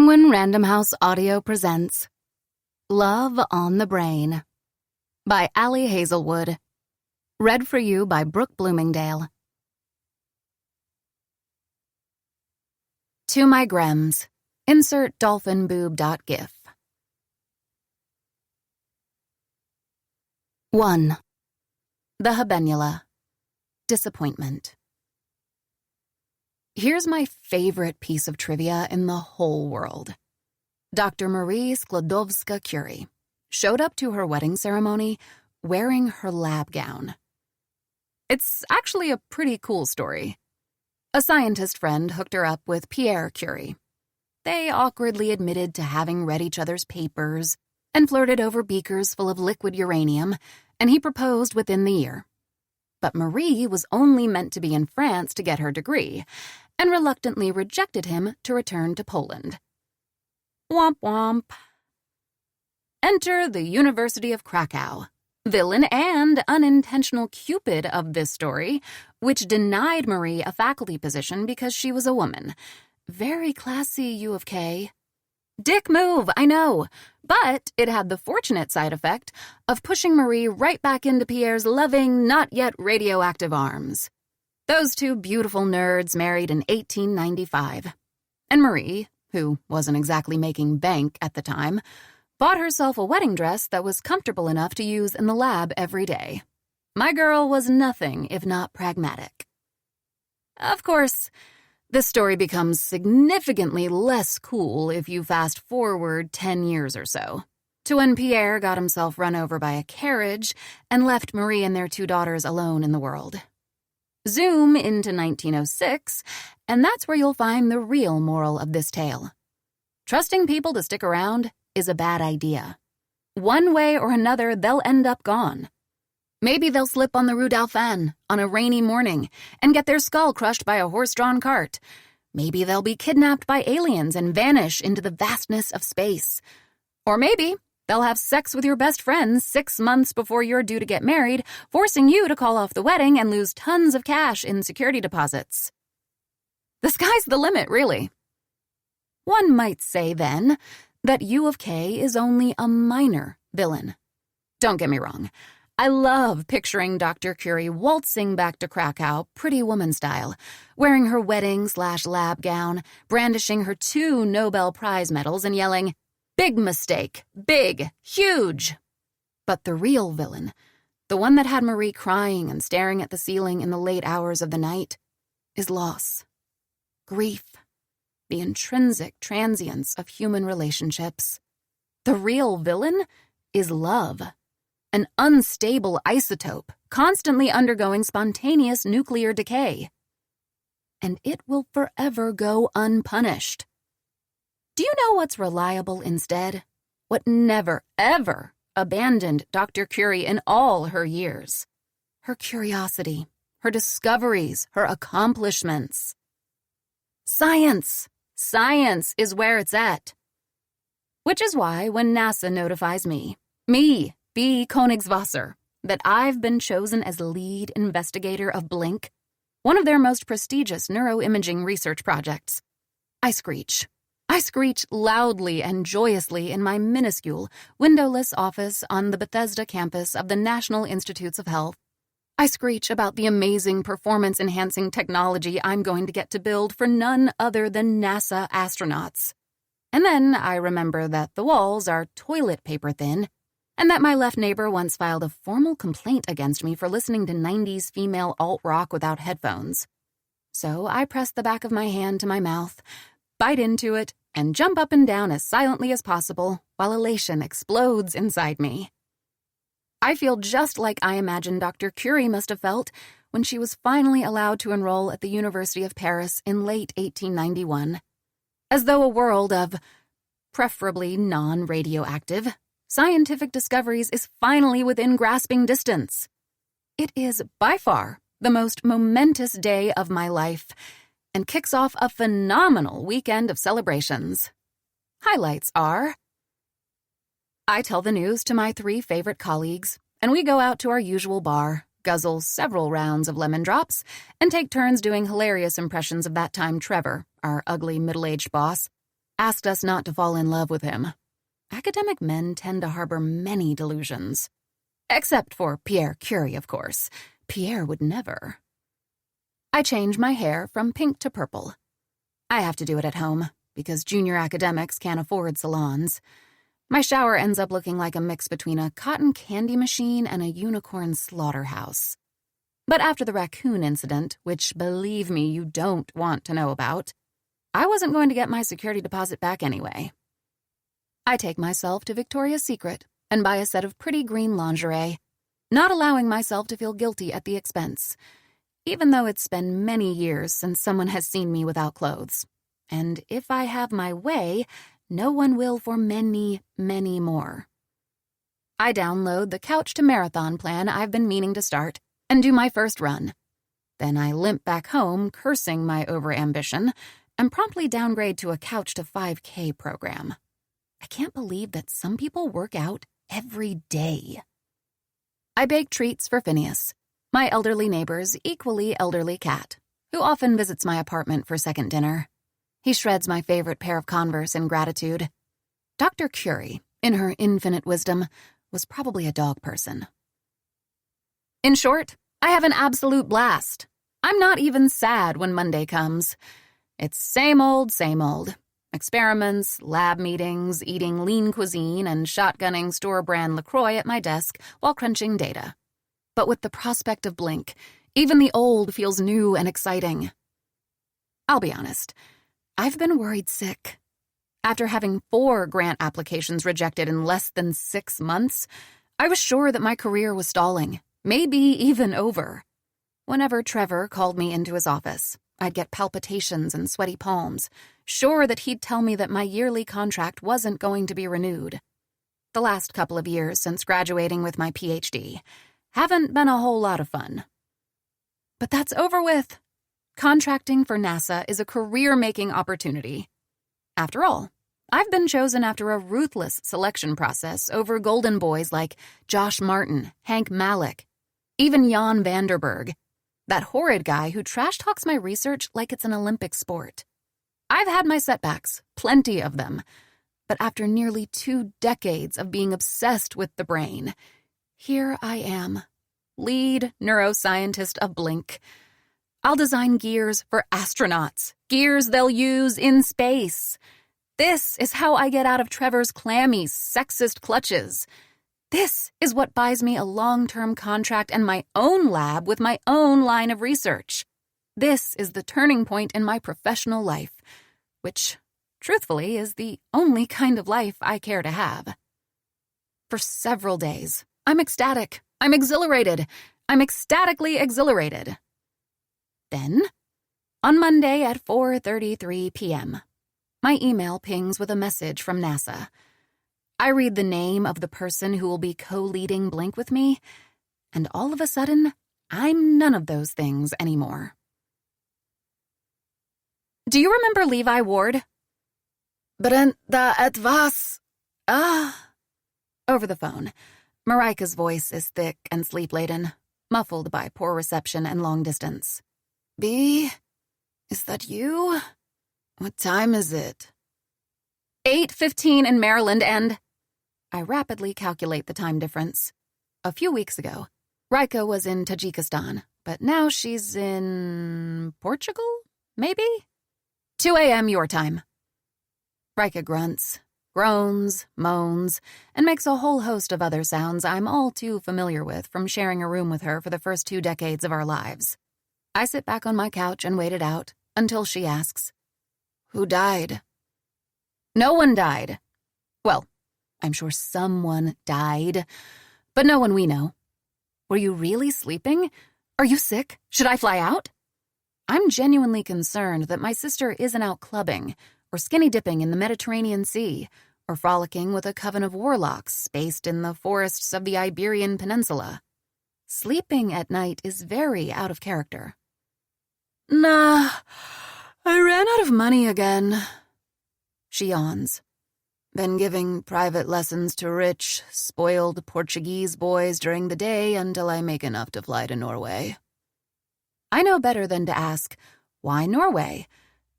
Penguin Random House Audio presents Love on the Brain by Allie Hazelwood. Read for you by Brooke Bloomingdale. To my Grems. Insert dolphinboob.gif. 1. The Habenula. Disappointment. Here's my favorite piece of trivia in the whole world. Dr. Marie Sklodowska-Curie showed up to her wedding ceremony wearing her lab gown. It's actually a pretty cool story. A scientist friend hooked her up with Pierre Curie. They awkwardly admitted to having read each other's papers and flirted over beakers full of liquid uranium, and he proposed within the year. But Marie was only meant to be in France to get her degree, and reluctantly rejected him to return to Poland. Womp womp. Enter the University of Krakow, villain and unintentional cupid of this story, which denied Marie a faculty position because she was a woman. Very classy, U of K. Dick move, I know, but it had the fortunate side effect of pushing Marie right back into Pierre's loving, not yet radioactive arms. Those two beautiful nerds married in 1895. And Marie, who wasn't exactly making bank at the time, bought herself a wedding dress that was comfortable enough to use in the lab every day. My girl was nothing if not pragmatic. Of course, this story becomes significantly less cool if you fast forward 10 years or so, to when Pierre got himself run over by a carriage and left Marie and their two daughters alone in the world. Zoom into 1906, and that's where you'll find the real moral of this tale. Trusting people to stick around is a bad idea. One way or another, they'll end up gone. Maybe they'll slip on the Rue Dauphine on a rainy morning and get their skull crushed by a horse-drawn cart. Maybe they'll be kidnapped by aliens and vanish into the vastness of space. Or maybe they'll have sex with your best friend 6 months before you're due to get married, forcing you to call off the wedding and lose tons of cash in security deposits. The sky's the limit, really. One might say, then, that U of K is only a minor villain. Don't get me wrong. I love picturing Dr. Curie waltzing back to Krakow, Pretty Woman style, wearing her wedding/lab gown, brandishing her 2 Nobel Prize medals and yelling, "Big mistake, big, huge." But the real villain, the one that had Marie crying and staring at the ceiling in the late hours of the night, is loss, grief, the intrinsic transience of human relationships. The real villain is love. An unstable isotope, constantly undergoing spontaneous nuclear decay. And it will forever go unpunished. Do you know what's reliable instead? What never, ever abandoned Dr. Curie in all her years? Her curiosity, her discoveries, her accomplishments. Science! Science is where it's at. Which is why when NASA notifies me, B. Königswasser, that I've been chosen as lead investigator of Blink, one of their most prestigious neuroimaging research projects, I screech. I screech loudly and joyously in my minuscule, windowless office on the Bethesda campus of the National Institutes of Health. I screech about the amazing performance-enhancing technology I'm going to get to build for none other than NASA astronauts. And then I remember that the walls are toilet paper thin, and that my left neighbor once filed a formal complaint against me for listening to 90s female alt-rock without headphones. So I press the back of my hand to my mouth, bite into it, and jump up and down as silently as possible while elation explodes inside me. I feel just like I imagine Dr. Curie must have felt when she was finally allowed to enroll at the University of Paris in late 1891. As though a world of, preferably non-radioactive, scientific discoveries is finally within grasping distance. It is, by far, the most momentous day of my life, and kicks off a phenomenal weekend of celebrations. Highlights are: I tell the news to my 3 favorite colleagues, and we go out to our usual bar, guzzle several rounds of lemon drops, and take turns doing hilarious impressions of that time Trevor, our ugly middle-aged boss. asked us not to fall in love with him. Academic men tend to harbor many delusions. Except for Pierre Curie, of course. Pierre would never. I change my hair from pink to purple. I have to do it at home, because junior academics can't afford salons. My shower ends up looking like a mix between a cotton candy machine and a unicorn slaughterhouse. But after the raccoon incident, which, believe me, you don't want to know about, I wasn't going to get my security deposit back anyway. I take myself to Victoria's Secret and buy a set of pretty green lingerie, not allowing myself to feel guilty at the expense, even though it's been many years since someone has seen me without clothes. And if I have my way, no one will for many, many more. I download the Couch to Marathon plan I've been meaning to start and do my first run. Then I limp back home, cursing my overambition, and promptly downgrade to a Couch to 5K program. I can't believe that some people work out every day. I bake treats for Phineas, my elderly neighbor's equally elderly cat, who often visits my apartment for second dinner. He shreds my favorite pair of Converse in gratitude. Dr. Curie, in her infinite wisdom, was probably a dog person. In short, I have an absolute blast. I'm not even sad when Monday comes. It's same old, same old. Experiments, lab meetings, eating lean cuisine, and shotgunning store-brand LaCroix at my desk while crunching data. But with the prospect of Blink, even the old feels new and exciting. I'll be honest, I've been worried sick. After having 4 grant applications rejected in less than 6 months, I was sure that my career was stalling, maybe even over. Whenever Trevor called me into his office, I'd get palpitations and sweaty palms, sure that he'd tell me that my yearly contract wasn't going to be renewed. The last couple of years since graduating with my PhD haven't been a whole lot of fun. But that's over with. Contracting for NASA is a career-making opportunity. After all, I've been chosen after a ruthless selection process over golden boys like Josh Martin, Hank Malick, even Jan Vanderberg, that horrid guy who trash-talks my research like it's an Olympic sport. I've had my setbacks, plenty of them, but after nearly 2 decades of being obsessed with the brain, here I am, lead neuroscientist of Blink. I'll design gears for astronauts, gears they'll use in space. This is how I get out of Trevor's clammy, sexist clutches. This is what buys me a long-term contract and my own lab with my own line of research. This is the turning point in my professional life, which, truthfully, is the only kind of life I care to have. For several days, I'm ecstatic. I'm exhilarated. I'm ecstatically exhilarated. Then, on Monday at 4:33 p.m., my email pings with a message from NASA. I read the name of the person who will be co-leading Blink with me, and all of a sudden, I'm none of those things anymore. Do you remember Levi Ward? Brenda etwas. Over the phone, Marika's voice is thick and sleep-laden, muffled by poor reception and long distance. B, is that you? What time is it? 8:15 in Maryland, and I rapidly calculate the time difference. A few weeks ago, Rika was in Tajikistan, but now she's in Portugal, maybe? 2 a.m. your time. Rika grunts, groans, moans, and makes a whole host of other sounds I'm all too familiar with from sharing a room with her for the first 2 decades of our lives. I sit back on my couch and wait it out until she asks, "Who died?" No one died. Well, I'm sure someone died, but no one we know. Were you really sleeping? Are you sick? Should I fly out? I'm genuinely concerned that my sister isn't out clubbing, or skinny dipping in the Mediterranean Sea, or frolicking with a coven of warlocks based in the forests of the Iberian Peninsula. Sleeping at night is very out of character. Nah, I ran out of money again. She yawns. Been giving private lessons to rich, spoiled Portuguese boys during the day until I make enough to fly to Norway. I know better than to ask, why Norway?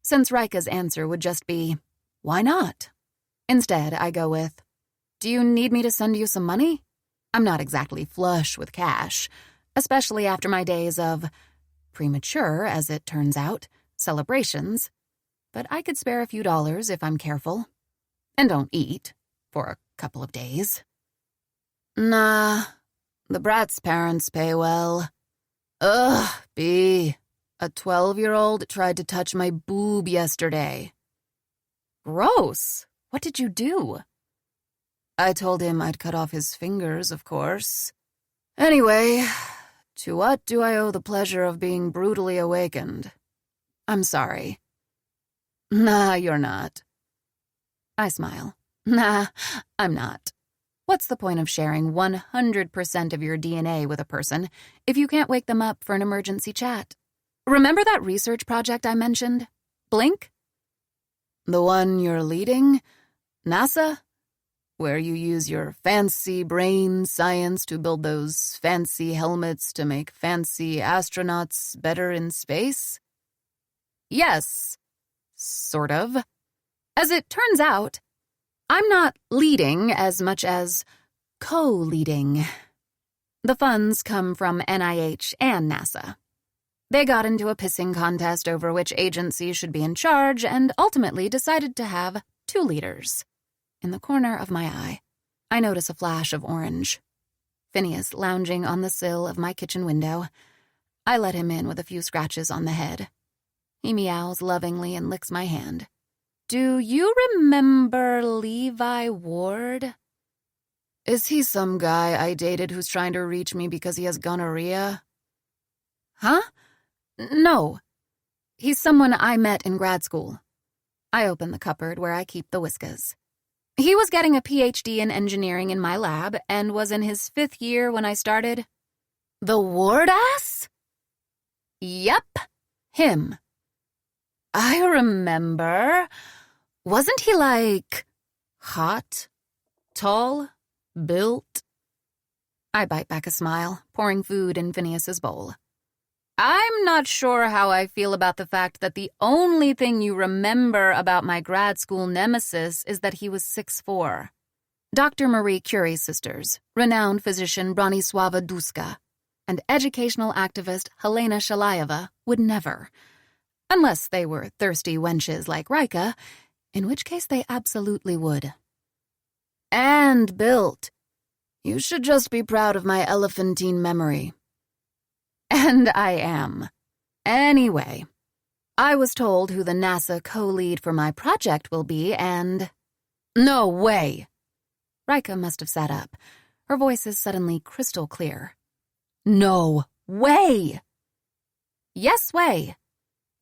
Since Rika's answer would just be, Why not? Instead, I go with, do you need me to send you some money? I'm not exactly flush with cash, especially after my days of premature, as it turns out, celebrations, but I could spare a few dollars if I'm careful. And don't eat for a couple of days. Nah, the brat's parents pay well. Ugh, B. A 12-year-old tried to touch my boob yesterday. Gross. What did you do? I told him I'd cut off his fingers, of course. Anyway, to what do I owe the pleasure of being brutally awakened? I'm sorry. Nah, you're not. I smile. Nah, I'm not. What's the point of sharing 100% of your DNA with a person if you can't wake them up for an emergency chat? Remember that research project I mentioned? Blink? The one you're leading? NASA? Where you use your fancy brain science to build those fancy helmets to make fancy astronauts better in space? Yes, sort of. As it turns out, I'm not leading as much as co-leading. The funds come from NIH and NASA. They got into a pissing contest over which agency should be in charge and ultimately decided to have 2 leaders. In the corner of my eye, I notice a flash of orange. Phineas lounging on the sill of my kitchen window. I let him in with a few scratches on the head. He meows lovingly and licks my hand. Do you remember Levi Ward? Is he some guy I dated who's trying to reach me because he has gonorrhea? Huh? No. He's someone I met in grad school. I open the cupboard where I keep the whiskas. He was getting a PhD in engineering in my lab and was in his 5th year when I started. The Ward ass? Yep, him. I remember. Wasn't he like hot, tall, built? I bite back a smile, pouring food in Phineas's bowl. I'm not sure how I feel about the fact that the only thing you remember about my grad school nemesis is that he was 6'4". Dr. Marie Curie's sisters, renowned physician Bronislava Duska, and educational activist Helena Shalayeva would never. Unless they were thirsty wenches like Rika, in which case they absolutely would. And built. You should just be proud of my elephantine memory. And I am. Anyway, I was told who the NASA co-lead for my project will be, and... No way! Rika must have sat up. Her voice is suddenly crystal clear. No way! Yes way!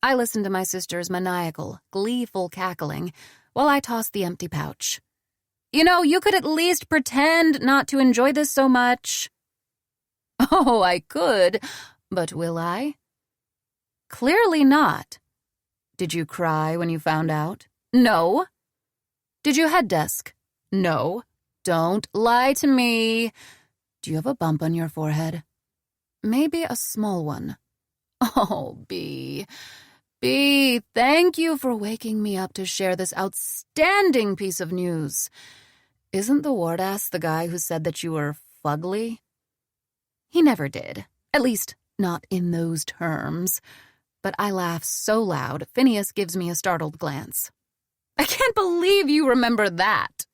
I listened to my sister's maniacal, gleeful cackling while I tossed the empty pouch. You know, you could at least pretend not to enjoy this so much. Oh, I could, but will I? Clearly not. Did you cry when you found out? No. Did you head desk? No. Don't lie to me. Do you have a bump on your forehead? Maybe a small one. Oh, B, thank you for waking me up to share this outstanding piece of news. Isn't the ward ass the guy who said that you were fugly? He never did. At least, not in those terms. But I laugh so loud, Phineas gives me a startled glance. I can't believe you remember that.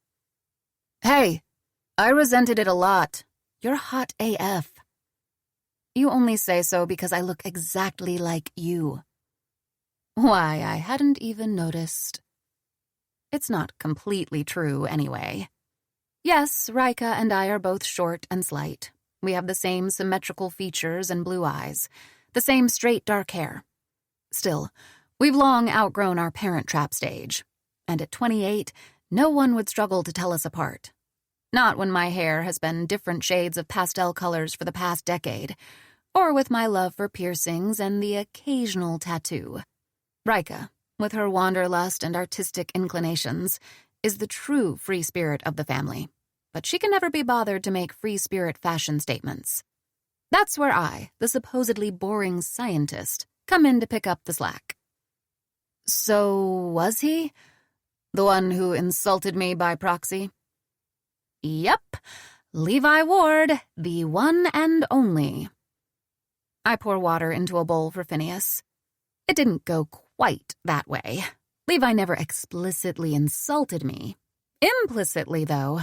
Hey, I resented it a lot. You're hot AF. You only say so because I look exactly like you. Why, I hadn't even noticed. It's not completely true, anyway. Yes, Rika and I are both short and slight. We have the same symmetrical features and blue eyes, the same straight dark hair. Still, we've long outgrown our parent trap stage, and at 28, no one would struggle to tell us apart. Not when my hair has been different shades of pastel colors for the past decade, or with my love for piercings and the occasional tattoo. Rika, with her wanderlust and artistic inclinations, is the true free spirit of the family, but she can never be bothered to make free spirit fashion statements. That's where I, the supposedly boring scientist, come in to pick up the slack. So, was he? The one who insulted me by proxy? Yep, Levi Ward, the one and only. I pour water into a bowl for Phineas. It didn't go quite that way. Levi never explicitly insulted me. Implicitly, though.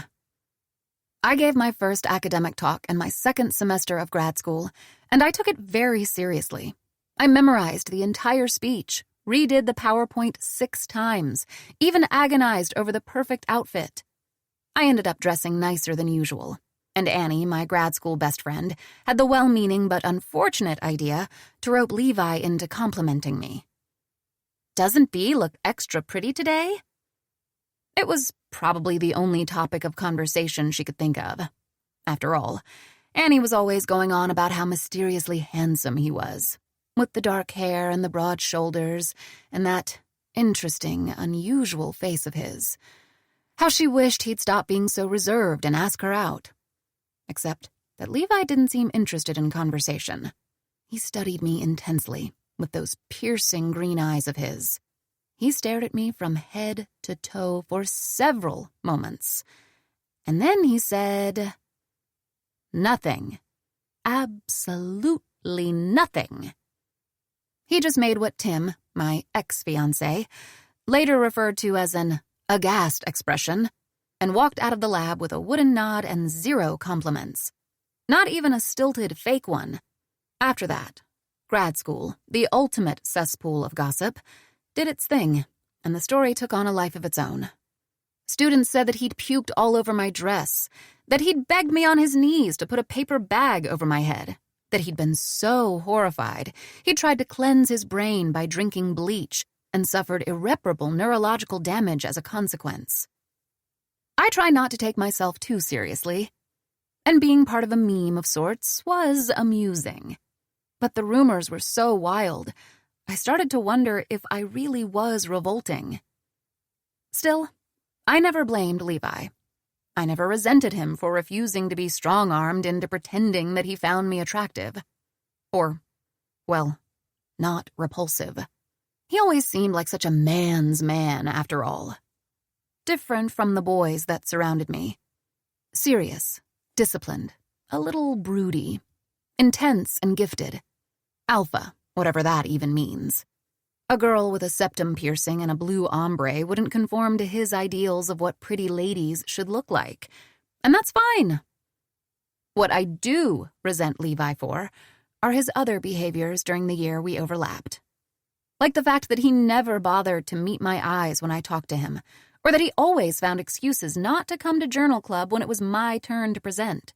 I gave my first academic talk in my second semester of grad school, and I took it very seriously. I memorized the entire speech, redid the PowerPoint 6 times, even agonized over the perfect outfit. I ended up dressing nicer than usual, and Annie, my grad school best friend, had the well-meaning but unfortunate idea to rope Levi into complimenting me. "Doesn't Bea look extra pretty today?" It was probably the only topic of conversation she could think of. After all, Annie was always going on about how mysteriously handsome he was, with the dark hair and the broad shoulders and that interesting, unusual face of his. How she wished he'd stop being so reserved and ask her out. Except that Levi didn't seem interested in conversation. He studied me intensely, with those piercing green eyes of his. He stared at me from head to toe for several moments. And then he said, nothing. Absolutely nothing. He just made what Tim, my ex-fiancé, later referred to as an aghast expression, and walked out of the lab with a wooden nod and 0 compliments. Not even a stilted fake one. After that, grad school, the ultimate cesspool of gossip, did its thing, and the story took on a life of its own. Students said that he'd puked all over my dress, that he'd begged me on his knees to put a paper bag over my head, that he'd been so horrified he'd tried to cleanse his brain by drinking bleach and suffered irreparable neurological damage as a consequence. I try not to take myself too seriously, and being part of a meme of sorts was amusing. But the rumors were so wild, I started to wonder if I really was revolting. Still, I never blamed Levi. I never resented him for refusing to be strong-armed into pretending that he found me attractive. Or, well, not repulsive. He always seemed like such a man's man, after all. Different from the boys that surrounded me. Serious, disciplined, a little broody, intense and gifted. Alpha, whatever that even means. A girl with a septum piercing and a blue ombre wouldn't conform to his ideals of what pretty ladies should look like, and that's fine. What I do resent Levi for are his other behaviors during the year we overlapped. Like the fact that he never bothered to meet my eyes when I talked to him, or that he always found excuses not to come to journal club when it was my turn to present.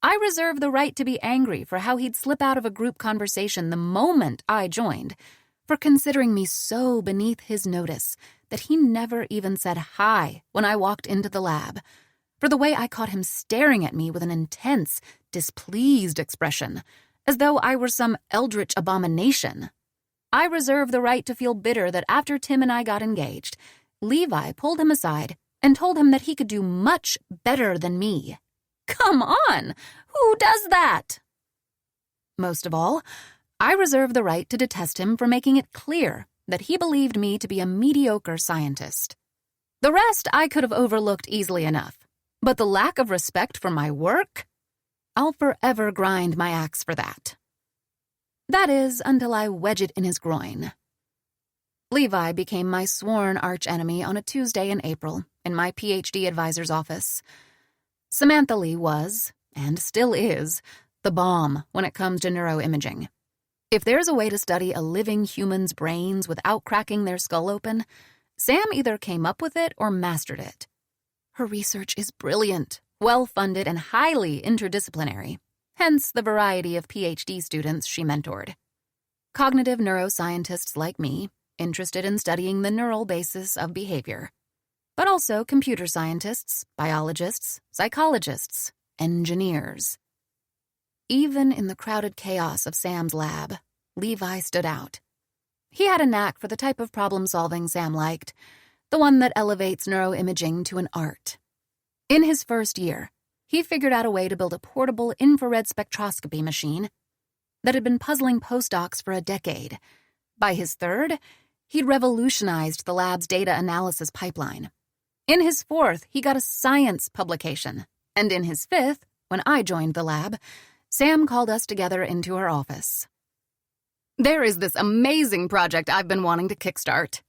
I reserve the right to be angry for how he'd slip out of a group conversation the moment I joined, for considering me so beneath his notice that he never even said hi when I walked into the lab, for the way I caught him staring at me with an intense, displeased expression, as though I were some eldritch abomination. I reserve the right to feel bitter that after Tim and I got engaged, Levi pulled him aside and told him that he could do much better than me. Come on! Who does that? Most of all, I reserve the right to detest him for making it clear that he believed me to be a mediocre scientist. The rest I could have overlooked easily enough, but the lack of respect for my work? I'll forever grind my axe for that. That is, until I wedge it in his groin. Levi became my sworn archenemy on a Tuesday in April in my PhD advisor's office. Samantha Lee was, and still is, the bomb when it comes to neuroimaging. If there's a way to study a living human's brains without cracking their skull open, Sam either came up with it or mastered it. Her research is brilliant, well-funded, and highly interdisciplinary, hence the variety of PhD students she mentored. Cognitive neuroscientists like me, interested in studying the neural basis of behavior, but also computer scientists, biologists, psychologists, engineers. Even in the crowded chaos of Sam's lab, Levi stood out. He had a knack for the type of problem-solving Sam liked, the one that elevates neuroimaging to an art. In his first year, he figured out a way to build a portable infrared spectroscopy machine that had been puzzling postdocs for a decade. By his third, He'd revolutionized the lab's data analysis pipeline. In his 4th, he got a science publication. And in his 5th, when I joined the lab, Sam called us together into her office. "There is this amazing project I've been wanting to kickstart,"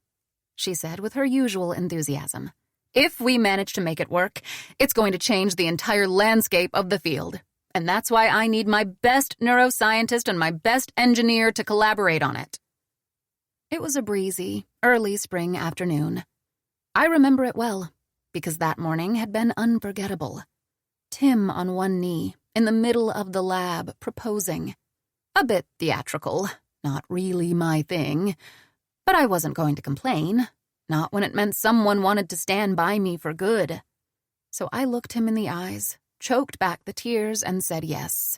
she said with her usual enthusiasm. "If we manage to make it work, it's going to change the entire landscape of the field. And that's why I need my best neuroscientist and my best engineer to collaborate on it." It was a breezy, early spring afternoon. I remember it well, because that morning had been unforgettable. Tim on one knee, in the middle of the lab, proposing. A bit theatrical, not really my thing. But I wasn't going to complain, not when it meant someone wanted to stand by me for good. So I looked him in the eyes, choked back the tears, and said yes.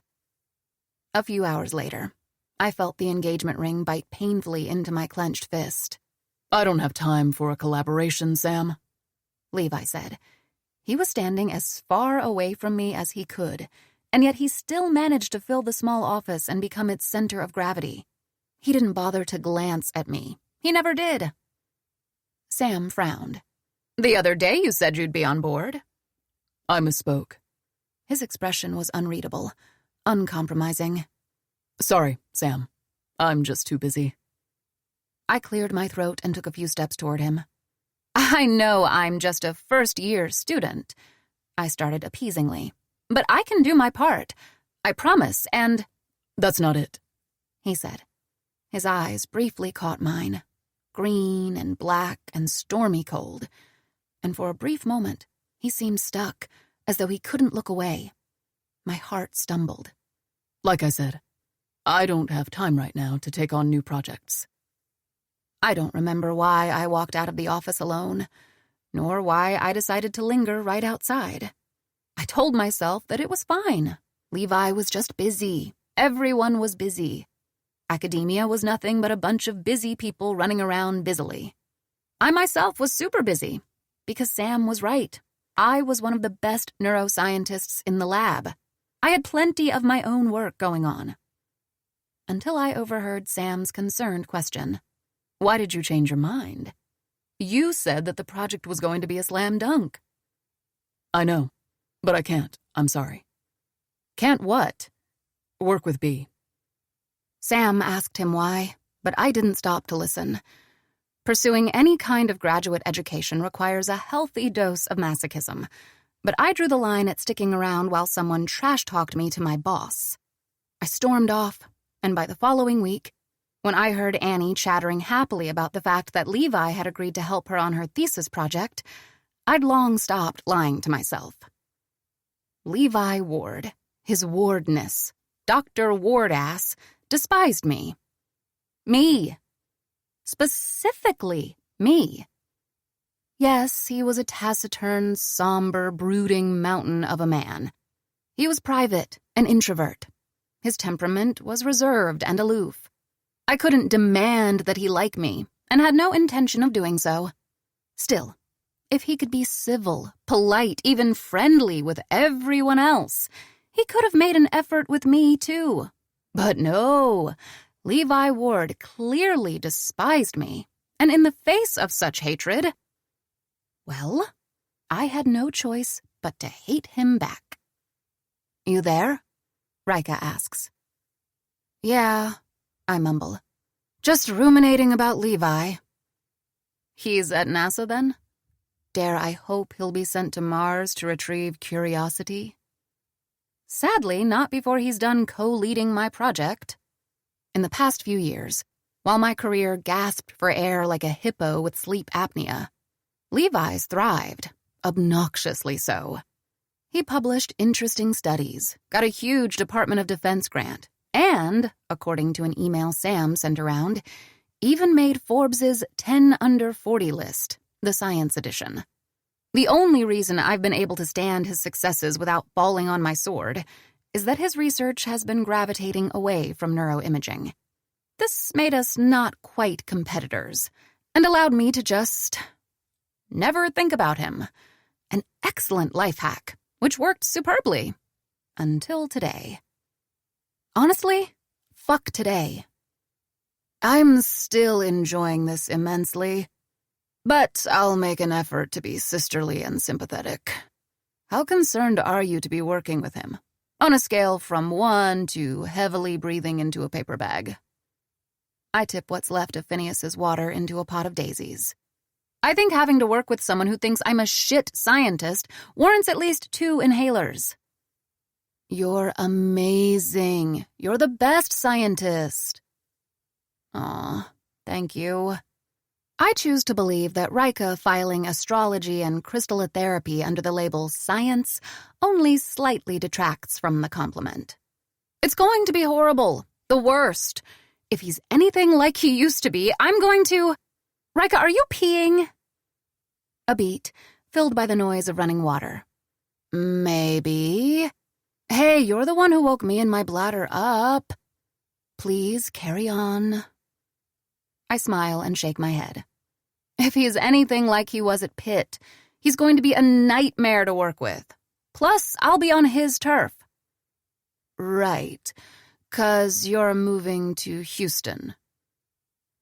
A few hours later, I felt the engagement ring bite painfully into my clenched fist. "I don't have time for a collaboration, Sam," Levi said. He was standing as far away from me as he could, and yet he still managed to fill the small office and become its center of gravity. He didn't bother to glance at me. He never did. Sam frowned. "The other day you said you'd be on board." I misspoke. His expression was unreadable, uncompromising. "Sorry, Sam. I'm just too busy." I cleared my throat and took a few steps toward him. "I know I'm just a first-year student," I started appeasingly. "But I can do my part. I promise, and—" "That's not it," he said. His eyes briefly caught mine, green and black and stormy cold, and for a brief moment he seemed stuck, as though he couldn't look away. My heart stumbled. "Like I said, I don't have time right now to take on new projects." I don't remember why I walked out of the office alone, nor why I decided to linger right outside. I told myself that it was fine. Levi was just busy. Everyone was busy. Academia was nothing but a bunch of busy people running around busily. I myself was super busy, because Sam was right. I was one of the best neuroscientists in the lab. I had plenty of my own work going on. Until I overheard Sam's concerned question. "Why did you change your mind? You said that the project was going to be a slam dunk." "I know, but I can't. I'm sorry." "Can't what?" "Work with B." Sam asked him why, but I didn't stop to listen. Pursuing any kind of graduate education requires a healthy dose of masochism, but I drew the line at sticking around while someone trash-talked me to my boss. I stormed off, and by the following week, when I heard Annie chattering happily about the fact that Levi had agreed to help her on her thesis project, I'd long stopped lying to myself. Levi Ward, his Wardness, Dr. Wardass, despised me. Me. Specifically me. Yes, he was a taciturn, somber, brooding mountain of a man. He was private, an introvert. His temperament was reserved and aloof. I couldn't demand that he like me, and had no intention of doing so. Still, if he could be civil, polite, even friendly with everyone else, he could have made an effort with me, too. But no, Levi Ward clearly despised me, and in the face of such hatred, well, I had no choice but to hate him back. "You there?" Rika asks. "Yeah," I mumble. "Just ruminating about Levi." "He's at NASA, then? Dare I hope he'll be sent to Mars to retrieve Curiosity?" "Sadly, not before he's done co-leading my project." In the past few years, while my career gasped for air like a hippo with sleep apnea, Levi's thrived, obnoxiously so. He published interesting studies, got a huge Department of Defense grant, and, according to an email Sam sent around, even made Forbes's 10 Under 40 list, the science edition. The only reason I've been able to stand his successes without falling on my sword is that his research has been gravitating away from neuroimaging. This made us not quite competitors, and allowed me to just never think about him. An excellent life hack, which worked superbly. Until today. Honestly, fuck today. I'm still enjoying this immensely, but I'll make an effort to be sisterly and sympathetic. How concerned are you to be working with him? On a scale from 1 to heavily breathing into a paper bag. I tip what's left of Phineas's water into a pot of daisies. I think having to work with someone who thinks I'm a shit scientist warrants at least 2 inhalers. You're amazing. You're the best scientist. Aw, thank you. I choose to believe that Rika filing astrology and crystallotherapy under the label science only slightly detracts from the compliment. It's going to be horrible. The worst. If he's anything like he used to be, I'm going to... Rika, are you peeing? A beat, filled by the noise of running water. Maybe. Hey, you're the one who woke me and my bladder up. Please carry on. I smile and shake my head. If he's anything like he was at Pitt, he's going to be a nightmare to work with. Plus, I'll be on his turf. Right, 'cause you're moving to Houston.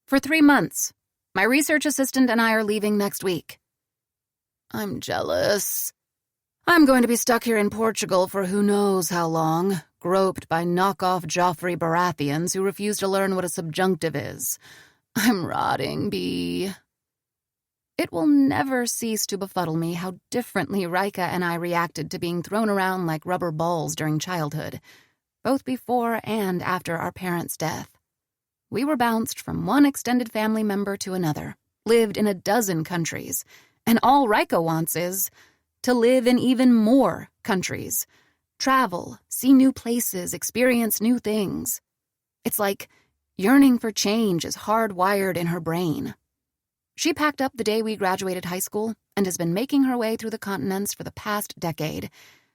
For 3 months. My research assistant and I are leaving next week. I'm jealous. I'm going to be stuck here in Portugal for who knows how long, groped by knockoff Joffrey Baratheons who refuse to learn what a subjunctive is. I'm rotting, Bee. It will never cease to befuddle me how differently Rika and I reacted to being thrown around like rubber balls during childhood, both before and after our parents' death. We were bounced from one extended family member to another, lived in a dozen countries, and all Rika wants is to live in even more countries, travel, see new places, experience new things. It's like yearning for change is hardwired in her brain. She packed up the day we graduated high school and has been making her way through the continents for the past decade,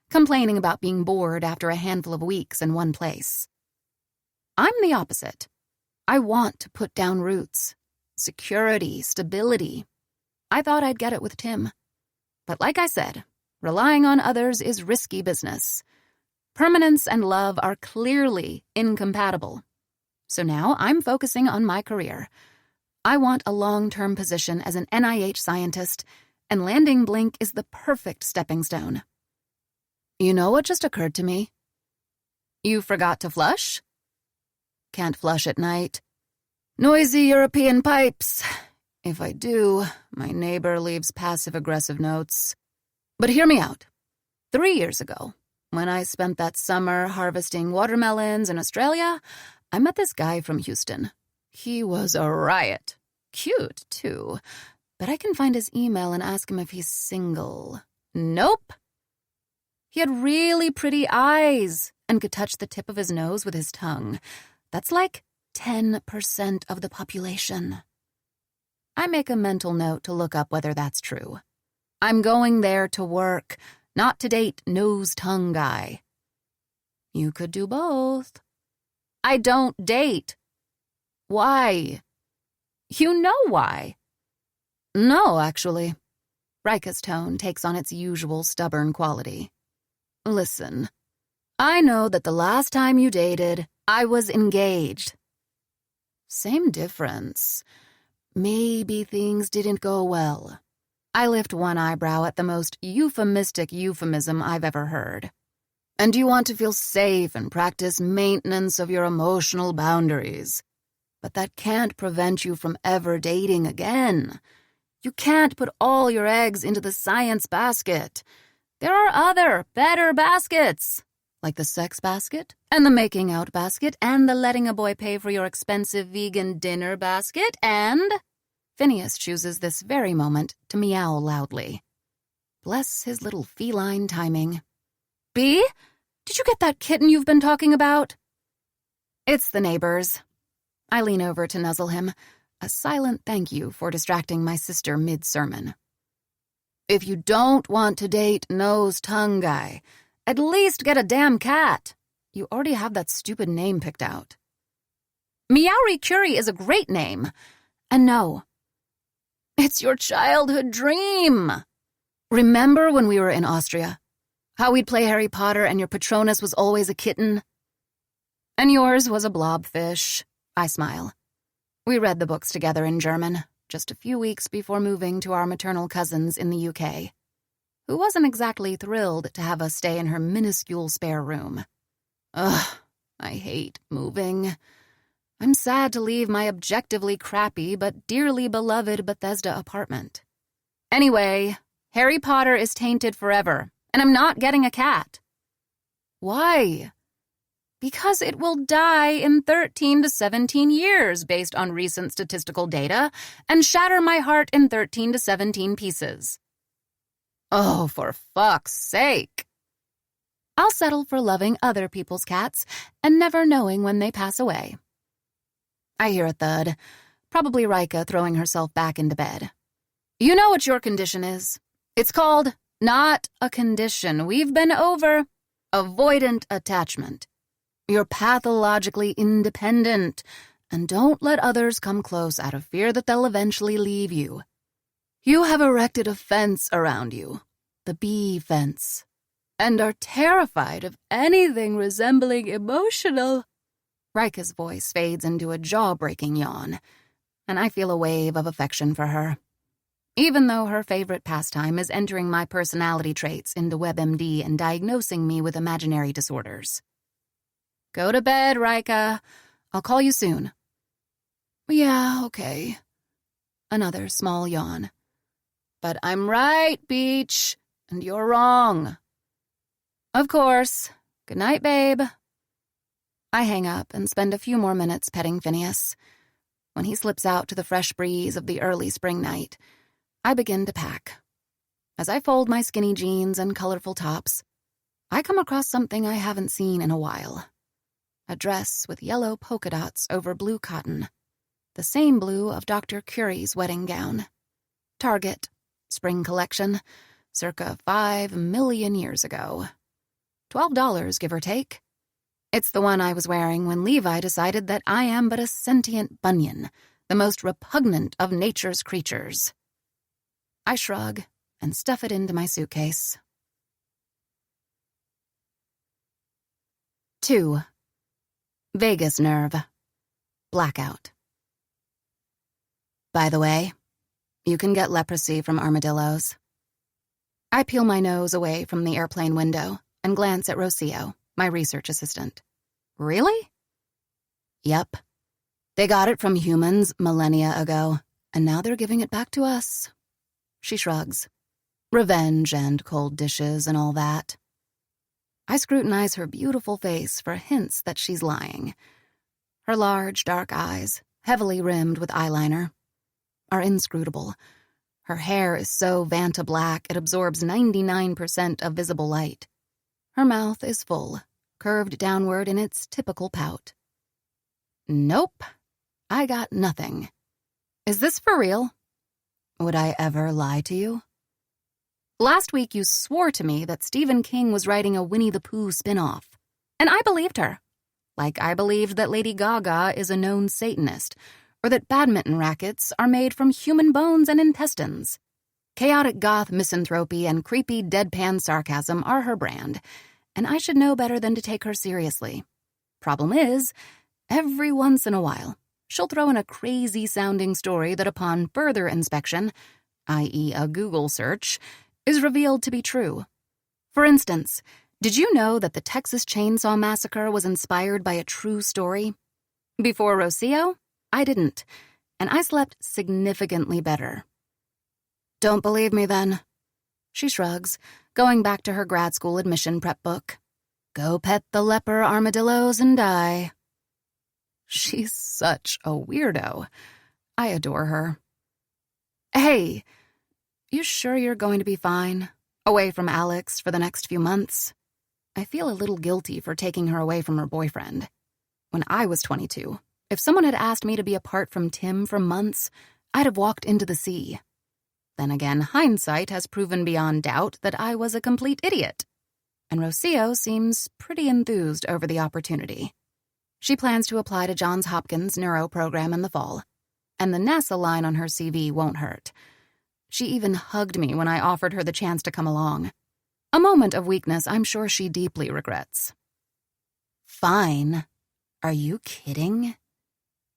complaining about being bored after a handful of weeks in one place. I'm the opposite. I want to put down roots, security, stability. I thought I'd get it with Tim. But like I said, relying on others is risky business. Permanence and love are clearly incompatible. So now I'm focusing on my career. I want a long-term position as an NIH scientist, and landing Blink is the perfect stepping stone. You know what just occurred to me? You forgot to flush? Can't flush at night. Noisy European pipes. If I do, my neighbor leaves passive-aggressive notes. But hear me out. 3 years ago, when I spent that summer harvesting watermelons in Australia, I met this guy from Houston. He was a riot. Cute, too. But I can find his email and ask him if he's single. Nope. He had really pretty eyes and could touch the tip of his nose with his tongue. That's like 10% of the population. I make a mental note to look up whether that's true. I'm going there to work, not to date nose-tongue guy. You could do both. I don't date. Why? You know why. No, actually. Rika's tone takes on its usual stubborn quality. Listen, I know that the last time you dated, I was engaged. Same difference. Maybe things didn't go well. I lift one eyebrow at the most euphemistic euphemism I've ever heard. And you want to feel safe and practice maintenance of your emotional boundaries. But that can't prevent you from ever dating again. You can't put all your eggs into the science basket. There are other, better baskets, like the sex basket, and the making out basket, and the letting a boy pay for your expensive vegan dinner basket, and... Phineas chooses this very moment to meow loudly. Bless his little feline timing. Bee, did you get that kitten you've been talking about? It's the neighbors. I lean over to nuzzle him, a silent thank you for distracting my sister mid-sermon. If you don't want to date nose-tongue guy, at least get a damn cat. You already have that stupid name picked out. Meowry Curie is a great name. And no, it's your childhood dream. Remember when we were in Austria? How we'd play Harry Potter and your Patronus was always a kitten? And yours was a blobfish. I smile. We read the books together in German, just a few weeks before moving to our maternal cousins in the UK, who wasn't exactly thrilled to have us stay in her minuscule spare room. Ugh, I hate moving. I'm sad to leave my objectively crappy but dearly beloved Bethesda apartment. Anyway, Harry Potter is tainted forever, and I'm not getting a cat. Why? Because it will die in 13 to 17 years based on recent statistical data and shatter my heart in 13 to 17 pieces. Oh, for fuck's sake. I'll settle for loving other people's cats and never knowing when they pass away. I hear a thud, probably Rika throwing herself back into bed. You know what your condition is. It's called not a condition we've been over. Avoidant attachment. You're pathologically independent, and don't let others come close out of fear that they'll eventually leave you. You have erected a fence around you, the bee fence, and are terrified of anything resembling emotional. Rika's voice fades into a jaw-breaking yawn, and I feel a wave of affection for her. Even though her favorite pastime is entering my personality traits into WebMD and diagnosing me with imaginary disorders. Go to bed, Rika. I'll call you soon. Yeah, okay. Another small yawn. But I'm right, Beach, and you're wrong. Of course. Good night, babe. I hang up and spend a few more minutes petting Phineas. When he slips out to the fresh breeze of the early spring night, I begin to pack. As I fold my skinny jeans and colorful tops, I come across something I haven't seen in a while. A dress with yellow polka dots over blue cotton, the same blue of Dr. Curie's wedding gown. Target, spring collection, circa 5 million years ago. $12, give or take. It's the one I was wearing when Levi decided that I am but a sentient bunion, the most repugnant of nature's creatures. I shrug and stuff it into my suitcase. 2. Vagus nerve. Blackout. By the way, you can get leprosy from armadillos. I peel my nose away from the airplane window and glance at Rocio, my research assistant. Really? Yep. They got it from humans millennia ago, and now they're giving it back to us. She shrugs. Revenge and cold dishes and all that. I scrutinize her beautiful face for hints that she's lying. Her large, dark eyes, heavily rimmed with eyeliner, are inscrutable. Her hair is so Vanta black it absorbs 99% of visible light. Her mouth is full, curved downward in its typical pout. Nope. I got nothing. Is this for real? Would I ever lie to you? Last week you swore to me that Stephen King was writing a Winnie the Pooh spin-off, and I believed her. Like I believed that Lady Gaga is a known Satanist, or that badminton rackets are made from human bones and intestines. Chaotic goth misanthropy and creepy deadpan sarcasm are her brand, and I should know better than to take her seriously. Problem is, every once in a while, she'll throw in a crazy-sounding story that upon further inspection, i.e. a Google search, is revealed to be true. For instance, did you know that the Texas Chainsaw Massacre was inspired by a true story? Before Rocio, I didn't, and I slept significantly better. Don't believe me, then? She shrugs, going back to her grad school admission prep book. Go pet the leper armadillos and die. She's such a weirdo. I adore her. Hey, you sure you're going to be fine? Away from Alex for the next few months? I feel a little guilty for taking her away from her boyfriend. When I was 22, if someone had asked me to be apart from Tim for months, I'd have walked into the sea. Then again, hindsight has proven beyond doubt that I was a complete idiot. And Rocio seems pretty enthused over the opportunity. She plans to apply to Johns Hopkins neuro program in the fall, and the NASA line on her CV won't hurt. She even hugged me when I offered her the chance to come along. A moment of weakness I'm sure she deeply regrets. Fine. Are you kidding?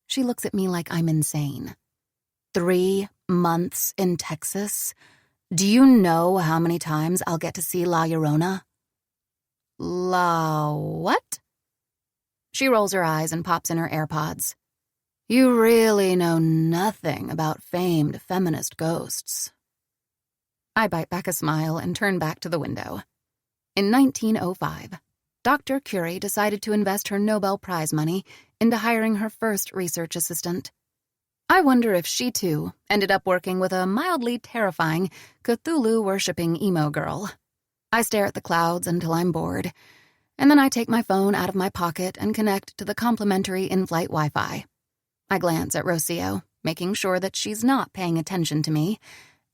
She looks at me like I'm insane. 3 months in Texas? Do you know how many times I'll get to see La Llorona? La what? She rolls her eyes and pops in her AirPods. You really know nothing about famed feminist ghosts. I bite back a smile and turn back to the window. In 1905, Dr. Curie decided to invest her Nobel Prize money into hiring her first research assistant. I wonder if she, too, ended up working with a mildly terrifying, Cthulhu-worshipping emo girl. I stare at the clouds until I'm bored, and then I take my phone out of my pocket and connect to the complimentary in-flight Wi-Fi. I glance at Rocio, making sure that she's not paying attention to me,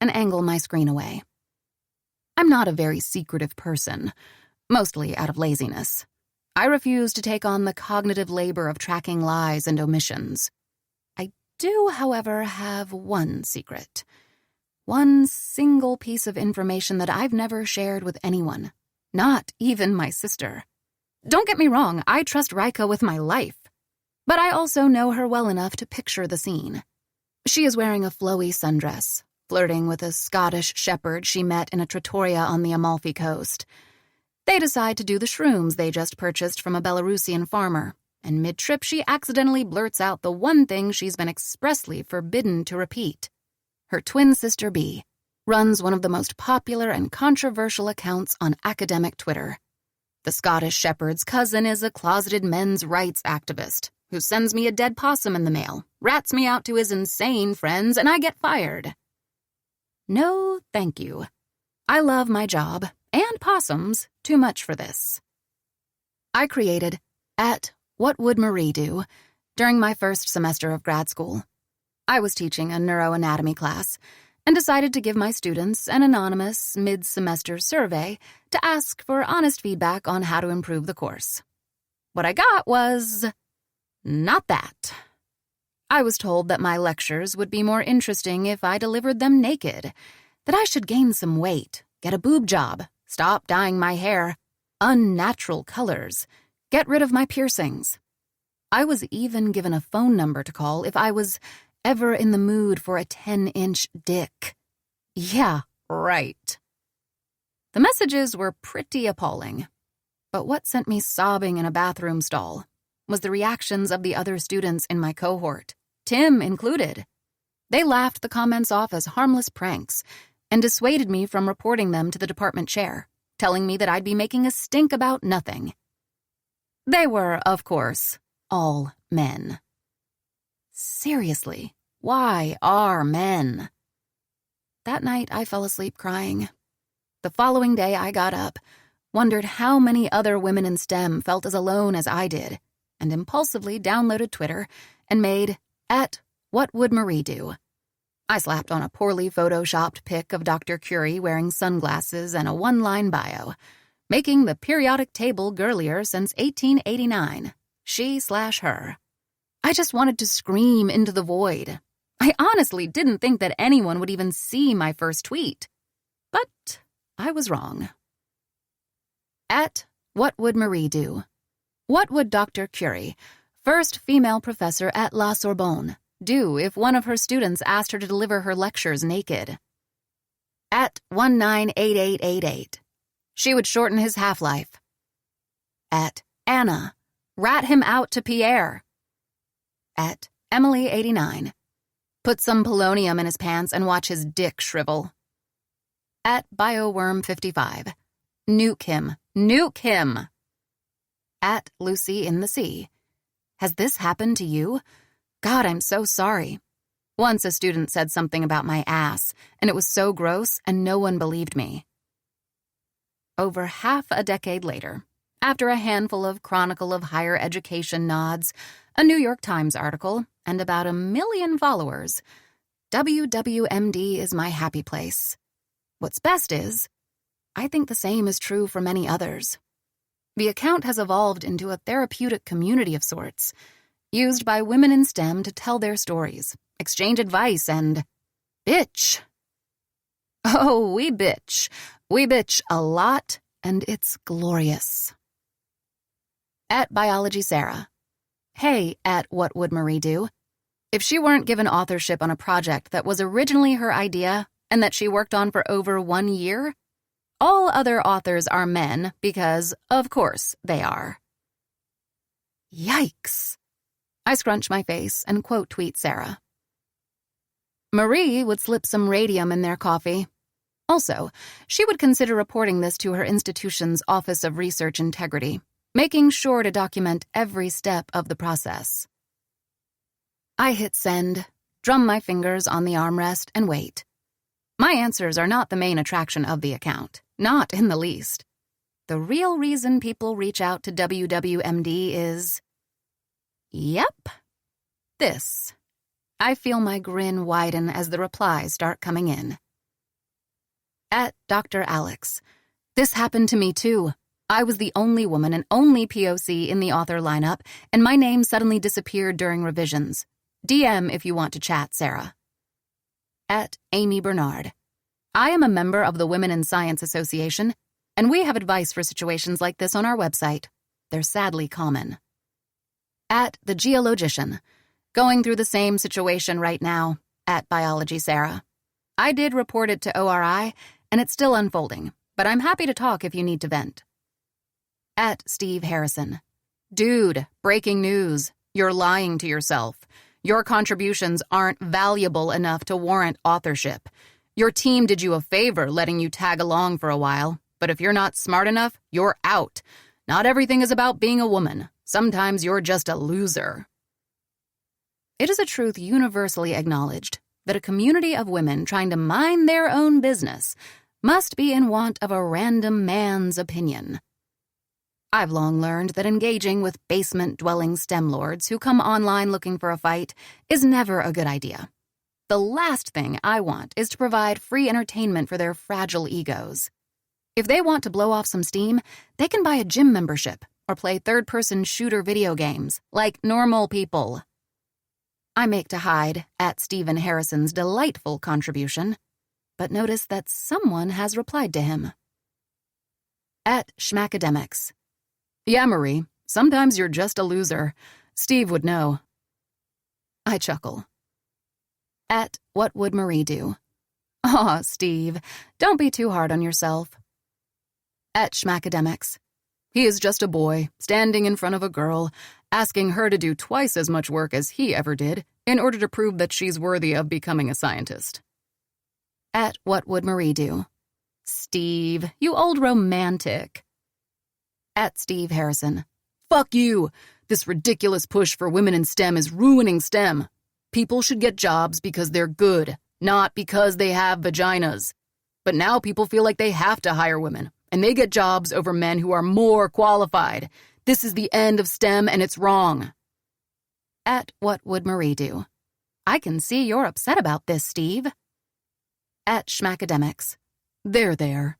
and angle my screen away. I'm not a very secretive person, mostly out of laziness. I refuse to take on the cognitive labor of tracking lies and omissions. I do, however, have one secret. One single piece of information that I've never shared with anyone, not even my sister. Don't get me wrong, I trust Rika with my life. But I also know her well enough to picture the scene. She is wearing a flowy sundress, flirting with a Scottish shepherd she met in a trattoria on the Amalfi Coast. They decide to do the shrooms they just purchased from a Belarusian farmer, and mid-trip she accidentally blurts out the one thing she's been expressly forbidden to repeat. Her twin sister B runs one of the most popular and controversial accounts on academic Twitter. The Scottish shepherd's cousin is a closeted men's rights activist who sends me a dead possum in the mail, rats me out to his insane friends, and I get fired. No, thank you. I love my job, and possums, too much for this. I created @What Would Marie Do during my first semester of grad school. I was teaching a neuroanatomy class and decided to give my students an anonymous mid-semester survey to ask for honest feedback on how to improve the course. What I got was not that. I was told that my lectures would be more interesting if I delivered them naked, that I should gain some weight, get a boob job, stop dyeing my hair, unnatural colors, get rid of my piercings. I was even given a phone number to call if I was ever in the mood for a 10-inch dick. Yeah, right. The messages were pretty appalling, but what sent me sobbing in a bathroom stall was the reactions of the other students in my cohort, Tim included. They laughed the comments off as harmless pranks and dissuaded me from reporting them to the department chair, telling me that I'd be making a stink about nothing. They were, of course, all men. Seriously, why are men? That night I fell asleep crying. The following day I got up, wondered how many other women in STEM felt as alone as I did, and impulsively downloaded Twitter and made @What Would Marie Do. I slapped on a poorly photoshopped pic of Dr. Curie wearing sunglasses and a one-line bio, making the periodic table girlier since 1889, she/her. I just wanted to scream into the void. I honestly didn't think that anyone would even see my first tweet. But I was wrong. @What Would Marie Do? What would Dr. Curie, first female professor at La Sorbonne, do if one of her students asked her to deliver her lectures naked? @198888. She would shorten his half-life. @Anna. Rat him out to Pierre. @Emily89. Put some polonium in his pants and watch his dick shrivel. @Bioworm55. Nuke him. Nuke him. @Lucy in the Sea. Has this happened to you? God, I'm so sorry. Once a student said something about my ass, and it was so gross, and no one believed me. Over half a decade later, after a handful of Chronicle of Higher Education nods, a New York Times article, and about 1 million followers, WWMD is my happy place. What's best is, I think the same is true for many others. The account has evolved into a therapeutic community of sorts, used by women in STEM to tell their stories, exchange advice, and bitch. Oh, we bitch. We bitch a lot, and it's glorious. @Biology Sarah. Hey, @What Would Marie Do? If she weren't given authorship on a project that was originally her idea and that she worked on for over 1 year, all other authors are men because, of course, they are. Yikes. I scrunch my face and quote tweet Sarah. Marie would slip some radium in their coffee. Also, she would consider reporting this to her institution's Office of Research Integrity, making sure to document every step of the process. I hit send, drum my fingers on the armrest, and wait. My answers are not the main attraction of the account, not in the least. The real reason people reach out to WWMD is... Yep. This. I feel my grin widen as the replies start coming in. At Dr. Alex. This happened to me too. I was the only woman and only POC in the author lineup, and my name suddenly disappeared during revisions. DM if you want to chat, Sarah. At Amy Bernard. I am a member of the Women in Science Association, and we have advice for situations like this on our website. They're sadly common. At The Geologician. Going through the same situation right now. At Biology Sarah. I did report it to ORI, and it's still unfolding, but I'm happy to talk if you need to vent. At Steve Harrison. Dude, breaking news. You're lying to yourself. Your contributions aren't valuable enough to warrant authorship. Your team did you a favor letting you tag along for a while, but if you're not smart enough, you're out. Not everything is about being a woman. Sometimes you're just a loser. It is a truth universally acknowledged that a community of women trying to mind their own business must be in want of a random man's opinion. I've long learned that engaging with basement-dwelling STEM lords who come online looking for a fight is never a good idea. The last thing I want is to provide free entertainment for their fragile egos. If they want to blow off some steam, they can buy a gym membership or play third-person shooter video games like normal people. I make to hide at Stephen Harrison's delightful contribution, but notice that someone has replied to him. At Schmacademics. Yeah, Marie, sometimes you're just a loser. Steve would know. I chuckle. At What Would Marie Do? Aw, Steve, don't be too hard on yourself. At Schmacademics. He is just a boy, standing in front of a girl, asking her to do twice as much work as he ever did in order to prove that she's worthy of becoming a scientist. At What Would Marie Do? Steve, you old romantic. At Steve Harrison. Fuck you! This ridiculous push for women in STEM is ruining STEM. People should get jobs because they're good, not because they have vaginas. But now people feel like they have to hire women, and they get jobs over men who are more qualified. This is the end of STEM, and it's wrong. At What Would Marie Do? I can see you're upset about this, Steve. At Schmacademics. There.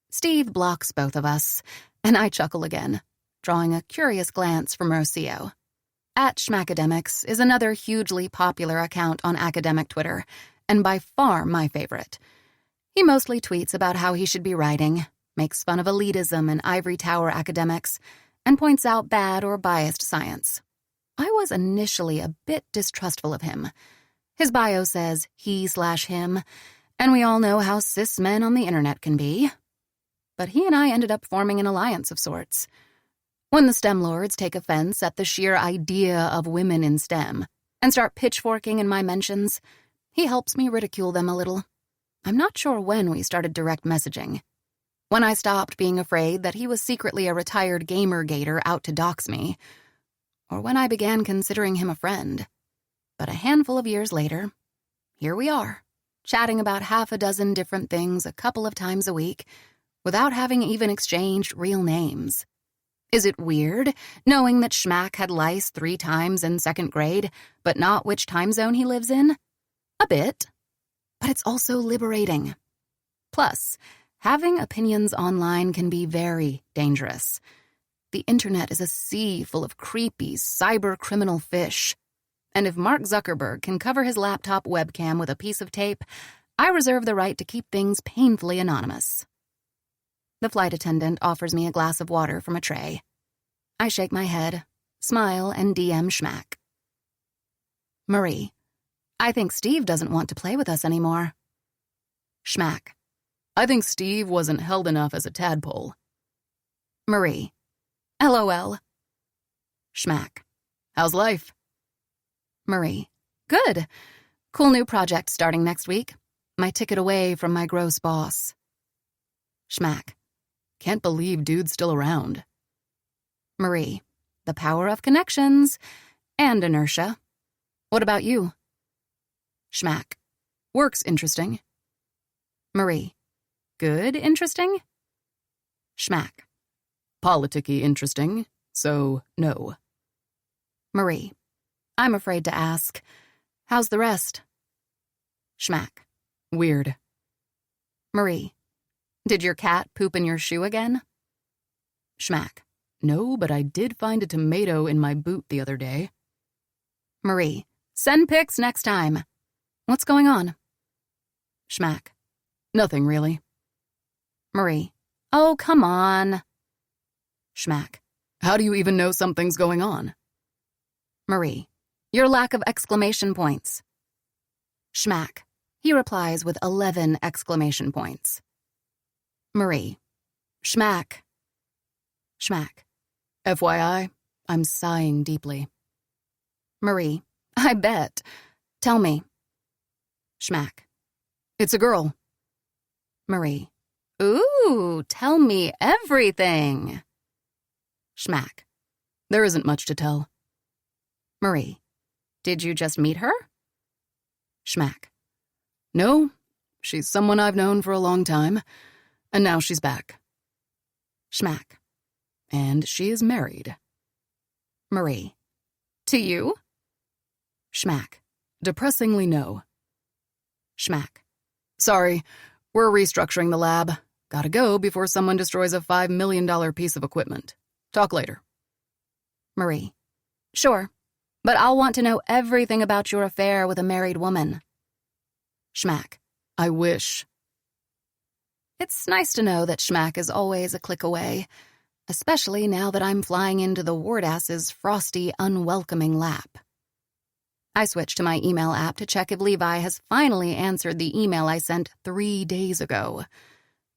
Steve blocks both of us, and I chuckle again, drawing a curious glance from Rocio. At Schmacademics is another hugely popular account on academic Twitter, and by far my favorite. He mostly tweets about how he should be writing, makes fun of elitism and ivory tower academics, and points out bad or biased science. I was initially a bit distrustful of him. His bio says he/him, and we all know how cis men on the internet can be. But he and I ended up forming an alliance of sorts. When the STEM lords take offense at the sheer idea of women in STEM and start pitchforking in my mentions, he helps me ridicule them a little. I'm not sure when we started direct messaging. When I stopped being afraid that he was secretly a retired gamer-gator out to dox me, or when I began considering him a friend. But a handful of years later, here we are, chatting about half a dozen different things a couple of times a week, without having even exchanged real names. Is it weird, knowing that Schmack had lice 3 times in 2nd grade, but not which time zone he lives in? A bit. But it's also liberating. Plus, having opinions online can be very dangerous. The internet is a sea full of creepy, cyber-criminal fish. And if Mark Zuckerberg can cover his laptop webcam with a piece of tape, I reserve the right to keep things painfully anonymous. The flight attendant offers me a glass of water from a tray. I shake my head, smile, and DM Schmack. Marie. I think Steve doesn't want to play with us anymore. Schmack. I think Steve wasn't held enough as a tadpole. Marie. LOL. Schmack. How's life? Marie. Good. Cool new project starting next week. My ticket away from my gross boss. Schmack. Can't believe dude's still around. Marie. The power of connections and inertia. What about you? Schmack. Work's interesting. Marie. Good interesting? Schmack. Politicky interesting, so no. Marie. I'm afraid to ask. How's the rest? Schmack. Weird. Marie. Did your cat poop in your shoe again? Schmack. No, but I did find a tomato in my boot the other day. Marie. Send pics next time. What's going on? Schmack. Nothing really. Marie. Oh, come on. Schmack. How do you even know something's going on? Marie. Your lack of exclamation points. Schmack. He replies with 11 exclamation points. Marie. Schmack. Schmack. FYI, I'm sighing deeply. Marie. I bet. Tell me. Schmack. It's a girl. Marie. Ooh, tell me everything. Schmack. There isn't much to tell. Marie. Did you just meet her? Schmack. No, she's someone I've known for a long time, and now she's back. Schmack. And she is married. Marie. To you? Schmack. Depressingly no. Schmack. Sorry, we're restructuring the lab. Gotta go before someone destroys a $5 million piece of equipment. Talk later. Marie. Sure, but I'll want to know everything about your affair with a married woman. Schmack. I wish. It's nice to know that Schmack is always a click away, especially now that I'm flying into the wardass's frosty, unwelcoming lap. I switch to my email app to check if Levi has finally answered the email I sent 3 days ago.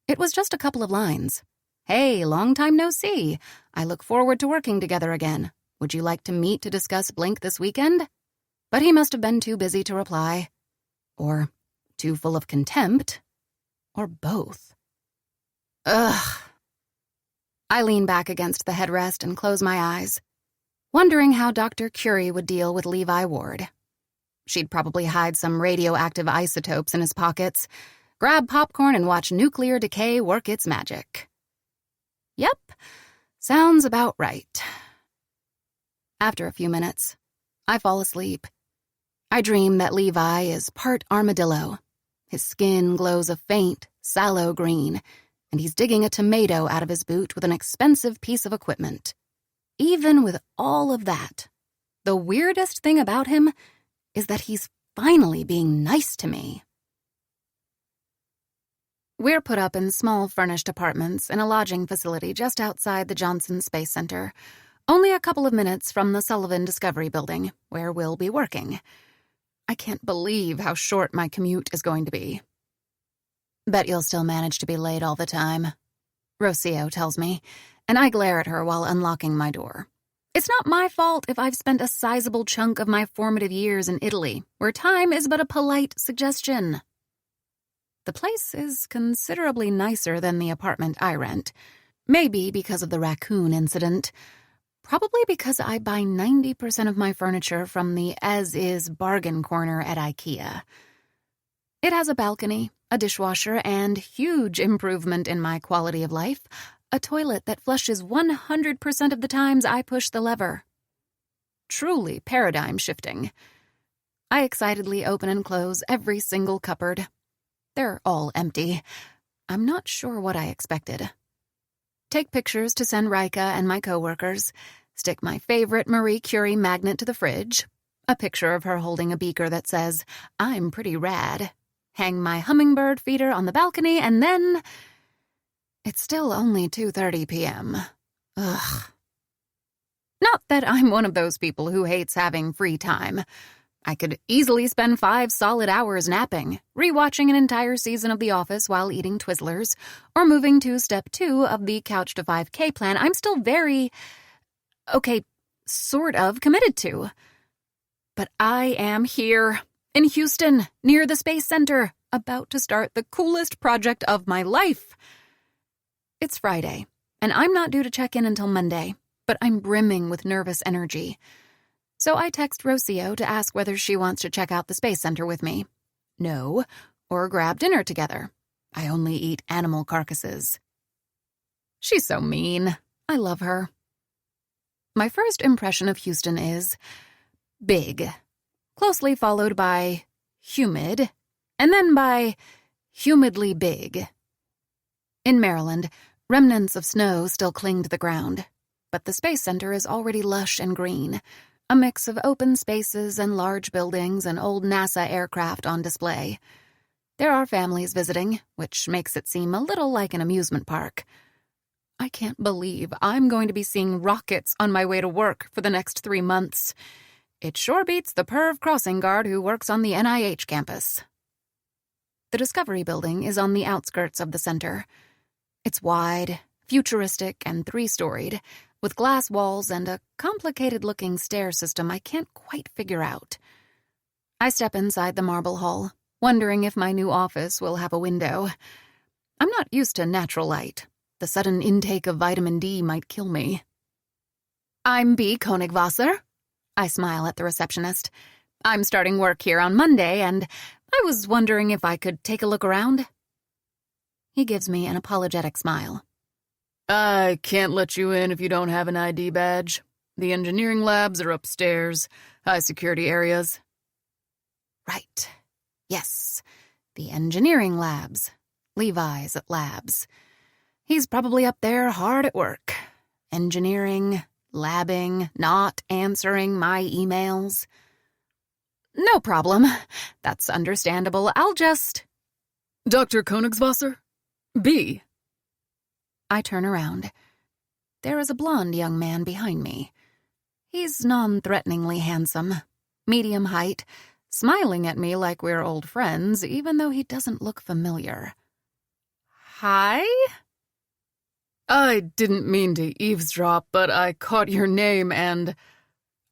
It was just a couple of lines. Hey, long time no see. I look forward to working together again. Would you like to meet to discuss Blink this weekend? But he must have been too busy to reply. Or too full of contempt. Or both. Ugh. I lean back against the headrest and close my eyes, wondering how Dr. Curie would deal with Levi Ward. She'd probably hide some radioactive isotopes in his pockets, grab popcorn and watch nuclear decay work its magic. Yep, sounds about right. After a few minutes, I fall asleep. I dream that Levi is part armadillo. His skin glows a faint, sallow green, and he's digging a tomato out of his boot with an expensive piece of equipment. Even with all of that, the weirdest thing about him is that he's finally being nice to me. We're put up in small furnished apartments in a lodging facility just outside the Johnson Space Center, only a couple of minutes from the Sullivan Discovery Building, where we'll be working. I can't believe how short my commute is going to be. Bet you'll still manage to be late all the time, Rocio tells me, and I glare at her while unlocking my door. It's not my fault if I've spent a sizable chunk of my formative years in Italy, where time is but a polite suggestion. The place is considerably nicer than the apartment I rent, maybe because of the raccoon incident, probably because I buy 90% of my furniture from the as-is bargain corner at IKEA. It has a balcony, a dishwasher, and, huge improvement in my quality of life, a toilet that flushes 100% of the times I push the lever. Truly paradigm shifting. I excitedly open and close every single cupboard. They're all empty. I'm not sure what I expected. Take pictures to send Rika and my coworkers. Stick my favorite Marie Curie magnet to the fridge. A picture of her holding a beaker that says, "I'm pretty rad." Hang my hummingbird feeder on the balcony, and then... It's still only 2:30 p.m. Ugh. Not that I'm one of those people who hates having free time. I could easily spend 5 solid hours napping, rewatching an entire season of The Office while eating Twizzlers, or moving to step 2 of the Couch to 5K plan I'm still sort of committed to. But I am here, in Houston, near the Space Center, about to start the coolest project of my life. It's Friday, and I'm not due to check in until Monday, but I'm brimming with nervous energy. So I text Rocio to ask whether she wants to check out the Space Center with me. No, or grab dinner together. I only eat animal carcasses. She's so mean. I love her. My first impression of Houston is big, closely followed by humid, and then by humidly big. In Maryland, remnants of snow still cling to the ground, but the Space Center is already lush and green, a mix of open spaces and large buildings and old NASA aircraft on display. There are families visiting, which makes it seem a little like an amusement park. I can't believe I'm going to be seeing rockets on my way to work for the next 3 months. It sure beats the perv crossing guard who works on the NIH campus. The Discovery Building is on the outskirts of the center. It's wide, futuristic, and 3-storied, with glass walls and a complicated-looking stair system I can't quite figure out. I step inside the marble hall, wondering if my new office will have a window. I'm not used to natural light. The sudden intake of vitamin D might kill me. I'm B. Konigwasser. I smile at the receptionist. I'm starting work here on Monday, and I was wondering if I could take a look around. He gives me an apologetic smile. I can't let you in if you don't have an ID badge. The engineering labs are upstairs, high security areas. Right. Yes. The engineering labs. Levi's at labs. He's probably up there hard at work. Engineering, labbing, not answering my emails. No problem. That's understandable. I'll just... Dr. Königswasser? B. I turn around. There is a blonde young man behind me. He's non-threateningly handsome, medium height, smiling at me like we're old friends, even though he doesn't look familiar. Hi? I didn't mean to eavesdrop, but I caught your name and...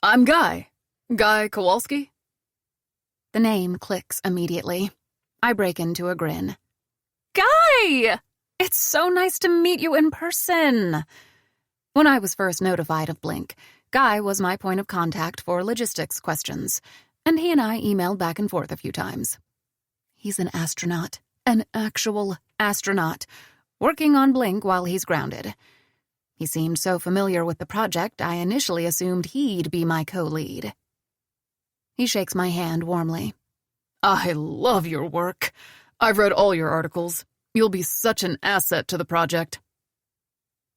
I'm Guy. Guy Kowalski? The name clicks immediately. I break into a grin. Guy! It's so nice to meet you in person. When I was first notified of Blink, Guy was my point of contact for logistics questions, and he and I emailed back and forth a few times. He's an astronaut, an actual astronaut, working on Blink while he's grounded. He seemed so familiar with the project, I initially assumed he'd be my co-lead. He shakes my hand warmly. I love your work. I've read all your articles. You'll be such an asset to the project.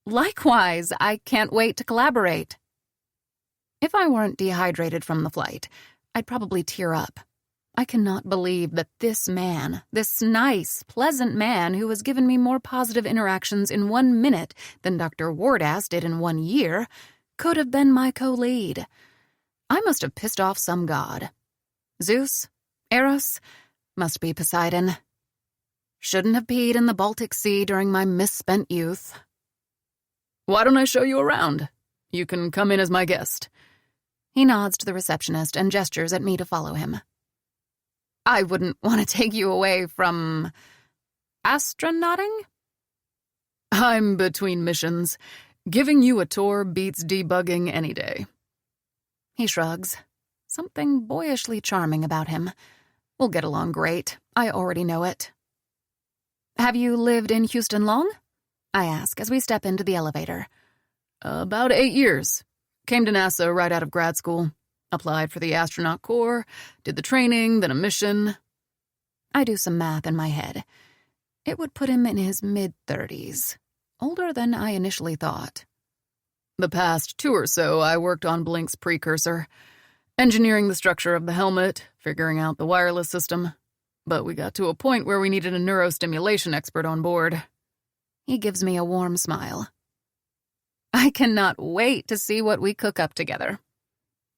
Likewise, I can't wait to collaborate. If I weren't dehydrated from the flight, I'd probably tear up. I cannot believe that this man, this nice, pleasant man who has given me more positive interactions in 1 minute than Dr. Wardass did in 1 year, could have been my co-lead. I must have pissed off some god. Zeus? Eros? Must be Poseidon. Shouldn't have peed in the Baltic Sea during my misspent youth. Why don't I show you around? You can come in as my guest. He nods to the receptionist and gestures at me to follow him. I wouldn't want to take you away from... astronauting? I'm between missions. Giving you a tour beats debugging any day. He shrugs. Something boyishly charming about him. We'll get along great. I already know it. Have you lived in Houston long? I ask as we step into the elevator. About 8 years. Came to NASA right out of grad school. Applied for the astronaut corps, did the training, then a mission. I do some math in my head. It would put him in his mid-30s. Older than I initially thought. The past 2 or so, I worked on Blink's precursor. Engineering the structure of the helmet, figuring out the wireless system. But we got to a point where we needed a neurostimulation expert on board. He gives me a warm smile. I cannot wait to see what we cook up together.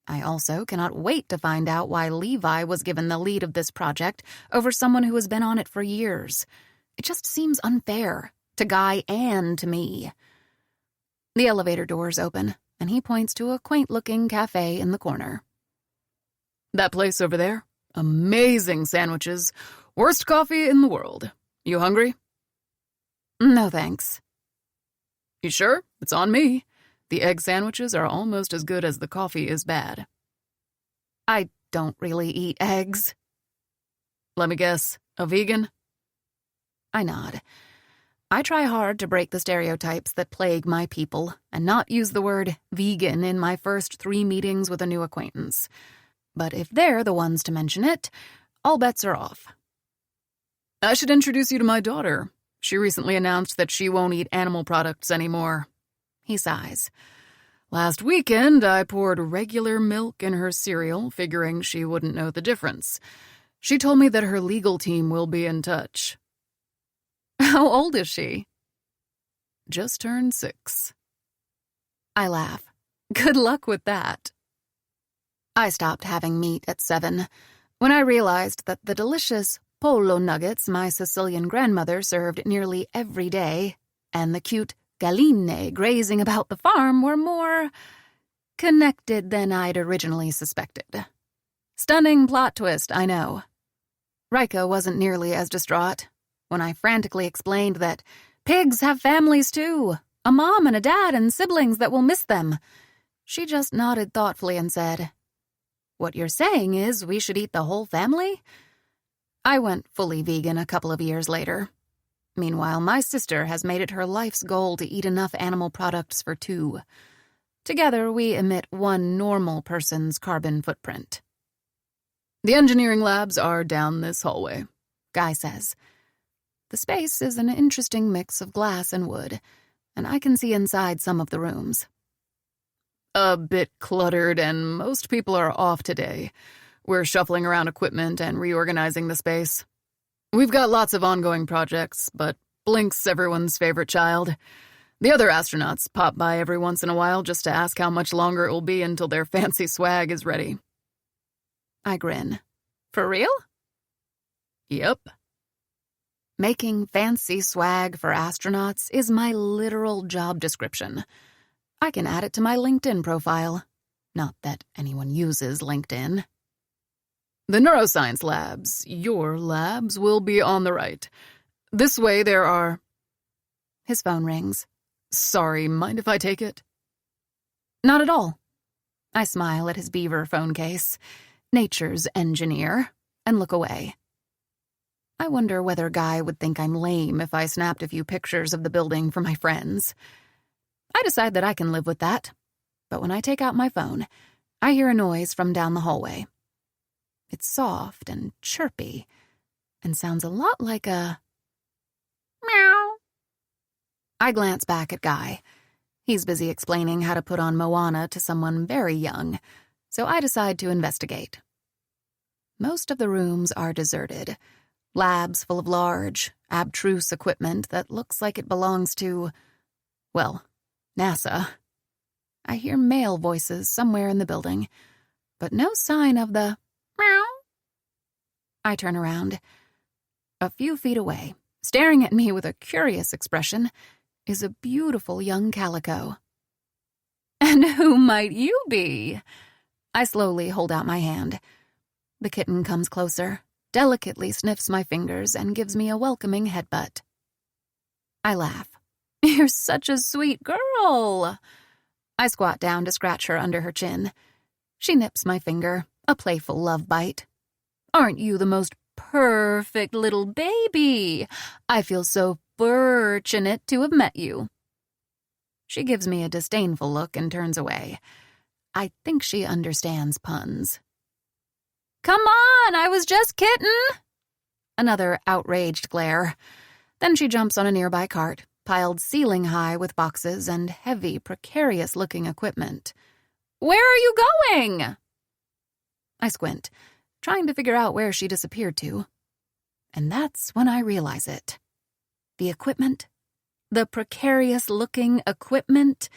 I also cannot wait to find out why Levi was given the lead of this project over someone who has been on it for years. It just seems unfair, to Guy and to me. The elevator doors open, and he points to a quaint-looking cafe in the corner. That place over there? Amazing sandwiches. Worst coffee in the world. You hungry? No, thanks. You sure? It's on me. The egg sandwiches are almost as good as the coffee is bad. I don't really eat eggs. Let me guess, a vegan? I nod. I try hard to break the stereotypes that plague my people and not use the word vegan in my first 3 meetings with a new acquaintance. But if they're the ones to mention it, all bets are off. I should introduce you to my daughter. She recently announced that she won't eat animal products anymore. He sighs. Last weekend, I poured regular milk in her cereal, figuring she wouldn't know the difference. She told me that her legal team will be in touch. How old is she? Just turned 6. I laugh. Good luck with that. I stopped having meat at 7 when I realized that the delicious polo nuggets my Sicilian grandmother served nearly every day and the cute galline grazing about the farm were more connected than I'd originally suspected. Stunning plot twist, I know. Rika wasn't nearly as distraught when I frantically explained that pigs have families too, a mom and a dad and siblings that will miss them. She just nodded thoughtfully and said, "What you're saying is we should eat the whole family?" I went fully vegan a couple of years later. Meanwhile, my sister has made it her life's goal to eat enough animal products for 2. Together, we emit 1 normal person's carbon footprint. The engineering labs are down this hallway, Guy says. The space is an interesting mix of glass and wood, and I can see inside some of the rooms. A bit cluttered, and most people are off today. We're shuffling around equipment and reorganizing the space. We've got lots of ongoing projects, but Blink's everyone's favorite child. The other astronauts pop by every once in a while just to ask how much longer it will be until their fancy swag is ready. I grin. For real? Yep. Making fancy swag for astronauts is my literal job description. I can add it to my LinkedIn profile. Not that anyone uses LinkedIn. The neuroscience labs, your labs, will be on the right. This way there are... His phone rings. Sorry, mind if I take it? Not at all. I smile at his beaver phone case, nature's engineer, and look away. I wonder whether Guy would think I'm lame if I snapped a few pictures of the building for my friends. I decide that I can live with that. But when I take out my phone, I hear a noise from down the hallway. It's soft and chirpy, and sounds a lot like a meow. I glance back at Guy. He's busy explaining how to put on Moana to someone very young, so I decide to investigate. Most of the rooms are deserted. Labs full of large, abstruse equipment that looks like it belongs to, well, NASA. I hear male voices somewhere in the building, but no sign of the meow. I turn around. A few feet away, staring at me with a curious expression, is a beautiful young calico. And who might you be? I slowly hold out my hand. The kitten comes closer, delicately sniffs my fingers, and gives me a welcoming headbutt. I laugh. You're such a sweet girl. I squat down to scratch her under her chin. She nips my finger, a playful love bite. Aren't you the most perfect little baby? I feel so fortunate to have met you. She gives me a disdainful look and turns away. I think she understands puns. Come on, I was just kidding. Another outraged glare. Then she jumps on a nearby cart, piled ceiling high with boxes and heavy, precarious-looking equipment. Where are you going? I squint, trying to figure out where she disappeared to. And that's when I realize it. The equipment, the precarious-looking equipment,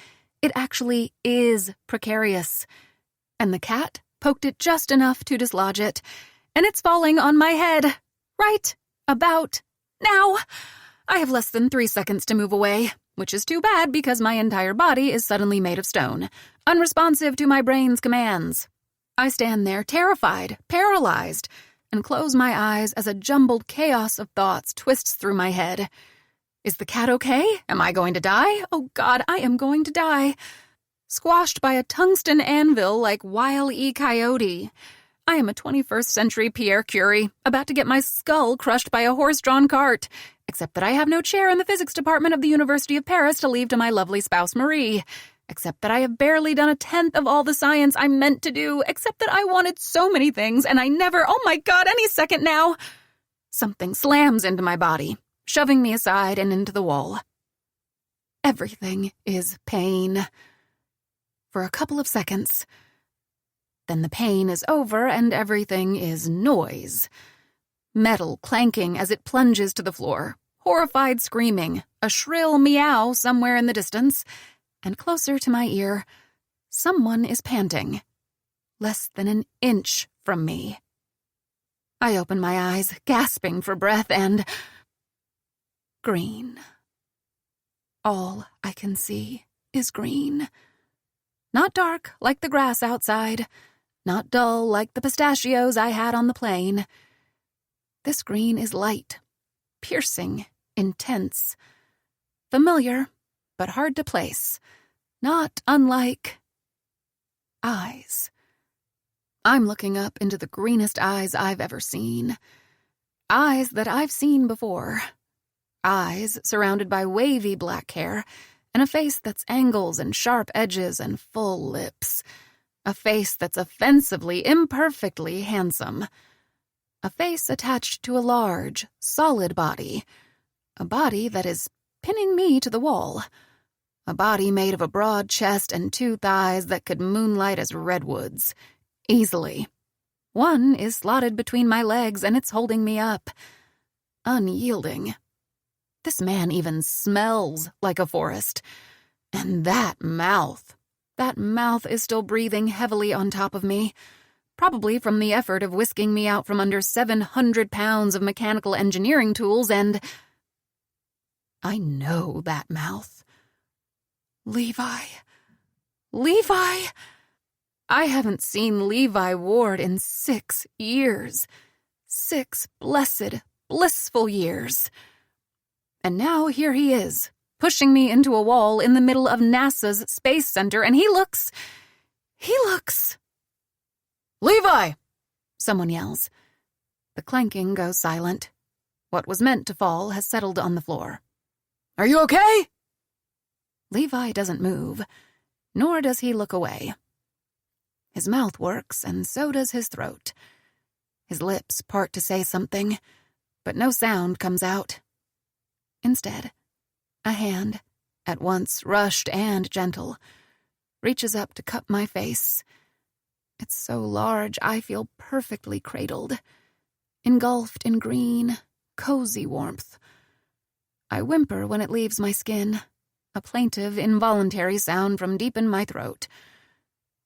it actually is precarious. and the cat poked it just enough to dislodge it, and it's falling on my head. Right about now. I have less than 3 seconds to move away, which is too bad because my entire body is suddenly made of stone, unresponsive to my brain's commands. I stand there terrified, paralyzed, and close my eyes as a jumbled chaos of thoughts twists through my head. Is the cat okay? Am I going to die? Oh God, I am going to die. Squashed by a tungsten anvil like Wile E. Coyote. I am a 21st century Pierre Curie, about to get my skull crushed by a horse-drawn cart, except that I have no chair in the physics department of the University of Paris to leave to my lovely spouse Marie, except that I have barely done 1/10 of all the science I'm meant to do, except that I wanted so many things and I never, oh my God, any second now. Something slams into my body, shoving me aside and into the wall. Everything is pain. For a couple of seconds. Then the pain is over and everything is noise. Metal clanking as it plunges to the floor, horrified screaming, a shrill meow somewhere in the distance, and closer to my ear, someone is panting, less than an inch from me. I open my eyes, gasping for breath, and green. All I can see is green. Not dark like the grass outside, not dull like the pistachios I had on the plane. This green is light, piercing, intense, familiar, but hard to place, not unlike eyes. I'm looking up into the greenest eyes I've ever seen. Eyes that I've seen before. Eyes surrounded by wavy black hair, and a face that's angles and sharp edges and full lips. A face that's offensively, imperfectly handsome. A face attached to a large, solid body. A body that is pinning me to the wall. A body made of a broad chest and 2 thighs that could moonlight as redwoods. Easily. One is slotted between my legs and it's holding me up. Unyielding. This man even smells like a forest. And that mouth is still breathing heavily on top of me, probably from the effort of whisking me out from under 700 pounds of mechanical engineering tools, and I know that mouth. Levi. I haven't seen Levi Ward in 6 years. 6 blessed, blissful years. And now here he is, pushing me into a wall in the middle of NASA's Space Center, and he looks... Levi! Someone yells. The clanking goes silent. What was meant to fall has settled on the floor. Are you okay? Levi doesn't move, nor does he look away. His mouth works, and so does his throat. His lips part to say something, but no sound comes out. Instead, a hand, at once rushed and gentle, reaches up to cup my face. It's so large I feel perfectly cradled, engulfed in green, cozy warmth. I whimper when it leaves my skin, a plaintive, involuntary sound from deep in my throat.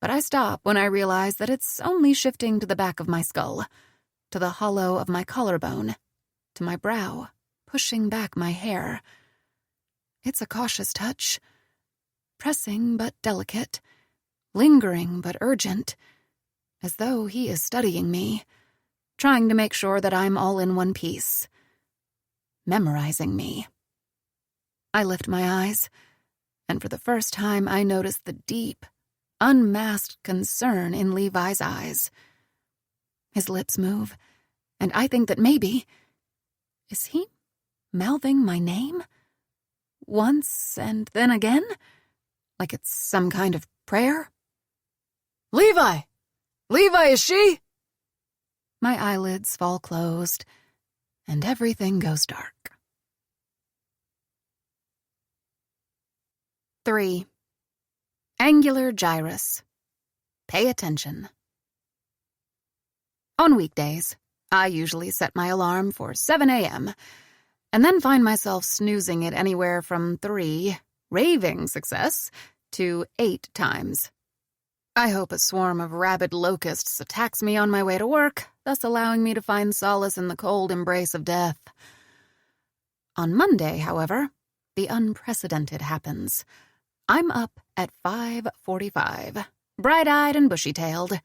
But I stop when I realize that it's only shifting to the back of my skull, to the hollow of my collarbone, to my brow, pushing back my hair. It's a cautious touch, pressing but delicate, lingering but urgent, as though he is studying me, trying to make sure that I'm all in one piece, memorizing me. I lift my eyes, and for the first time I notice the deep, unmasked concern in Levi's eyes. His lips move, and I think that maybe... Is he mouthing my name? Once and then again? Like it's some kind of prayer? Levi! Levi, is she? My eyelids fall closed, and everything goes dark. 3. Angular gyrus. Pay attention. On weekdays, I usually set my alarm for 7 a.m., and then find myself snoozing it anywhere from 3, raving success, to 8 times. I hope a swarm of rabid locusts attacks me on my way to work, thus allowing me to find solace in the cold embrace of death. On Monday, however, the unprecedented happens. I'm up at 5:45, bright-eyed and bushy-tailed.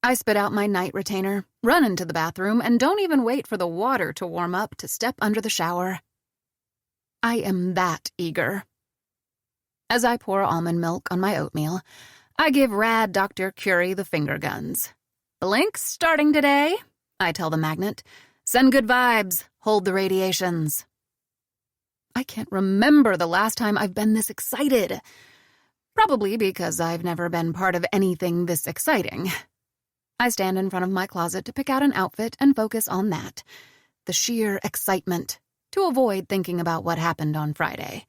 I spit out my night retainer, run into the bathroom, and don't even wait for the water to warm up to step under the shower. I am that eager. As I pour almond milk on my oatmeal, I give rad Dr. Curie the finger guns. Blink starting today, I tell the magnet. Send good vibes, hold the radiations. I can't remember the last time I've been this excited. Probably because I've never been part of anything this exciting. I stand in front of my closet to pick out an outfit and focus on that. The sheer excitement, to avoid thinking about what happened on Friday.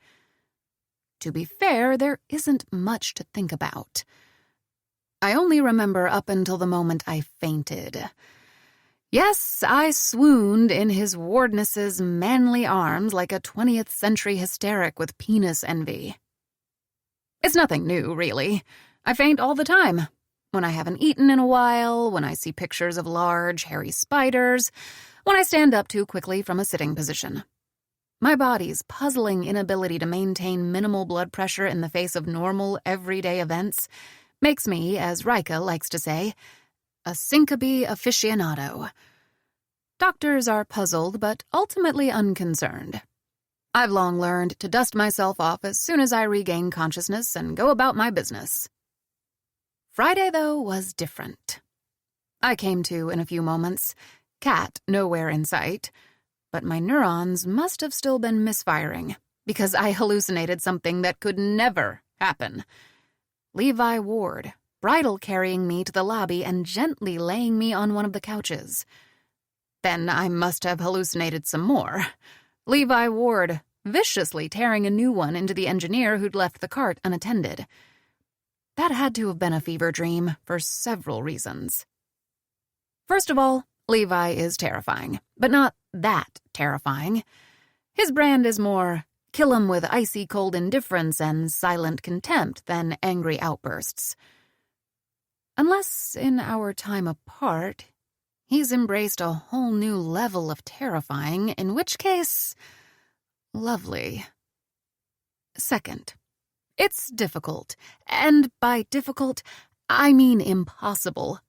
To be fair, there isn't much to think about. I only remember up until the moment I fainted. Yes, I swooned in his wardness's manly arms like a 20th century hysteric with penis envy. It's nothing new, really. I faint all the time. When I haven't eaten in a while, when I see pictures of large, hairy spiders, when I stand up too quickly from a sitting position. My body's puzzling inability to maintain minimal blood pressure in the face of normal, everyday events makes me, as Rika likes to say, a syncope aficionado. Doctors are puzzled, but ultimately unconcerned. I've long learned to dust myself off as soon as I regain consciousness and go about my business. Friday, though, was different. I came to in a few moments, cat nowhere in sight, but my neurons must have still been misfiring because I hallucinated something that could never happen. Levi Ward, bridle carrying me to the lobby and gently laying me on one of the couches. Then I must have hallucinated some more. Levi Ward viciously tearing a new one into the engineer who'd left the cart unattended. That had to have been a fever dream for several reasons. First of all, Levi is terrifying, but not that terrifying. His brand is more kill him with icy cold indifference and silent contempt than angry outbursts. Unless in our time apart, he's embraced a whole new level of terrifying, in which case, lovely. Second, it's difficult, and by difficult, I mean impossible,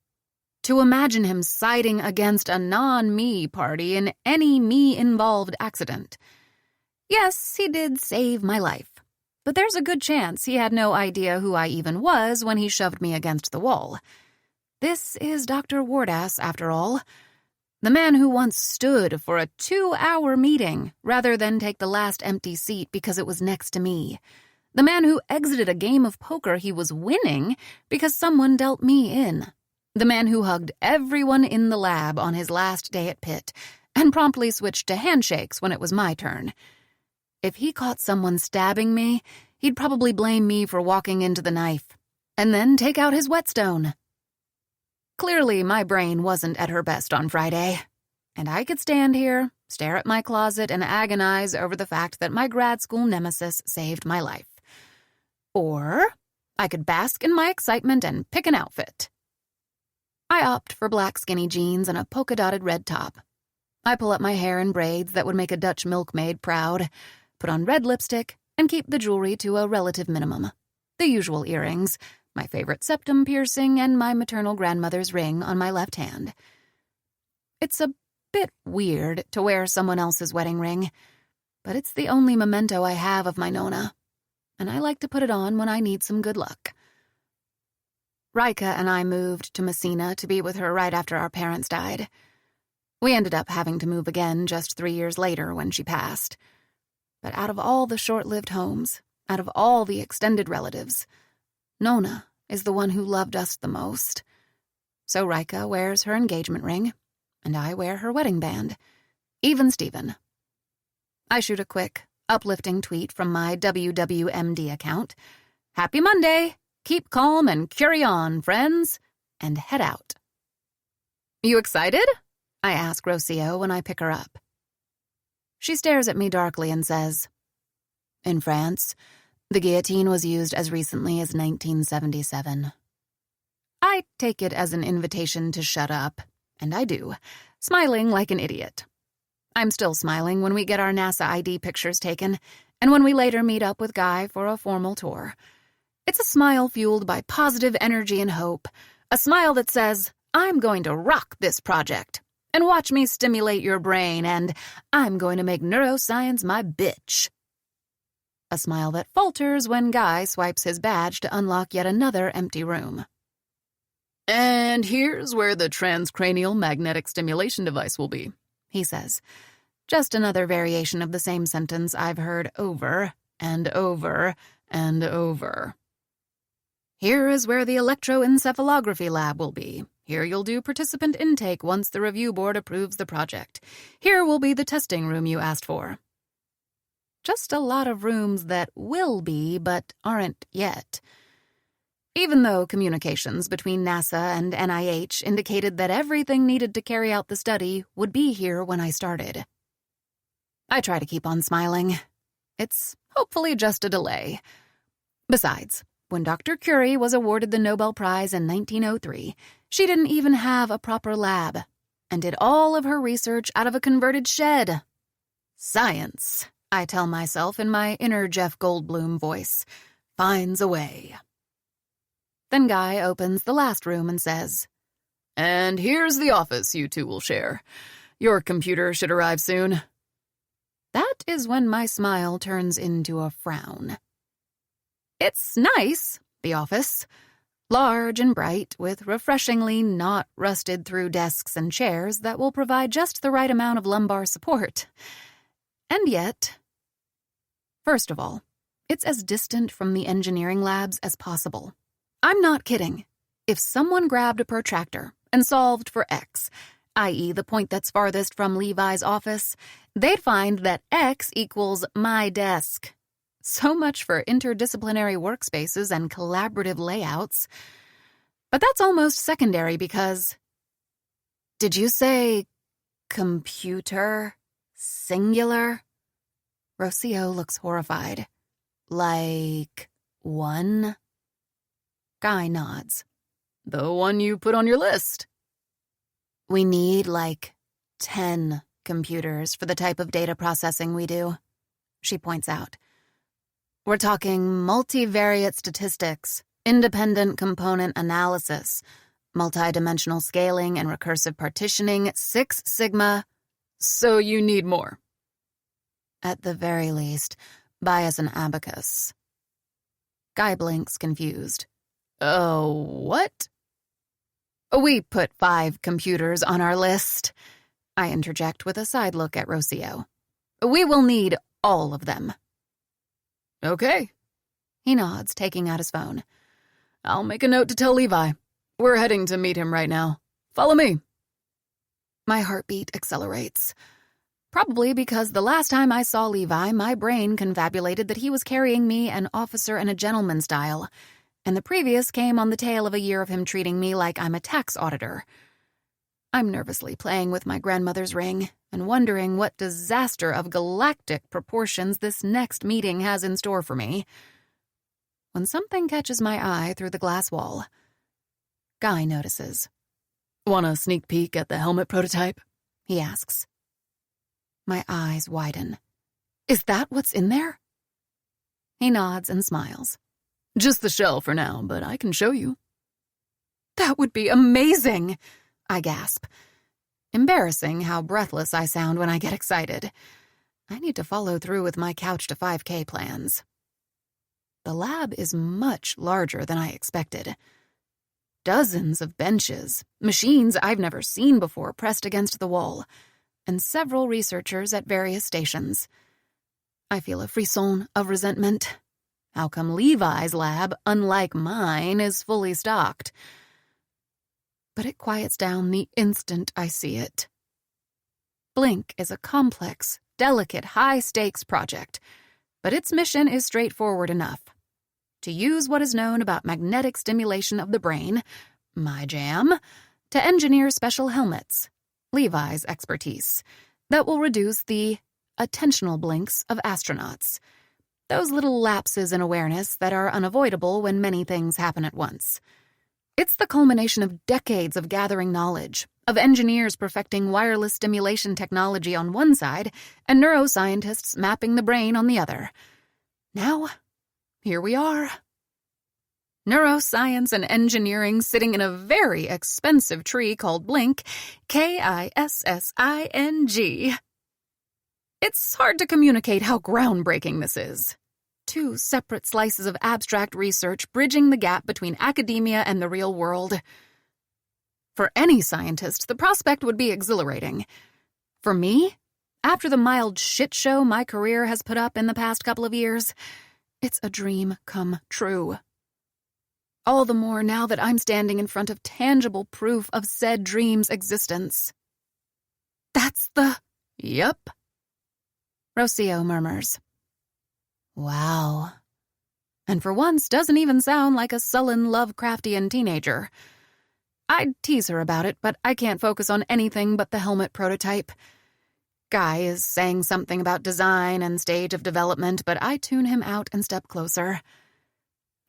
to imagine him siding against a non-me party in any me-involved accident. Yes, he did save my life, but there's a good chance he had no idea who I even was when he shoved me against the wall. This is Dr. Wardass, after all. The man who once stood for a 2-hour meeting rather than take the last empty seat because it was next to me. The man who exited a game of poker he was winning because someone dealt me in. The man who hugged everyone in the lab on his last day at Pitt and promptly switched to handshakes when it was my turn. If he caught someone stabbing me, he'd probably blame me for walking into the knife, and then take out his whetstone. Clearly, my brain wasn't at her best on Friday, and I could stand here, stare at my closet, and agonize over the fact that my grad school nemesis saved my life. Or I could bask in my excitement and pick an outfit. I opt for black skinny jeans and a polka-dotted red top. I pull up my hair in braids that would make a Dutch milkmaid proud, put on red lipstick, and keep the jewelry to a relative minimum. The usual earrings, my favorite septum piercing, and my maternal grandmother's ring on my left hand. It's a bit weird to wear someone else's wedding ring, but it's the only memento I have of my Nona, and I like to put it on when I need some good luck. Rika and I moved to Messina to be with her right after our parents died. We ended up having to move again just 3 years later when she passed. But out of all the short-lived homes, out of all the extended relatives, Nona is the one who loved us the most. So Rika wears her engagement ring, and I wear her wedding band. Even Steven. I shoot a quick, uplifting tweet from my WWMD account. Happy Monday! Keep calm and carry on, friends, and head out. You excited? I ask Rocio when I pick her up. She stares at me darkly and says, In France, the guillotine was used as recently as 1977. I take it as an invitation to shut up, and I do, smiling like an idiot. I'm still smiling when we get our NASA ID pictures taken, and when we later meet up with Guy for a formal tour. It's a smile fueled by positive energy and hope, a smile that says, I'm going to rock this project, and watch me stimulate your brain, and I'm going to make neuroscience my bitch. A smile that falters when Guy swipes his badge to unlock yet another empty room. And here's where the transcranial magnetic stimulation device will be, he says. Just another variation of the same sentence I've heard over and over and over. Here is where the electroencephalography lab will be. Here you'll do participant intake once the review board approves the project. Here will be the testing room you asked for. Just a lot of rooms that will be, but aren't yet. Even though communications between NASA and NIH indicated that everything needed to carry out the study would be here when I started. I try to keep on smiling. It's hopefully just a delay. Besides, when Dr. Curie was awarded the Nobel Prize in 1903, she didn't even have a proper lab and did all of her research out of a converted shed. Science, I tell myself in my inner Jeff Goldblum voice, finds a way. Then Guy opens the last room and says, And here's the office you two will share. Your computer should arrive soon. That is when my smile turns into a frown. It's nice, the office. Large and bright, with refreshingly not rusted-through desks and chairs that will provide just the right amount of lumbar support. And yet, first of all, it's as distant from the engineering labs as possible. I'm not kidding. If someone grabbed a protractor and solved for X, i.e. the point that's farthest from Levi's office, they'd find that X equals my desk. So much for interdisciplinary workspaces and collaborative layouts. But that's almost secondary because... Did you say computer singular? Rocio looks horrified. Like one? Guy nods. The one you put on your list. We need, 10 computers for the type of data processing we do, she points out. We're talking multivariate statistics, independent component analysis, multidimensional scaling and recursive partitioning, 6 sigma. So you need more. At the very least, buy us an abacus. Guy blinks, confused. Oh, what? We put 5 computers on our list. I interject with a side look at Rocio. We will need all of them. Okay. He nods, taking out his phone. I'll make a note to tell Levi. We're heading to meet him right now. Follow me. My heartbeat accelerates. Probably because the last time I saw Levi, my brain confabulated that he was carrying me an officer and a gentleman style, and the previous came on the tail of a year of him treating me like I'm a tax auditor. I'm nervously playing with my grandmother's ring and wondering what disaster of galactic proportions this next meeting has in store for me, when something catches my eye through the glass wall. Guy notices. Want a sneak peek at the helmet prototype? He asks. My eyes widen. Is that what's in there? He nods and smiles. Just the shell for now, but I can show you. That would be amazing, I gasp. Embarrassing how breathless I sound when I get excited. I need to follow through with my couch to 5K plans. The lab is much larger than I expected. Dozens of benches, machines I've never seen before pressed against the wall, and several researchers at various stations. I feel a frisson of resentment. How come Levi's lab, unlike mine, is fully stocked? But it quiets down the instant I see it. Blink is a complex, delicate, high-stakes project, but its mission is straightforward enough. To use what is known about magnetic stimulation of the brain, my jam, to engineer special helmets, Levi's expertise, that will reduce the attentional blinks of astronauts, those little lapses in awareness that are unavoidable when many things happen at once. It's the culmination of decades of gathering knowledge, of engineers perfecting wireless stimulation technology on one side and neuroscientists mapping the brain on the other. Now, here we are. Neuroscience and engineering sitting in a very expensive tree called Blink, Kissing. It's hard to communicate how groundbreaking this is. Two separate slices of abstract research bridging the gap between academia and the real world. For any scientist, the prospect would be exhilarating. For me, after the mild shit show my career has put up in the past couple of years, it's a dream come true. All the more now that I'm standing in front of tangible proof of said dream's existence. That's the... Yep. Rocio murmurs. Wow. And for once doesn't even sound like a sullen Lovecraftian teenager. I'd tease her about it, but I can't focus on anything but the helmet prototype. Guy is saying something about design and stage of development, but I tune him out and step closer.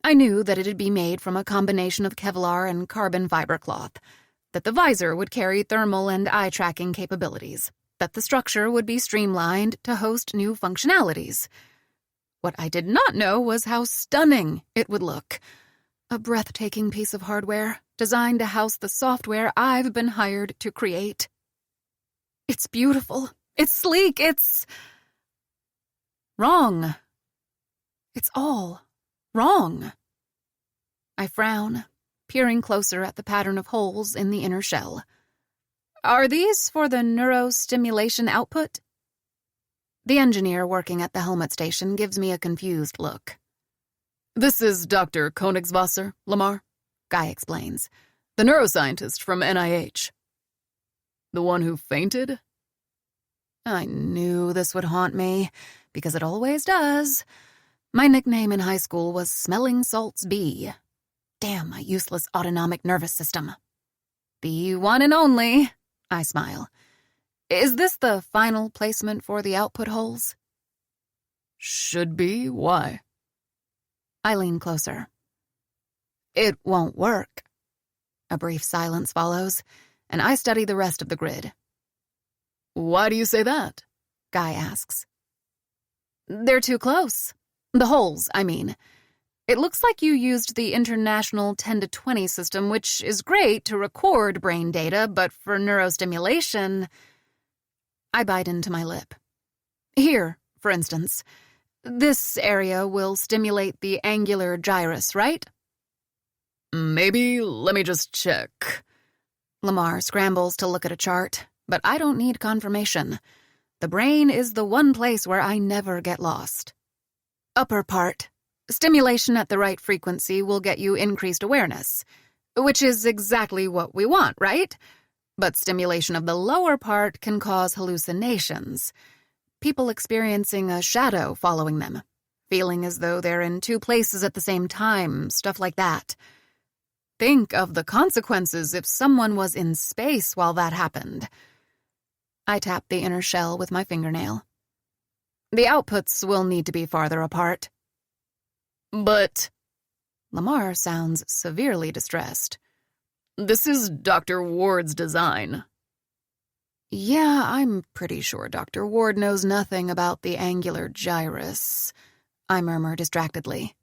I knew that it'd be made from a combination of Kevlar and carbon fiber cloth, that the visor would carry thermal and eye-tracking capabilities, that the structure would be streamlined to host new functionalities. What I did not know was how stunning it would look. A breathtaking piece of hardware designed to house the software I've been hired to create. It's beautiful. It's sleek. It's... wrong. It's all wrong. I frown, peering closer at the pattern of holes in the inner shell. Are these for the neurostimulation output? The engineer working at the helmet station gives me a confused look. This is Dr. Koenigswasser, Lamar, Guy explains. the neuroscientist from NIH. The one who fainted? I knew this would haunt me, because it always does. My nickname in high school was Smelling Salts B. Damn my useless autonomic nervous system. The one and only, I smile. Is this the final placement for the output holes? Should be. Why? I lean closer. It won't work. A brief silence follows, and I study the rest of the grid. Why do you say that? Guy asks. They're too close. The holes, I mean. It looks like you used the international 10 to 20 system, which is great to record brain data, but for neurostimulation... I bite into my lip. Here, for instance, this area will stimulate the angular gyrus, right? Maybe. Let me just check. Lamar scrambles to look at a chart, but I don't need confirmation. The brain is the one place where I never get lost. Upper part. Stimulation at the right frequency will get you increased awareness, which is exactly what we want, right? But stimulation of the lower part can cause hallucinations. People experiencing a shadow following them, feeling as though they're in two places at the same time, stuff like that. Think of the consequences if someone was in space while that happened. I tap the inner shell with my fingernail. The outputs will need to be farther apart. But... Lamar sounds severely distressed. This is Dr. Ward's design. Yeah, I'm pretty sure Dr. Ward knows nothing about the angular gyrus, I murmur distractedly.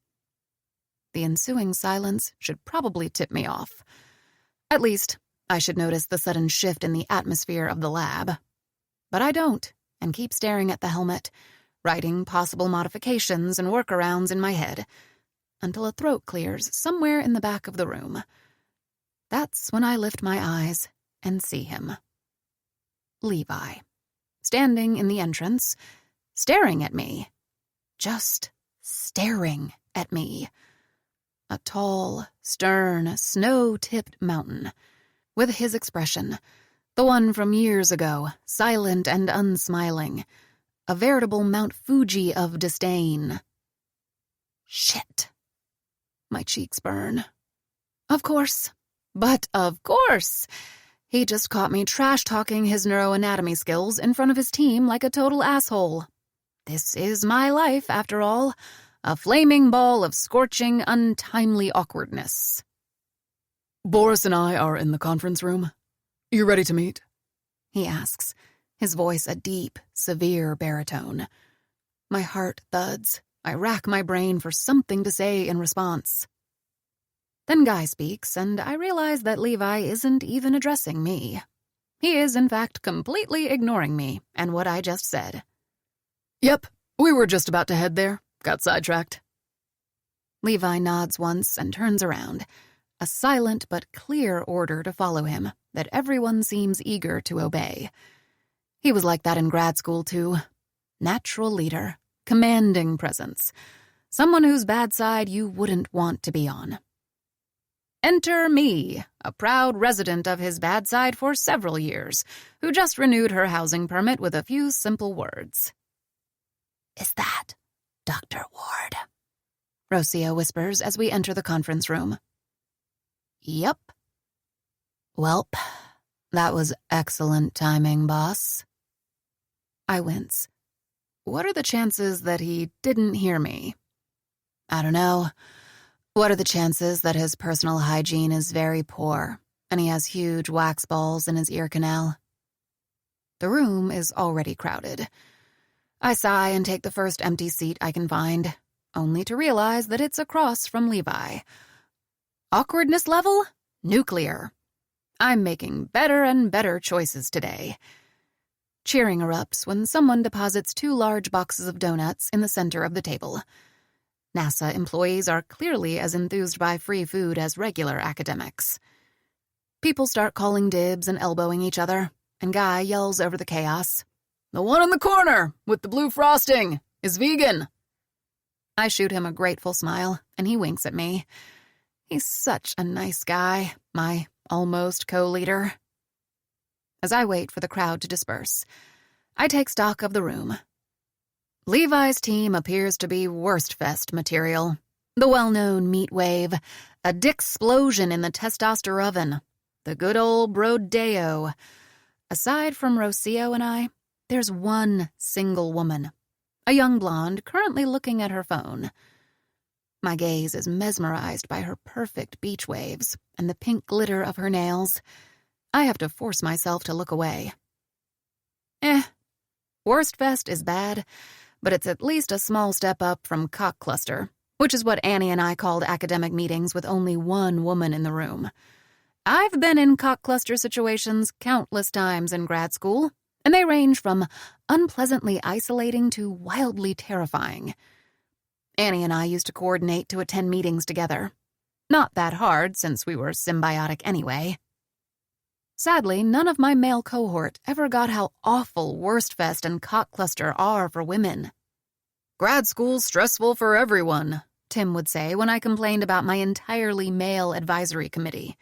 The ensuing silence should probably tip me off. At least, I should notice the sudden shift in the atmosphere of the lab. But I don't, and keep staring at the helmet, writing possible modifications and workarounds in my head, until a throat clears somewhere in the back of the room. That's when I lift my eyes and see him. Levi, standing in the entrance, staring at me. Just staring at me. A tall, stern, snow-tipped mountain, with his expression, the one from years ago, silent and unsmiling, a veritable Mount Fuji of disdain. Shit. My cheeks burn. Of course. But of course. He just caught me trash-talking his neuroanatomy skills in front of his team like a total asshole. This is my life, after all. A flaming ball of scorching, untimely awkwardness. Boris and I are in the conference room. You ready to meet? He asks, his voice a deep, severe baritone. My heart thuds. I rack my brain for something to say in response. Then Guy speaks, and I realize that Levi isn't even addressing me. He is, in fact, completely ignoring me and what I just said. Yep, we were just about to head there. Got sidetracked. Levi nods once and turns around, a silent but clear order to follow him that everyone seems eager to obey. He was like that in grad school, too. Natural leader, commanding presence, someone whose bad side you wouldn't want to be on. Enter me, a proud resident of his bad side for several years, who just renewed her housing permit with a few simple words. "Is that Dr. Ward?" Rocio whispers as we enter the conference room. "Yep." "Welp, that was excellent timing, boss." I wince. What are the chances that he didn't hear me? I don't know. What are the chances that his personal hygiene is very poor, and he has huge wax balls in his ear canal? The room is already crowded. I sigh and take the first empty seat I can find, only to realize that it's across from Levi. Awkwardness level? Nuclear. I'm making better and better choices today. Cheering erupts when someone deposits 2 large boxes of donuts in the center of the table. NASA employees are clearly as enthused by free food as regular academics. People start calling dibs and elbowing each other, and Guy yells over the chaos, "The one in the corner with the blue frosting is vegan." I shoot him a grateful smile, and he winks at me. He's such a nice guy, my almost co-leader. As I wait for the crowd to disperse, I take stock of the room. Levi's team appears to be Worstfest material. The well-known meat wave, a dick-splosion in the testosterone oven, the good old brodeo. Aside from Rocio and I, there's one single woman, a young blonde currently looking at her phone. My gaze is mesmerized by her perfect beach waves and the pink glitter of her nails. I have to force myself to look away. Worstfest is bad, but it's at least a small step up from cock cluster, which is what Annie and I called academic meetings with only one woman in the room. I've been in cock cluster situations countless times in grad school, and they range from unpleasantly isolating to wildly terrifying. Annie and I used to coordinate to attend meetings together. Not that hard, since we were symbiotic anyway. Sadly, none of my male cohort ever got how awful Worstfest and cock cluster are for women. "Grad school's stressful for everyone," Tim would say when I complained about my entirely male advisory committee.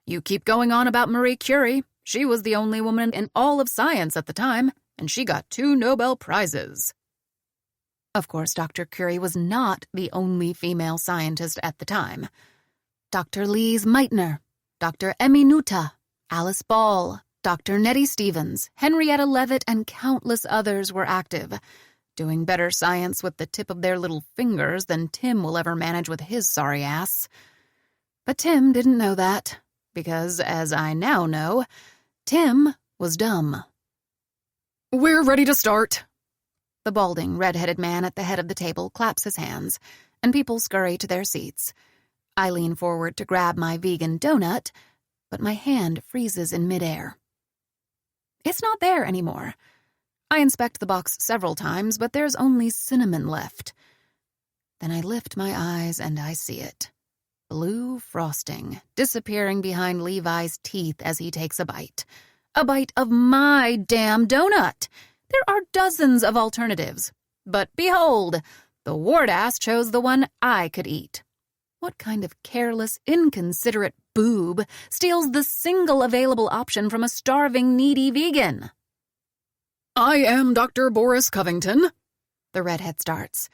"You keep going on about Marie Curie. She was the only woman in all of science at the time, and she got 2 Nobel Prizes." Of course, Dr. Curie was not the only female scientist at the time. Dr. Lise Meitner, Dr. Emmy Noether, Alice Ball, Dr. Nettie Stevens, Henrietta Leavitt, and countless others were active, doing better science with the tip of their little fingers than Tim will ever manage with his sorry ass. But Tim didn't know that, because, as I now know, Tim was dumb. "We're ready to start." The balding, red-headed man at the head of the table claps his hands, and people scurry to their seats. I lean forward to grab my vegan donut, but my hand freezes in midair. It's not there anymore. I inspect the box several times, but there's only cinnamon left. Then I lift my eyes and I see it. Blue frosting, disappearing behind Levi's teeth as he takes a bite. A bite of my damn donut! There are dozens of alternatives. But behold, the Ward-ass chose the one I could eat. What kind of careless, inconsiderate boob steals the single available option from a starving, needy vegan? "I am Dr. Boris Covington," the redhead starts.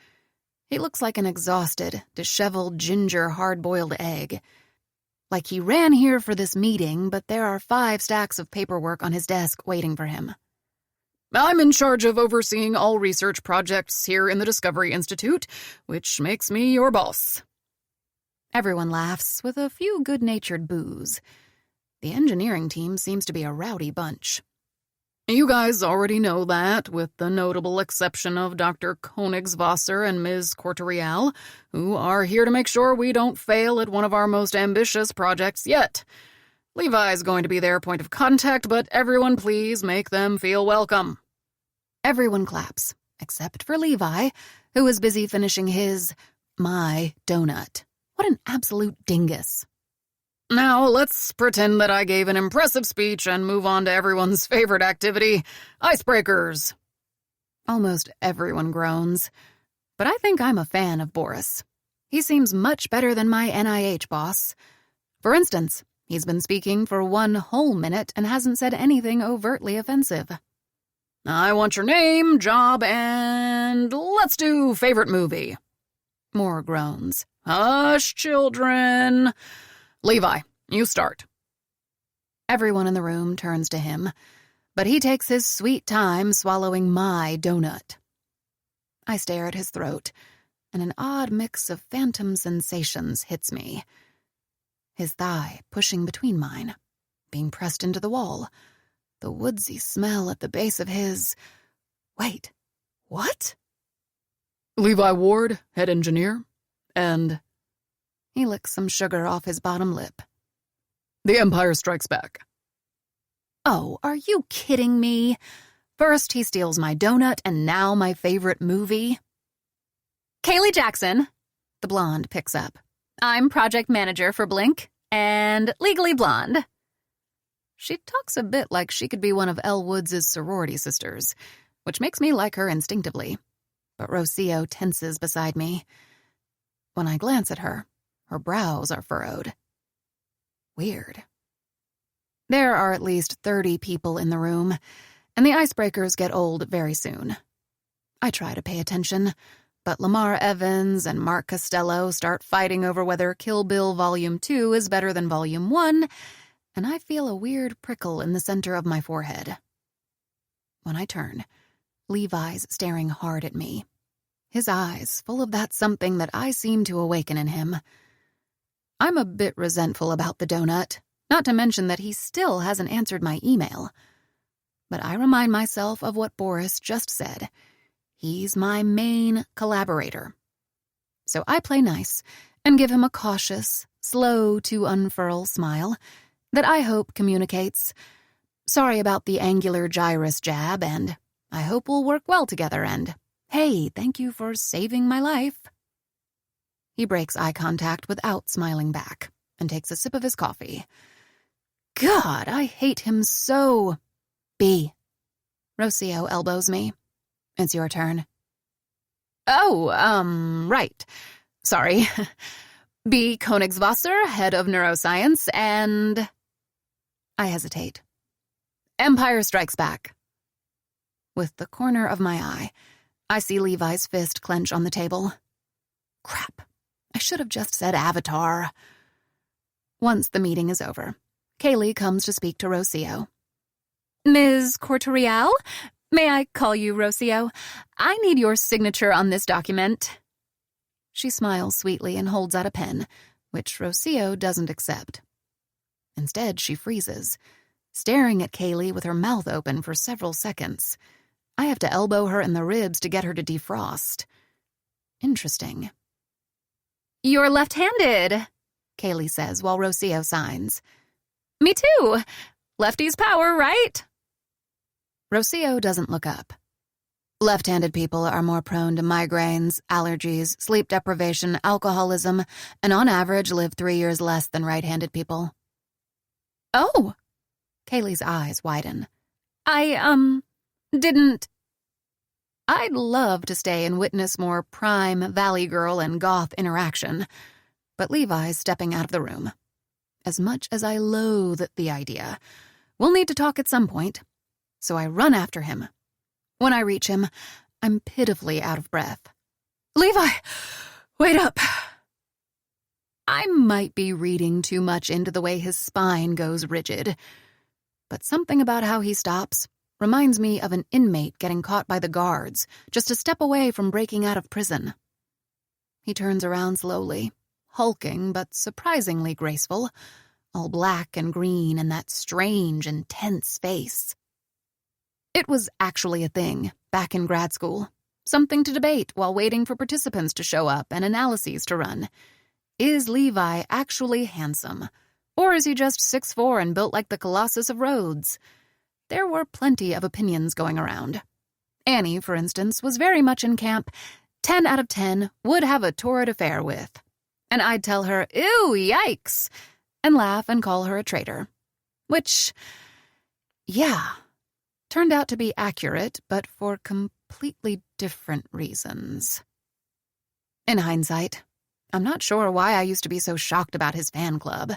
He looks like an exhausted, disheveled, ginger, hard-boiled egg. Like he ran here for this meeting, but there are 5 stacks of paperwork on his desk waiting for him. "I'm in charge of overseeing all research projects here in the Discovery Institute, which makes me your boss." Everyone laughs, with a few good-natured boos. The engineering team seems to be a rowdy bunch. You guys already know that, with the notable exception of Dr. Koenigswasser and Ms. Corterial, who are here to make sure we don't fail at one of our most ambitious projects yet. Levi's going to be their point of contact, but everyone please make them feel welcome. Everyone claps, except for Levi, who is busy finishing my donut. What an absolute dingus. Now, let's pretend that I gave an impressive speech and move on to everyone's favorite activity, icebreakers. Almost everyone groans, but I think I'm a fan of Boris. He seems much better than my NIH boss. For instance, he's been speaking for 1 whole minute and hasn't said anything overtly offensive. I want your name, job, and let's do favorite movie. More groans. Hush, children. Levi, you start. Everyone in the room turns to him, but he takes his sweet time swallowing my donut. I stare at his throat, and an odd mix of phantom sensations hits me. His thigh pushing between mine, being pressed into the wall, the woodsy smell at the base of his... Wait, what? Levi Ward, head engineer, and... He licks some sugar off his bottom lip. The Empire Strikes Back. Oh, are you kidding me? First he steals my donut, and now my favorite movie? Kaylee Jackson, the blonde picks up. I'm project manager for Blink and Legally Blonde. She talks a bit like she could be one of Elle Woods' sorority sisters, which makes me like her instinctively. But Rocio tenses beside me. When I glance at her, her brows are furrowed. Weird. There are at least 30 people in the room, and the icebreakers get old very soon. I try to pay attention, but Lamar Evans and Mark Costello start fighting over whether Kill Bill Volume 2 is better than Volume 1, and I feel a weird prickle in the center of my forehead. When I turn, Levi's staring hard at me, his eyes full of that something that I seem to awaken in him. I'm a bit resentful about the donut, not to mention that he still hasn't answered my email. But I remind myself of what Boris just said. He's my main collaborator. So I play nice and give him a cautious, slow-to-unfurl smile that I hope communicates, sorry about the angular gyrus jab, and I hope we'll work well together, and hey, thank you for saving my life. He breaks eye contact without smiling back and takes a sip of his coffee. God, I hate him so. B. Rocio elbows me. It's your turn. Oh, right. Sorry. B. Koenigswasser, head of neuroscience, and... I hesitate. Empire Strikes Back. With the corner of my eye, I see Levi's fist clench on the table. Crap. I should have just said Avatar. Once the meeting is over, Kaylee comes to speak to Rocio. Ms. Corterial, may I call you Rocio? I need your signature on this document. She smiles sweetly and holds out a pen, which Rocio doesn't accept. Instead, she freezes, staring at Kaylee with her mouth open for several seconds. I have to elbow her in the ribs to get her to defrost. Interesting. You're left-handed, Kaylee says while Rocio signs. Me too. Lefties power, right? Rocio doesn't look up. Left-handed people are more prone to migraines, allergies, sleep deprivation, alcoholism, and on average live 3 years less than right-handed people. Oh! Kaylee's eyes widen. I, didn't... I'd love to stay and witness more prime Valley Girl and goth interaction, but Levi's stepping out of the room. As much as I loathe the idea, we'll need to talk at some point, so I run after him. When I reach him, I'm pitifully out of breath. Levi, wait up! I might be reading too much into the way his spine goes rigid, but something about how he stops reminds me of an inmate getting caught by the guards just a step away from breaking out of prison. He turns around slowly, hulking but surprisingly graceful, all black and green and that strange, intense face. It was actually a thing back in grad school, something to debate while waiting for participants to show up and analyses to run. Is Levi actually handsome? Or is he just 6'4" and built like the Colossus of Rhodes? There were plenty of opinions going around. Annie, for instance, was very much in camp 10 out of 10 would have a torrid affair with. And I'd tell her, ew, yikes, and laugh and call her a traitor. Which, yeah, turned out to be accurate, but for completely different reasons. In hindsight, I'm not sure why I used to be so shocked about his fan club.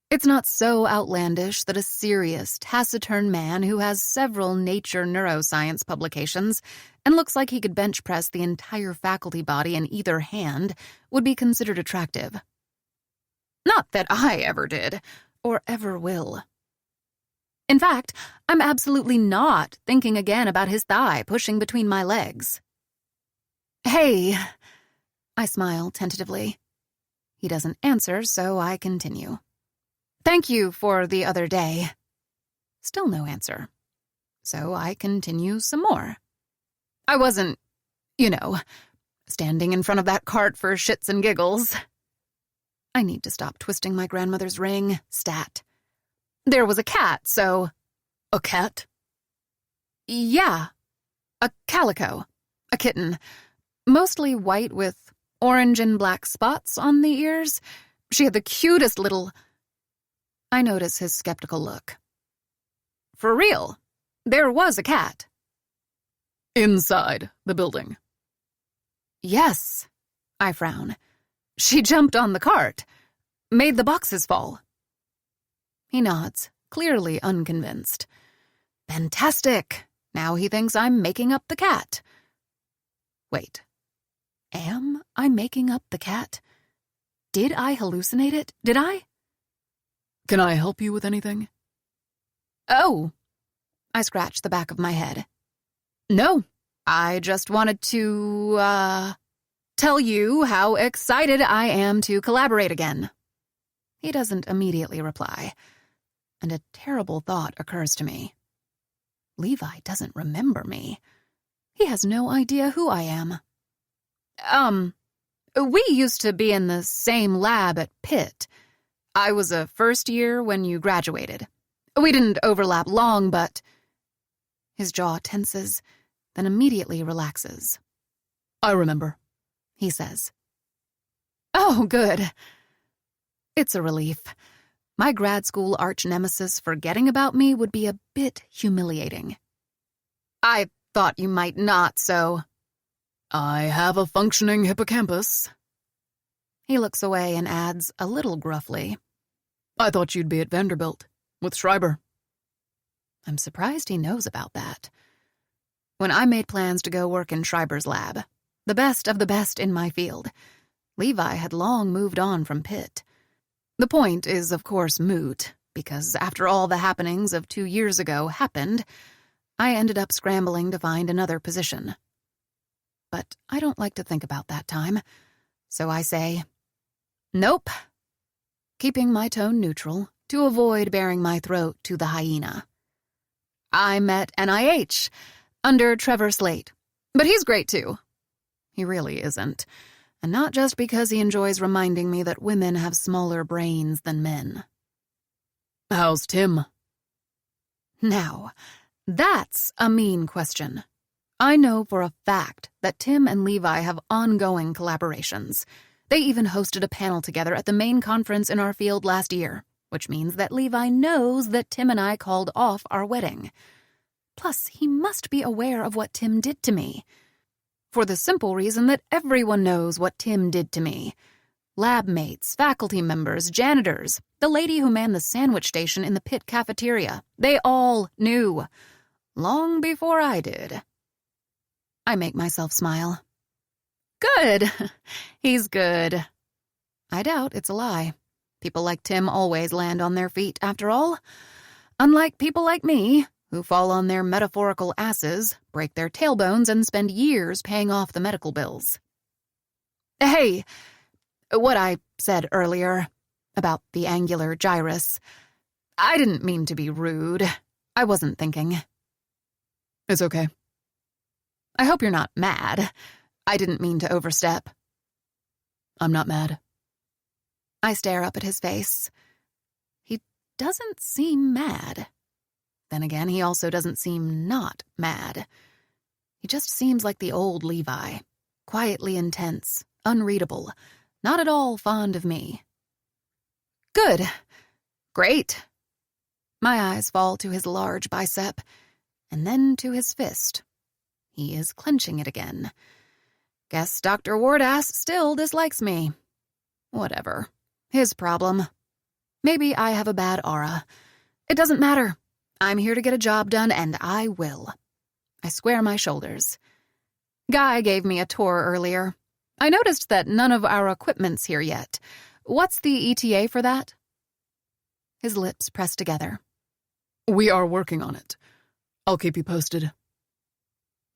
It's not so outlandish that a serious, taciturn man who has several Nature neuroscience publications and looks like he could bench press the entire faculty body in either hand would be considered attractive. Not that I ever did, or ever will. In fact, I'm absolutely not thinking again about his thigh pushing between my legs. Hey, I smile tentatively. He doesn't answer, so I continue. Thank you for the other day. Still no answer. So I continue some more. I wasn't, standing in front of that cart for shits and giggles. I need to stop twisting my grandmother's ring. Stat. There was a cat, so... A cat? Yeah. A calico. A kitten. Mostly white with orange and black spots on the ears. She had the cutest little... I notice his skeptical look. For real, there was a cat. Inside the building. Yes, I frown. She jumped on the cart, made the boxes fall. He nods, clearly unconvinced. Fantastic. Now he thinks I'm making up the cat. Wait, am I making up the cat? Did I hallucinate it? Did I? Can I help you with anything? Oh, I scratched the back of my head. No, I just wanted to, tell you how excited I am to collaborate again. He doesn't immediately reply, and a terrible thought occurs to me. Levi doesn't remember me. He has no idea who I am. We used to be in the same lab at Pitt. I was a first year when you graduated. We didn't overlap long, but... His jaw tenses, then immediately relaxes. I remember, he says. Oh, good. It's a relief. My grad school arch-nemesis forgetting about me would be a bit humiliating. I thought you might not, so... I have a functioning hippocampus. He looks away and adds, a little gruffly, I thought you'd be at Vanderbilt, with Schreiber. I'm surprised he knows about that. When I made plans to go work in Schreiber's lab, the best of the best in my field, Levi had long moved on from Pitt. The point is, of course, moot, because after all the happenings of 2 years ago happened, I ended up scrambling to find another position. But I don't like to think about that time, so I say, nope. Keeping my tone neutral to avoid baring my throat to the hyena. I'm at NIH, under Trevor Slate, but he's great too. He really isn't, and not just because he enjoys reminding me that women have smaller brains than men. How's Tim? Now, that's a mean question. I know for a fact that Tim and Levi have ongoing collaborations. They even hosted a panel together at the main conference in our field last year, which means that Levi knows that Tim and I called off our wedding. Plus, he must be aware of what Tim did to me. For the simple reason that everyone knows what Tim did to me. Lab mates, faculty members, janitors, the lady who manned the sandwich station in the Pitt cafeteria. They all knew. Long before I did. I make myself smile. Good. He's good. I doubt it's a lie. People like Tim always land on their feet, after all. Unlike people like me, who fall on their metaphorical asses, break their tailbones, and spend years paying off the medical bills. Hey, What I said earlier about the angular gyrus. I didn't mean to be rude. I wasn't thinking. It's okay. I hope you're not mad. I didn't mean to overstep. I'm not mad. I stare up at his face. He doesn't seem mad. Then again, he also doesn't seem not mad. He just seems like the old Levi, quietly intense, unreadable, not at all fond of me. Good. Great. My eyes fall to his large bicep, and then to his fist. He is clenching it again. Guess Dr. Wardass still dislikes me. Whatever. His problem. Maybe I have a bad aura. It doesn't matter. I'm here to get a job done, and I will. I square my shoulders. Guy gave me a tour earlier. I noticed that none of our equipment's here yet. What's the ETA for that? His lips press together. We are working on it. I'll keep you posted.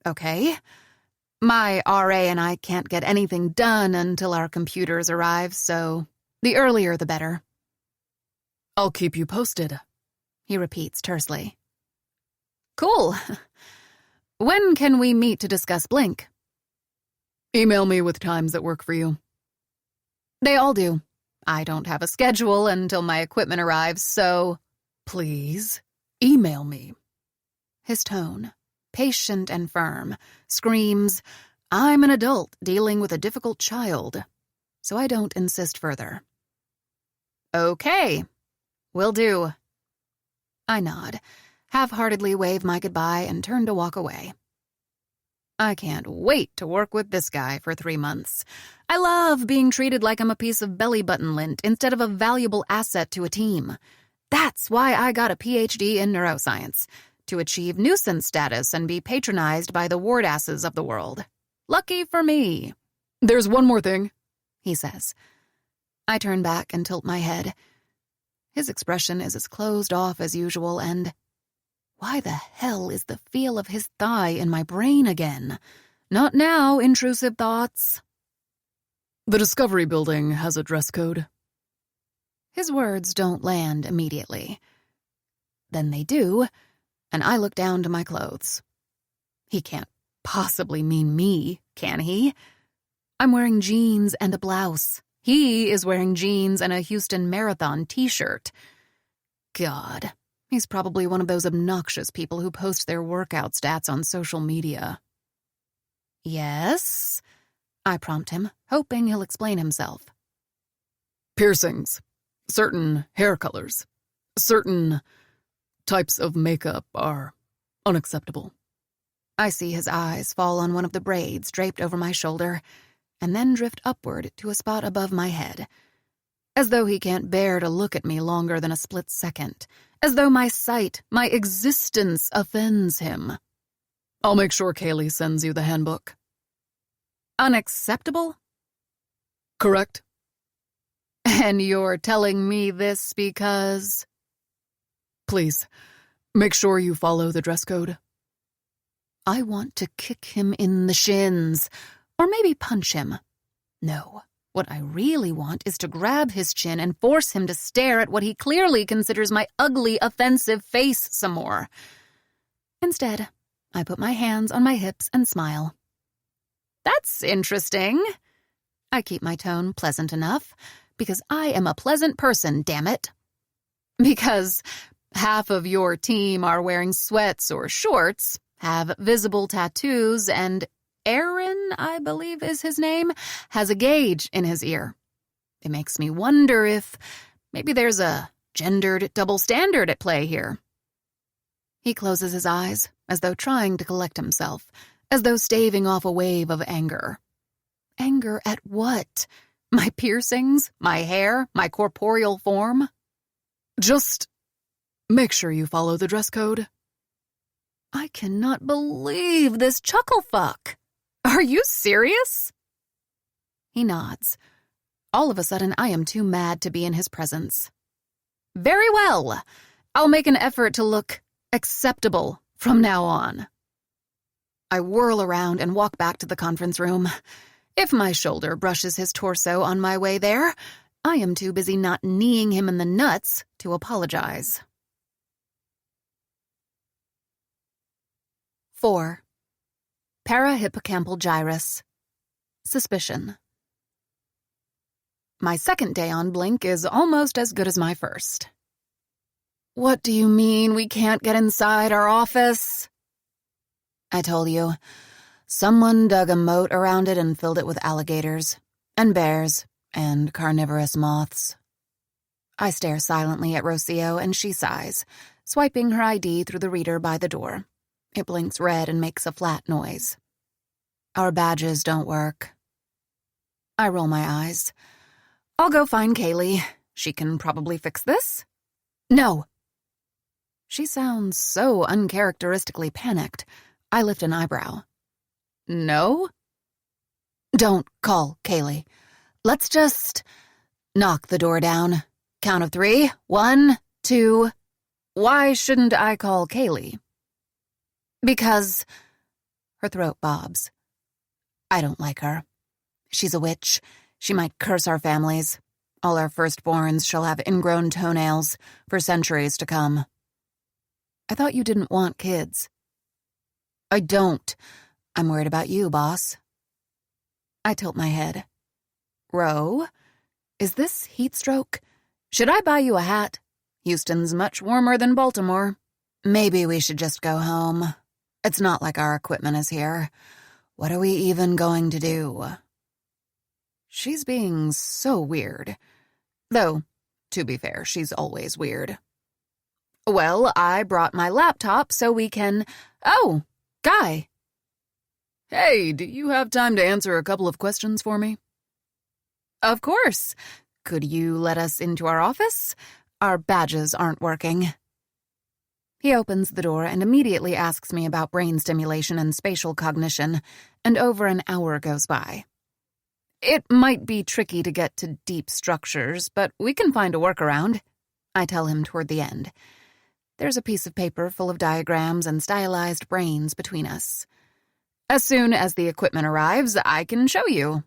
Okay. My RA and I can't get anything done until our computers arrive, so the earlier the better. I'll keep you posted, he repeats tersely. Cool. When can we meet to discuss Blink? Email me with times that work for you. They all do. I don't have a schedule until my equipment arrives, so please, email me. His tone, patient and firm, screams, I'm an adult dealing with a difficult child, so I don't insist further. Okay, will do. I nod, half-heartedly wave my goodbye and turn to walk away. I can't wait to work with this guy for 3 months. I love being treated like I'm a piece of belly-button lint instead of a valuable asset to a team. That's why I got a PhD in neuroscience, to achieve nuisance status and be patronized by the Wardasses of the world. Lucky for me. There's one more thing, he says. I turn back and tilt my head. His expression is as closed off as usual, and why the hell is the feel of his thigh in my brain again? Not now, intrusive thoughts. The Discovery Building has a dress code. His words don't land immediately. Then they do, and I look down to my clothes. He can't possibly mean me, can he? I'm wearing jeans and a blouse. He is wearing jeans and a Houston Marathon t-shirt. God, he's probably one of those obnoxious people who post their workout stats on social media. Yes? I prompt him, hoping he'll explain himself. Piercings, certain hair colors, certain types of makeup are unacceptable. I see his eyes fall on one of the braids draped over my shoulder, and then drift upward to a spot above my head. As though he can't bear to look at me longer than a split second. As though my sight, my existence offends him. I'll make sure Kaylee sends you the handbook. Unacceptable? Correct. And you're telling me this because... Please, make sure you follow the dress code. I want to kick him in the shins. Or maybe punch him. No, what I really want is to grab his chin and force him to stare at what he clearly considers my ugly, offensive face some more. Instead, I put my hands on my hips and smile. That's interesting. I keep my tone pleasant enough, because I am a pleasant person, damn it. Because half of your team are wearing sweats or shorts, have visible tattoos, and Aaron, I believe is his name, has a gauge in his ear. It makes me wonder if maybe there's a gendered double standard at play here. He closes his eyes, as though trying to collect himself, as though staving off a wave of anger. Anger at what? My piercings? My hair? My corporeal form? Just make sure you follow the dress code. I cannot believe this chucklefuck. Are you serious? He nods. All of a sudden, I am too mad to be in his presence. Very well. I'll make an effort to look acceptable from now on. I whirl around and walk back to the conference room. If my shoulder brushes his torso on my way there, I am too busy not kneeing him in the nuts to apologize. 4. Parahippocampal gyrus. Suspicion. My second day on Blink is almost as good as my first. What do you mean we can't get inside our office? I told you. Someone dug a moat around it and filled it with alligators, and bears, and carnivorous moths. I stare silently at Rocio and she sighs, swiping her ID through the reader by the door. It blinks red and makes a flat noise. Our badges don't work. I roll my eyes. I'll go find Kaylee. She can probably fix this. No. She sounds so uncharacteristically panicked. I lift an eyebrow. No? Don't call Kaylee. Let's just knock the door down. Count of 3. 1, 2. Why shouldn't I call Kaylee? Because... Her throat bobs. I don't like her. She's a witch. She might curse our families. All our firstborns shall have ingrown toenails for centuries to come. I thought you didn't want kids. I don't. I'm worried about you, boss. I tilt my head. Ro, is this heat stroke? Should I buy you a hat? Houston's much warmer than Baltimore. Maybe we should just go home. It's not like our equipment is here. What are we even going to do? She's being so weird. Though, to be fair, she's always weird. Well, I brought my laptop so we can... Oh, Guy. Hey, do you have time to answer a couple of questions for me? Of course. Could you let us into our office? Our badges aren't working. He opens the door and immediately asks me about brain stimulation and spatial cognition, and over an hour goes by. It might be tricky to get to deep structures, but we can find a workaround, I tell him toward the end. There's a piece of paper full of diagrams and stylized brains between us. As soon as the equipment arrives, I can show you.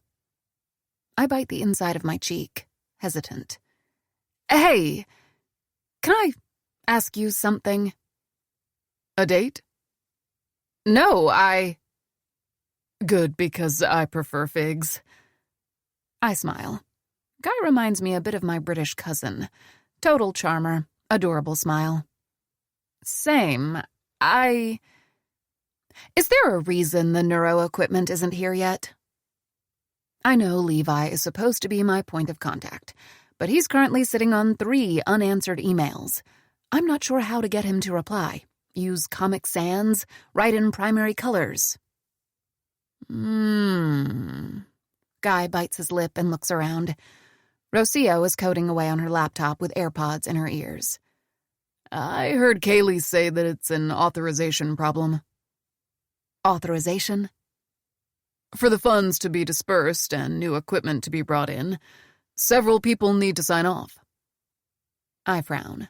I bite the inside of my cheek, hesitant. Hey, can I ask you something? A date? No, Good, because I prefer figs. I smile. Guy reminds me a bit of my British cousin. Total charmer, adorable smile. Same. Is there a reason the neuro equipment isn't here yet? I know Levi is supposed to be my point of contact, but he's currently sitting on 3 unanswered emails. I'm not sure how to get him to reply. Use Comic Sans, write in primary colors. Guy bites his lip and looks around. Rocio is coding away on her laptop with AirPods in her ears. I heard Kaylee say that it's an authorization problem. Authorization? For the funds to be dispersed and new equipment to be brought in, several people need to sign off. I frown.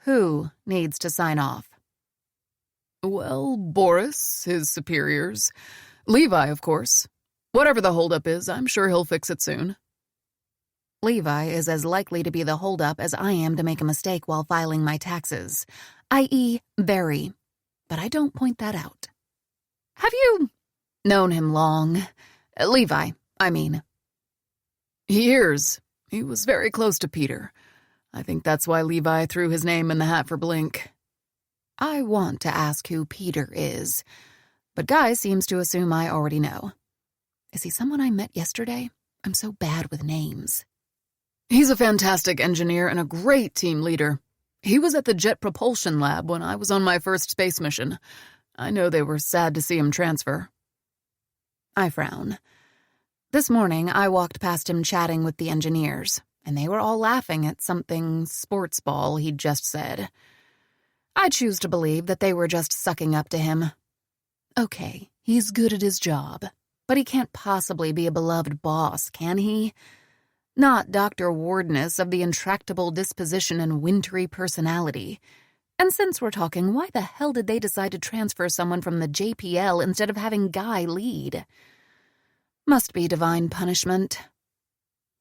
Who needs to sign off? Well, Boris, his superiors. Levi, of course. Whatever the holdup is, I'm sure he'll fix it soon. Levi is as likely to be the holdup as I am to make a mistake while filing my taxes, i.e., very. But I don't point that out. Have you known him long? Levi, I mean. Years. He was very close to Peter. I think that's why Levi threw his name in the hat for Blink. I want to ask who Peter is, but Guy seems to assume I already know. Is he someone I met yesterday? I'm so bad with names. He's a fantastic engineer and a great team leader. He was at the Jet Propulsion Lab when I was on my first space mission. I know they were sad to see him transfer. I frown. This morning, I walked past him chatting with the engineers, and they were all laughing at something sports ball he'd just said. I choose to believe that they were just sucking up to him. Okay, he's good at his job, but he can't possibly be a beloved boss, can he? Not Dr. Wardness of the intractable disposition and wintry personality. And since we're talking, why the hell did they decide to transfer someone from the JPL instead of having Guy lead? Must be divine punishment.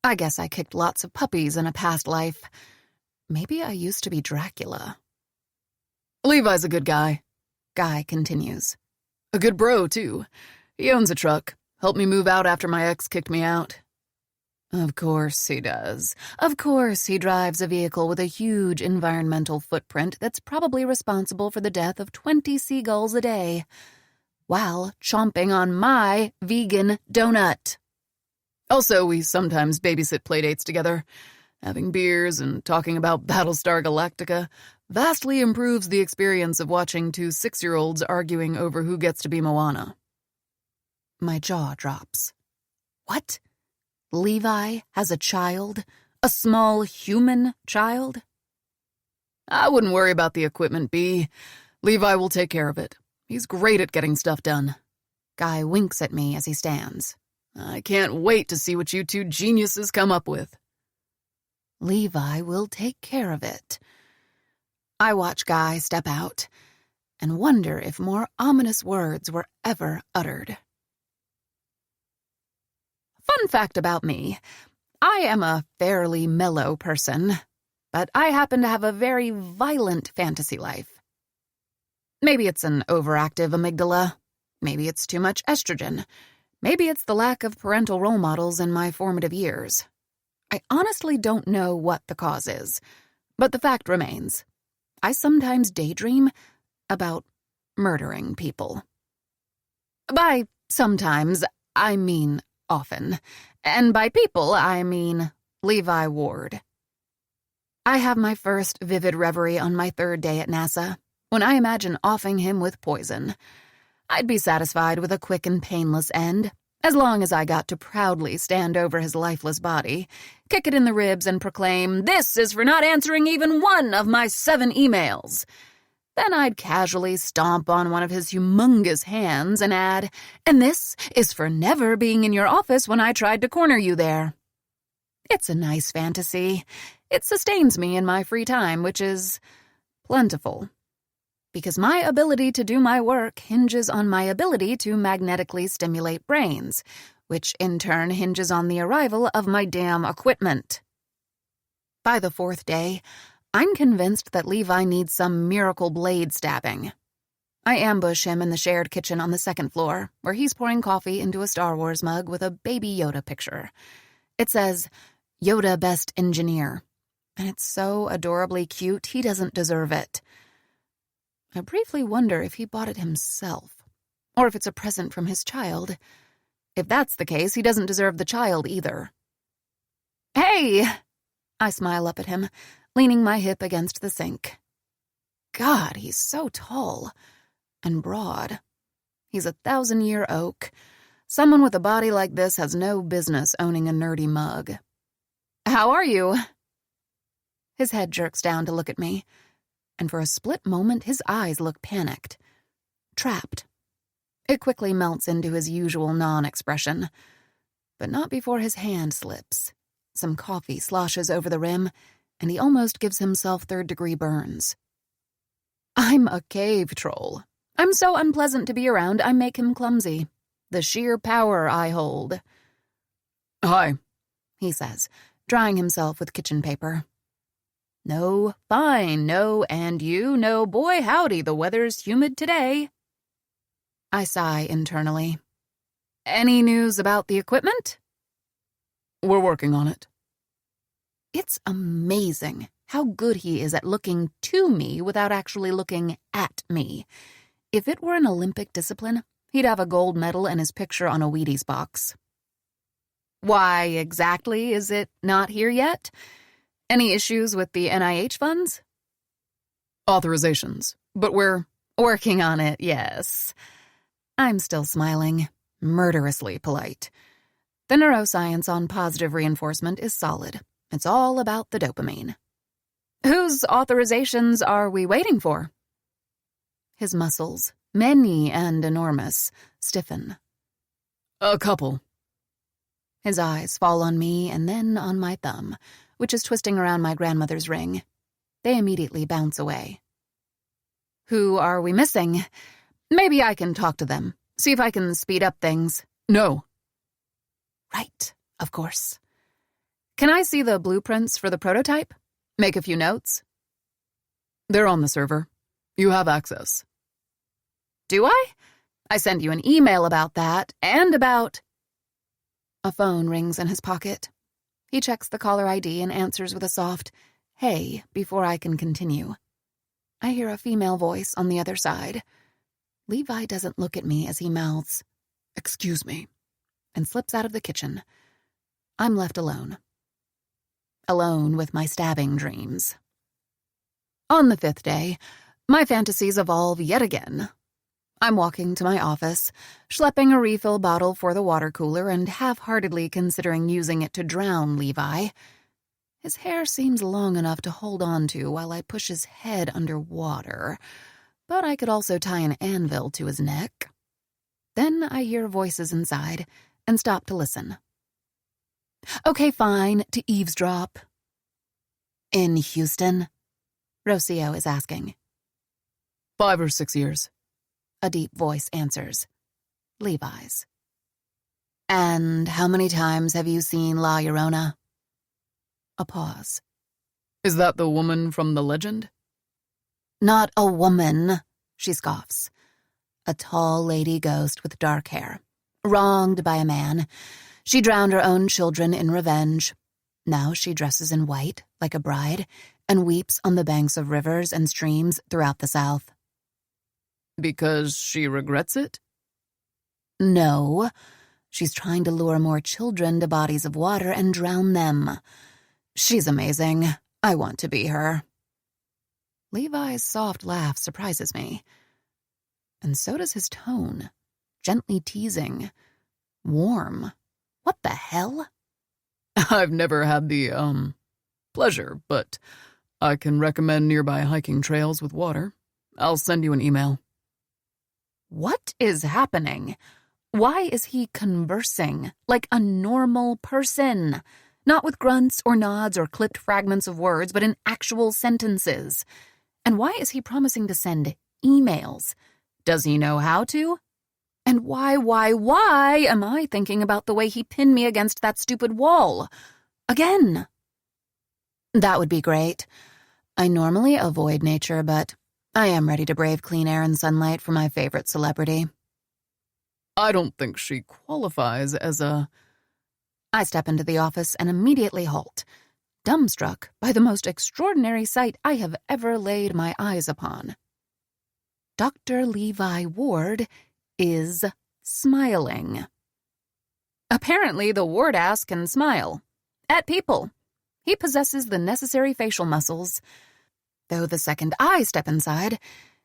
I guess I kicked lots of puppies in a past life. Maybe I used to be Dracula. Levi's a good guy. Guy continues. A good bro, too. He owns a truck. Helped me move out after my ex kicked me out. Of course he does. Of course he drives a vehicle with a huge environmental footprint that's probably responsible for the death of 20 seagulls a day, while chomping on my vegan donut. Also, we sometimes babysit playdates together. Having beers and talking about Battlestar Galactica vastly improves the experience of watching two 6-year-olds arguing over who gets to be Moana. My jaw drops. What? Levi has a child? A small human child? I wouldn't worry about the equipment, B. Levi will take care of it. He's great at getting stuff done. Guy winks at me as he stands. I can't wait to see what you two geniuses come up with. Levi will take care of it. I watch Guy step out and wonder if more ominous words were ever uttered. Fun fact about me, I am a fairly mellow person, but I happen to have a very violent fantasy life. Maybe it's an overactive amygdala. Maybe it's too much estrogen. Maybe it's the lack of parental role models in my formative years. I honestly don't know what the cause is, but the fact remains. I sometimes daydream about murdering people. By sometimes, I mean often. And by people, I mean Levi Ward. I have my first vivid reverie on my 3rd day at NASA, when I imagine offing him with poison. I'd be satisfied with a quick and painless end, as long as I got to proudly stand over his lifeless body, kick it in the ribs and proclaim, "This is for not answering even one of my 7 emails." Then I'd casually stomp on one of his humongous hands and add, "And this is for never being in your office when I tried to corner you there." It's a nice fantasy. It sustains me in my free time, which is plentiful. Because my ability to do my work hinges on my ability to magnetically stimulate brains, which in turn hinges on the arrival of my damn equipment. By the 4th day, I'm convinced that Levi needs some miracle blade stabbing. I ambush him in the shared kitchen on the 2nd floor, where he's pouring coffee into a Star Wars mug with a baby Yoda picture. It says, "Yoda Best Engineer," and it's so adorably cute he doesn't deserve it. I briefly wonder if he bought it himself, or if it's a present from his child. If that's the case, he doesn't deserve the child either. "Hey!" I smile up at him, leaning my hip against the sink. God, he's so tall and broad. He's a 1,000-year oak. Someone with a body like this has no business owning a nerdy mug. "How are you?" His head jerks down to look at me, and for a split moment his eyes look panicked. Trapped. It quickly melts into his usual non-expression, but not before his hand slips. Some coffee sloshes over the rim, and he almost gives himself 3rd-degree burns. I'm a cave troll. I'm so unpleasant to be around, I make him clumsy. The sheer power I hold. "Hi," he says, drying himself with kitchen paper. "No, fine, no, and you, no, boy howdy, the weather's humid today." I sigh internally. "Any news about the equipment?" "We're working on it." It's amazing how good he is at looking to me without actually looking at me. If it were an Olympic discipline, he'd have a gold medal and his picture on a Wheaties box. Why exactly is it not here yet? Any issues with the NIH funds? Authorizations, but we're working on it, yes. I'm still smiling, murderously polite. The neuroscience on positive reinforcement is solid. It's all about the dopamine. Whose authorizations are we waiting for? His muscles, many and enormous, stiffen. a couple. His eyes fall on me and then on my thumb, which is twisting around my grandmother's ring. They immediately bounce away. Who are we missing? Maybe I can talk to them, see if I can speed up things. No. Right, of course. Can I see the blueprints for the prototype? Make a few notes? They're on the server. You have access. Do I? I sent you an email about that, and about... A phone rings in his pocket. He checks the caller ID and answers with a soft, "Hey," before I can continue. I hear a female voice on the other side. Levi doesn't look at me as he mouths, "Excuse me," and slips out of the kitchen. I'm left alone. Alone with my stabbing dreams. On the 5th day, my fantasies evolve yet again. I'm walking to my office, schlepping a refill bottle for the water cooler and half-heartedly considering using it to drown Levi. His hair seems long enough to hold on to while I push his head under water, but I could also tie an anvil to his neck. Then I hear voices inside and stop to listen. Okay, fine, to eavesdrop. In Houston? Rocio is asking. 5 or 6 years. A deep voice answers. Levi's. And how many times have you seen La Llorona? A pause. Is that the woman from the legend? Not a woman, she scoffs. A tall lady ghost with dark hair. Wronged by a man. She drowned her own children in revenge. Now she dresses in white, like a bride, and weeps on the banks of rivers and streams throughout the South. Because she regrets it? No. She's trying to lure more children to bodies of water and drown them. She's amazing. I want to be her. Levi's soft laugh surprises me. And so does his tone. Gently teasing. Warm. What the hell? I've never had the, pleasure, but I can recommend nearby hiking trails with water. I'll send you an email. What is happening? Why is he conversing like a normal person? Not with grunts or nods or clipped fragments of words, but in actual sentences. And why is he promising to send emails? Does he know how to? And why am I thinking about the way he pinned me against that stupid wall? Again. That would be great. I normally avoid nature, but I am ready to brave clean air and sunlight for my favorite celebrity. I don't think she qualifies as a... I step into the office and immediately halt, dumbstruck by the most extraordinary sight I have ever laid my eyes upon. Dr. Levi Ward is smiling. Apparently, the ward-ass can smile. At people. He possesses the necessary facial muscles. Though the second I step inside,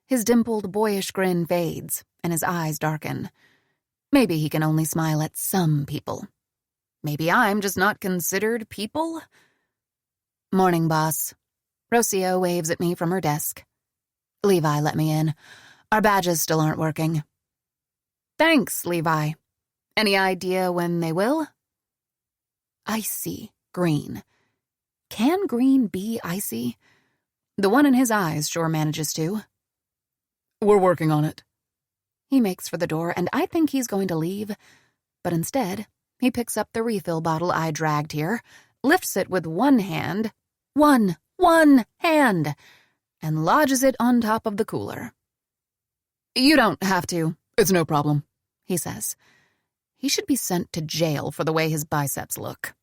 his dimpled, boyish grin fades, and his eyes darken. Maybe he can only smile at some people. Maybe I'm just not considered people? Morning, boss. Rocio waves at me from her desk. Levi let me in. Our badges still aren't working. Thanks, Levi. Any idea when they will? Icy green. Can green be icy? The one in his eyes sure manages to. We're working on it. He makes for the door, and I think he's going to leave. But instead, he picks up the refill bottle I dragged here, lifts it with one hand, one hand, and lodges it on top of the cooler. You don't have to. It's no problem, he says. He should be sent to jail for the way his biceps look.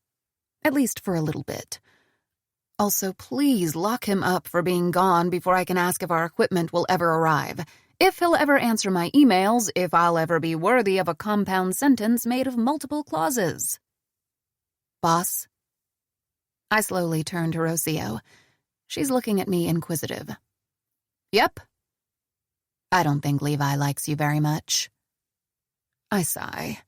At least for a little bit. Also, please lock him up for being gone before I can ask if our equipment will ever arrive, if he'll ever answer my emails, if I'll ever be worthy of a compound sentence made of multiple clauses. Boss? I slowly turn to Rocio. She's looking at me inquisitive. Yep. I don't think Levi likes you very much. I sigh.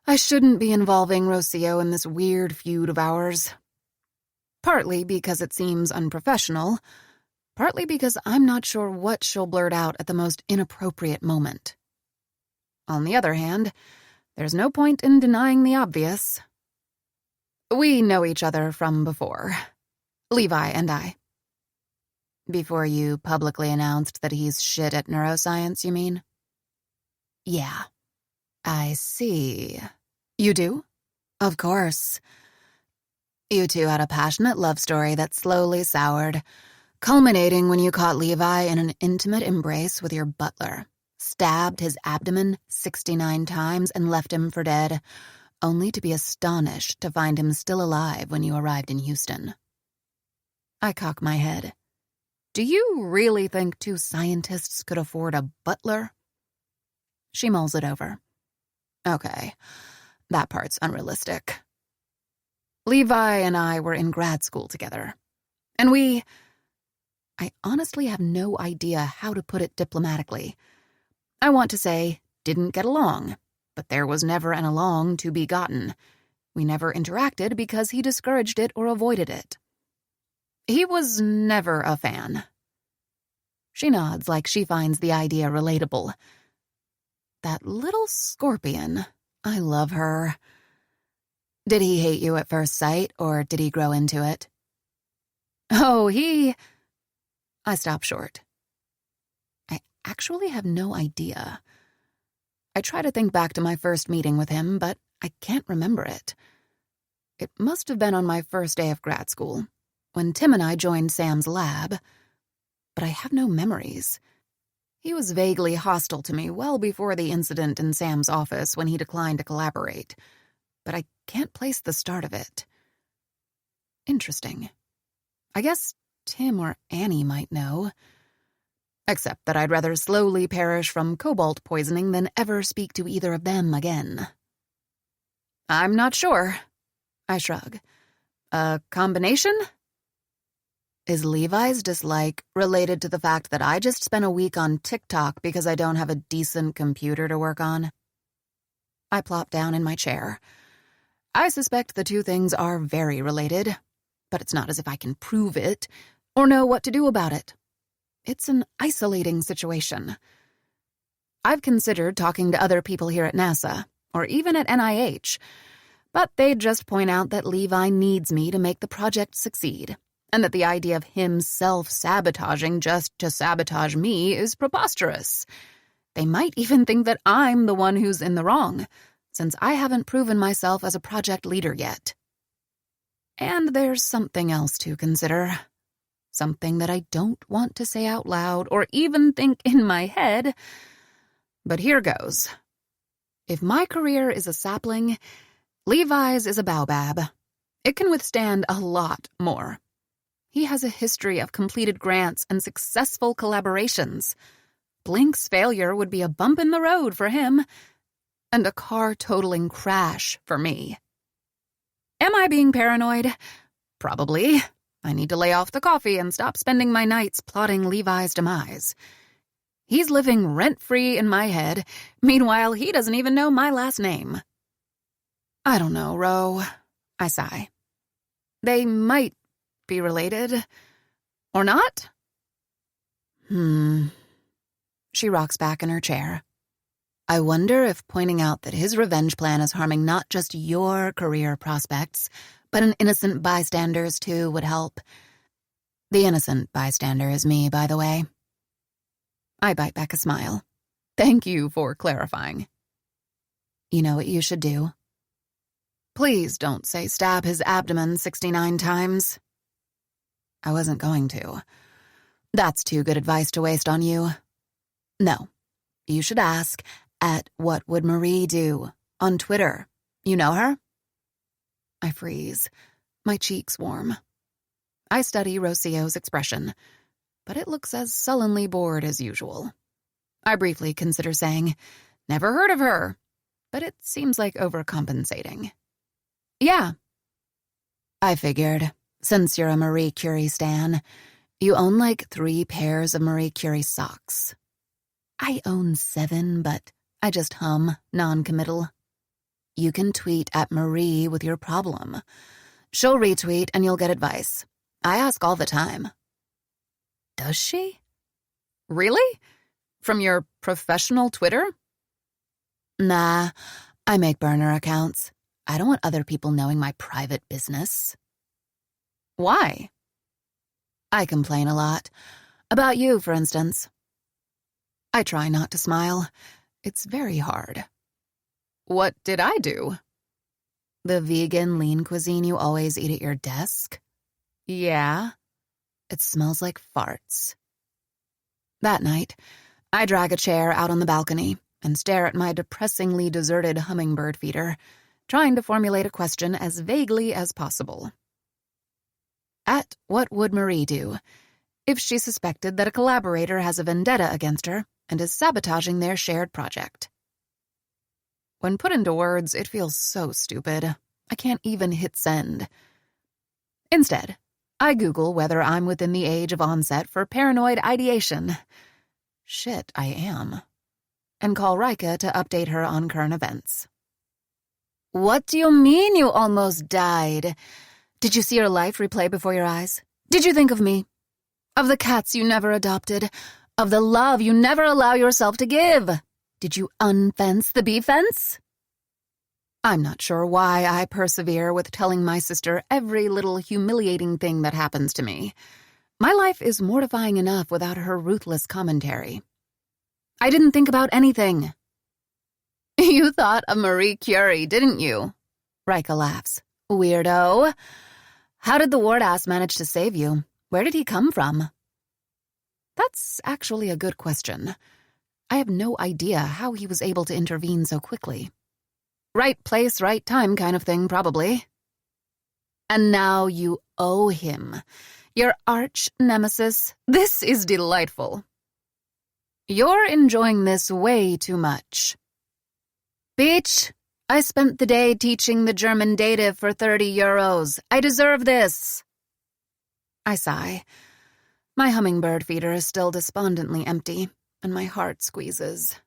I shouldn't be involving Rocio in this weird feud of ours. Partly because it seems unprofessional, partly because I'm not sure what she'll blurt out at the most inappropriate moment. On the other hand, there's no point in denying the obvious. We know each other from before. Levi and I. Before you publicly announced that he's shit at neuroscience, you mean? Yeah. I see. You do? Of course. You two had a passionate love story that slowly soured, culminating when you caught Levi in an intimate embrace with your butler, stabbed his abdomen 69 times, and left him for dead, only to be astonished to find him still alive when you arrived in Houston. I cock my head. Do you really think two scientists could afford a butler? She mulls it over. Okay, that part's unrealistic. Levi and I were in grad school together, and I honestly have no idea how to put it diplomatically. I want to say didn't get along, but there was never an along to be gotten. We never interacted because he discouraged it or avoided it. He was never a fan. She nods like she finds the idea relatable. That little scorpion, I love her. Did he hate you at first sight, or did he grow into it? Oh, I stop short. I actually have no idea. I try to think back to my first meeting with him, but I can't remember it. It must have been on my first day of grad school, when Tim and I joined Sam's lab, but I have no memories. He was vaguely hostile to me well before the incident in Sam's office when he declined to collaborate, but I can't place the start of it. Interesting. I guess Tim or Annie might know. Except that I'd rather slowly perish from cobalt poisoning than ever speak to either of them again. I'm not sure. I shrug. A combination? Is Levi's dislike related to the fact that I just spent a week on TikTok because I don't have a decent computer to work on? I plop down in my chair. I suspect the two things are very related, but it's not as if I can prove it or know what to do about it. It's an isolating situation. I've considered talking to other people here at NASA, or even at NIH, but they'd just point out that Levi needs me to make the project succeed, and that the idea of him self-sabotaging just to sabotage me is preposterous. They might even think that I'm the one who's in the wrong, since I haven't proven myself as a project leader yet. And there's something else to consider. Something that I don't want to say out loud or even think in my head. But here goes. If my career is a sapling, Levi's is a baobab. It can withstand a lot more. He has a history of completed grants and successful collaborations. Blink's failure would be a bump in the road for him, and a car-totaling crash for me. Am I being paranoid? Probably. I need to lay off the coffee and stop spending my nights plotting Levi's demise. He's living rent-free in my head. Meanwhile, he doesn't even know my last name. I don't know, Ro. I sigh. They might be related. Or not? She rocks back in her chair. I wonder if pointing out that his revenge plan is harming not just your career prospects, but an innocent bystander's too would help. The innocent bystander is me, by the way. I bite back a smile. Thank you for clarifying. You know what you should do? Please don't say stab his abdomen 69 times. I wasn't going to. That's too good advice to waste on you. No, you should ask at What Would Marie Do on Twitter. You know her? I freeze. My cheeks warm. I study Rocio's expression, but it looks as sullenly bored as usual. I briefly consider saying, never heard of her, but it seems like overcompensating. Yeah. I figured, since you're a Marie Curie stan, you own like 3 pairs of Marie Curie socks. I own 7, but I just hum, non-committal. You can tweet at Marie with your problem. She'll retweet and you'll get advice. I ask all the time. Does she? Really? From your professional Twitter? Nah, I make burner accounts. I don't want other people knowing my private business. Why? I complain a lot. About you, for instance. I try not to smile. It's very hard. What did I do? The vegan lean cuisine you always eat at your desk? Yeah? It smells like farts. That night, I drag a chair out on the balcony and stare at my depressingly deserted hummingbird feeder, trying to formulate a question as vaguely as possible. What would Marie do if she suspected that a collaborator has a vendetta against her and is sabotaging their shared project? When put into words, it feels so stupid. I can't even hit send. Instead, I Google whether I'm within the age of onset for paranoid ideation. Shit, I am. And call Rika to update her on current events. What do you mean you almost died? Did you see your life replay before your eyes? Did you think of me? Of the cats you never adopted? Of the love you never allow yourself to give? Did you unfence the bee fence? I'm not sure why I persevere with telling my sister every little humiliating thing that happens to me. My life is mortifying enough without her ruthless commentary. I didn't think about anything. You thought of Marie Curie, didn't you? Rika laughs. Weirdo. How did the ward-ass manage to save you? Where did he come from? That's actually a good question. I have no idea how he was able to intervene so quickly. Right place, right time kind of thing, probably. And now you owe him. Your arch nemesis. This is delightful. You're enjoying this way too much. Bitch, I spent the day teaching the German dative for 30 euros. I deserve this. I sigh. My hummingbird feeder is still despondently empty, and my heart squeezes.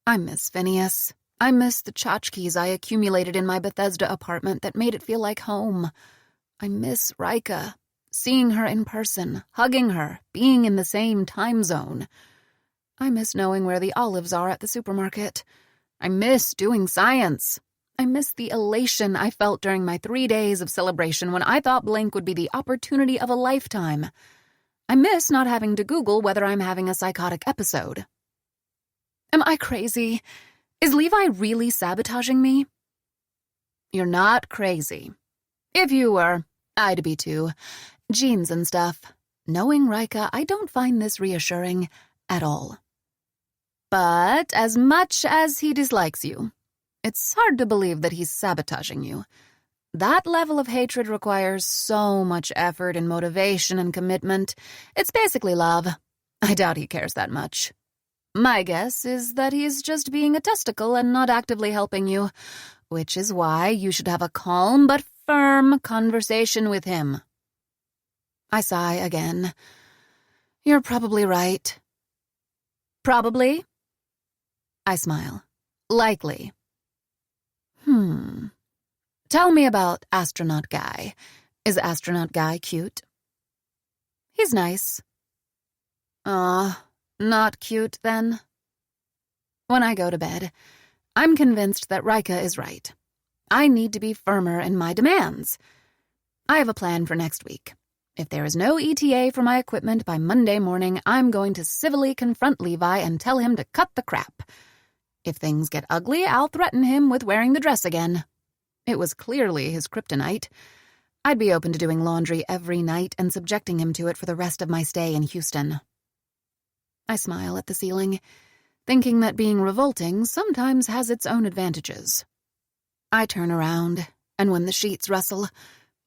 I miss Phineas. I miss the tchotchkes I accumulated in my Bethesda apartment that made it feel like home. I miss Rika, seeing her in person, hugging her, being in the same time zone. I miss knowing where the olives are at the supermarket. I miss doing science. I miss the elation I felt during my 3 days of celebration when I thought blank would be the opportunity of a lifetime. I miss not having to Google whether I'm having a psychotic episode. Am I crazy? Is Levi really sabotaging me? You're not crazy. If you were, I'd be too. Genes and stuff. Knowing Rika, I don't find this reassuring at all. But as much as he dislikes you, it's hard to believe that he's sabotaging you. That level of hatred requires so much effort and motivation and commitment. It's basically love. I doubt he cares that much. My guess is that he's just being a testicle and not actively helping you, which is why you should have a calm but firm conversation with him. I sigh again. You're probably right. Probably? I smile. Likely. Tell me about Astronaut Guy. Is Astronaut Guy cute? He's nice. Not cute, then? When I go to bed, I'm convinced that Rika is right. I need to be firmer in my demands. I have a plan for next week. If there is no ETA for my equipment by Monday morning, I'm going to civilly confront Levi and tell him to cut the crap. If things get ugly, I'll threaten him with wearing the dress again. It was clearly his kryptonite. I'd be open to doing laundry every night and subjecting him to it for the rest of my stay in Houston. I smile at the ceiling, thinking that being revolting sometimes has its own advantages. I turn around, and when the sheets rustle,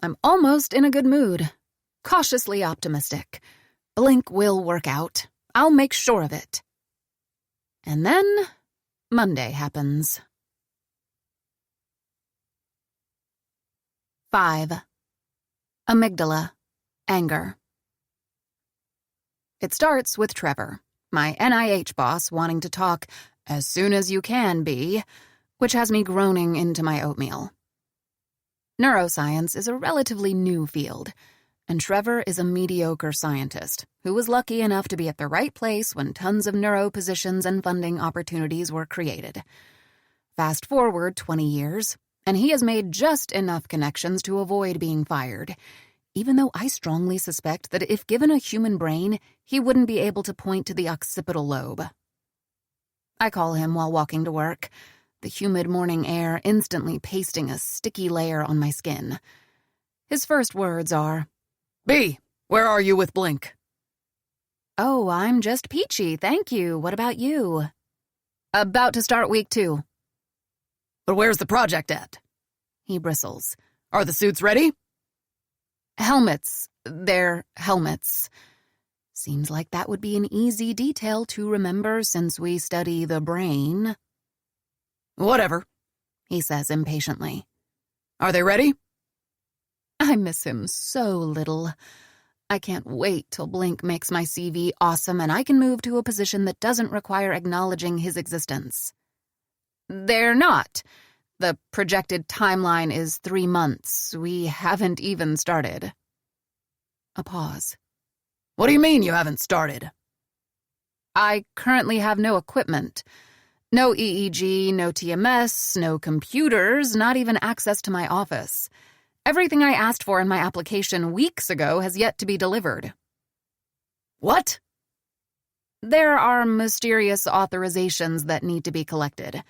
I'm almost in a good mood, cautiously optimistic. Blink will work out. I'll make sure of it. And then Monday happens. 5. Amygdala. Anger. It starts with Trevor, my NIH boss, wanting to talk as soon as you can be, which has me groaning into my oatmeal. Neuroscience is a relatively new field, and Trevor is a mediocre scientist who was lucky enough to be at the right place when tons of neuro positions and funding opportunities were created. Fast forward 20 years, and he has made just enough connections to avoid being fired, even though I strongly suspect that if given a human brain, he wouldn't be able to point to the occipital lobe. I call him while walking to work. the humid morning air instantly pasting a sticky layer on my skin. His first words are, "B, where are you with Blink?" "Oh, I'm just peachy, thank you. What about you?" "About to start week 2. But where's the project at?" He bristles. "Are the suits ready?" "Helmets. They're helmets." Seems like that would be an easy detail to remember since we study the brain. "Whatever," he says impatiently. "Are they ready?" I miss him so little. I can't wait till Blink makes my CV awesome and I can move to a position that doesn't require acknowledging his existence. They're not. The projected timeline is 3 months. We haven't even started. A pause. "What do you mean you haven't started?" I currently have no equipment. No EEG, no TMS, no computers, not even access to my office. Everything I asked for in my application weeks ago has yet to be delivered. "What?" There are mysterious authorizations that need to be collected,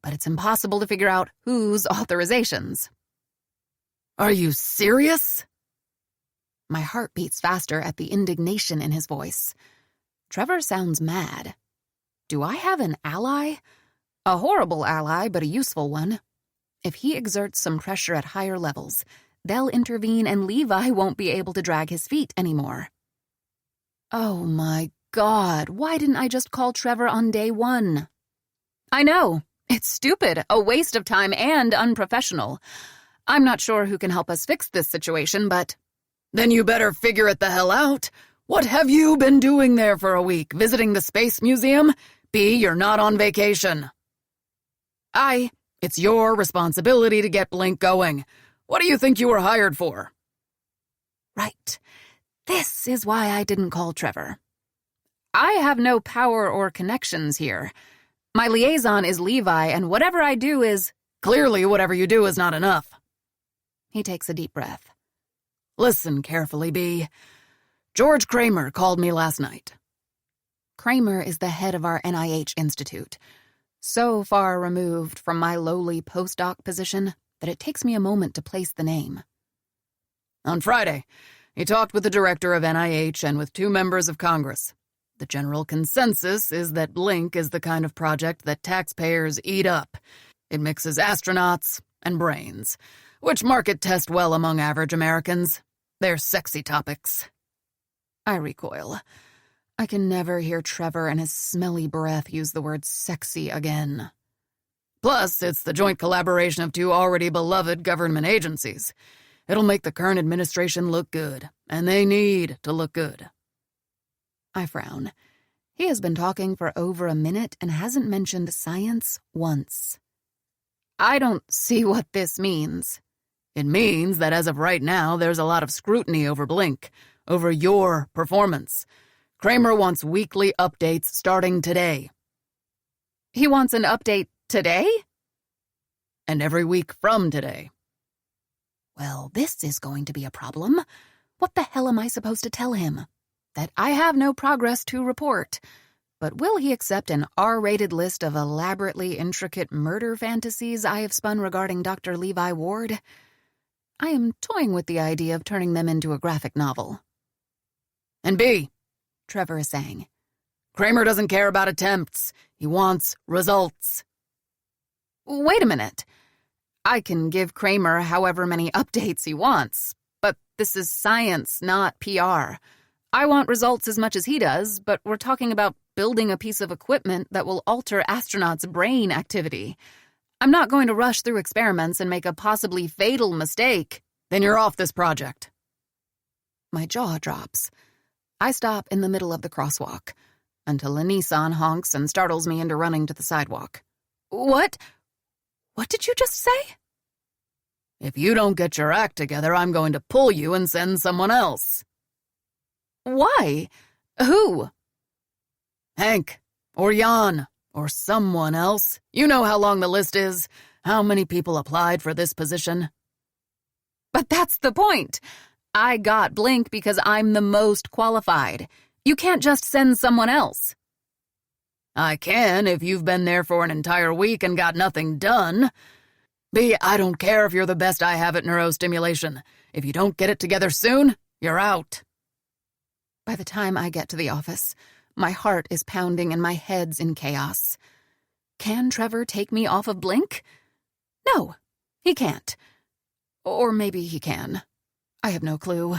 but it's impossible to figure out whose authorizations. "Are you serious?" My heart beats faster at the indignation in his voice. Trevor sounds mad. Do I have an ally? A horrible ally, but a useful one. If he exerts some pressure at higher levels, they'll intervene and Levi won't be able to drag his feet anymore. Oh my God, why didn't I just call Trevor on day 1? I know, it's stupid, a waste of time and unprofessional. I'm not sure who can help us fix this situation, but... "Then you better figure it the hell out. What have you been doing there for a week? Visiting the Space Museum? B, you're not on vacation." "It's your responsibility to get Blink going. What do you think you were hired for?" Right. This is why I didn't call Trevor. I have no power or connections here. My liaison is Levi, and whatever I do is... "Clearly, whatever you do is not enough." He takes a deep breath. "Listen carefully, B. George Kramer called me last night." Kramer is the head of our NIH Institute. So far removed from my lowly postdoc position that it takes me a moment to place the name. "On Friday, he talked with the director of NIH and with 2 members of Congress. The general consensus is that Blink is the kind of project that taxpayers eat up. It mixes astronauts and brains, which market test well among average Americans. They're sexy topics." I recoil. I can never hear Trevor and his smelly breath use the word sexy again. "Plus, it's the joint collaboration of 2 already beloved government agencies. It'll make the current administration look good, and they need to look good." I frown. He has been talking for over a minute and hasn't mentioned science once. I don't see what this means. "It means that as of right now, there's a lot of scrutiny over Blink, over your performance. Kramer wants weekly updates starting today." He wants an update today? "And every week from today." Well, this is going to be a problem. What the hell am I supposed to tell him? That I have no progress to report. But will he accept an R-rated list of elaborately intricate murder fantasies I have spun regarding Dr. Levi Ward? I am toying with the idea of turning them into a graphic novel. "And B," Trevor is saying, "Kramer doesn't care about attempts. He wants results." Wait a minute. I can give Kramer however many updates he wants, but this is science, not PR. I want results as much as he does, but we're talking about building a piece of equipment that will alter astronauts' brain activity. I'm not going to rush through experiments and make a possibly fatal mistake. "Then you're off this project." My jaw drops. I stop in the middle of the crosswalk until a Nissan honks and startles me into running to the sidewalk. What? What did you just say? "If you don't get your act together, I'm going to pull you and send someone else." Why? Who? "Hank, or Jan, or someone else. You know how long the list is, how many people applied for this position." But that's the point. I got Blink because I'm the most qualified. You can't just send someone else. I can if you've been there for an entire week and got nothing done. B, I don't care if you're the best I have at neurostimulation. If you don't get it together soon, you're out. By the time I get to the office, my heart is pounding and my head's in chaos. Can Trevor take me off of Blink? No, he can't. Or maybe he can. I have no clue.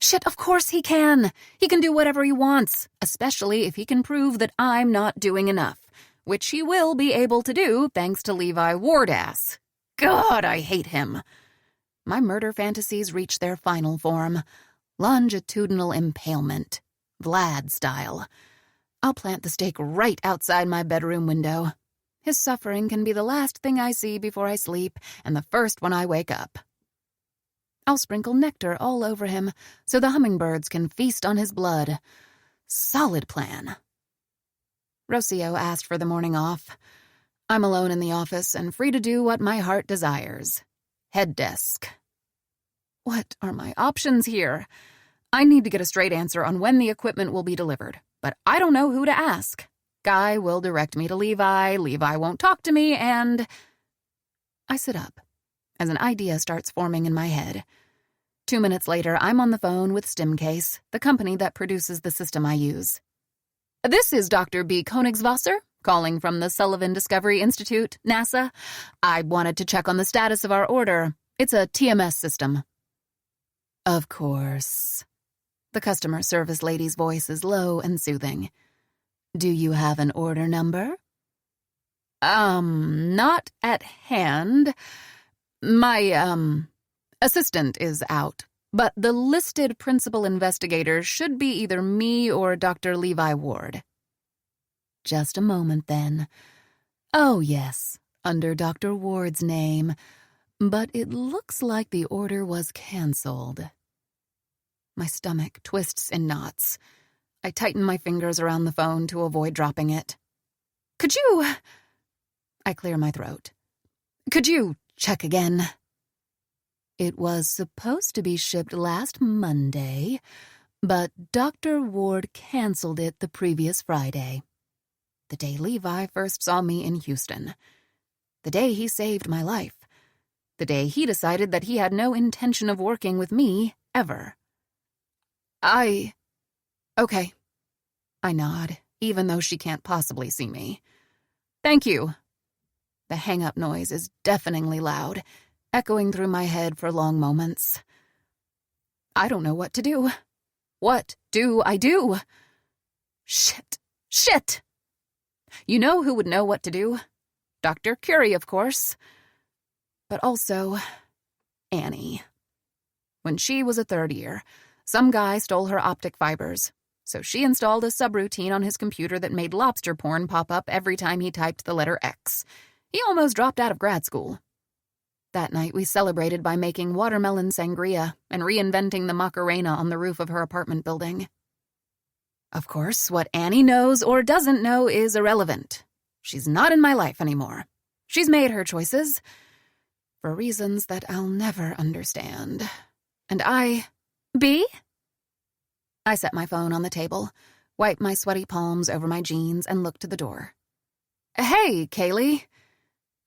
Shit, of course he can. He can do whatever he wants, especially if he can prove that I'm not doing enough, which he will be able to do thanks to Levi Wardass. God, I hate him. My murder fantasies reach their final form. Longitudinal impalement. Vlad style. I'll plant the stake right outside my bedroom window. His suffering can be the last thing I see before I sleep and the first when I wake up. I'll sprinkle nectar all over him so the hummingbirds can feast on his blood. Solid plan. Rocio asked for the morning off. I'm alone in the office and free to do what my heart desires. Head desk. What are my options here? I need to get a straight answer on when the equipment will be delivered, but I don't know who to ask. Guy will direct me to Levi, Levi won't talk to me, and... I sit up as an idea starts forming in my head. 2 minutes later, I'm on the phone with Stimcase, the company that produces the system I use. This is Dr. B. Koenigswasser, calling from the Sullivan Discovery Institute, NASA. I wanted to check on the status of our order. It's a TMS system. Of course. The customer service lady's voice is low and soothing. Do you have an order number? Not at hand. My, assistant is out, but the listed principal investigator should be either me or Dr. Levi Ward. Just a moment, then. Oh, yes, under Dr. Ward's name, but it looks like the order was canceled. My stomach twists in knots. I tighten my fingers around the phone to avoid dropping it. Could you... I clear my throat. Could you check again? It was supposed to be shipped last Monday, but Dr. Ward canceled it the previous Friday. The day Levi first saw me in Houston. The day he saved my life. The day he decided that he had no intention of working with me, ever. Okay. I nod, even though she can't possibly see me. Thank you. The hang-up noise is deafeningly loud, echoing through my head for long moments. I don't know what to do. What do I do? Shit! You know who would know what to do? Dr. Curie, of course. But also, Annie. When she was a third year, some guy stole her optic fibers, so she installed a subroutine on his computer that made lobster porn pop up every time he typed the letter X. He almost dropped out of grad school. That night we celebrated by making watermelon sangria and reinventing the Macarena on the roof of her apartment building. Of course, what Annie knows or doesn't know is irrelevant. She's not in my life anymore. She's made her choices, for reasons that I'll never understand. And B? I set my phone on the table, wipe my sweaty palms over my jeans, and look to the door. Hey, Kaylee.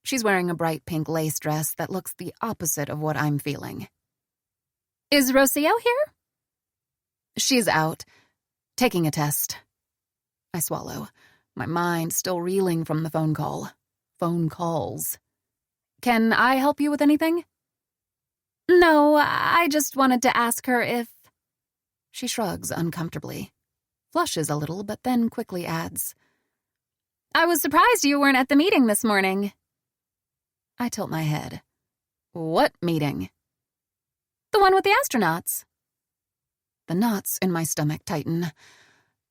She's wearing a bright pink lace dress that looks the opposite of what I'm feeling. Is Rocio here? She's out, taking a test. I swallow, my mind still reeling from the phone call. Phone calls. Can I help you with anything? No, I just wanted to ask her if... She shrugs uncomfortably, flushes a little, but then quickly adds, I was surprised you weren't at the meeting this morning. I tilt my head. What meeting? The one with the astronauts. The knots in my stomach tighten.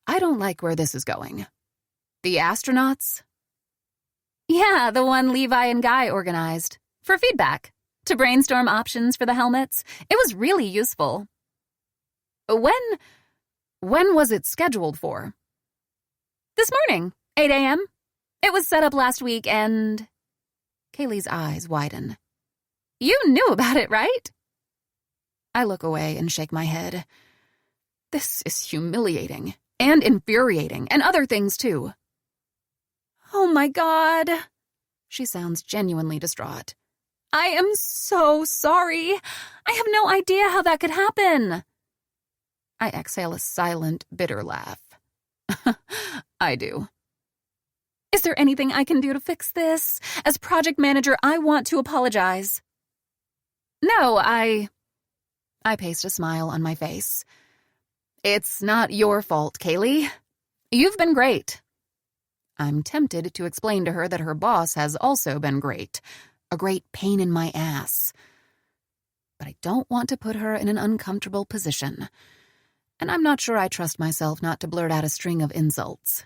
I don't like where this is going. The astronauts? Yeah, the one Levi and Guy organized. For feedback. To brainstorm options for the helmets. It was really useful. When was it scheduled for? This morning, 8 a.m. It was set up last week and... Kaylee's eyes widen. You knew about it, right? I look away and shake my head. This is humiliating. And infuriating, and other things too. Oh my God. She sounds genuinely distraught. I am so sorry. I have no idea how that could happen. I exhale a silent, bitter laugh. I do. Is there anything I can do to fix this? As project manager, I want to apologize. No, I paste a smile on my face. It's not your fault, Kaylee. You've been great. I'm tempted to explain to her that her boss has also been great. A great pain in my ass. But I don't want to put her in an uncomfortable position. And I'm not sure I trust myself not to blurt out a string of insults.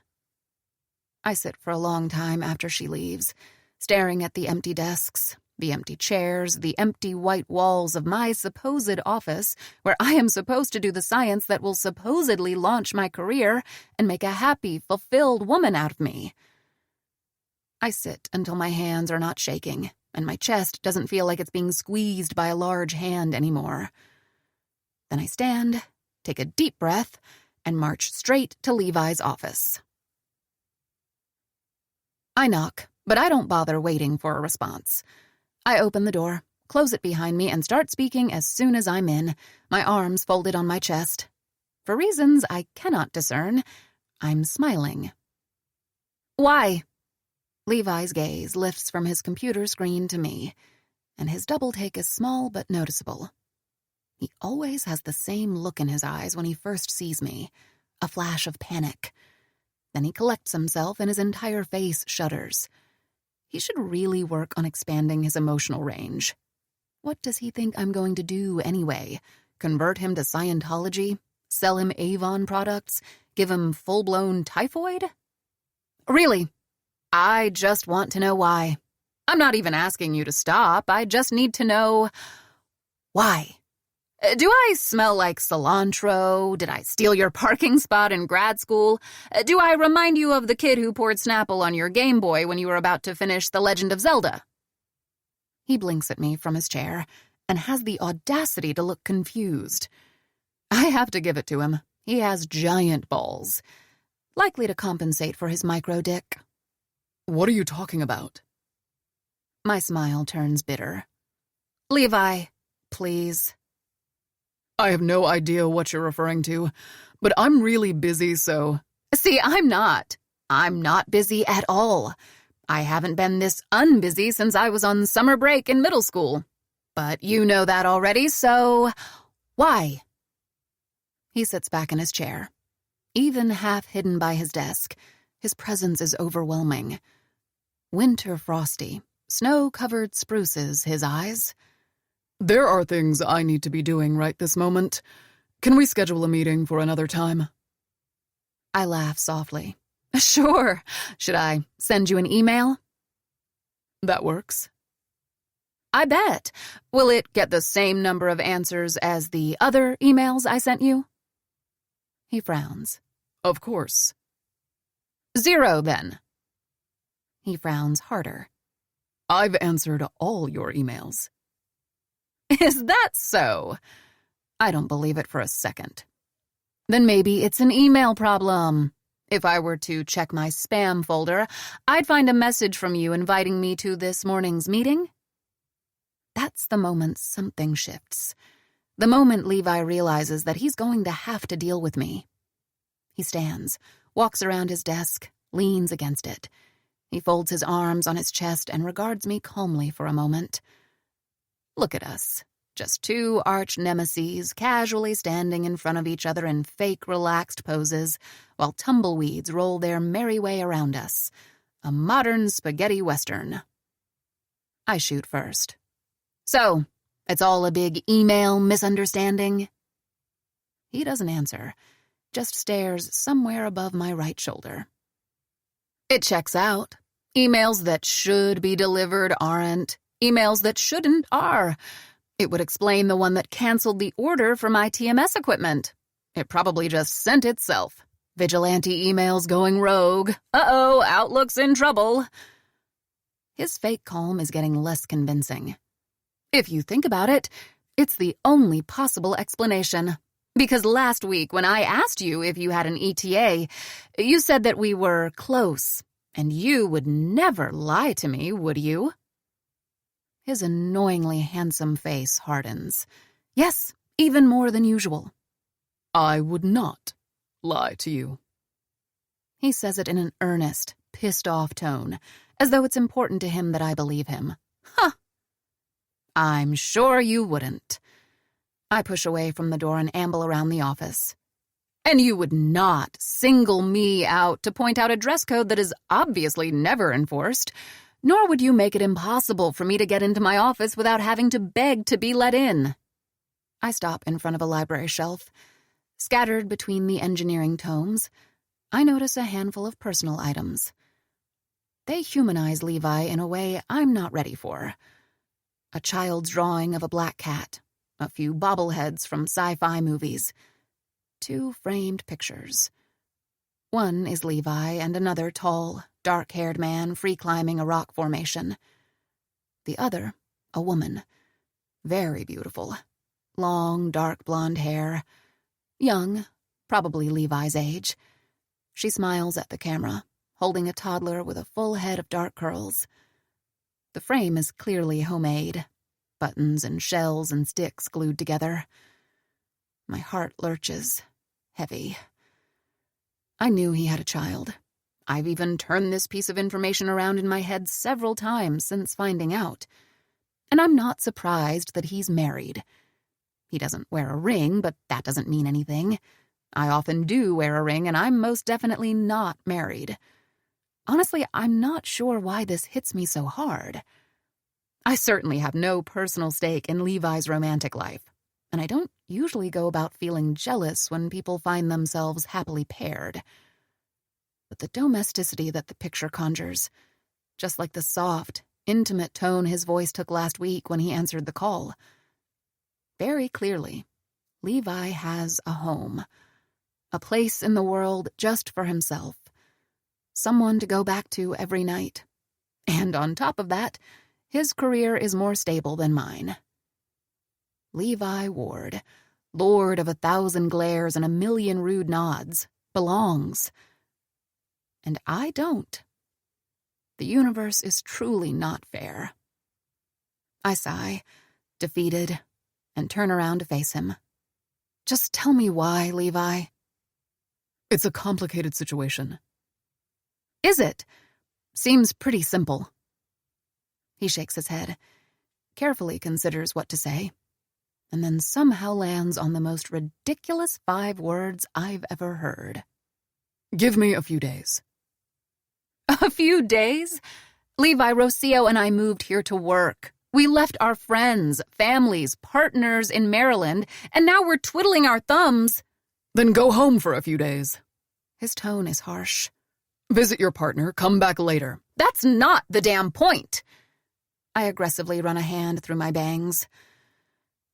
I sit for a long time after she leaves, staring at the empty desks, the empty chairs, the empty white walls of my supposed office, where I am supposed to do the science that will supposedly launch my career and make a happy, fulfilled woman out of me. I sit until my hands are not shaking, and my chest doesn't feel like it's being squeezed by a large hand anymore. Then I stand, take a deep breath, and march straight to Levi's office. I knock, but I don't bother waiting for a response. I open the door, close it behind me, and start speaking as soon as I'm in, my arms folded on my chest. For reasons I cannot discern, I'm smiling. Why? Levi's gaze lifts from his computer screen to me, and his double take is small but noticeable. He always has the same look in his eyes when he first sees me, a flash of panic. Then he collects himself and his entire face shudders. He should really work on expanding his emotional range. What does he think I'm going to do anyway? Convert him to Scientology? Sell him Avon products? Give him full-blown typhoid? Really, I just want to know why. I'm not even asking you to stop. I just need to know why. Do I smell like cilantro? Did I steal your parking spot in grad school? Do I remind you of the kid who poured Snapple on your Game Boy when you were about to finish The Legend of Zelda? He blinks at me from his chair and has the audacity to look confused. I have to give it to him. He has giant balls, likely to compensate for his micro-dick. What are you talking about? My smile turns bitter. Levi, please. I have no idea what you're referring to, but I'm really busy, so... See, I'm not. I'm not busy at all. I haven't been this unbusy since I was on summer break in middle school. But you know that already, so... why? He sits back in his chair. Even half hidden by his desk, his presence is overwhelming. Winter frosty, snow-covered spruces his eyes. There are things I need to be doing right this moment. Can we schedule a meeting for another time? I laugh softly. Sure. Should I send you an email? That works. I bet. Will it get the same number of answers as the other emails I sent you? He frowns. Of course. 0, then. He frowns harder. I've answered all your emails. Is that so? I don't believe it for a second. Then maybe it's an email problem. If I were to check my spam folder, I'd find a message from you inviting me to this morning's meeting. That's the moment something shifts. The moment Levi realizes that he's going to have to deal with me. He stands, walks around his desk, leans against it. He folds his arms on his chest and regards me calmly for a moment. Look at us, just two arch-nemeses casually standing in front of each other in fake relaxed poses while tumbleweeds roll their merry way around us. A modern spaghetti western. I shoot first. So, it's all a big email misunderstanding? He doesn't answer, just stares somewhere above my right shoulder. It checks out. Emails that should be delivered aren't. Emails that shouldn't are. It would explain the one that canceled the order for my TMS equipment. It probably just sent itself. Vigilante emails going rogue. Uh-oh, Outlook's in trouble. His fake calm is getting less convincing. If you think about it, it's the only possible explanation. Because last week when I asked you if you had an ETA, you said that we were close, and you would never lie to me, would you? His annoyingly handsome face hardens. Yes, even more than usual. I would not lie to you. He says it in an earnest, pissed-off tone, as though it's important to him that I believe him. Huh. I'm sure you wouldn't. I push away from the door and amble around the office. And you would not single me out to point out a dress code that is obviously never enforced, nor would you make it impossible for me to get into my office without having to beg to be let in. I stop in front of a library shelf. Scattered between the engineering tomes, I notice a handful of personal items. They humanize Levi in a way I'm not ready for. A child's drawing of a black cat, a few bobbleheads from sci-fi movies, 2 framed pictures. One is Levi and another tall, dark-haired man free-climbing a rock formation. The other, a woman, very beautiful, long, dark blonde hair, young, probably Levi's age. She smiles at the camera, holding a toddler with a full head of dark curls. The frame is clearly homemade, buttons and shells and sticks glued together. My heart lurches, heavy. I knew he had a child. I've even turned this piece of information around in my head several times since finding out. And I'm not surprised that he's married. He doesn't wear a ring, but that doesn't mean anything. I often do wear a ring, and I'm most definitely not married. Honestly, I'm not sure why this hits me so hard. I certainly have no personal stake in Levi's romantic life, and I don't usually go about feeling jealous when people find themselves happily paired. But the domesticity that the picture conjures, just like the soft, intimate tone his voice took last week when he answered the call. Very clearly, Levi has a home, a place in the world just for himself, someone to go back to every night. And on top of that, his career is more stable than mine. Levi Ward, lord of 1,000 glares and 1,000,000 rude nods, belongs. And I don't. The universe is truly not fair. I sigh, defeated, and turn around to face him. Just tell me why, Levi. It's a complicated situation. Is it? Seems pretty simple. He shakes his head, carefully considers what to say, and then somehow lands on the most ridiculous 5 words I've ever heard. Give me a few days. A few days? Levi, Rocio and I moved here to work. We left our friends, families, partners in Maryland, and now we're twiddling our thumbs. Then go home for a few days. His tone is harsh. Visit your partner, come back later. That's not the damn point. I aggressively run a hand through my bangs.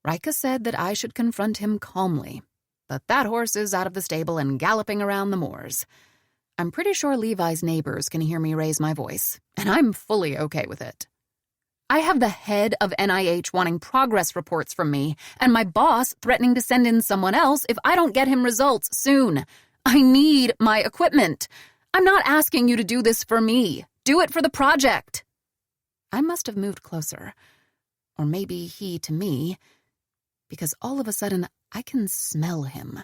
Rika said that I should confront him calmly, but that horse is out of the stable and galloping around the moors. I'm pretty sure Levi's neighbors can hear me raise my voice, and I'm fully okay with it. I have the head of NIH wanting progress reports from me, and my boss threatening to send in someone else if I don't get him results soon. I need my equipment. I'm not asking you to do this for me. Do it for the project. I must have moved closer, or maybe he to me, because all of a sudden I can smell him.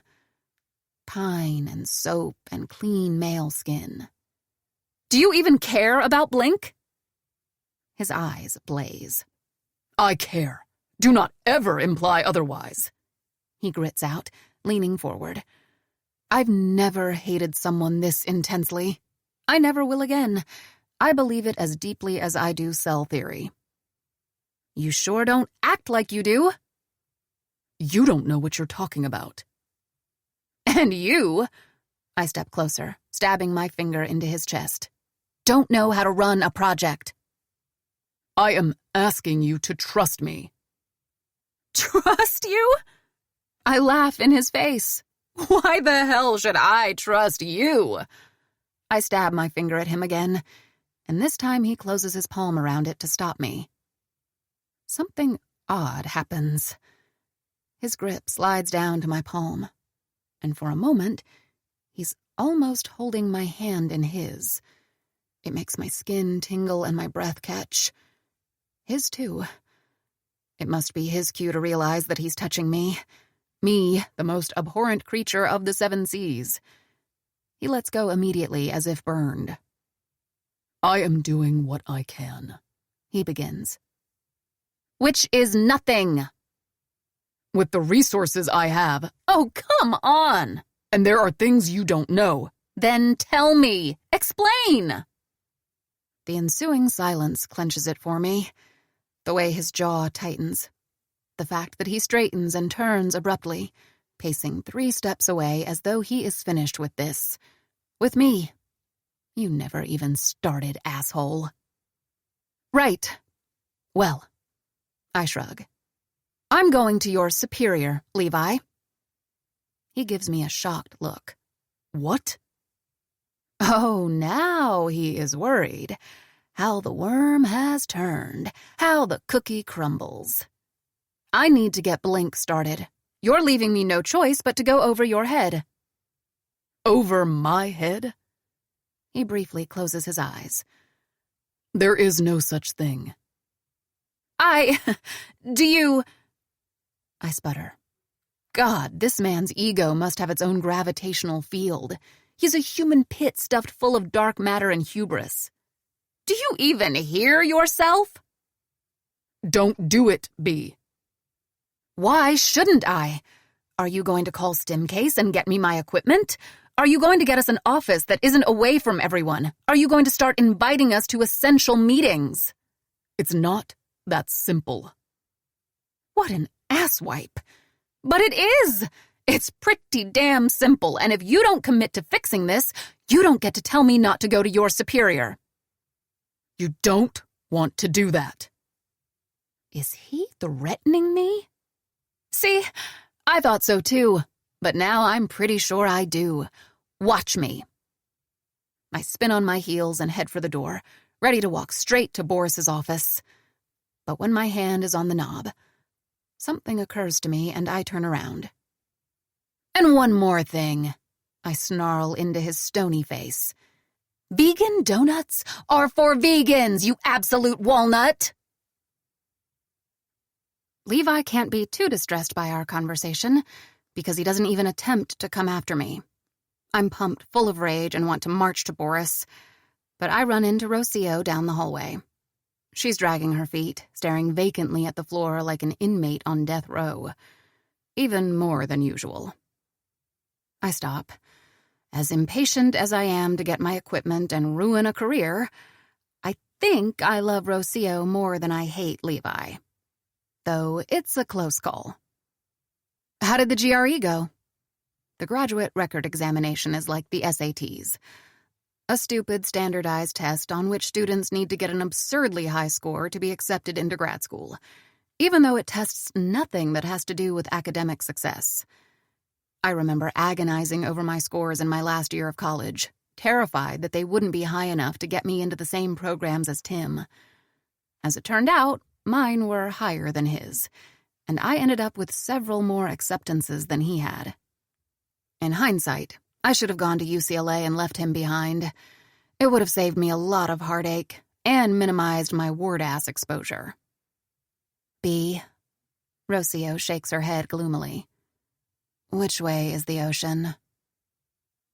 Pine and soap and clean male skin. Do you even care about Blink? His eyes blaze. I care. Do not ever imply otherwise. He grits out, leaning forward. I've never hated someone this intensely. I never will again. I believe it as deeply as I do cell theory. You sure don't act like you do. You don't know what you're talking about. And you, I step closer, stabbing my finger into his chest, don't know how to run a project. I am asking you to trust me. Trust you? I laugh in his face. Why the hell should I trust you? I stab my finger at him again, and this time he closes his palm around it to stop me. Something odd happens. His grip slides down to my palm, and for a moment, he's almost holding my hand in his. It makes my skin tingle and my breath catch. His too. It must be his cue to realize that he's touching me. Me, the most abhorrent creature of the 7 seas. He lets go immediately as if burned. I am doing what I can, he begins. Which is nothing. With the resources I have. Oh, come on. And there are things you don't know. Then tell me. Explain. The ensuing silence clenches it for me. The way his jaw tightens. The fact that he straightens and turns abruptly, pacing 3 steps away as though he is finished with this. With me. You never even started, asshole. Right. Well, I shrug. I'm going to your superior, Levi. He gives me a shocked look. What? Oh, now he is worried. How the worm has turned. How the cookie crumbles. I need to get Blink started. You're leaving me no choice but to go over your head. Over my head? He briefly closes his eyes. There is no such thing. Do you... I sputter. God, this man's ego must have its own gravitational field. He's a human pit stuffed full of dark matter and hubris. Do you even hear yourself? Don't do it, B. Why shouldn't I? Are you going to call StimCase and get me my equipment? Are you going to get us an office that isn't away from everyone? Are you going to start inviting us to essential meetings? It's not that simple. What an asswipe. But it is. It's pretty damn simple, and if you don't commit to fixing this, you don't get to tell me not to go to your superior. You don't want to do that. Is he threatening me? See, I thought so too, but now I'm pretty sure I do. Watch me. I spin on my heels and head for the door, ready to walk straight to Boris's office. But when my hand is on the knob, something occurs to me and I turn around. And one more thing, I snarl into his stony face. Vegan donuts are for vegans, you absolute walnut! Levi can't be too distressed by our conversation, because he doesn't even attempt to come after me. I'm pumped full of rage and want to march to Boris, but I run into Rocio down the hallway. She's dragging her feet, staring vacantly at the floor like an inmate on death row. Even more than usual. I stop. As impatient as I am to get my equipment and ruin a career, I think I love Rocio more than I hate Levi. Though it's a close call. How did the GRE go? The graduate record examination is like the SATs. A stupid standardized test on which students need to get an absurdly high score to be accepted into grad school, even though it tests nothing that has to do with academic success. I remember agonizing over my scores in my last year of college, terrified that they wouldn't be high enough to get me into the same programs as Tim. As it turned out, mine were higher than his, and I ended up with several more acceptances than he had. In hindsight, I should have gone to UCLA and left him behind. It would have saved me a lot of heartache and minimized my ward-ass exposure. B. Rocio shakes her head gloomily. Which way is the ocean?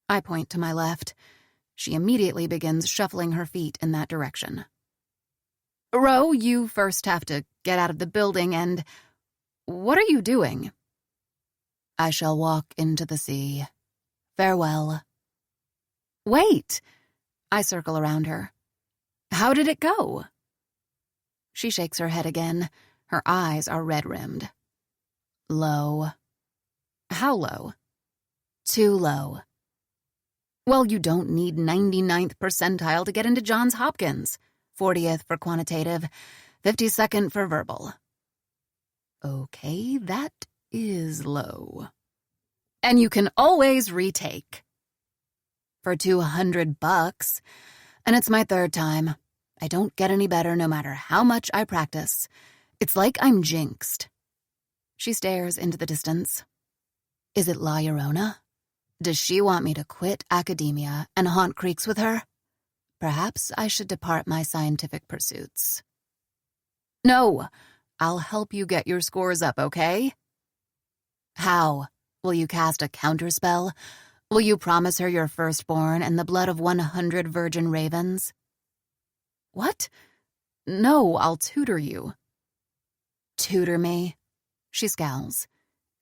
I point to my left. She immediately begins shuffling her feet in that direction. Ro, you first have to get out of the building and... What are you doing? I shall walk into the sea. Farewell. Wait! I circle around her. How did it go? She shakes her head again. Her eyes are red-rimmed. Low. How low? Too low. Well, you don't need 99th percentile to get into Johns Hopkins. 40th for quantitative, 52nd for verbal. Okay, that is low. And you can always retake. For $200, and it's my 3rd time. I don't get any better no matter how much I practice. It's like I'm jinxed. She stares into the distance. Is it La Llorona? Does she want me to quit academia and haunt creeks with her? Perhaps I should depart my scientific pursuits. No, I'll help you get your scores up, okay? How? Will you cast a counterspell? Will you promise her your firstborn and the blood of 100 virgin ravens? What? No, I'll tutor you. Tutor me? She scowls.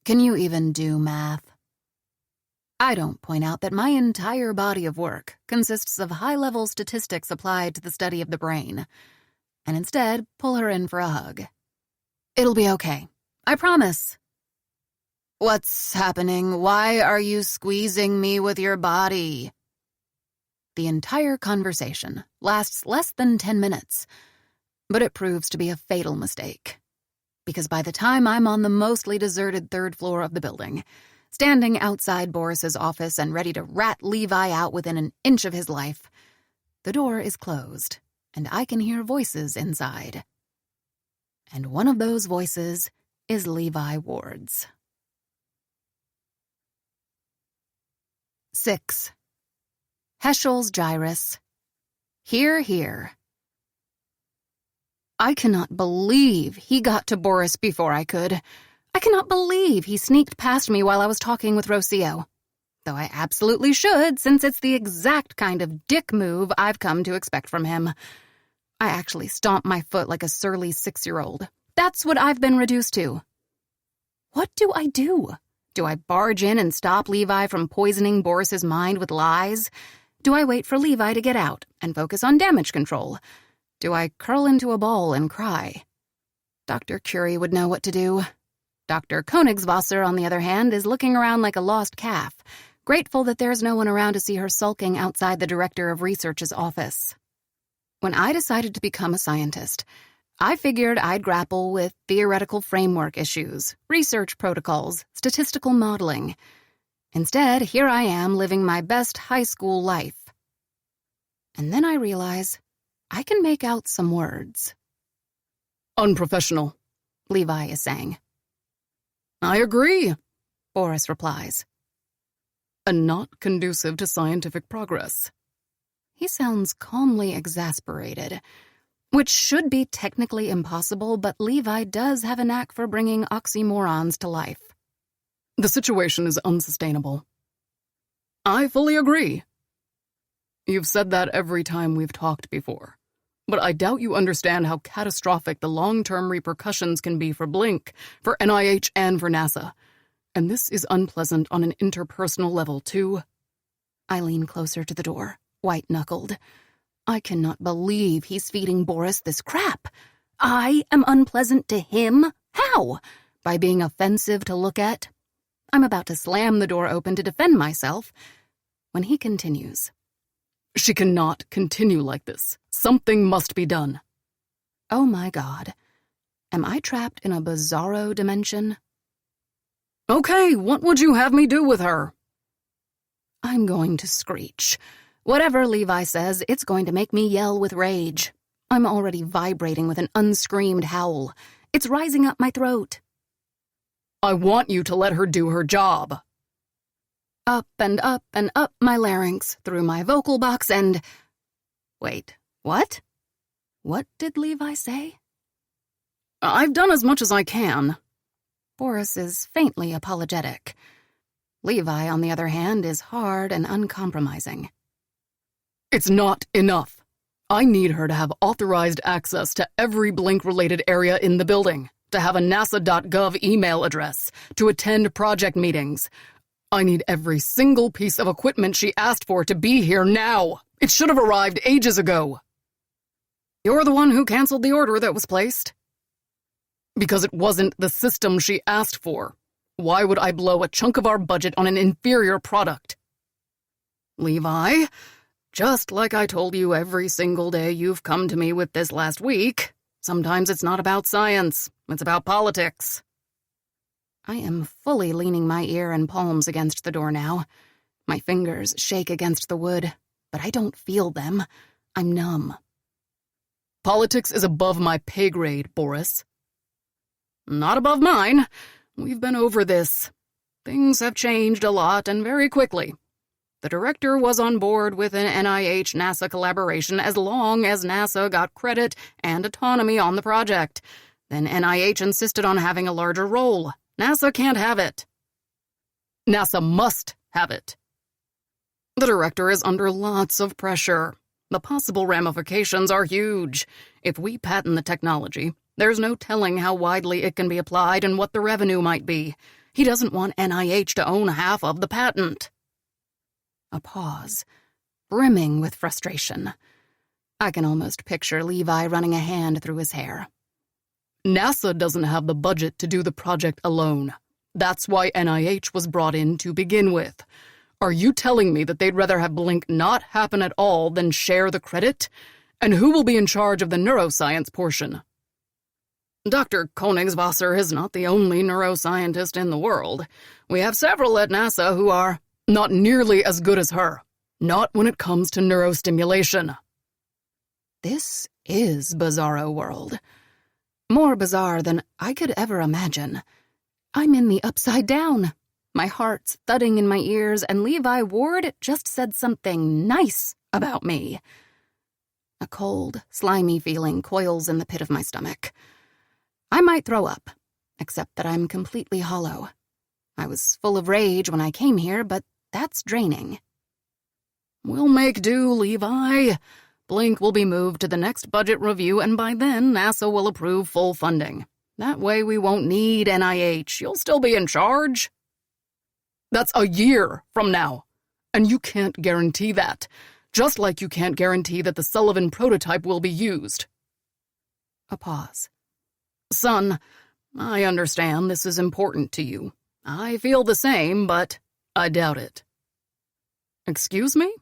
Can you even do math? I don't point out that my entire body of work consists of high-level statistics applied to the study of the brain, and instead pull her in for a hug. It'll be okay. I promise. What's happening? Why are you squeezing me with your body? The entire conversation lasts less than 10 minutes, but it proves to be a fatal mistake. Because by the time I'm on the mostly deserted third floor of the building, standing outside Boris's office and ready to rat Levi out within an inch of his life, the door is closed, and I can hear voices inside. And one of those voices is Levi Ward's. 6. Heschel's gyrus. Hear, hear. I cannot believe he got to Boris before I could. I cannot believe he sneaked past me while I was talking with Rocio. Though I absolutely should, since it's the exact kind of dick move I've come to expect from him. I actually stomp my foot like a surly 6-year-old. That's what I've been reduced to. What do I do? Do I barge in and stop Levi from poisoning Boris's mind with lies? Do I wait for Levi to get out and focus on damage control? Do I curl into a ball and cry? Dr. Curie would know what to do. Dr. Königswasser, on the other hand, is looking around like a lost calf, grateful that there's no one around to see her sulking outside the director of research's office. When I decided to become a scientist, I figured I'd grapple with theoretical framework issues, research protocols, statistical modeling. Instead, here I am living my best high school life. And then I realize I can make out some words. Unprofessional, Levi is saying. I agree, Boris replies. And not conducive to scientific progress. He sounds calmly exasperated, which should be technically impossible, but Levi does have a knack for bringing oxymorons to life. The situation is unsustainable. I fully agree. You've said that every time we've talked before, but I doubt you understand how catastrophic the long-term repercussions can be for Blink, for NIH, and for NASA. And this is unpleasant on an interpersonal level, too. I lean closer to the door, white-knuckled. I cannot believe he's feeding Boris this crap. I am unpleasant to him? How? By being offensive to look at? I'm about to slam the door open to defend myself when he continues. She cannot continue like this. Something must be done. Oh my God. Am I trapped in a bizarro dimension? Okay, what would you have me do with her? I'm going to screech. Whatever Levi says, it's going to make me yell with rage. I'm already vibrating with an unscreamed howl. It's rising up my throat. I want you to let her do her job. Up and up and up my larynx, through my vocal box and... Wait, what? What did Levi say? I've done as much as I can. Boris is faintly apologetic. Levi, on the other hand, is hard and uncompromising. It's not enough. I need her to have authorized access to every Blink-related area in the building, to have a nasa.gov email address, to attend project meetings. I need every single piece of equipment she asked for to be here now. It should have arrived ages ago. You're the one who canceled the order that was placed. Because it wasn't the system she asked for. Why would I blow a chunk of our budget on an inferior product? Levi, just like I told you every single day you've come to me with this last week, sometimes it's not about science, it's about politics. I am fully leaning my ear and palms against the door now. My fingers shake against the wood, but I don't feel them. I'm numb. Politics is above my pay grade, Boris. Not above mine. We've been over this. Things have changed a lot and very quickly. The director was on board with an NIH-NASA collaboration as long as NASA got credit and autonomy on the project. Then NIH insisted on having a larger role. NASA can't have it. NASA must have it. The director is under lots of pressure. The possible ramifications are huge. If we patent the technology, there's no telling how widely it can be applied and what the revenue might be. He doesn't want NIH to own half of the patent. A pause, brimming with frustration. I can almost picture Levi running a hand through his hair. NASA doesn't have the budget to do the project alone. That's why NIH was brought in to begin with. Are you telling me that they'd rather have Blink not happen at all than share the credit? And who will be in charge of the neuroscience portion? Dr. Koenigswasser is not the only neuroscientist in the world. We have several at NASA who are not nearly as good as her. Not when it comes to neurostimulation. This is Bizarro World. More bizarre than I could ever imagine. I'm in the upside down. My heart's thudding in my ears, and Levi Ward just said something nice about me. A cold, slimy feeling coils in the pit of my stomach. I might throw up, except that I'm completely hollow. I was full of rage when I came here, but that's draining. We'll make do, Levi. Blink will be moved to the next budget review, and by then NASA will approve full funding. That way we won't need NIH. You'll still be in charge. That's a year from now, and you can't guarantee that, just like you can't guarantee that the Sullivan prototype will be used. A pause. Son, I understand this is important to you. I feel the same, but I doubt it. Excuse me?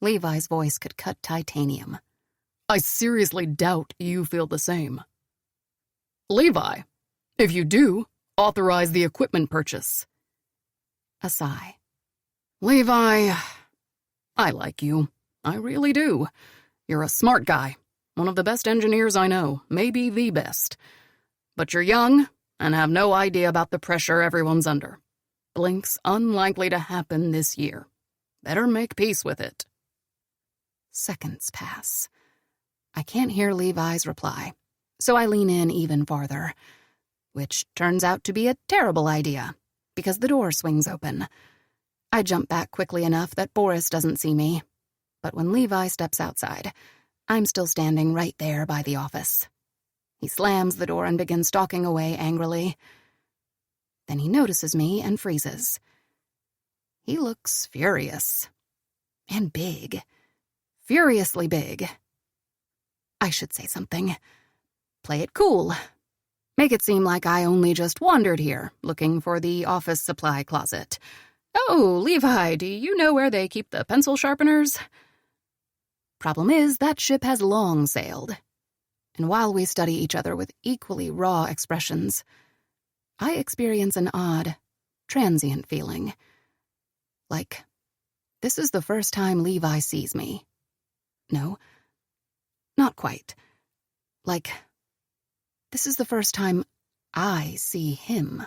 Levi's voice could cut titanium. I seriously doubt you feel the same. Levi, if you do, authorize the equipment purchase. A sigh. Levi, I like you. I really do. You're a smart guy. One of the best engineers I know, maybe the best. But you're young and have no idea about the pressure everyone's under. Blink's unlikely to happen this year. Better make peace with it. Seconds pass. I can't hear Levi's reply, so I lean in even farther, which turns out to be a terrible idea, because the door swings open. I jump back quickly enough that Boris doesn't see me, but when Levi steps outside, I'm still standing right there by the office. He slams the door and begins stalking away angrily. Then he notices me and freezes. He looks furious. And big. Furiously big. I should say something. Play it cool. Make it seem like I only just wandered here, looking for the office supply closet. Oh, Levi, do you know where they keep the pencil sharpeners? Problem is, that ship has long sailed. And while we study each other with equally raw expressions, I experience an odd, transient feeling. Like, this is the first time Levi sees me. No, not quite. Like, this is the first time I see him.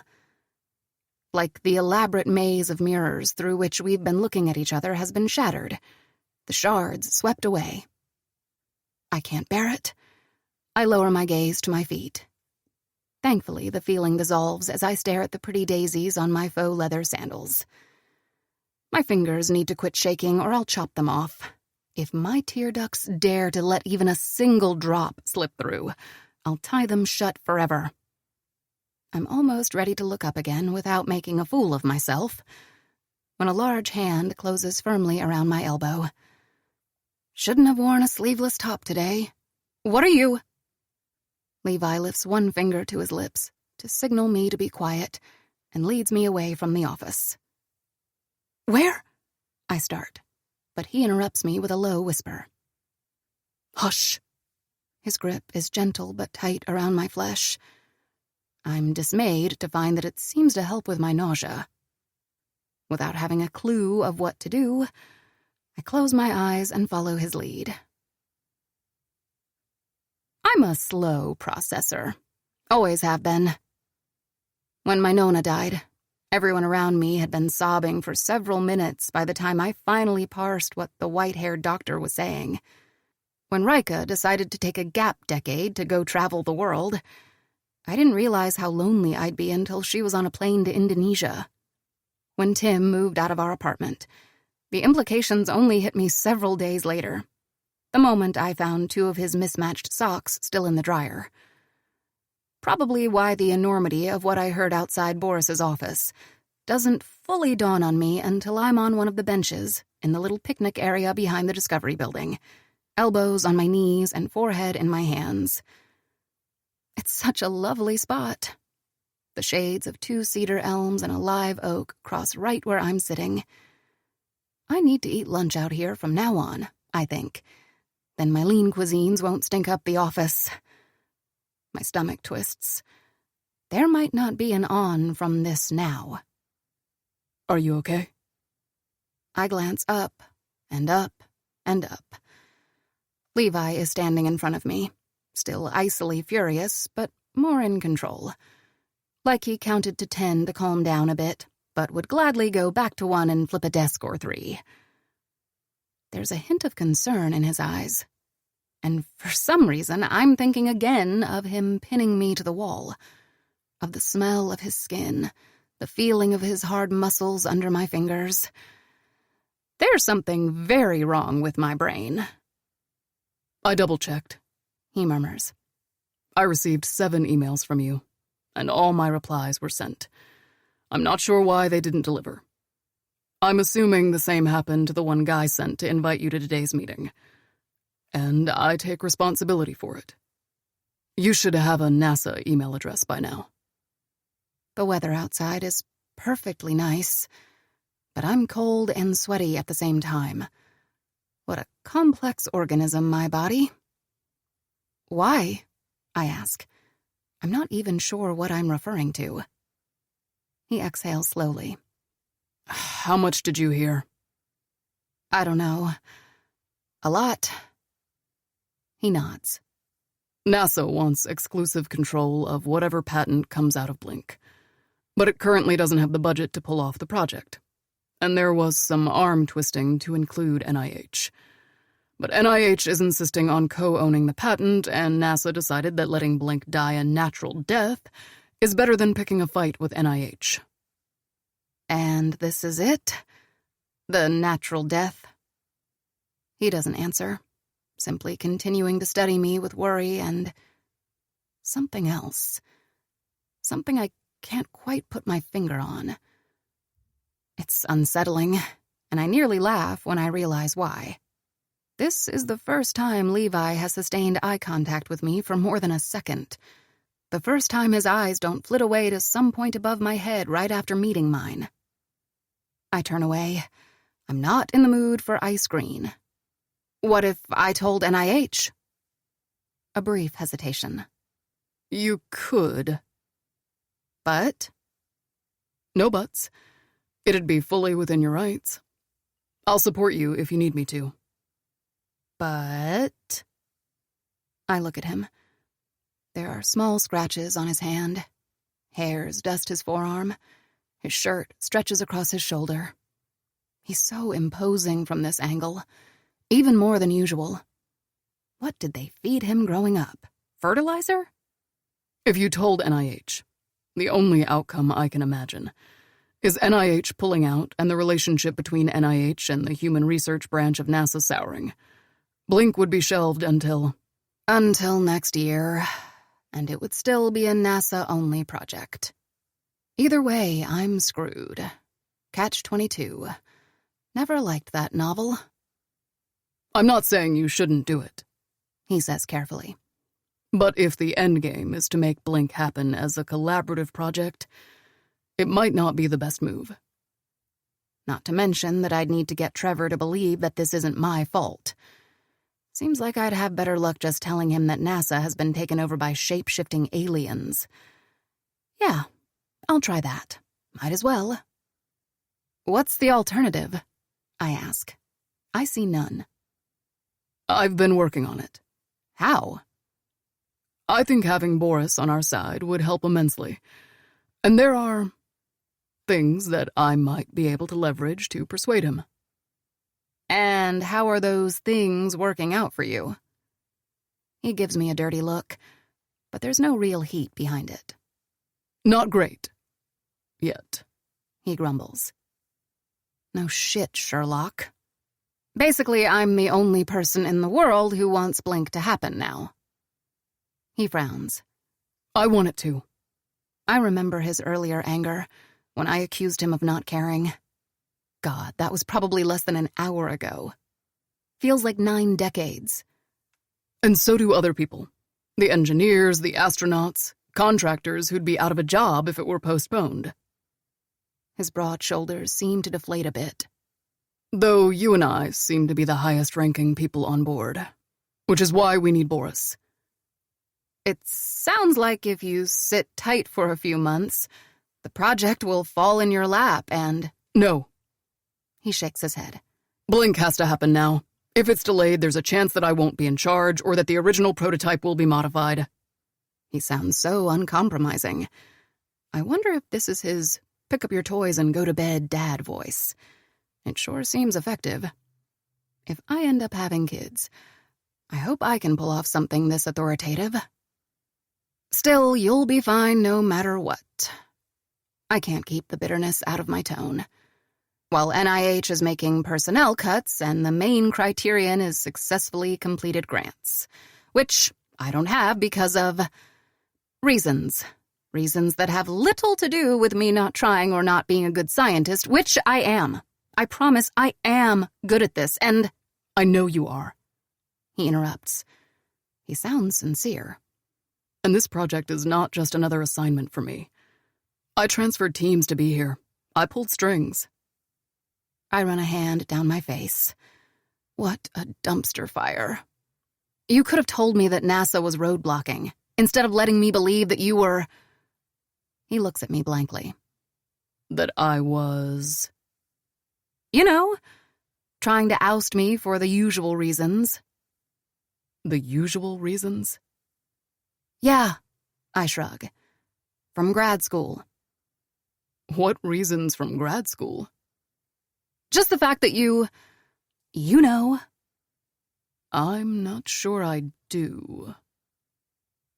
Like the elaborate maze of mirrors through which we've been looking at each other has been shattered, the shards swept away. I can't bear it. I lower my gaze to my feet. Thankfully, the feeling dissolves as I stare at the pretty daisies on my faux leather sandals. My fingers need to quit shaking or I'll chop them off. If my tear ducts dare to let even a single drop slip through, I'll tie them shut forever. I'm almost ready to look up again without making a fool of myself, when a large hand closes firmly around my elbow. Shouldn't have worn a sleeveless top today. What are you? Levi lifts one finger to his lips to signal me to be quiet and leads me away from the office. Where? I start, but he interrupts me with a low whisper. Hush. His grip is gentle but tight around my flesh. I'm dismayed to find that it seems to help with my nausea. Without having a clue of what to do, I close my eyes and follow his lead. I'm a slow processor. Always have been. When my Nona died, everyone around me had been sobbing for several minutes by the time I finally parsed what the white-haired doctor was saying. When Rika decided to take a gap decade to go travel the world, I didn't realize how lonely I'd be until she was on a plane to Indonesia. When Tim moved out of our apartment, the implications only hit me several days later, the moment I found 2 of his mismatched socks still in the dryer. Probably why the enormity of what I heard outside Boris's office doesn't fully dawn on me until I'm on one of the benches in the little picnic area behind the Discovery Building, elbows on my knees and forehead in my hands. It's such a lovely spot. The shades of 2 cedar elms and a live oak cross right where I'm sitting. I need to eat lunch out here from now on, I think. Then my lean cuisines won't stink up the office. My stomach twists. There might not be an on from this now. Are you okay? I glance up and up and up. Levi is standing in front of me, still icily furious, but more in control. Like he counted to 10 to calm down a bit, but would gladly go back to 1 and flip a desk or 3. There's a hint of concern in his eyes. And for some reason, I'm thinking again of him pinning me to the wall, of the smell of his skin, the feeling of his hard muscles under my fingers. There's something very wrong with my brain. I double-checked, he murmurs. I received 7 emails from you, and all my replies were sent. I'm not sure why they didn't deliver. I'm assuming the same happened to the one Guy sent to invite you to today's meeting. And I take responsibility for it. You should have a NASA email address by now. The weather outside is perfectly nice, but I'm cold and sweaty at the same time. What a complex organism, my body. Why? I ask. I'm not even sure what I'm referring to. He exhales slowly. How much did you hear? I don't know. A lot. He nods. NASA wants exclusive control of whatever patent comes out of Blink. But it currently doesn't have the budget to pull off the project. And there was some arm twisting to include NIH. But NIH is insisting on co-owning the patent, and NASA decided that letting Blink die a natural death is better than picking a fight with NIH. And this is it? The natural death? He doesn't answer, simply continuing to study me with worry and something else. Something I can't quite put my finger on. It's unsettling, and I nearly laugh when I realize why. This is the first time Levi has sustained eye contact with me for more than a second. The first time his eyes don't flit away to some point above my head right after meeting mine. I turn away. I'm not in the mood for ice cream. What if I told NIH? A brief hesitation. You could. But? No buts. It'd be fully within your rights. I'll support you if you need me to. But? I look at him. There are small scratches on his hand. Hairs dust his forearm. His shirt stretches across his shoulder. He's so imposing from this angle, even more than usual. What did they feed him growing up? Fertilizer? If you told NIH, the only outcome I can imagine is NIH pulling out and the relationship between NIH and the human research branch of NASA souring. Blink would be shelved until next year, and it would still be a NASA-only project. Either way, I'm screwed. Catch-22. Never liked that novel. I'm not saying you shouldn't do it, he says carefully. But if the endgame is to make Blink happen as a collaborative project, it might not be the best move. Not to mention that I'd need to get Trevor to believe that this isn't my fault. Seems like I'd have better luck just telling him that NASA has been taken over by shape-shifting aliens. Yeah, I'll try that. Might as well. What's the alternative? I ask. I see none. I've been working on it. How? I think having Boris on our side would help immensely. And there are things that I might be able to leverage to persuade him. And how are those things working out for you? He gives me a dirty look, but there's no real heat behind it. Not great. Yet. He grumbles. No shit, Sherlock. Basically, I'm the only person in the world who wants Blink to happen now. He frowns. I want it to. I remember his earlier anger, when I accused him of not caring. God, that was probably less than an hour ago. Feels like 9 decades. And so do other people. The engineers, the astronauts, contractors who'd be out of a job if it were postponed. His broad shoulders seem to deflate a bit. Though you and I seem to be the highest-ranking people on board, which is why we need Boris. It sounds like if you sit tight for a few months, the project will fall in your lap and... No. He shakes his head. Blink has to happen now. If it's delayed, there's a chance that I won't be in charge or that the original prototype will be modified. He sounds so uncompromising. I wonder if this is his pick-up-your-toys-and-go-to-bed dad voice. It sure seems effective. If I end up having kids, I hope I can pull off something this authoritative. Still, you'll be fine no matter what. I can't keep the bitterness out of my tone. While NIH is making personnel cuts and the main criterion is successfully completed grants, which I don't have because of reasons. Reasons that have little to do with me not trying or not being a good scientist, which I am. I promise I am good at this, and I know you are. He interrupts. He sounds sincere. And this project is not just another assignment for me. I transferred teams to be here. I pulled strings. I run a hand down my face. What a dumpster fire. You could have told me that NASA was roadblocking, instead of letting me believe that you were... He looks at me blankly. That I was... You know, trying to oust me for the usual reasons. The usual reasons? Yeah, I shrug. From grad school. What reasons from grad school? Just the fact that you know. I'm not sure I do.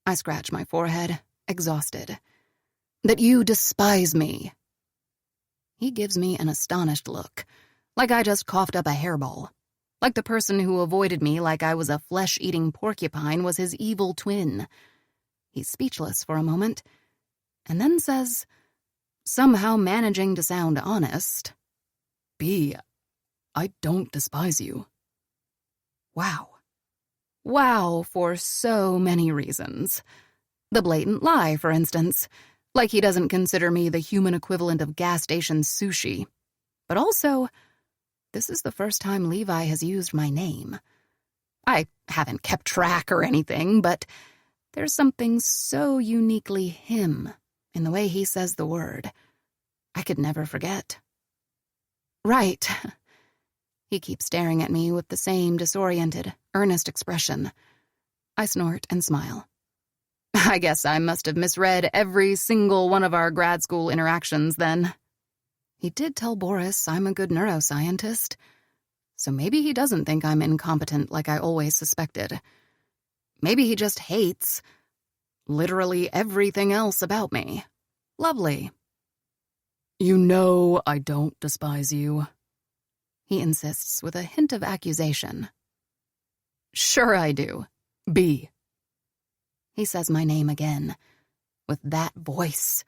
I scratch my forehead, exhausted. That you despise me. He gives me an astonished look, like I just coughed up a hairball. Like the person who avoided me like I was a flesh-eating porcupine was his evil twin. He's speechless for a moment, and then says, somehow managing to sound honest, B, I don't despise you. Wow. Wow for so many reasons. The blatant lie, for instance. Like he doesn't consider me the human equivalent of gas station sushi. But also, this is the first time Levi has used my name. I haven't kept track or anything, but there's something so uniquely him in the way he says the word. I could never forget. Right. He keeps staring at me with the same disoriented, earnest expression. I snort and smile. I guess I must have misread every single one of our grad school interactions then. He did tell Boris I'm a good neuroscientist, so maybe he doesn't think I'm incompetent like I always suspected. Maybe he just hates literally everything else about me. Lovely. You know I don't despise you. He insists with a hint of accusation. Sure I do. B. He says my name again, with that voice,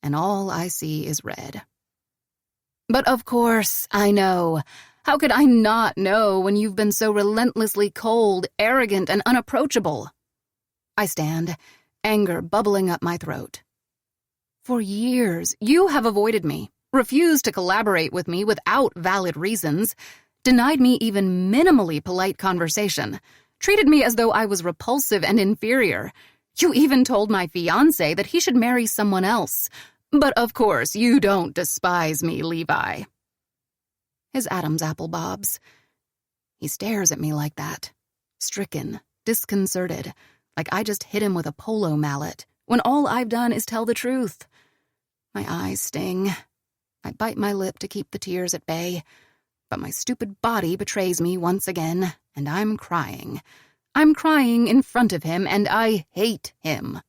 and all I see is red. But of course, I know. How could I not know when you've been so relentlessly cold, arrogant, and unapproachable? I stand, anger bubbling up my throat. For years, you have avoided me, refused to collaborate with me without valid reasons, denied me even minimally polite conversation, treated me as though I was repulsive and inferior. You even told my fiancé that he should marry someone else. But of course, you don't despise me, Levi. His Adam's apple bobs. He stares at me like that, stricken, disconcerted, like I just hit him with a polo mallet, when all I've done is tell the truth. My eyes sting. I bite my lip to keep the tears at bay, but my stupid body betrays me once again, and I'm crying. I'm crying in front of him, and I hate him.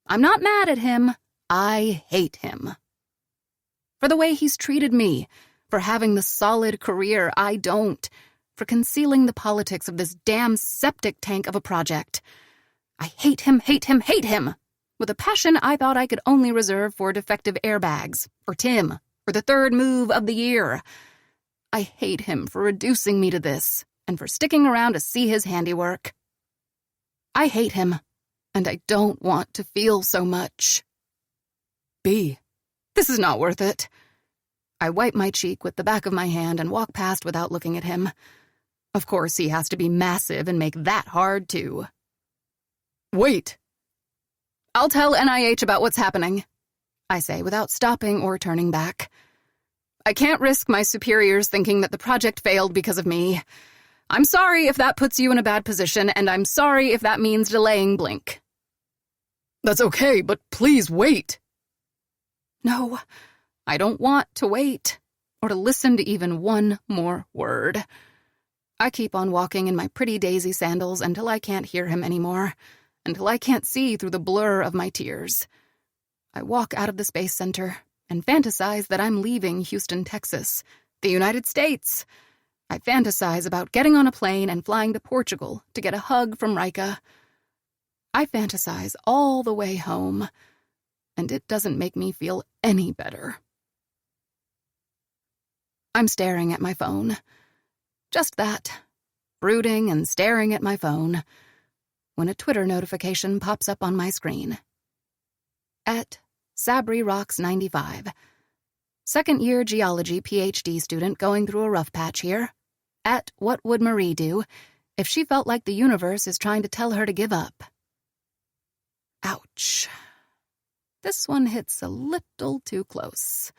I'm not mad at him. I hate him. For the way he's treated me, for having the solid career I don't, for concealing the politics of this damn septic tank of a project. I hate him, hate him, hate him, with a passion I thought I could only reserve for defective airbags, or Tim, or the third move of the year. I hate him for reducing me to this, and for sticking around to see his handiwork. I hate him, and I don't want to feel so much. B. This is not worth it. I wipe my cheek with the back of my hand and walk past without looking at him. Of course, he has to be massive and make that hard, too. Wait. I'll tell NIH about what's happening, I say without stopping or turning back. I can't risk my superiors thinking that the project failed because of me. I'm sorry if that puts you in a bad position, and I'm sorry if that means delaying Blink. That's okay, but please wait. No, I don't want to wait, or to listen to even one more word. I keep on walking in my pretty daisy sandals until I can't hear him anymore, until I can't see through the blur of my tears. I walk out of the Space Center and fantasize that I'm leaving Houston, Texas, the United States. I fantasize about getting on a plane and flying to Portugal to get a hug from Rika. I fantasize all the way home, and it doesn't make me feel any better. I'm staring at my phone. Just that, brooding and staring at my phone, when a Twitter notification pops up on my screen. At SabryRocks95. Second-year geology PhD student going through a rough patch here. At what would Marie do if she felt like the universe is trying to tell her to give up? Ouch. This one hits a little too close.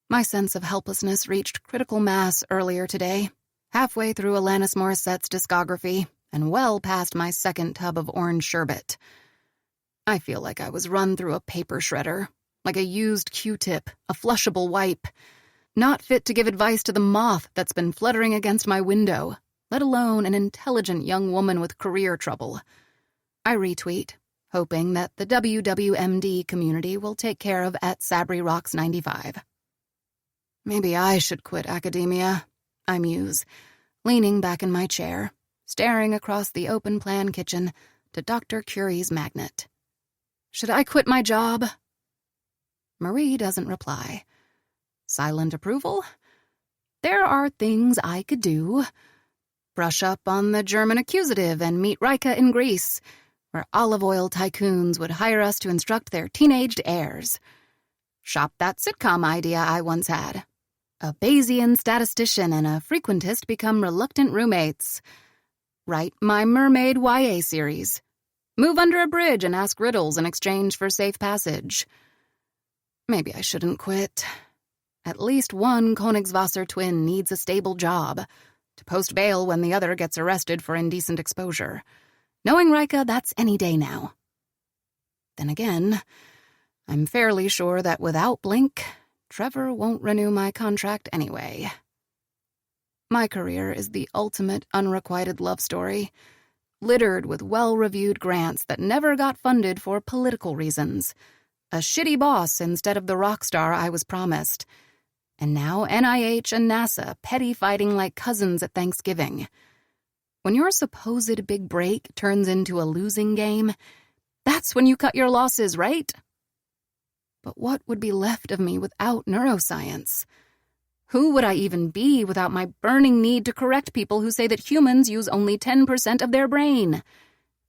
My sense of helplessness reached critical mass earlier today, halfway through Alanis Morissette's discography and well past my second tub of orange sherbet. I feel like I was run through a paper shredder, like a used Q-tip, a flushable wipe, not fit to give advice to the moth that's been fluttering against my window, let alone an intelligent young woman with career trouble. I retweet, hoping that the WWMD community will take care of at SabryRocks95. Maybe I should quit academia, I muse, leaning back in my chair, staring across the open-plan kitchen to Dr. Curie's magnet. Should I quit my job? Marie doesn't reply. Silent approval? There are things I could do. Brush up on the German accusative and meet Rika in Greece, where olive oil tycoons would hire us to instruct their teenaged heirs. Shop that sitcom idea I once had. A Bayesian statistician and a frequentist become reluctant roommates. Write my mermaid YA series. Move under a bridge and ask riddles in exchange for safe passage. Maybe I shouldn't quit. At least one Königswasser twin needs a stable job, to post bail when the other gets arrested for indecent exposure. Knowing Rika, that's any day now. Then again, I'm fairly sure that without Blink, Trevor won't renew my contract anyway. My career is the ultimate unrequited love story, littered with well-reviewed grants that never got funded for political reasons, a shitty boss instead of the rock star I was promised, and now NIH and NASA petty fighting like cousins at Thanksgiving. When your supposed big break turns into a losing game, that's when you cut your losses, right? But what would be left of me without neuroscience? Who would I even be without my burning need to correct people who say that humans use only 10% of their brain?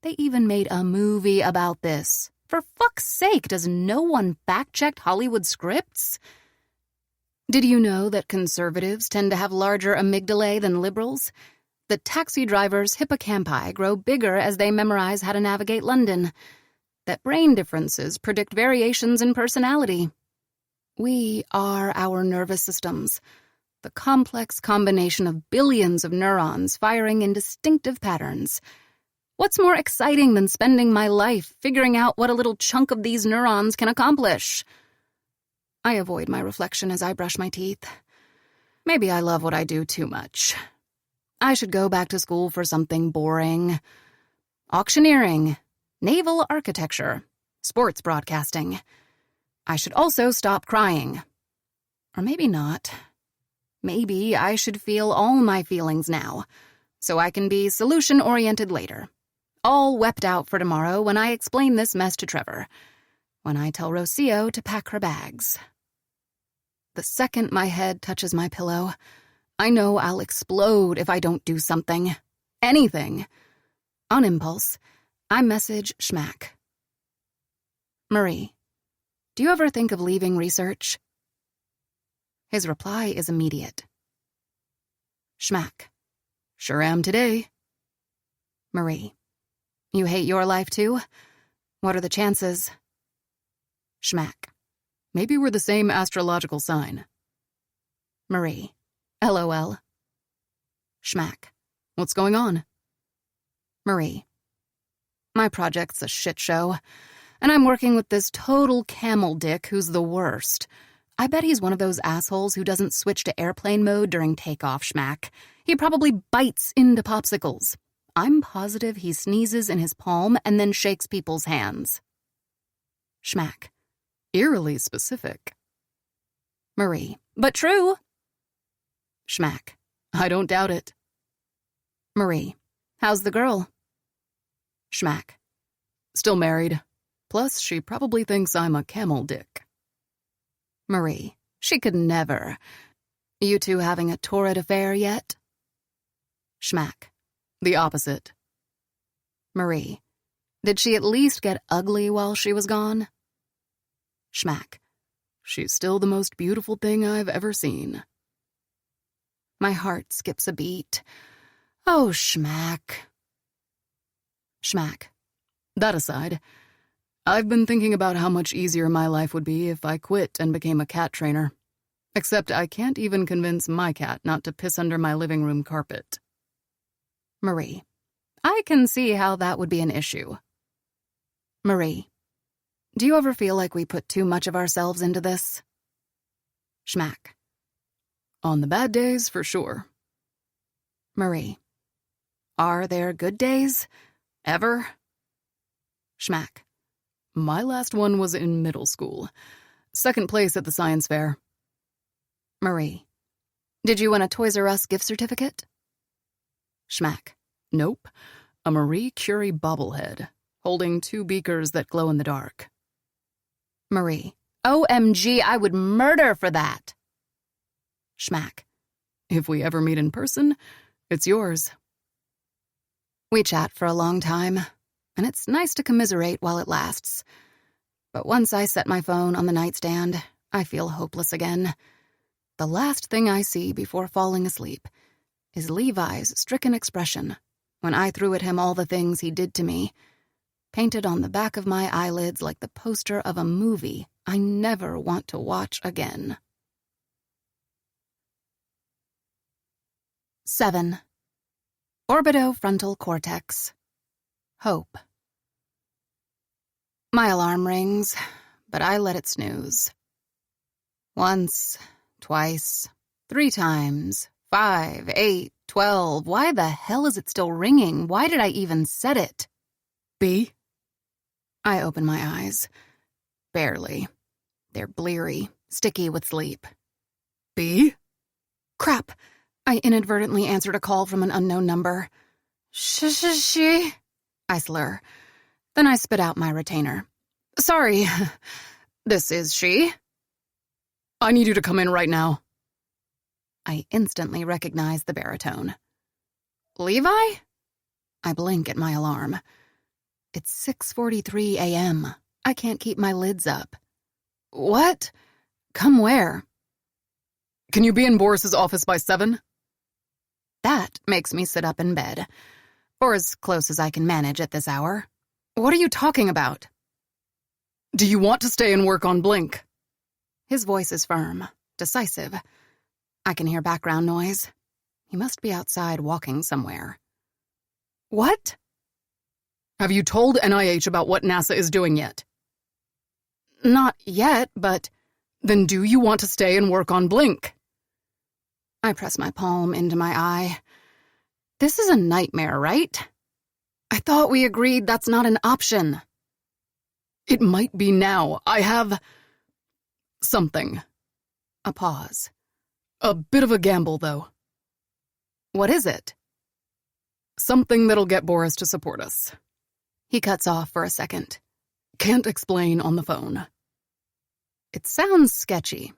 They even made a movie about this. For fuck's sake, does no one fact-check Hollywood scripts? Did you know that conservatives tend to have larger amygdalae than liberals? That taxi drivers' hippocampi grow bigger as they memorize how to navigate London? That brain differences predict variations in personality? We are our nervous systems, the complex combination of billions of neurons firing in distinctive patterns. What's more exciting than spending my life figuring out what a little chunk of these neurons can accomplish? I avoid my reflection as I brush my teeth. Maybe I love what I do too much. I should go back to school for something boring. Auctioneering, naval architecture, sports broadcasting. I should also stop crying. Or maybe not. Maybe I should feel all my feelings now, so I can be solution-oriented later. All wept out for tomorrow when I explain this mess to Trevor, when I tell Rocio to pack her bags. The second my head touches my pillow, I know I'll explode if I don't do something. Anything. On impulse, I message Schmack. Marie, do you ever think of leaving research? His reply is immediate. Schmack. Sure am today. Marie. You hate your life too? What are the chances? Schmack. Maybe we're the same astrological sign. Marie. LOL. Schmack. What's going on? Marie. My project's a shit show, and I'm working with this total camel dick who's the worst. I bet he's one of those assholes who doesn't switch to airplane mode during takeoff, Schmack. He probably bites into popsicles. I'm positive he sneezes in his palm and then shakes people's hands. Schmack. Eerily specific. Marie. But true. Schmack. I don't doubt it. Marie. How's the girl? Schmack. Still married. Plus, she probably thinks I'm a camel dick. Marie. She could never. You two having a torrid affair yet? Schmack. The opposite. Marie. Did she at least get ugly while she was gone? Schmack. She's still the most beautiful thing I've ever seen. My heart skips a beat. Oh, Schmack. Schmack. That aside, I've been thinking about how much easier my life would be if I quit and became a cat trainer. Except I can't even convince my cat not to piss under my living room carpet. Marie. I can see how that would be an issue. Marie. Do you ever feel like we put too much of ourselves into this? Schmack. On the bad days, for sure. Marie. Are there good days? Ever? Schmack. My last one was in middle school. Second place at the science fair. Marie. Did you win a Toys R Us gift certificate? Schmack. Nope. A Marie Curie bobblehead, holding 2 beakers that glow in the dark. Marie. OMG, I would murder for that. Schmack. If we ever meet in person, it's yours. We chat for a long time, and it's nice to commiserate while it lasts. But once I set my phone on the nightstand, I feel hopeless again. The last thing I see before falling asleep is Levi's stricken expression when I threw at him all the things he did to me, painted on the back of my eyelids like the poster of a movie I never want to watch again. 7. Orbitofrontal cortex. Hope. My alarm rings, but I let it snooze. Once, twice, 3 times, 5, 8, 12. Why the hell is it still ringing? Why did I even set it? B? I open my eyes. Barely. They're bleary, sticky with sleep. B? Crap. I inadvertently answered a call from an unknown number. She? I slur. Then I spit out my retainer. Sorry. This is she? I need you to come in right now. I instantly recognize the baritone. Levi? I blink at my alarm. It's 6:43 a.m. I can't keep my lids up. What? Come where? Can you be in Boris's office by 7? That makes me sit up in bed. Or as close as I can manage at this hour. What are you talking about? Do you want to stay and work on Blink? His voice is firm, decisive. I can hear background noise. He must be outside walking somewhere. What? Have you told NIH about what NASA is doing yet? Not yet, but... Then do you want to stay and work on Blink? I press my palm into my eye. This is a nightmare, right? I thought we agreed that's not an option. It might be now. I have... something. A pause. A bit of a gamble, though. What is it? Something that'll get Boris to support us. He cuts off for a second. Can't explain on the phone. It sounds sketchy.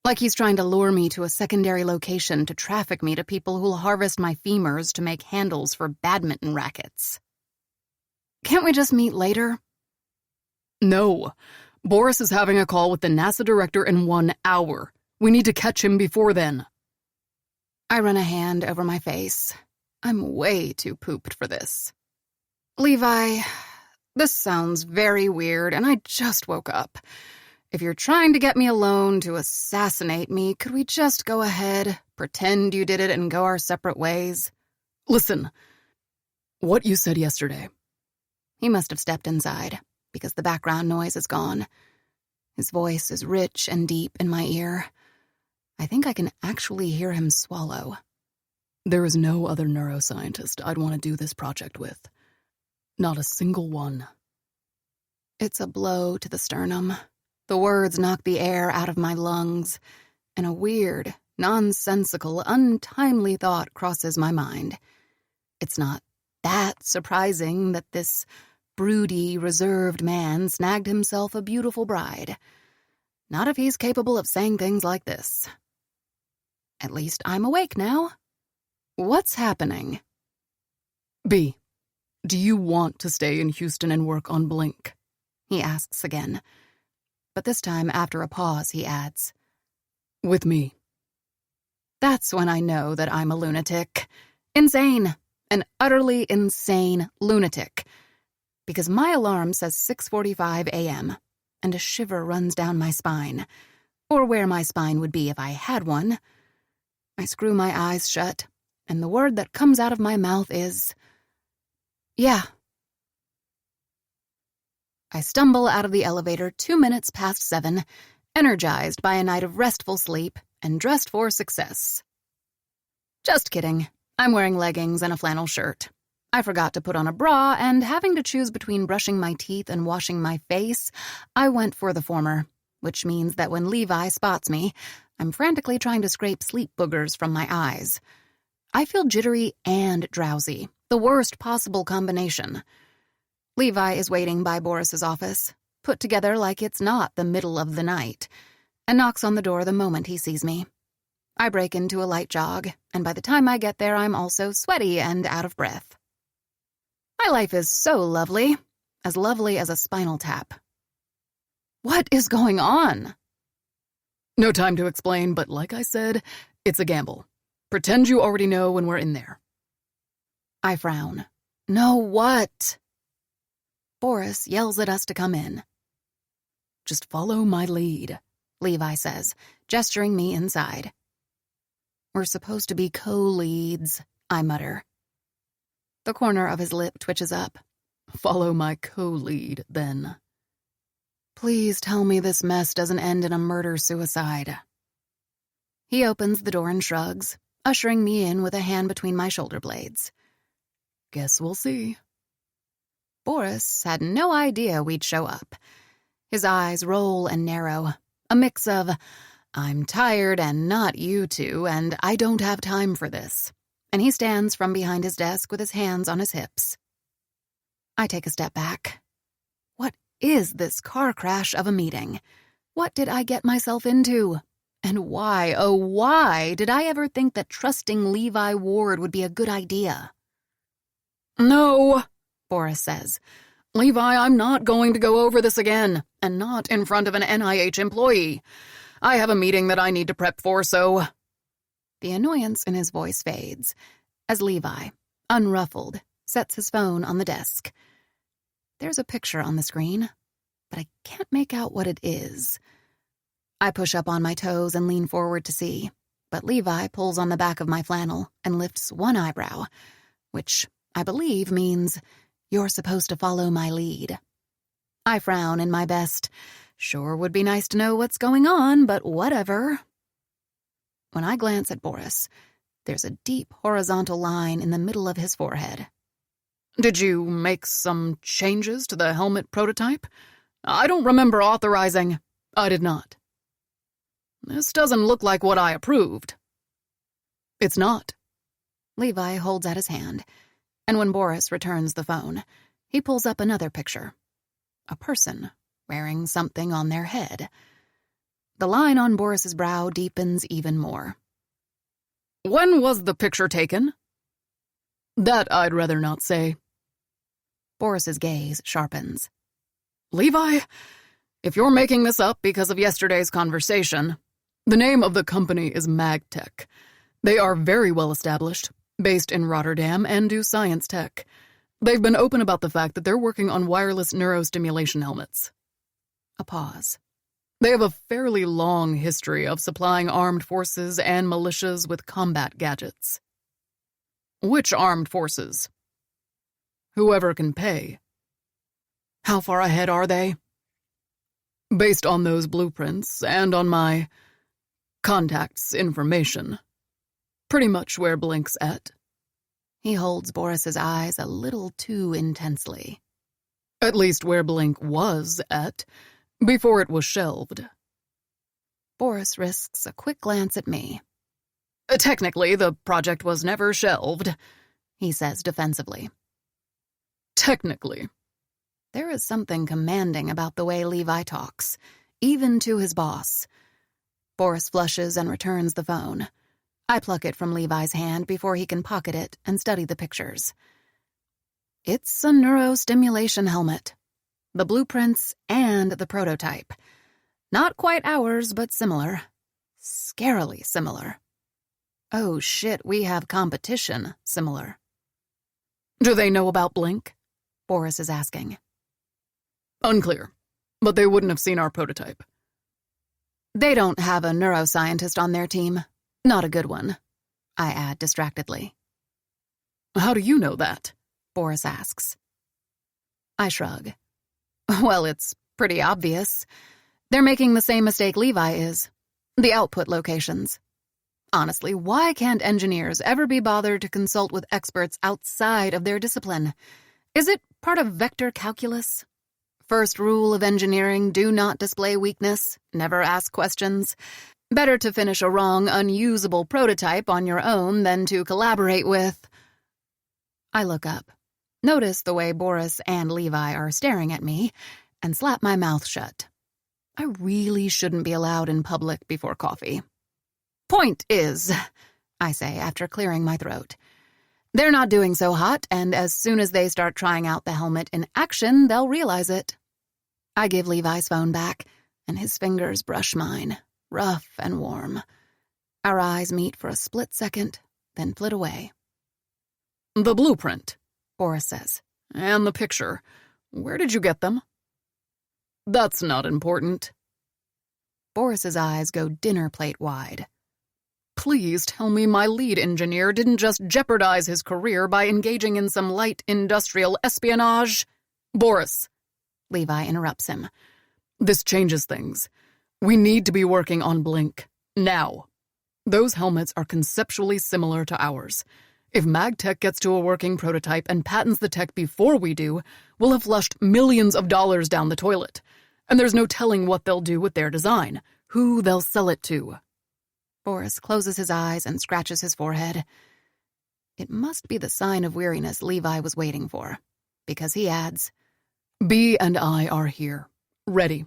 Like he's trying to lure me to a secondary location to traffic me to people who'll harvest my femurs to make handles for badminton rackets. Can't we just meet later? No. Boris is having a call with the NASA director in 1 hour. We need to catch him before then. I run a hand over my face. I'm way too pooped for this. Levi, this sounds very weird, and I just woke up. If you're trying to get me alone to assassinate me, could we just go ahead, pretend you did it, and go our separate ways? Listen, what you said yesterday. He must have stepped inside, because the background noise is gone. His voice is rich and deep in my ear. I think I can actually hear him swallow. There is no other neuroscientist I'd want to do this project with. Not a single one. It's a blow to the sternum. The words knock the air out of my lungs, and a weird, nonsensical, untimely thought crosses my mind. It's not that surprising that this broody, reserved man snagged himself a beautiful bride. Not if he's capable of saying things like this. At least I'm awake now. What's happening? B, do you want to stay in Houston and work on Blink? He asks again. But this time, after a pause, he adds, with me. That's when I know that I'm a lunatic. Insane. An utterly insane lunatic. Because my alarm says 6:45 a.m., and a shiver runs down my spine, or where my spine would be if I had one. I screw my eyes shut, and the word that comes out of my mouth is, yeah. I stumble out of the elevator 2 minutes past 7, energized by a night of restful sleep and dressed for success. Just kidding. I'm wearing leggings and a flannel shirt. I forgot to put on a bra, and having to choose between brushing my teeth and washing my face, I went for the former, which means that when Levi spots me, I'm frantically trying to scrape sleep boogers from my eyes. I feel jittery and drowsy, the worst possible combination. Levi is waiting by Boris's office, put together like it's not the middle of the night, and knocks on the door the moment he sees me. I break into a light jog, and by the time I get there, I'm also sweaty and out of breath. My life is so lovely as a spinal tap. What is going on? No time to explain, but like I said, it's a gamble. Pretend you already know when we're in there. I frown. Know what? Boris yells at us to come in. Just follow my lead, Levi says, gesturing me inside. We're supposed to be co-leads, I mutter. The corner of his lip twitches up. Follow my co-lead, then. Please tell me this mess doesn't end in a murder-suicide. He opens the door and shrugs, ushering me in with a hand between my shoulder blades. Guess we'll see. Boris had no idea we'd show up. His eyes roll and narrow, a mix of, I'm tired and not you two, and I don't have time for this. And he stands from behind his desk with his hands on his hips. I take a step back. What is this car crash of a meeting? What did I get myself into? And why, oh why, did I ever think that trusting Levi Ward would be a good idea? No, Boris says. Levi, I'm not going to go over this again, and not in front of an NIH employee. I have a meeting that I need to prep for, so... The annoyance in his voice fades, as Levi, unruffled, sets his phone on the desk. There's a picture on the screen, but I can't make out what it is. I push up on my toes and lean forward to see, but Levi pulls on the back of my flannel and lifts one eyebrow, which I believe means, You're supposed to follow my lead. I frown in my best. Sure would be nice to know what's going on, but whatever. When I glance at Boris, there's a deep horizontal line in the middle of his forehead. Did you make some changes to the helmet prototype? I don't remember authorizing. I did not. This doesn't look like what I approved. It's not. Levi holds out his hand, and when Boris returns the phone, he pulls up another picture. A person wearing something on their head. The line on Boris's brow deepens even more. When was the picture taken? That I'd rather not say. Boris's gaze sharpens. Levi, if you're making this up because of yesterday's conversation, the name of the company is MagTech. They are very well established, based in Rotterdam, and do science tech. They've been open about the fact that they're working on wireless neurostimulation helmets. A pause. They have a fairly long history of supplying armed forces and militias with combat gadgets. Which armed forces? Whoever can pay. How far ahead are they? Based on those blueprints and on my contacts' information. Pretty much where Blink's at. He holds Boris's eyes a little too intensely. At least where Blink was at, before it was shelved. Boris risks a quick glance at me. Technically, the project was never shelved, he says defensively. Technically. There is something commanding about the way Levi talks, even to his boss. Boris flushes and returns the phone. I pluck it from Levi's hand before he can pocket it and study the pictures. It's a neurostimulation helmet. The blueprints and the prototype. Not quite ours, but similar. Scarily similar. Oh shit, we have competition similar. Do they know about Blink? Boris is asking. Unclear, but they wouldn't have seen our prototype. They don't have a neuroscientist on their team. Not a good one, I add distractedly. How do you know that? Boris asks. I shrug. Well, it's pretty obvious. They're making the same mistake Levi is. The output locations. Honestly, why can't engineers ever be bothered to consult with experts outside of their discipline? Is it part of vector calculus? First rule of engineering, do not display weakness, never ask questions. Better to finish a wrong, unusable prototype on your own than to collaborate with... I look up, notice the way Boris and Levi are staring at me, and slap my mouth shut. I really shouldn't be allowed in public before coffee. Point is, I say after clearing my throat, they're not doing so hot, and as soon as they start trying out the helmet in action, they'll realize it. I give Levi's phone back, and his fingers brush mine, rough and warm. Our eyes meet for a split second, then flit away. The blueprint, Boris says. And the picture. Where did you get them? That's not important. Boris's eyes go dinner plate wide. Please tell me my lead engineer didn't just jeopardize his career by engaging in some light industrial espionage. Boris, Levi interrupts him. This changes things. We need to be working on Blink. Now. Those helmets are conceptually similar to ours. If MagTech gets to a working prototype and patents the tech before we do, we'll have flushed millions of dollars down the toilet. And there's no telling what they'll do with their design, who they'll sell it to. Boris closes his eyes and scratches his forehead. It must be the sign of weariness Levi was waiting for, because he adds, B and I are here, ready.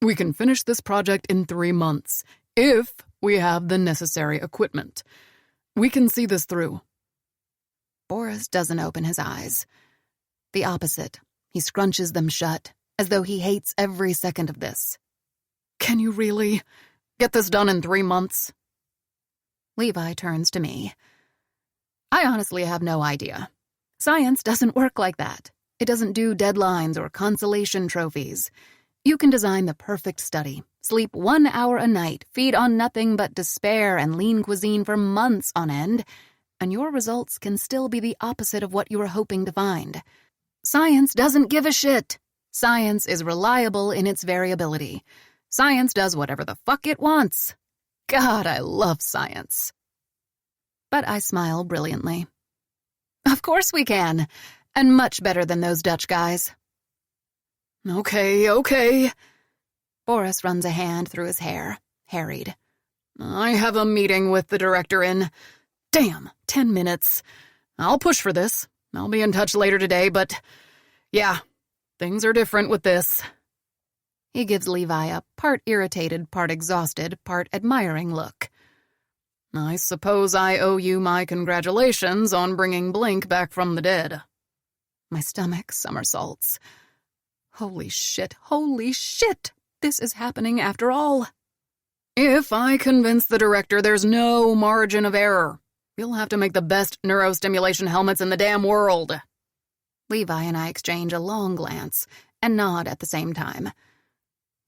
We can finish this project in 3 months, if we have the necessary equipment. We can see this through. Boris doesn't open his eyes. The opposite. He scrunches them shut, as though he hates every second of this. Can you really get this done in 3 months? Levi turns to me. I honestly have no idea. Science doesn't work like that. It doesn't do deadlines or consolation trophies. You can design the perfect study, sleep 1 hour a night, feed on nothing but despair and lean cuisine for months on end, and your results can still be the opposite of what you were hoping to find. Science doesn't give a shit. Science is reliable in its variability. Science does whatever the fuck it wants. God, I love science. But I smile brilliantly. Of course we can, and much better than those Dutch guys. Okay. Boris runs a hand through his hair, harried. I have a meeting with the director in, 10 minutes. I'll push for this. I'll be in touch later today, but yeah, things are different with this. He gives Levi a part irritated, part exhausted, part admiring look. I suppose I owe you my congratulations on bringing Blink back from the dead. My stomach somersaults. Holy shit, this is happening after all. If I convince the director there's no margin of error, you'll have to make the best neurostimulation helmets in the damn world. Levi and I exchange a long glance and nod at the same time.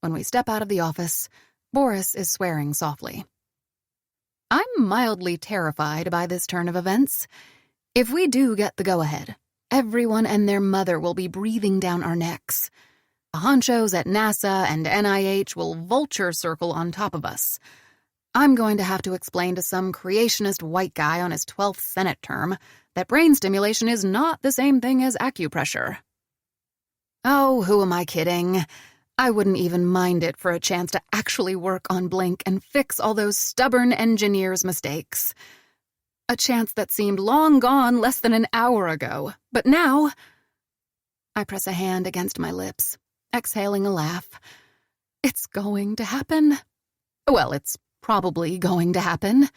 When we step out of the office, Boris is swearing softly. I'm mildly terrified by this turn of events. If we do get the go-ahead, everyone and their mother will be breathing down our necks. The honchos at NASA and NIH will vulture circle on top of us. I'm going to have to explain to some creationist white guy on his 12th Senate term that brain stimulation is not the same thing as acupressure. Oh, who am I kidding? I wouldn't even mind it for a chance to actually work on Blink and fix all those stubborn engineers' mistakes. A chance that seemed long gone less than an hour ago. But now, I press a hand against my lips, exhaling a laugh. It's going to happen. Well, it's probably going to happen.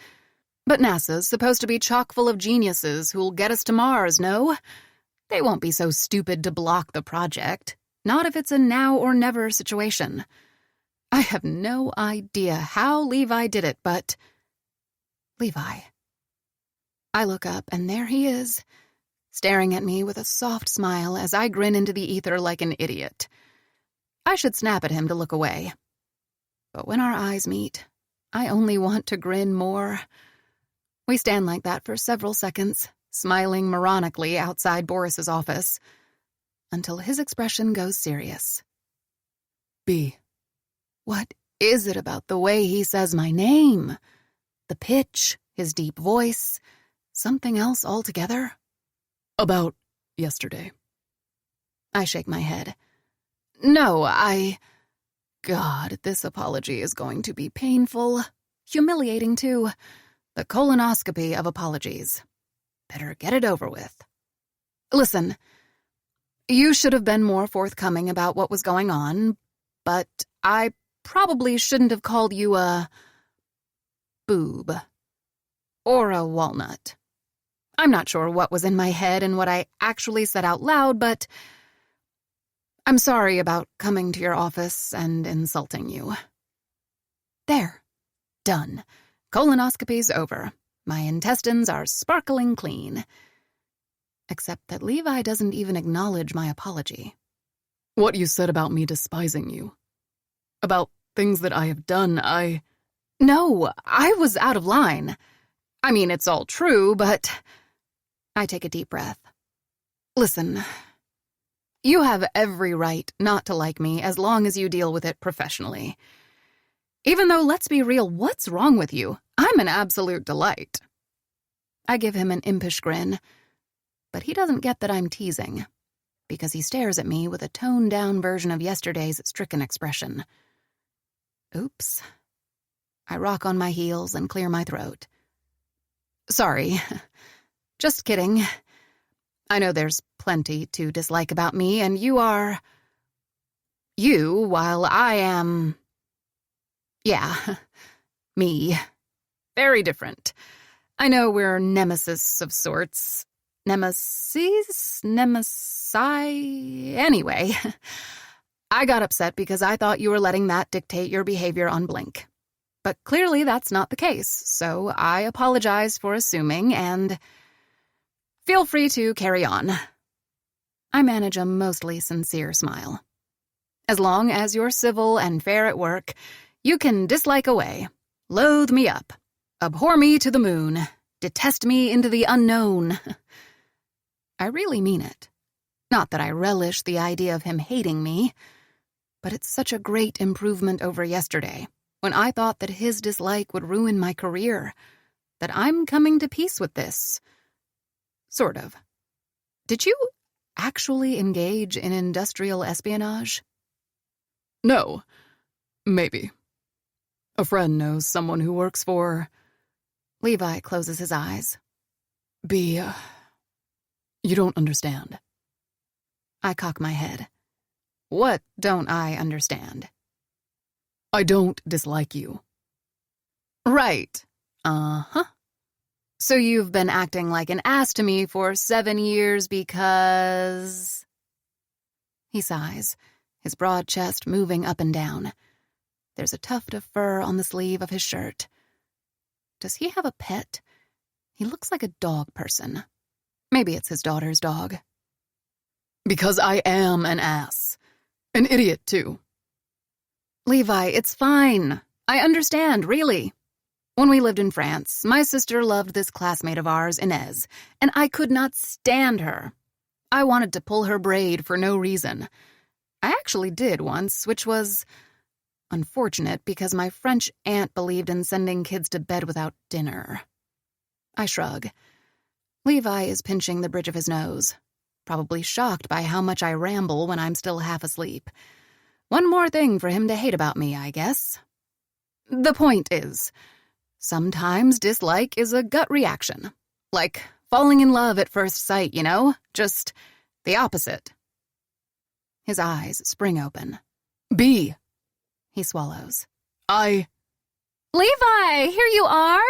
But NASA's supposed to be chock full of geniuses who'll get us to Mars, no? They won't be so stupid to block the project. Not if it's a now or never situation. I have no idea how Levi did it, but... Levi. I look up, and there he is, staring at me with a soft smile as I grin into the ether like an idiot. I should snap at him to look away. But when our eyes meet, I only want to grin more. We stand like that for several seconds, smiling moronically outside Boris's office, until his expression goes serious. B. What is it about the way he says my name? The pitch, his deep voice, something else altogether? About yesterday. I shake my head. No, God, this apology is going to be painful, humiliating too. The colonoscopy of apologies. Better get it over with. Listen, you should have been more forthcoming about what was going on, but I probably shouldn't have called you a boob or a walnut. I'm not sure what was in my head and what I actually said out loud, but I'm sorry about coming to your office and insulting you. There. Done. Colonoscopy's over. My intestines are sparkling clean. Except that Levi doesn't even acknowledge my apology. What you said about me despising you. About things that I have done, No, I was out of line. I mean, it's all true, but... I take a deep breath. Listen, you have every right not to like me as long as you deal with it professionally. Even though, let's be real, what's wrong with you? I'm an absolute delight. I give him an impish grin, but he doesn't get that I'm teasing, because he stares at me with a toned-down version of yesterday's stricken expression. Oops. I rock on my heels and clear my throat. Sorry. Just kidding. I know there's plenty to dislike about me, and you are... you, while I am... yeah, me. Very different. I know we're nemesis of sorts. Nemesis? Anyway, I got upset because I thought you were letting that dictate your behavior on Blink. But clearly that's not the case, so I apologize for assuming, and feel free to carry on. I manage a mostly sincere smile. As long as you're civil and fair at work, you can dislike away, loathe me up, abhor me to the moon, detest me into the unknown. I really mean it. Not that I relish the idea of him hating me, but it's such a great improvement over yesterday, when I thought that his dislike would ruin my career, that I'm coming to peace with this. Sort of. Did you actually engage in industrial espionage? No. Maybe. A friend knows someone who works for... Levi closes his eyes. You don't understand. I cock my head. What don't I understand? I don't dislike you. Right. Uh-huh. So you've been acting like an ass to me for 7 years because... He sighs, his broad chest moving up and down. There's a tuft of fur on the sleeve of his shirt. Does he have a pet? He looks like a dog person. Maybe it's his daughter's dog. Because I am an ass. An idiot, too. Levi, it's fine. I understand, really. When we lived in France, my sister loved this classmate of ours, Inez, and I could not stand her. I wanted to pull her braid for no reason. I actually did once, which was unfortunate because my French aunt believed in sending kids to bed without dinner. I shrug. Levi is pinching the bridge of his nose, probably shocked by how much I ramble when I'm still half asleep. One more thing for him to hate about me, I guess. The point is, sometimes dislike is a gut reaction. Like falling in love at first sight, you know? Just the opposite. His eyes spring open. B. He swallows. Levi, here you are!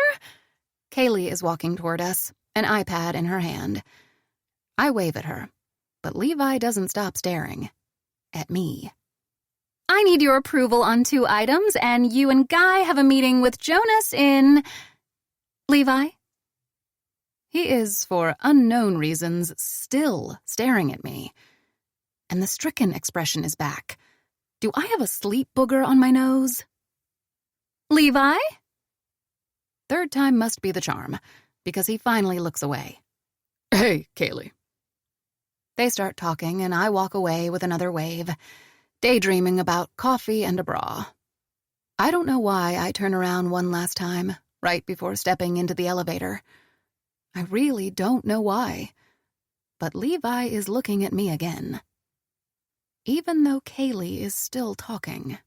Kaylee is walking toward us, an iPad in her hand. I wave at her, but Levi doesn't stop staring. At me. I need your approval on 2 items, and you and Guy have a meeting with Jonas in... Levi? He is, for unknown reasons, still staring at me. And the stricken expression is back. Do I have a sleep booger on my nose? Levi? Third time must be the charm, because he finally looks away. Hey, Kaylee. They start talking, and I walk away with another wave, daydreaming about coffee and a bra. I don't know why I turn around one last time, right before stepping into the elevator. I really don't know why. But Levi is looking at me again. Even though Kaylee is still talking.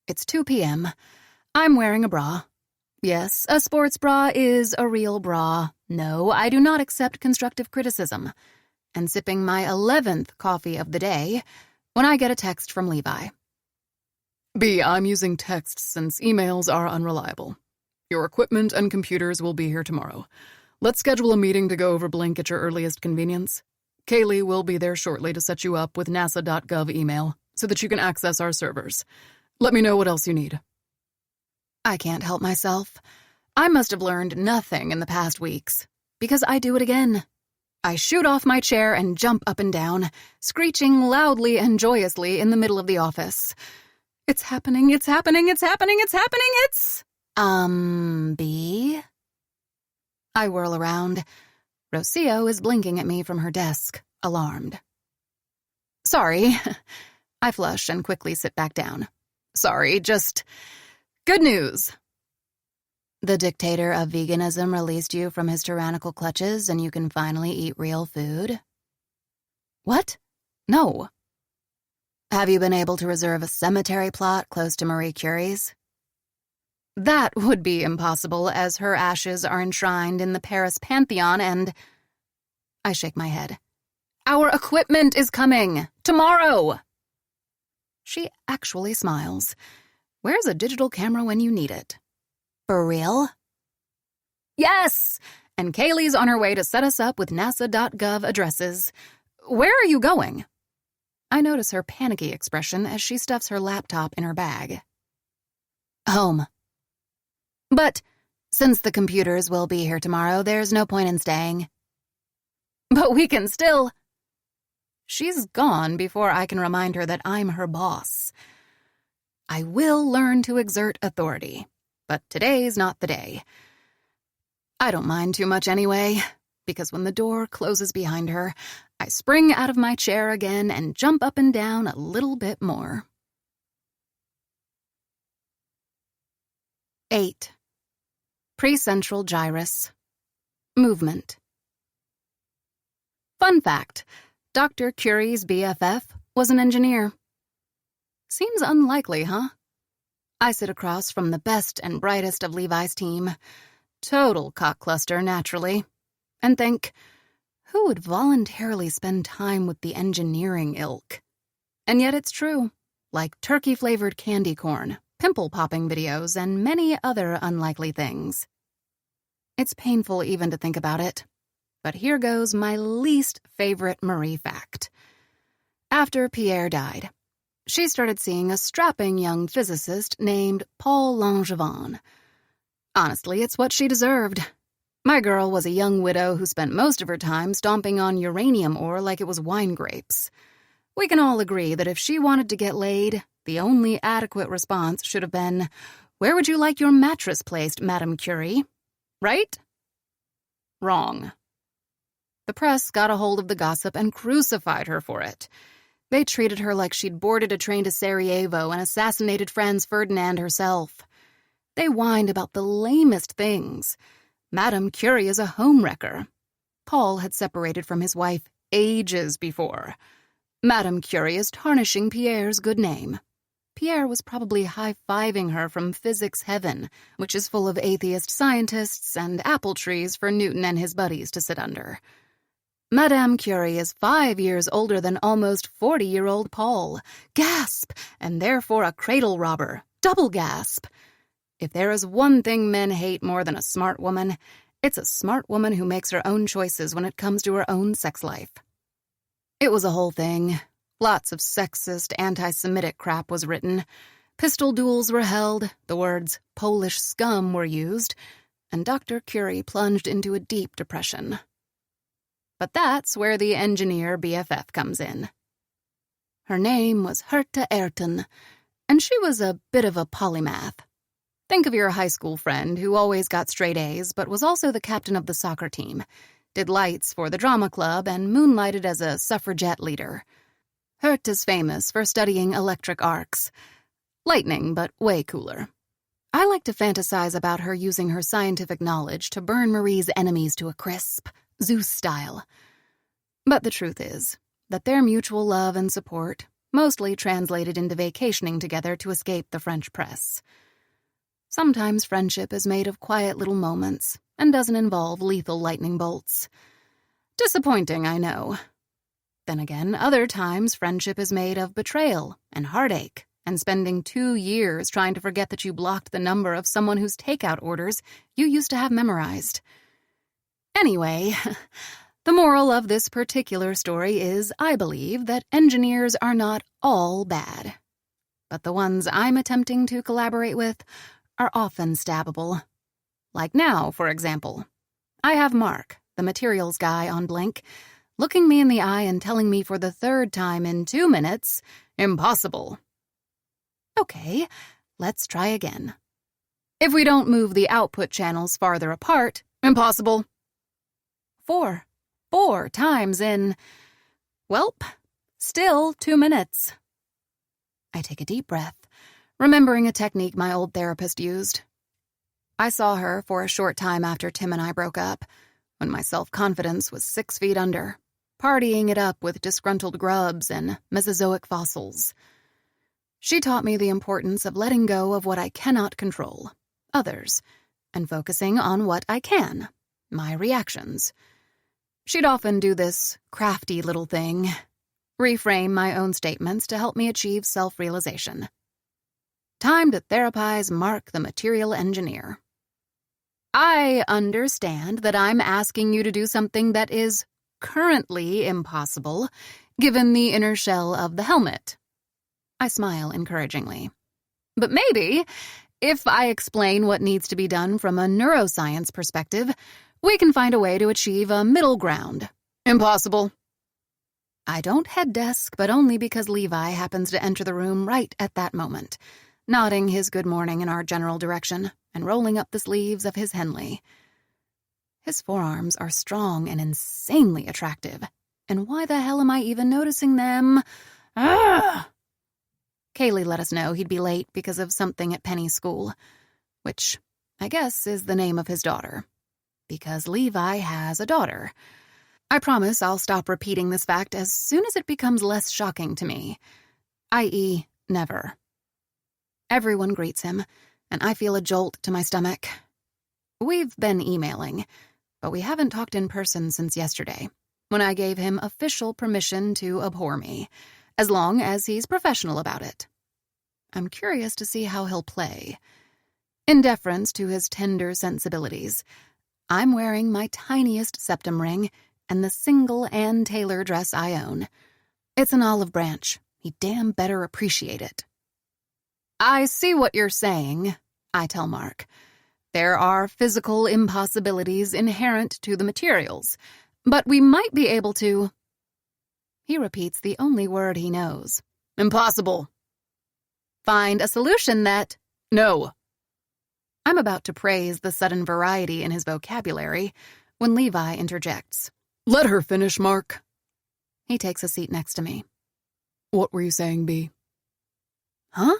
It's 2 p.m. I'm wearing a bra. Yes, a sports bra is a real bra. No, I do not accept constructive criticism. And sipping my 11th coffee of the day when I get a text from Levi. B, I'm using text since emails are unreliable. Your equipment and computers will be here tomorrow. Let's schedule a meeting to go over Blink at your earliest convenience. Kaylee will be there shortly to set you up with nasa.gov email so that you can access our servers. Let me know what else you need. I can't help myself. I must have learned nothing in the past weeks, because I do it again. I shoot off my chair and jump up and down, screeching loudly and joyously in the middle of the office. It's happening, it's happening, it's happening, it's happening, it's... B? I whirl around. Rocio is blinking at me from her desk, alarmed. Sorry. I flush and quickly sit back down. Sorry, just... good news. The dictator of veganism released you from his tyrannical clutches and you can finally eat real food? What? No. Have you been able to reserve a cemetery plot close to Marie Curie's? That would be impossible, as her ashes are enshrined in the Paris Pantheon and... I shake my head. Our equipment is coming! Tomorrow! She actually smiles. Where's a digital camera when you need it? For real? Yes! And Kaylee's on her way to set us up with nasa.gov addresses. Where are you going? I notice her panicky expression as she stuffs her laptop in her bag. Home. But since the computers will be here tomorrow, there's no point in staying. But we can still... She's gone before I can remind her that I'm her boss. I will learn to exert authority, but today's not the day. I don't mind too much anyway. because when the door closes behind her, I spring out of my chair again and jump up and down a little bit more. 8. Precentral gyrus. Movement. Fun fact, Dr. Curie's BFF was an engineer. Seems unlikely, huh? I sit across from the best and brightest of Levi's team, total cock cluster naturally, and think, who would voluntarily spend time with the engineering ilk? And yet it's true, like turkey-flavored candy corn, pimple-popping videos, and many other unlikely things. It's painful even to think about it, but here goes my least favorite Marie fact. After Pierre died, she started seeing a strapping young physicist named Paul Langevin. Honestly, it's what she deserved. My girl was a young widow who spent most of her time stomping on uranium ore like it was wine grapes. We can all agree that if she wanted to get laid, the only adequate response should have been, "Where would you like your mattress placed, Madame Curie?" Right? Wrong. The press got a hold of the gossip and crucified her for it. They treated her like she'd boarded a train to Sarajevo and assassinated Franz Ferdinand herself. They whined about the lamest things. Madame Curie is a homewrecker. Paul had separated from his wife ages before. Madame Curie is tarnishing Pierre's good name. Pierre was probably high-fiving her from physics heaven, which is full of atheist scientists and apple trees for Newton and his buddies to sit under. Madame Curie is 5 years older than almost 40-year-old Paul. Gasp! And therefore a cradle robber. Double gasp! If there is one thing men hate more than a smart woman, it's a smart woman who makes her own choices when it comes to her own sex life. It was a whole thing. Lots of sexist, anti-Semitic crap was written. Pistol duels were held, the words Polish scum were used, and Dr. Curie plunged into a deep depression. But that's where the engineer BFF comes in. Her name was Herta Ayrton, and she was a bit of a polymath. Think of your high school friend who always got straight A's but was also the captain of the soccer team, did lights for the drama club, and moonlighted as a suffragette leader. Herta's famous for studying electric arcs. Lightning, but way cooler. I like to fantasize about her using her scientific knowledge to burn Marie's enemies to a crisp, Zeus style. But the truth is that their mutual love and support mostly translated into vacationing together to escape the French press. Sometimes friendship is made of quiet little moments and doesn't involve lethal lightning bolts. Disappointing, I know. Then again, other times friendship is made of betrayal and heartache and spending 2 years trying to forget that you blocked the number of someone whose takeout orders you used to have memorized. Anyway, the moral of this particular story is, I believe, that engineers are not all bad. But the ones I'm attempting to collaborate with are often stabbable. Like now, for example. I have Mark, the materials guy on Blink, looking me in the eye and telling me for the 3rd time in 2 minutes, impossible. Okay, let's try again. If we don't move the output channels farther apart, impossible. 4 times in, welp, still 2 minutes. I take a deep breath, remembering a technique my old therapist used. I saw her for a short time after Tim and I broke up, when my self-confidence was 6 feet under, partying it up with disgruntled grubs and Mesozoic fossils. She taught me the importance of letting go of what I cannot control, others, and focusing on what I can, my reactions. She'd often do this crafty little thing, reframe my own statements to help me achieve self-realization. Time to therapize Mark the material engineer. I understand that I'm asking you to do something that is currently impossible, given the inner shell of the helmet. I smile encouragingly. But maybe, if I explain what needs to be done from a neuroscience perspective, we can find a way to achieve a middle ground. Impossible. I don't head desk, but only because Levi happens to enter the room right at that moment, nodding his good morning in our general direction and rolling up the sleeves of his Henley. His forearms are strong and insanely attractive. And why the hell am I even noticing them? Ah! Kaylee let us know he'd be late because of something at Penny's school, which I guess is the name of his daughter. Because Levi has a daughter. I promise I'll stop repeating this fact as soon as it becomes less shocking to me. I.e., never. Everyone greets him, and I feel a jolt to my stomach. We've been emailing, but we haven't talked in person since yesterday, when I gave him official permission to abhor me, as long as he's professional about it. I'm curious to see how he'll play. In deference to his tender sensibilities, I'm wearing my tiniest septum ring and the single Ann Taylor dress I own. It's an olive branch. He damn better appreciate it. I see what you're saying, I tell Mark. There are physical impossibilities inherent to the materials, but we might be able to... He repeats the only word he knows. Impossible. Find a solution that... No. I'm about to praise the sudden variety in his vocabulary when Levi interjects. Let her finish, Mark. He takes a seat next to me. What were you saying, B? Huh?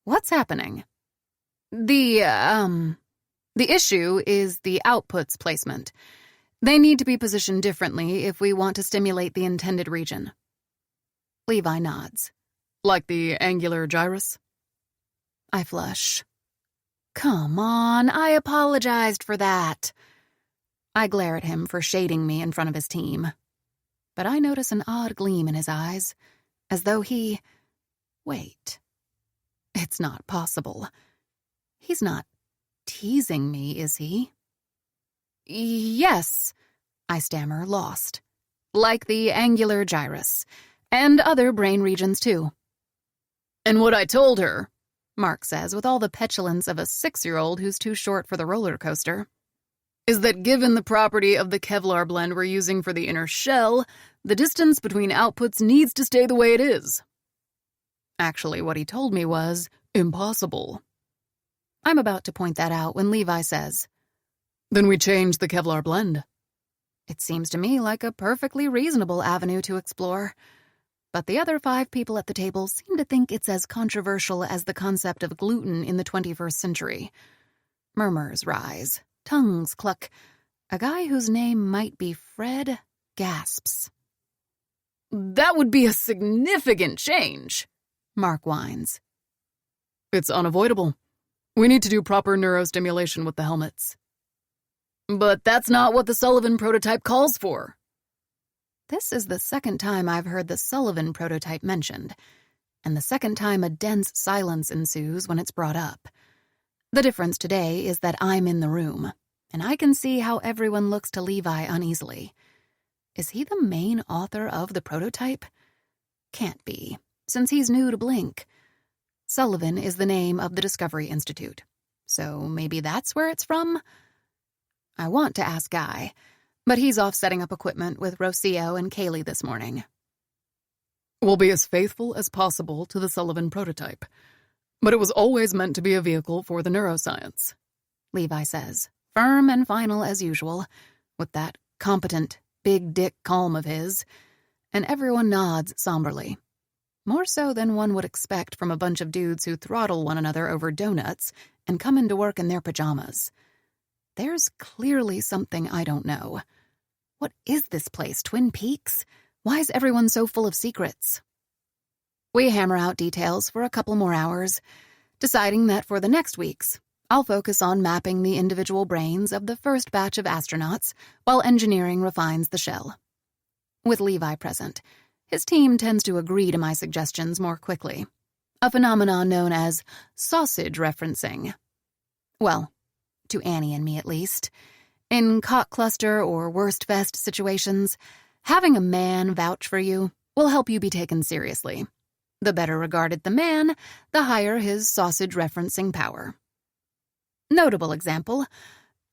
What's happening? The issue is the output's placement. They need to be positioned differently if we want to stimulate the intended region. Levi nods. Like the angular gyrus? I flush. Come on, I apologized for that. I glare at him for shading me in front of his team. But I notice an odd gleam in his eyes, as though he... Wait. It's not possible. He's not teasing me, is he? Yes, I stammer, lost. Like the angular gyrus. And other brain regions, too. And what I told her, Mark says with all the petulance of a 6-year-old who's too short for the roller coaster, is that given the property of the Kevlar blend we're using for the inner shell, the distance between outputs needs to stay the way it is. Actually, what he told me was impossible. I'm about to point that out when Levi says, Then we change the Kevlar blend. It seems to me like a perfectly reasonable avenue to explore. But the other 5 people at the table seem to think it's as controversial as the concept of gluten in the 21st century. Murmurs rise. Tongues cluck. A guy whose name might be Fred gasps. That would be a significant change, Mark whines. It's unavoidable. We need to do proper neurostimulation with the helmets. But that's not what the Sullivan prototype calls for. This is the second time I've heard the Sullivan prototype mentioned, and the second time a dense silence ensues when it's brought up. The difference today is that I'm in the room, and I can see how everyone looks to Levi uneasily. Is he the main author of the prototype? Can't be, since he's new to Blink. Sullivan is the name of the Discovery Institute, so maybe that's where it's from? I want to ask Guy, but he's off setting up equipment with Rocio and Kaylee this morning. We'll be as faithful as possible to the Sullivan prototype, but it was always meant to be a vehicle for the neuroscience, Levi says, firm and final as usual, with that competent, big dick calm of his, and everyone nods somberly. More so than one would expect from a bunch of dudes who throttle one another over donuts and come into work in their pajamas. There's clearly something I don't know. What is this place, Twin Peaks? Why is everyone so full of secrets? We hammer out details for a couple more hours, deciding that for the next weeks, I'll focus on mapping the individual brains of the first batch of astronauts while engineering refines the shell. With Levi present, his team tends to agree to my suggestions more quickly, a phenomenon known as sausage referencing. Well, to Annie and me at least. In cock cluster or worst fest situations, having a man vouch for you will help you be taken seriously. The better regarded the man, the higher his sausage referencing power. Notable example,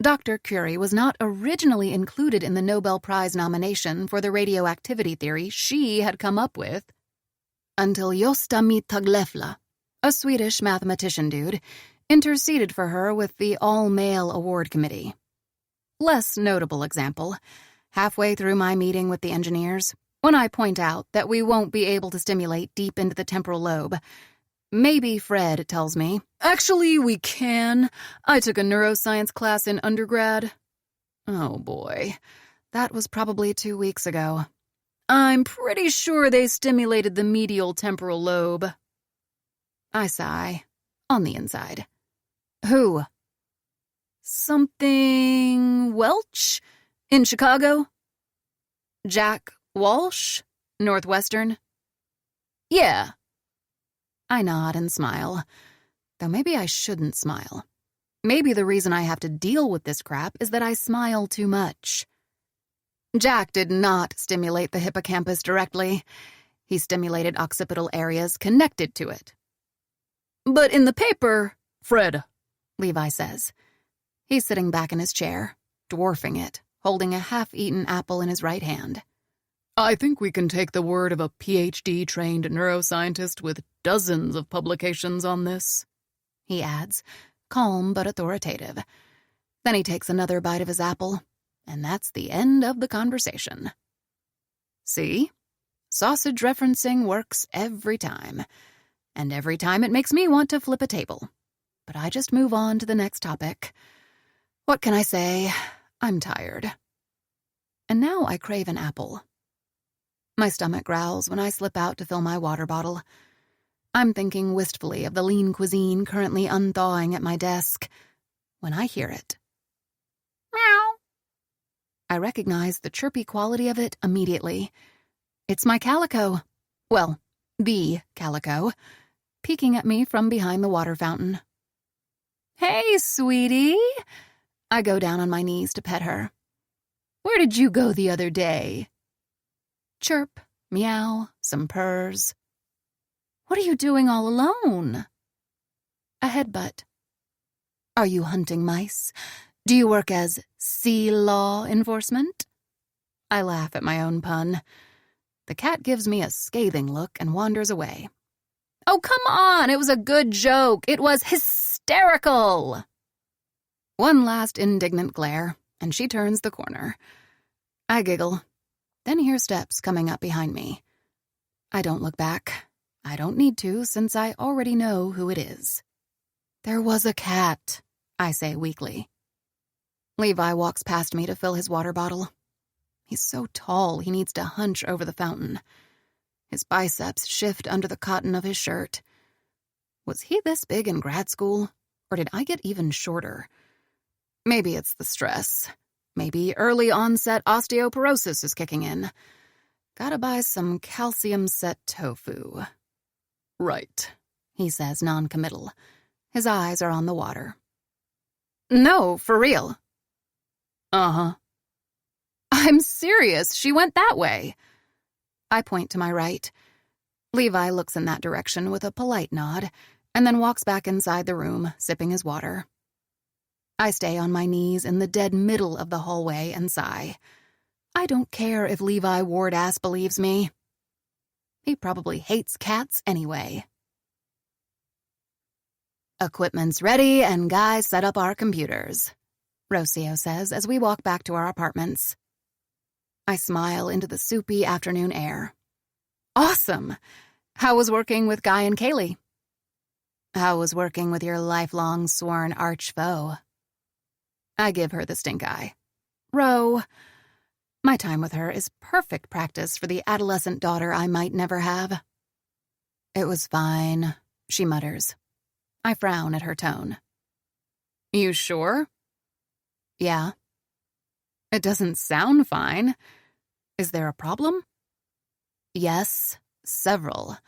Dr. Curie was not originally included in the Nobel Prize nomination for the radioactivity theory she had come up with until Gösta Mittag-Leffler, a Swedish mathematician dude, interceded for her with the all-male award committee. Less notable example, halfway through my meeting with the engineers, when I point out that we won't be able to stimulate deep into the temporal lobe, maybe Fred tells me, Actually, we can. I took a neuroscience class in undergrad. oh boy, that was probably 2 weeks ago. I'm pretty sure they stimulated the medial temporal lobe. I sigh, on the inside. Who? Something Welch? In Chicago? Jack Walsh? Northwestern? Yeah. I nod and smile, though maybe I shouldn't smile. Maybe the reason I have to deal with this crap is that I smile too much. Jack did not stimulate the hippocampus directly. He stimulated occipital areas connected to it. But in the paper, Fred, Levi says. He's sitting back in his chair, dwarfing it, holding a half-eaten apple in his right hand. I think we can take the word of a PhD-trained neuroscientist with dozens of publications on this, he adds, calm but authoritative. Then he takes another bite of his apple, and that's the end of the conversation. See? Sausage referencing works every time. And every time it makes me want to flip a table. But I just move on to the next topic. What can I say? I'm tired. And now I crave an apple. My stomach growls when I slip out to fill my water bottle. I'm thinking wistfully of the lean cuisine currently unthawing at my desk when I hear it. Meow. I recognize the chirpy quality of it immediately. It's my calico. Well, the calico, peeking at me from behind the water fountain. Hey, sweetie. I go down on my knees to pet her. Where did you go the other day? Chirp, meow, some purrs. What are you doing all alone? A headbutt. Are you hunting mice? Do you work as sea law enforcement? I laugh at my own pun. The cat gives me a scathing look and wanders away. Oh, come on! It was a good joke. It was hysterical! One last indignant glare, and she turns the corner. I giggle, then hear steps coming up behind me. I don't look back. I don't need to, since I already know who it is. There was a cat, I say weakly. Levi walks past me to fill his water bottle. He's so tall he needs to hunch over the fountain. His biceps shift under the cotton of his shirt. Was he this big in grad school, or did I get even shorter? Maybe it's the stress. Maybe early onset osteoporosis is kicking in. Gotta buy some calcium-set tofu. Right, he says non-committal. His eyes are on the water. No, for real. Uh-huh. I'm serious. She went that way. I point to my right. Levi looks in that direction with a polite nod, and then walks back inside the room, sipping his water. I stay on my knees in the dead middle of the hallway and sigh. I don't care if Levi Ward-ass believes me. He probably hates cats anyway. Equipment's ready and guys set up our computers, Rocio says as we walk back to our apartments. I smile into the soupy afternoon air. Awesome! How was working with Guy and Kaylee? How was working with your lifelong sworn arch foe? I give her the stink eye. Ro, my time with her is perfect practice for the adolescent daughter I might never have. It was fine, she mutters. I frown at her tone. You sure? Yeah. It doesn't sound fine. Is there a problem? Yes, several.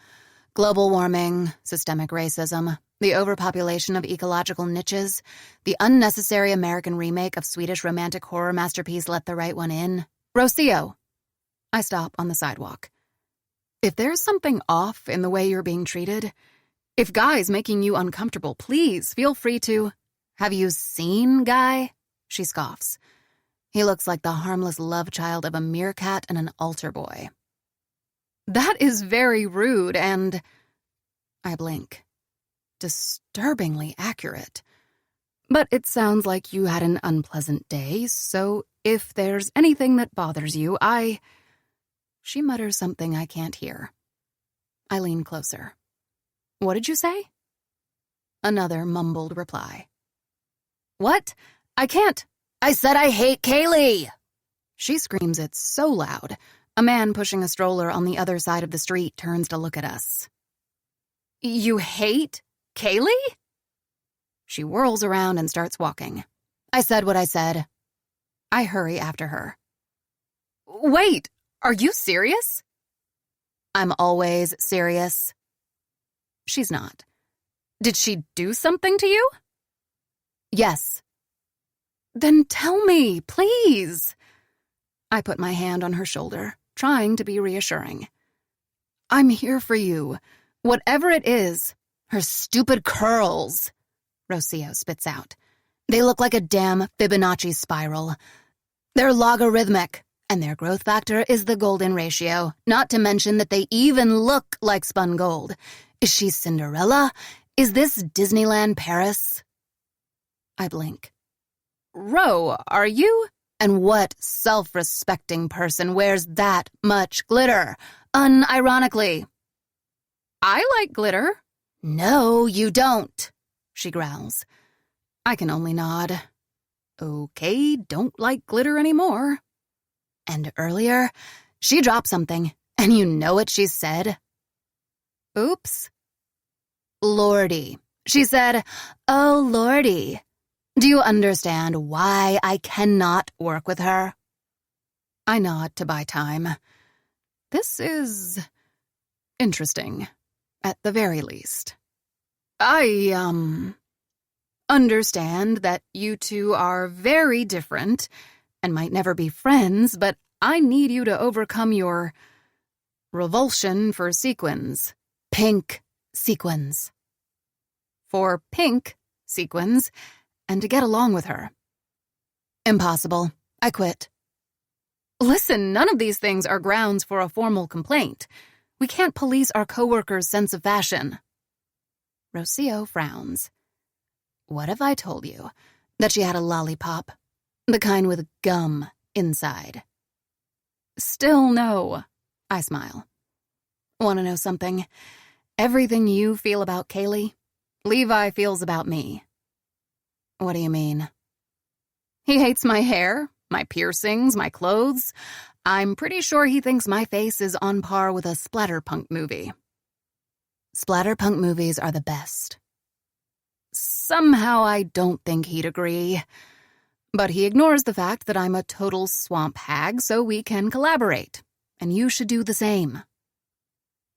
Global warming, systemic racism, the overpopulation of ecological niches, the unnecessary American remake of Swedish romantic horror masterpiece Let the Right One In. Rocio! I stop on the sidewalk. If there's something off in the way you're being treated, if Guy's making you uncomfortable, please feel free to... Have you seen Guy? She scoffs. He looks like the harmless love child of a meerkat and an altar boy. That is very rude and... I blink. Disturbingly accurate. But it sounds like you had an unpleasant day, so if there's anything that bothers you, She mutters something I can't hear. I lean closer. What did you say? Another mumbled reply. What? I can't. I said I hate Kaylee! She screams it so loud, a man pushing a stroller on the other side of the street turns to look at us. You hate Kaylee? She whirls around and starts walking. I said what I said. I hurry after her. Wait, are you serious? I'm always serious. She's not. Did she do something to you? Yes. Then tell me, please. I put my hand on her shoulder, trying to be reassuring. I'm here for you, whatever it is. Her stupid curls, Rocio spits out. They look like a damn Fibonacci spiral. They're logarithmic, and their growth factor is the golden ratio, not to mention that they even look like spun gold. Is she Cinderella? Is this Disneyland Paris? I blink. Ro, are you? And what self-respecting person wears that much glitter? Unironically. I like glitter. No, you don't, she growls. I can only nod. Okay, don't like glitter anymore. And earlier, she dropped something, and you know what she said? Oops. Lordy. She said, oh, Lordy. Do you understand why I cannot work with her? I nod to buy time. This is interesting, at the very least. I, understand that you two are very different and might never be friends, but I need you to overcome your revulsion for sequins. Pink sequins. For pink sequins, and to get along with her. Impossible. I quit. Listen, none of these things are grounds for a formal complaint. We can't police our coworkers' sense of fashion. Rocio frowns. What if I told you that she had a lollipop, the kind with gum inside? Still no, I smile. Want to know something? Everything you feel about Kaylee, Levi feels about me. What do you mean? He hates my hair, my piercings, my clothes. I'm pretty sure he thinks my face is on par with a splatterpunk movie. Splatterpunk movies are the best. Somehow I don't think he'd agree. But he ignores the fact that I'm a total swamp hag, so we can collaborate. And you should do the same.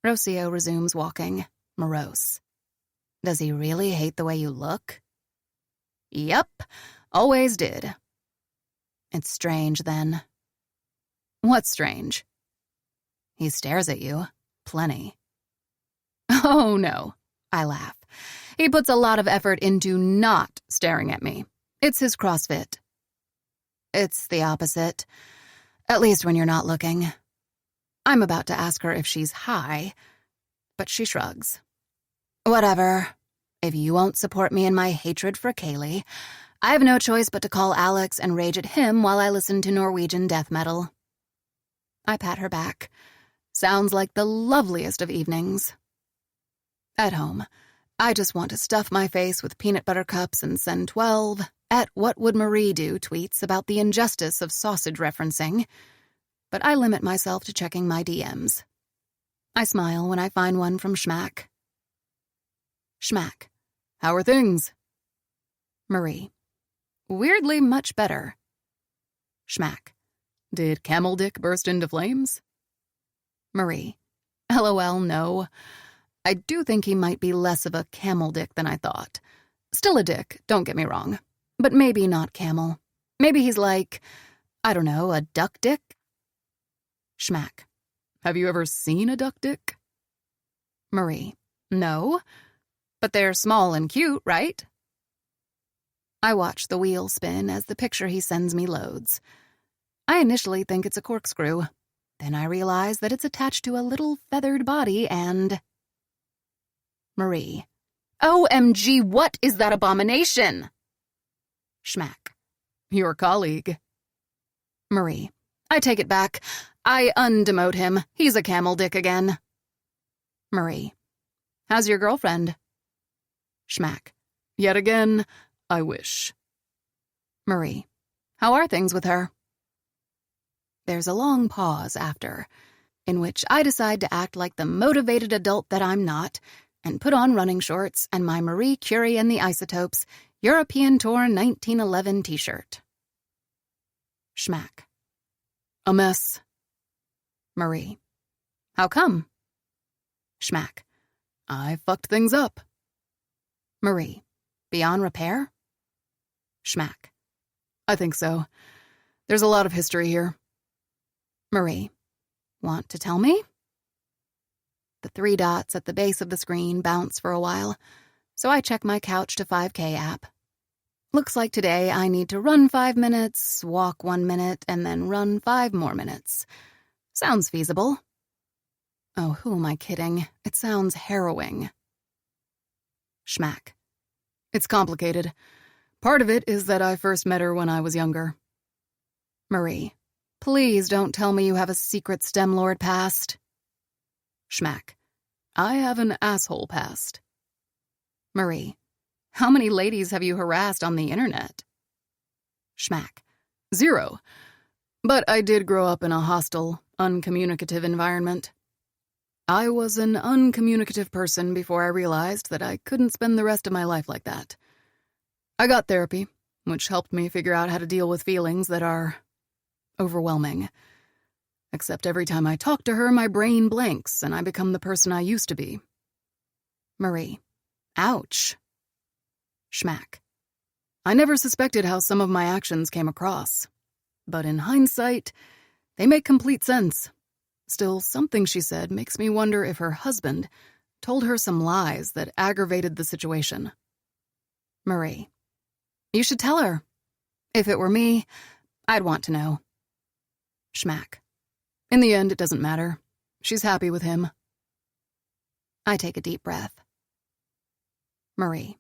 Rocio resumes walking, morose. Does he really hate the way you look? Yep, always did. It's strange, then. What's strange? He stares at you. Plenty. Oh, no, I laugh. He puts a lot of effort into not staring at me. It's his CrossFit. It's the opposite. At least when you're not looking. I'm about to ask her if she's high, but she shrugs. Whatever. If you won't support me in my hatred for Kaylee, I have no choice but to call Alex and rage at him while I listen to Norwegian death metal. I pat her back. Sounds like the loveliest of evenings. At home, I just want to stuff my face with peanut butter cups and send 12 at what would Marie do tweets about the injustice of sausage referencing, but I limit myself to checking my DMs. I smile when I find one from Schmack. Schmack. How are things? Marie. Weirdly much better. Schmack. Did Camel Dick burst into flames? Marie. LOL, no. I do think he might be less of a camel dick than I thought. Still a dick, don't get me wrong. But maybe not camel. Maybe he's like, I don't know, a duck dick? Schmack. Have you ever seen a duck dick? Marie. No. But they're small and cute, right? I watch the wheel spin as the picture he sends me loads. I initially think it's a corkscrew. Then I realize that it's attached to a little feathered body and... Marie. OMG, what is that abomination? Schmack. Your colleague. Marie. I take it back. I undemote him. He's a camel dick again. Marie. How's your girlfriend? Schmack. Yet again, I wish. Marie. How are things with her? There's a long pause after, in which I decide to act like the motivated adult that I'm not, and put on running shorts and my Marie Curie and the Isotopes European Tour 1911 t-shirt. Schmack. A mess. Marie. How come? Schmack. I fucked things up. Marie. Beyond repair? Schmack. I think so. There's a lot of history here. Marie. Want to tell me? The 3 dots at the base of the screen bounce for a while, so I check my Couch to 5K app. Looks like today I need to run 5 minutes, walk 1 minute, and then run 5 more minutes. Sounds feasible. Oh, who am I kidding? It sounds harrowing. Schmack. It's complicated. Part of it is that I first met her when I was younger. Marie. Please don't tell me you have a secret STEM Lord past. Schmack. I have an asshole past. Marie. How many ladies have you harassed on the internet? Schmack. 0. But I did grow up in a hostile, uncommunicative environment. I was an uncommunicative person before I realized that I couldn't spend the rest of my life like that. I got therapy, which helped me figure out how to deal with feelings that are overwhelming. Except every time I talk to her, my brain blanks and I become the person I used to be. Marie. Ouch. Schmack. I never suspected how some of my actions came across. But in hindsight, they make complete sense. Still, something she said makes me wonder if her husband told her some lies that aggravated the situation. Marie. You should tell her. If it were me, I'd want to know. Schmack. In the end, it doesn't matter. She's happy with him. I take a deep breath. Marie.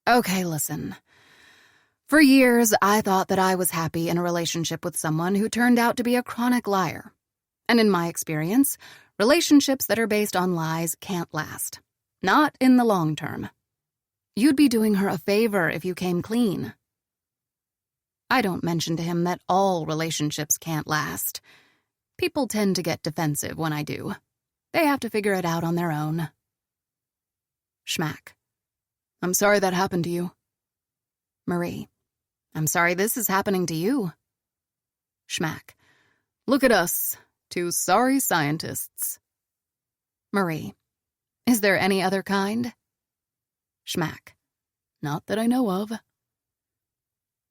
Okay, listen. For years, I thought that I was happy in a relationship with someone who turned out to be a chronic liar. And in my experience, relationships that are based on lies can't last. Not in the long term. You'd be doing her a favor if you came clean. I don't mention to him that all relationships can't last. People tend to get defensive when I do. They have to figure it out on their own. Schmack. I'm sorry that happened to you. Marie. I'm sorry this is happening to you. Schmack. Look at us, 2 sorry scientists. Marie. Is there any other kind? Schmack. Not that I know of.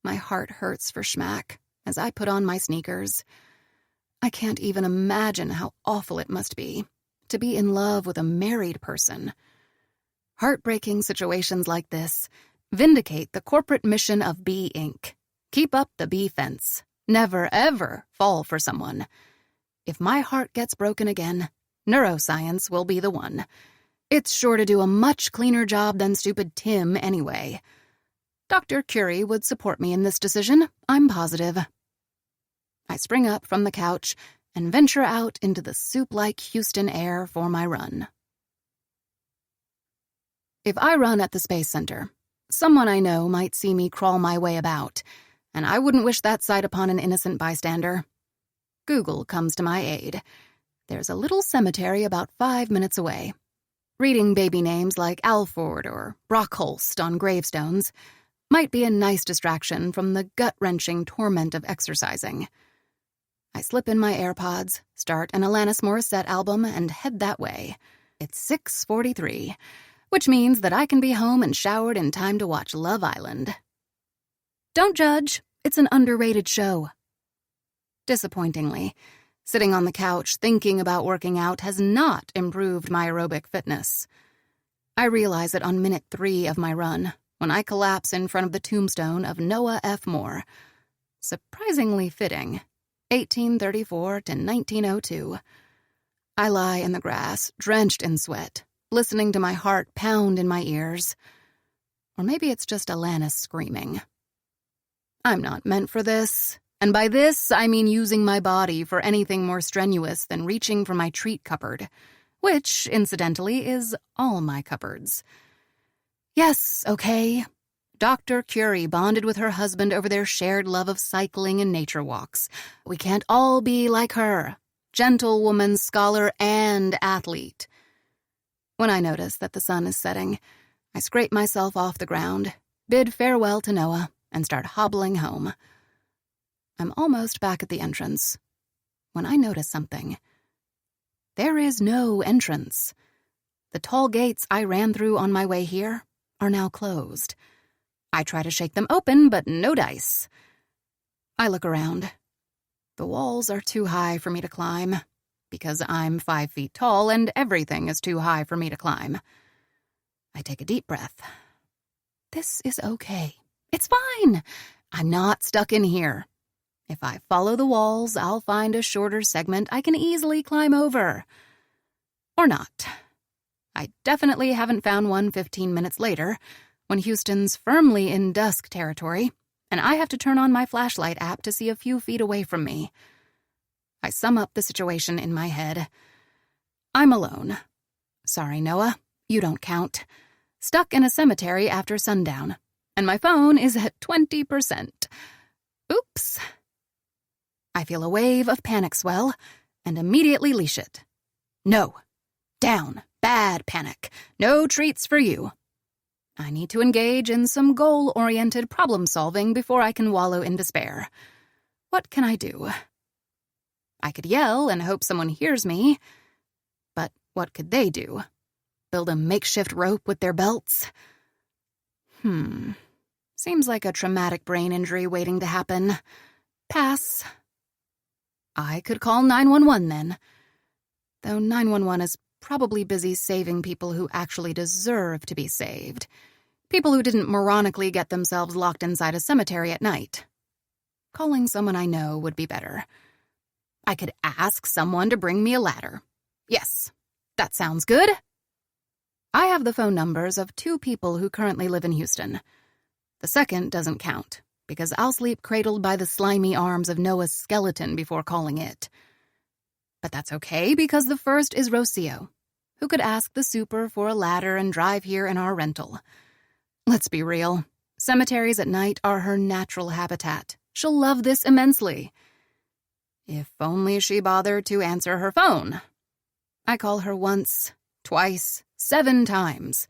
My heart hurts for Schmack as I put on my sneakers. I can't even imagine how awful it must be to be in love with a married person. Heartbreaking situations like this vindicate the corporate mission of B Inc. Keep up the B fence. Never, ever fall for someone. If my heart gets broken again, neuroscience will be the one. It's sure to do a much cleaner job than stupid Tim anyway. Dr. Curie would support me in this decision, I'm positive. I spring up from the couch and venture out into the soup-like Houston air for my run. If I run at the Space Center, someone I know might see me crawl my way about, and I wouldn't wish that sight upon an innocent bystander. Google comes to my aid. There's a little cemetery about 5 minutes away. Reading baby names like Alford or Brockholst on gravestones might be a nice distraction from the gut-wrenching torment of exercising. I slip in my AirPods, start an Alanis Morissette album, and head that way. It's 6:43, which means that I can be home and showered in time to watch Love Island. Don't judge, it's an underrated show. Disappointingly, sitting on the couch thinking about working out has not improved my aerobic fitness. I realize it on minute 3 of my run, when I collapse in front of the tombstone of Noah F. Moore. Surprisingly fitting, 1834 to 1902. I lie in the grass, drenched in sweat, listening to my heart pound in my ears. Or maybe it's just Alanis screaming. I'm not meant for this. And by this, I mean using my body for anything more strenuous than reaching for my treat cupboard, which, incidentally, is all my cupboards. Yes, okay. Dr. Curie bonded with her husband over their shared love of cycling and nature walks. We can't all be like her. Gentlewoman, scholar, and athlete. When I notice that the sun is setting, I scrape myself off the ground, bid farewell to Noah, and start hobbling home. I'm almost back at the entrance when I notice something. There is no entrance. The tall gates I ran through on my way here are now closed. I try to shake them open, but no dice. I look around. The walls are too high for me to climb, because I'm 5 feet tall and everything is too high for me to climb. I take a deep breath. This is okay. It's fine. I'm not stuck in here. If I follow the walls, I'll find a shorter segment I can easily climb over. Or not. I definitely haven't found one 15 minutes later, when Houston's firmly in dusk territory, and I have to turn on my flashlight app to see a few feet away from me. I sum up the situation in my head. I'm alone. Sorry, Noah, you don't count. Stuck in a cemetery after sundown, and my phone is at 20%. Oops. I feel a wave of panic swell and immediately leash it. No. Down. Bad panic. No treats for you. I need to engage in some goal-oriented problem-solving before I can wallow in despair. What can I do? I could yell and hope someone hears me, but what could they do? Build a makeshift rope with their belts? Seems like a traumatic brain injury waiting to happen. Pass. I could call 911 then. Though 911 is probably busy saving people who actually deserve to be saved. People who didn't moronically get themselves locked inside a cemetery at night. Calling someone I know would be better. I could ask someone to bring me a ladder. Yes, that sounds good. I have the phone numbers of 2 people who currently live in Houston. The second doesn't count, because I'll sleep cradled by the slimy arms of Noah's skeleton before calling it. But that's okay, because the first is Rocio, who could ask the super for a ladder and drive here in our rental. Let's be real. Cemeteries at night are her natural habitat. She'll love this immensely. If only she bothered to answer her phone. I call her once, twice, 7 times.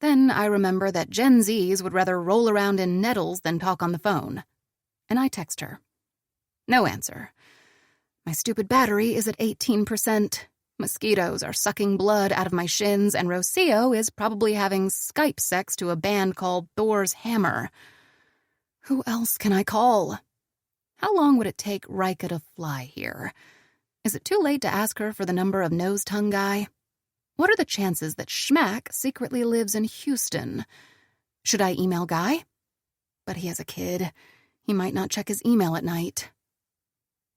Then I remember that Gen Zs would rather roll around in nettles than talk on the phone. And I text her. No answer. My stupid battery is at 18%. Mosquitoes are sucking blood out of my shins, and Rocio is probably having Skype sex to a band called Thor's Hammer. Who else can I call? How long would it take Rika to fly here? Is it too late to ask her for the number of Nose-Tongue Guy? What are the chances that Schmack secretly lives in Houston? Should I email Guy? But he has a kid. He might not check his email at night.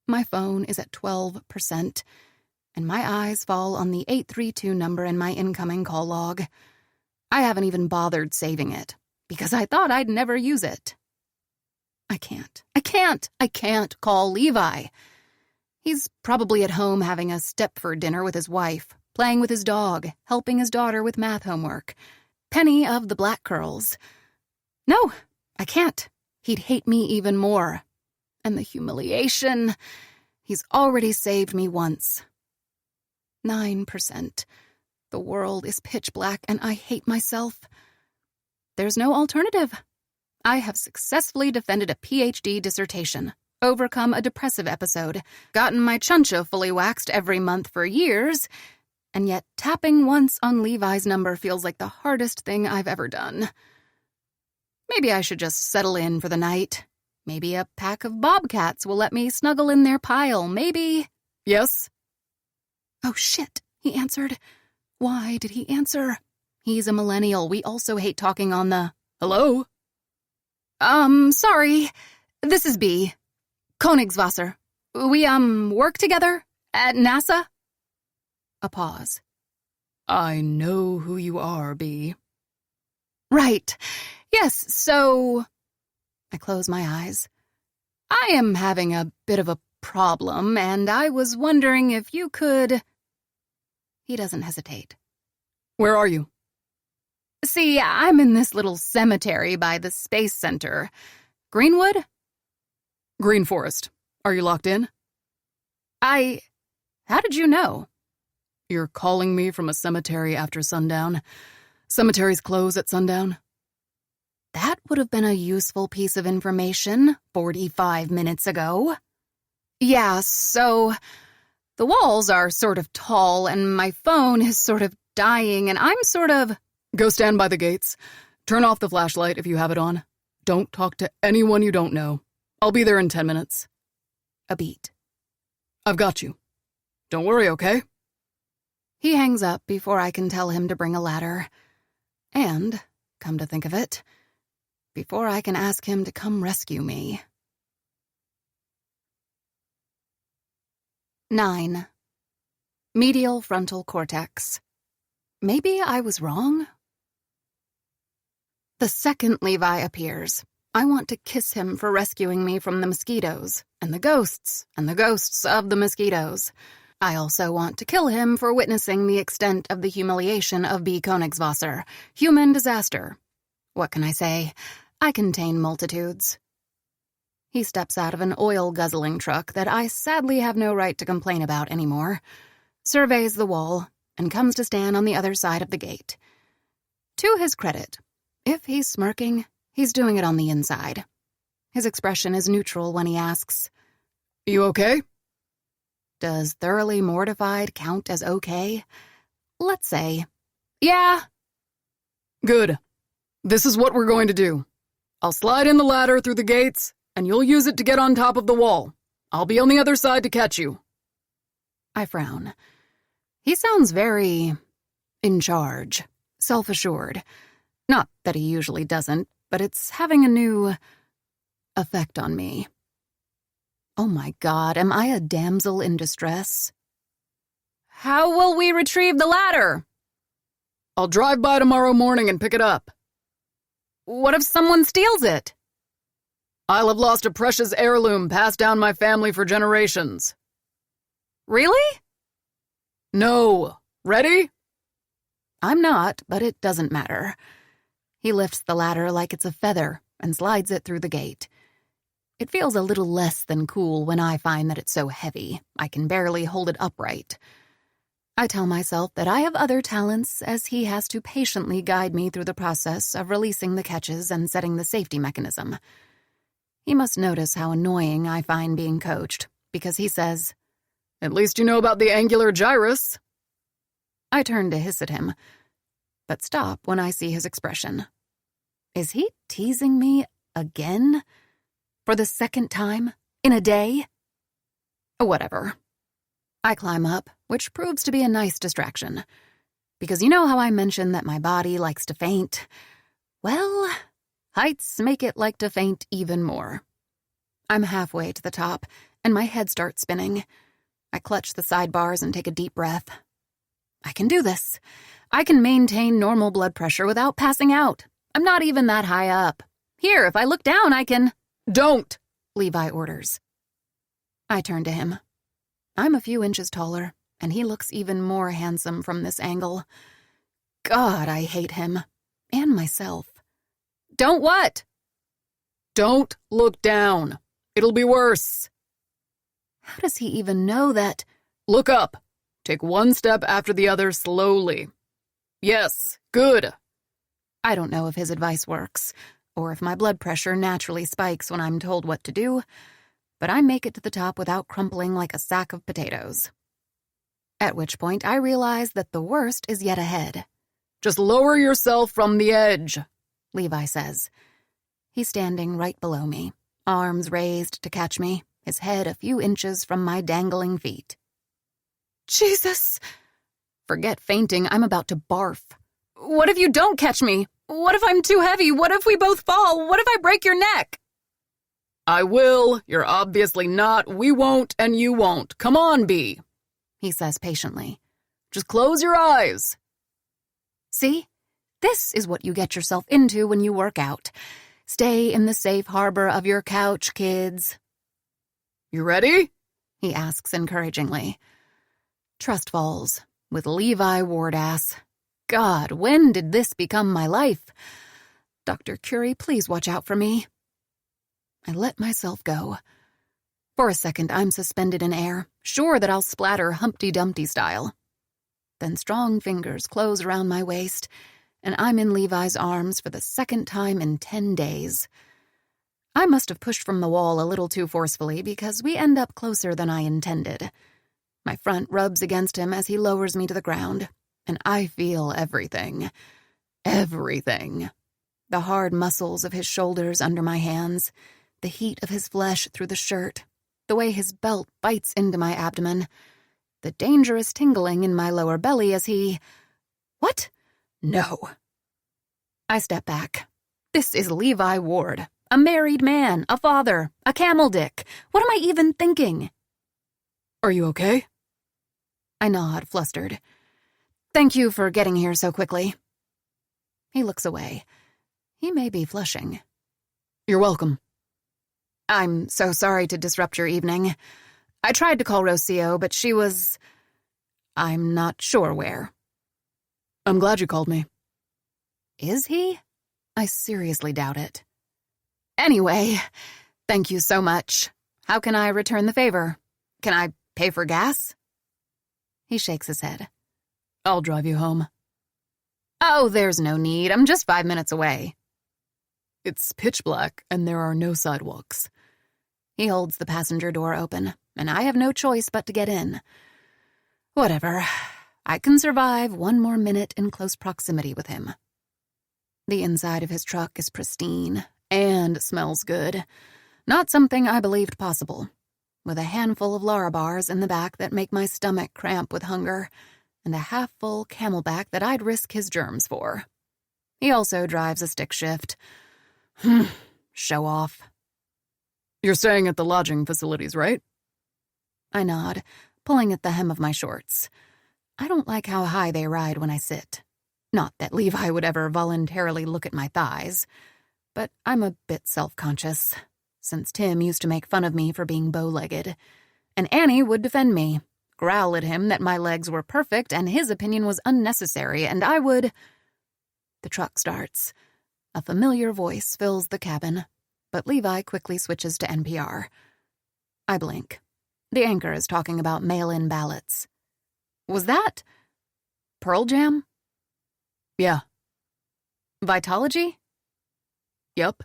My phone is at 12%, and my eyes fall on the 832 number in my incoming call log. I haven't even bothered saving it, because I thought I'd never use it. I can't call Levi. He's probably at home having a Stepford dinner with his wife, playing with his dog, helping his daughter with math homework. Penny of the black curls. No, I can't. He'd hate me even more. And the humiliation. He's already saved me once. 9%. The world is pitch black and I hate myself. There's no alternative. I have successfully defended a PhD dissertation, overcome a depressive episode, gotten my chuncha fully waxed every month for years, and yet tapping once on Levi's number feels like the hardest thing I've ever done. Maybe I should just settle in for the night. Maybe a pack of bobcats will let me snuggle in their pile. Maybe... Yes? Oh, shit, he answered. Why did he answer? He's a millennial. We also hate talking on the... Hello? Sorry. This is B. Königswasser. We, work together? At NASA? A pause. I know who you are, B. Right. Yes, so... I close my eyes. I am having a bit of a problem, and I was wondering if you could... He doesn't hesitate. Where are you? See, I'm in this little cemetery by the Space Center. Greenwood? Green Forest. Are you locked in? How did you know? You're calling me from a cemetery after sundown. Cemeteries close at sundown. That would have been a useful piece of information 45 minutes ago. Yeah, so the walls are sort of tall and my phone is sort of dying and I'm sort of... Go stand by the gates. Turn off the flashlight if you have it on. Don't talk to anyone you don't know. I'll be there in 10 minutes. A beat. I've got you. Don't worry, okay? He hangs up before I can tell him to bring a ladder. And, come to think of it, before I can ask him to come rescue me. 9. Medial frontal cortex. Maybe I was wrong? The second Levi appears, I want to kiss him for rescuing me from the mosquitoes, and the ghosts of the mosquitoes. I also want to kill him for witnessing the extent of the humiliation of B. Königswasser, human disaster. What can I say? I contain multitudes. He steps out of an oil-guzzling truck that I sadly have no right to complain about anymore, surveys the wall, and comes to stand on the other side of the gate. To his credit, if he's smirking, he's doing it on the inside. His expression is neutral when he asks, You okay? Does thoroughly mortified count as okay? Let's say, yeah. Good. This is what we're going to do. I'll slide in the ladder through the gates, and you'll use it to get on top of the wall. I'll be on the other side to catch you. I frown. He sounds very in charge, self-assured. Not that he usually doesn't, but it's having a new effect on me. Oh my God, am I a damsel in distress? How will we retrieve the ladder? I'll drive by tomorrow morning and pick it up. What if someone steals it? I'll have lost a precious heirloom passed down my family for generations. Really? No. Ready? I'm not, but it doesn't matter. He lifts the ladder like it's a feather and slides it through the gate. It feels a little less than cool when I find that it's so heavy, I can barely hold it upright. I tell myself that I have other talents as he has to patiently guide me through the process of releasing the catches and setting the safety mechanism. He must notice how annoying I find being coached, because he says, At least you know about the angular gyrus. I turn to hiss at him, but stop when I see his expression. Is he teasing me again? For the second time? In a day? Whatever. I climb up, which proves to be a nice distraction. Because you know how I mentioned that my body likes to faint? Well, heights make it like to faint even more. I'm halfway to the top, and my head starts spinning. I clutch the sidebars and take a deep breath. I can do this. I can maintain normal blood pressure without passing out. I'm not even that high up. Here, if I look down, I can... Don't! Levi orders. I turn to him. I'm a few inches taller, and he looks even more handsome from this angle. God, I hate him. And myself. Don't what? Don't look down. It'll be worse. How does he even know that? Look up. Take one step after the other slowly. Yes, good. I don't know if his advice works, or if my blood pressure naturally spikes when I'm told what to do, but I make it to the top without crumpling like a sack of potatoes. At which point I realize that the worst is yet ahead. Just lower yourself from the edge, Levi says. He's standing right below me, arms raised to catch me, his head a few inches from my dangling feet. Jesus! Forget fainting, I'm about to barf. What if you don't catch me? What if I'm too heavy? What if we both fall? What if I break your neck? I will. You're obviously not. We won't, and you won't. Come on, Bee, he says patiently. Just close your eyes. See? This is what you get yourself into when you work out. Stay in the safe harbor of your couch, kids. You ready? He asks encouragingly. Trust falls, with Levi Wardass. God, when did this become my life? Dr. Curie, please watch out for me. I let myself go. For a second, I'm suspended in air, sure that I'll splatter Humpty Dumpty style. Then strong fingers close around my waist, and I'm in Levi's arms for the second time in 10 days. I must have pushed from the wall a little too forcefully because we end up closer than I intended. My front rubs against him as he lowers me to the ground, and I feel everything. Everything. The hard muscles of his shoulders under my hands, the heat of his flesh through the shirt, the way his belt bites into my abdomen, the dangerous tingling in my lower belly as he... What? No. I step back. This is Levi Ward, a married man, a father, a camel dick. What am I even thinking? Are you okay? I nod, flustered. Thank you for getting here so quickly. He looks away. He may be flushing. You're welcome. I'm so sorry to disrupt your evening. I tried to call Rocio, but she was... I'm not sure where. I'm glad you called me. Is he? I seriously doubt it. Anyway, thank you so much. How can I return the favor? Can I pay for gas? He shakes his head. I'll drive you home. Oh, there's no need. I'm just 5 minutes away. It's pitch black, and there are no sidewalks. He holds the passenger door open, and I have no choice but to get in. Whatever. I can survive 1 more minute in close proximity with him. The inside of his truck is pristine and smells good. Not something I believed possible. With a handful of Larabars in the back that make my stomach cramp with hunger, and a half-full Camelback that I'd risk his germs for. He also drives a stick shift. Show off. You're staying at the lodging facilities, right? I nod, pulling at the hem of my shorts. I don't like how high they ride when I sit. Not that Levi would ever voluntarily look at my thighs, but I'm a bit self-conscious, since Tim used to make fun of me for being bow-legged, and Annie would defend me, growl at him that my legs were perfect and his opinion was unnecessary, and I would... The truck starts. A familiar voice fills the cabin, but Levi quickly switches to NPR. I blink. The anchor is talking about mail-in ballots. Was that... Pearl Jam? Yeah. Vitology? Yup.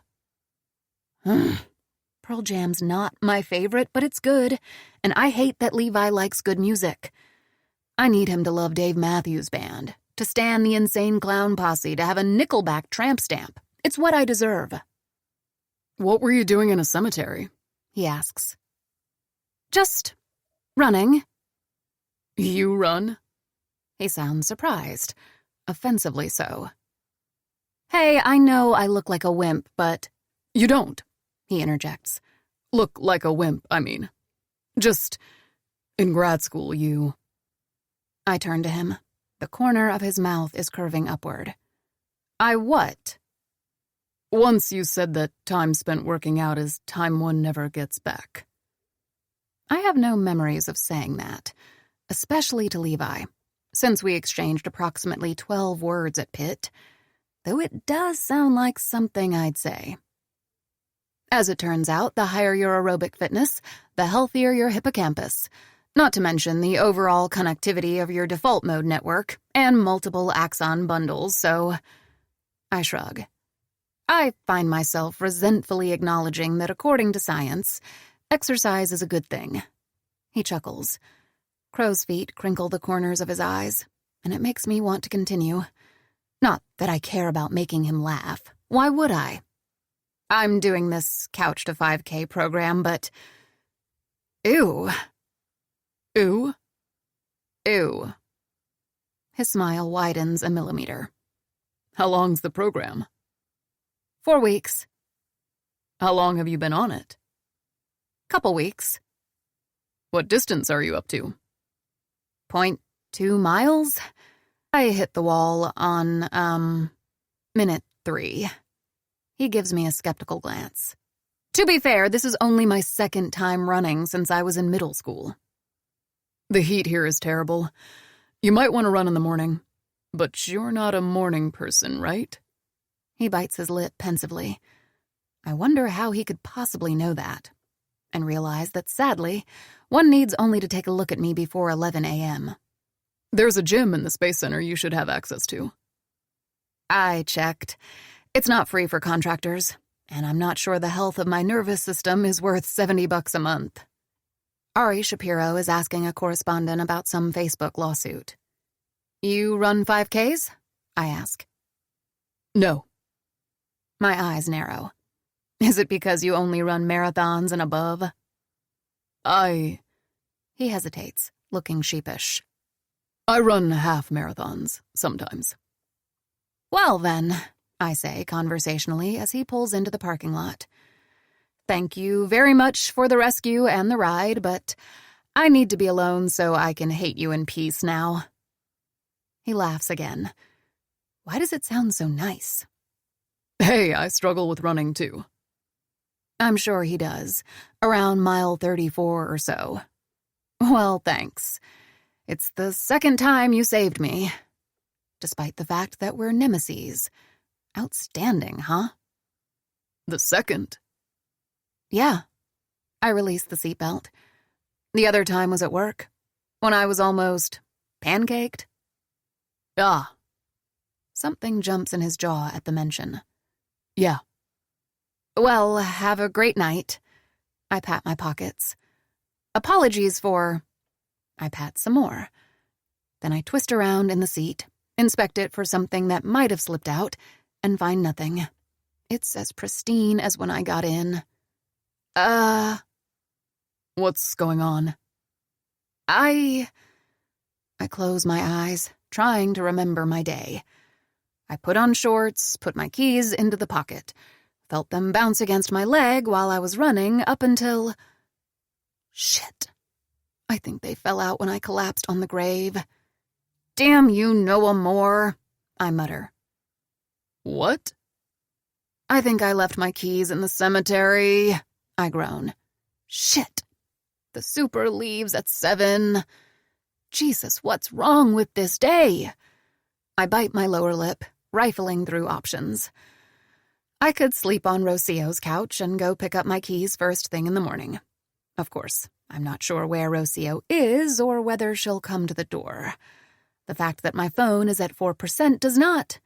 Pearl Jam's not my favorite, but it's good, and I hate that Levi likes good music. I need him to love Dave Matthews Band, to stan the Insane Clown Posse, to have a Nickelback tramp stamp. It's what I deserve. What were you doing in a cemetery? He asks. Just running. You run? He sounds surprised, offensively so. Hey, I know I look like a wimp, but... You don't, he interjects. Look like a wimp, I mean. Just, in grad school, you... I turn to him. The corner of his mouth is curving upward. I what? Once you said that time spent working out is time one never gets back. I have no memories of saying that, especially to Levi, since we exchanged approximately 12 words at Pitt, though it does sound like something I'd say. As it turns out, the higher your aerobic fitness, the healthier your hippocampus, not to mention the overall connectivity of your default mode network and multiple axon bundles, so I shrug. I find myself resentfully acknowledging that according to science, exercise is a good thing. He chuckles. Crow's feet crinkle the corners of his eyes, and it makes me want to continue. Not that I care about making him laugh. Why would I? I'm doing this Couch to 5K program, but... Ew. Ew? Ew. His smile widens a millimeter. How long's the program? 4 weeks. How long have you been on it? Couple weeks. What distance are you up to? 0.2 miles? I hit the wall on, minute 3. He gives me a skeptical glance. To be fair, this is only my second time running since I was in middle school. The heat here is terrible. You might want to run in the morning. But you're not a morning person, right? He bites his lip pensively. I wonder how he could possibly know that, and realize that, sadly, one needs only to take a look at me before 11 a.m. There's a gym in the Space Center you should have access to. I checked. It's not free for contractors, and I'm not sure the health of my nervous system is worth $70 a month. Ari Shapiro is asking a correspondent about some Facebook lawsuit. You run 5Ks? I ask. No. My eyes narrow. Is it because you only run marathons and above? He hesitates, looking sheepish. I run half marathons, sometimes. Well then, I say conversationally as he pulls into the parking lot. Thank you very much for the rescue and the ride, but I need to be alone so I can hate you in peace now. He laughs again. Why does it sound so nice? Hey, I struggle with running too. I'm sure he does, around mile 34 or so. Well, thanks. It's the second time you saved me. Despite the fact that we're nemesis. Outstanding, huh? The second? Yeah. I released the seatbelt. The other time was at work, when I was almost pancaked. Ah. Something jumps in his jaw at the mention. Yeah. Well, have a great night. I pat my pockets. Apologies for... I pat some more. Then I twist around in the seat, inspect it for something that might have slipped out, and find nothing. It's as pristine as when I got in. What's going on? I close my eyes, trying to remember my day. I put on shorts, put my keys into the pocket, felt them bounce against my leg while I was running up until... Shit. I think they fell out when I collapsed on the grave. Damn you, Noah Moore, I mutter. What? I think I left my keys in the cemetery, I groan. Shit. The super leaves at 7. Jesus, what's wrong with this day? I bite my lower lip, rifling through options. I could sleep on Rocio's couch and go pick up my keys first thing in the morning. Of course, I'm not sure where Rocio is or whether she'll come to the door. The fact that my phone is at 4% does not.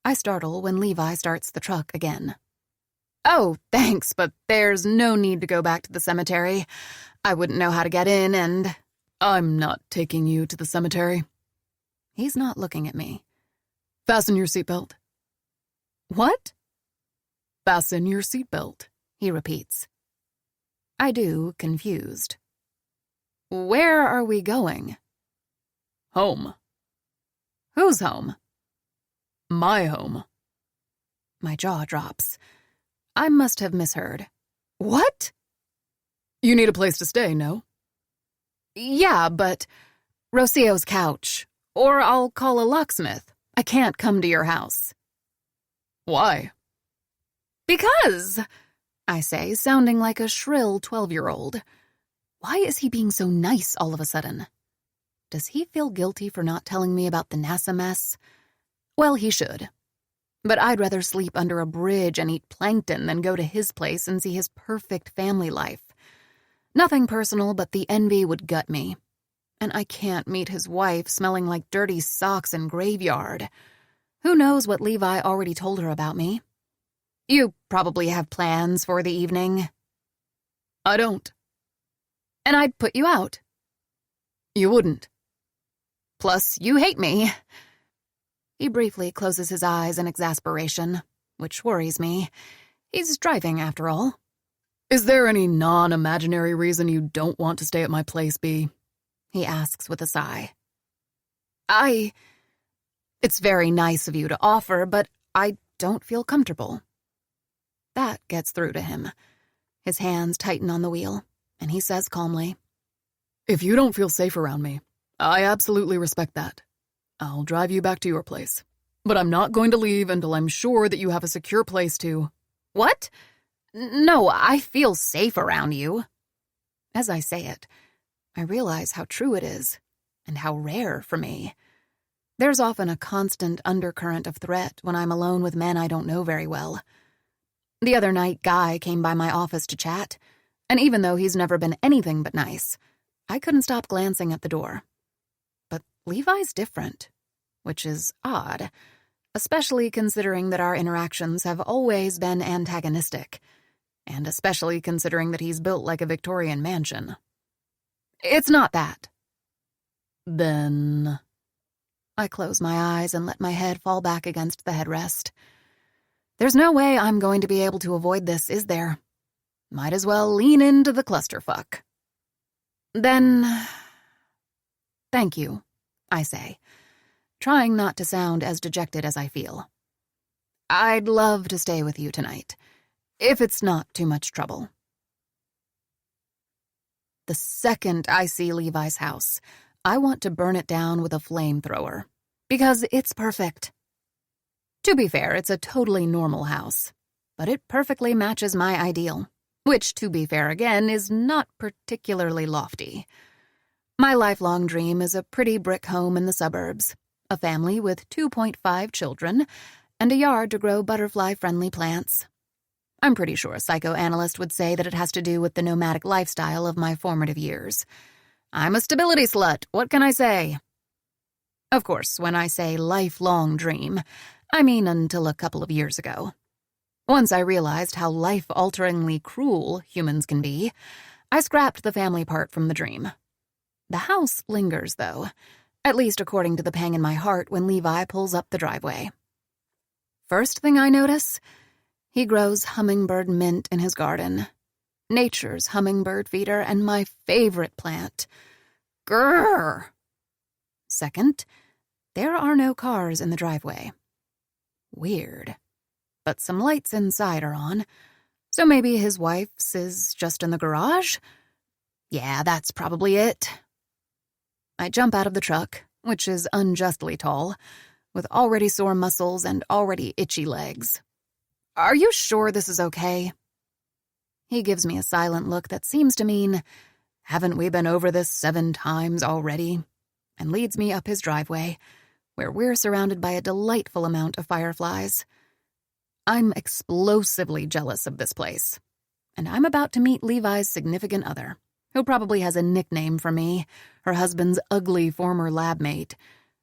I startle when Levi starts the truck again. Oh, thanks, but there's no need to go back to the cemetery. I wouldn't know how to get in and... I'm not taking you to the cemetery. He's not looking at me. Fasten your seatbelt. What? Fasten your seatbelt, he repeats. I do, confused. Where are we going? Home. Whose home? My home. My jaw drops. I must have misheard. What? You need a place to stay, no? Yeah, but Rocio's couch. Or I'll call a locksmith. I can't come to your house. Why? Because, I say, sounding like a shrill 12-year-old. Why is he being so nice all of a sudden? Does he feel guilty for not telling me about the NASA mess? Well, he should. But I'd rather sleep under a bridge and eat plankton than go to his place and see his perfect family life. Nothing personal, but the envy would gut me. And I can't meet his wife smelling like dirty socks and graveyard. Who knows what Levi already told her about me? You probably have plans for the evening. I don't. And I'd put you out. You wouldn't. Plus, you hate me. He briefly closes his eyes in exasperation, which worries me. He's driving, after all. Is there any non-imaginary reason you don't want to stay at my place, B? He asks with a sigh. It's very nice of you to offer, but I don't feel comfortable. That gets through to him. His hands tighten on the wheel, and he says calmly, If you don't feel safe around me, I absolutely respect that. I'll drive you back to your place. But I'm not going to leave until I'm sure that you have a secure place to. What? No, I feel safe around you. As I say it, I realize how true it is, and how rare for me. There's often a constant undercurrent of threat when I'm alone with men I don't know very well. The other night, Guy came by my office to chat, and even though he's never been anything but nice, I couldn't stop glancing at the door. But Levi's different, which is odd, especially considering that our interactions have always been antagonistic, and especially considering that he's built like a Victorian mansion. It's not that. Then... I close my eyes and let my head fall back against the headrest. There's no way I'm going to be able to avoid this, is there? Might as well lean into the clusterfuck. Then... Thank you, I say, trying not to sound as dejected as I feel. I'd love to stay with you tonight, if it's not too much trouble. The second I see Levi's house, I want to burn it down with a flamethrower, because it's perfect. To be fair, it's a totally normal house, but it perfectly matches my ideal, which, to be fair again, is not particularly lofty. My lifelong dream is a pretty brick home in the suburbs, a family with 2.5 children, and a yard to grow butterfly-friendly plants. I'm pretty sure a psychoanalyst would say that it has to do with the nomadic lifestyle of my formative years. I'm a stability slut, what can I say? Of course, when I say lifelong dream, I mean until a couple of years ago. Once I realized how life-alteringly cruel humans can be, I scrapped the family part from the dream. The house lingers, though, at least according to the pang in my heart when Levi pulls up the driveway. First thing I notice, he grows hummingbird mint in his garden. Nature's hummingbird feeder and my favorite plant. Grrr! Second, there are no cars in the driveway. Weird. But some lights inside are on, so maybe his wife's is just in the garage? Yeah, that's probably it. I jump out of the truck, which is unjustly tall, with already sore muscles and already itchy legs. Are you sure this is okay? He gives me a silent look that seems to mean, haven't we been over this 7 times already? And leads me up his driveway, where we're surrounded by a delightful amount of fireflies. I'm explosively jealous of this place, and I'm about to meet Levi's significant other, who probably has a nickname for me, her husband's ugly former lab mate,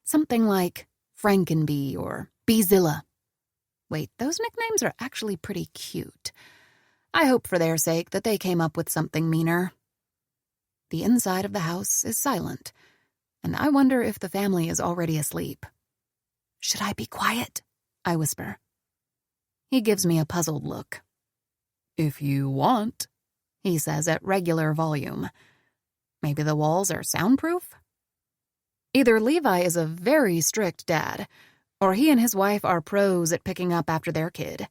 something like Frankenbee or Beezilla. Wait, those nicknames are actually pretty cute. I hope for their sake that they came up with something meaner. The inside of the house is silent, and I wonder if the family is already asleep. Should I be quiet? I whisper. He gives me a puzzled look. If you want, he says at regular volume. Maybe the walls are soundproof? Either Levi is a very strict dad, or he and his wife are pros at picking up after their kid.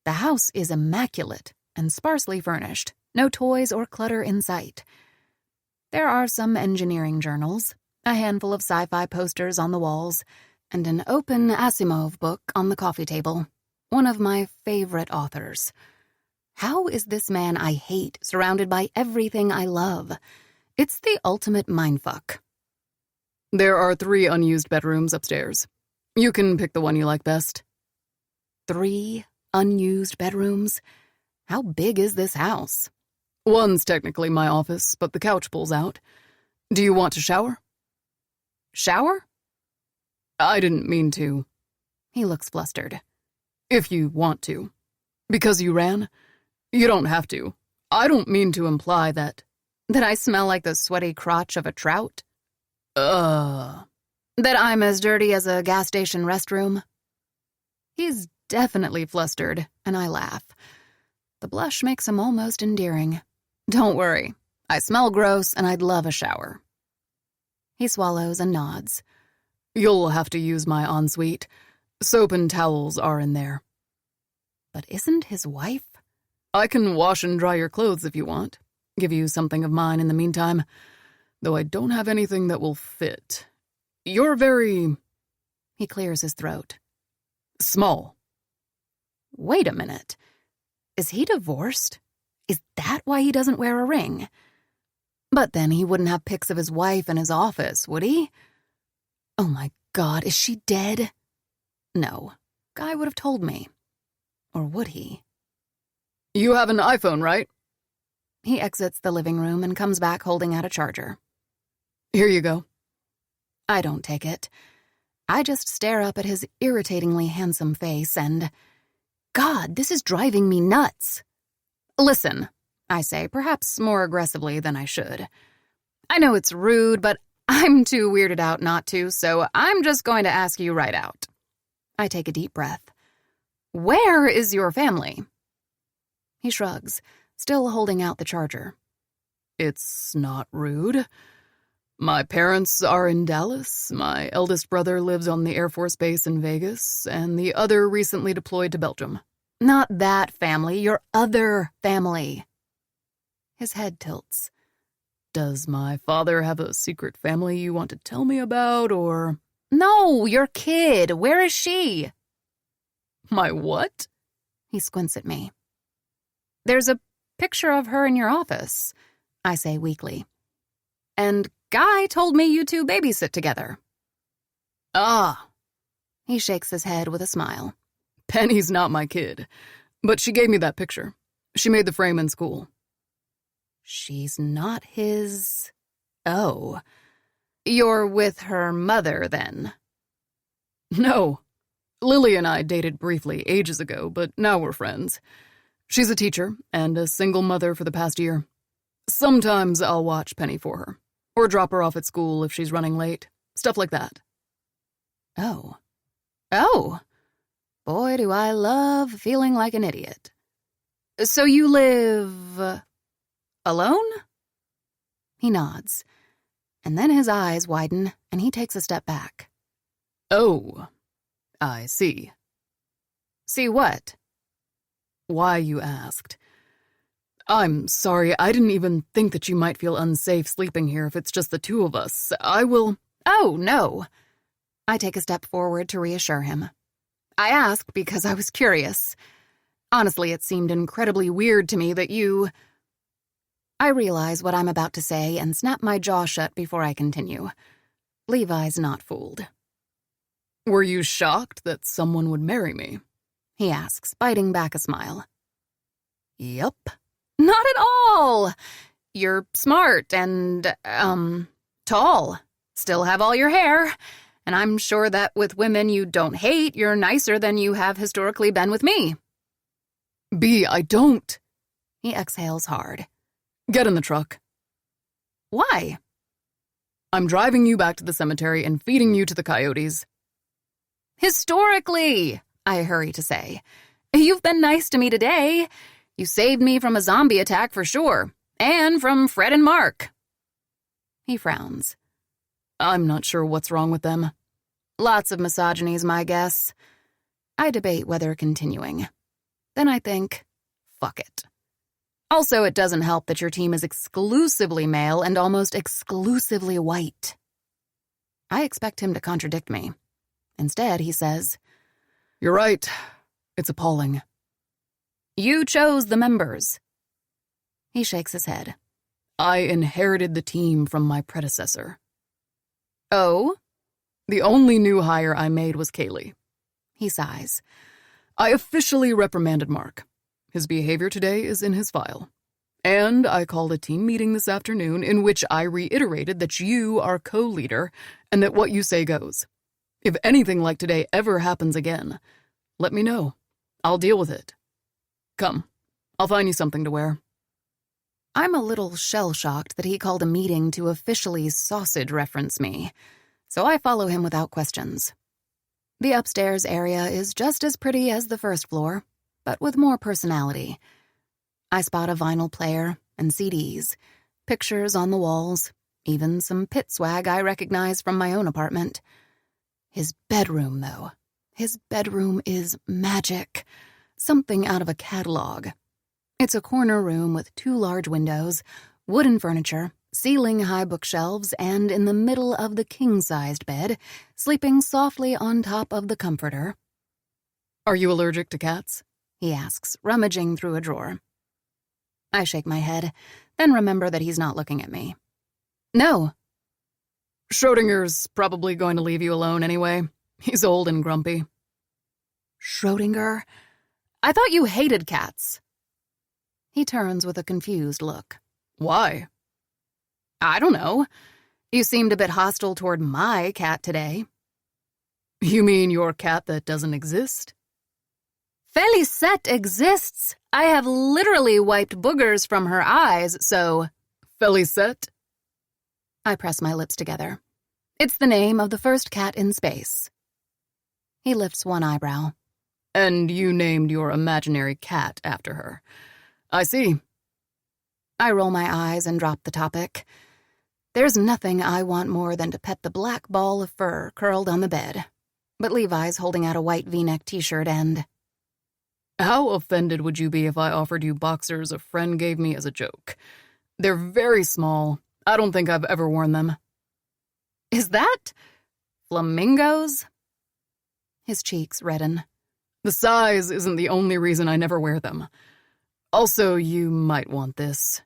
The house is immaculate and sparsely furnished, no toys or clutter in sight. There are some engineering journals, a handful of sci-fi posters on the walls, and an open Asimov book on the coffee table, one of my favorite authors. How is this man I hate surrounded by everything I love? It's the ultimate mindfuck. There are 3 unused bedrooms upstairs. You can pick the one you like best. 3 unused bedrooms? How big is this house? One's technically my office, but the couch pulls out. Do you want to shower? Shower? I didn't mean to. He looks flustered. If you want to. Because you ran? You don't have to. I don't mean to imply that... That I smell like the sweaty crotch of a trout? That I'm as dirty as a gas station restroom? He's definitely flustered, and I laugh. The blush makes him almost endearing. Don't worry. I smell gross, and I'd love a shower. He swallows and nods. You'll have to use my ensuite. Soap and towels are in there. But isn't his wife? I can wash and dry your clothes if you want. Give you something of mine in the meantime. Though I don't have anything that will fit. You're very... He clears his throat. Small. Wait a minute. Is he divorced? Is that why he doesn't wear a ring? But then he wouldn't have pics of his wife in his office, would he? Oh my God, is she dead? No, Guy would have told me. Or would he? You have an iPhone, right? He exits the living room and comes back holding out a charger. Here you go. I don't take it. I just stare up at his irritatingly handsome face and... God, this is driving me nuts. Listen, I say, perhaps more aggressively than I should. I know it's rude, but I'm too weirded out not to, so I'm just going to ask you right out. I take a deep breath. Where is your family? He shrugs, still holding out the charger. It's not rude. My parents are in Dallas, my eldest brother lives on the Air Force Base in Vegas, and the other recently deployed to Belgium. Not that family, your other family. His head tilts. Does my father have a secret family you want to tell me about, or... No, your kid. Where is she? My what? He squints at me. There's a picture of her in your office, I say weakly. And Guy told me you two babysit together. Ah. He shakes his head with a smile. Penny's not my kid, but she gave me that picture. She made the frame in school. She's not his... Oh. You're with her mother, then? No. Lily and I dated briefly ages ago, but now we're friends. She's a teacher and a single mother for the past year. Sometimes I'll watch Penny for her, or drop her off at school if she's running late. Stuff like that. Oh. Oh. Boy, do I love feeling like an idiot. So you live... alone? He nods, and then his eyes widen and he takes a step back. Oh, I see. See what? Why you asked. I'm sorry, I didn't even think that you might feel unsafe sleeping here if it's just the two of us. I will... Oh, no. I take a step forward to reassure him. I asked because I was curious. Honestly, it seemed incredibly weird to me that you... I realize what I'm about to say and snap my jaw shut before I continue. Levi's not fooled. Were you shocked that someone would marry me? He asks, biting back a smile. Yup. Not at all. You're smart and, tall. Still have all your hair. And I'm sure that with women you don't hate, you're nicer than you have historically been with me. B, I don't. He exhales hard. Get in the truck. Why? I'm driving you back to the cemetery and feeding you to the coyotes. Historically, I hurry to say. You've been nice to me today. You saved me from a zombie attack for sure. And from Fred and Mark. He frowns. I'm not sure what's wrong with them. Lots of misogyny's my guess. I debate whether continuing. Then I think, fuck it. Also, it doesn't help that your team is exclusively male and almost exclusively white. I expect him to contradict me. Instead, he says, You're right. It's appalling. You chose the members. He shakes his head. I inherited the team from my predecessor. Oh? The only new hire I made was Kaylee. He sighs. I officially reprimanded Mark. His behavior today is in his file. And I called a team meeting this afternoon in which I reiterated that you are co-leader and that what you say goes. If anything like today ever happens again, let me know. I'll deal with it. Come, I'll find you something to wear. I'm a little shell-shocked that he called a meeting to officially sausage reference me, so I follow him without questions. The upstairs area is just as pretty as the first floor, but with more personality. I spot a vinyl player and CDs, pictures on the walls, even some pit swag I recognize from my own apartment. His bedroom, though. His bedroom is magic. Something out of a catalog. It's a corner room with 2 large windows, wooden furniture, ceiling-high bookshelves, and in the middle of the king-sized bed, sleeping softly on top of the comforter. Are you allergic to cats? He asks, rummaging through a drawer. I shake my head, then remember that he's not looking at me. No. Schrodinger's probably going to leave you alone anyway. He's old and grumpy. Schrodinger? I thought you hated cats. He turns with a confused look. Why? I don't know. You seemed a bit hostile toward my cat today. You mean your cat that doesn't exist? Felicette exists. I have literally wiped boogers from her eyes, so... Felicette? I press my lips together. It's the name of the first cat in space. He lifts one eyebrow. And you named your imaginary cat after her. I see. I roll my eyes and drop the topic. There's nothing I want more than to pet the black ball of fur curled on the bed. But Levi's holding out a white V-neck t-shirt and... How offended would you be if I offered you boxers a friend gave me as a joke? They're very small. I don't think I've ever worn them. Is that flamingos? His cheeks redden. The size isn't the only reason I never wear them. Also, you might want this.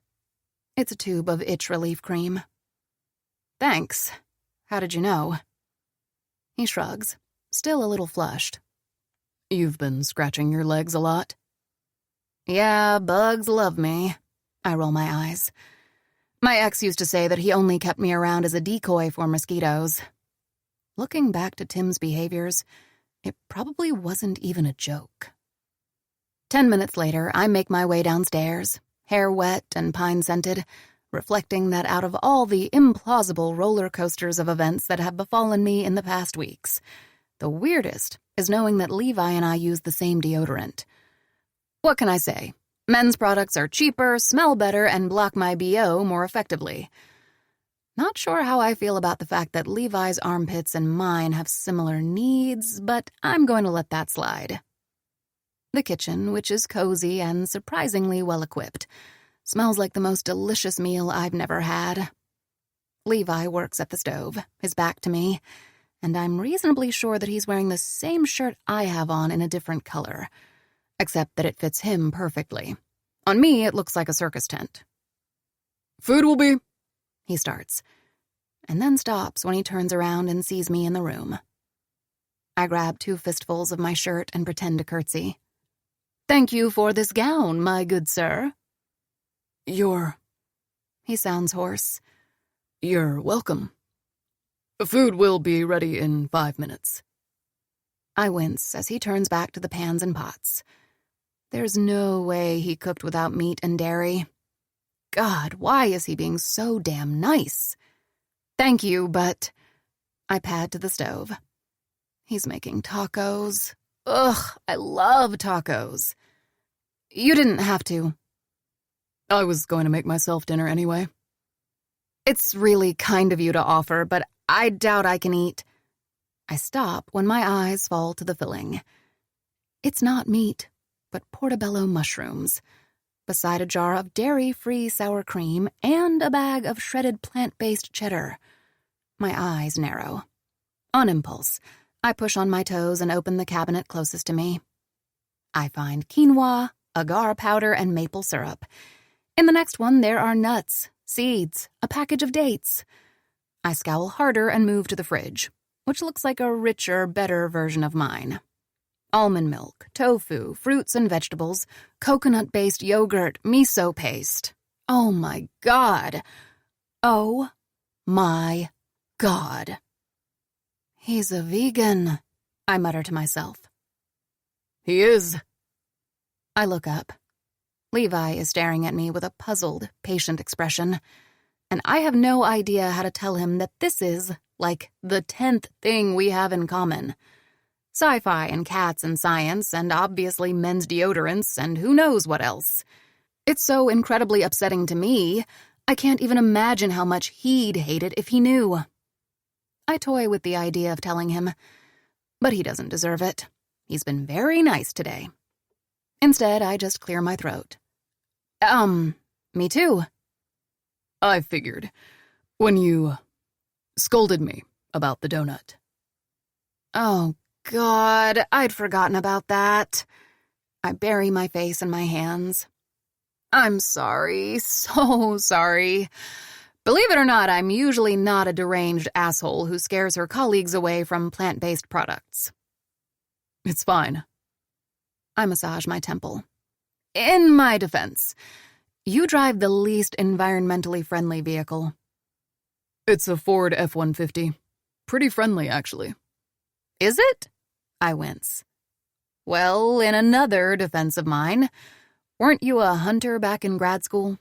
It's a tube of itch relief cream. Thanks. How did you know? He shrugs, still a little flushed. You've been scratching your legs a lot? Yeah, bugs love me. I roll my eyes. My ex used to say that he only kept me around as a decoy for mosquitoes. Looking back to Tim's behaviors, it probably wasn't even a joke. 10 minutes later, I make my way downstairs, hair wet and pine-scented, reflecting that out of all the implausible roller coasters of events that have befallen me in the past weeks, the weirdest is knowing that Levi and I use the same deodorant. What can I say? Men's products are cheaper, smell better, and block my BO more effectively. Not sure how I feel about the fact that Levi's armpits and mine have similar needs, but I'm going to let that slide. The kitchen, which is cozy and surprisingly well-equipped, smells like the most delicious meal I've never had. Levi works at the stove, his back to me, and I'm reasonably sure that he's wearing the same shirt I have on in a different color, except that it fits him perfectly. On me, it looks like a circus tent. Food will be... He starts, and then stops when he turns around and sees me in the room. I grab 2 fistfuls of my shirt and pretend to curtsy. Thank you for this gown, my good sir. He sounds hoarse. You're welcome. Food will be ready in 5 minutes. I wince as he turns back to the pans and pots. There's no way he cooked without meat and dairy. God, why is he being so damn nice? Thank you, but... I pad to the stove. He's making tacos. Ugh, I love tacos. You didn't have to. I was going to make myself dinner anyway. It's really kind of you to offer, but I doubt I can eat. I stop when my eyes fall to the filling. It's not meat, but portobello mushrooms, beside a jar of dairy-free sour cream and a bag of shredded plant-based cheddar. My eyes narrow. On impulse, I push on my toes and open the cabinet closest to me. I find quinoa, agar powder, and maple syrup. In the next one, there are nuts, seeds, a package of dates. I scowl harder and move to the fridge, which looks like a richer, better version of mine. Almond milk, tofu, fruits and vegetables, coconut-based yogurt, miso paste. Oh my God. Oh my God. He's a vegan, I mutter to myself. He is. I look up. Levi is staring at me with a puzzled, patient expression, and I have no idea how to tell him that this is, like, the 10th thing we have in common. Sci-fi and cats and science and obviously men's deodorants and who knows what else. It's so incredibly upsetting to me, I can't even imagine how much he'd hate it if he knew. I toy with the idea of telling him, but he doesn't deserve it. He's been very nice today. Instead, I just clear my throat. Me too. I figured. When you scolded me about the donut. Oh, God, I'd forgotten about that. I bury my face in my hands. I'm sorry, so sorry. Believe it or not, I'm usually not a deranged asshole who scares her colleagues away from plant-based products. It's fine. I massage my temple. In my defense, you drive the least environmentally friendly vehicle. It's a Ford F-150. Pretty friendly, actually. Is it? I wince. Well, in another defense of mine, weren't you a hunter back in grad school?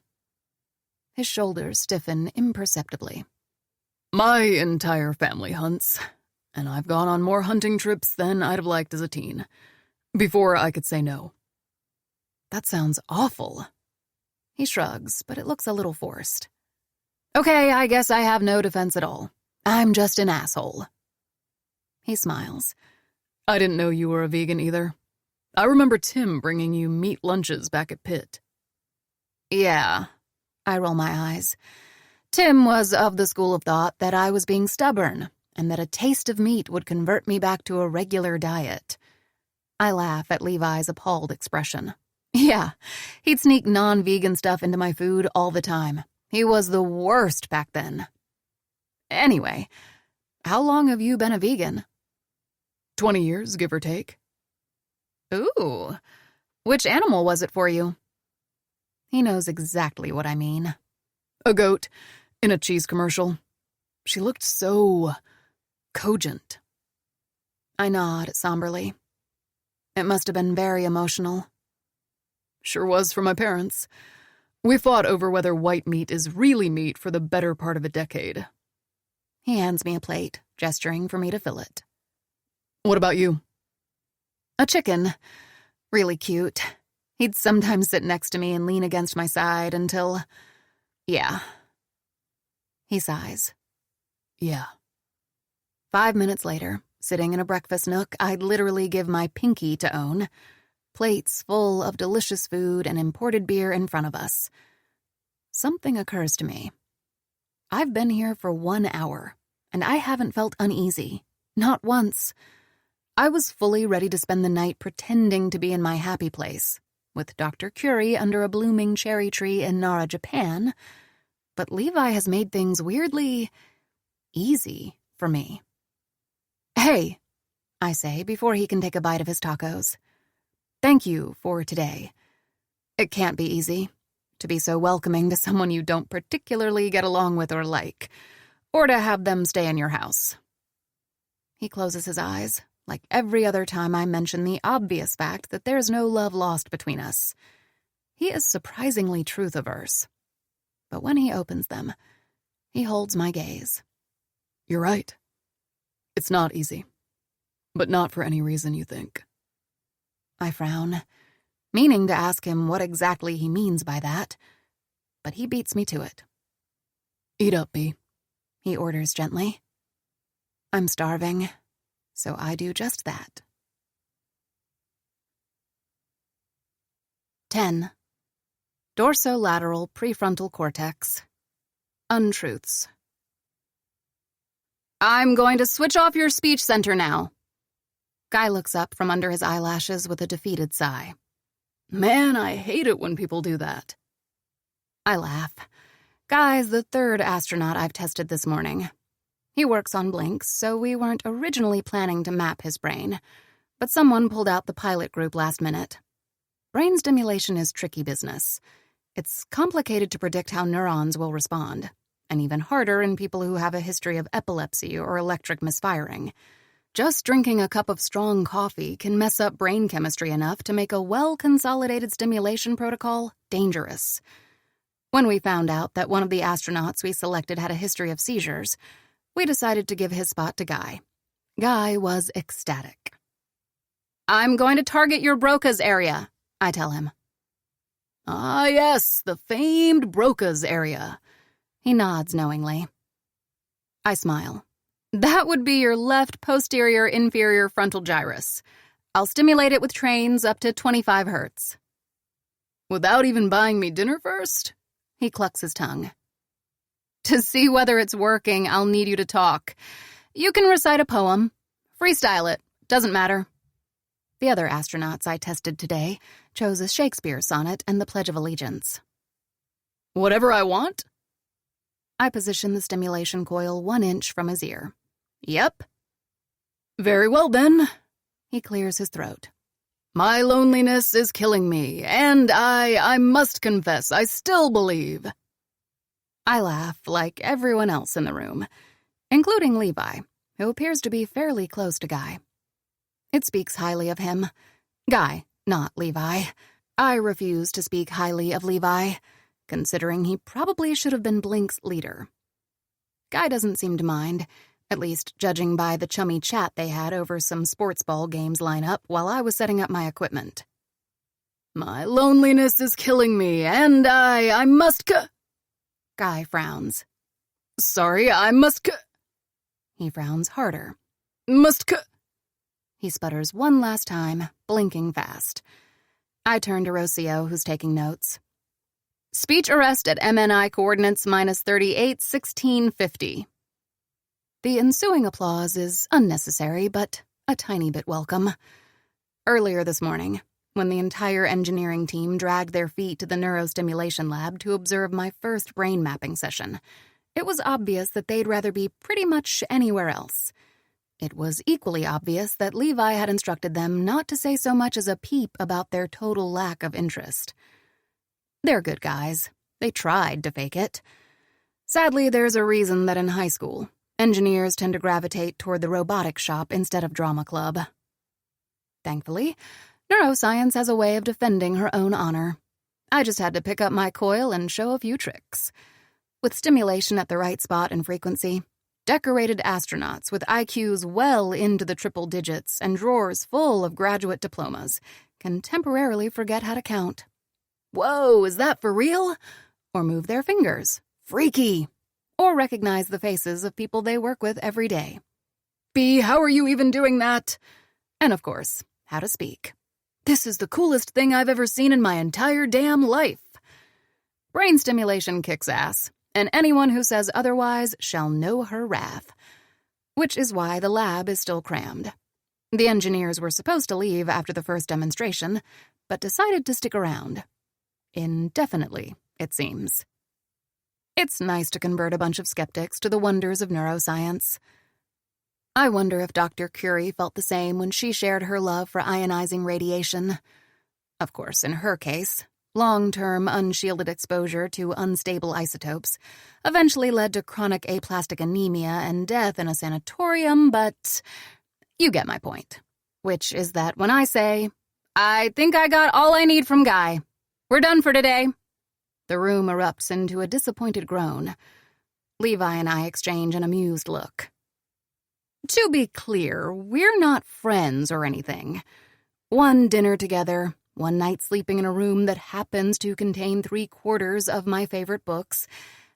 His shoulders stiffen imperceptibly. My entire family hunts, and I've gone on more hunting trips than I'd have liked as a teen, before I could say no. That sounds awful. He shrugs, but it looks a little forced. Okay, I guess I have no defense at all. I'm just an asshole. He smiles. I didn't know you were a vegan either. I remember Tim bringing you meat lunches back at Pitt. Yeah. I roll my eyes. Tim was of the school of thought that I was being stubborn and that a taste of meat would convert me back to a regular diet. I laugh at Levi's appalled expression. Yeah, he'd sneak non-vegan stuff into my food all the time. He was the worst back then. Anyway, how long have you been a vegan? 20 years, give or take. Ooh, which animal was it for you? He knows exactly what I mean. A goat in a cheese commercial. She looked so cogent. I nod somberly. It must have been very emotional. Sure was for my parents. We fought over whether white meat is really meat for the better part of a decade. He hands me a plate, gesturing for me to fill it. What about you? A chicken. Really cute. He'd sometimes sit next to me and lean against my side until... Yeah. He sighs. Yeah. 5 minutes later, sitting in a breakfast nook I'd literally give my pinky to own, plates full of delicious food and imported beer in front of us. Something occurs to me. I've been here for 1 hour, and I haven't felt uneasy. Not once. I was fully ready to spend the night pretending to be in my happy place, with Dr. Curie under a blooming cherry tree in Nara, Japan, but Levi has made things weirdly easy for me. Hey, I say before he can take a bite of his tacos. Thank you for today. It can't be easy to be so welcoming to someone you don't particularly get along with or like, or to have them stay in your house. He closes his eyes, like every other time I mention the obvious fact that there's no love lost between us. He is surprisingly truth-averse. But when he opens them, he holds my gaze. You're right. It's not easy. But not for any reason you think. I frown, meaning to ask him what exactly he means by that, but he beats me to it. Eat up, Bea, he orders gently. I'm starving, so I do just that. 10. Dorsolateral prefrontal cortex. Untruths. I'm going to switch off your speech center now. Guy looks up from under his eyelashes with a defeated sigh. Man, I hate it when people do that. I laugh. Guy's the third astronaut I've tested this morning. He works on blinks, so we weren't originally planning to map his brain, but someone pulled out the pilot group last minute. Brain stimulation is tricky business. It's complicated to predict how neurons will respond, and even harder in people who have a history of epilepsy or electric misfiring. Just drinking a cup of strong coffee can mess up brain chemistry enough to make a well-consolidated stimulation protocol dangerous. When we found out that one of the astronauts we selected had a history of seizures, we decided to give his spot to Guy. Guy was ecstatic. I'm going to target your Broca's area, I tell him. Ah, yes, the famed Broca's area. He nods knowingly. I smile. That would be your left posterior inferior frontal gyrus. I'll stimulate it with trains up to 25 hertz. Without even buying me dinner first? He clucks his tongue. To see whether it's working, I'll need you to talk. You can recite a poem. Freestyle it. Doesn't matter. The other astronauts I tested today chose a Shakespeare sonnet and the Pledge of Allegiance. Whatever I want? I position the stimulation coil 1 inch from his ear. Yep. Very well, then. He clears his throat. My loneliness is killing me, and I must confess, I still believe. I laugh like everyone else in the room, including Levi, who appears to be fairly close to Guy. It speaks highly of him. Guy, not Levi. I refuse to speak highly of Levi, considering he probably should have been Blink's leader. Guy doesn't seem to mind, at least judging by the chummy chat they had over some sports ball games lineup while I was setting up my equipment. My loneliness is killing me, and I must Guy frowns. Sorry, I must He frowns harder. Must He sputters one last time, blinking fast. I turn to Rocio, who's taking notes. Speech arrest at MNI coordinates -38, 1650. The ensuing applause is unnecessary, but a tiny bit welcome. Earlier this morning, when the entire engineering team dragged their feet to the neurostimulation lab to observe my first brain mapping session, it was obvious that they'd rather be pretty much anywhere else. It was equally obvious that Levi had instructed them not to say so much as a peep about their total lack of interest. They're good guys. They tried to fake it. Sadly, there's a reason that in high school, engineers tend to gravitate toward the robotics shop instead of drama club. Thankfully, neuroscience has a way of defending her own honor. I just had to pick up my coil and show a few tricks. With stimulation at the right spot and frequency, decorated astronauts with IQs well into the triple digits and drawers full of graduate diplomas can temporarily forget how to count. Whoa, is that for real? Or move their fingers. Freaky. Or recognize the faces of people they work with every day. B, how are you even doing that? And of course, how to speak. This is the coolest thing I've ever seen in my entire damn life. Brain stimulation kicks ass, and anyone who says otherwise shall know her wrath. Which is why the lab is still crammed. The engineers were supposed to leave after the first demonstration, but decided to stick around. Indefinitely, it seems. It's nice to convert a bunch of skeptics to the wonders of neuroscience. I wonder if Dr. Curie felt the same when she shared her love for ionizing radiation. Of course, in her case, long-term unshielded exposure to unstable isotopes eventually led to chronic aplastic anemia and death in a sanatorium, but you get my point, which is that when I say, I think I got all I need from Guy. We're done for today. The room erupts into a disappointed groan. Levi and I exchange an amused look. To be clear, we're not friends or anything. One dinner together, one night sleeping in a room that happens to contain 3/4 of my favorite books,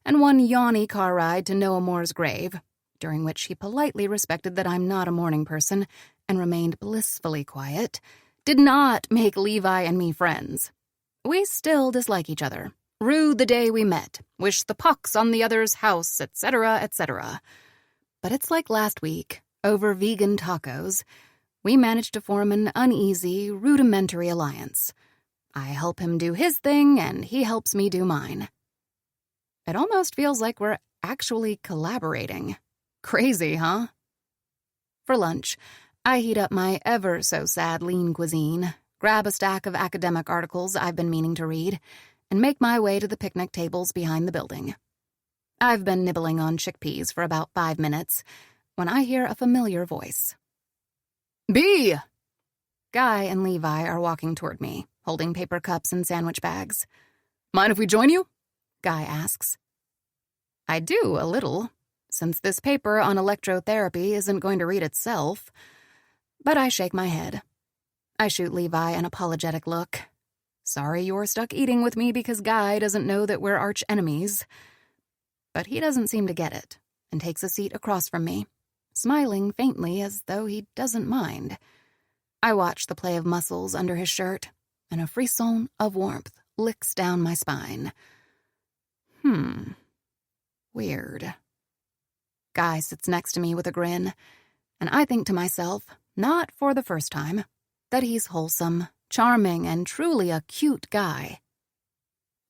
and one yawny car ride to Noah Moore's grave, during which he politely respected that I'm not a morning person and remained blissfully quiet, did not make Levi and me friends. We still dislike each other, rue the day we met, wish the pox on the other's house, etc., etc. But it's like last week, over vegan tacos, we managed to form an uneasy, rudimentary alliance. I help him do his thing, and he helps me do mine. It almost feels like we're actually collaborating. Crazy, huh? For lunch, I heat up my ever-so-sad lean cuisine, grab a stack of academic articles I've been meaning to read, and make my way to the picnic tables behind the building. I've been nibbling on chickpeas for about 5 minutes when I hear a familiar voice. B! Guy and Levi are walking toward me, holding paper cups and sandwich bags. Mind if we join you? Guy asks. I do, a little, since this paper on electrotherapy isn't going to read itself. But I shake my head. I shoot Levi an apologetic look. Sorry you're stuck eating with me because Guy doesn't know that we're arch enemies. But he doesn't seem to get it, and takes a seat across from me, smiling faintly as though he doesn't mind. I watch the play of muscles under his shirt, and a frisson of warmth licks down my spine. Weird. Guy sits next to me with a grin, and I think to myself, not for the first time, that he's wholesome, charming, and truly a cute guy.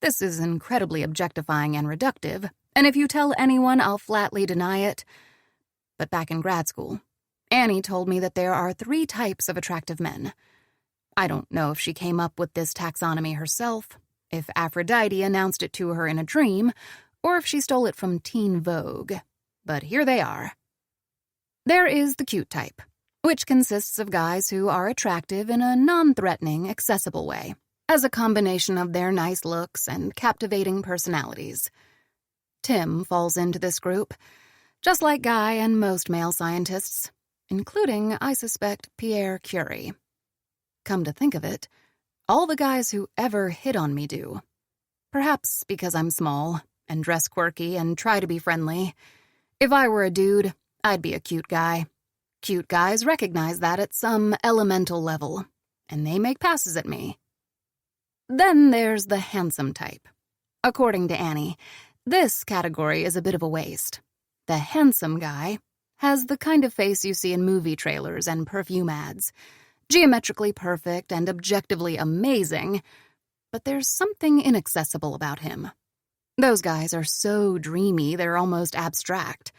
This is incredibly objectifying and reductive, and if you tell anyone, I'll flatly deny it. But back in grad school, Annie told me that there are 3 types of attractive men. I don't know if she came up with this taxonomy herself, if Aphrodite announced it to her in a dream, or if she stole it from Teen Vogue. But here they are. There is the cute type, which consists of guys who are attractive in a non-threatening, accessible way, as a combination of their nice looks and captivating personalities. Tim falls into this group, just like Guy and most male scientists, including, I suspect, Pierre Curie. Come to think of it, all the guys who ever hit on me do. Perhaps because I'm small and dress quirky and try to be friendly. If I were a dude, I'd be a cute guy. Cute guys recognize that at some elemental level, and they make passes at me. Then there's the handsome type. According to Annie, this category is a bit of a waste. The handsome guy has the kind of face you see in movie trailers and perfume ads. Geometrically perfect and objectively amazing, but there's something inaccessible about him. Those guys are so dreamy they're almost abstract.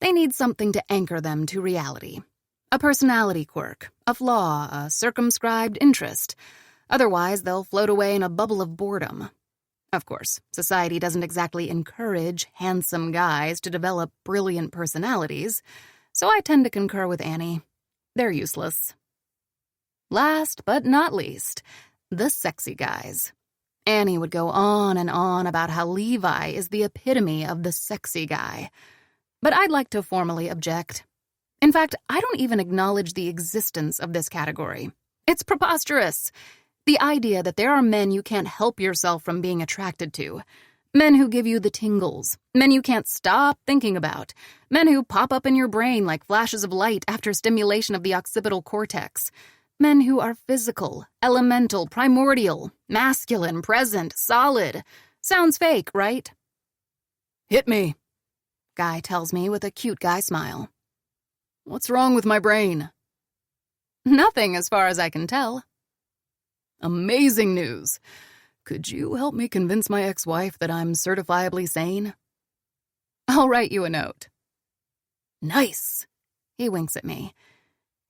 They need something to anchor them to reality. A personality quirk, a flaw, a circumscribed interest. Otherwise, they'll float away in a bubble of boredom. Of course, society doesn't exactly encourage handsome guys to develop brilliant personalities, so I tend to concur with Annie. They're useless. Last but not least, the sexy guys. Annie would go on and on about how Levi is the epitome of the sexy guy. But I'd like to formally object. In fact, I don't even acknowledge the existence of this category. It's preposterous. The idea that there are men you can't help yourself from being attracted to. Men who give you the tingles. Men you can't stop thinking about. Men who pop up in your brain like flashes of light after stimulation of the occipital cortex. Men who are physical, elemental, primordial, masculine, present, solid. Sounds fake, right? Hit me, Guy tells me with a cute guy smile. What's wrong with my brain? Nothing as far as I can tell. Amazing news. Could you help me convince my ex-wife that I'm certifiably sane? I'll write you a note. Nice. He winks at me.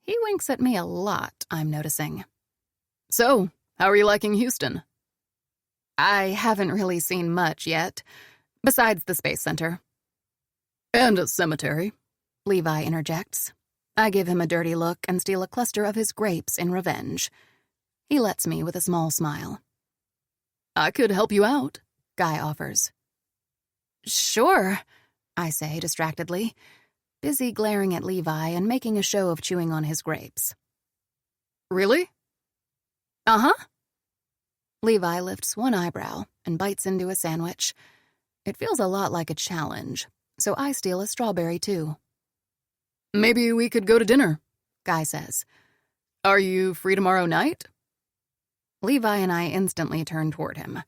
He winks at me a lot, I'm noticing. So, how are you liking Houston? I haven't really seen much yet, besides the Space Center. And a cemetery, Levi interjects. I give him a dirty look and steal a cluster of his grapes in revenge. He lets me with a small smile. I could help you out, Guy offers. Sure, I say distractedly, busy glaring at Levi and making a show of chewing on his grapes. Really? Uh-huh. Levi lifts one eyebrow and bites into a sandwich. It feels a lot like a challenge, so I steal a strawberry too. Maybe we could go to dinner, Guy says. Are you free tomorrow night? Levi and I instantly turn toward him.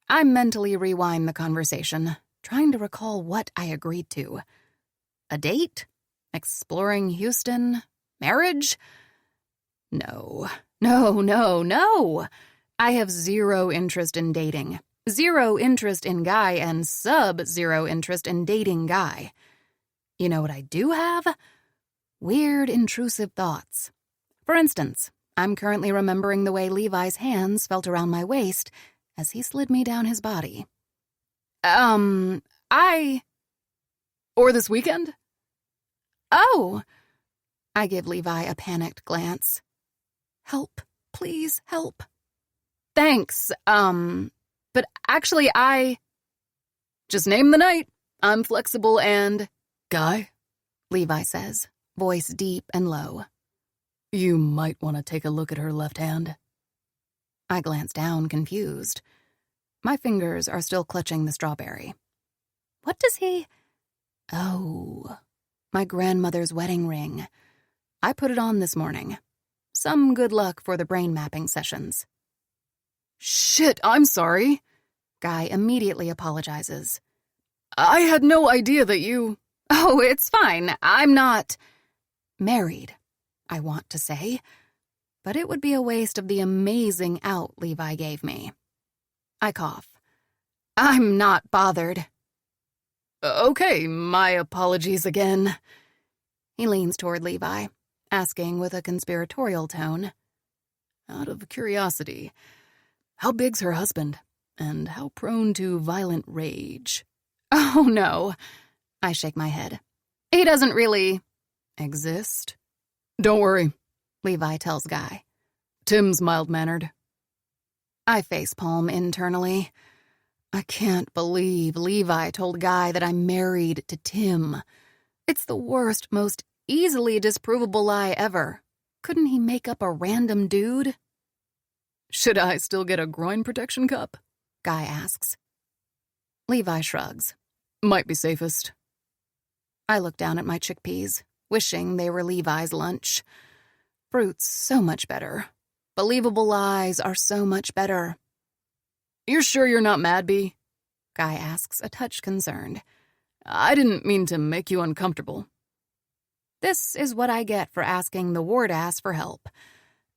I mentally rewind the conversation, trying to recall what I agreed to. A date? Exploring Houston? Marriage? No. I have zero interest in dating. Zero interest in Guy and sub-zero interest in dating Guy. You know what I do have? Weird, intrusive thoughts. For instance, I'm currently remembering the way Levi's hands felt around my waist as he slid me down his body. Or this weekend? Oh! I give Levi a panicked glance. Help. Please, help. Thanks, but actually Just name the night. I'm flexible and... Guy? Levi says, voice deep and low. You might want to take a look at her left hand. I glance down, confused. My fingers are still clutching the strawberry. What does he... Oh, my grandmother's wedding ring. I put it on this morning. Some good luck for the brain mapping sessions. Shit, I'm sorry. Guy immediately apologizes. I had no idea that you... Oh, it's fine. I'm not married, I want to say. But it would be a waste of the amazing out Levi gave me. I cough. I'm not bothered. Okay, my apologies again. He leans toward Levi, asking with a conspiratorial tone. Out of curiosity, how big's her husband? And how prone to violent rage? Oh, no. I shake my head. He doesn't really exist. Don't worry, Levi tells Guy. Tim's mild-mannered. I facepalm internally. I can't believe Levi told Guy that I'm married to Tim. It's the worst, most easily disprovable lie ever. Couldn't he make up a random dude? Should I still get a groin protection cup? Guy asks. Levi shrugs. Might be safest. I look down at my chickpeas, wishing they were Levi's lunch. Fruit's so much better. Believable lies are so much better. You're sure you're not mad, Bee? Guy asks, a touch concerned. I didn't mean to make you uncomfortable. This is what I get for asking the ward ass for help.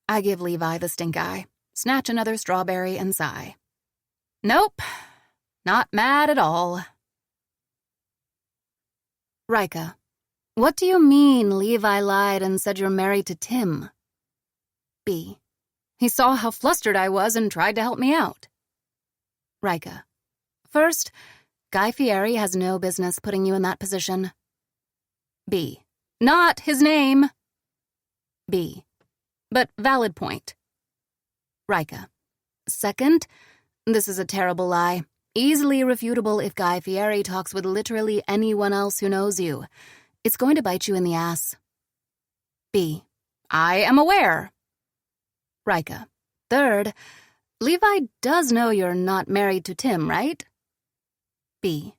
I give Levi the stink eye, snatch another strawberry, and sigh. Nope, not mad at all. Rika, what do you mean Levi lied and said you're married to Tim? B, he saw how flustered I was and tried to help me out. Rika, first, Guy Fieri has no business putting you in that position. B, not his name. B, but valid point. Rika, second, this is a terrible lie. Easily refutable if Guy Fieri talks with literally anyone else who knows you. It's going to bite you in the ass. B, I am aware. Rika, third, Levi does know you're not married to Tim, right? B,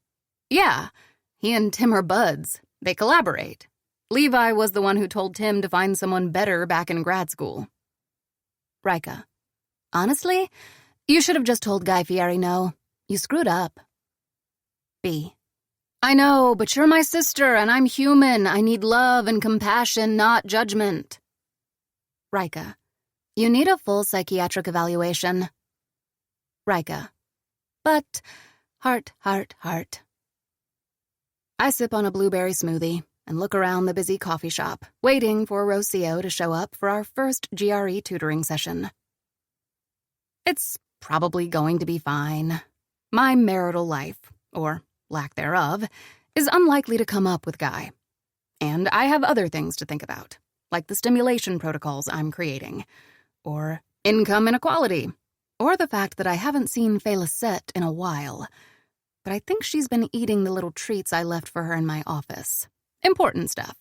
yeah, he and Tim are buds. They collaborate. Levi was the one who told Tim to find someone better back in grad school. Rika, honestly, you should have just told Guy Fieri no. You screwed up. B, I know, but you're my sister and I'm human. I need love and compassion, not judgment. Rika, you need a full psychiatric evaluation. Rika, but heart. I sip on a blueberry smoothie and look around the busy coffee shop, waiting for Rocio to show up for our first GRE tutoring session. It's probably going to be fine. My marital life, or lack thereof, is unlikely to come up with Guy. And I have other things to think about, like the stimulation protocols I'm creating, or income inequality, or the fact that I haven't seen Fay Lisette in a while. But I think she's been eating the little treats I left for her in my office. Important stuff.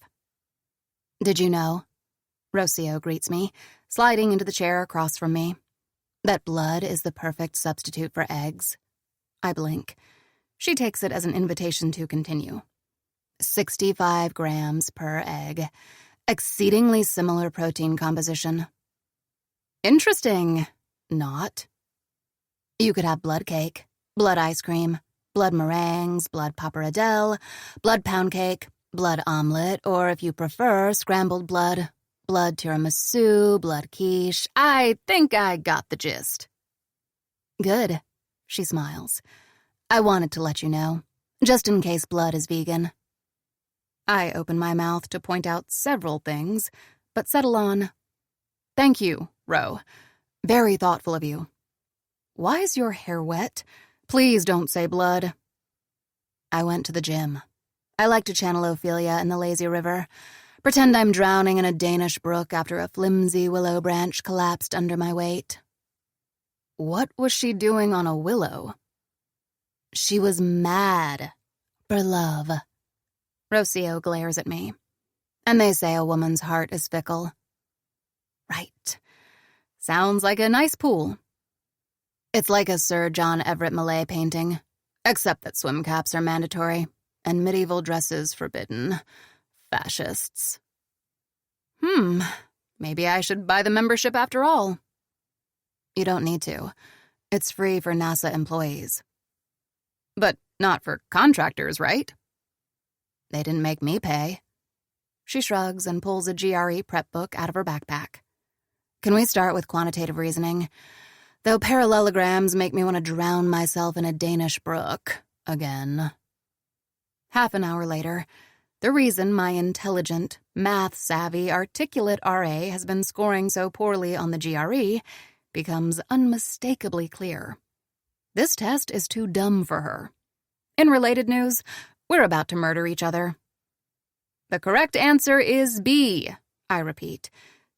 Did you know? Rocio greets me, sliding into the chair across from me. That blood is the perfect substitute for eggs. I blink. She takes it as an invitation to continue. 65 grams per egg. Exceedingly similar protein composition. Interesting. Not. You could have blood cake, blood ice cream, blood meringues, blood pappardelle, blood pound cake, blood omelet, or if you prefer, scrambled blood, blood tiramisu, blood quiche. I think I got the gist. Good, she smiles. I wanted to let you know, just in case blood is vegan. I open my mouth to point out several things, but settle on, thank you, Ro. Very thoughtful of you. Why is your hair wet? Please don't say blood. I went to the gym. I like to channel Ophelia in the lazy river, pretend I'm drowning in a Danish brook after a flimsy willow branch collapsed under my weight. What was she doing on a willow? She was mad for love. Rocio glares at me. And they say a woman's heart is fickle. Right. Sounds like a nice pool. It's like a Sir John Everett Millais painting, except that swim caps are mandatory and medieval dresses forbidden. Fascists. Maybe I should buy the membership after all. You don't need to. It's free for NASA employees. But Not for contractors, right? They didn't make me pay. She shrugs and pulls a GRE prep book out of her backpack. Can we start with quantitative reasoning? Though parallelograms make me want to drown myself in a Danish brook again. Half an hour later, the reason my intelligent, math-savvy, articulate RA has been scoring so poorly on the GRE becomes unmistakably clear. This test is too dumb for her. In related news, we're about to murder each other. The correct answer is B, I repeat,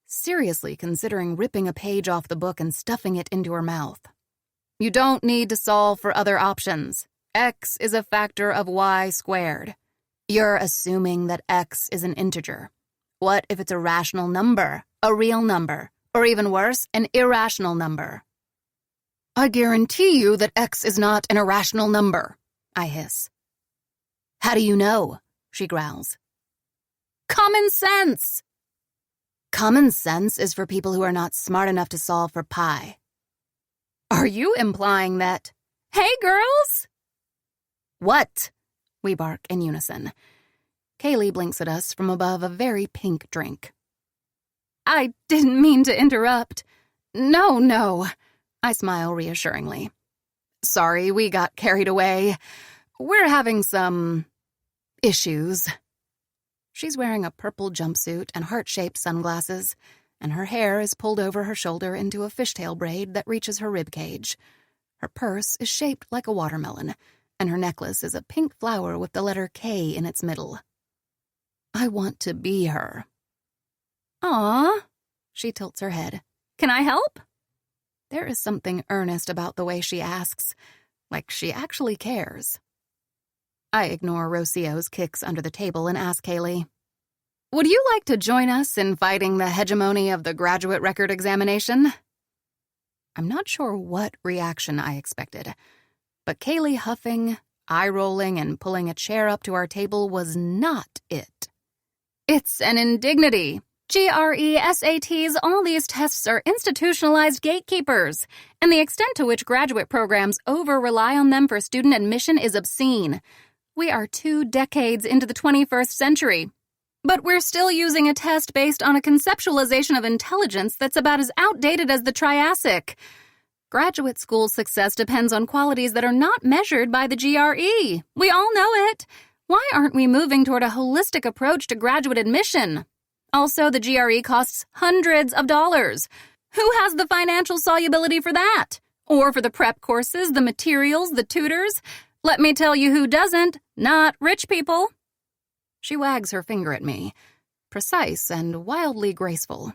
seriously considering ripping a page off the book and stuffing it into her mouth. You don't need to solve for other options. X is a factor of y squared. You're assuming that x is an integer. What if it's a rational number, a real number, or even worse, an irrational number? I guarantee you that x is not an irrational number, I hiss. How do you know? She growls. Common sense! Common sense is for people who are not smart enough to solve for pi. Are you implying that... Hey, girls! What? We bark in unison. Kaylee blinks at us from above a very pink drink. I didn't mean to interrupt. No. I smile reassuringly. Sorry, we got carried away. We're having some... issues. She's wearing a purple jumpsuit and heart-shaped sunglasses, and her hair is pulled over her shoulder into a fishtail braid that reaches her ribcage. Her purse is shaped like a watermelon, and her necklace is a pink flower with the letter K in its middle. I want to be her. Aw, she tilts her head. Can I help? There is something earnest about the way she asks, like she actually cares. I ignore Rocio's kicks under the table and ask Kaylee, would you like to join us in fighting the hegemony of the graduate record examination? I'm not sure what reaction I expected, but Kaylee huffing, eye-rolling, and pulling a chair up to our table was not it. It's an indignity. GRE, SATs, all these tests are institutionalized gatekeepers, and the extent to which graduate programs over-rely on them for student admission is obscene. We are 2 decades into the 21st century, but we're still using a test based on a conceptualization of intelligence that's about as outdated as the Triassic. Graduate school success depends on qualities that are not measured by the GRE. We all know it. Why aren't we moving toward a holistic approach to graduate admission? Also, the GRE costs hundreds of dollars. Who has the financial solubility for that? Or for the prep courses, the materials, the tutors? Let me tell you who doesn't. Not rich people. She wags her finger at me, precise and wildly graceful.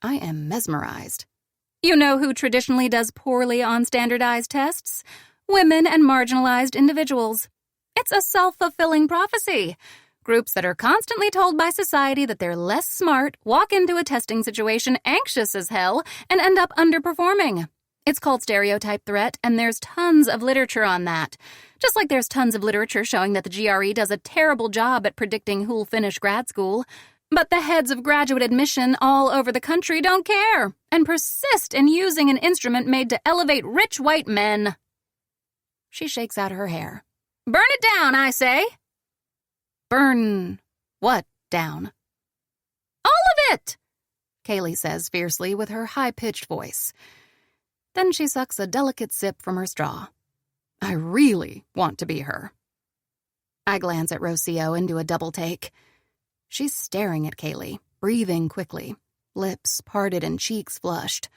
I am mesmerized. You know who traditionally does poorly on standardized tests? Women and marginalized individuals. It's a self-fulfilling prophecy. Groups that are constantly told by society that they're less smart walk into a testing situation anxious as hell and end up underperforming. It's called stereotype threat, and there's tons of literature on that. Just like there's tons of literature showing that the GRE does a terrible job at predicting who'll finish grad school. But the heads of graduate admission all over the country don't care and persist in using an instrument made to elevate rich white men. She shakes out her hair. Burn it down, I say. Burn what down? All of it, Kaylee says fiercely with her high-pitched voice. Then she sucks a delicate sip from her straw. I really want to be her. I glance at Rocio and do a double take. She's staring at Kaylee, breathing quickly, lips parted and cheeks flushed.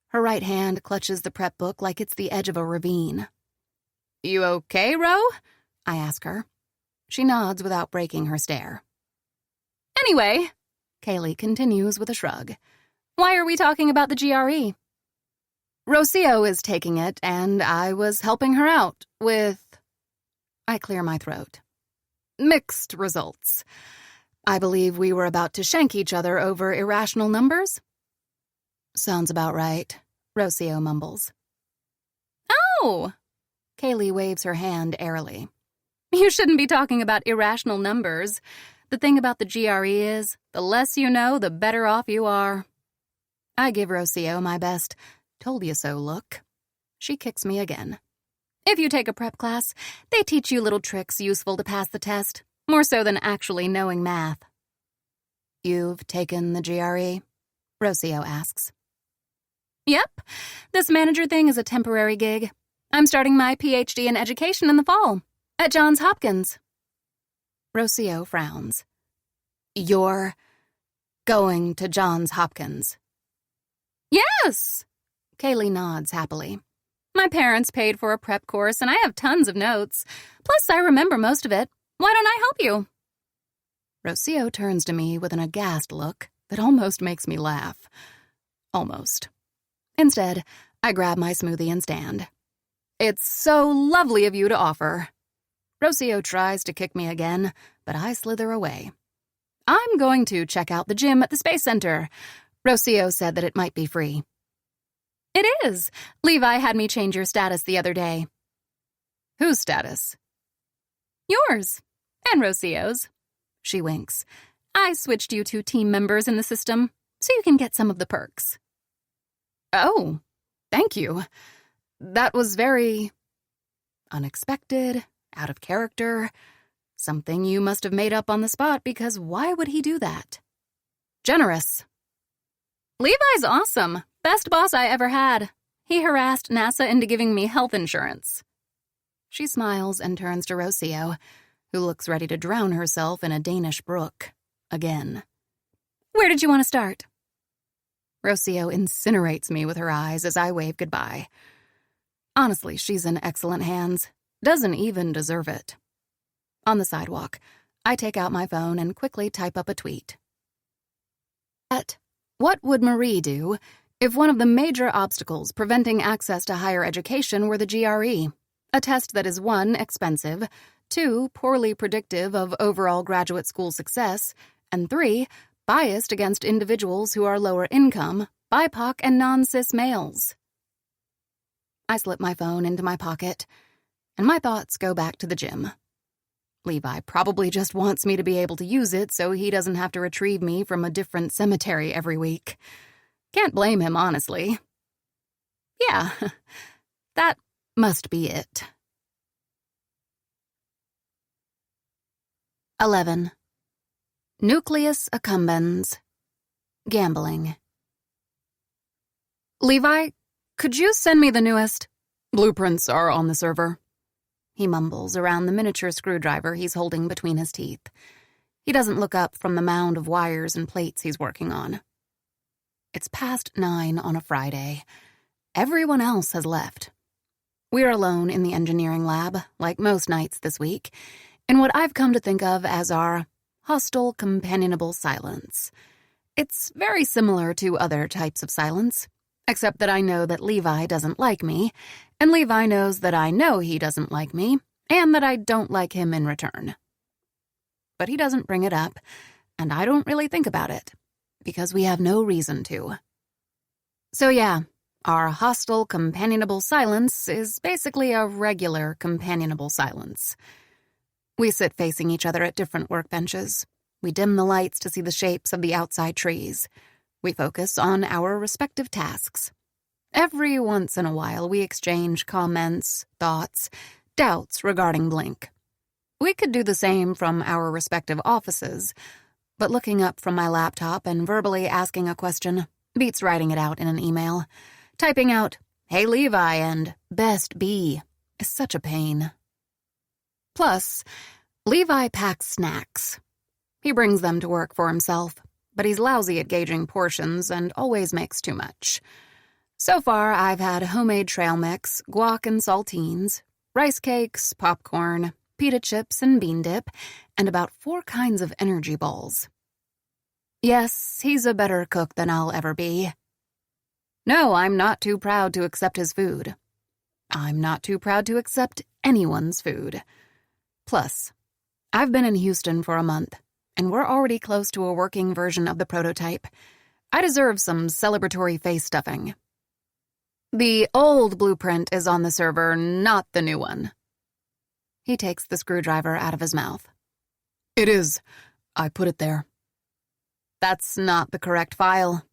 Her right hand clutches the prep book like it's the edge of a ravine. You okay, Ro? I ask her. She nods without breaking her stare. Anyway, Kaylee continues with a shrug. Why are we talking about the GRE? Rocio is taking it, and I was helping her out with... I clear my throat. Mixed results. I believe we were about to shank each other over irrational numbers. Sounds about right, Rocio mumbles. Oh! Kaylee waves her hand airily. You shouldn't be talking about irrational numbers. The thing about the GRE is, the less you know, the better off you are. I give Rocio my best told-you-so look. She kicks me again. If you take a prep class, they teach you little tricks useful to pass the test, more so than actually knowing math. You've taken the GRE? Rocio asks. Yep. This manager thing is a temporary gig. I'm starting my PhD in education in the fall, at Johns Hopkins. Rocio frowns. You're going to Johns Hopkins? Yes! Kaylee nods happily. My parents paid for a prep course, and I have tons of notes. Plus, I remember most of it. Why don't I help you? Rocio turns to me with an aghast look that almost makes me laugh. Almost. Instead, I grab my smoothie and stand. It's so lovely of you to offer. Rocio tries to kick me again, but I slither away. I'm going to check out the gym at the Space Center. Rocio said that it might be free. It is. Levi had me change your status the other day. Whose status? Yours. And Rocio's. She winks. I switched you to team members in the system, so you can get some of the perks. Oh, thank you. That was very unexpected, out of character, something you must have made up on the spot, because why would he do that? Generous. Levi's awesome. Best boss I ever had. He harassed NASA into giving me health insurance. She smiles and turns to Rocio, who looks ready to drown herself in a Danish brook. Again. Where did you want to start? Rocio incinerates me with her eyes as I wave goodbye. Honestly, she's in excellent hands. Doesn't even deserve it. On the sidewalk, I take out my phone and quickly type up a tweet. What would Marie do if one of the major obstacles preventing access to higher education were the GRE? A test that is 1, expensive, 2, poorly predictive of overall graduate school success, and 3, biased against individuals who are lower income, BIPOC, and non-cis males. I slip my phone into my pocket, and my thoughts go back to the gym. Levi probably just wants me to be able to use it so he doesn't have to retrieve me from a different cemetery every week. Can't blame him, honestly. Yeah, that must be it. 11. Nucleus accumbens. Gambling. Levi, could you send me the newest? Blueprints are on the server. He mumbles around the miniature screwdriver he's holding between his teeth. He doesn't look up from the mound of wires and plates he's working on. It's past 9 on a Friday. Everyone else has left. We're alone in the engineering lab, like most nights this week, in what I've come to think of as our hostile, companionable silence. It's very similar to other types of silence, except that I know that Levi doesn't like me, and Levi knows that I know he doesn't like me, and that I don't like him in return. But he doesn't bring it up, and I don't really think about it, because we have no reason to. So yeah, our hostile, companionable silence is basically a regular, companionable silence. We sit facing each other at different workbenches. We dim the lights to see the shapes of the outside trees. We focus on our respective tasks. Every once in a while, we exchange comments, thoughts, doubts regarding Blink. We could do the same from our respective offices, but looking up from my laptop and verbally asking a question beats writing it out in an email. Typing out, "Hey Levi," and "Best B" is such a pain. Plus, Levi packs snacks. He brings them to work for himself, but he's lousy at gauging portions and always makes too much. So far, I've had homemade trail mix, guac and saltines, rice cakes, popcorn, pita chips and bean dip, and about 4 kinds of energy balls. Yes, he's a better cook than I'll ever be. No, I'm not too proud to accept his food. I'm not too proud to accept anyone's food. Plus, I've been in Houston for a month, and we're already close to a working version of the prototype. I deserve some celebratory face stuffing. The old blueprint is on the server, not the new one. He takes the screwdriver out of his mouth. It is. I put it there. That's not the correct file.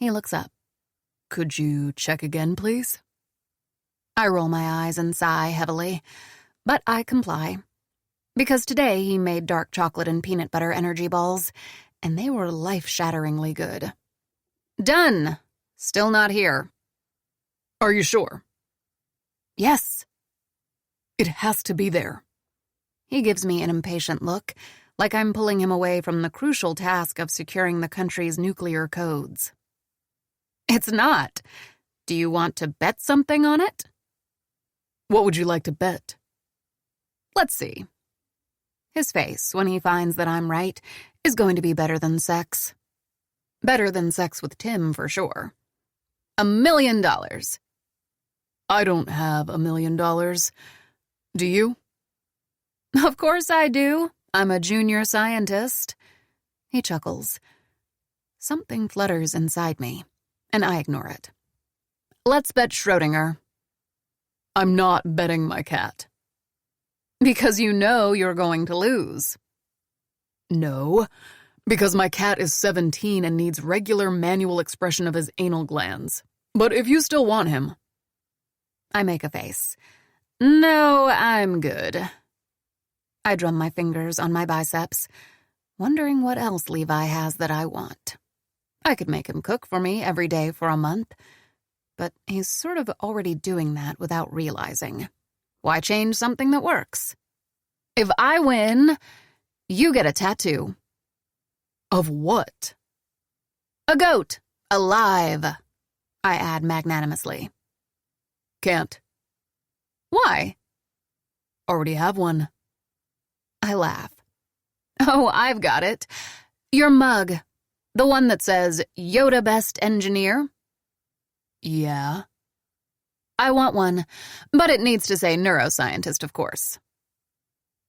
He looks up. Could you check again, please? I roll my eyes and sigh heavily, but I comply. Because today he made dark chocolate and peanut butter energy balls, and they were life-shatteringly good. Done. Still not here. Are you sure? Yes. It has to be there. He gives me an impatient look, like I'm pulling him away from the crucial task of securing the country's nuclear codes. It's not. Do you want to bet something on it? What would you like to bet? Let's see. His face, when he finds that I'm right, is going to be better than sex. Better than sex with Tim, for sure. $1 million. I don't have $1 million. Do you? Of course I do. I'm a junior scientist. He chuckles. Something flutters inside me, and I ignore it. Let's bet Schrödinger. I'm not betting my cat. Because you know you're going to lose. No, because my cat is 17 and needs regular manual expression of his anal glands. But if you still want him... I make a face. No, I'm good. I drum my fingers on my biceps, wondering what else Levi has that I want. I could make him cook for me every day for a month, but he's sort of already doing that without realizing. Why change something that works? If I win, you get a tattoo. Of what? A goat. Alive. I add magnanimously. Can't. Why? Already have one. I laugh. Oh, I've got it. Your mug. The one that says, Yoda Best Engineer. Yeah. I want one, but it needs to say neuroscientist, of course.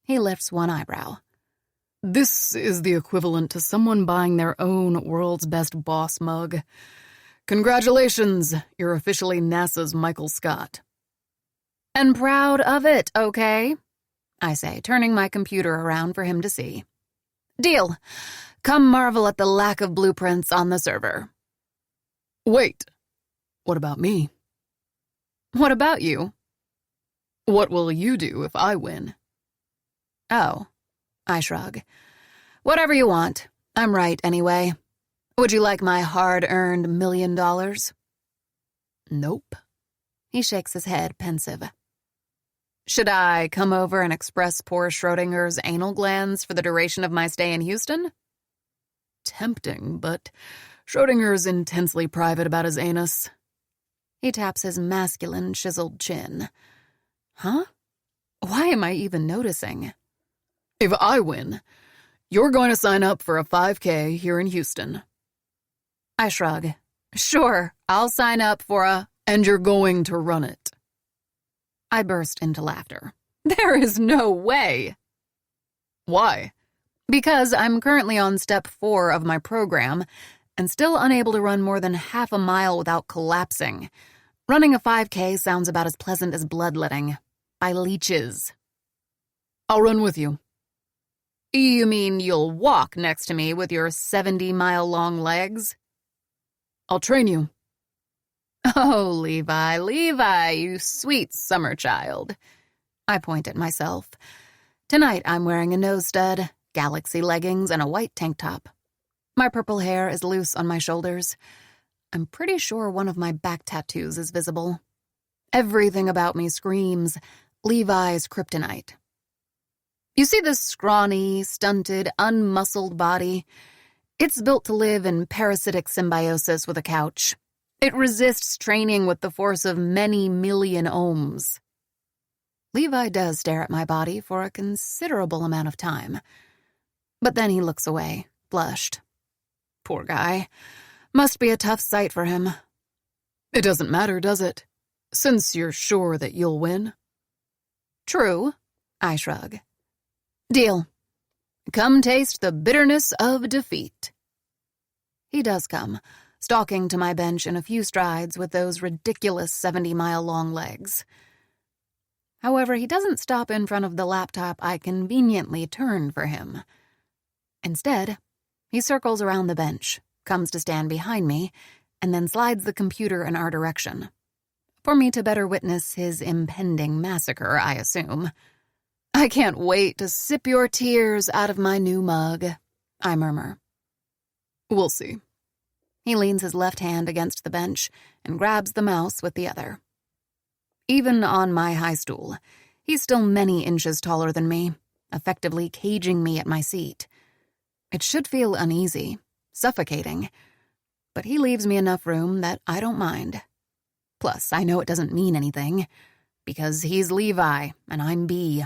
He lifts one eyebrow. This is the equivalent to someone buying their own world's best boss mug. Congratulations, you're officially NASA's Michael Scott. And proud of it, okay? I say, turning my computer around for him to see. Deal. Come marvel at the lack of blueprints on the server. Wait. What about me? What about you? What will you do if I win? Oh, I shrug. Whatever you want. I'm right anyway. Would you like my hard-earned $1 million? Nope. He shakes his head, pensive. Should I come over and express poor Schrödinger's anal glands for the duration of my stay in Houston? Tempting, but Schrödinger's intensely private about his anus. He taps his masculine, chiseled chin. Huh? Why am I even noticing? If I win, you're going to sign up for a 5K here in Houston. I shrug. Sure, I'll sign up for a... And you're going to run it. I burst into laughter. There is no way. Why? Because I'm currently on step 4 of my program and still unable to run more than half a mile without collapsing. Running a 5K sounds about as pleasant as bloodletting. By leeches. I'll run with you. You mean you'll walk next to me with your 70-mile-long legs? I'll train you. Oh, Levi, you sweet summer child. I point at myself. Tonight I'm wearing a nose stud, galaxy leggings, and a white tank top. My purple hair is loose on my shoulders. I'm pretty sure one of my back tattoos is visible. Everything about me screams Levi's kryptonite. You see this scrawny, stunted, unmuscled body? It's built to live in parasitic symbiosis with a couch. It resists training with the force of many million ohms. Levi does stare at my body for a considerable amount of time. But then he looks away, flushed. Poor guy. Must be a tough sight for him. It doesn't matter, does it? Since you're sure that you'll win. True, I shrug. Deal. Come taste the bitterness of defeat. He does come, stalking to my bench in a few strides with those ridiculous 70-mile-long legs. However, he doesn't stop in front of the laptop I conveniently turned for him. Instead, he circles around the bench, comes to stand behind me, and then slides the computer in our direction. For me to better witness his impending massacre, I assume. I can't wait to sip your tears out of my new mug, I murmur. We'll see. He leans his left hand against the bench and grabs the mouse with the other. Even on my high stool, he's still many inches taller than me, effectively caging me at my seat. It should feel uneasy, suffocating, but he leaves me enough room that I don't mind. Plus, I know it doesn't mean anything, because he's Levi and I'm B.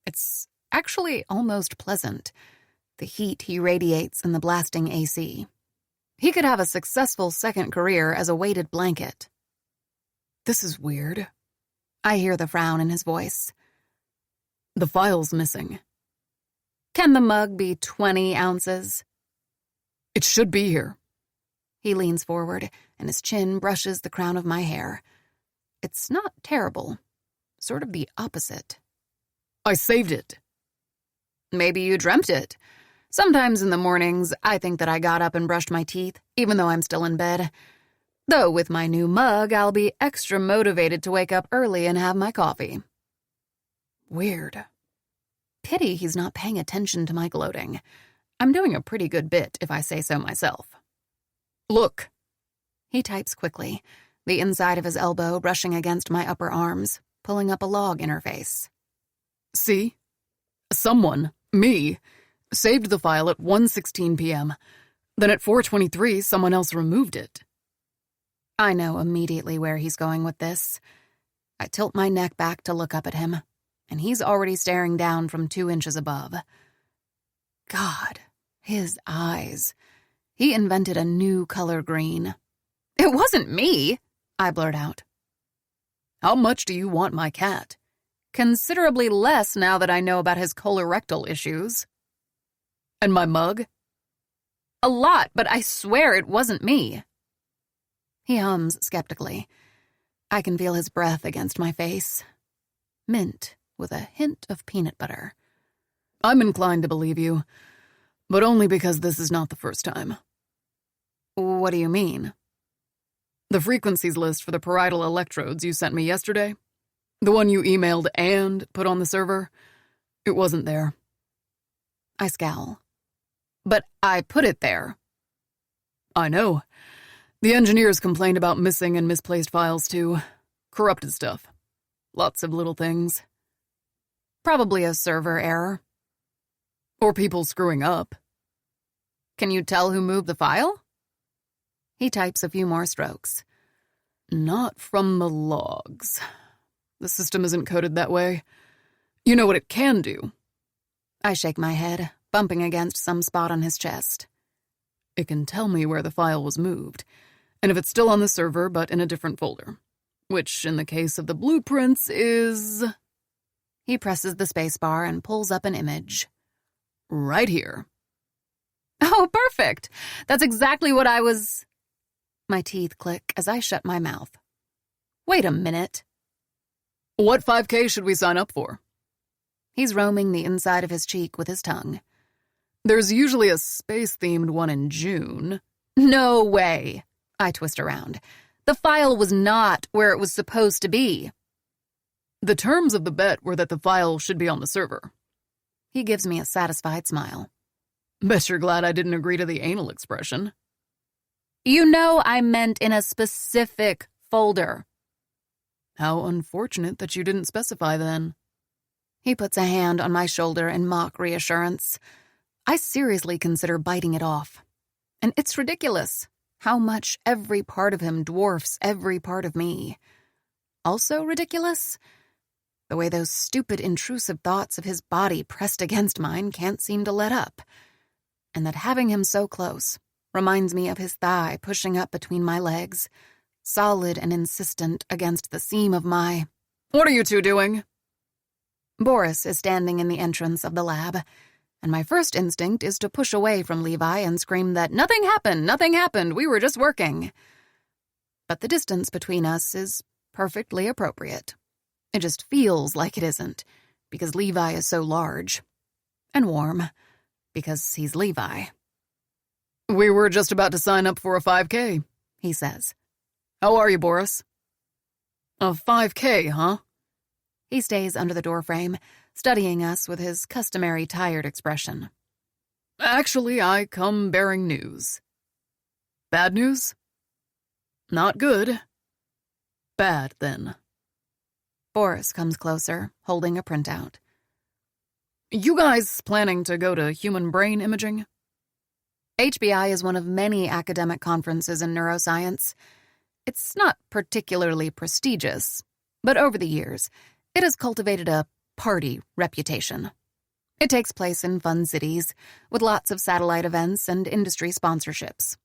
It's actually almost pleasant, the heat he radiates in the blasting AC. He could have a successful second career as a weighted blanket. This is weird. I hear the frown in his voice. The file's missing. Can the mug be 20 ounces? It should be here. He leans forward, and his chin brushes the crown of my hair. It's not terrible. Sort of the opposite. I saved it. Maybe you dreamt it. Sometimes in the mornings, I think that I got up and brushed my teeth, even though I'm still in bed. Though with my new mug, I'll be extra motivated to wake up early and have my coffee. Weird. Pity he's not paying attention to my gloating. I'm doing a pretty good bit, if I say so myself. Look. He types quickly, the inside of his elbow brushing against my upper arms, pulling up a log interface. See? Someone, me, saved the file at 1:16 p.m. Then at 4:23, someone else removed it. I know immediately where he's going with this. I tilt my neck back to look up at him, and he's already staring down from 2 inches above. God, his eyes. He invented a new color green. It wasn't me, I blurt out. How much do you want my cat? Considerably less now that I know about his colorectal issues. And my mug? A lot, but I swear it wasn't me. He hums skeptically. I can feel his breath against my face. Mint with a hint of peanut butter. I'm inclined to believe you, but only because this is not the first time. What do you mean? The frequencies list for the parietal electrodes you sent me yesterday, the one you emailed and put on the server, it wasn't there. I scowl. But I put it there. I know. The engineers complained about missing and misplaced files too. Corrupted stuff. Lots of little things. Probably a server error. Or people screwing up. Can you tell who moved the file? He types a few more strokes. Not from the logs. The system isn't coded that way. You know what it can do? I shake my head, bumping against some spot on his chest. It can tell me where the file was moved, and if it's still on the server but in a different folder, which in the case of the blueprints is... He presses the spacebar and pulls up an image. Right here. Oh, perfect! That's exactly what I was... My teeth click as I shut my mouth. Wait a minute. What 5K should we sign up for? He's roaming the inside of his cheek with his tongue. There's usually a space-themed one in June. No way. I twist around. The file was not where it was supposed to be. The terms of the bet were that the file should be on the server. He gives me a satisfied smile. Bet you're glad I didn't agree to the anal expression. You know I meant in a specific folder. How unfortunate that you didn't specify then. He puts a hand on my shoulder in mock reassurance. I seriously consider biting it off. And it's ridiculous how much every part of him dwarfs every part of me. Also ridiculous, the way those stupid intrusive thoughts of his body pressed against mine can't seem to let up. And that having him so close reminds me of his thigh pushing up between my legs, solid and insistent against the seam of my... What are you two doing? Boris is standing in the entrance of the lab, and my first instinct is to push away from Levi and scream that nothing happened, we were just working. But the distance between us is perfectly appropriate. It just feels like it isn't, because Levi is so large. And warm, because he's Levi. We were just about to sign up for a 5K, he says. How are you, Boris? A 5K, huh? He stays under the doorframe, studying us with his customary tired expression. Actually, I come bearing news. Bad news? Not good. Bad, then. Boris comes closer, holding a printout. You guys planning to go to human brain imaging? HBI is one of many academic conferences in neuroscience. It's not particularly prestigious, but over the years, it has cultivated a party reputation. It takes place in fun cities, with lots of satellite events and industry sponsorships.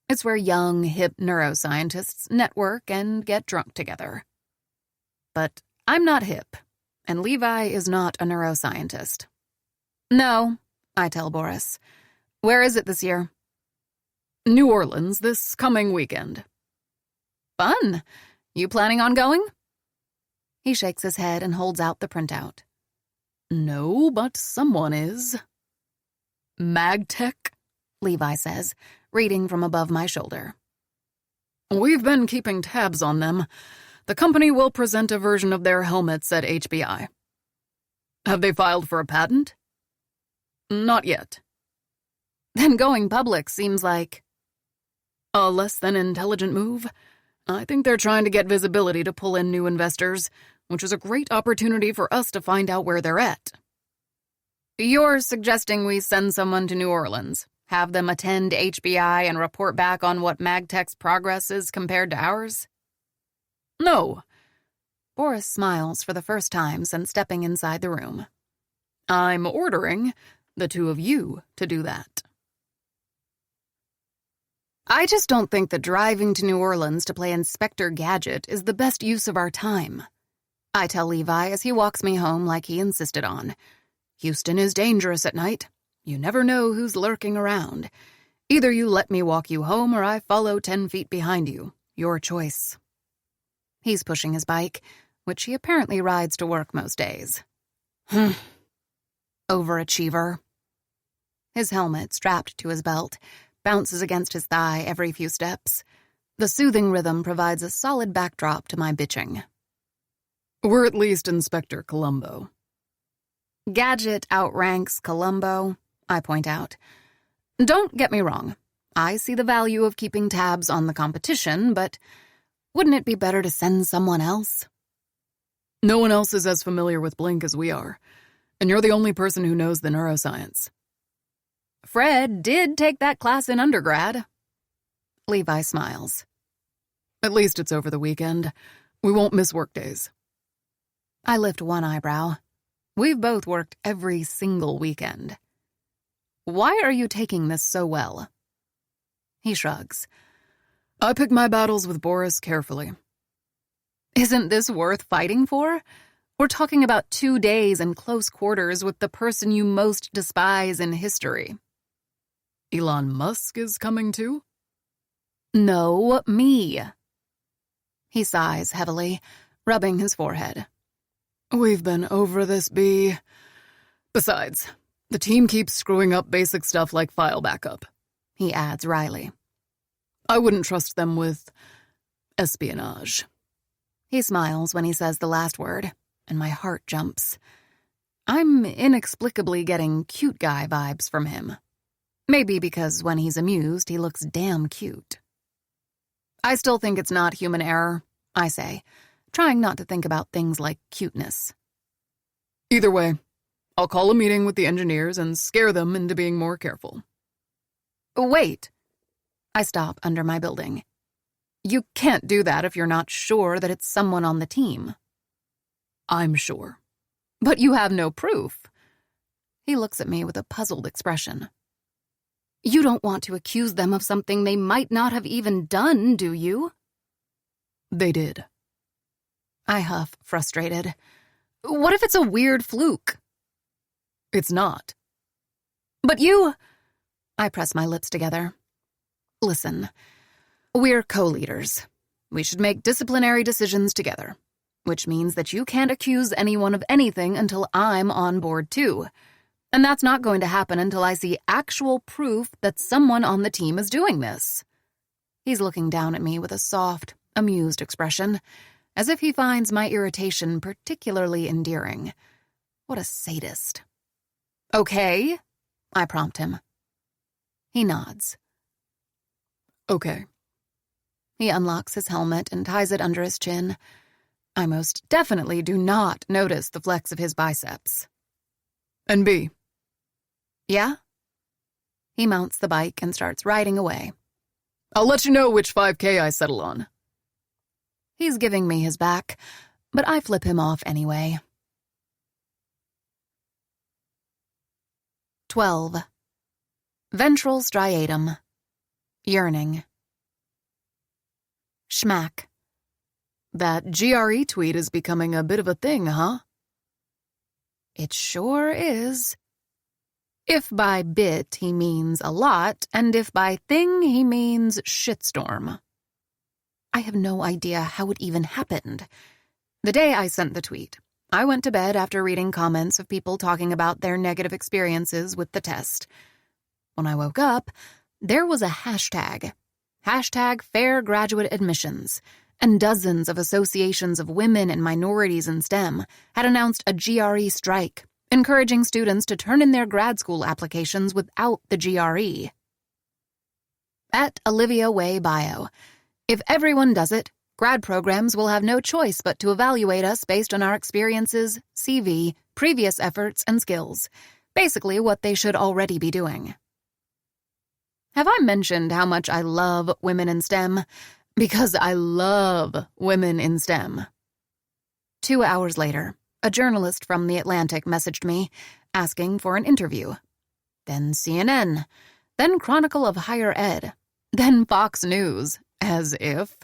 It's where young, hip neuroscientists network and get drunk together. But I'm not hip, and Levi is not a neuroscientist. No, I tell Boris. Where is it this year? New Orleans this coming weekend. Fun. You planning on going? He shakes his head and holds out the printout. No, but someone is. MagTech, Levi says, reading from above my shoulder. We've been keeping tabs on them. The company will present a version of their helmets at HBI. Have they filed for a patent? Not yet. Then going public seems like a less than intelligent move. I think they're trying to get visibility to pull in new investors, which is a great opportunity for us to find out where they're at. You're suggesting we send someone to New Orleans, have them attend HBI and report back on what MagTech's progress is compared to ours? No. Boris smiles for the first time since stepping inside the room. I'm ordering the two of you to do that. I just don't think that driving to New Orleans to play Inspector Gadget is the best use of our time. I tell Levi as he walks me home like he insisted on. Houston is dangerous at night. You never know who's lurking around. Either you let me walk you home or I follow 10 feet behind you. Your choice. He's pushing his bike, which he apparently rides to work most days. Overachiever. His helmet, strapped to his belt, bounces against his thigh every few steps. The soothing rhythm provides a solid backdrop to my bitching. We're at least Inspector Columbo. Gadget outranks Columbo, I point out. Don't get me wrong. I see the value of keeping tabs on the competition, but wouldn't it be better to send someone else? No one else is as familiar with Blink as we are, and you're the only person who knows the neuroscience. Fred did take that class in undergrad. Levi smiles. At least it's over the weekend. We won't miss work days. I lift one eyebrow. We've both worked every single weekend. Why are you taking this so well? He shrugs. I pick my battles with Boris carefully. Isn't this worth fighting for? We're talking about 2 days in close quarters with the person you most despise in history. Elon Musk is coming too? No, me. He sighs heavily, rubbing his forehead. We've been over this, B. Besides, the team keeps screwing up basic stuff like file backup, he adds wryly. I wouldn't trust them with espionage. He smiles when he says the last word, and my heart jumps. I'm inexplicably getting cute guy vibes from him. Maybe because when he's amused, he looks damn cute. I still think it's not human error, I say, trying not to think about things like cuteness. Either way, I'll call a meeting with the engineers and scare them into being more careful. Wait. I stop under my building. You can't do that if you're not sure that it's someone on the team. I'm sure. But you have no proof. He looks at me with a puzzled expression. You don't want to accuse them of something they might not have even done, do you? They did. I huff, frustrated. What if it's a weird fluke? It's not. But you... I press my lips together. Listen, we're co-leaders. We should make disciplinary decisions together, which means that you can't accuse anyone of anything until I'm on board too. And that's not going to happen until I see actual proof that someone on the team is doing this. He's looking down at me with a soft, amused expression, as if he finds my irritation particularly endearing. What a sadist. "Okay," I prompt him. He nods. Okay. He unlocks his helmet and ties it under his chin. I most definitely do not notice the flex of his biceps. And B. Yeah? He mounts the bike and starts riding away. I'll let you know which 5K I settle on. He's giving me his back, but I flip him off anyway. 12. Ventral striatum. Yearning. Schmack. That GRE tweet is becoming a bit of a thing, huh? It sure is. If by bit he means a lot, and if by thing he means shitstorm. I have no idea how it even happened. The day I sent the tweet, I went to bed after reading comments of people talking about their negative experiences with the test. When I woke up, there was a hashtag. Hashtag Fair Graduate Admissions. And dozens of associations of women and minorities in STEM had announced a GRE strike, encouraging students to turn in their grad school applications without the GRE. At Olivia Way Bio, if everyone does it, grad programs will have no choice but to evaluate us based on our experiences, CV, previous efforts, and skills. Basically what they should already be doing. Have I mentioned how much I love women in STEM? Because I love women in STEM. 2 hours later, a journalist from The Atlantic messaged me, asking for an interview. Then CNN. Then Chronicle of Higher Ed. Then Fox News, as if.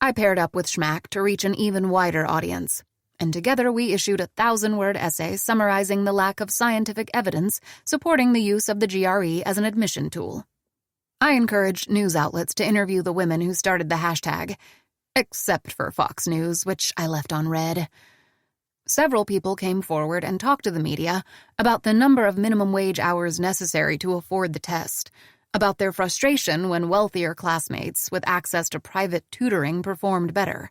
I paired up with Schmack to reach an even wider audience, and together we issued a 1,000-word essay summarizing the lack of scientific evidence supporting the use of the GRE as an admission tool. I encouraged news outlets to interview the women who started the hashtag, except for Fox News, which I left on red. Several people came forward and talked to the media about the number of minimum wage hours necessary to afford the test, about their frustration when wealthier classmates with access to private tutoring performed better,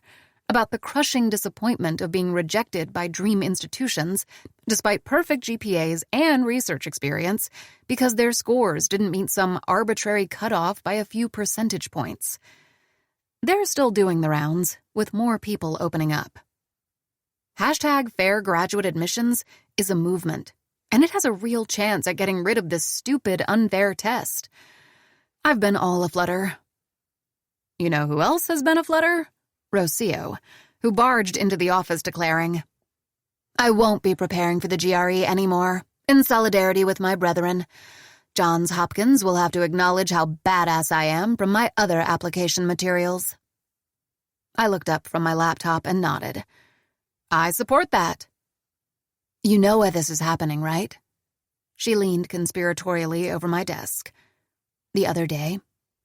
about the crushing disappointment of being rejected by dream institutions despite perfect GPAs and research experience because their scores didn't meet some arbitrary cutoff by a few percentage points. They're still doing the rounds, with more people opening up. Hashtag Fair Graduate Admissions is a movement, and it has a real chance at getting rid of this stupid, unfair test. I've been all aflutter. You know who else has been aflutter? Rocio, who barged into the office declaring, "I won't be preparing for the GRE anymore, in solidarity with my brethren. Johns Hopkins will have to acknowledge how badass I am from my other application materials." I looked up from my laptop and nodded. I support that. You know why this is happening, right? She leaned conspiratorially over my desk. The other day,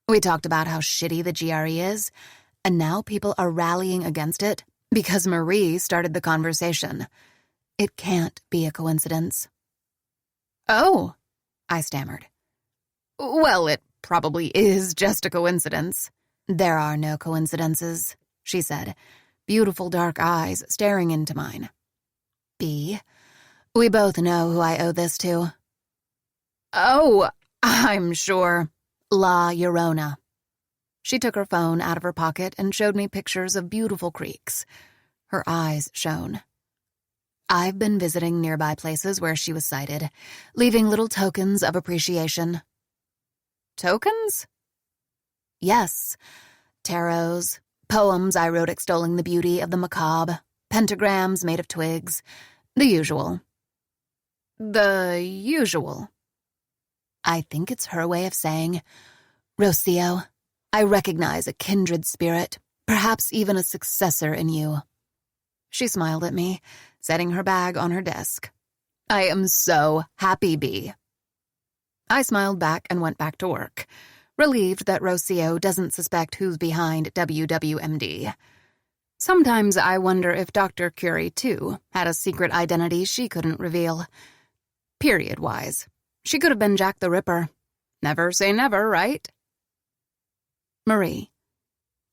we talked about how shitty the GRE is, and now people are rallying against it because Marie started the conversation. It can't be a coincidence. Oh, I stammered. Well, it probably is just a coincidence. There are no coincidences, she said, beautiful dark eyes staring into mine. B, we both know who I owe this to. Oh, I'm sure. La Llorona. She took her phone out of her pocket and showed me pictures of beautiful creeks. Her eyes shone. I've been visiting nearby places where she was sighted, leaving little tokens of appreciation. Tokens? Yes. Tarots, poems I wrote extolling the beauty of the macabre, pentagrams made of twigs, the usual. The usual. I think it's her way of saying, Rocio, I recognize a kindred spirit, perhaps even a successor in you. She smiled at me, setting her bag on her desk. I am so happy, Bee. I smiled back and went back to work, relieved that Rocio doesn't suspect who's behind WWMD. Sometimes I wonder if Dr. Curie, too, had a secret identity she couldn't reveal. Period-wise. She could have been Jack the Ripper. Never say never, right? Marie.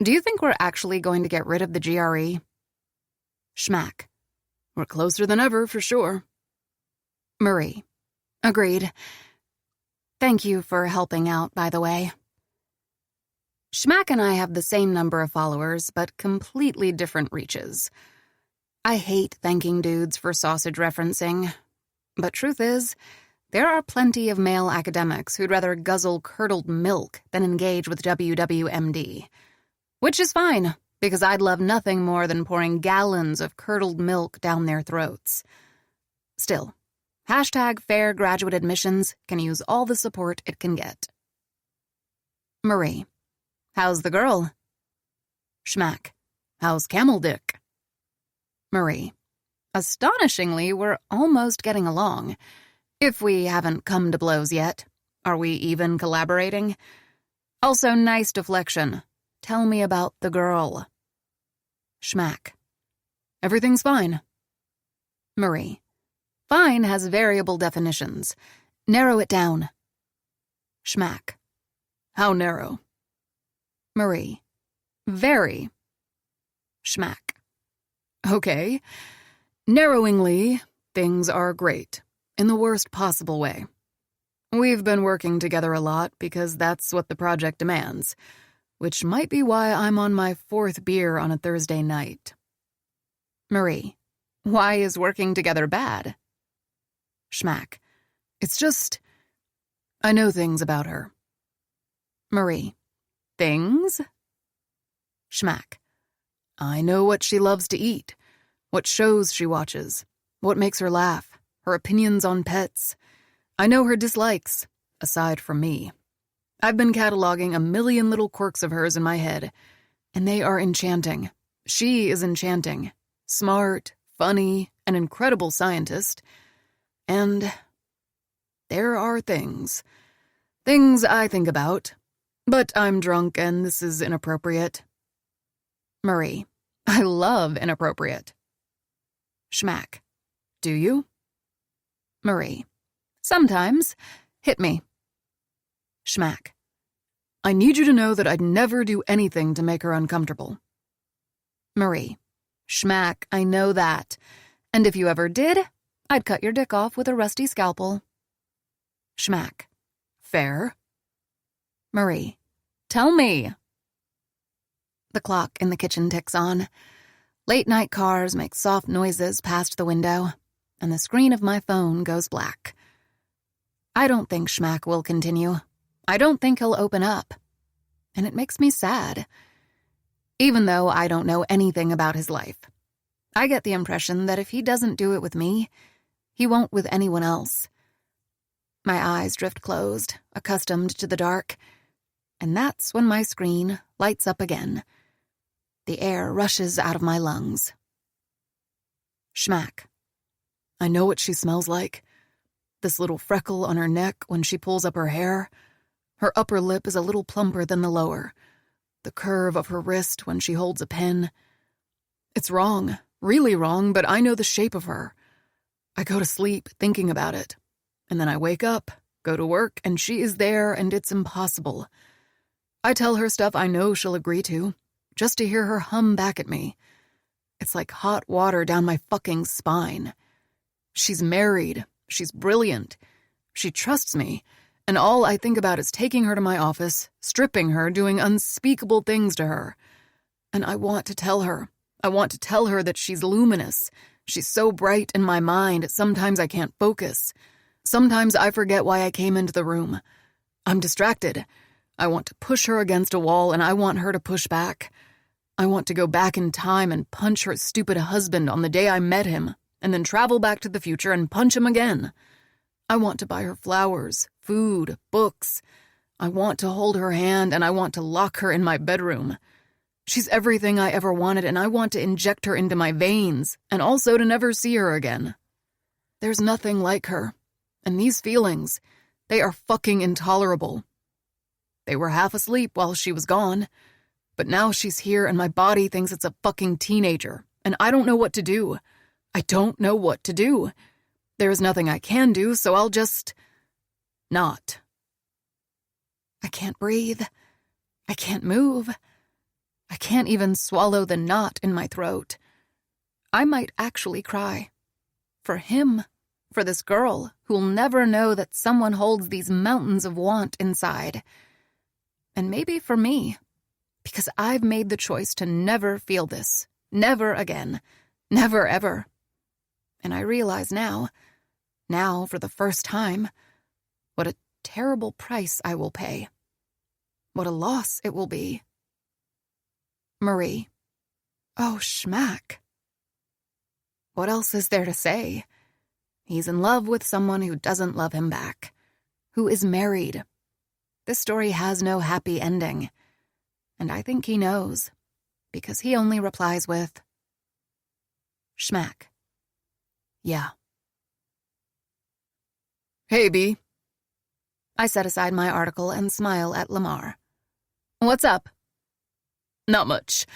Do you think we're actually going to get rid of the GRE? Schmack. We're closer than ever, for sure. Marie. Agreed. Thank you for helping out, by the way. Schmack and I have the same number of followers, but completely different reaches. I hate thanking dudes for sausage referencing. But truth is, there are plenty of male academics who'd rather guzzle curdled milk than engage with WWMD. Which is fine, because I'd love nothing more than pouring gallons of curdled milk down their throats. Still, #fair graduate admissions can use all the support it can get. Marie. How's the girl? Schmack. How's Camel Dick? Marie. Astonishingly, we're almost getting along. If we haven't come to blows yet. Are we even collaborating? Also, nice deflection. Tell me about the girl. Schmack. Everything's fine. Marie. Fine has variable definitions. Narrow it down. Schmack. How narrow? Marie. Very. Schmack. Okay. Narrowingly, things are great. In the worst possible way. We've been working together a lot because that's what the project demands, which might be why I'm on my 4th beer on a Thursday night. Marie. Why is working together bad? Schmack. It's just, I know things about her. Marie. Things? Schmack. I know what she loves to eat, what shows she watches, what makes her laugh, her opinions on pets. I know her dislikes, aside from me. I've been cataloging a million little quirks of hers in my head, and they are enchanting. She is enchanting. Smart, funny, an incredible scientist. And there are things I think about. But I'm drunk and this is inappropriate. Marie. I love inappropriate. Schmack. Do you? Marie. Sometimes. Hit me. Schmack. I need you to know that I'd never do anything to make her uncomfortable. Marie. Schmack, I know that. And if you ever did, I'd cut your dick off with a rusty scalpel. Schmack. Fair. Marie. Tell me. The clock in the kitchen ticks on. Late-night cars make soft noises past the window, and the screen of my phone goes black. I don't think Schmack will continue. I don't think he'll open up. And it makes me sad. Even though I don't know anything about his life. I get the impression that if he doesn't do it with me, he won't with anyone else. My eyes drift closed, accustomed to the dark, and that's when my screen lights up again. The air rushes out of my lungs. Schmack. I know what she smells like. This little freckle on her neck when she pulls up her hair. Her upper lip is a little plumper than the lower. The curve of her wrist when she holds a pen. It's wrong, really wrong, but I know the shape of her. I go to sleep thinking about it. And then I wake up, go to work, and she is there, and it's impossible. I tell her stuff I know she'll agree to, just to hear her hum back at me. It's like hot water down my fucking spine. She's married. She's brilliant. She trusts me, and all I think about is taking her to my office, stripping her, doing unspeakable things to her. And I want to tell her. I want to tell her that she's luminous. She's so bright in my mind, sometimes I can't focus. Sometimes I forget why I came into the room. I'm distracted. I want to push her against a wall, and I want her to push back. I want to go back in time and punch her stupid husband on the day I met him, and then travel back to the future and punch him again. I want to buy her flowers, food, books. I want to hold her hand, and I want to lock her in my bedroom. She's everything I ever wanted, and I want to inject her into my veins, and also to never see her again. There's nothing like her, and these feelings, they are fucking intolerable. They were half asleep while she was gone, but now she's here and my body thinks it's a fucking teenager, and I don't know what to do. I don't know what to do. There's nothing I can do, so I'll just... not. I can't breathe. I can't move. I can't even swallow the knot in my throat. I might actually cry. For him, for this girl who'll never know that someone holds these mountains of want inside. And maybe for me, because I've made the choice to never feel this. Never again. Never ever. And I realize now for the first time, what a terrible price I will pay. What a loss it will be. Marie. Oh, schmack. What else is there to say? He's in love with someone who doesn't love him back, who is married. This story has no happy ending. And I think he knows, because he only replies with, schmack. Yeah. Hey, B. I set aside my article and smile at Lamar. What's up? Not much.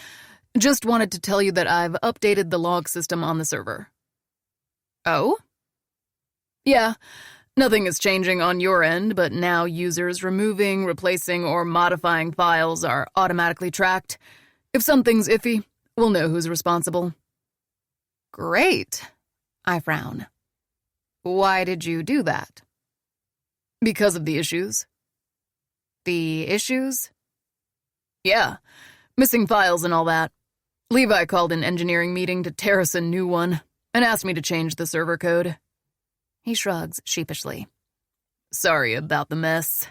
Just wanted to tell you that I've updated the log system on the server. Oh? Yeah, nothing is changing on your end, but now users removing, replacing, or modifying files are automatically tracked. If something's iffy, we'll know who's responsible. Great, I frown. Why did you do that? Because of the issues. The issues? Yeah, missing files and all that. Levi called an engineering meeting to tear us a new one and asked me to change the server code. He shrugs sheepishly. Sorry about the mess.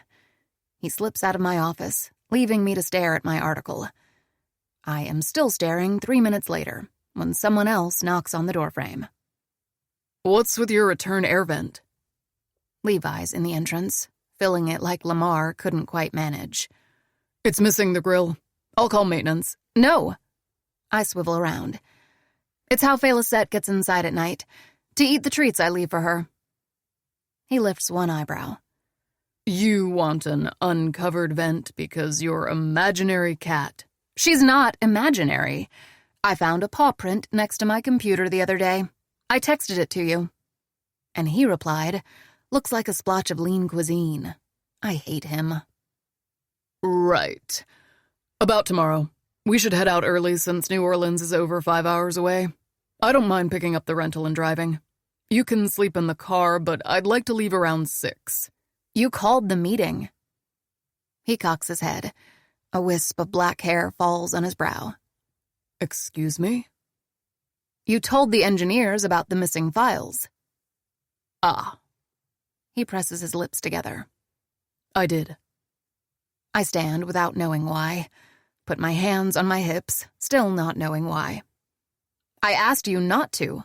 He slips out of my office, leaving me to stare at my article. I am still staring 3 minutes later, when someone else knocks on the doorframe. What's with your return air vent? Levi's in the entrance, filling it like Lamar couldn't quite manage. It's missing the grill. I'll call maintenance. No! I swivel around. It's how Felicette gets inside at night, to eat the treats I leave for her. He lifts one eyebrow. You want an uncovered vent because your imaginary cat. She's not imaginary. I found a paw print next to my computer the other day. I texted it to you. And he replied, looks like a splotch of lean cuisine. I hate him. Right. About tomorrow. We should head out early since New Orleans is over 5 hours away. I don't mind picking up the rental and driving. You can sleep in the car, but I'd like to leave around 6. You called the meeting. He cocks his head. A wisp of black hair falls on his brow. Excuse me? You told the engineers about the missing files. Ah. He presses his lips together. I did. I stand without knowing why. Put my hands on my hips, still not knowing why. I asked you not to.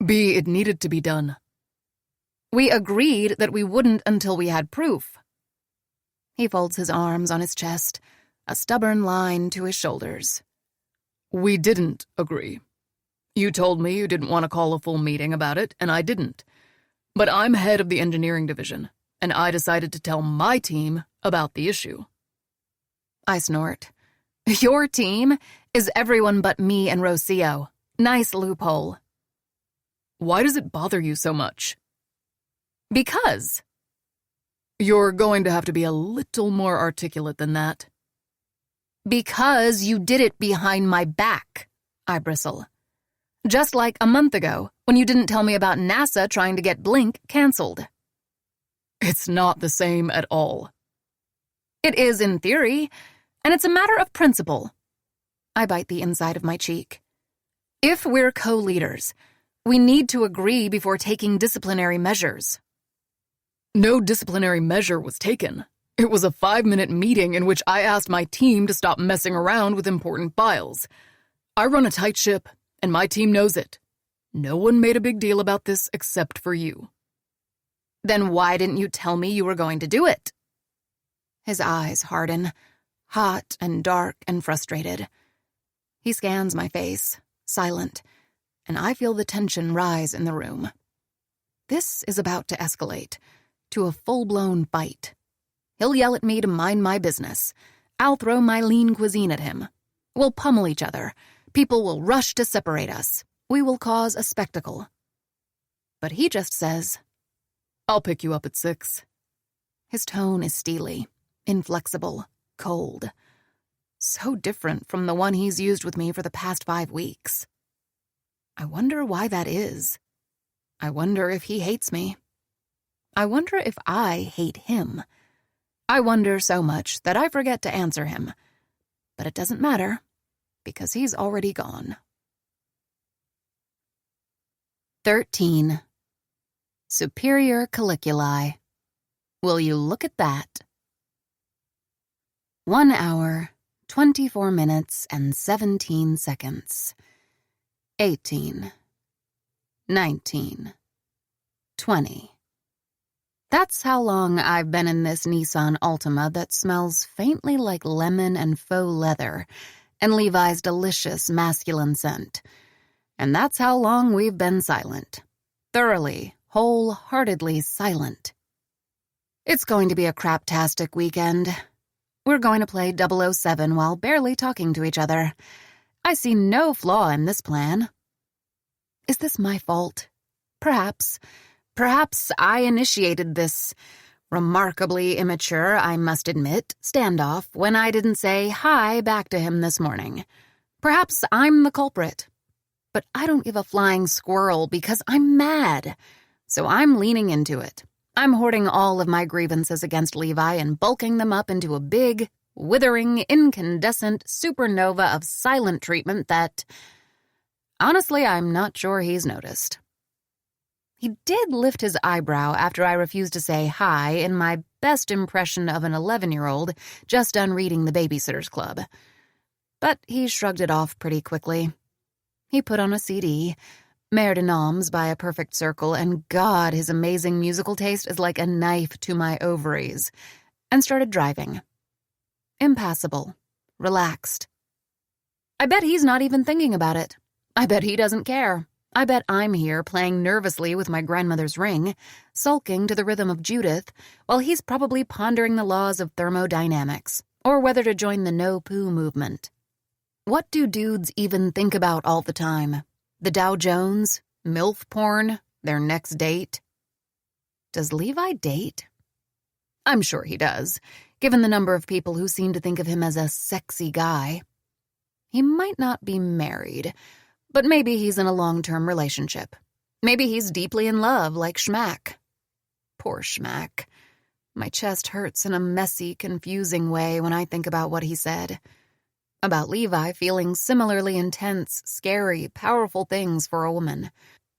B, it needed to be done. We agreed that we wouldn't until we had proof. He folds his arms on his chest, a stubborn line to his shoulders. We didn't agree. You told me you didn't want to call a full meeting about it, and I didn't. But I'm head of the engineering division, and I decided to tell my team about the issue. I snort. Your team is everyone but me and Rocio. Nice loophole. Why does it bother you so much? Because. You're going to have to be a little more articulate than that. Because you did it behind my back, I bristle. Just like a month ago, when you didn't tell me about NASA trying to get Blink canceled. It's not the same at all. It is in theory, and it's a matter of principle. I bite the inside of my cheek. If we're co-leaders, we need to agree before taking disciplinary measures. No disciplinary measure was taken. It was a 5-minute meeting in which I asked my team to stop messing around with important files. I run a tight ship, and my team knows it. No one made a big deal about this except for you. Then why didn't you tell me you were going to do it? His eyes harden, hot and dark and frustrated. He scans my face, silent, and I feel the tension rise in the room. This is about to escalate to a full-blown fight. He'll yell at me to mind my business. I'll throw my lean cuisine at him. We'll pummel each other. People will rush to separate us. We will cause a spectacle. But he just says, I'll pick you up at 6. His tone is steely, inflexible, cold. So different from the one he's used with me for the past 5 weeks. I wonder why that is. I wonder if he hates me. I wonder if I hate him. I wonder so much that I forget to answer him. But it doesn't matter, because he's already gone. 13. Superior caliculi. Will you look at that? 1 hour, 24 minutes, and 17 seconds. 18. 19. 20. That's how long I've been in this Nissan Altima that smells faintly like lemon and faux leather, and Levi's delicious masculine scent. And that's how long we've been silent. Thoroughly, wholeheartedly silent. It's going to be a craptastic weekend. We're going to play 007 while barely talking to each other. I see no flaw in this plan. Is this my fault? Perhaps. Perhaps I initiated this remarkably immature, I must admit, standoff when I didn't say hi back to him this morning. Perhaps I'm the culprit. But I don't give a flying squirrel because I'm mad. So I'm leaning into it. I'm hoarding all of my grievances against Levi and bulking them up into a big, withering, incandescent supernova of silent treatment that, honestly, I'm not sure he's noticed. He did lift his eyebrow after I refused to say hi in my best impression of an 11-year-old just done reading The Babysitter's Club. But he shrugged it off pretty quickly. He put on a CD, Mère de Noms by A Perfect Circle, and God, his amazing musical taste is like a knife to my ovaries, and started driving. Impassible. Relaxed. I bet he's not even thinking about it. I bet he doesn't care. I bet I'm here playing nervously with my grandmother's ring, sulking to the rhythm of Judith, while he's probably pondering the laws of thermodynamics, or whether to join the no-poo movement. What do dudes even think about all the time? The Dow Jones? MILF porn? Their next date? Does Levi date? I'm sure he does, given the number of people who seem to think of him as a sexy guy. He might not be married, but maybe he's in a long-term relationship. Maybe he's deeply in love, like Schmack. Poor Schmack. My chest hurts in a messy, confusing way when I think about what he said. About Levi feeling similarly intense, scary, powerful things for a woman.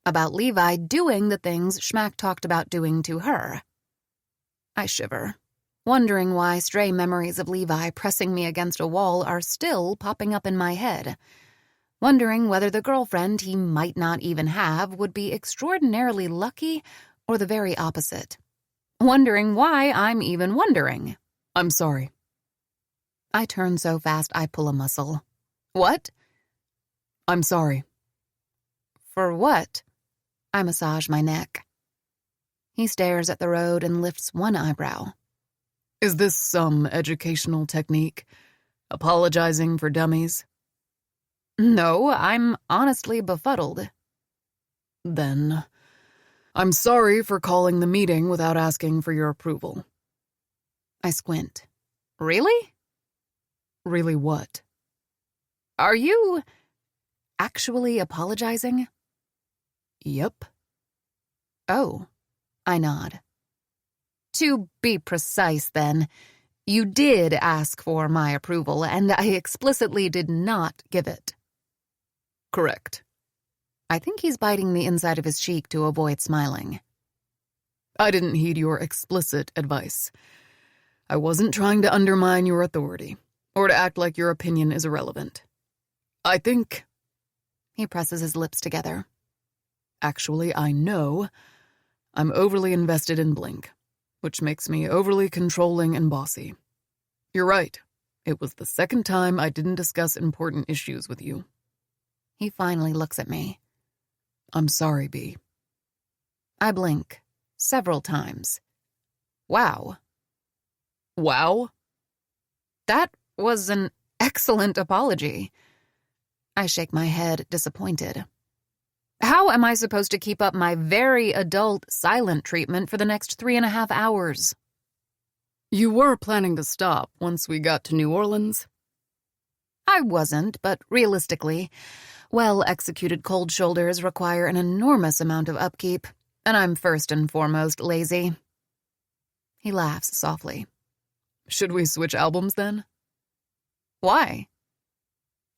About Levi doing the things Schmack talked about doing to her. I shiver, wondering why stray memories of Levi pressing me against a wall are still popping up in my head. Wondering whether the girlfriend he might not even have would be extraordinarily lucky or the very opposite. Wondering why I'm even wondering. I'm sorry. I turn so fast I pull a muscle. What? I'm sorry. For what? I massage my neck. He stares at the road and lifts one eyebrow. Is this some educational technique? Apologizing for dummies? No, I'm honestly befuddled. Then, I'm sorry for calling the meeting without asking for your approval. I squint. Really? Really what? Are you actually apologizing? Yep. Oh, I nod. To be precise, then, you did ask for my approval, and I explicitly did not give it. Correct. I think he's biting the inside of his cheek to avoid smiling. I didn't heed your explicit advice. I wasn't trying to undermine your authority, or to act like your opinion is irrelevant. I think... He presses his lips together. Actually, I know I'm overly invested in Blink, which makes me overly controlling and bossy. You're right. It was the second time I didn't discuss important issues with you. He finally looks at me. I'm sorry, B. I blink, several times. Wow. Wow? That was an excellent apology. I shake my head, disappointed. How am I supposed to keep up my very adult silent treatment for the next 3.5 hours? You were planning to stop once we got to New Orleans? I wasn't, but realistically, well-executed cold shoulders require an enormous amount of upkeep, and I'm first and foremost lazy. He laughs softly. Should we switch albums then? Why?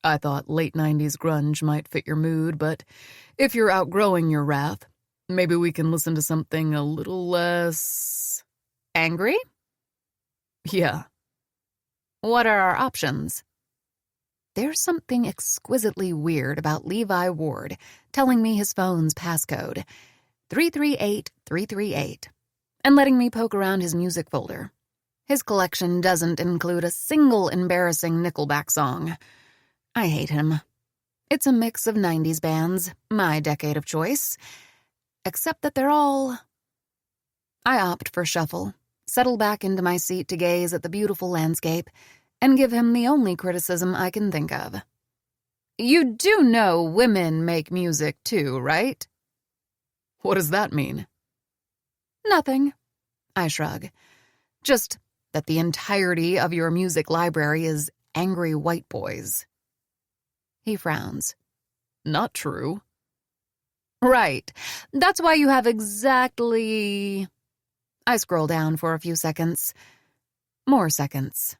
I thought late 90s grunge might fit your mood, but if you're outgrowing your wrath, maybe we can listen to something a little less... Angry? Yeah. What are our options? There's something exquisitely weird about Levi Ward telling me his phone's passcode, 338338, and letting me poke around his music folder. His collection doesn't include a single embarrassing Nickelback song. I hate him. It's a mix of 90s bands, my decade of choice, except that they're all... I opt for shuffle, settle back into my seat to gaze at the beautiful landscape, and give him the only criticism I can think of. You do know women make music too, right? What does that mean? Nothing. I shrug. Just that the entirety of your music library is angry white boys. He frowns. Not true. Right. That's why you have exactly... I scroll down for a few seconds. More seconds.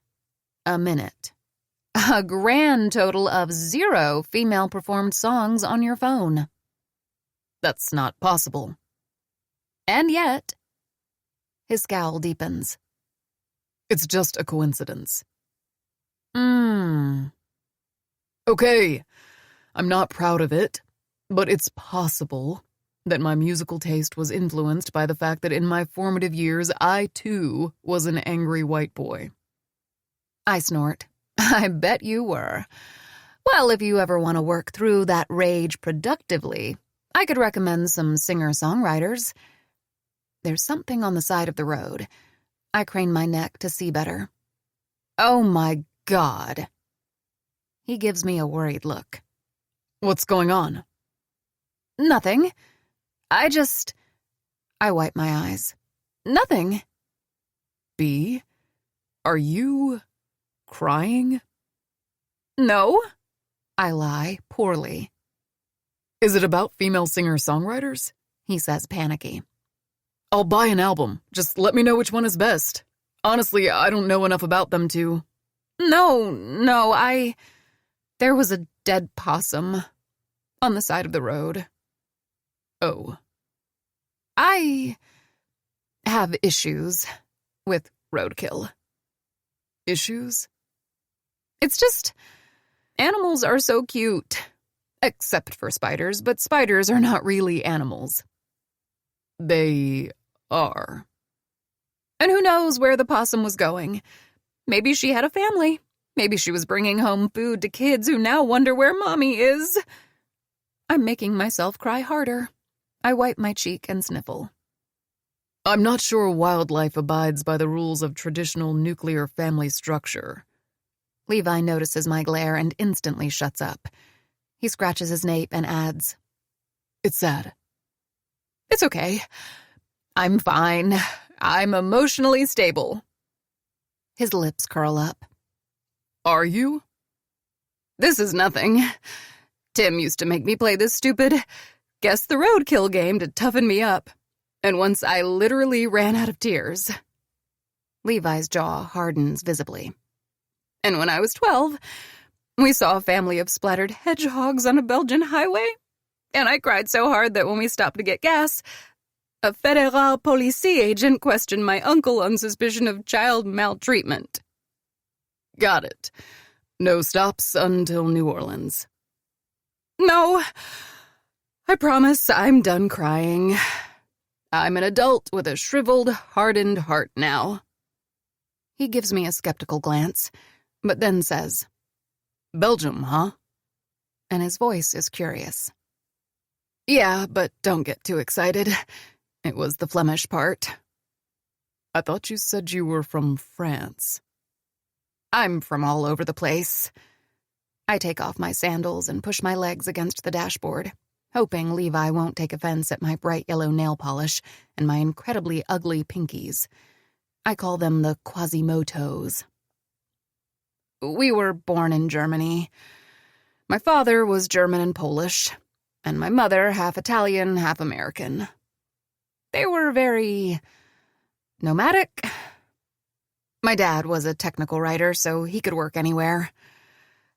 A minute. A grand total of 0 female-performed songs on your phone. That's not possible. And yet... His scowl deepens. It's just a coincidence. Okay, I'm not proud of it, but it's possible that my musical taste was influenced by the fact that in my formative years, I, too, was an angry white boy. I snort. I bet you were. Well, if you ever want to work through that rage productively, I could recommend some singer-songwriters. There's something on the side of the road. I crane my neck to see better. Oh my God. He gives me a worried look. What's going on? Nothing. I wipe my eyes. Nothing. B, are you crying? No. I lie, poorly. Is it about female singer-songwriters? He says, panicky. I'll buy an album. Just let me know which one is best. Honestly, I don't know enough about them to... No, There was a dead possum on the side of the road. Oh. I have issues with roadkill. Issues? It's just, animals are so cute. Except for spiders, but spiders are not really animals. They are. And who knows where the possum was going? Maybe she had a family. Maybe she was bringing home food to kids who now wonder where Mommy is. I'm making myself cry harder. I wipe my cheek and sniffle. I'm not sure wildlife abides by the rules of traditional nuclear family structure. Levi notices my glare and instantly shuts up. He scratches his nape and adds, It's sad. It's okay. I'm fine. I'm emotionally stable. His lips curl up. Are you? This is nothing. Tim used to make me play this stupid guess the roadkill game to toughen me up. And once I literally ran out of tears. Levi's jaw hardens visibly. And when I was 12, we saw a family of splattered hedgehogs on a Belgian highway. And I cried so hard that when we stopped to get gas, a Fédéral Police agent questioned my uncle on suspicion of child maltreatment. Got it. No stops until New Orleans. No. I promise I'm done crying. I'm an adult with a shriveled, hardened heart now. He gives me a skeptical glance, but then says, Belgium, huh? And his voice is curious. Yeah, but don't get too excited. It was the Flemish part. I thought you said you were from France. I'm from all over the place. I take off my sandals and push my legs against the dashboard, hoping Levi won't take offense at my bright yellow nail polish and my incredibly ugly pinkies. I call them the Quasimotos. We were born in Germany. My father was German and Polish, and my mother half Italian, half American. They were very nomadic. My dad was a technical writer, so he could work anywhere.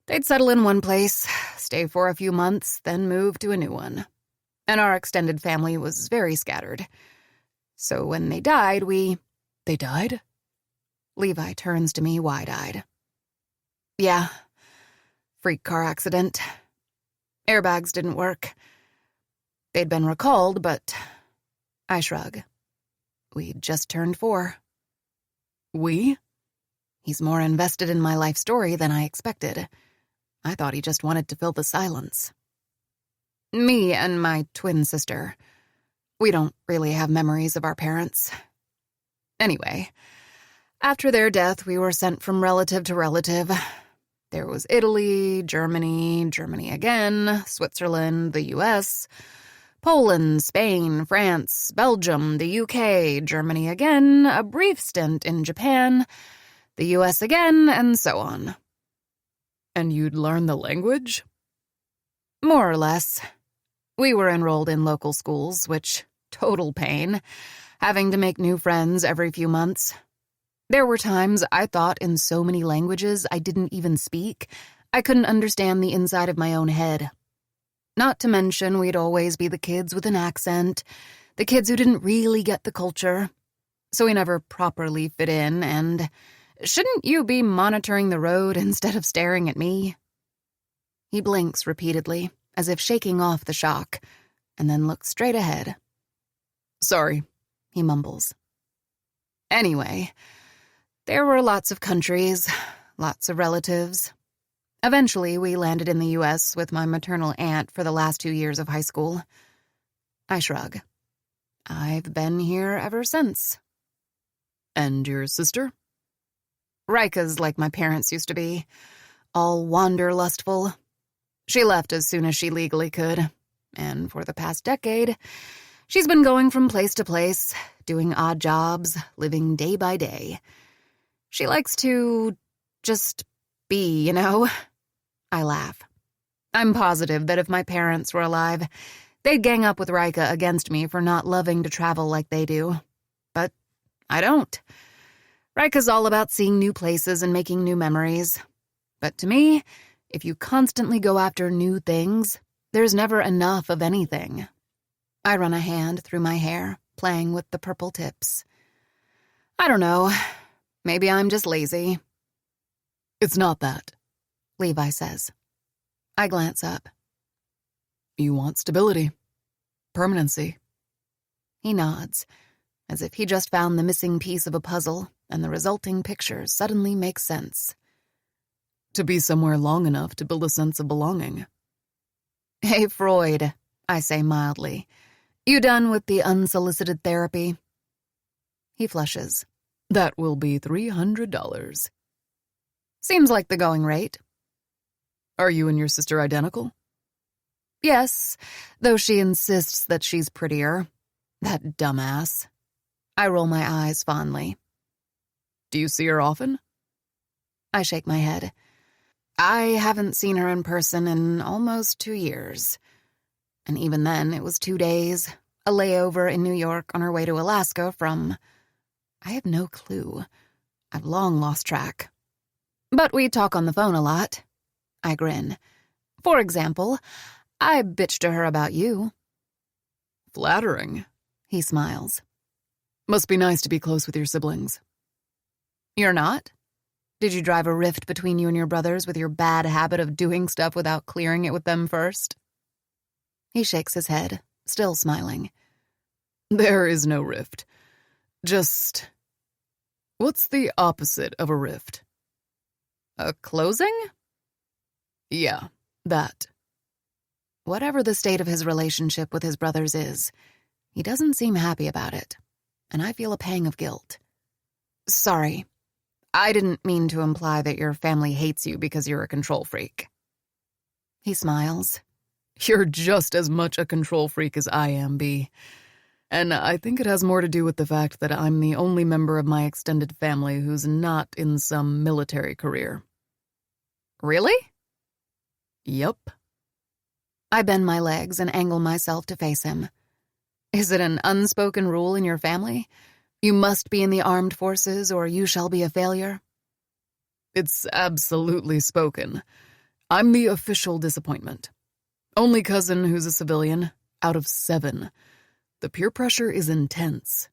They'd settle in one place, stay for a few months, then move to a new one. And our extended family was very scattered. So when they died, They died? Levi turns to me wide-eyed. Yeah. Freak car accident. Airbags didn't work. They'd been recalled, but I shrug. We'd just turned 4. We? He's more invested in my life story than I expected. I thought he just wanted to fill the silence. Me and my twin sister. We don't really have memories of our parents. Anyway, after their death, we were sent from relative to relative. There was Italy, Germany again, Switzerland, the US, Poland, Spain, France, Belgium, the UK, Germany again, a brief stint in Japan, the US again, and so on. And you'd learn the language? More or less. We were enrolled in local schools, which, total pain, having to make new friends every few months. There were times I thought in so many languages I didn't even speak, I couldn't understand the inside of my own head. Not to mention we'd always be the kids with an accent, the kids who didn't really get the culture. So we never properly fit in, and shouldn't you be monitoring the road instead of staring at me? He blinks repeatedly, as if shaking off the shock, and then looks straight ahead. Sorry, he mumbles. Anyway, there were lots of countries, lots of relatives. Eventually, we landed in the U.S. with my maternal aunt for the last 2 years of high school. I shrug. I've been here ever since. And your sister? Rika's like my parents used to be, all wanderlustful. She left as soon as she legally could, and for the past decade, she's been going from place to place, doing odd jobs, living day by day. She likes to just be, you know? I laugh. I'm positive that if my parents were alive, they'd gang up with Rika against me for not loving to travel like they do. But I don't. Rika's all about seeing new places and making new memories. But to me, if you constantly go after new things, there's never enough of anything. I run a hand through my hair, playing with the purple tips. I don't know. Maybe I'm just lazy. It's not that, Levi says. I glance up. You want stability. Permanency. He nods, as if he just found the missing piece of a puzzle, and the resulting picture suddenly makes sense. To be somewhere long enough to build a sense of belonging. Hey, Freud, I say mildly. You done with the unsolicited therapy? He flushes. That will be $300. Seems like the going rate. Are you and your sister identical? Yes, though she insists that she's prettier. That dumbass. I roll my eyes fondly. Do you see her often? I shake my head. I haven't seen her in person in almost 2 years. And even then, it was 2 days, a layover in New York on her way to Alaska from... I have no clue. I've long lost track. But we talk on the phone a lot. I grin. For example, I bitched to her about you. Flattering, he smiles. Must be nice to be close with your siblings. You're not? Did you drive a rift between you and your brothers with your bad habit of doing stuff without clearing it with them first? He shakes his head, still smiling. There is no rift. Just... what's the opposite of a rift? A closing? Yeah, that. Whatever the state of his relationship with his brothers is, he doesn't seem happy about it, and I feel a pang of guilt. Sorry. I didn't mean to imply that your family hates you because you're a control freak. He smiles. You're just as much a control freak as I am, B. And I think it has more to do with the fact that I'm the only member of my extended family who's not in some military career. Really? Yup. I bend my legs and angle myself to face him. Is it an unspoken rule in your family? You must be in the armed forces or you shall be a failure? It's absolutely spoken. I'm the official disappointment. Only cousin who's a civilian, out of 7. The peer pressure is intense.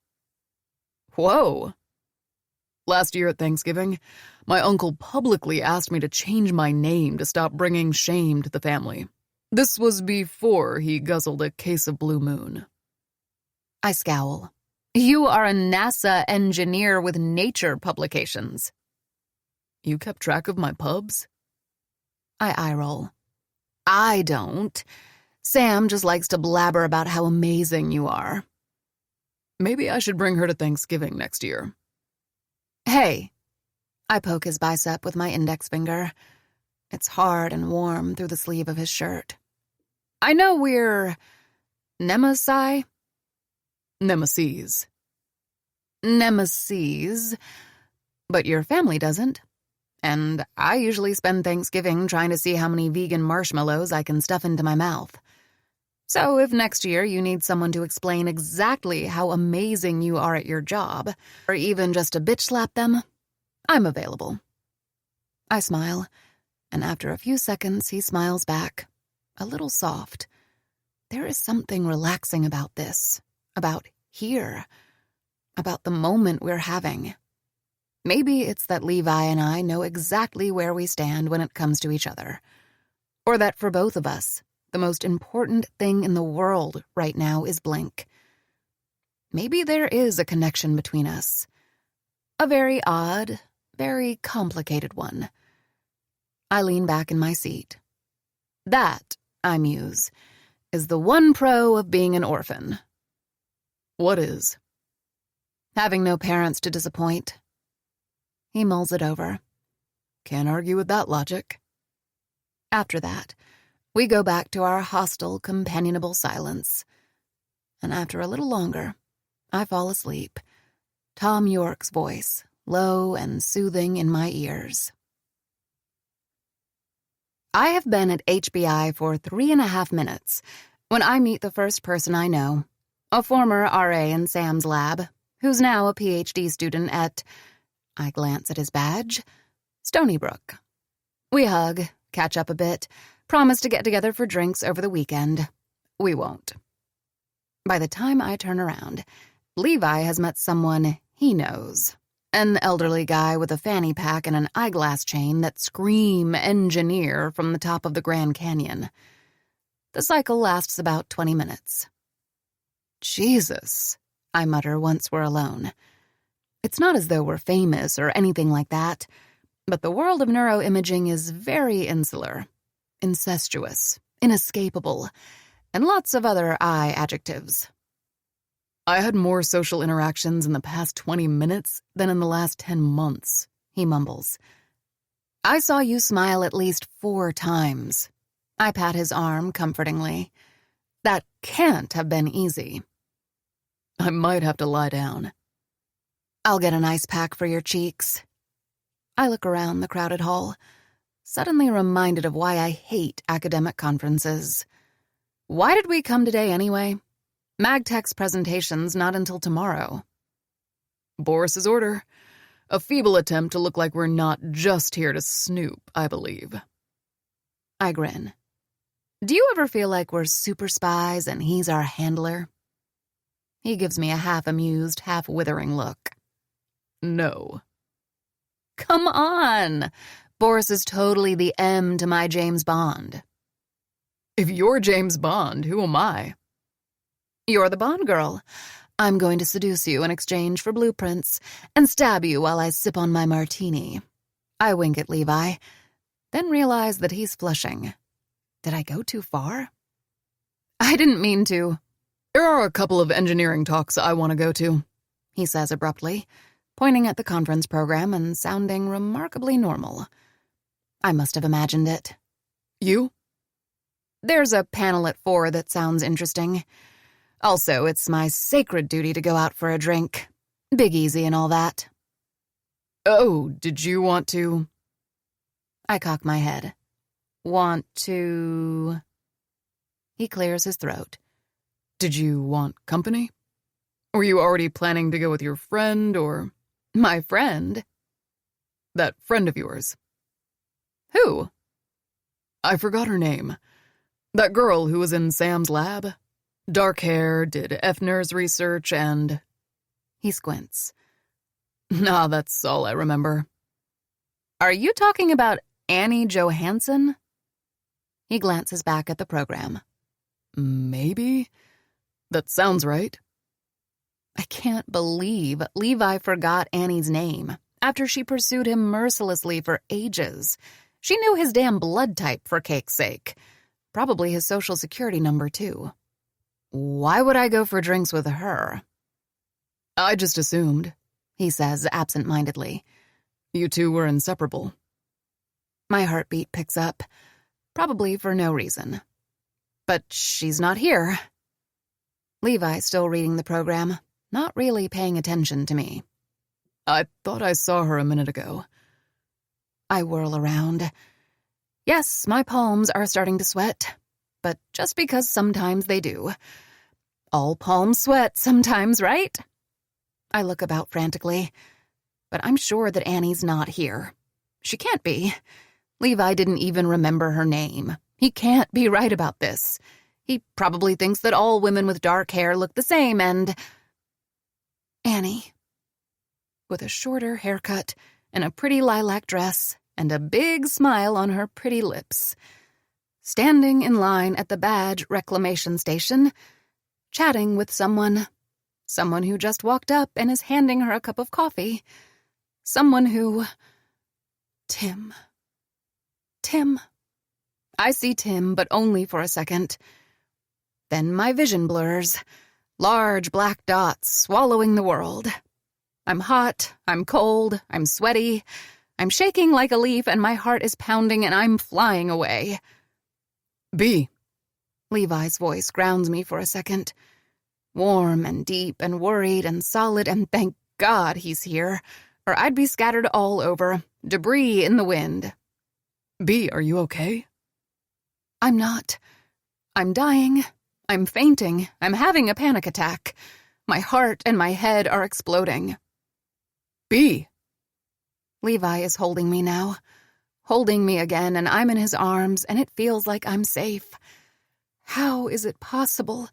Whoa. Last year at Thanksgiving, my uncle publicly asked me to change my name to stop bringing shame to the family. This was before he guzzled a case of Blue Moon. I scowl. You are a NASA engineer with nature publications. You kept track of my pubs? I eye roll. I don't. Sam just likes to blabber about how amazing you are. Maybe I should bring her to Thanksgiving next year. Hey. I poke his bicep with my index finger. It's hard and warm through the sleeve of his shirt. I know we're nemesis. Nemesis. But your family doesn't. And I usually spend Thanksgiving trying to see how many vegan marshmallows I can stuff into my mouth. So if next year you need someone to explain exactly how amazing you are at your job, or even just to bitch slap them, I'm available. I smile, and after a few seconds he smiles back, a little soft. There is something relaxing about this, about here, about the moment we're having. Maybe it's that Levi and I know exactly where we stand when it comes to each other. Or that for both of us, the most important thing in the world right now is Blink. Maybe there is a connection between us. A very odd, very complicated one. I lean back in my seat. That, I muse, is the one pro of being an orphan. What is? Having no parents to disappoint. He mulls it over. Can't argue with that logic. After that, we go back to our hostile, companionable silence. And after a little longer, I fall asleep. Tom York's voice, low and soothing in my ears. I have been at HBI for 3.5 minutes when I meet the first person I know, a former RA in Sam's lab, who's now a PhD student at, I glance at his badge, Stony Brook. We hug, catch up a bit, promise to get together for drinks over the weekend. We won't. By the time I turn around, Levi has met someone he knows. An elderly guy with a fanny pack and an eyeglass chain that scream engineer from the top of the Grand Canyon. The cycle lasts about 20 minutes. Jesus, I mutter once we're alone. It's not as though we're famous or anything like that, but the world of neuroimaging is very insular, incestuous, inescapable, and lots of other I adjectives. I had more social interactions in the past 20 minutes than in the last 10 months, he mumbles. I saw you smile at least 4 times. I pat his arm comfortingly. That can't have been easy. I might have to lie down. I'll get an ice pack for your cheeks. I look around the crowded hall, suddenly reminded of why I hate academic conferences. Why did we come today anyway? MagTech's presentation's not until tomorrow. Boris's order. A feeble attempt to look like we're not just here to snoop, I believe. I grin. Do you ever feel like we're super spies and he's our handler? He gives me a half-amused, half-withering look. No. Come on! Boris is totally the M to my James Bond. If you're James Bond, who am I? You're the Bond girl. I'm going to seduce you in exchange for blueprints and stab you while I sip on my martini. I wink at Levi, then realize that he's flushing. Did I go too far? I didn't mean to. There are a couple of engineering talks I want to go to, he says abruptly, pointing at the conference program and sounding remarkably normal. I must have imagined it. You? There's a panel at 4 that sounds interesting. Also, it's my sacred duty to go out for a drink. Big Easy and all that. Oh, did you want to? I cock my head. Want to... He clears his throat. Did you want company? Were you already planning to go with your friend or... My friend? That friend of yours. Who? I forgot her name. That girl who was in Sam's lab. Dark hair, did Effner's research, and... He squints. Nah, that's all I remember. Are you talking about Annie Johansson? He glances back at the program. Maybe? That sounds right. I can't believe Levi forgot Annie's name after she pursued him mercilessly for ages. She knew his damn blood type, for cake's sake. Probably his social security number, too. Why would I go for drinks with her? I just assumed, he says absent-mindedly. You two were inseparable. My heartbeat picks up, probably for no reason. But she's not here. Levi's still reading the program, not really paying attention to me. I thought I saw her a minute ago. I whirl around. Yes, my palms are starting to sweat, but just because sometimes they do. All palms sweat sometimes, right? I look about frantically, but I'm sure that Annie's not here. She can't be. Levi didn't even remember her name. He can't be right about this. He probably thinks that all women with dark hair look the same, and... Annie. With a shorter haircut and a pretty lilac dress and a big smile on her pretty lips. Standing in line at the badge reclamation station, chatting with someone who just walked up and is handing her a cup of coffee. Someone who... Tim. I see Tim, but only for a second. Then my vision blurs. Large black dots swallowing the world. I'm hot, I'm cold, I'm sweaty. I'm shaking like a leaf and my heart is pounding and I'm flying away. B. Levi's voice grounds me for a second. Warm and deep and worried and solid, and thank God he's here, or I'd be scattered all over, debris in the wind. B, are you okay? I'm not. I'm dying. I'm fainting. I'm having a panic attack. My heart and my head are exploding. B. Levi is holding me now. Holding me again, and I'm in his arms, and it feels like I'm safe. How is it possible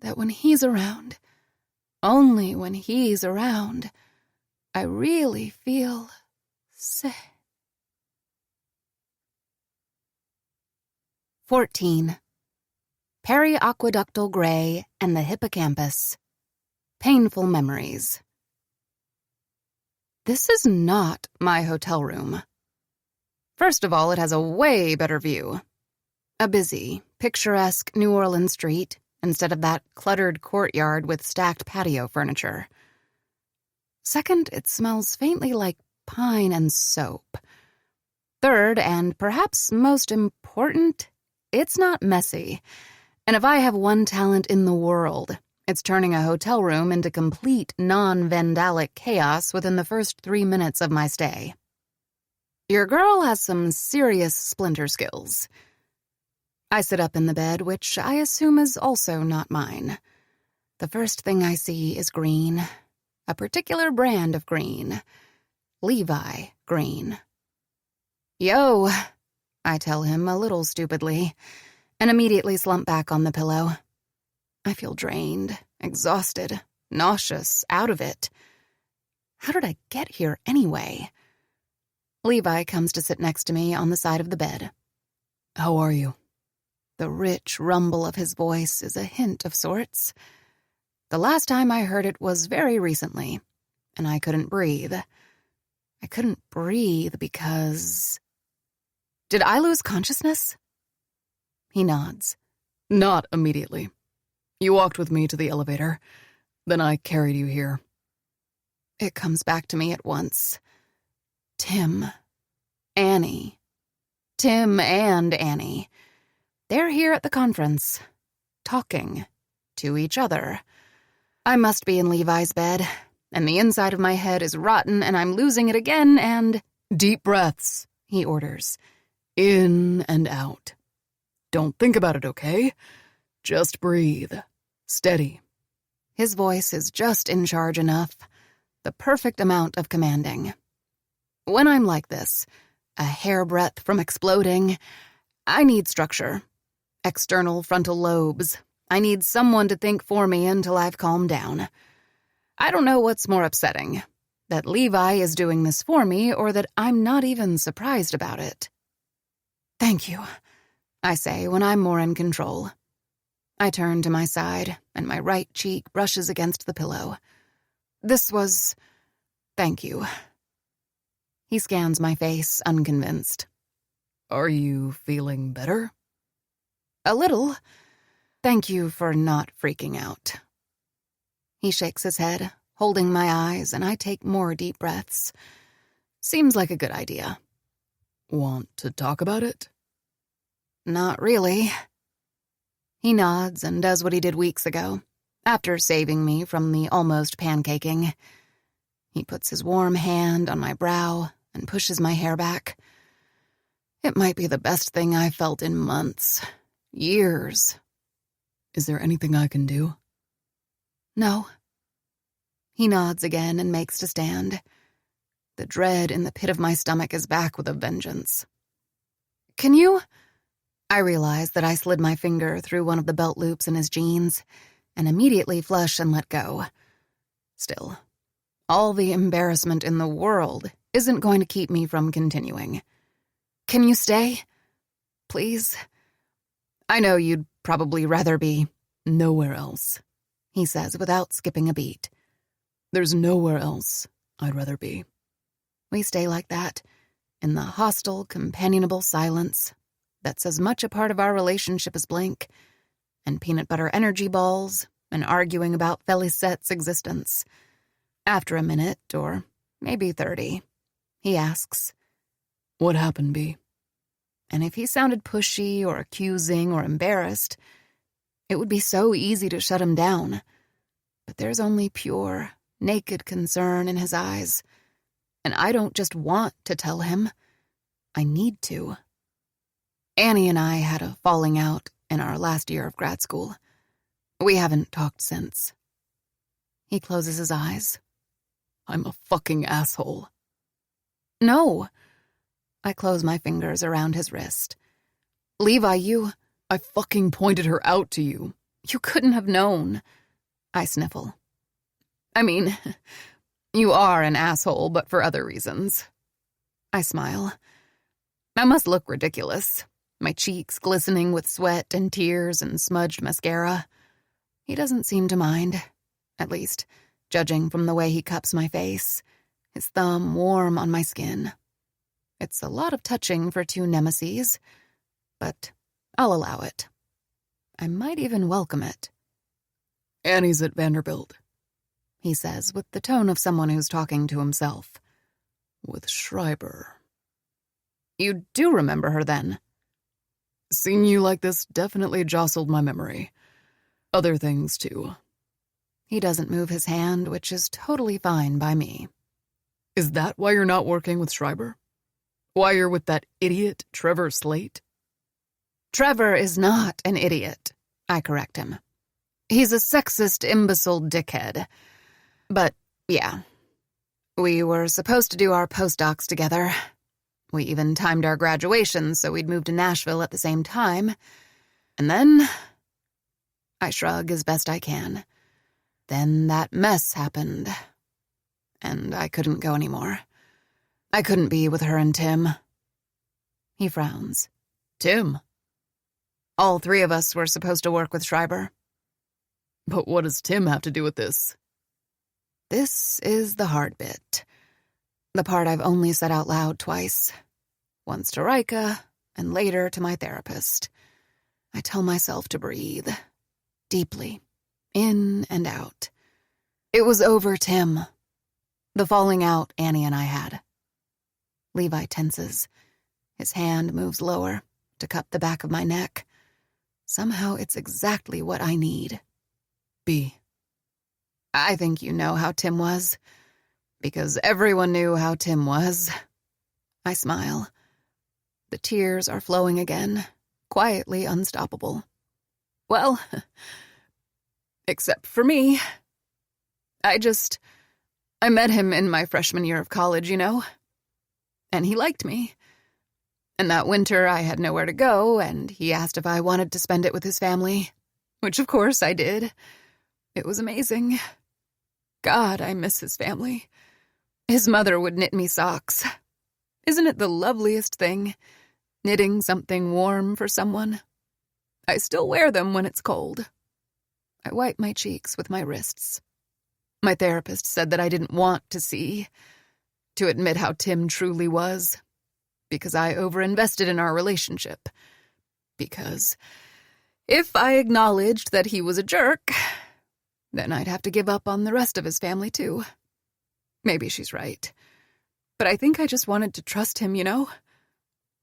that when he's around, only when he's around, I really feel safe? 14. Periaqueductal gray and the hippocampus. Painful memories. This is not my hotel room. First of all, it has a way better view. A busy, picturesque New Orleans street instead of that cluttered courtyard with stacked patio furniture. Second, it smells faintly like pine and soap. Third, and perhaps most important, it's not messy. And if I have one talent in the world, it's turning a hotel room into complete non-vandalic chaos within the first 3 minutes of my stay. Your girl has some serious splinter skills. I sit up in the bed, which I assume is also not mine. The first thing I see is green. A particular brand of green. Levi green. Yo, I tell him a little stupidly, and immediately slump back on the pillow. I feel drained, exhausted, nauseous, out of it. How did I get here anyway? Levi comes to sit next to me on the side of the bed. How are you? The rich rumble of his voice is a hint of sorts. The last time I heard it was very recently, and I couldn't breathe. I couldn't breathe because... Did I lose consciousness? He nods. Not immediately. You walked with me to the elevator. Then I carried you here. It comes back to me at once. Tim. Annie. Tim and Annie. They're here at the conference. Talking. To each other. I must be in Levi's bed, and the inside of my head is rotten and I'm losing it again, and... Deep breaths, he orders. In and out. Don't think about it, okay? Just breathe. Steady. His voice is just in charge enough, the perfect amount of commanding. When I'm like this, a hairbreadth from exploding, I need structure. External frontal lobes. I need someone to think for me until I've calmed down. I don't know what's more upsetting, that Levi is doing this for me or that I'm not even surprised about it. Thank you, I say when I'm more in control. I turn to my side, and my right cheek brushes against the pillow. Thank you. He scans my face, unconvinced. Are you feeling better? A little. Thank you for not freaking out. He shakes his head, holding my eyes, and I take more deep breaths. Seems like a good idea. Want to talk about it? Not really. He nods and does what he did weeks ago, after saving me from the almost pancaking. He puts his warm hand on my brow and pushes my hair back. It might be the best thing I've felt in months. Years. Is there anything I can do? No. He nods again and makes to stand. The dread in the pit of my stomach is back with a vengeance. Can you? I realize that I slid my finger through one of the belt loops in his jeans and immediately flush and let go. Still, all the embarrassment in the world isn't going to keep me from continuing. Can you stay? Please? I know you'd probably rather be nowhere else, he says without skipping a beat. There's nowhere else I'd rather be. We stay like that, in the hostile, companionable silence that's as much a part of our relationship as Blink, and peanut butter energy balls, and arguing about Felisette's existence. After a minute, or maybe 30, he asks, What happened, B? And if he sounded pushy or accusing or embarrassed, it would be so easy to shut him down. But there's only pure, naked concern in his eyes. And I don't just want to tell him. I need to. Annie and I had a falling out in our last year of grad school. We haven't talked since. He closes his eyes. I'm a fucking asshole. No. I close my fingers around his wrist. Levi, I fucking pointed her out to you. You couldn't have known. I sniffle. I mean, you are an asshole, but for other reasons. I smile. I must look ridiculous. My cheeks glistening with sweat and tears and smudged mascara. He doesn't seem to mind. At least, judging from the way he cups my face, his thumb warm on my skin. It's a lot of touching for two nemeses, but I'll allow it. I might even welcome it. Annie's at Vanderbilt, he says with the tone of someone who's talking to himself. With Schreiber. You do remember her then? Seeing you like this definitely jostled my memory. Other things, too. He doesn't move his hand, which is totally fine by me. Is that why you're not working with Schreiber? Why you're with that idiot Trevor Slate? Trevor is not an idiot, I correct him. He's a sexist, imbecile dickhead. But, yeah. We were supposed to do our postdocs together. We even timed our graduation so we'd move to Nashville at the same time. And then I shrug as best I can. Then that mess happened. And I couldn't go anymore. I couldn't be with her and Tim. He frowns. Tim? All three of us were supposed to work with Schreiber. But what does Tim have to do with this? This is the hard bit. The part I've only said out loud twice. Once to Rika, and later to my therapist. I tell myself to breathe. Deeply. In and out. It was over Tim. The falling out Annie and I had. Levi tenses. His hand moves lower to cup the back of my neck. Somehow it's exactly what I need. B. I think you know how Tim was. Because everyone knew how Tim was. I smile. The tears are flowing again, quietly unstoppable. Well, except for me. I met him in my freshman year of college, and he liked me. And that winter I had nowhere to go, and he asked if I wanted to spend it with his family, which of course I did. It was amazing. God, I miss his family. His mother would knit me socks. Isn't it the loveliest thing, knitting something warm for someone? I still wear them when it's cold. I wipe my cheeks with my wrists. My therapist said that I didn't want to admit how Tim truly was, because I overinvested in our relationship. Because if I acknowledged that he was a jerk, then I'd have to give up on the rest of his family too. Maybe she's right. But I think I just wanted to trust him,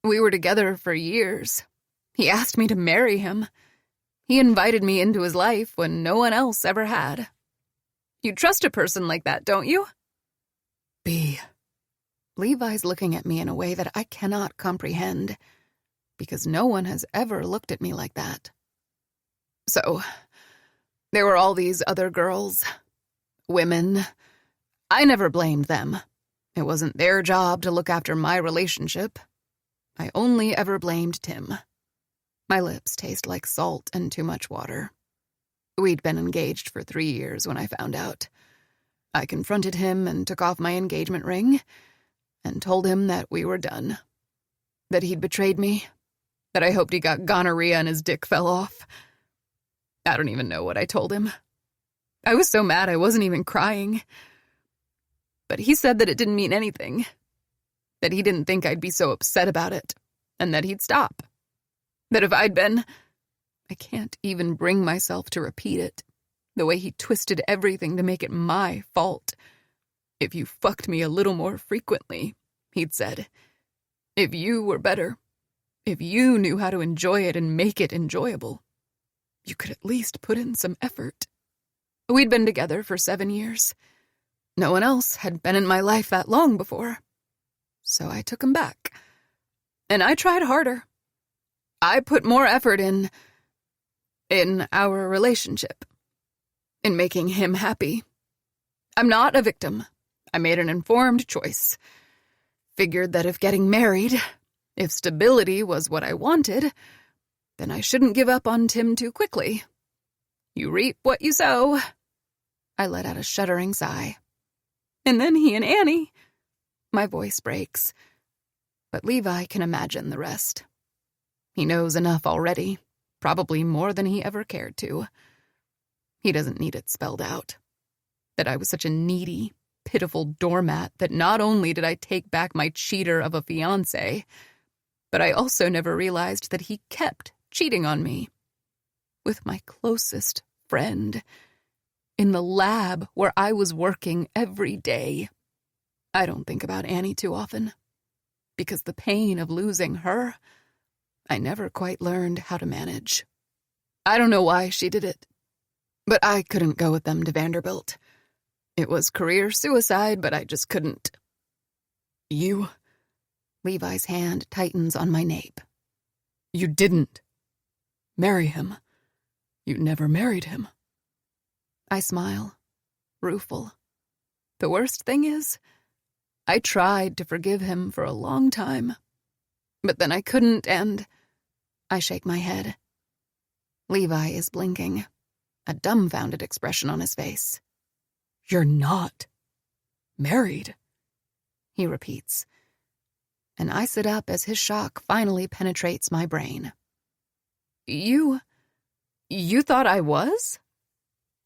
We were together for years. He asked me to marry him. He invited me into his life when no one else ever had. You trust a person like that, don't you? B. Levi's looking at me in a way that I cannot comprehend, because no one has ever looked at me like that. So, there were all these other girls, women. I never blamed them. It wasn't their job to look after my relationship. I only ever blamed Tim. My lips taste like salt and too much water. We'd been engaged for 3 years when I found out. I confronted him and took off my engagement ring and told him that we were done. That he'd betrayed me. That I hoped he got gonorrhea and his dick fell off. I don't even know what I told him. I was so mad I wasn't even crying. But he said that it didn't mean anything. That he didn't think I'd be so upset about it. And that he'd stop. That if I'd been... I can't even bring myself to repeat it. The way he twisted everything to make it my fault. If you fucked me a little more frequently, he'd said. If you were better. If you knew how to enjoy it and make it enjoyable. You could at least put in some effort. We'd been together for 7 years. No one else had been in my life that long before. So I took him back. And I tried harder. I put more effort in our relationship. In making him happy. I'm not a victim. I made an informed choice. Figured that if getting married, if stability was what I wanted, then I shouldn't give up on Tim too quickly. You reap what you sow. I let out a shuddering sigh. And then he and Annie. My voice breaks. But Levi can imagine the rest. He knows enough already. Probably more than he ever cared to. He doesn't need it spelled out. That I was such a needy, pitiful doormat that not only did I take back my cheater of a fiancé, but I also never realized that he kept cheating on me. With my closest friend. In the lab where I was working every day. I don't think about Annie too often. Because the pain of losing her, I never quite learned how to manage. I don't know why she did it. But I couldn't go with them to Vanderbilt. It was career suicide, but I just couldn't. You? Levi's hand tightens on my nape. You didn't marry him. You never married him. I smile, rueful. The worst thing is, I tried to forgive him for a long time. But then I couldn't, and I shake my head. Levi is blinking, a dumbfounded expression on his face. You're not married, he repeats. And I sit up as his shock finally penetrates my brain. You thought I was?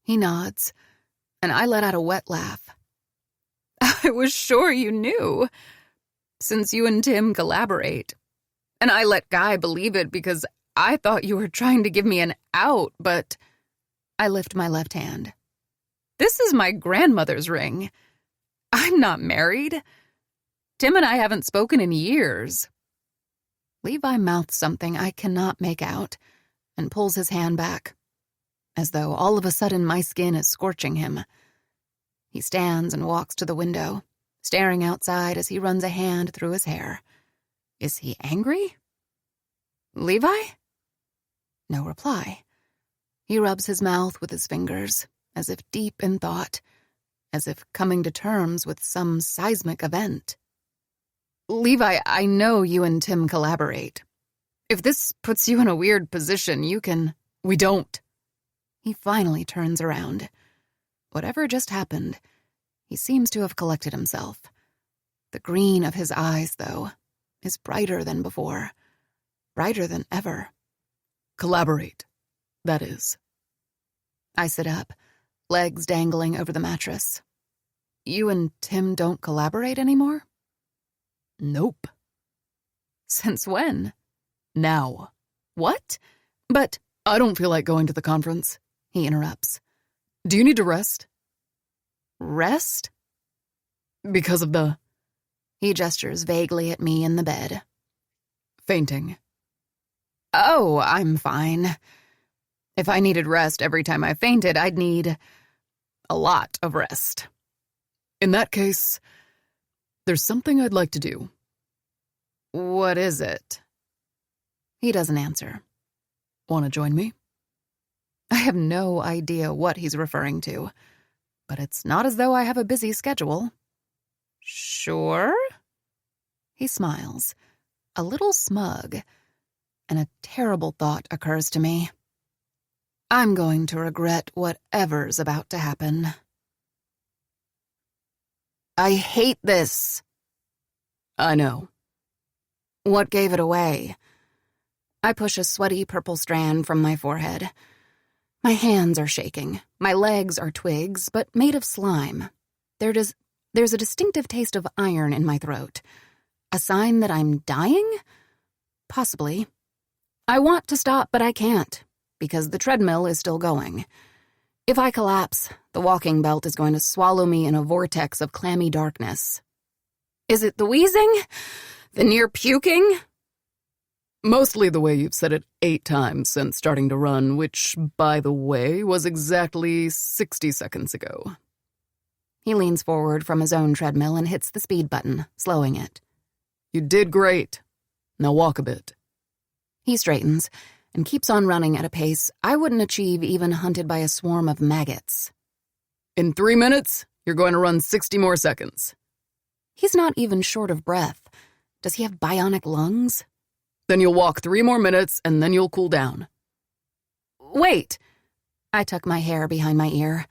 He nods, and I let out a wet laugh. I was sure you knew, since you and Tim collaborate. And I let Guy believe it because I thought you were trying to give me an out, but I lift my left hand. This is my grandmother's ring. I'm not married. Tim and I haven't spoken in years. Levi mouths something I cannot make out and pulls his hand back, as though all of a sudden my skin is scorching him. He stands and walks to the window, staring outside as he runs a hand through his hair. Is he angry? Levi? No reply. He rubs his mouth with his fingers, as if deep in thought, as if coming to terms with some seismic event. Levi, I know you and Tim collaborate. If this puts you in a weird position, you can... We don't. He finally turns around. Whatever just happened, he seems to have collected himself. The green of his eyes, though, is brighter than before. Brighter than ever. Collaborate, that is. I sit up, legs dangling over the mattress. You and Tim don't collaborate anymore? Nope. Since when? Now. What? But... I don't feel like going to the conference, he interrupts. Do you need to rest? Rest? Because of the... He gestures vaguely at me in the bed. Fainting. Oh, I'm fine. If I needed rest every time I fainted, I'd need a lot of rest. In that case, there's something I'd like to do. What is it? He doesn't answer. Want to join me? I have no idea what he's referring to, but it's not as though I have a busy schedule. Sure? He smiles, a little smug, and a terrible thought occurs to me. I'm going to regret whatever's about to happen. I hate this. I know. What gave it away? I push a sweaty purple strand from my forehead. My hands are shaking. My legs are twigs, but made of slime. There's a distinctive taste of iron in my throat. A sign that I'm dying? Possibly. I want to stop, but I can't, because the treadmill is still going. If I collapse, the walking belt is going to swallow me in a vortex of clammy darkness. Is it the wheezing? The near puking? Mostly the way you've said it 8 times since starting to run, which, by the way, was exactly 60 seconds ago. He leans forward from his own treadmill and hits the speed button, slowing it. You did great. Now walk a bit. He straightens and keeps on running at a pace I wouldn't achieve even hunted by a swarm of maggots. In 3 minutes, you're going to run 60 more seconds. He's not even short of breath. Does he have bionic lungs? Then you'll walk 3 more minutes, and then you'll cool down. Wait! I tuck my hair behind my ear.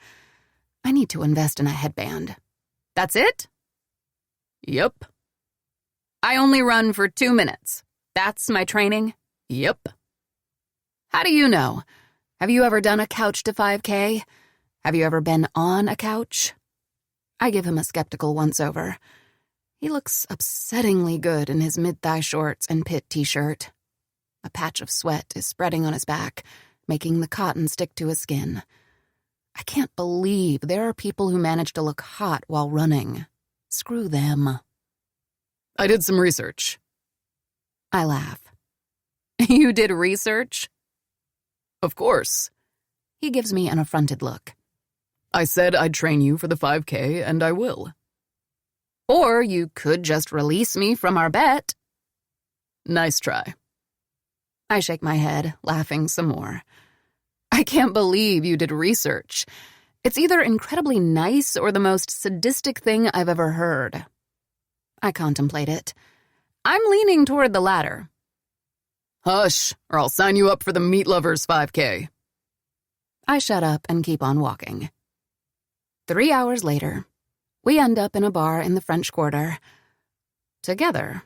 I need to invest in a headband. That's it? Yep. I only run for 2 minutes. That's my training? Yep. How do you know? Have you ever done a couch to 5K? Have you ever been on a couch? I give him a skeptical once-over. He looks upsettingly good in his mid-thigh shorts and pit t-shirt. A patch of sweat is spreading on his back, making the cotton stick to his skin. I can't believe there are people who manage to look hot while running. Screw them. I did some research. I laugh. You did research? Of course. He gives me an affronted look. I said I'd train you for the 5K, and I will. Or you could just release me from our bet. Nice try. I shake my head, laughing some more. I can't believe you did research. It's either incredibly nice or the most sadistic thing I've ever heard. I contemplate it. I'm leaning toward the latter. Hush, or I'll sign you up for the Meat Lovers 5K. I shut up and keep on walking. 3 hours later, we end up in a bar in the French Quarter. Together.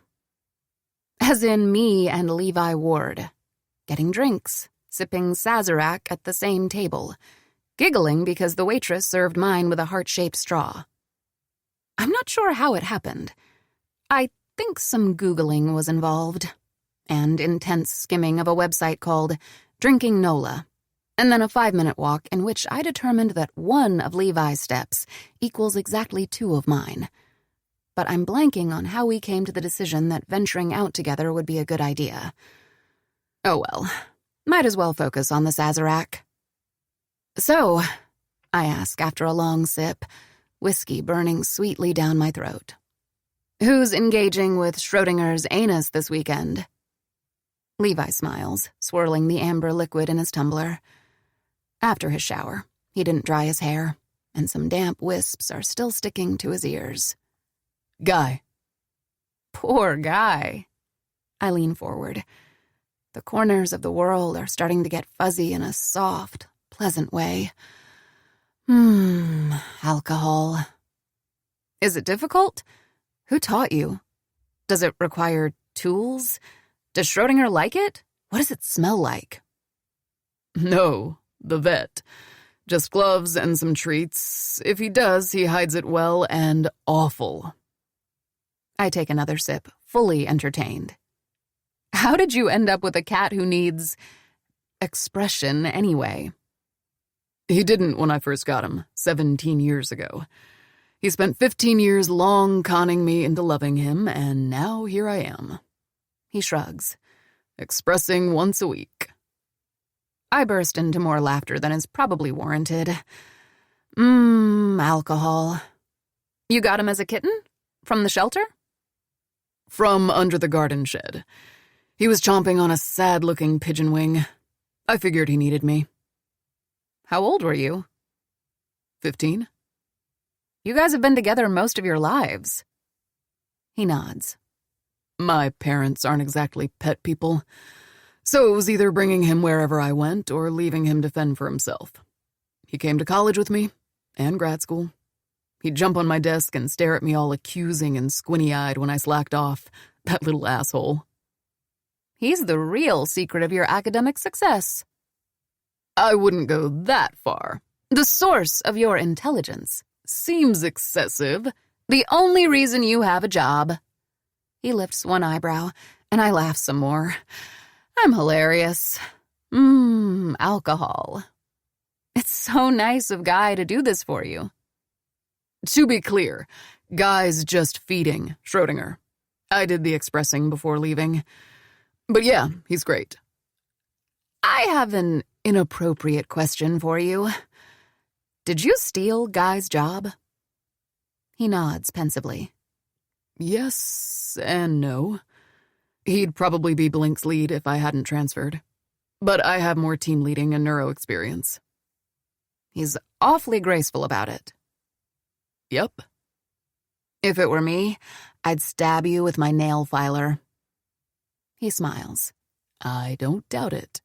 As in me and Levi Ward. Getting drinks, sipping Sazerac at the same table, giggling because the waitress served mine with a heart-shaped straw. I'm not sure how it happened. I think some Googling was involved, and intense skimming of a website called Drinking Nola, and then a 5-minute walk in which I determined that one of Levi's steps equals exactly 2 of mine. But I'm blanking on how we came to the decision that venturing out together would be a good idea. Oh well, might as well focus on the Sazerac. So, I ask after a long sip, whiskey burning sweetly down my throat. Who's engaging with Schrodinger's anus this weekend? Levi smiles, swirling the amber liquid in his tumbler. After his shower, he didn't dry his hair, and some damp wisps are still sticking to his ears. Guy. Poor Guy. I lean forward. The corners of the world are starting to get fuzzy in a soft, pleasant way. Alcohol. Is it difficult? Who taught you? Does it require tools? Does Schrodinger like it? What does it smell like? No, the vet. Just gloves and some treats. If he does, he hides it well and awful. I take another sip, fully entertained. How did you end up with a cat who needs expression anyway? He didn't when I first got him, 17 years ago. He spent 15 years long conning me into loving him, and now here I am. He shrugs. Expressing once a week. I burst into more laughter than is probably warranted. Alcohol. You got him as a kitten? From the shelter? From under the garden shed. He was chomping on a sad-looking pigeon wing. I figured he needed me. How old were you? 15. You guys have been together most of your lives. He nods. My parents aren't exactly pet people, so it was either bringing him wherever I went or leaving him to fend for himself. He came to college with me, and grad school. He'd jump on my desk and stare at me all accusing and squinty-eyed when I slacked off. That little asshole. He's the real secret of your academic success. I wouldn't go that far. The source of your intelligence. Seems excessive. The only reason you have a job. He lifts one eyebrow, and I laugh some more. I'm hilarious. Alcohol. It's so nice of Guy to do this for you. To be clear, Guy's just feeding Schrodinger. I did the expressing before leaving. But yeah, he's great. I have an inappropriate question for you. Did you steal Guy's job? He nods pensively. Yes and no. He'd probably be Blink's lead if I hadn't transferred. But I have more team leading and neuro experience. He's awfully graceful about it. Yep. If it were me, I'd stab you with my nail filer. He smiles. I don't doubt it.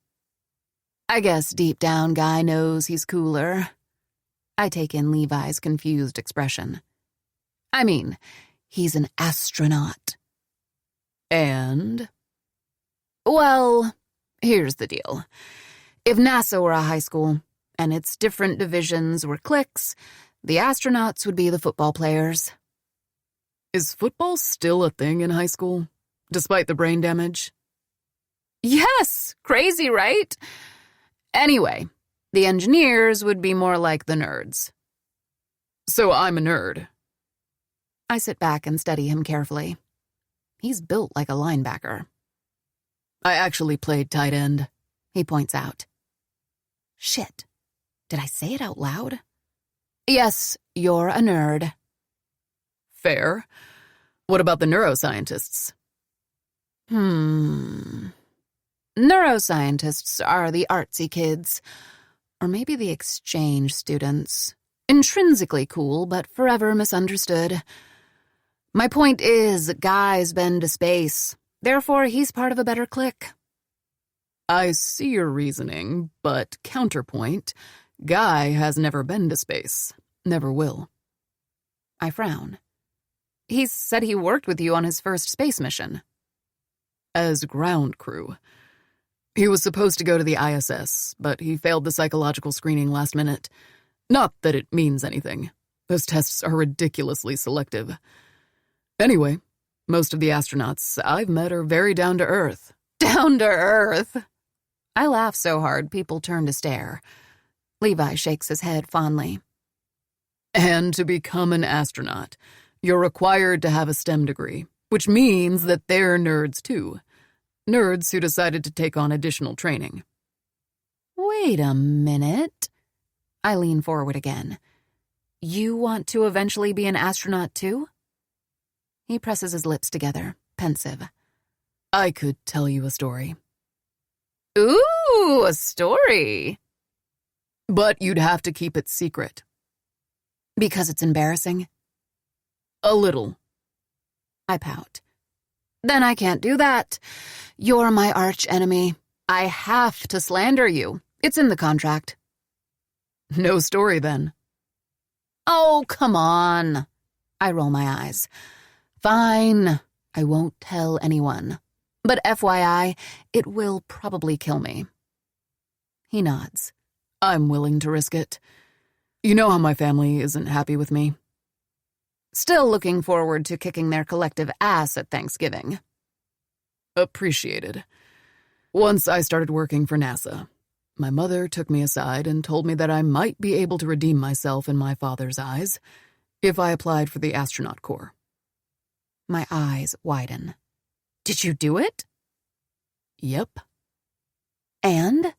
I guess deep down Guy knows he's cooler. I take in Levi's confused expression. I mean, he's an astronaut. And? Well, here's the deal. If NASA were a high school, and its different divisions were cliques, the astronauts would be the football players. Is football still a thing in high school, despite the brain damage? Yes! Crazy, right? Anyway, the engineers would be more like the nerds. So I'm a nerd. I sit back and study him carefully. He's built like a linebacker. I actually played tight end, he points out. Shit. Did I say it out loud? Yes, you're a nerd. Fair. What about the neuroscientists? Neuroscientists are the artsy kids. Or maybe the exchange students. Intrinsically cool, but forever misunderstood. My point is, Guy's been to space. Therefore, he's part of a better clique. I see your reasoning, but counterpoint, Guy has never been to space. Never will. I frown. He said he worked with you on his first space mission. As ground crew. He was supposed to go to the ISS, but he failed the psychological screening last minute. Not that it means anything. Those tests are ridiculously selective. Anyway, most of the astronauts I've met are very down to earth. Down to earth? I laugh so hard people turn to stare. Levi shakes his head fondly. And to become an astronaut, you're required to have a STEM degree, which means that they're nerds too. Nerds who decided to take on additional training. Wait a minute. I lean forward again. You want to eventually be an astronaut too? He presses his lips together, pensive. I could tell you a story. Ooh, a story. But you'd have to keep it secret. Because it's embarrassing? A little. I pout. Then I can't do that. You're my arch enemy. I have to slander you. It's in the contract. No story, then. Oh, come on. I roll my eyes. Fine. I won't tell anyone. But FYI, it will probably kill me. He nods. I'm willing to risk it. You know how my family isn't happy with me. Still looking forward to kicking their collective ass at Thanksgiving. Appreciated. Once I started working for NASA, my mother took me aside and told me that I might be able to redeem myself in my father's eyes if I applied for the astronaut corps. My eyes widen. Did you do it? Yep. And?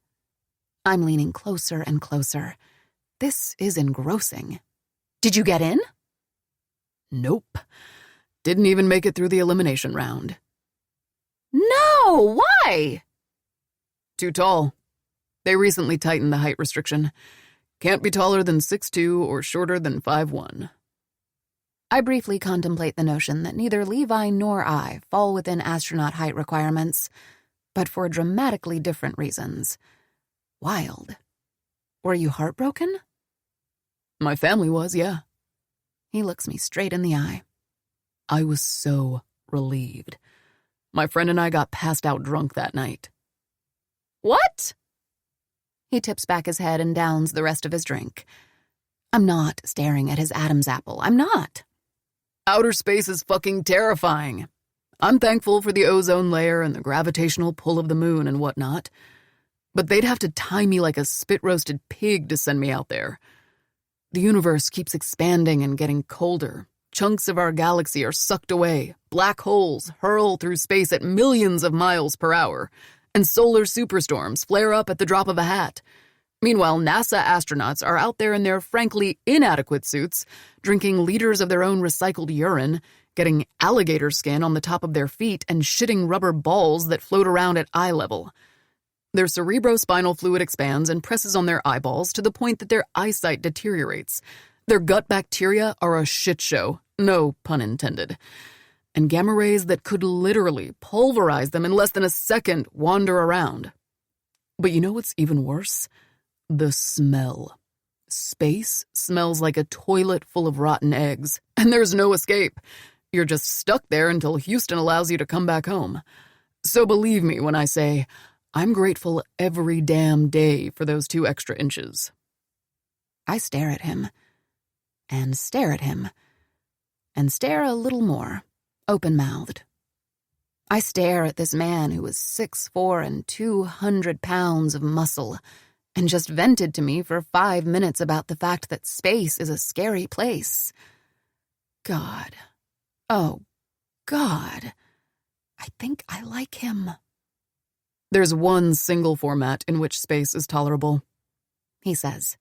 I'm leaning closer and closer. This is engrossing. Did you get in? Nope. Didn't even make it through the elimination round. No! Why? Too tall. They recently tightened the height restriction. Can't be taller than 6'2" or shorter than 5'1". I briefly contemplate the notion that neither Levi nor I fall within astronaut height requirements, but for dramatically different reasons. Wild. Were you heartbroken? My family was, yeah. He looks me straight in the eye. I was so relieved. My friend and I got passed out drunk that night. What? He tips back his head and downs the rest of his drink. I'm not staring at his Adam's apple. I'm not. Outer space is fucking terrifying. I'm thankful for the ozone layer and the gravitational pull of the moon and whatnot. But they'd have to tie me like a spit-roasted pig to send me out there. The universe keeps expanding and getting colder. Chunks of our galaxy are sucked away. Black holes hurl through space at millions of miles per hour. And solar superstorms flare up at the drop of a hat. Meanwhile, NASA astronauts are out there in their frankly inadequate suits, drinking liters of their own recycled urine, getting alligator skin on the top of their feet, and shitting rubber balls that float around at eye level. Their cerebrospinal fluid expands and presses on their eyeballs to the point that their eyesight deteriorates. Their gut bacteria are a shit show, no pun intended. And gamma rays that could literally pulverize them in less than a second wander around. But you know what's even worse? The smell. Space smells like a toilet full of rotten eggs, and there's no escape. You're just stuck there until Houston allows you to come back home. So believe me when I say, I'm grateful every damn day for those 2 extra inches. I stare at him, and stare at him, and stare a little more, open-mouthed. I stare at this man who is 6'4" and 200 pounds of muscle, and just vented to me for 5 minutes about the fact that space is a scary place. God. Oh, God. I think I like him. There's one single format in which space is tolerable, he says.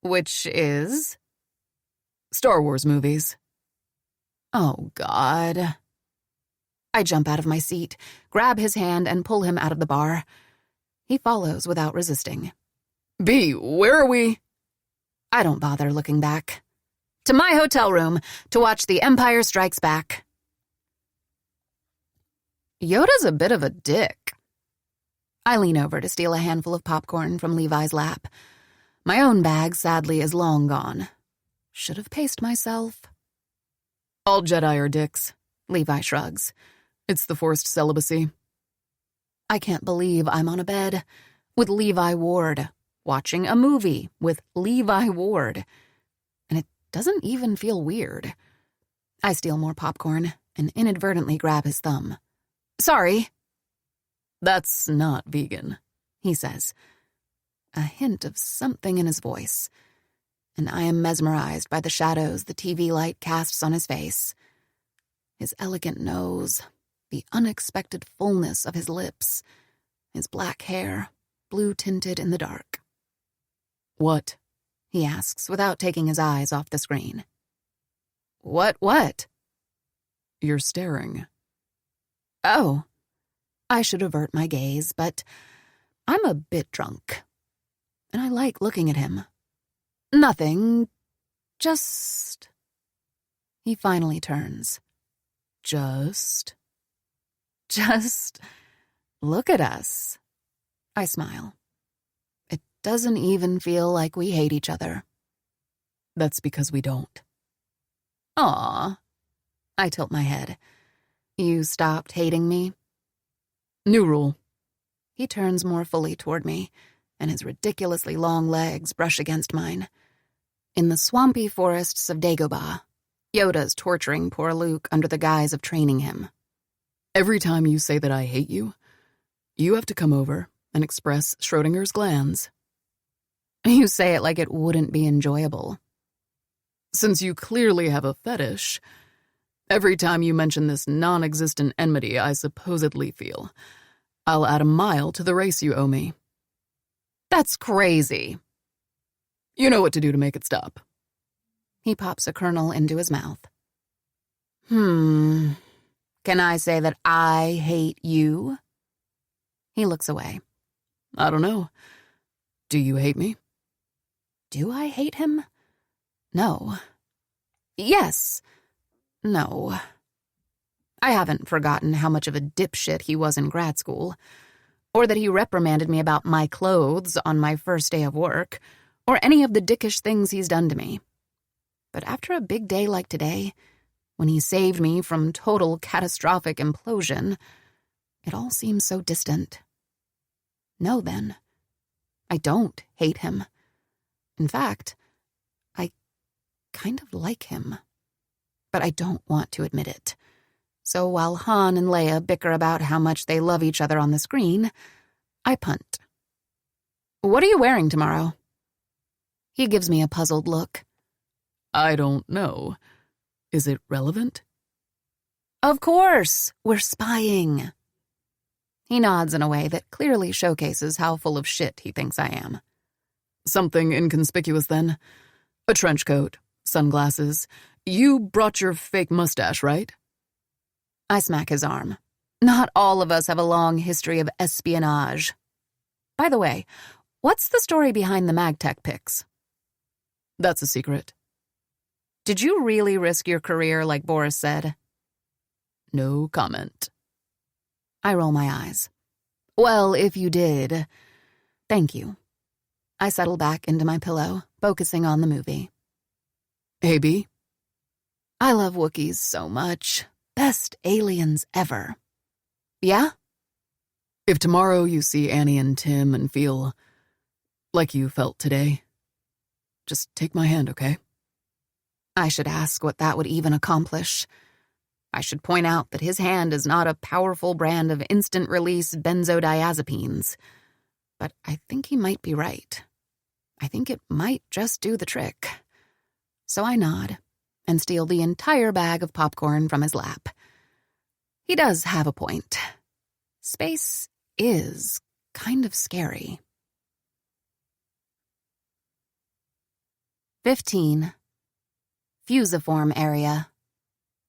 Which is? Star Wars movies. Oh, God. I jump out of my seat, grab his hand, and pull him out of the bar. He follows without resisting. B, where are we? I don't bother looking back. To my hotel room to watch The Empire Strikes Back. Yoda's a bit of a dick. I lean over to steal a handful of popcorn from Levi's lap. My own bag, sadly, is long gone. Should have paced myself. All Jedi are dicks. Levi shrugs. It's the forced celibacy. I can't believe I'm on a bed with Levi Ward, watching a movie with Levi Ward. And it doesn't even feel weird. I steal more popcorn and inadvertently grab his thumb. Sorry. That's not vegan, he says. A hint of something in his voice. And I am mesmerized by the shadows the TV light casts on his face. His elegant nose, the unexpected fullness of his lips, his black hair, blue-tinted in the dark. What? He asks without taking his eyes off the screen. What? You're staring. Oh, I should avert my gaze, but I'm a bit drunk. And I like looking at him. Nothing, just... He finally turns. Just look at us. I smile. It doesn't even feel like we hate each other. That's because we don't. Aw. I tilt my head. You stopped hating me? New rule. He turns more fully toward me, and his ridiculously long legs brush against mine. In the swampy forests of Dagobah, Yoda's torturing poor Luke under the guise of training him. Every time you say that I hate you, you have to come over and express Schrodinger's glands. You say it like it wouldn't be enjoyable. Since you clearly have a fetish, every time you mention this non-existent enmity I supposedly feel, I'll add a mile to the race you owe me. That's crazy. You know what to do to make it stop. He pops a kernel into his mouth. Can I say that I hate you? He looks away. I don't know. Do you hate me? Do I hate him? No. Yes. No. I haven't forgotten how much of a dipshit he was in grad school, or that he reprimanded me about my clothes on my first day of work, or any of the dickish things he's done to me. But after a big day like today, when he saved me from total catastrophic implosion, it all seems so distant. No, then. I don't hate him. In fact, I kind of like him. But I don't want to admit it. So while Han and Leia bicker about how much they love each other on the screen, I punt. What are you wearing tomorrow? He gives me a puzzled look. I don't know. Is it relevant? Of course, we're spying. He nods in a way that clearly showcases how full of shit he thinks I am. Something inconspicuous, then. A trench coat, sunglasses. You brought your fake mustache, right? I smack his arm. Not all of us have a long history of espionage. By the way, what's the story behind the MagTech pics? That's a secret. Did you really risk your career like Boris said? No comment. I roll my eyes. Well, if you did, thank you. I settle back into my pillow, focusing on the movie. Hey, B. I love Wookiees so much. Best aliens ever. Yeah? If tomorrow you see Annie and Tim and feel like you felt today, just take my hand, okay? I should ask what that would even accomplish. I should point out that his hand is not a powerful brand of instant-release benzodiazepines. But I think he might be right. I think it might just do the trick. So I nod and steal the entire bag of popcorn from his lap. He does have a point. Space is kind of scary. 15. Fusiform area.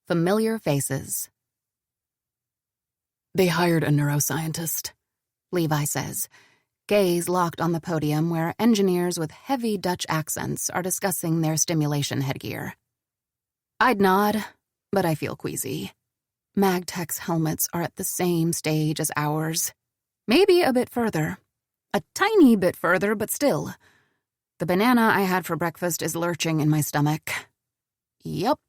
Familiar faces. They hired a neuroscientist, Levi says, gaze locked on the podium where engineers with heavy Dutch accents are discussing their stimulation headgear. I'd nod, but I feel queasy. MagTech's helmets are at the same stage as ours. Maybe a bit further. A tiny bit further, but still. The banana I had for breakfast is lurching in my stomach. Yup.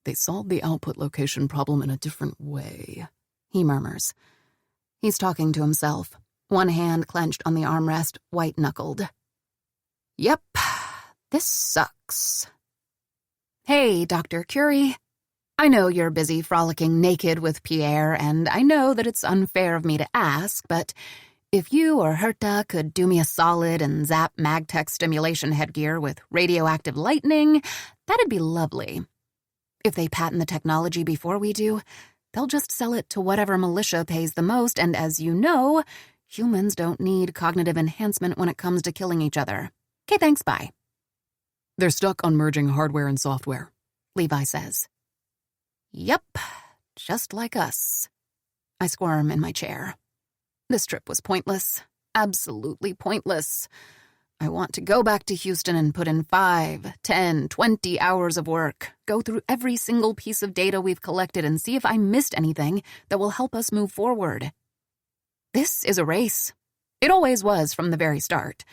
They solved the output location problem in a different way, he murmurs. He's talking to himself, one hand clenched on the armrest, white-knuckled. Yep, this sucks. Hey, Dr. Curie. I know you're busy frolicking naked with Pierre, and I know that it's unfair of me to ask, but if you or Herta could do me a solid and zap MagTech stimulation headgear with radioactive lightning, that'd be lovely. If they patent the technology before we do, they'll just sell it to whatever militia pays the most, and as you know, humans don't need cognitive enhancement when it comes to killing each other. Okay, thanks, bye. They're stuck on merging hardware and software, Levi says. Yep, just like us. I squirm in my chair. This trip was pointless. Absolutely pointless. I want to go back to Houston and put in 5, 10, 20 hours of work, go through every single piece of data we've collected and see if I missed anything that will help us move forward. This is a race. It always was from the very start.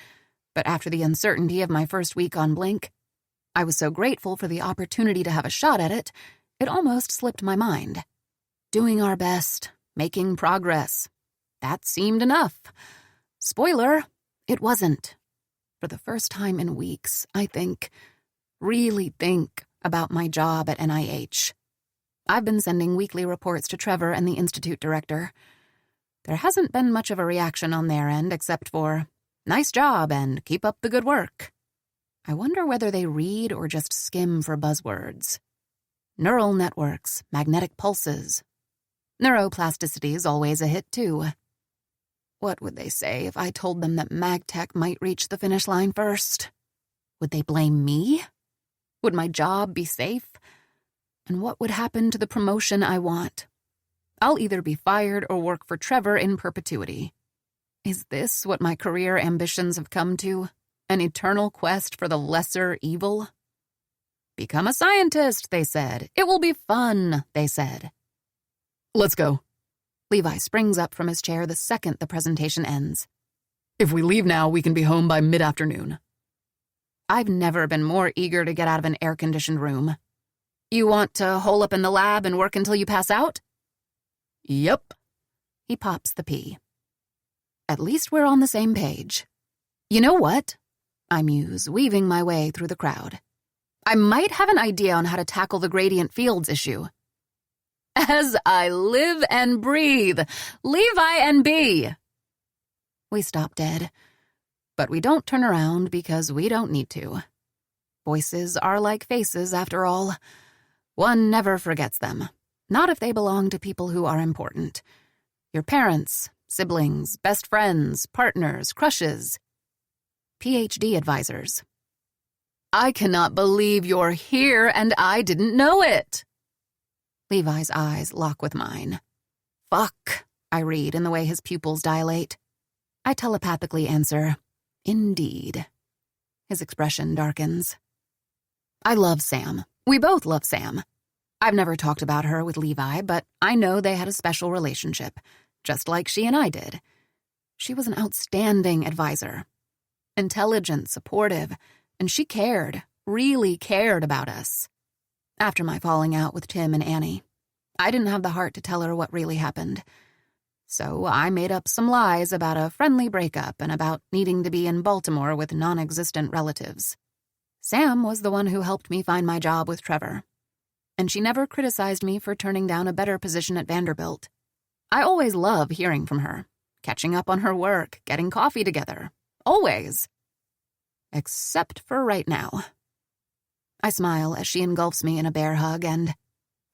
But after the uncertainty of my first week on Blink, I was so grateful for the opportunity to have a shot at it, it almost slipped my mind. Doing our best, making progress. That seemed enough. Spoiler, it wasn't. For the first time in weeks, I really think about my job at NIH. I've been sending weekly reports to Trevor and the Institute director. There hasn't been much of a reaction on their end except for, "Nice job and keep up the good work." I wonder whether they read or just skim for buzzwords. Neural networks, magnetic pulses. Neuroplasticity is always a hit, too. What would they say if I told them that MagTech might reach the finish line first? Would they blame me? Would my job be safe? And what would happen to the promotion I want? I'll either be fired or work for Trevor in perpetuity. Is this what my career ambitions have come to? An eternal quest for the lesser evil? Become a scientist, they said. It will be fun, they said. Let's go. Levi springs up from his chair the second the presentation ends. If we leave now, we can be home by mid-afternoon. I've never been more eager to get out of an air-conditioned room. You want to hole up in the lab and work until you pass out? Yep. He pops the pea. At least we're on the same page. You know what? I muse, weaving my way through the crowd. I might have an idea on how to tackle the gradient fields issue. As I live and breathe, Levi and B. We stop dead, but we don't turn around because we don't need to. Voices are like faces, after all. One never forgets them, not if they belong to people who are important. Your parents, siblings, best friends, partners, crushes, PhD advisors. I cannot believe you're here and I didn't know it. Levi's eyes lock with mine. Fuck, I read in the way his pupils dilate. I telepathically answer, indeed. His expression darkens. I love Sam. We both love Sam. I've never talked about her with Levi, but I know they had a special relationship, just like she and I did. She was an outstanding advisor. Intelligent, supportive, and she cared, really cared about us. After my falling out with Tim and Annie, I didn't have the heart to tell her what really happened. So I made up some lies about a friendly breakup and about needing to be in Baltimore with non-existent relatives. Sam was the one who helped me find my job with Trevor. And she never criticized me for turning down a better position at Vanderbilt. I always love hearing from her, catching up on her work, getting coffee together. Always. Except for right now. I smile as she engulfs me in a bear hug and,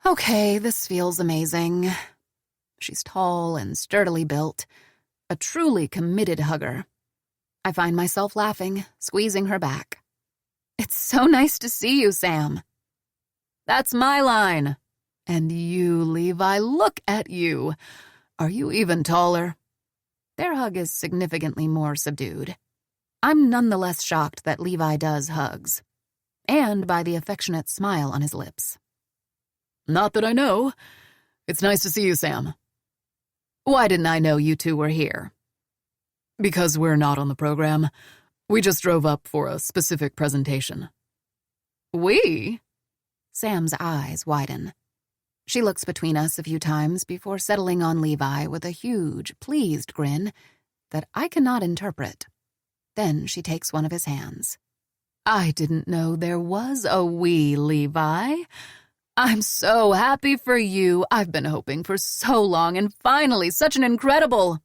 okay, this feels amazing. She's tall and sturdily built, a truly committed hugger. I find myself laughing, squeezing her back. It's so nice to see you, Sam. That's my line. And you, Levi, look at you. Are you even taller? Their hug is significantly more subdued. I'm nonetheless shocked that Levi does hugs. And by the affectionate smile on his lips. Not that I know. It's nice to see you, Sam. Why didn't I know you two were here? Because we're not on the program. We just drove up for a specific presentation. We? Sam's eyes widen. She looks between us a few times before settling on Levi with a huge, pleased grin that I cannot interpret. Then she takes one of his hands. I didn't know there was a we, Levi. I'm so happy for you. I've been hoping for so long, and finally, such an incredible...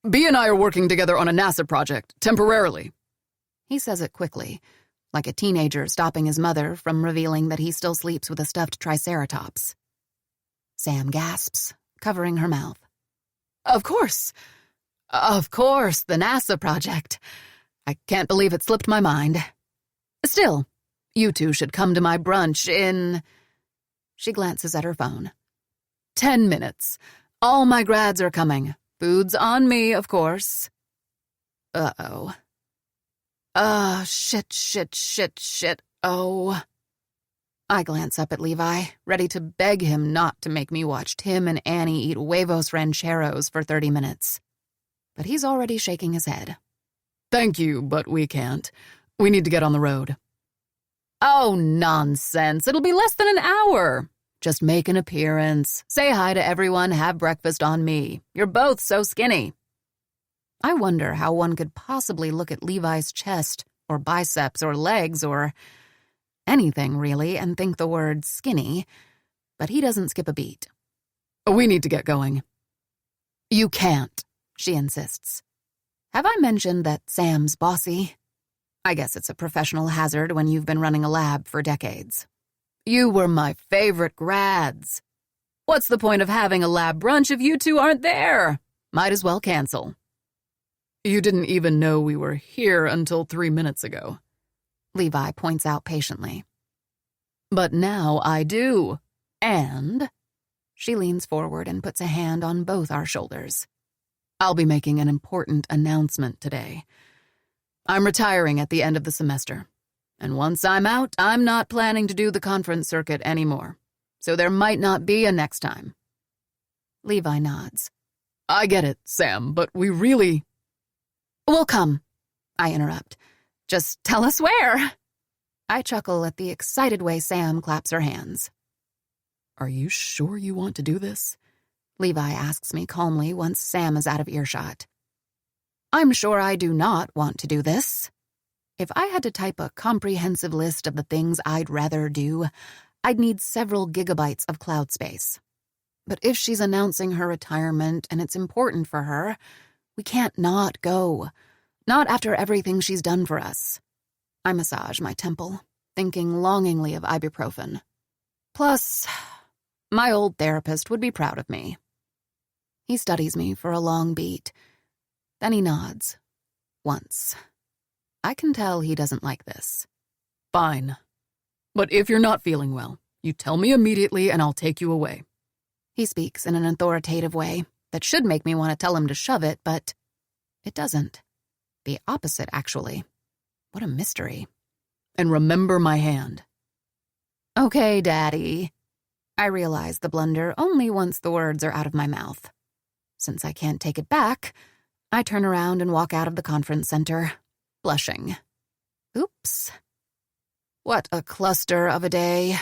B and I are working together on a NASA project, temporarily. He says it quickly, like a teenager stopping his mother from revealing that he still sleeps with a stuffed triceratops. Sam gasps, covering her mouth. Of course, the NASA project. I can't believe it slipped my mind. Still, you two should come to my brunch in... She glances at her phone. 10 minutes. All my grads are coming. Food's on me, of course. Uh-oh. Shit. Oh. I glance up at Levi, ready to beg him not to make me watch Tim and Annie eat huevos rancheros for 30 minutes. But he's already shaking his head. Thank you, but we can't. We need to get on the road. Oh, nonsense. It'll be less than an hour. Just make an appearance. Say hi to everyone, have breakfast on me. You're both so skinny. I wonder how one could possibly look at Levi's chest, or biceps, or legs, or anything, really, and think the word skinny, but he doesn't skip a beat. We need to get going. You can't, she insists. Have I mentioned that Sam's bossy? I guess it's a professional hazard when you've been running a lab for decades. You were my favorite grads. What's the point of having a lab brunch if you two aren't there? Might as well cancel. You didn't even know we were here until 3 minutes ago, Levi points out patiently. But now I do. And she leans forward and puts a hand on both our shoulders. I'll be making an important announcement today. I'm retiring at the end of the semester. And once I'm out, I'm not planning to do the conference circuit anymore. So there might not be a next time. Levi nods. I get it, Sam, but we really... We'll come, I interrupt. Just tell us where. I chuckle at the excited way Sam claps her hands. Are you sure you want to do this? Levi asks me calmly once Sam is out of earshot. I'm sure I do not want to do this. If I had to type a comprehensive list of the things I'd rather do, I'd need several gigabytes of cloud space. But if she's announcing her retirement and it's important for her, we can't not go. Not after everything she's done for us. I massage my temple, thinking longingly of ibuprofen. Plus, my old therapist would be proud of me. He studies me for a long beat. Then he nods. Once. I can tell he doesn't like this. Fine. But if you're not feeling well, you tell me immediately and I'll take you away. He speaks in an authoritative way that should make me want to tell him to shove it, but it doesn't. The opposite, actually. What a mystery. And remember my hand. Okay, Daddy. I realize the blunder only once the words are out of my mouth. Since I can't take it back, I turn around and walk out of the conference center, blushing. Oops. What a cluster of a day,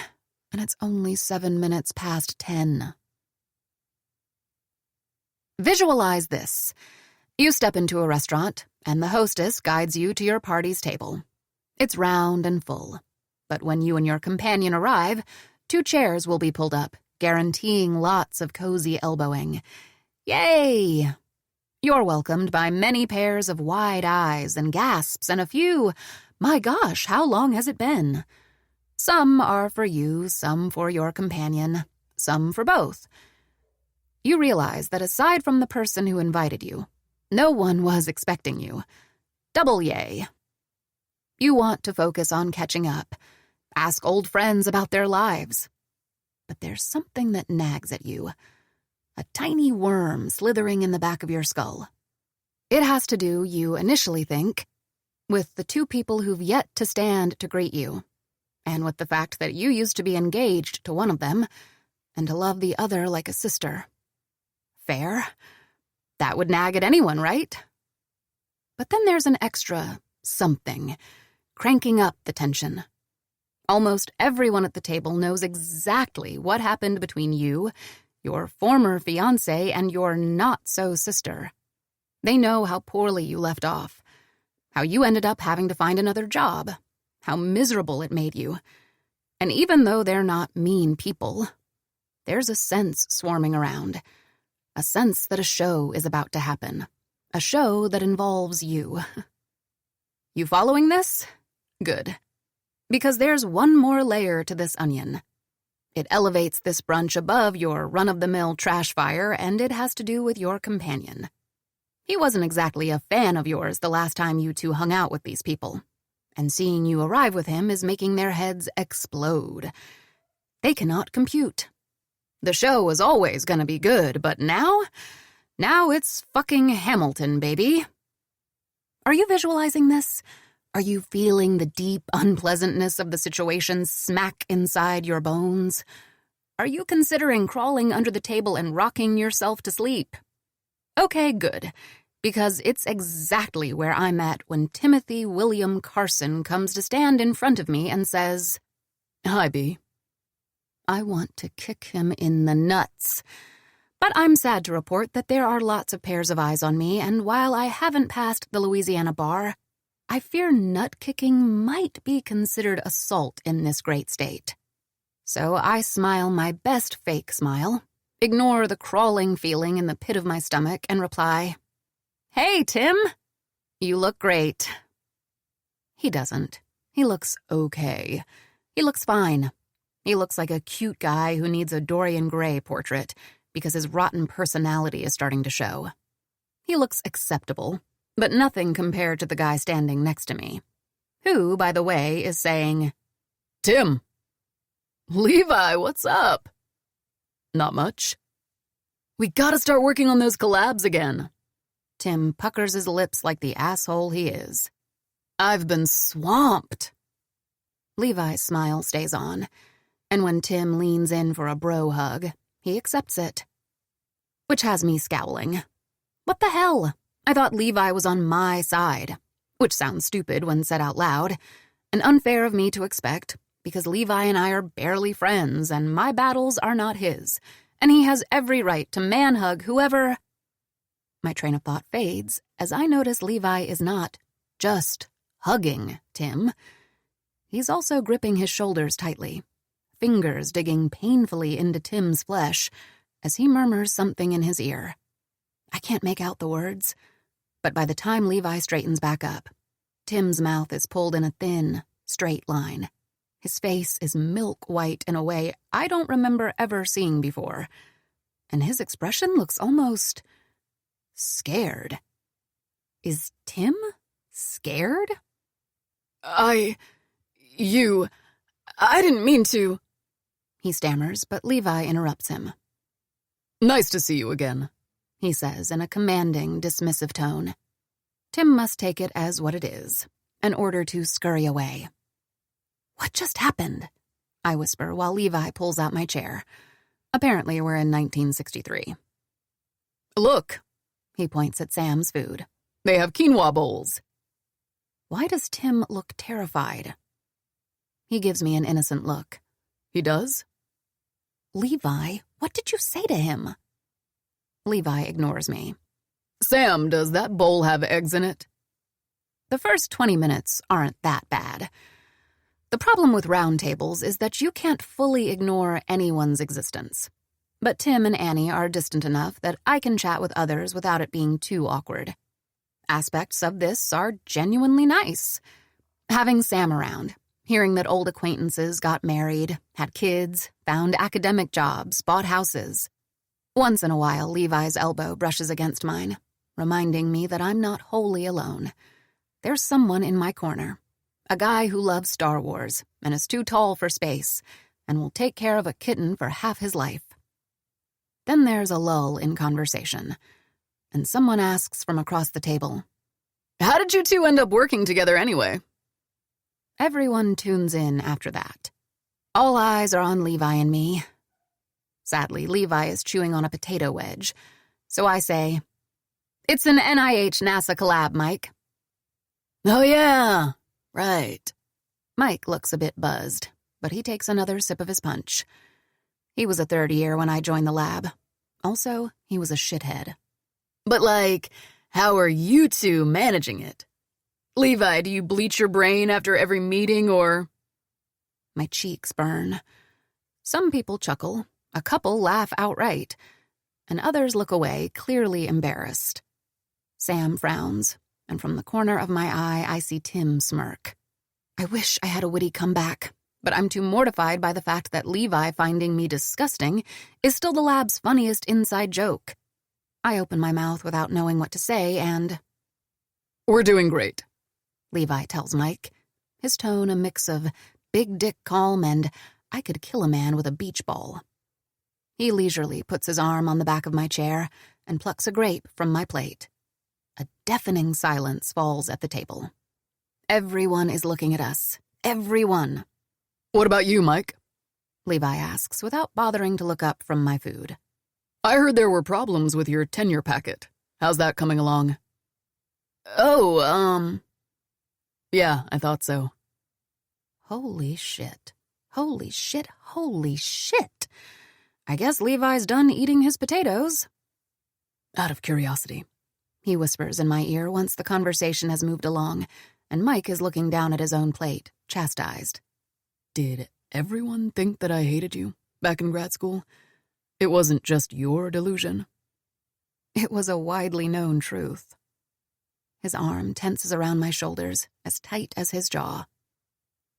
and it's only 7 minutes past 10. Visualize this. You step into a restaurant, and the hostess guides you to your party's table. It's round and full, but when you and your companion arrive, 2 chairs will be pulled up, guaranteeing lots of cozy elbowing. Yay! You're welcomed by many pairs of wide eyes and gasps and a few, my gosh, how long has it been? Some are for you, some for your companion, some for both. You realize that aside from the person who invited you, no one was expecting you. Double yay. You want to focus on catching up, ask old friends about their lives. But there's something that nags at you. A tiny worm slithering in the back of your skull. It has to do, you initially think, with the 2 people who've yet to stand to greet you, and with the fact that you used to be engaged to one of them, and to love the other like a sister. Fair? That would nag at anyone, right? But then there's an extra something, cranking up the tension. Almost everyone at the table knows exactly what happened between you, your former fiancé, and your not-so-sister. They know how poorly you left off, how you ended up having to find another job, how miserable it made you. And even though they're not mean people, there's a sense swarming around, a sense that a show is about to happen, a show that involves you. You following this? Good. Because there's one more layer to this onion. It elevates this brunch above your run-of-the-mill trash fire, and it has to do with your companion. He wasn't exactly a fan of yours the last time you 2 hung out with these people, and seeing you arrive with him is making their heads explode. They cannot compute. The show was always gonna be good, but now it's fucking Hamilton, baby. Are you visualizing this? Are you feeling the deep unpleasantness of the situation smack inside your bones? Are you considering crawling under the table and rocking yourself to sleep? Okay, good, because it's exactly where I'm at when Timothy William Carson comes to stand in front of me and says, "Hi, B." I want to kick him in the nuts. But I'm sad to report that there are lots of pairs of eyes on me, and while I haven't passed the Louisiana bar, I fear nut-kicking might be considered assault in this great state. So I smile my best fake smile, ignore the crawling feeling in the pit of my stomach, and reply, "Hey, Tim, you look great." He doesn't. He looks okay. He looks fine. He looks like a cute guy who needs a Dorian Gray portrait because his rotten personality is starting to show. He looks acceptable, but nothing compared to the guy standing next to me, who, by the way, is saying, "Tim." "Levi, what's up?" "Not much." "We gotta start working on those collabs again." Tim puckers his lips like the asshole he is. "I've been swamped." Levi's smile stays on, and when Tim leans in for a bro hug, he accepts it. Which has me scowling. What the hell? I thought Levi was on my side, which sounds stupid when said out loud, and unfair of me to expect, because Levi and I are barely friends, and my battles are not his, and he has every right to man-hug whoever... My train of thought fades as I notice Levi is not just hugging Tim. He's also gripping his shoulders tightly, fingers digging painfully into Tim's flesh as he murmurs something in his ear. I can't make out the words, but by the time Levi straightens back up, Tim's mouth is pulled in a thin, straight line. His face is milk white in a way I don't remember ever seeing before, and his expression looks almost scared. Is Tim scared? I didn't mean to," he stammers, but Levi interrupts him. "Nice to see you again," he says in a commanding, dismissive tone. Tim must take it as what it is, an order to scurry away. "What just happened?" I whisper while Levi pulls out my chair. Apparently we're in 1963. "Look," he points at Sam's food. "They have quinoa bowls." Why does Tim look terrified? He gives me an innocent look. "He does?" "Levi, what did you say to him?" Levi ignores me. "Sam, does that bowl have eggs in it?" The first 20 minutes aren't that bad. The problem with round tables is that you can't fully ignore anyone's existence. But Tim and Annie are distant enough that I can chat with others without it being too awkward. Aspects of this are genuinely nice. Having Sam around, hearing that old acquaintances got married, had kids, found academic jobs, bought houses. Once in a while, Levi's elbow brushes against mine, reminding me that I'm not wholly alone. There's someone in my corner, a guy who loves Star Wars and is too tall for space and will take care of a kitten for half his life. Then there's a lull in conversation, and someone asks from across the table, "How did you two end up working together anyway?" Everyone tunes in after that. All eyes are on Levi and me. Sadly, Levi is chewing on a potato wedge, so I say, "It's an NIH-NASA collab, Mike." "Oh yeah, right." Mike looks a bit buzzed, but he takes another sip of his punch. He was a third year when I joined the lab. Also, he was a shithead. "But how are you two managing it? Levi, do you bleach your brain after every meeting or—" My cheeks burn. Some people chuckle, a couple laugh outright, and others look away, clearly embarrassed. Sam frowns, and from the corner of my eye I see Tim smirk. I wish I had a witty comeback, but I'm too mortified by the fact that Levi finding me disgusting is still the lab's funniest inside joke. I open my mouth without knowing what to say and... "We're doing great," Levi tells Mike, his tone a mix of big dick calm and I could kill a man with a beach ball. He leisurely puts his arm on the back of my chair and plucks a grape from my plate. A deafening silence falls at the table. Everyone is looking at us. Everyone. What about you, Mike? Levi asks without bothering to look up from my food. I heard there were problems with your tenure packet. How's that coming along? Yeah, I thought so. Holy shit. Holy shit. Holy shit. I guess Levi's done eating his potatoes. Out of curiosity, he whispers in my ear once the conversation has moved along, and Mike is looking down at his own plate, chastised. Did everyone think that I hated you back in grad school? It wasn't just your delusion. It was a widely known truth. His arm tenses around my shoulders, as tight as his jaw.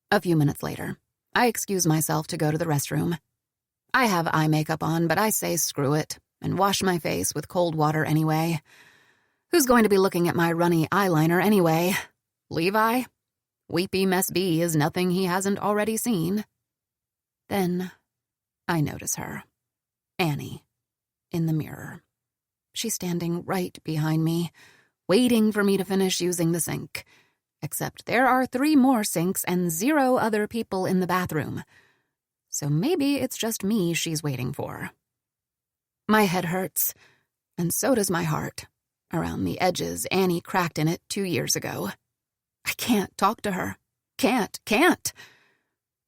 A few minutes later, I excuse myself to go to the restroom. I have eye makeup on, but I say screw it and wash my face with cold water anyway. Who's going to be looking at my runny eyeliner anyway? Levi? Weepy Mess B is nothing he hasn't already seen. Then I notice her, Annie, in the mirror. She's standing right behind me, waiting for me to finish using the sink. Except there are 3 more sinks and 0 other people in the bathroom. So maybe it's just me she's waiting for. My head hurts, and so does my heart, around the edges Annie cracked in it 2 years ago. I can't talk to her. Can't.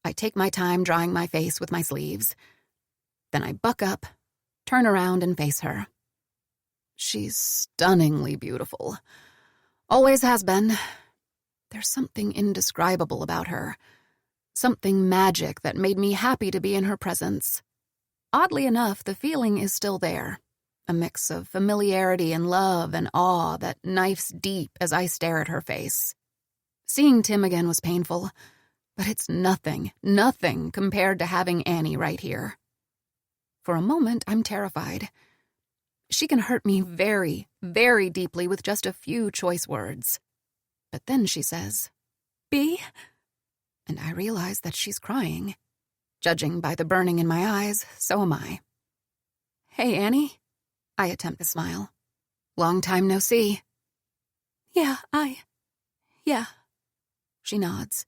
I take my time drying my face with my sleeves. Then I buck up, turn around and face her. She's stunningly beautiful. Always has been. There's something indescribable about her. Something magic that made me happy to be in her presence. Oddly enough, the feeling is still there. A mix of familiarity and love and awe that knifes deep as I stare at her face. Seeing Tim again was painful, but it's nothing compared to having Annie right here. For a moment, I'm terrified. She can hurt me very, very deeply with just a few choice words. But then she says, "B," and I realize that she's crying. Judging by the burning in my eyes, so am I. "Hey, Annie." I attempt to smile. "Long time no see." Yeah. She nods.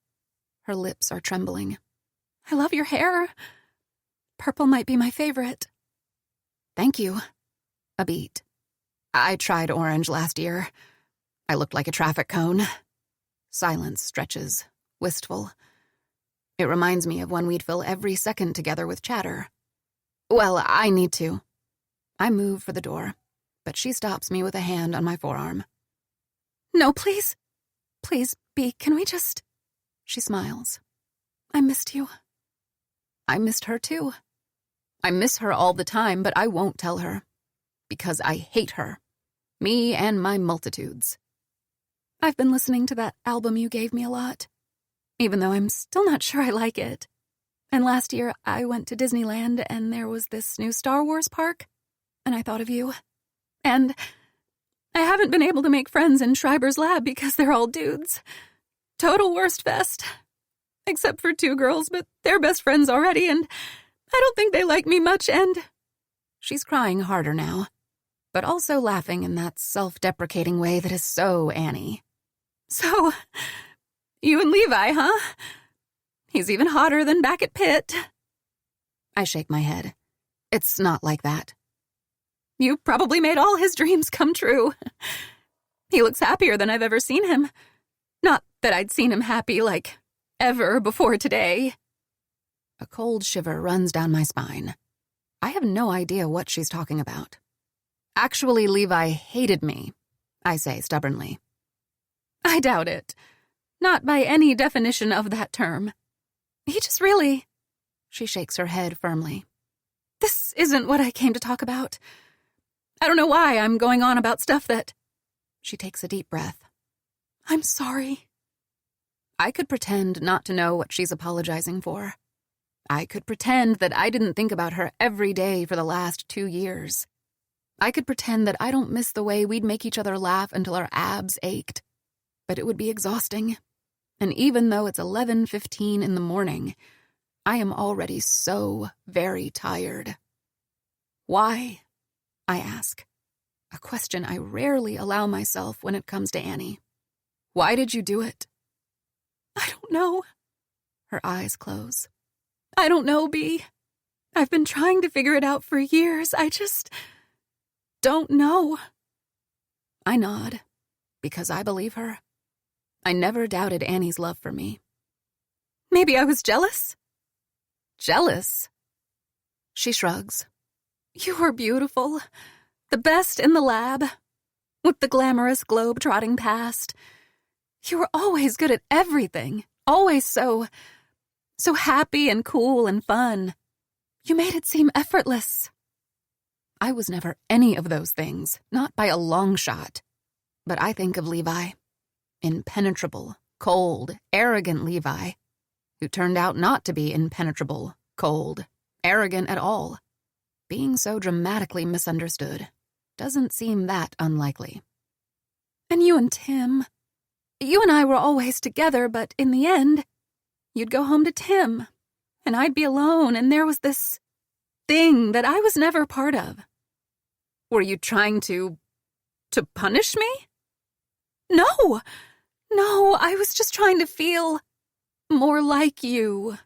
Her lips are trembling. "I love your hair. Purple might be my favorite." "Thank you." A beat. "I tried orange last year. I looked like a traffic cone." Silence stretches, wistful. It reminds me of when we'd fill every second together with chatter. "Well, I need to." I move for the door, but she stops me with a hand on my forearm. "No, please. Please, B, can we just..." She smiles. "I missed you." I missed her too. I miss her all the time, but I won't tell her. Because I hate her. Me and my multitudes. "I've been listening to that album you gave me a lot, even though I'm still not sure I like it. And last year I went to Disneyland and there was this new Star Wars park, and I thought of you. And I haven't been able to make friends in Schreiber's lab because they're all dudes. Total worst fest. Except for 2 girls, but they're best friends already, and I don't think they like me much, and..." She's crying harder now, but also laughing in that self-deprecating way that is so Annie. "So, you and Levi, huh? He's even hotter than back at Pitt." I shake my head. "It's not like that." "You probably made all his dreams come true. He looks happier than I've ever seen him. Not that I'd seen him happy, like, ever before today." A cold shiver runs down my spine. I have no idea what she's talking about. "Actually, Levi hated me," I say stubbornly. "I doubt it. Not by any definition of that term. He just really..." She shakes her head firmly. "This isn't what I came to talk about. I don't know why I'm going on about stuff that..." She takes a deep breath. "I'm sorry." I could pretend not to know what she's apologizing for. I could pretend that I didn't think about her every day for the last 2 years. I could pretend that I don't miss the way we'd make each other laugh until our abs ached. But it would be exhausting. And even though it's 11:15 in the morning, I am already so very tired. Why? I ask. A question I rarely allow myself when it comes to Annie. Why did you do it? I don't know. Her eyes close. I don't know, Bea. I've been trying to figure it out for years. I just don't know. I nod, because I believe her. I never doubted Annie's love for me. Maybe I was jealous? Jealous? She shrugs. You were beautiful. The best in the lab. With the glamorous globe trotting past. You were always good at everything. Always so happy and cool and fun. You made it seem effortless. I was never any of those things, not by a long shot. But I think of Levi. Impenetrable, cold, arrogant Levi, who turned out not to be impenetrable, cold, arrogant at all. Being so dramatically misunderstood doesn't seem that unlikely. And you and Tim. You and I were always together, but in the end, you'd go home to Tim, and I'd be alone, and there was this thing that I was never part of. Were you trying to punish me? No, I was just trying to feel more like you.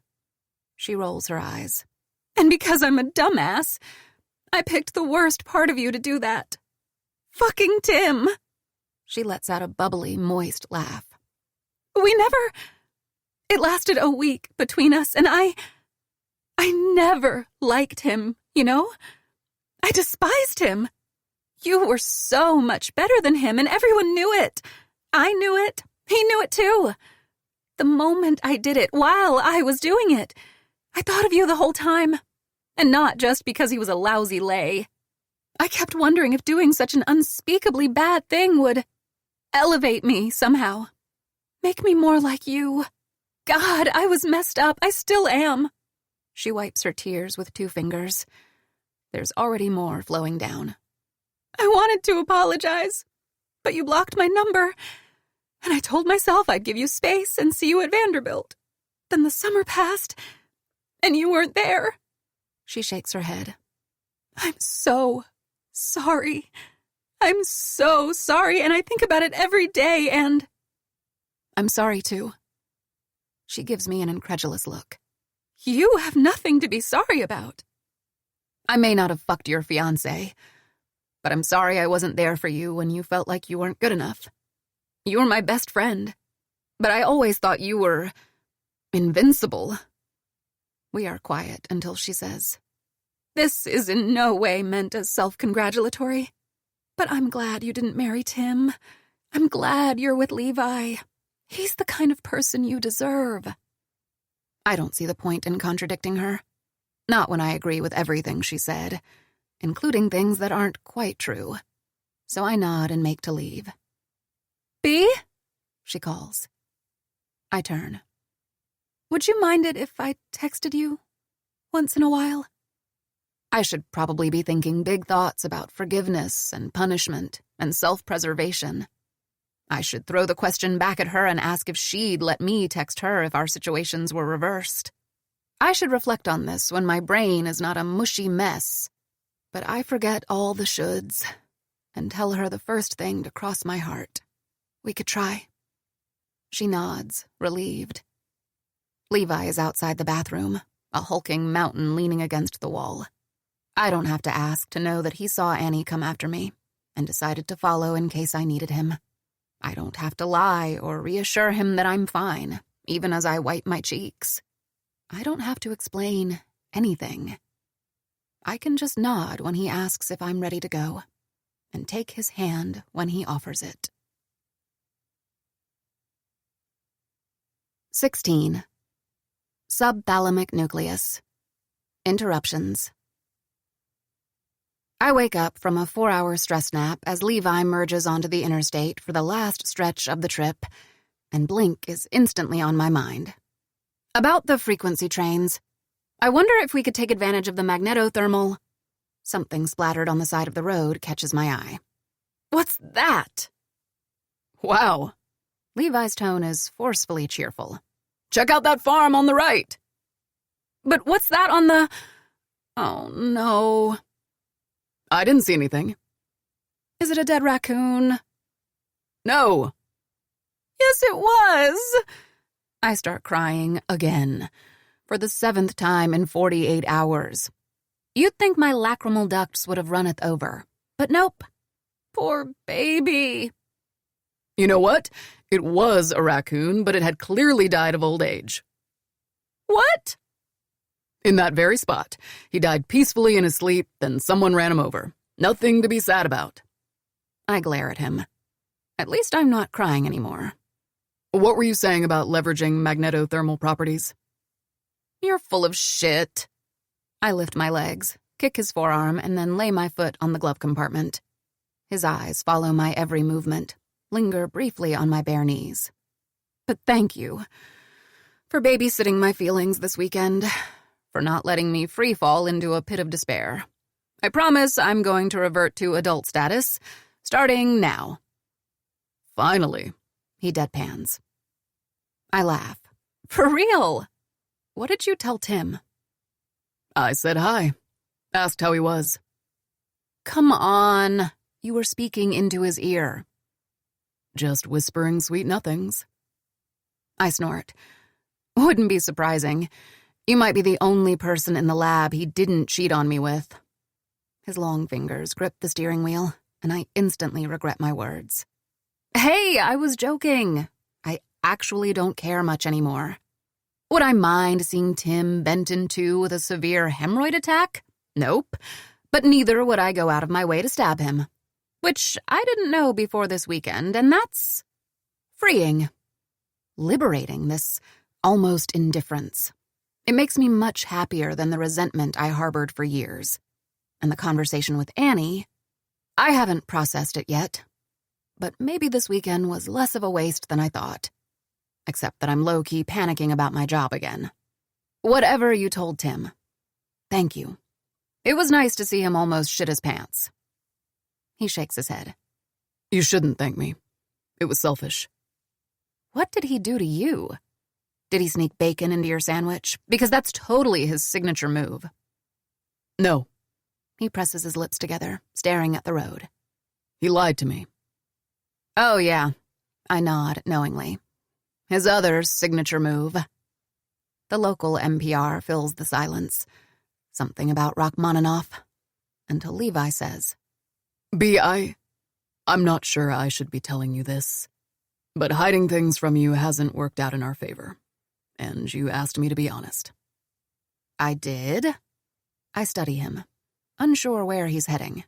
She rolls her eyes. And because I'm a dumbass, I picked the worst part of you to do that. Fucking Tim. She lets out a bubbly, moist laugh. It lasted a week between us, and I never liked him, you know? I despised him. You were so much better than him, and everyone knew it. I knew it. He knew it too. The moment I did it, while I was doing it, I thought of you the whole time. And not just because he was a lousy lay. I kept wondering if doing such an unspeakably bad thing would elevate me somehow. Make me more like you. God, I was messed up. I still am. She wipes her tears with 2 fingers. There's already more flowing down. I wanted to apologize, but you blocked my number, and I told myself I'd give you space and see you at Vanderbilt. Then the summer passed, and you weren't there. She shakes her head. I'm so sorry. I'm so sorry, and I think about it every day, and I'm sorry, too. She gives me an incredulous look. You have nothing to be sorry about. I may not have fucked your fiancé, but I'm sorry I wasn't there for you when you felt like you weren't good enough. You were my best friend, but I always thought you were invincible. We are quiet until she says, This is in no way meant as self-congratulatory, but I'm glad you didn't marry Tim. I'm glad you're with Levi. He's the kind of person you deserve. I don't see the point in contradicting her. Not when I agree with everything she said, including things that aren't quite true. So I nod and make to leave. Bea? She calls. I turn. Would you mind it if I texted you once in a while? I should probably be thinking big thoughts about forgiveness and punishment and self-preservation. I should throw the question back at her and ask if she'd let me text her if our situations were reversed. I should reflect on this when my brain is not a mushy mess. But I forget all the shoulds and tell her the first thing to cross my heart. We could try. She nods, relieved. Levi is outside the bathroom, a hulking mountain leaning against the wall. I don't have to ask to know that he saw Annie come after me and decided to follow in case I needed him. I don't have to lie or reassure him that I'm fine, even as I wipe my cheeks. I don't have to explain anything. I can just nod when he asks if I'm ready to go, and take his hand when he offers it. 16. Subthalamic nucleus. Interruptions. I wake up from a 4-hour stress nap as Levi merges onto the interstate for the last stretch of the trip, and Blink is instantly on my mind. About the frequency trains. I wonder if we could take advantage of the magnetothermal. Something splattered on the side of the road catches my eye. What's that? Wow. Levi's tone is forcefully cheerful. Check out that farm on the right. But what's that on the... Oh, no. I didn't see anything. Is it a dead raccoon? No. Yes, it was. I start crying again, for the 7th time in 48 hours. You'd think my lacrimal ducts would have runneth over, but nope. Poor baby. You know what? It was a raccoon, but it had clearly died of old age. What? In that very spot. He died peacefully in his sleep, then someone ran him over. Nothing to be sad about. I glare at him. At least I'm not crying anymore. What were you saying about leveraging magnetothermal properties? You're full of shit. I lift my legs, kick his forearm, and then lay my foot on the glove compartment. His eyes follow my every movement, linger briefly on my bare knees. But thank you for babysitting my feelings this weekend, for not letting me free fall into a pit of despair. I promise I'm going to revert to adult status, starting now. Finally, he deadpans. I laugh. For real? What did you tell Tim? I said hi. Asked how he was. Come on. You were speaking into his ear. Just whispering sweet nothings. I snort. Wouldn't be surprising. You might be the only person in the lab he didn't cheat on me with. His long fingers grip the steering wheel, and I instantly regret my words. Hey, I was joking. I actually don't care much anymore. Would I mind seeing Tim bent in two with a severe hemorrhoid attack? Nope. But neither would I go out of my way to stab him. Which I didn't know before this weekend, and that's freeing. Liberating, this almost indifference. It makes me much happier than the resentment I harbored for years. And the conversation with Annie, I haven't processed it yet. But maybe this weekend was less of a waste than I thought. Except that I'm low-key panicking about my job again. Whatever you told Tim. Thank you. It was nice to see him almost shit his pants. He shakes his head. You shouldn't thank me. It was selfish. What did he do to you? Did he sneak bacon into your sandwich? Because that's totally his signature move. No. He presses his lips together, staring at the road. He lied to me. Oh, yeah. I nod knowingly. His other signature move. The local NPR fills the silence. Something about Rachmaninoff. Until Levi says, I'm not sure I should be telling you this, but hiding things from you hasn't worked out in our favor. And you asked me to be honest. I did? I study him, unsure where he's heading.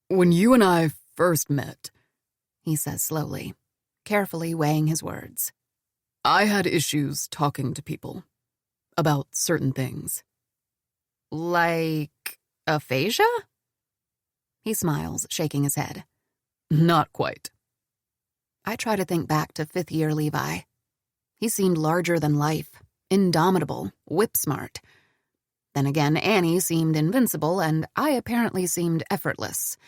When you and I first met, he says slowly, carefully weighing his words, I had issues talking to people about certain things. Like aphasia? He smiles, shaking his head. Not quite. I try to think back to 5th-year Levi. He seemed larger than life, indomitable, whip-smart. Then again, Annie seemed invincible, and I apparently seemed effortless.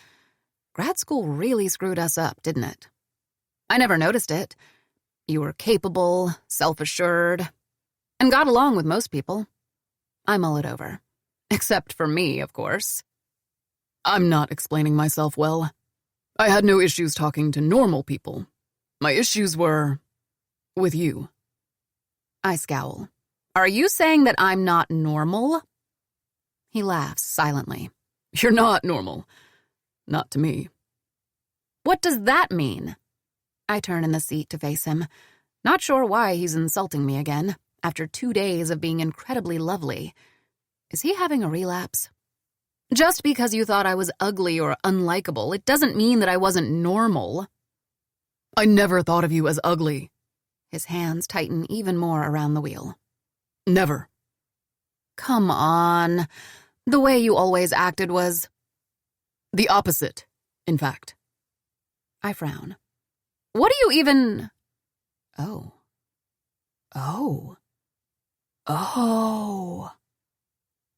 Grad school really screwed us up, didn't it? I never noticed it. You were capable, self-assured, and got along with most people. I mull it over. Except for me, of course. I'm not explaining myself well. I had no issues talking to normal people. My issues were with you. I scowl. Are you saying that I'm not normal? He laughs silently. You're not normal. Not to me. What does that mean? I turn in the seat to face him, not sure why he's insulting me again, after 2 days of being incredibly lovely. Is he having a relapse? Just because you thought I was ugly or unlikable, it doesn't mean that I wasn't normal. I never thought of you as ugly. His hands tighten even more around the wheel. Never. Come on. The way you always acted was... the opposite, in fact. I frown. What do you even... Oh.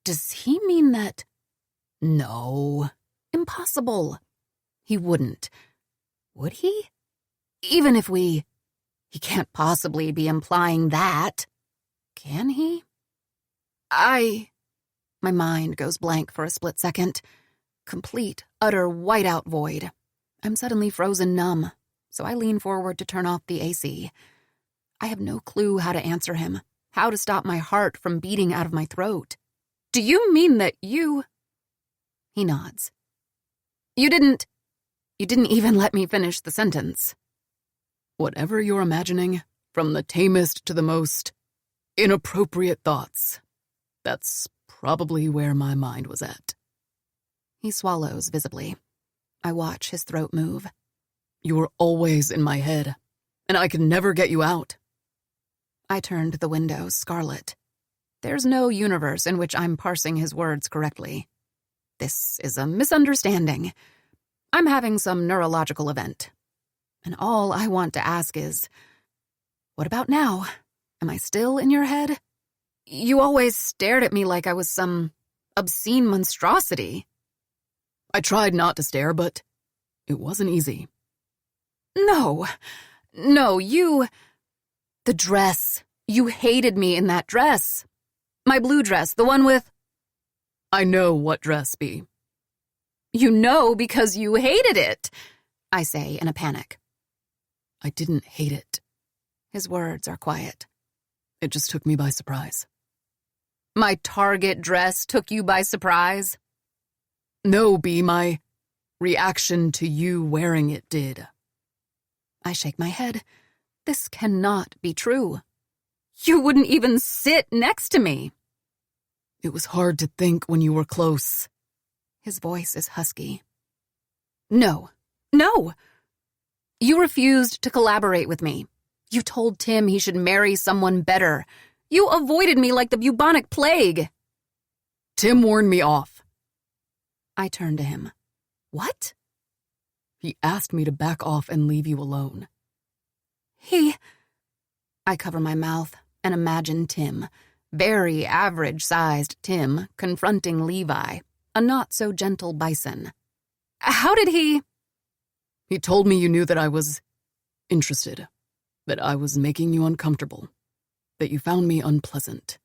Does he mean that... No. Impossible. He wouldn't. Would he? Even if we... He can't possibly be implying that. Can he? My mind goes blank for a split second. Complete, utter whiteout void. I'm suddenly frozen numb, so I lean forward to turn off the AC. I have no clue how to answer him, how to stop my heart from beating out of my throat. Do you mean that you... He nods. You didn't even let me finish the sentence. Whatever you're imagining, from the tamest to the most inappropriate thoughts, that's probably where my mind was at. He swallows visibly. I watch his throat move. You were always in my head, and I could never get you out. I turn to the window, scarlet. There's no universe in which I'm parsing his words correctly. This is a misunderstanding. I'm having some neurological event. And all I want to ask is, what about now? Am I still in your head? You always stared at me like I was some obscene monstrosity. I tried not to stare, but it wasn't easy. No, you... The dress. You hated me in that dress. My blue dress, the one with... I know what dress be. You know because you hated it, I say in a panic. I didn't hate it. His words are quiet. It just took me by surprise. My Target dress took you by surprise? No, B, my reaction to you wearing it did. I shake my head. This cannot be true. You wouldn't even sit next to me. It was hard to think when you were close. His voice is husky. No. You refused to collaborate with me. You told Tim he should marry someone better. You avoided me like the bubonic plague. Tim warned me off. I turn to him. What? He asked me to back off and leave you alone. I cover my mouth and imagine Tim, very average-sized Tim, confronting Levi, a not-so-gentle bison. How did he... He told me you knew that I was interested, that I was making you uncomfortable, that you found me unpleasant.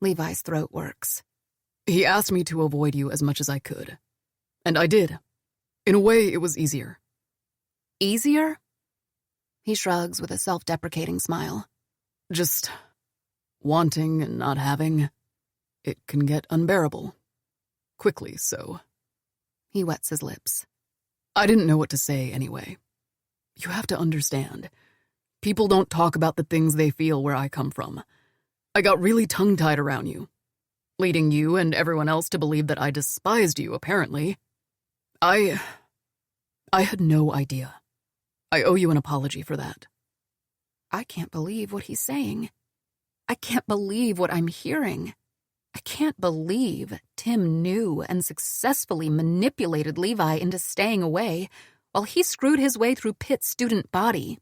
Levi's throat works. He asked me to avoid you as much as I could, and I did. In a way, it was easier. Easier? He shrugs with a self-deprecating smile. Just wanting and not having, it can get unbearable. Quickly, so. He wets his lips. I didn't know what to say anyway. You have to understand. People don't talk about the things they feel where I come from. I got really tongue-tied around you, leading you and everyone else to believe that I despised you, apparently. I had no idea. I owe you an apology for that. I can't believe what he's saying. I can't believe what I'm hearing. I can't believe Tim knew and successfully manipulated Levi into staying away while he screwed his way through Pitt's student body.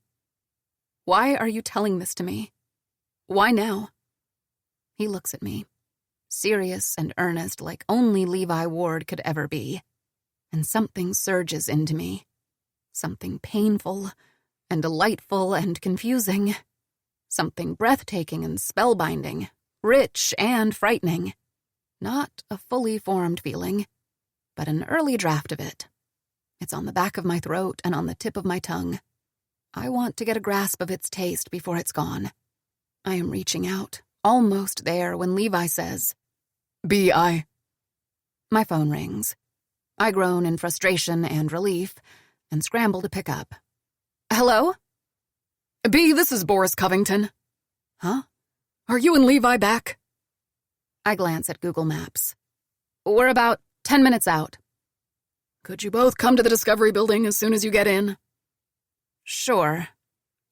Why are you telling this to me? Why now? He looks at me, serious and earnest like only Levi Ward could ever be, and something surges into me. Something painful and delightful and confusing. Something breathtaking and spellbinding, rich and frightening. Not a fully formed feeling, but an early draft of it. It's on the back of my throat and on the tip of my tongue. I want to get a grasp of its taste before it's gone. I am reaching out, almost there, when Levi says, B.I. My phone rings. I groan in frustration and relief and scramble to pick up. Hello? B, this is Boris Covington. Huh? Are you and Levi back? I glance at Google Maps. We're about 10 minutes out. Could you both come to the Discovery Building as soon as you get in? Sure.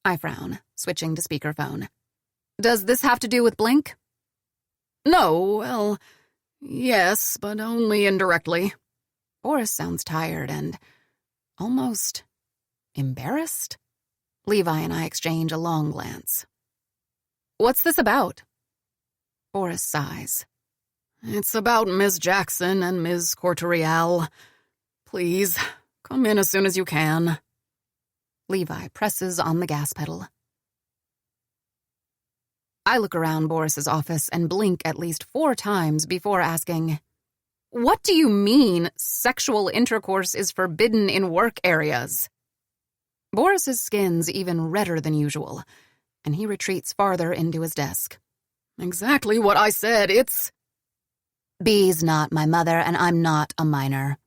I frown, switching to speakerphone. Does this have to do with Blink? No, well, yes, but only indirectly. Boris sounds tired and almost embarrassed. Levi and I exchange a long glance. What's this about? Boris sighs. It's about Ms. Jackson and Ms. Cortorial. Please, come in as soon as you can. Levi presses on the gas pedal. I look around Boris's office and blink at least 4 times before asking, "What do you mean sexual intercourse is forbidden in work areas?" Boris's skin's even redder than usual, and he retreats farther into his desk. Exactly what I said, it's... B's not my mother, and I'm not a minor,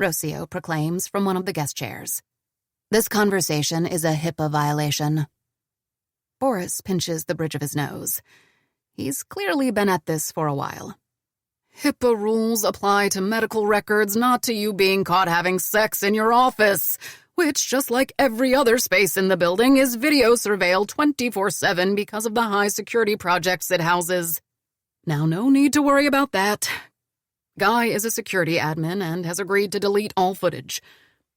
Rocio proclaims from one of the guest chairs. This conversation is a HIPAA violation. Boris pinches the bridge of his nose. He's clearly been at this for a while. HIPAA rules apply to medical records, not to you being caught having sex in your office, which, just like every other space in the building, is video surveilled 24/7 because of the high security projects it houses. Now, no need to worry about that. Guy is a security admin and has agreed to delete all footage.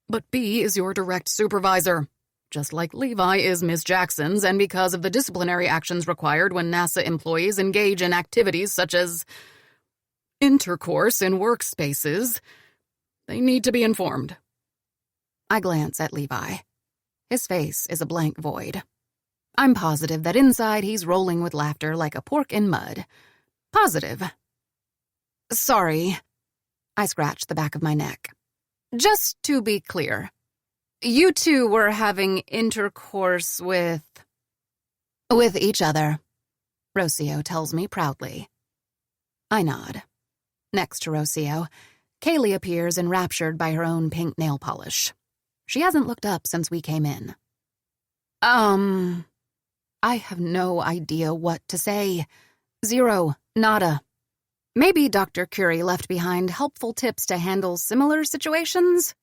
But B is your direct supervisor, just like Levi is Miss Jackson's, and because of the disciplinary actions required when NASA employees engage in activities such as intercourse in workspaces, they need to be informed. I glance at Levi. His face is a blank void. I'm positive that inside he's rolling with laughter like a pork in mud. Positive. Sorry. I scratch the back of my neck. Just to be clear, you two were having intercourse with each other, Rocio tells me proudly. I nod. Next to Rocio, Kaylee appears enraptured by her own pink nail polish. She hasn't looked up since we came in. I have no idea what to say. Zero. Nada. Maybe Dr. Curie left behind helpful tips to handle similar situations?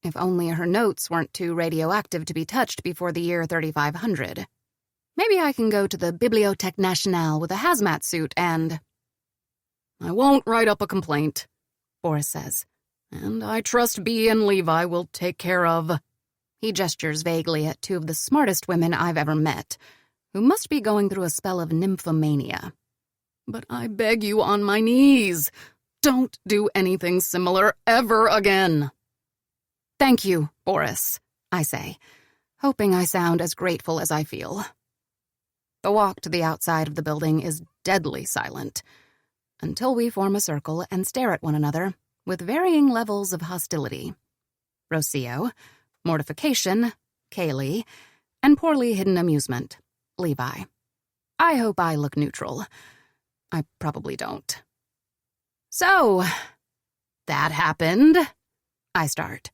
If only her notes weren't too radioactive to be touched before the year 3500. Maybe I can go to the Bibliothèque Nationale with a hazmat suit and... I won't write up a complaint, Boris says, and I trust B and Levi will take care of... He gestures vaguely at 2 of the smartest women I've ever met, who must be going through a spell of nymphomania. But I beg you on my knees, don't do anything similar ever again. Thank you, Boris, I say, hoping I sound as grateful as I feel. The walk to the outside of the building is deadly silent, until we form a circle and stare at one another with varying levels of hostility. Rocio, mortification, Kaylee, and poorly hidden amusement, Levi. I hope I look neutral. I probably don't. So, that happened? I start.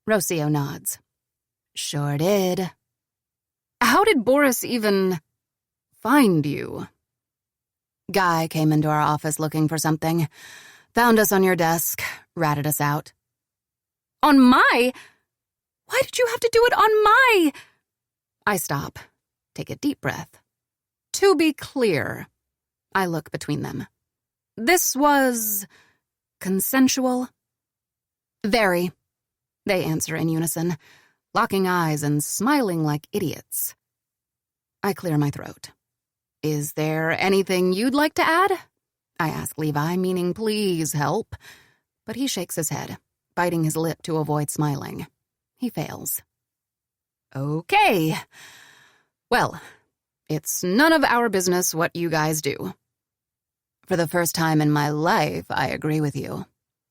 Rocio nods. Sure did. How did Boris even find you? Guy came into our office looking for something, found us on your desk, ratted us out. On my? Why did you have to do it on my? I stop, take a deep breath. To be clear, I look between them. This was consensual? Very, they answer in unison, locking eyes and smiling like idiots. I clear my throat. Is there anything you'd like to add? I ask Levi, meaning please help, but he shakes his head, biting his lip to avoid smiling. He fails. Okay. Well, it's none of our business what you guys do. For the first time in my life, I agree with you,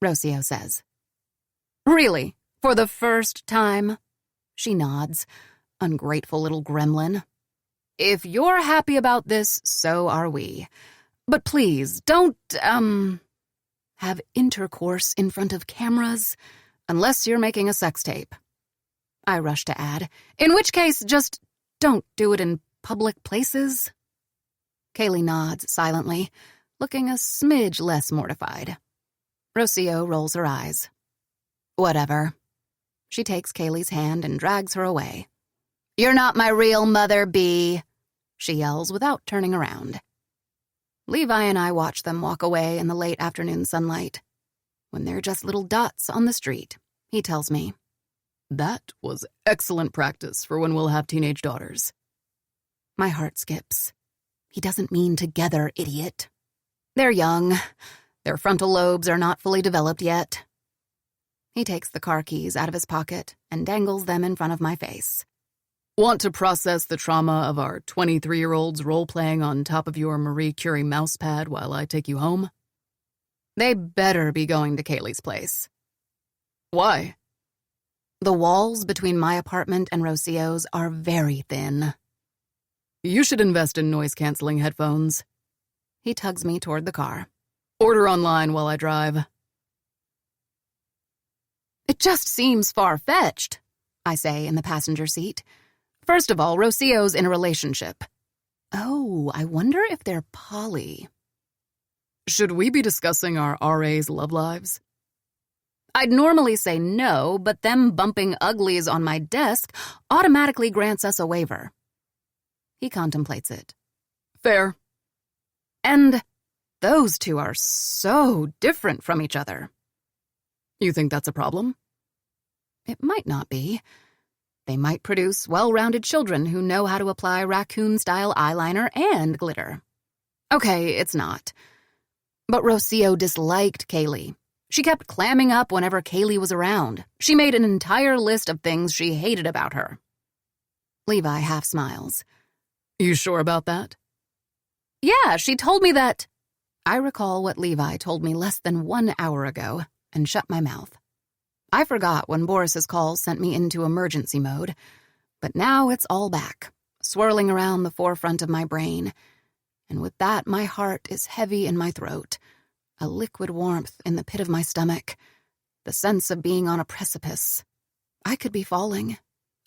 Rocio says. Really? For the first time? She nods. Ungrateful little gremlin. If you're happy about this, so are we. But please, don't, have intercourse in front of cameras, unless you're making a sex tape. I rush to add, in which case, just don't do it in public places. Kaylee nods silently, looking a smidge less mortified. Rocio rolls her eyes. Whatever. She takes Kaylee's hand and drags her away. You're not my real mother, B, she yells without turning around. Levi and I watch them walk away in the late afternoon sunlight. When they're just little dots on the street, he tells me, That was excellent practice for when we'll have teenage daughters. My heart skips. He doesn't mean together, idiot. They're young. Their frontal lobes are not fully developed yet. He takes the car keys out of his pocket and dangles them in front of my face. Want to process the trauma of our 23-year-olds role-playing on top of your Marie Curie mousepad while I take you home? They better be going to Kaylee's place. Why? The walls between my apartment and Rocio's are very thin. You should invest in noise-canceling headphones. He tugs me toward the car. Order online while I drive. It just seems far-fetched, I say in the passenger seat. First of all, Rocio's in a relationship. Oh, I wonder if they're poly. Should we be discussing our RA's love lives? I'd normally say no, but them bumping uglies on my desk automatically grants us a waiver. He contemplates it. Fair. And those two are so different from each other. You think that's a problem? It might not be. They might produce well-rounded children who know how to apply raccoon-style eyeliner and glitter. Okay, it's not. But Rocio disliked Kaylee. She kept clamming up whenever Kaylee was around. She made an entire list of things she hated about her. Levi half smiles. You sure about that? Yeah, she told me that. I recall what Levi told me less than 1 hour ago and shut my mouth. I forgot when Boris's calls sent me into emergency mode, but now it's all back, swirling around the forefront of my brain. And with that, my heart is heavy in my throat, a liquid warmth in the pit of my stomach, the sense of being on a precipice. I could be falling.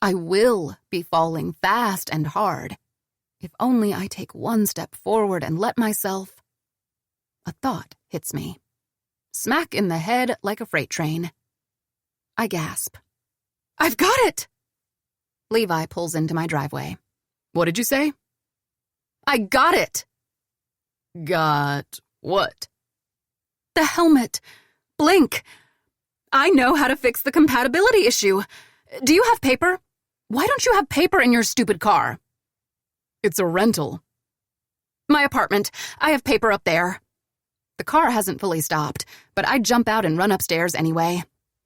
I will be falling fast and hard. If only I take one step forward and let myself. A thought hits me. Smack in the head like a freight train. I gasp. I've got it! Levi pulls into my driveway. What did you say? I got it! Got what? The helmet. Blink. I know how to fix the compatibility issue. Do you have paper? Why don't you have paper in your stupid car? It's a rental. My apartment. I have paper up there. The car hasn't fully stopped, but I jump out and run upstairs anyway.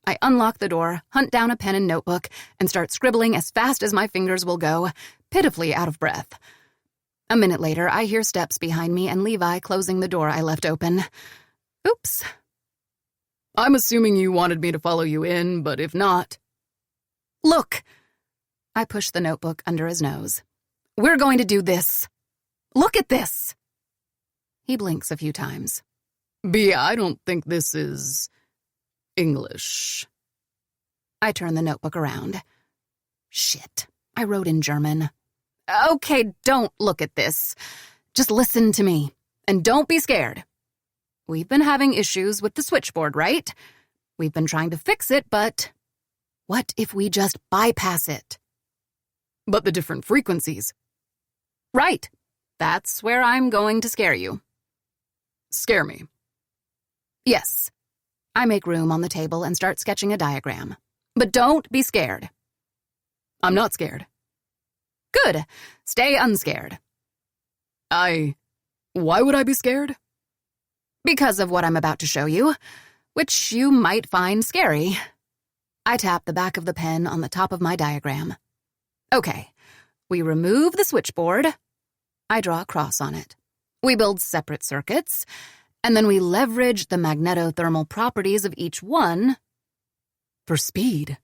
I unlock the door, hunt down a pen and notebook, and start scribbling as fast as my fingers will go, pitifully out of breath. A minute later, I hear steps behind me and Levi closing the door I left open. Oops. I'm assuming you wanted me to follow you in, but if not... Look! I push the notebook under his nose. We're going to do this. Look at this! He blinks a few times. B, I don't think this is... English. I turn the notebook around. Shit, I wrote in German. Okay, don't look at this. Just listen to me, and don't be scared. We've been having issues with the switchboard, right? We've been trying to fix it, but what if we just bypass it? But the different frequencies. Right. That's where I'm going to scare you. Scare me. Yes. I make room on the table and start sketching a diagram. But don't be scared. I'm not scared. Good. Stay unscared. Why would I be scared? Because of what I'm about to show you, which you might find scary. I tap the back of the pen on the top of my diagram. Okay, we remove the switchboard. I draw a cross on it. We build separate circuits, and then we leverage the magnetothermal properties of each one. For speed.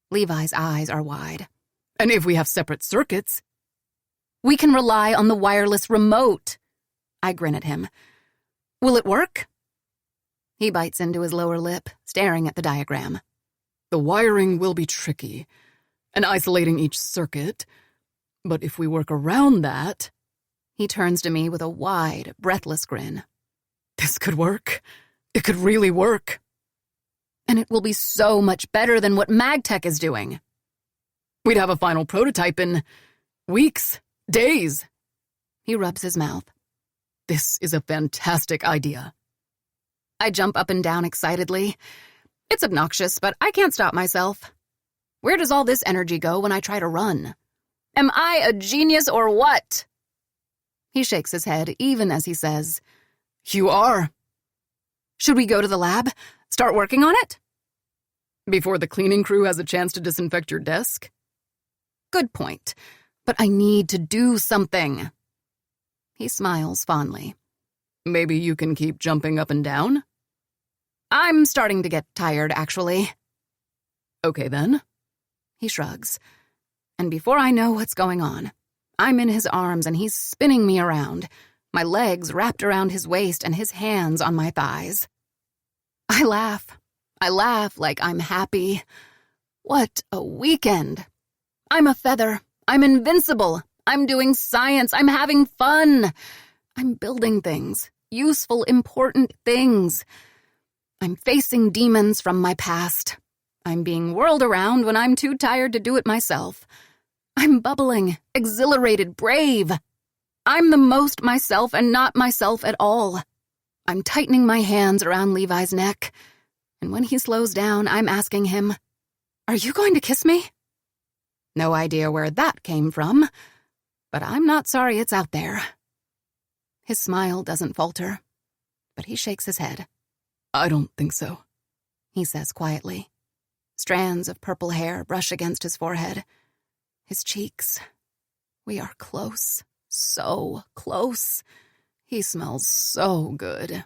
Levi's eyes are wide. And if we have separate circuits... We can rely on the wireless remote. I grin at him. Will it work? He bites into his lower lip, staring at the diagram. The wiring will be tricky, and isolating each circuit. But if we work around that... He turns to me with a wide, breathless grin. This could work. It could really work. And it will be so much better than what MagTech is doing. We'd have a final prototype in weeks, days. He rubs his mouth. This is a fantastic idea. I jump up and down excitedly. It's obnoxious, but I can't stop myself. Where does all this energy go when I try to run? Am I a genius or what? He shakes his head even as he says, You are. Should we go to the lab? Start working on it? Before the cleaning crew has a chance to disinfect your desk? Good point. But I need to do something. He smiles fondly. Maybe you can keep jumping up and down? I'm starting to get tired, actually. Okay, then. He shrugs. And before I know what's going on, I'm in his arms and he's spinning me around, my legs wrapped around his waist and his hands on my thighs. I laugh. I laugh like I'm happy. What a weekend. I'm a feather. I'm invincible. I'm doing science. I'm having fun. I'm building things. Useful, important things. I'm facing demons from my past. I'm being whirled around when I'm too tired to do it myself. I'm bubbling, exhilarated, brave. I'm the most myself and not myself at all. I'm tightening my hands around Levi's neck. And when he slows down, I'm asking him, "Are you going to kiss me?" No idea where that came from, but I'm not sorry it's out there. His smile doesn't falter, but he shakes his head. I don't think so, he says quietly. Strands of purple hair brush against his forehead. His cheeks. We are close. So close. He smells so good.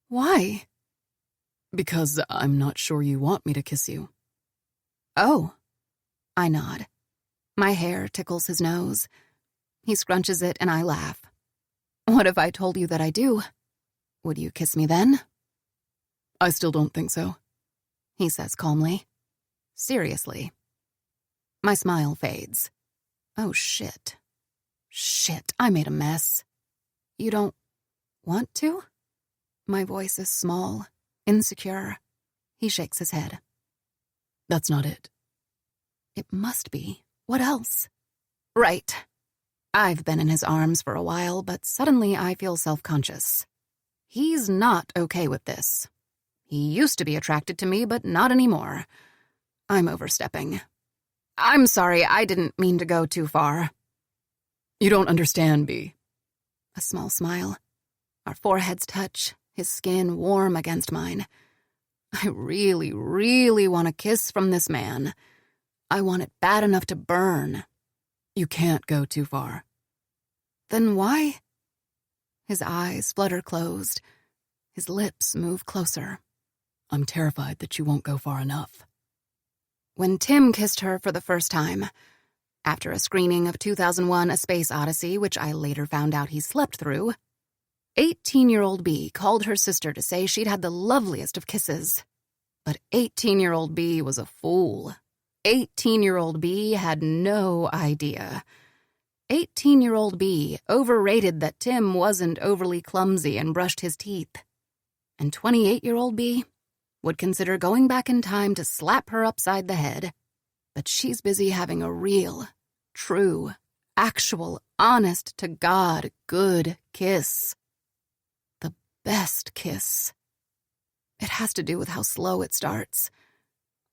Why? Because I'm not sure you want me to kiss you. Oh. I nod. My hair tickles his nose. He scrunches it and I laugh. What if I told you that I do? Would you kiss me then? I still don't think so, he says calmly. Seriously. My smile fades. Oh, shit. Shit, I made a mess. You don't want to? My voice is small, insecure. He shakes his head. That's not it. It must be. What else? Right. I've been in his arms for a while, but suddenly I feel self-conscious. He's not okay with this. He used to be attracted to me, but not anymore. I'm overstepping. I'm sorry, I didn't mean to go too far. You don't understand, Bee. A small smile. Our foreheads touch, his skin warm against mine. I really, really want a kiss from this man. I want it bad enough to burn. You can't go too far. Then why? His eyes flutter closed. His lips move closer. I'm terrified that you won't go far enough. When Tim kissed her for the first time, after a screening of 2001: A Space Odyssey, which I later found out he slept through, 18-year-old Bee called her sister to say she'd had the loveliest of kisses. But 18-year-old Bee was a fool. 18-year-old Bee had no idea. 18-year-old Bee overrated that Tim wasn't overly clumsy and brushed his teeth. And 28-year-old Bee would consider going back in time to slap her upside the head. But she's busy having a real, true, actual, honest-to-God good kiss. The best kiss. It has to do with how slow it starts.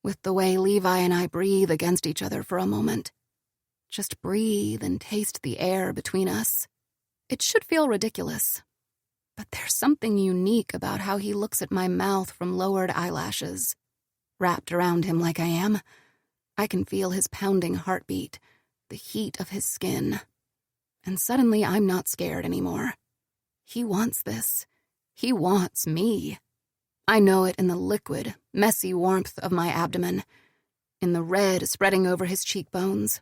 With the way Levi and I breathe against each other for a moment. Just breathe and taste the air between us. It should feel ridiculous. But there's something unique about how he looks at my mouth from lowered eyelashes. Wrapped around him like I am, I can feel his pounding heartbeat, the heat of his skin. And suddenly I'm not scared anymore. He wants this. He wants me. I know it in the liquid, messy warmth of my abdomen, in the red spreading over his cheekbones,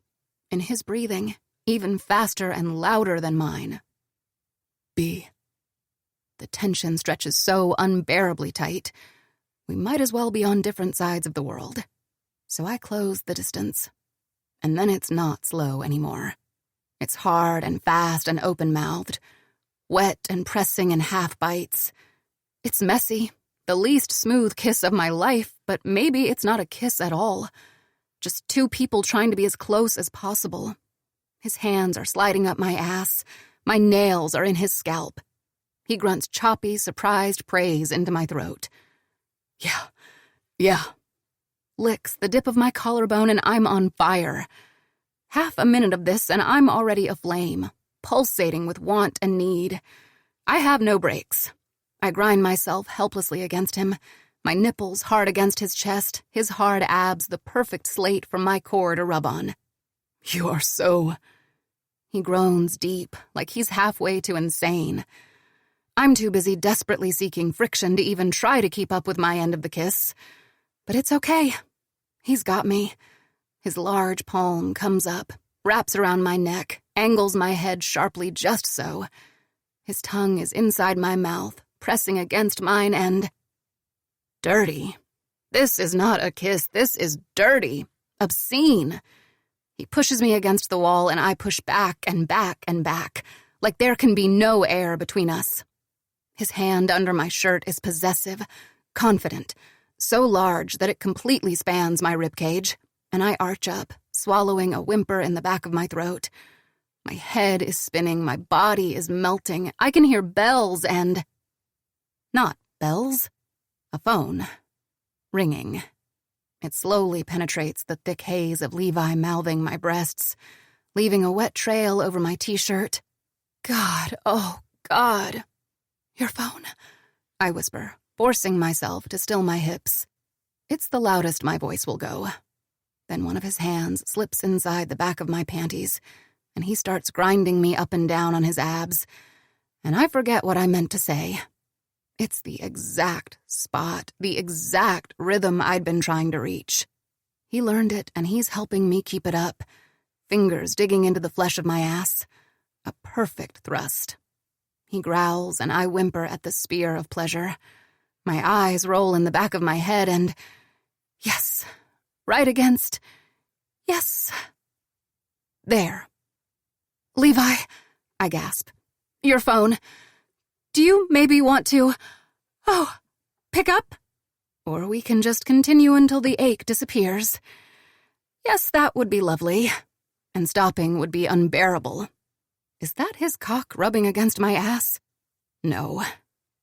in his breathing, even faster and louder than mine. Bee. The tension stretches so unbearably tight, we might as well be on different sides of the world. So I close the distance. And then it's not slow anymore. It's hard and fast and open-mouthed, wet and pressing in half-bites. It's messy, the least smooth kiss of my life, but maybe it's not a kiss at all. Just two people trying to be as close as possible. His hands are sliding up my ass. My nails are in his scalp. He grunts choppy, surprised praise into my throat. Yeah. Licks the dip of my collarbone and I'm on fire. Half a minute of this and I'm already aflame, pulsating with want and need. I have no brakes. I grind myself helplessly against him, my nipples hard against his chest, his hard abs the perfect slate for my core to rub on. You are so... He groans deep, like he's halfway to insane. I'm too busy desperately seeking friction to even try to keep up with my end of the kiss. But it's okay. He's got me. His large palm comes up, wraps around my neck, angles my head sharply just so. His tongue is inside my mouth, pressing against mine, and... dirty. This is not a kiss. This is dirty. Obscene. He pushes me against the wall, and I push back and back and back, like there can be no air between us. His hand under my shirt is possessive, confident, so large that it completely spans my ribcage, and I arch up, swallowing a whimper in the back of my throat. My head is spinning, my body is melting. I can hear bells and... not bells. A phone. Ringing. It slowly penetrates the thick haze of Levi mouthing my breasts, leaving a wet trail over my t-shirt. God, oh God. Your phone, I whisper, forcing myself to still my hips. It's the loudest my voice will go. Then one of his hands slips inside the back of my panties, and he starts grinding me up and down on his abs, and I forget what I meant to say. It's the exact spot, the exact rhythm I'd been trying to reach. He learned it, and he's helping me keep it up, fingers digging into the flesh of my ass. A perfect thrust. He growls, and I whimper at the spear of pleasure. My eyes roll in the back of my head, and... yes, right against... yes. There. Levi, I gasp. Your phone. Do you maybe want to... oh, pick up? Or we can just continue until the ache disappears. Yes, that would be lovely. And stopping would be unbearable. Is that his cock rubbing against my ass? No.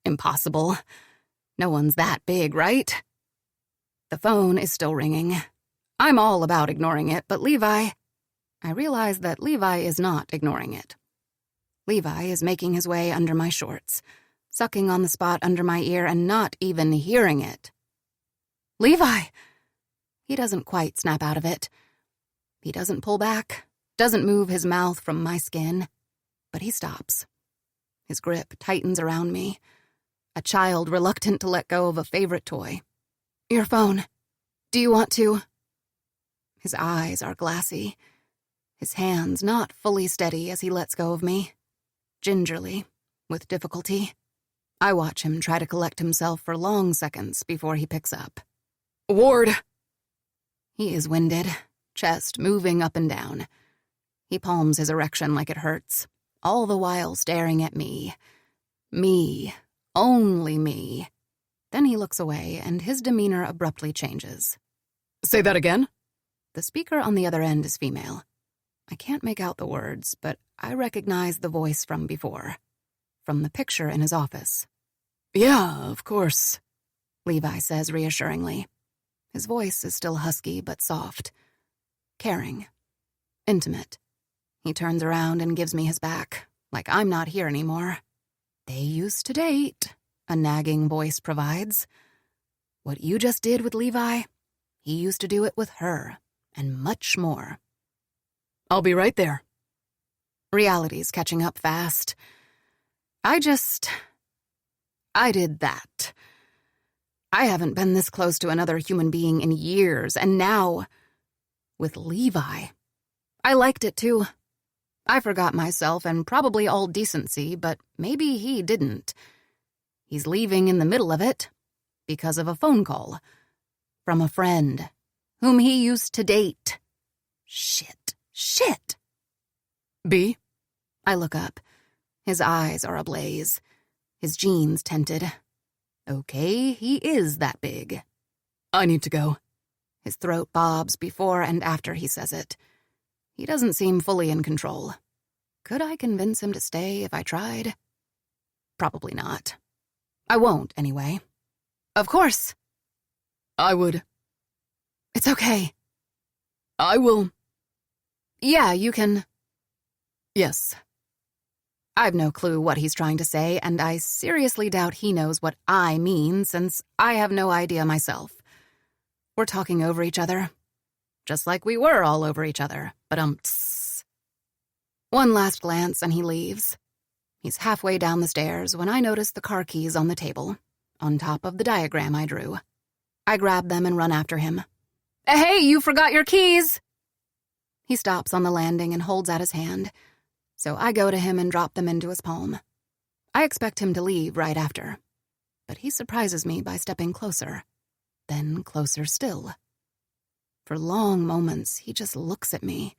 Impossible. No one's that big, right? The phone is still ringing. I'm all about ignoring it, but Levi... I realize that Levi is not ignoring it. Levi is making his way under my shorts, sucking on the spot under my ear and not even hearing it. Levi! He doesn't quite snap out of it. He doesn't pull back, doesn't move his mouth from my skin, but he stops. His grip tightens around me, a child reluctant to let go of a favorite toy. Your phone. Do you want to? His eyes are glassy, his hands not fully steady as he lets go of me. Gingerly, with difficulty. I watch him try to collect himself for long seconds before he picks up. Ward! He is winded, chest moving up and down. He palms his erection like it hurts, all the while staring at me. Me. Only me. Then he looks away, and his demeanor abruptly changes. Say that again? The speaker on the other end is female. I can't make out the words, but I recognize the voice from before. From the picture in his office. Yeah, of course, Levi says reassuringly. His voice is still husky but soft. Caring. Intimate. He turns around and gives me his back, like I'm not here anymore. They used to date, a nagging voice provides. What you just did with Levi, he used to do it with her, and much more. I'll be right there. Reality's catching up fast. I did that. I haven't been this close to another human being in years, and now, with Levi. I liked it too. I forgot myself and probably all decency, but maybe he didn't. He's leaving in the middle of it because of a phone call from a friend whom he used to date. Shit. B? I look up. His eyes are ablaze. His jeans tinted. Okay, he is that big. I need to go. His throat bobs before and after he says it. He doesn't seem fully in control. Could I convince him to stay if I tried? Probably not. I won't, anyway. Of course. I would. It's okay. I will. Yeah, you can. Yes. I've no clue what he's trying to say, and I seriously doubt he knows what I mean, since I have no idea myself. We're talking over each other. Just like we were all over each other Ba-dum-ts. One last glance and he leaves. He's halfway down the stairs when I notice the car keys on the table, on top of the diagram I drew. I grab them and run after him. Hey, you forgot your keys! He stops on the landing and holds out his hand, so I go to him and drop them into his palm. I expect him to leave right after, but he surprises me by stepping closer, then closer still. For long moments, he just looks at me,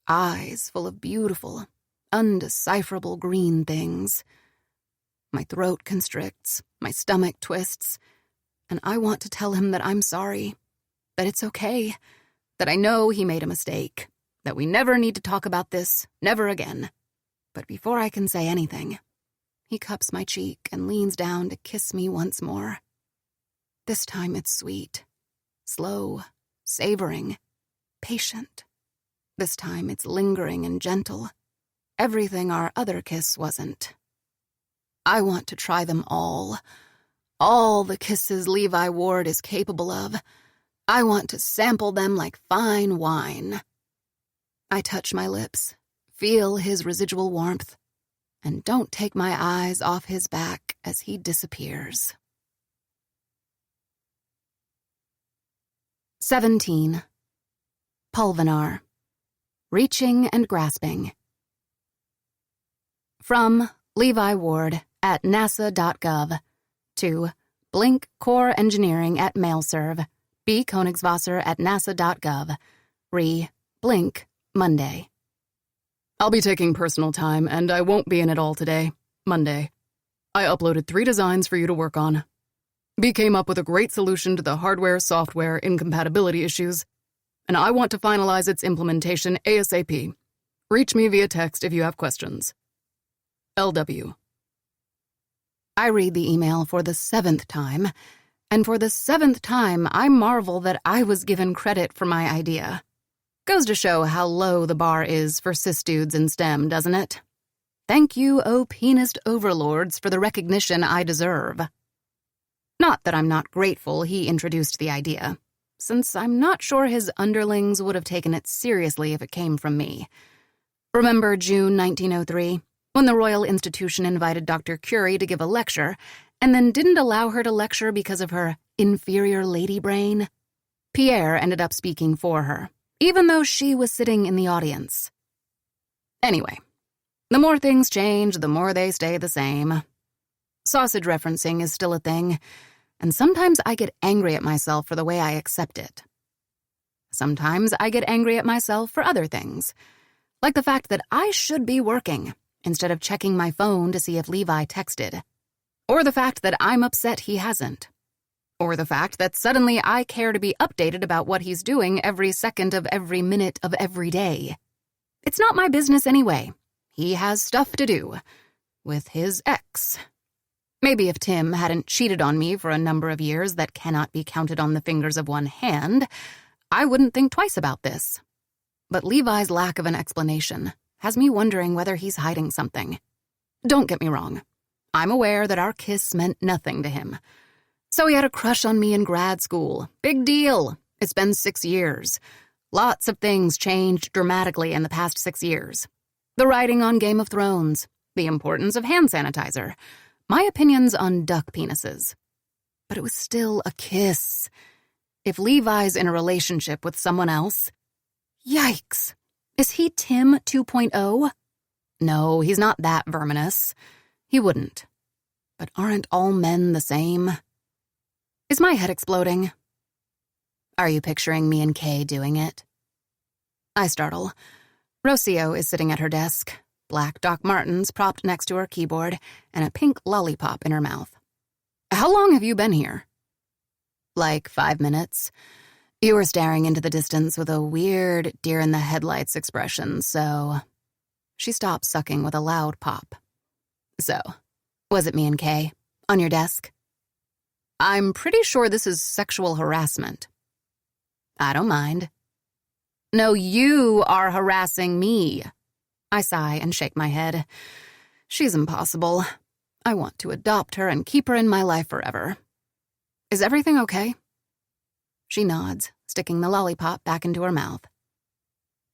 eyes full of beautiful, undecipherable green things. My throat constricts, my stomach twists, and I want to tell him that I'm sorry, that it's okay, that I know he made a mistake, that we never need to talk about this, never again. But before I can say anything, he cups my cheek and leans down to kiss me once more. This time it's sweet, slow, savoring, patient. This time it's lingering and gentle. Everything our other kiss wasn't. I want to try them all the kisses Levi Ward is capable of. I want to sample them like fine wine. I touch my lips, feel his residual warmth, and don't take my eyes off his back as he disappears. 17. Pulvinar. Reaching and grasping. From Levi Ward at nasa.gov to Blink Core Engineering at MailServe, B. Koenigswasser at nasa.gov, Blink, Monday. I'll be taking personal time, and I won't be in it all today, Monday. I uploaded 3 designs for you to work on. B came up with a great solution to the hardware-software incompatibility issues, and I want to finalize its implementation ASAP. Reach me via text if you have questions. LW. I read the email for the 7th time, and for the 7th time I marvel that I was given credit for my idea. Goes to show how low the bar is for cis dudes in STEM, doesn't it? Thank you, oh penist overlords, for the recognition I deserve. Not that I'm not grateful he introduced the idea, since I'm not sure his underlings would have taken it seriously if it came from me. Remember June 1903, when the Royal Institution invited Dr. Curie to give a lecture, and then didn't allow her to lecture because of her inferior lady brain? Pierre ended up speaking for her, even though she was sitting in the audience. Anyway, the more things change, the more they stay the same. Sausage referencing is still a thing, and sometimes I get angry at myself for the way I accept it. Sometimes I get angry at myself for other things, like the fact that I should be working instead of checking my phone to see if Levi texted, or the fact that I'm upset he hasn't, or the fact that suddenly I care to be updated about what he's doing every second of every minute of every day. It's not my business anyway. He has stuff to do with his ex. Maybe if Tim hadn't cheated on me for a number of years that cannot be counted on the fingers of one hand, I wouldn't think twice about this. But Levi's lack of an explanation has me wondering whether he's hiding something. Don't get me wrong. I'm aware that our kiss meant nothing to him. So he had a crush on me in grad school. Big deal. It's been 6 years. Lots of things changed dramatically in the past 6 years. The writing on Game of Thrones, the importance of hand sanitizer, my opinions on duck penises. But it was still a kiss. If Levi's in a relationship with someone else, yikes. Is he Tim 2.0? No, he's not that verminous. He wouldn't. But aren't all men the same? Is my head exploding? Are you picturing me and Kay doing it? I startle. Rocio is sitting at her desk, black Doc Martens propped next to her keyboard, and a pink lollipop in her mouth. How long have you been here? Like 5 minutes. You were staring into the distance with a weird deer-in-the-headlights expression, so... She stopped sucking with a loud pop. So, was it me and Kay? On your desk? I'm pretty sure this is sexual harassment. I don't mind. No, you are harassing me. I sigh and shake my head. She's impossible. I want to adopt her and keep her in my life forever. Is everything okay? She nods, sticking the lollipop back into her mouth.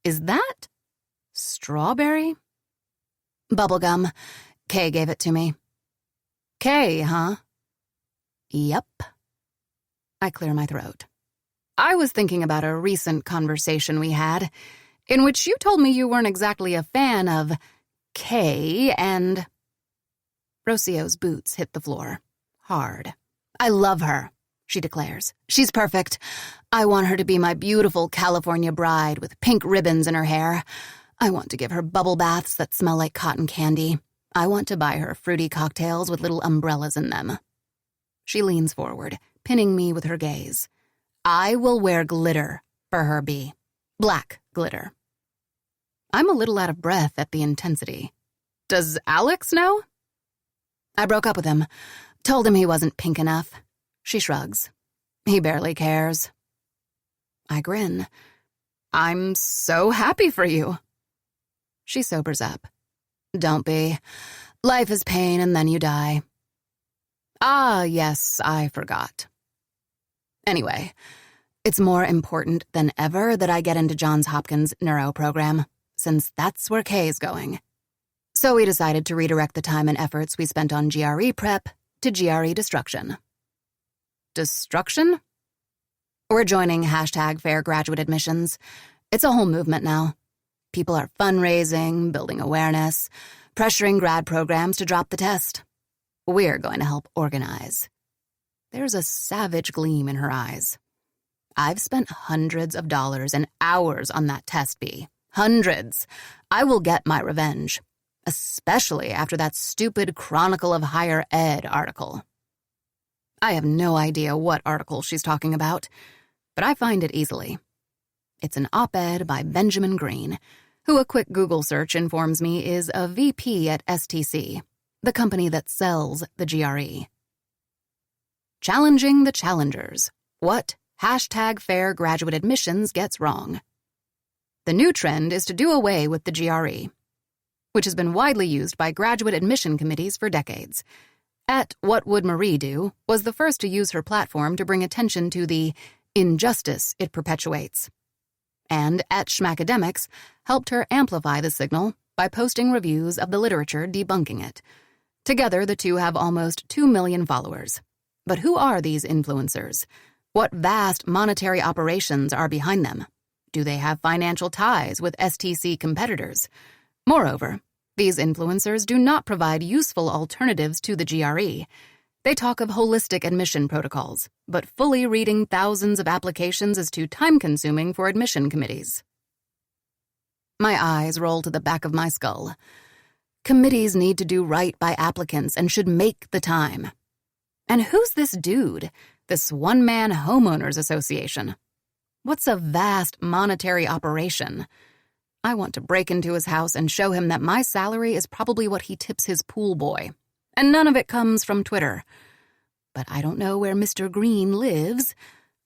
Is that strawberry? Bubblegum. Kay gave it to me. Kay, huh? Yep. I clear my throat. I was thinking about a recent conversation we had, in which you told me you weren't exactly a fan of Kay and... Rocio's boots hit the floor. Hard. I love her, she declares. She's perfect. I want her to be my beautiful California bride with pink ribbons in her hair. I want to give her bubble baths that smell like cotton candy. I want to buy her fruity cocktails with little umbrellas in them. She leans forward, pinning me with her gaze. I will wear glitter for her, B. Black glitter. I'm a little out of breath at the intensity. Does Alex know? I broke up with him. Told him he wasn't pink enough. She shrugs. He barely cares. I grin. I'm so happy for you. She sobers up. Don't be. Life is pain and then you die. Ah, yes, I forgot. Anyway, it's more important than ever that I get into Johns Hopkins neuro program, since that's where Kay's going. So we decided to redirect the time and efforts we spent on GRE prep to GRE destruction. Destruction? We're joining #Fair Graduate Admissions. It's a whole movement now. People are fundraising, building awareness, pressuring grad programs to drop the test. We're going to help organize. There's a savage gleam in her eyes. I've spent hundreds of dollars and hours on that test, B. Hundreds. I will get my revenge. Especially after that stupid Chronicle of Higher Ed article. I have no idea what article she's talking about, but I find it easily. It's an op-ed by Benjamin Green, who a quick Google search informs me is a VP at STC, the company that sells the GRE. Challenging the challengers. What #Fair Graduate Admissions gets wrong. The new trend is to do away with the GRE, which has been widely used by graduate admission committees for decades. What Would Marie Do was the first to use her platform to bring attention to the injustice it perpetuates. And @Schmacademics helped her amplify the signal by posting reviews of the literature debunking it. Together, the two have almost 2 million followers. But who are these influencers? What vast monetary operations are behind them? Do they have financial ties with STC competitors? Moreover, these influencers do not provide useful alternatives to the GRE. They talk of holistic admission protocols, but fully reading thousands of applications is too time-consuming for admission committees. My eyes roll to the back of my skull. Committees need to do right by applicants and should make the time. And who's this dude, this one-man homeowners association? What's a vast monetary operation? I want to break into his house and show him that my salary is probably what he tips his pool boy, and none of it comes from Twitter. But I don't know where Mr. Green lives,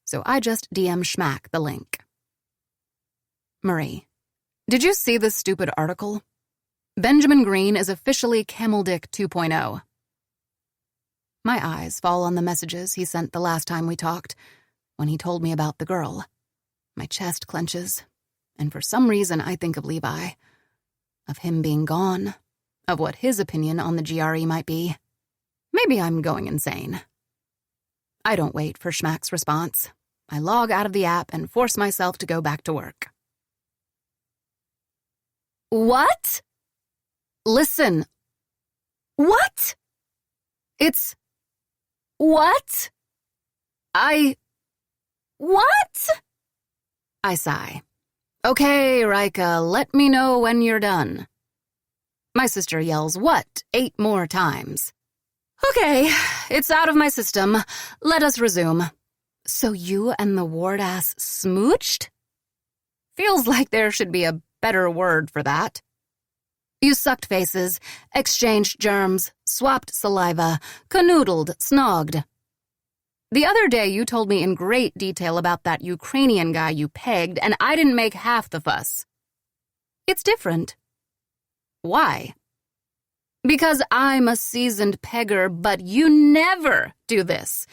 so I just DM Schmack the link. Marie, did you see this stupid article? Benjamin Green is officially Camel Dick 2.0. My eyes fall on the messages he sent the last time we talked, when he told me about the girl. My chest clenches, and for some reason I think of Levi, of him being gone, of what his opinion on the GRE might be. Maybe I'm going insane. I don't wait for Schmack's response. I log out of the app and force myself to go back to work. What? Listen. What? It's... What? What? I sigh. Okay, Rika, let me know when you're done. My sister yells, what, 8 more times. Okay, it's out of my system. Let us resume. So you and the ward-ass smooched? Feels like there should be a better word for that. You sucked faces, exchanged germs, swapped saliva, canoodled, snogged. The other day you told me in great detail about that Ukrainian guy you pegged, and I didn't make half the fuss. It's different. Why? Because I'm a seasoned pegger, but you never do this.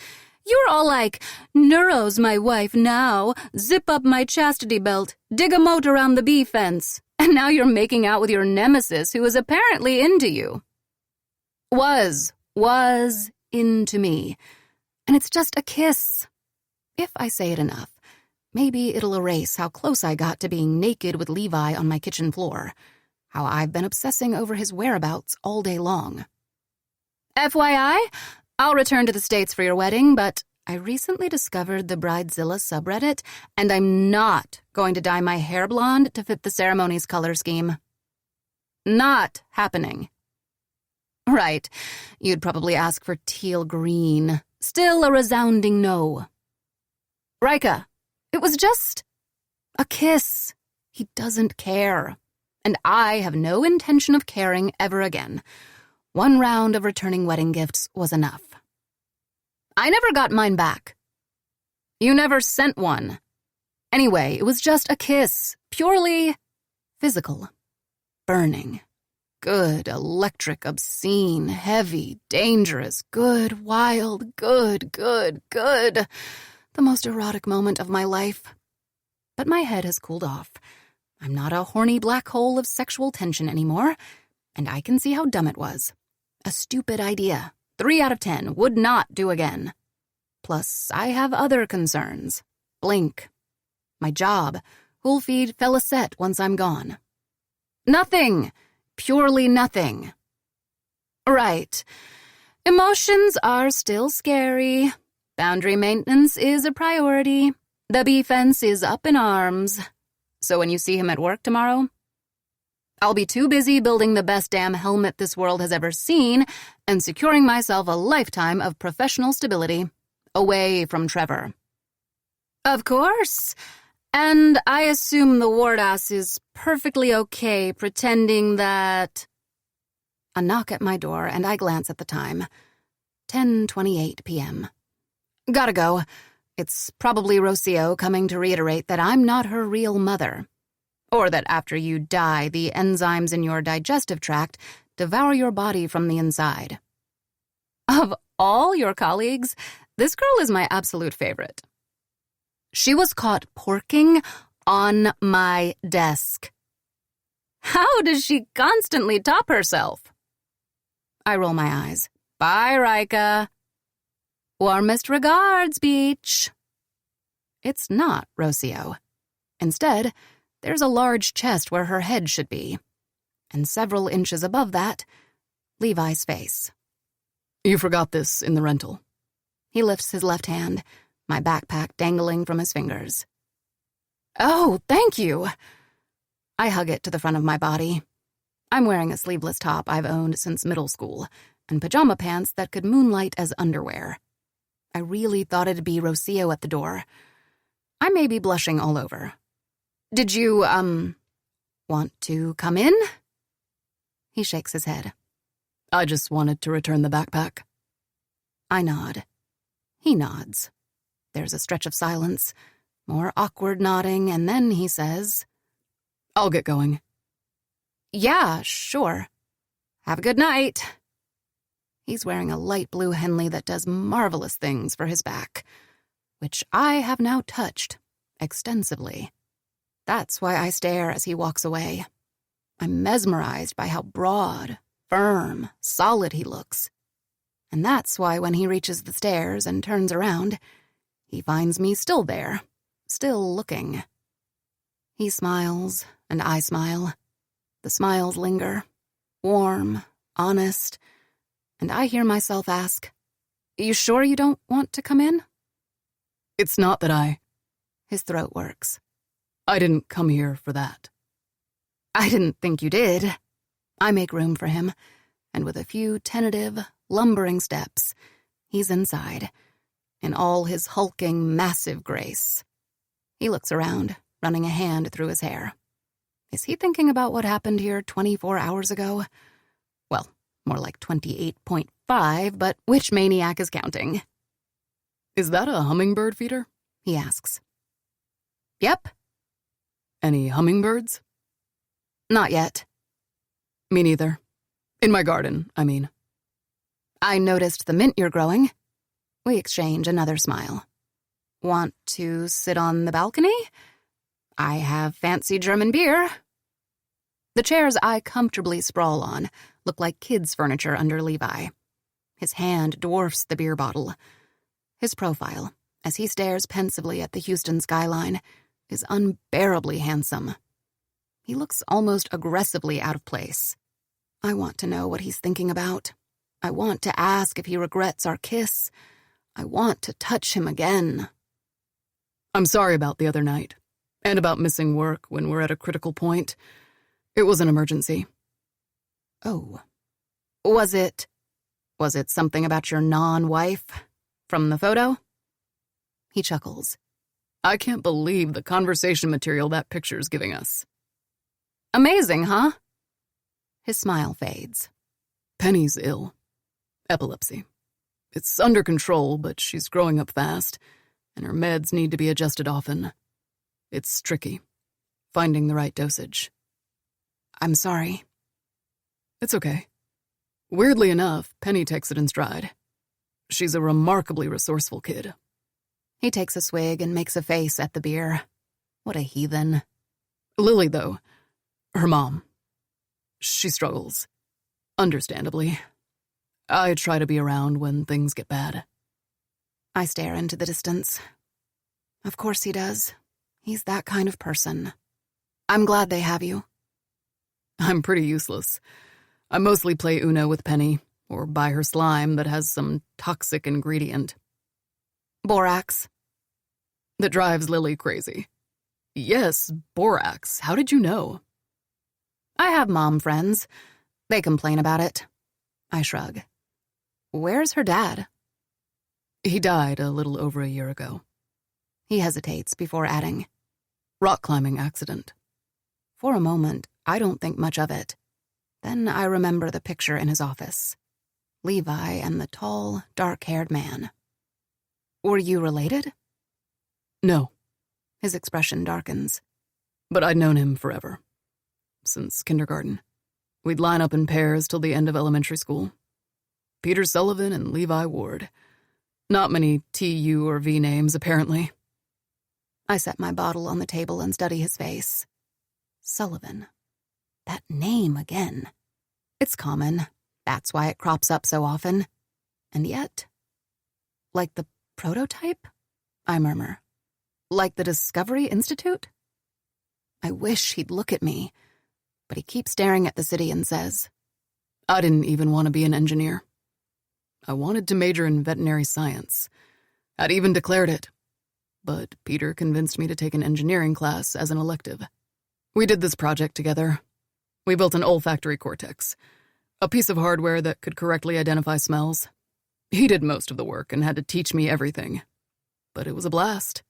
You're all like, Neuro's my wife now, zip up my chastity belt, dig a moat around the bee fence, and now you're making out with your nemesis who is apparently into you. Was into me. And it's just a kiss. If I say it enough, maybe it'll erase how close I got to being naked with Levi on my kitchen floor, how I've been obsessing over his whereabouts all day long. FYI, I'll return to the States for your wedding, but I recently discovered the Bridezilla subreddit, and I'm not going to dye my hair blonde to fit the ceremony's color scheme. Not happening. Right, you'd probably ask for teal green. Still a resounding no. Rika, it was just a kiss. He doesn't care. And I have no intention of caring ever again. One round of returning wedding gifts was enough. I never got mine back. You never sent one. Anyway, it was just a kiss, purely physical, burning. Good, electric, obscene, heavy, dangerous, good, wild, good. The most erotic moment of my life. But my head has cooled off. I'm not a horny black hole of sexual tension anymore, and I can see how dumb it was. A stupid idea. 3 out of 10 would not do again. Plus, I have other concerns. Blink. My job. Who'll feed Felicette once I'm gone? Nothing. Purely nothing. Right. Emotions are still scary. Boundary maintenance is a priority. The bee fence is up in arms. So when you see him at work tomorrow, I'll be too busy building the best damn helmet this world has ever seen and securing myself a lifetime of professional stability, away from Trevor. Of course. And I assume the wardass is perfectly okay pretending that... A knock at my door, and I glance at the time. 10:28 p.m. Gotta go. It's probably Rocio coming to reiterate that I'm not her real mother. Or that after you die, the enzymes in your digestive tract devour your body from the inside. Of all your colleagues, this girl is my absolute favorite. She was caught porking on my desk. How does she constantly top herself? I roll my eyes. Bye, Rika. Warmest regards, Beach. It's not Rocio. Instead, there's a large chest where her head should be. And several inches above that, Levi's face. You forgot this in the rental. He lifts his left hand, my backpack dangling from his fingers. Oh, thank you. I hug it to the front of my body. I'm wearing a sleeveless top I've owned since middle school, and pajama pants that could moonlight as underwear. I really thought it'd be Rocio at the door. I may be blushing all over. Did you, want to come in? He shakes his head. I just wanted to return the backpack. I nod. He nods. There's a stretch of silence, more awkward nodding, and then he says, I'll get going. Yeah, sure. Have a good night. He's wearing a light blue Henley that does marvelous things for his back, which I have now touched extensively. That's why I stare as he walks away. I'm mesmerized by how broad, firm, solid he looks. And that's why when he reaches the stairs and turns around, he finds me still there, still looking. He smiles, and I smile. The smiles linger, warm, honest, and I hear myself ask, You sure you don't want to come in? It's not that His throat works. I didn't come here for that. I didn't think you did. I make room for him, and with a few tentative, lumbering steps, he's inside, in all his hulking, massive grace. He looks around, running a hand through his hair. Is he thinking about what happened here 24 hours ago? Well, more like 28.5, but which maniac is counting? Is that a hummingbird feeder? He asks. Yep. Any hummingbirds? Not yet. Me neither. In my garden, I mean. I noticed the mint you're growing. We exchange another smile. Want to sit on the balcony? I have fancy German beer. The chairs I comfortably sprawl on look like kids' furniture under Levi. His hand dwarfs the beer bottle. His profile, as he stares pensively at the Houston skyline, is unbearably handsome. He looks almost aggressively out of place. I want to know what he's thinking about. I want to ask if he regrets our kiss. I want to touch him again. I'm sorry about the other night, and about missing work when we're at a critical point. It was an emergency. Oh. Was it something about your non-wife from the photo? He chuckles. I can't believe the conversation material that picture's giving us. Amazing, huh? His smile fades. Penny's ill. Epilepsy. It's under control, but she's growing up fast, and her meds need to be adjusted often. It's tricky, finding the right dosage. I'm sorry. It's okay. Weirdly enough, Penny takes it in stride. She's a remarkably resourceful kid. He takes a swig and makes a face at the beer. What a heathen. Lily, though, her mom, she struggles. Understandably. I try to be around when things get bad. I stare into the distance. Of course he does. He's that kind of person. I'm glad they have you. I'm pretty useless. I mostly play Uno with Penny, or buy her slime that has some toxic ingredient. Borax. That drives Lily crazy. Yes, borax. How did you know? I have mom friends. They complain about it. I shrug. Where's her dad? He died a little over a year ago. He hesitates before adding, rock climbing accident. For a moment, I don't think much of it. Then I remember the picture in his office. Levi and the tall, dark-haired man. Were you related? No. His expression darkens. But I'd known him forever. Since kindergarten. We'd line up in pairs till the end of elementary school. Peter Sullivan and Levi Ward. Not many T-U or V names, apparently. I set my bottle on the table and study his face. Sullivan. That name again. It's common. That's why it crops up so often. And yet... Like the prototype? I murmur. Like the Discovery Institute? I wish he'd look at me, but he keeps staring at the city and says, I didn't even want to be an engineer. I wanted to major in veterinary science. I'd even declared it. But Peter convinced me to take an engineering class as an elective. We did this project together. We built an olfactory cortex, a piece of hardware that could correctly identify smells. He did most of the work and had to teach me everything. But it was a blast.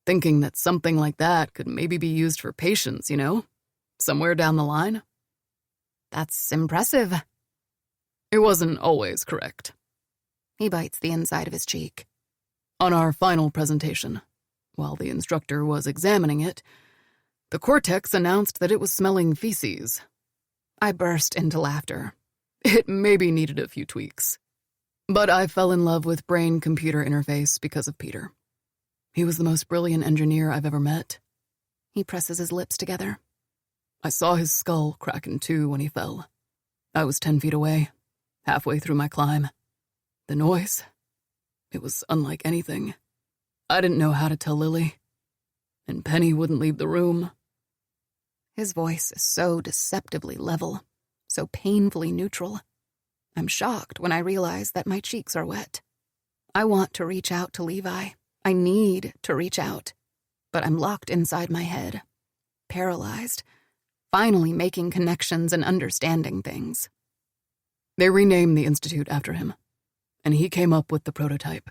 Thinking that something like that could maybe be used for patients, somewhere down the line. That's impressive. It wasn't always correct. He bites the inside of his cheek. On our final presentation, while the instructor was examining it, the cortex announced that it was smelling feces. I burst into laughter. It maybe needed a few tweaks. But I fell in love with brain-computer interface because of Peter. He was the most brilliant engineer I've ever met. He presses his lips together. I saw his skull crack in two when he fell. I was 10 feet away, halfway through my climb. The noise, it was unlike anything. I didn't know how to tell Lily, and Penny wouldn't leave the room. His voice is so deceptively level, so painfully neutral. I'm shocked when I realize that my cheeks are wet. I want to reach out to Levi. I need to reach out. But I'm locked inside my head, paralyzed, finally making connections and understanding things. They renamed the institute after him, and he came up with the prototype.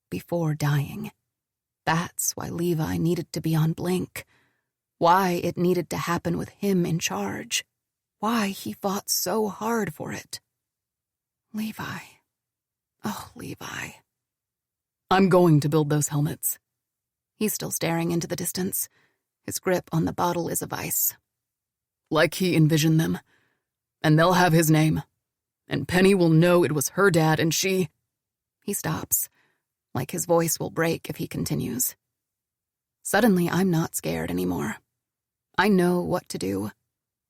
Before dying. That's why Levi needed to be on Blink. Why it needed to happen with him in charge. Why he fought so hard for it. Levi. Oh, Levi. I'm going to build those helmets. He's still staring into the distance. His grip on the bottle is a vice. Like he envisioned them. And they'll have his name. And Penny will know it was her dad and she... He stops, like his voice will break if he continues. Suddenly, I'm not scared anymore. I know what to do,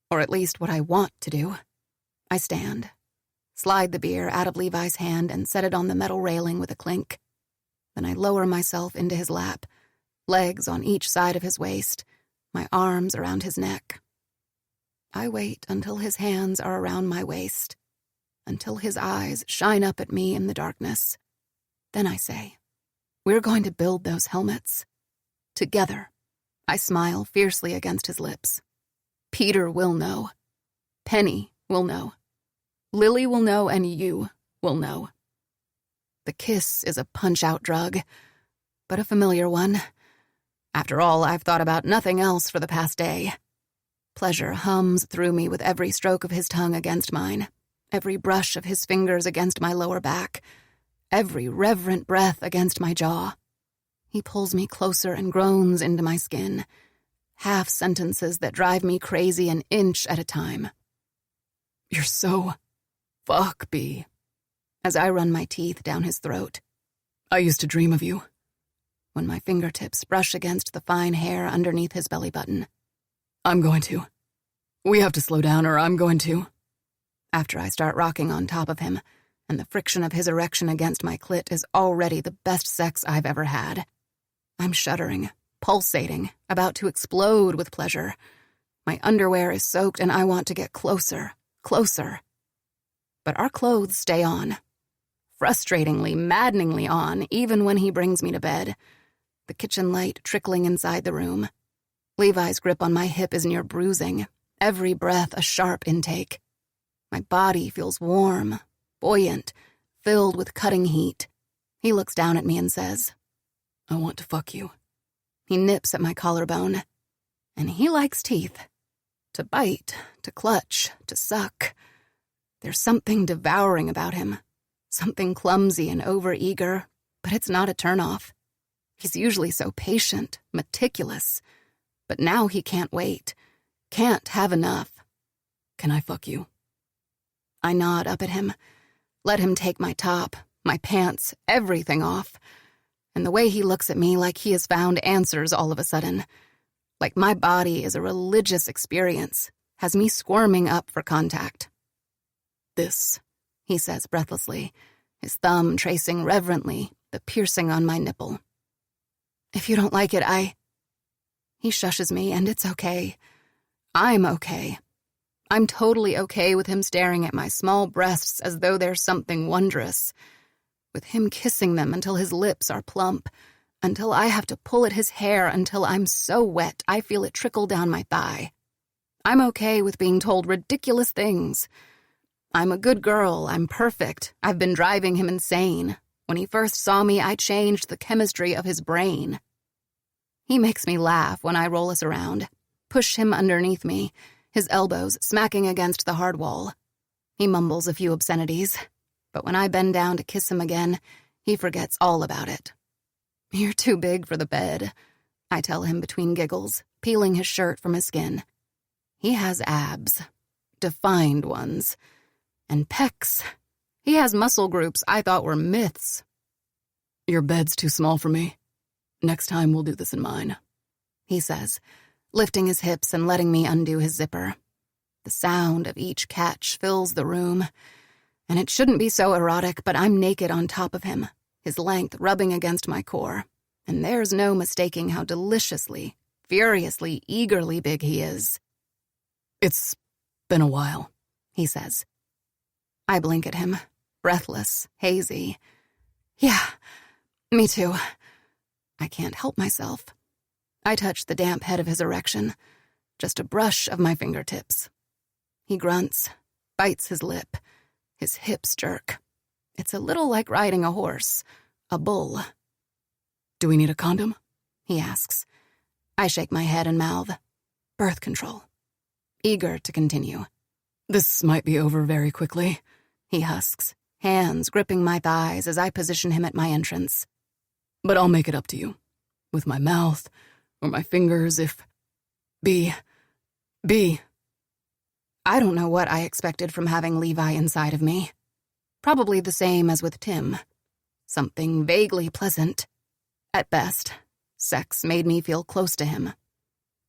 or at least what I want to do. I stand, slide the beer out of Levi's hand and set it on the metal railing with a clink. Then I lower myself into his lap, legs on each side of his waist, my arms around his neck. I wait until his hands are around my waist, until his eyes shine up at me in the darkness. Then I say, "We're going to build those helmets. Together." I smile fiercely against his lips. Peter will know. Penny will know. Lily will know, and you will know. The kiss is a punch-out drug, but a familiar one. After all, I've thought about nothing else for the past day. Pleasure hums through me with every stroke of his tongue against mine, every brush of his fingers against my lower back, every reverent breath against my jaw. He pulls me closer and groans into my skin, half sentences that drive me crazy an inch at a time. "You're so fuck-B," as I run my teeth down his throat. "I used to dream of you." When my fingertips brush against the fine hair underneath his belly button. "I'm going to. We have to slow down or I'm going to." After I start rocking on top of him, and the friction of his erection against my clit is already the best sex I've ever had. I'm shuddering, pulsating, about to explode with pleasure. My underwear is soaked and I want to get closer, closer. But our clothes stay on. Frustratingly, maddeningly on, even when he brings me to bed. The kitchen light trickling inside the room. Levi's grip on my hip is near bruising, every breath a sharp intake. My body feels warm, buoyant, filled with cutting heat. He looks down at me and says, "I want to fuck you." He nips at my collarbone. And he likes teeth. To bite, to clutch, to suck. There's something devouring about him. Something clumsy and overeager, but it's not a turnoff. He's usually so patient, meticulous. But now he can't wait. Can't have enough. "Can I fuck you?" I nod up at him. Let him take my top, my pants, everything off. And the way he looks at me like he has found answers all of a sudden. Like my body is a religious experience, has me squirming up for contact. "This," he says breathlessly, his thumb tracing reverently the piercing on my nipple. "If you don't like it, He shushes me, and it's okay. I'm okay. I'm totally okay with him staring at my small breasts as though they're something wondrous. With him kissing them until his lips are plump, until I have to pull at his hair until I'm so wet I feel it trickle down my thigh. I'm okay with being told ridiculous things. I'm a good girl, I'm perfect, I've been driving him insane. When he first saw me, I changed the chemistry of his brain. He makes me laugh when I roll us around, push him underneath me, his elbows smacking against the hard wall. He mumbles a few obscenities, but when I bend down to kiss him again, he forgets all about it. "You're too big for the bed," I tell him between giggles, peeling his shirt from his skin. He has abs, defined ones, and pecs. He has muscle groups I thought were myths. "Your bed's too small for me. Next time we'll do this in mine," he says, lifting his hips and letting me undo his zipper. The sound of each catch fills the room, and it shouldn't be so erotic, but I'm naked on top of him, his length rubbing against my core, and there's no mistaking how deliciously, furiously, eagerly big he is. "It's been a while," he says. I blink at him, breathless, hazy. "Yeah, me too." I can't help myself. I touch the damp head of his erection, just a brush of my fingertips. He grunts, bites his lip, his hips jerk. It's a little like riding a horse, a bull. "Do we need a condom?" he asks. I shake my head and mouth, "Birth control." Eager to continue. "This might be over very quickly," he husks, hands gripping my thighs as I position him at my entrance. "But I'll make it up to you, with my mouth or my fingers if... B. I don't know what I expected from having Levi inside of me. Probably the same as with Tim. something vaguely pleasant. At best, sex made me feel close to him.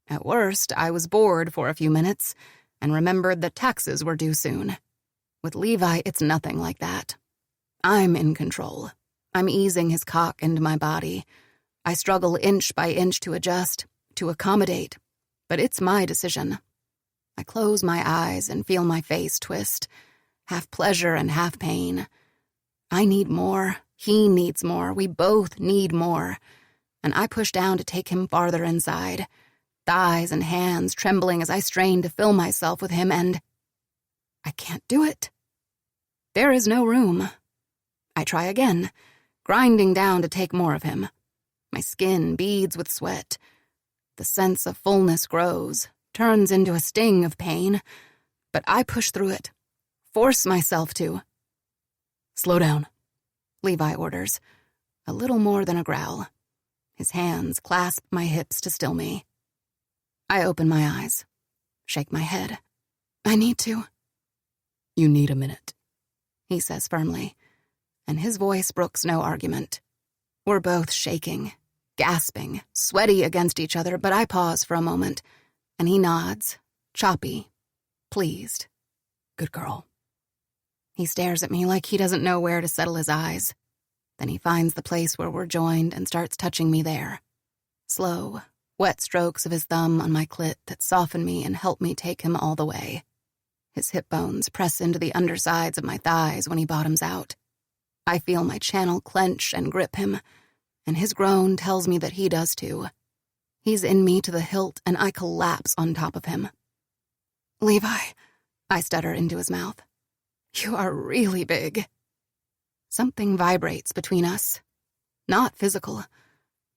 At worst, I was bored for a few minutes and remembered that taxes were due soon. With Levi, it's nothing like that. I'm in control. I'm easing his cock into my body. I struggle inch by inch to adjust, to accommodate, but it's my decision. I close my eyes and feel my face twist, half pleasure and half pain. I need more. He needs more. We both need more. And I push down to take him farther inside, thighs and hands trembling as I strain to fill myself with him, and I can't do it. There is no room. I try again, grinding down to take more of him. My skin beads with sweat. The sense of fullness grows, turns into a sting of pain, but I push through it, force myself to. "Slow down," Levi orders, a little more than a growl. His hands clasp my hips to still me. I open my eyes, shake my head. I need to. "You need a minute," he says firmly, and his voice brooks no argument. We're both shaking, gasping, sweaty against each other, but I pause for a moment, and he nods, choppy, pleased. "Good girl." He stares at me like he doesn't know where to settle his eyes. Then he finds the place where we're joined and starts touching me there. Slow, wet strokes of his thumb on my clit that soften me and help me take him all the way. His hip bones press into the undersides of my thighs when he bottoms out. I feel my channel clench and grip him, and his groan tells me that he does too. He's in me to the hilt, and I collapse on top of him. "Levi," I stutter into his mouth. "You are really big." Something vibrates between us. Not physical.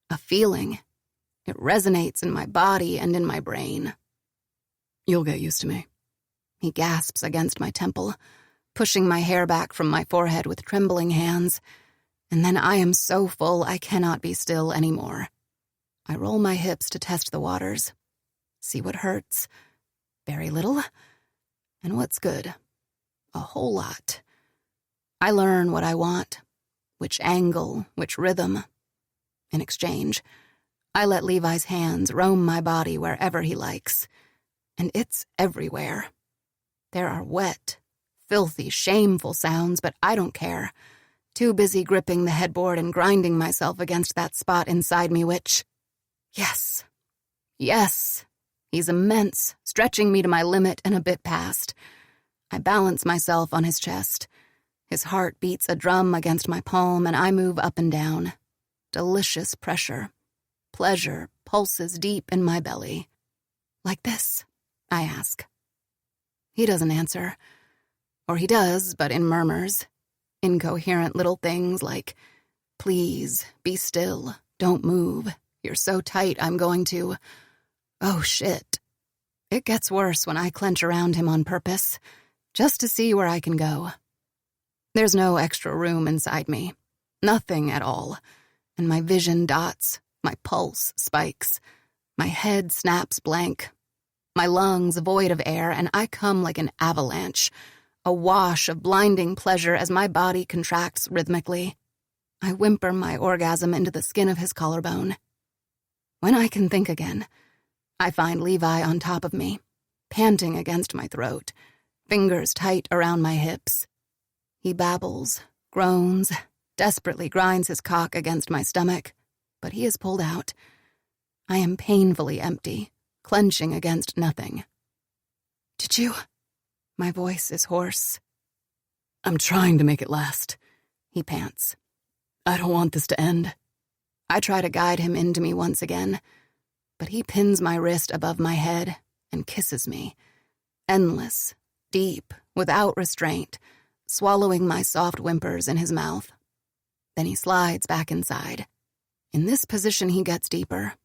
A feeling. It resonates in my body and in my brain. "You'll get used to me." He gasps against my temple, pushing my hair back from my forehead with trembling hands, and then I am so full I cannot be still anymore. I roll my hips to test the waters. See what hurts. Very little. And what's good. A whole lot. I learn what I want, which angle, which rhythm. In exchange, I let Levi's hands roam my body wherever he likes, and it's everywhere. There are wet, filthy, shameful sounds, but I don't care. Too busy gripping the headboard and grinding myself against that spot inside me which... Yes. Yes. He's immense, stretching me to my limit and a bit past. I balance myself on his chest. His heart beats a drum against my palm, and I move up and down. Delicious pressure. Pleasure pulses deep in my belly. "Like this?" I ask. He doesn't answer. Or he does, but in murmurs. Incoherent little things like, "Please, be still, don't move. You're so tight, I'm going to..." Oh, shit. It gets worse when I clench around him on purpose, just to see where I can go. There's no extra room inside me. Nothing at all. And my vision dots, my pulse spikes, my head snaps blank, my lungs void of air, and I come like an avalanche, a wash of blinding pleasure as my body contracts rhythmically. I whimper my orgasm into the skin of his collarbone. When I can think again, I find Levi on top of me, panting against my throat, fingers tight around my hips. He babbles, groans, desperately grinds his cock against my stomach, but he is pulled out. I am painfully empty, clenching against nothing. "Did you?" My voice is hoarse. "I'm trying to make it last," he pants. "I don't want this to end." I try to guide him into me once again, but he pins my wrist above my head and kisses me, endless, deep, without restraint, swallowing my soft whimpers in his mouth. Then he slides back inside. In this position he gets deeper,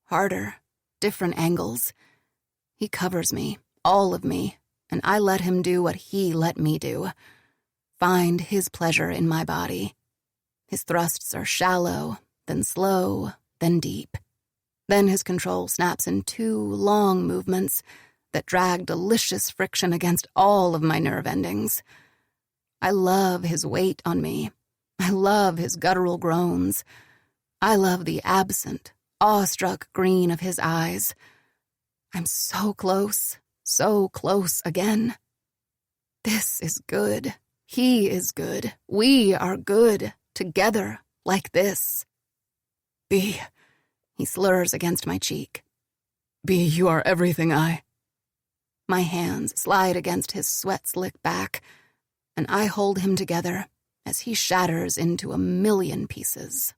harder, different angles. He covers me, all of me, and I let him do what he let me do. Find his pleasure in my body. His thrusts are shallow, then slow, then deep. Then his control snaps in 2 long movements that drag delicious friction against all of my nerve endings. I love his weight on me, I love his guttural groans. I love the absent, awestruck green of his eyes. I'm so close again. This is good. He is good. We are good, together, like this. B, he slurs against my cheek. B, you are everything I... My hands slide against his sweat-slick back, and I hold him together as he shatters into a million pieces.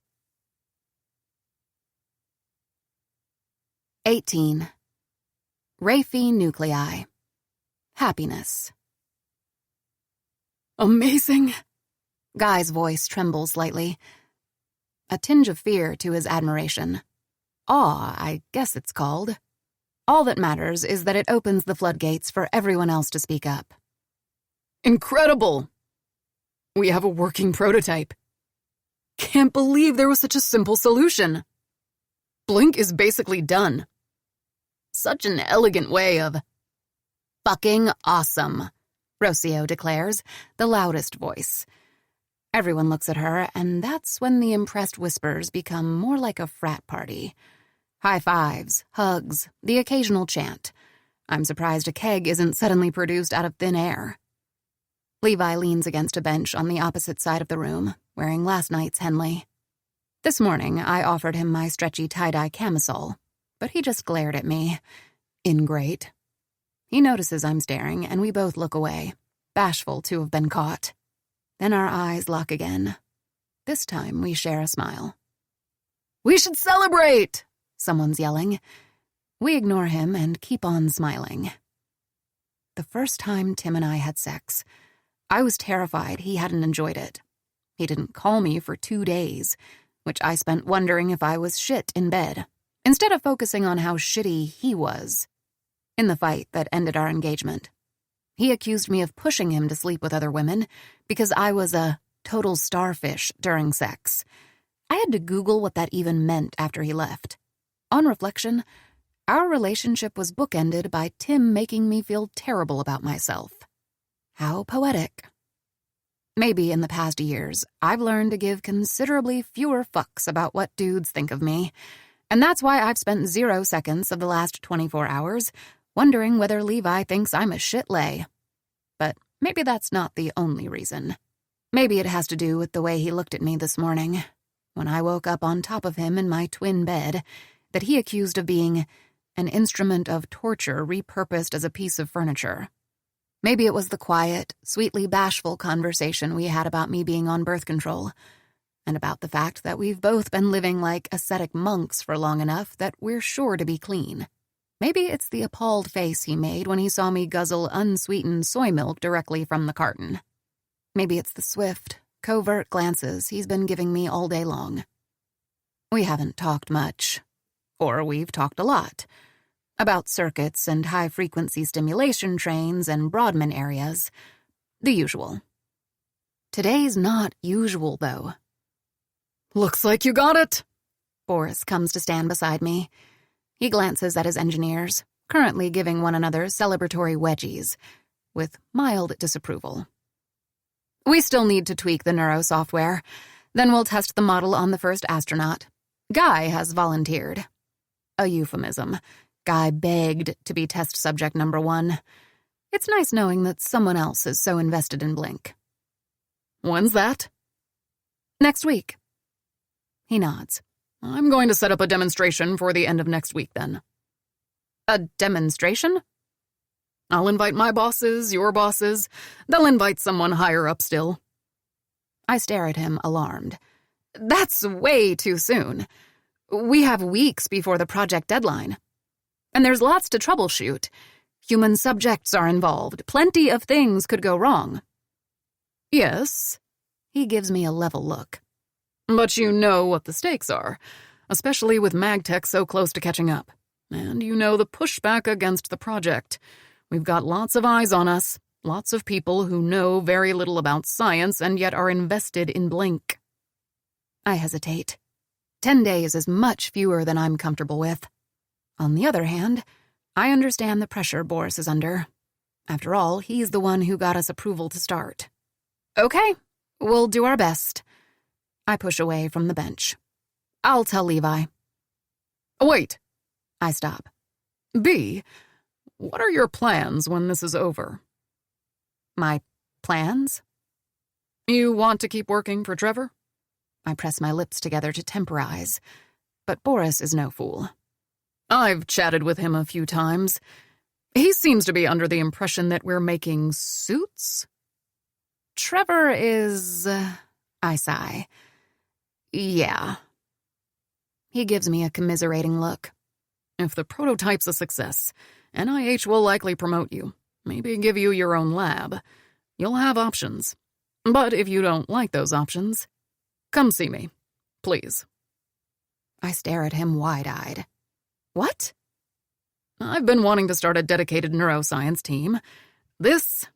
18. Raphy nuclei. Happiness. Amazing! Guy's voice trembles slightly. A tinge of fear to his admiration. Awe, I guess it's called. All that matters is that it opens the floodgates for everyone else to speak up. Incredible! We have a working prototype. Can't believe there was such a simple solution. Blink is basically done. Such an elegant way of... Fucking awesome, Rocio declares, the loudest voice. Everyone looks at her, and that's when the impressed whispers become more like a frat party. High fives, hugs, the occasional chant. I'm surprised a keg isn't suddenly produced out of thin air. Levi leans against a bench on the opposite side of the room, wearing last night's Henley. This morning, I offered him my stretchy tie-dye camisole, but he just glared at me. Ingrate. He notices I'm staring, and we both look away, bashful to have been caught. Then our eyes lock again. This time, we share a smile. We should celebrate! Someone's yelling. We ignore him and keep on smiling. The first time Tim and I had sex, I was terrified he hadn't enjoyed it. He didn't call me for 2 days, which I spent wondering if I was shit in bed, instead of focusing on how shitty he was. In the fight that ended our engagement, he accused me of pushing him to sleep with other women because I was a total starfish during sex. I had to Google what that even meant after he left. On reflection, our relationship was bookended by Tim making me feel terrible about myself. How poetic. Maybe in the past years, I've learned to give considerably fewer fucks about what dudes think of me, and that's why I've spent 0 seconds of the last 24 hours wondering whether Levi thinks I'm a shit lay. But maybe that's not the only reason. Maybe it has to do with the way he looked at me this morning, when I woke up on top of him in my twin bed, that he accused of being an instrument of torture repurposed as a piece of furniture. Maybe it was the quiet, sweetly bashful conversation we had about me being on birth control, and about the fact that we've both been living like ascetic monks for long enough that we're sure to be clean. Maybe it's the appalled face he made when he saw me guzzle unsweetened soy milk directly from the carton. Maybe it's the swift, covert glances he's been giving me all day long. We haven't talked much. Or we've talked a lot. About circuits and high-frequency stimulation trains and Broadman areas. The usual. Today's not usual, though. Looks like you got it. Boris comes to stand beside me. He glances at his engineers, currently giving one another celebratory wedgies, with mild disapproval. We still need to tweak the neuro software. Then we'll test the model on the first astronaut. Guy has volunteered. A euphemism. Guy begged to be test subject number 1. It's nice knowing that someone else is so invested in Blink. When's that? Next week. He nods. I'm going to set up a demonstration for the end of next week, then. A demonstration? I'll invite my bosses, your bosses. They'll invite someone higher up still. I stare at him, alarmed. That's way too soon. We have weeks before the project deadline. And there's lots to troubleshoot. Human subjects are involved. Plenty of things could go wrong. Yes. He gives me a level look. But you know what the stakes are, especially with MagTech so close to catching up. And you know the pushback against the project. We've got lots of eyes on us, lots of people who know very little about science and yet are invested in Blink. I hesitate. 10 days is much fewer than I'm comfortable with. On the other hand, I understand the pressure Boris is under. After all, he's the one who got us approval to start. Okay, we'll do our best. I push away from the bench. I'll tell Levi. Wait. I stop. B, what are your plans when this is over? My plans? You want to keep working for Trevor? I press my lips together to temporize, but Boris is no fool. I've chatted with him a few times. He seems to be under the impression that we're making suits. Trevor is... I sigh. Yeah. He gives me a commiserating look. If the prototype's a success, NIH will likely promote you, maybe give you your own lab. You'll have options. But if you don't like those options, come see me, please. I stare at him wide-eyed. What? I've been wanting to start a dedicated neuroscience team. This,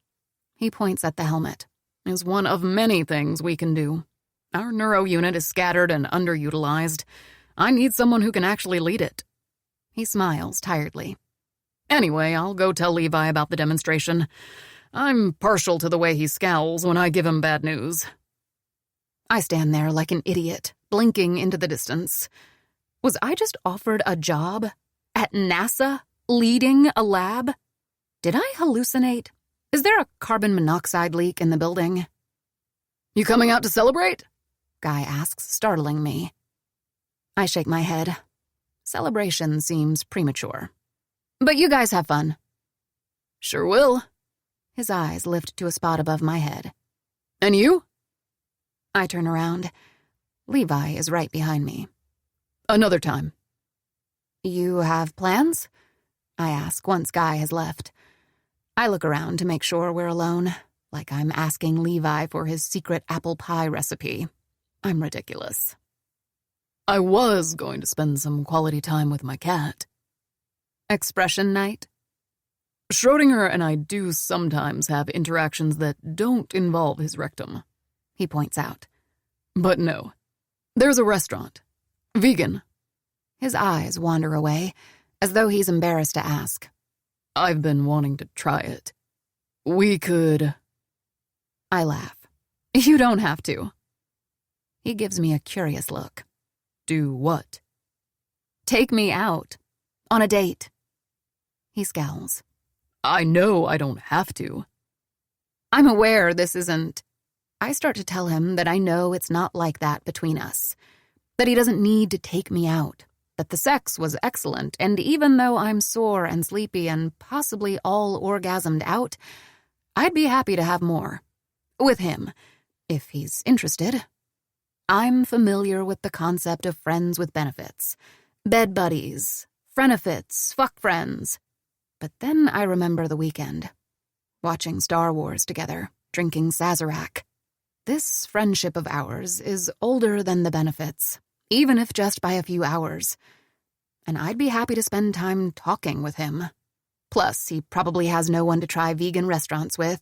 he points at the helmet, is one of many things we can do. Our neuro unit is scattered and underutilized. I need someone who can actually lead it. He smiles tiredly. Anyway, I'll go tell Levi about the demonstration. I'm partial to the way he scowls when I give him bad news. I stand there like an idiot, blinking into the distance. Was I just offered a job? At NASA? Leading a lab? Did I hallucinate? Is there a carbon monoxide leak in the building? You coming out to celebrate? Guy asks, startling me. I shake my head. Celebration seems premature. But you guys have fun. Sure will. His eyes lift to a spot above my head. And you? I turn around. Levi is right behind me. Another time. You have plans? I ask once Guy has left. I look around to make sure we're alone, like I'm asking Levi for his secret apple pie recipe. I'm ridiculous. I was going to spend some quality time with my cat. Expression night? Schrodinger and I do sometimes have interactions that don't involve his rectum, he points out. But no. There's a restaurant. Vegan. His eyes wander away, as though he's embarrassed to ask. I've been wanting to try it. We could... I laugh. You don't have to. He gives me a curious look. Do what? Take me out. On a date. He scowls. I know I don't have to. I'm aware this isn't... I start to tell him that I know it's not like that between us. That he doesn't need to take me out. That the sex was excellent, and even though I'm sore and sleepy and possibly all orgasmed out, I'd be happy to have more. With him, if he's interested. I'm familiar with the concept of friends with benefits. Bed buddies, frenefits, fuck friends. But then I remember the weekend. Watching Star Wars together, drinking Sazerac. This friendship of ours is older than the benefits, even if just by a few hours. And I'd be happy to spend time talking with him. Plus, he probably has no one to try vegan restaurants with.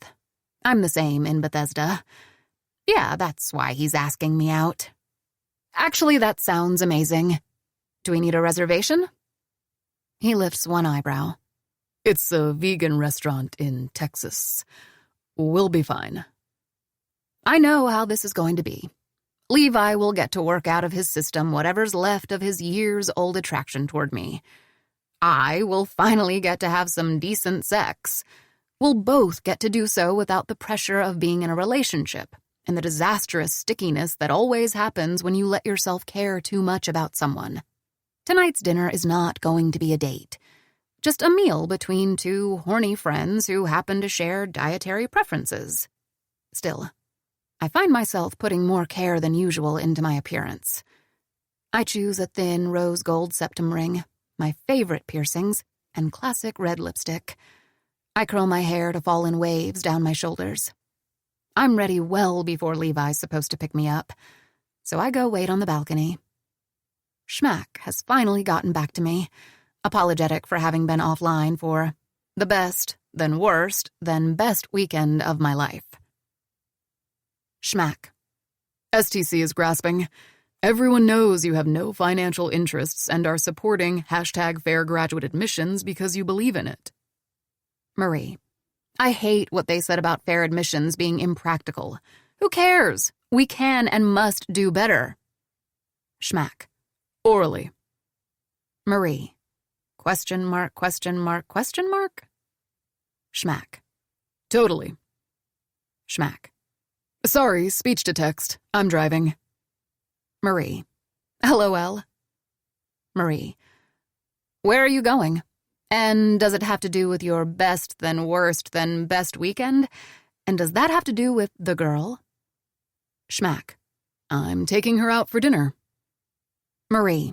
I'm the same in Bethesda. Yeah, that's why he's asking me out. Actually, that sounds amazing. Do we need a reservation? He lifts one eyebrow. It's a vegan restaurant in Texas. We'll be fine. I know how this is going to be. Levi will get to work out of his system whatever's left of his years-old attraction toward me. I will finally get to have some decent sex. We'll both get to do so without the pressure of being in a relationship and the disastrous stickiness that always happens when you let yourself care too much about someone. Tonight's dinner is not going to be a date. Just a meal between two horny friends who happen to share dietary preferences. Still, I find myself putting more care than usual into my appearance. I choose a thin rose gold septum ring, my favorite piercings, and classic red lipstick. I curl my hair to fall in waves down my shoulders. I'm ready well before Levi's supposed to pick me up, so I go wait on the balcony. Schmack has finally gotten back to me, apologetic for having been offline for the best, then worst, then best weekend of my life. Schmack. STC is grasping. Everyone knows you have no financial interests and are supporting #fair graduate admissions because you believe in it. Marie. I hate what they said about fair admissions being impractical. Who cares? We can and must do better. Schmack. Orally. Marie. Question mark, question mark, question mark? Schmack. Totally. Schmack. Sorry, speech to text. I'm driving. Marie. LOL. Marie. Where are you going? And does it have to do with your best, then worst, then best weekend? And does that have to do with the girl? Schmack. I'm taking her out for dinner. Marie.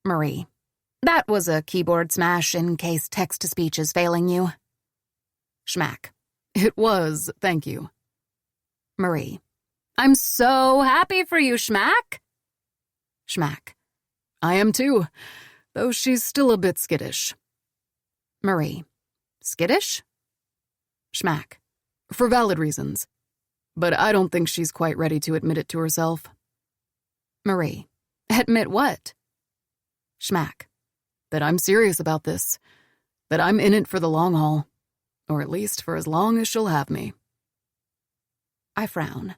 Marie. That was a keyboard smash in case text-to-speech is failing you. Schmack. It was, thank you. Marie. I'm so happy for you, Schmack. Schmack. I am too, though she's still a bit skittish. Marie. Skittish? Schmack. For valid reasons. But I don't think she's quite ready to admit it to herself. Marie. Admit what? Schmack. That I'm serious about this. That I'm in it for the long haul. Or at least for as long as she'll have me. I frown.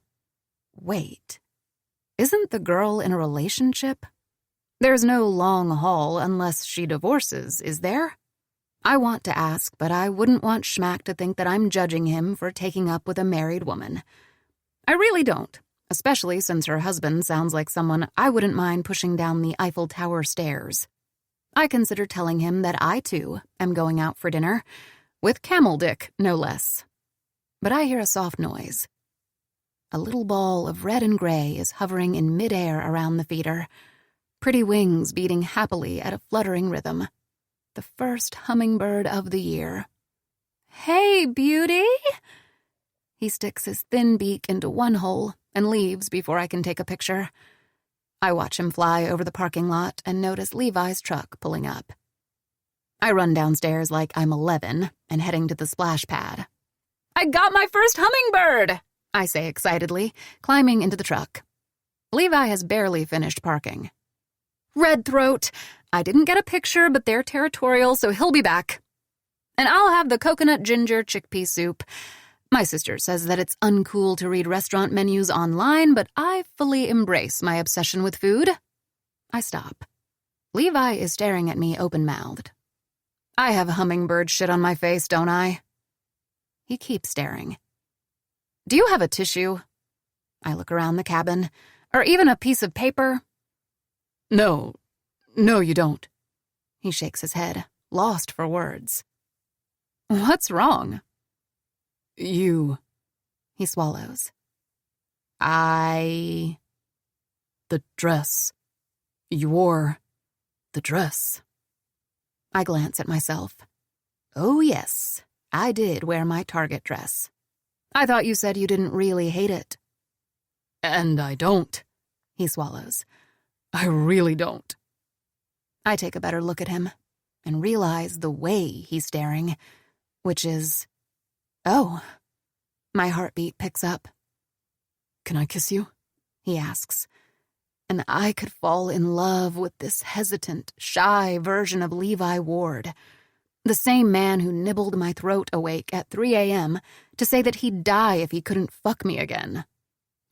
Wait. Isn't the girl in a relationship? There's no long haul unless she divorces, is there? I want to ask, but I wouldn't want Schmack to think that I'm judging him for taking up with a married woman. I really don't, especially since her husband sounds like someone I wouldn't mind pushing down the Eiffel Tower stairs. I consider telling him that I, too, am going out for dinner, with camel dick, no less. But I hear a soft noise. A little ball of red and gray is hovering in midair around the feeder, pretty wings beating happily at a fluttering rhythm. The first hummingbird of the year. Hey, beauty! He sticks his thin beak into one hole and leaves before I can take a picture. I watch him fly over the parking lot and notice Levi's truck pulling up. I run downstairs like I'm 11 and heading to the splash pad. I got my first hummingbird! I say excitedly, climbing into the truck. Levi has barely finished parking. Red throat. I didn't get a picture, but they're territorial, so he'll be back. And I'll have the coconut ginger chickpea soup. My sister says that it's uncool to read restaurant menus online, but I fully embrace my obsession with food. I stop. Levi is staring at me open-mouthed. I have hummingbird shit on my face, don't I? He keeps staring. Do you have a tissue? I look around the cabin. Or even a piece of paper? No, you don't. He shakes his head, lost for words. What's wrong? You. He swallows. The dress. You wore the dress. I glance at myself. Oh, yes, I did wear my Target dress. I thought you said you didn't really hate it. And I don't. He swallows. I really don't. I take a better look at him and realize the way he's staring, which is, oh, my heartbeat picks up. Can I kiss you? He asks. And I could fall in love with this hesitant, shy version of Levi Ward, the same man who nibbled my throat awake at 3 a.m. to say that he'd die if he couldn't fuck me again.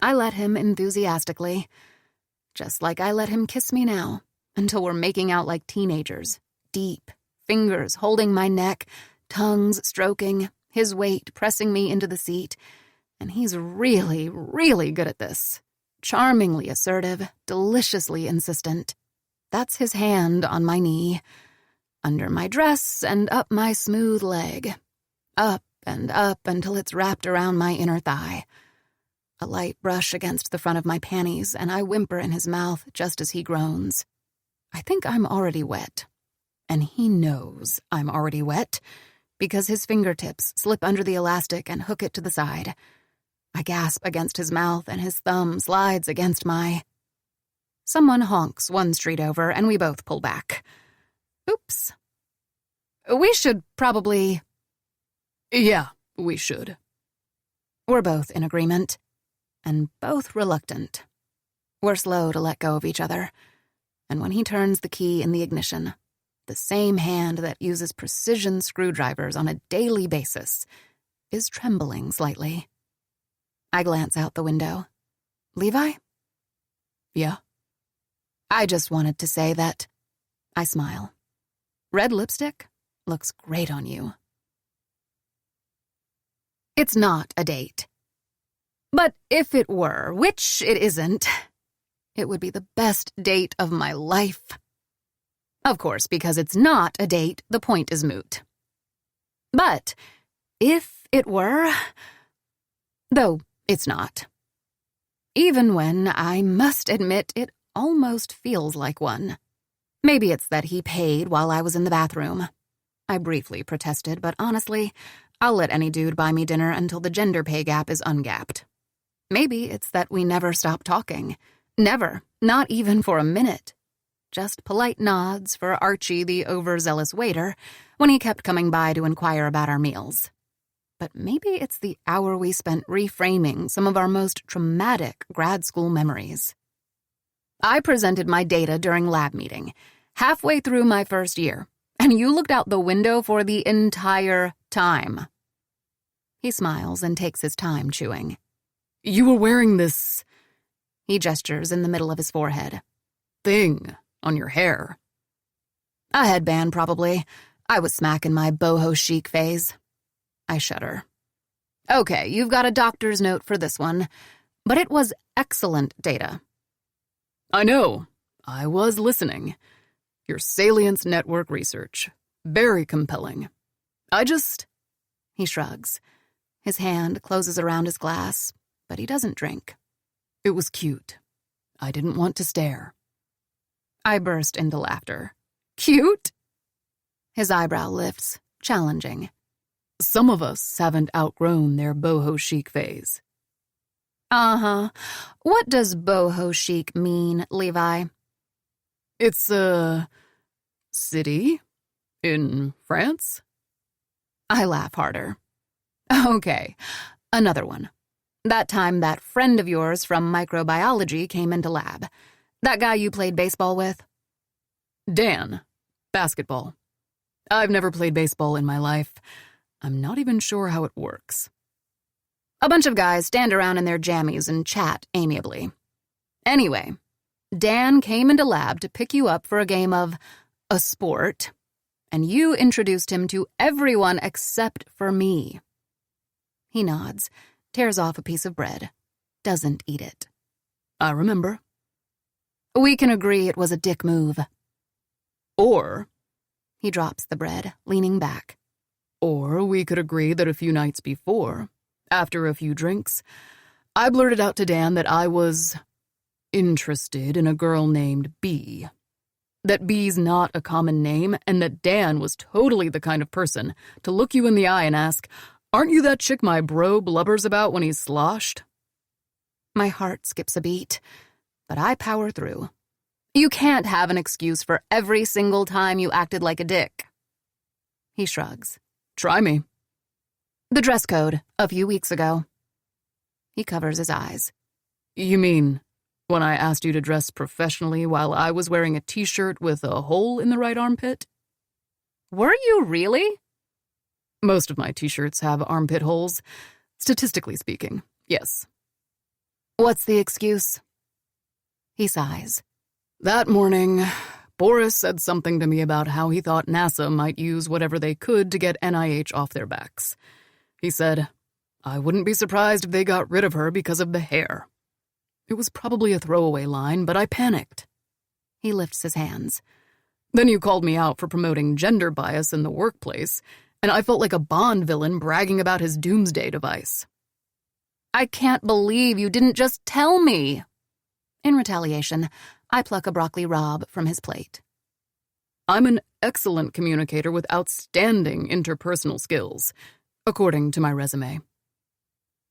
I let him enthusiastically, just like I let him kiss me now, until we're making out like teenagers, deep, fingers holding my neck, tongues stroking, his weight pressing me into the seat, and he's really, really good at this. Charmingly assertive, deliciously insistent. That's his hand on my knee, under my dress and up my smooth leg, up and up until it's wrapped around my inner thigh. A light brush against the front of my panties, and I whimper in his mouth just as he groans. I think I'm already wet, and he knows I'm already wet, because his fingertips slip under the elastic and hook it to the side. I gasp against his mouth, and his thumb slides against my... Someone honks one street over, and we both pull back. Oops. We should probably... Yeah, we should. We're both in agreement, and both reluctant. We're slow to let go of each other, and when he turns the key in the ignition, the same hand that uses precision screwdrivers on a daily basis is trembling slightly. I glance out the window. Levi? Yeah. I just wanted to say that. I smile. Red lipstick looks great on you. It's not a date. But if it were, which it isn't, it would be the best date of my life. Of course, because it's not a date, the point is moot. But if it were, though it's not. Even when, I must admit, it almost feels like one. Maybe it's that he paid while I was in the bathroom. I briefly protested, but honestly, I'll let any dude buy me dinner until the gender pay gap is ungapped. Maybe it's that we never stopped talking. Never, not even for a minute. Just polite nods for Archie, the overzealous waiter, when he kept coming by to inquire about our meals. But maybe it's the hour we spent reframing some of our most traumatic grad school memories. I presented my data during lab meeting, halfway through my first year, and you looked out the window for the entire time. He smiles and takes his time chewing. You were wearing this... He gestures in the middle of his forehead. Thing on your hair. A headband, probably. I was smacking my boho chic phase. I shudder. Okay, you've got a doctor's note for this one, but it was excellent data. I know. I was listening. Your salience network research. Very compelling. He shrugs. His hand closes around his glass, but he doesn't drink. It was cute. I didn't want to stare. I burst into laughter. Cute? His eyebrow lifts, challenging. Some of us haven't outgrown their boho chic phase. Uh-huh. What does boho chic mean, Levi? It's a city in France? I laugh harder. Okay, another one. That time that friend of yours from microbiology came into lab. That guy you played baseball with? Dan. Basketball. I've never played baseball in my life. I'm not even sure how it works. A bunch of guys stand around in their jammies and chat amiably. Anyway, Dan came into lab to pick you up for a game of a sport, and you introduced him to everyone except for me. He nods, tears off a piece of bread, doesn't eat it. I remember. We can agree it was a dick move. Or, he drops the bread, leaning back. Or we could agree that a few nights before, after a few drinks, I blurted out to Dan that I was interested in a girl named B. That B's not a common name, and that Dan was totally the kind of person to look you in the eye and ask, "Aren't you that chick my bro blubbers about when he's sloshed?" My heart skips a beat, but I power through. You can't have an excuse for every single time you acted like a dick. He shrugs. Try me. The dress code, a few weeks ago. He covers his eyes. You mean when I asked you to dress professionally while I was wearing a t-shirt with a hole in the right armpit? Were you really? Most of my t-shirts have armpit holes, statistically speaking, yes. What's the excuse? He sighs. That morning, Boris said something to me about how he thought NASA might use whatever they could to get NIH off their backs. He said, I wouldn't be surprised if they got rid of her because of the hair. It was probably a throwaway line, but I panicked. He lifts his hands. Then you called me out for promoting gender bias in the workplace, and I felt like a Bond villain bragging about his doomsday device. I can't believe you didn't just tell me. In retaliation, I pluck a broccoli rabe from his plate. I'm an excellent communicator with outstanding interpersonal skills, according to my resume.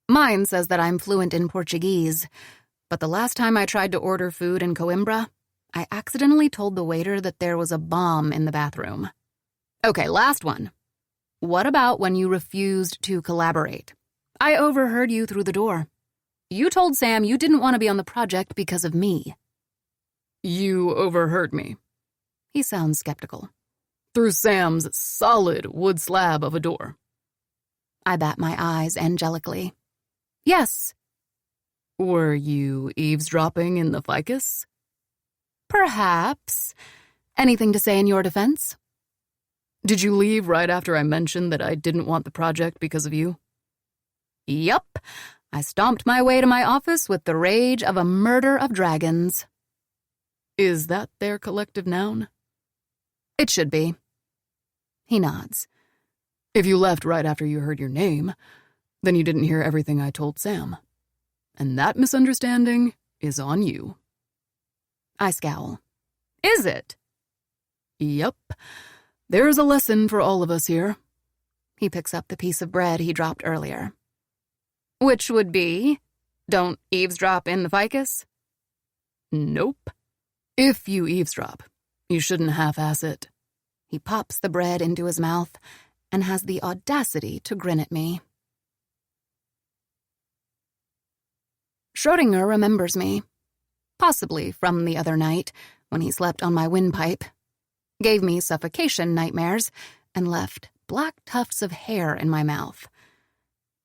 Mine says that I'm fluent in Portuguese, but the last time I tried to order food in Coimbra, I accidentally told the waiter that there was a bomb in the bathroom. Okay, last one. What about when you refused to collaborate? I overheard you through the door. You told Sam you didn't want to be on the project because of me. You overheard me. He sounds skeptical. Through Sam's solid wood slab of a door. I bat my eyes angelically. Yes, Were you eavesdropping in the ficus? Perhaps. Anything to say in your defense? Did you leave right after I mentioned that I didn't want the project because of you? Yup. I stomped my way to my office with the rage of a murder of dragons. Is that their collective noun? It should be. He nods. If you left right after you heard your name, then you didn't hear everything I told Sam. And that misunderstanding is on you. I scowl. Is it? Yep. There's a lesson for all of us here. He picks up the piece of bread he dropped earlier. Which would be, don't eavesdrop in the ficus? Nope. If you eavesdrop, you shouldn't half-ass it. He pops the bread into his mouth and has the audacity to grin at me. Schrödinger remembers me. Possibly from the other night when he slept on my windpipe, gave me suffocation nightmares, and left black tufts of hair in my mouth.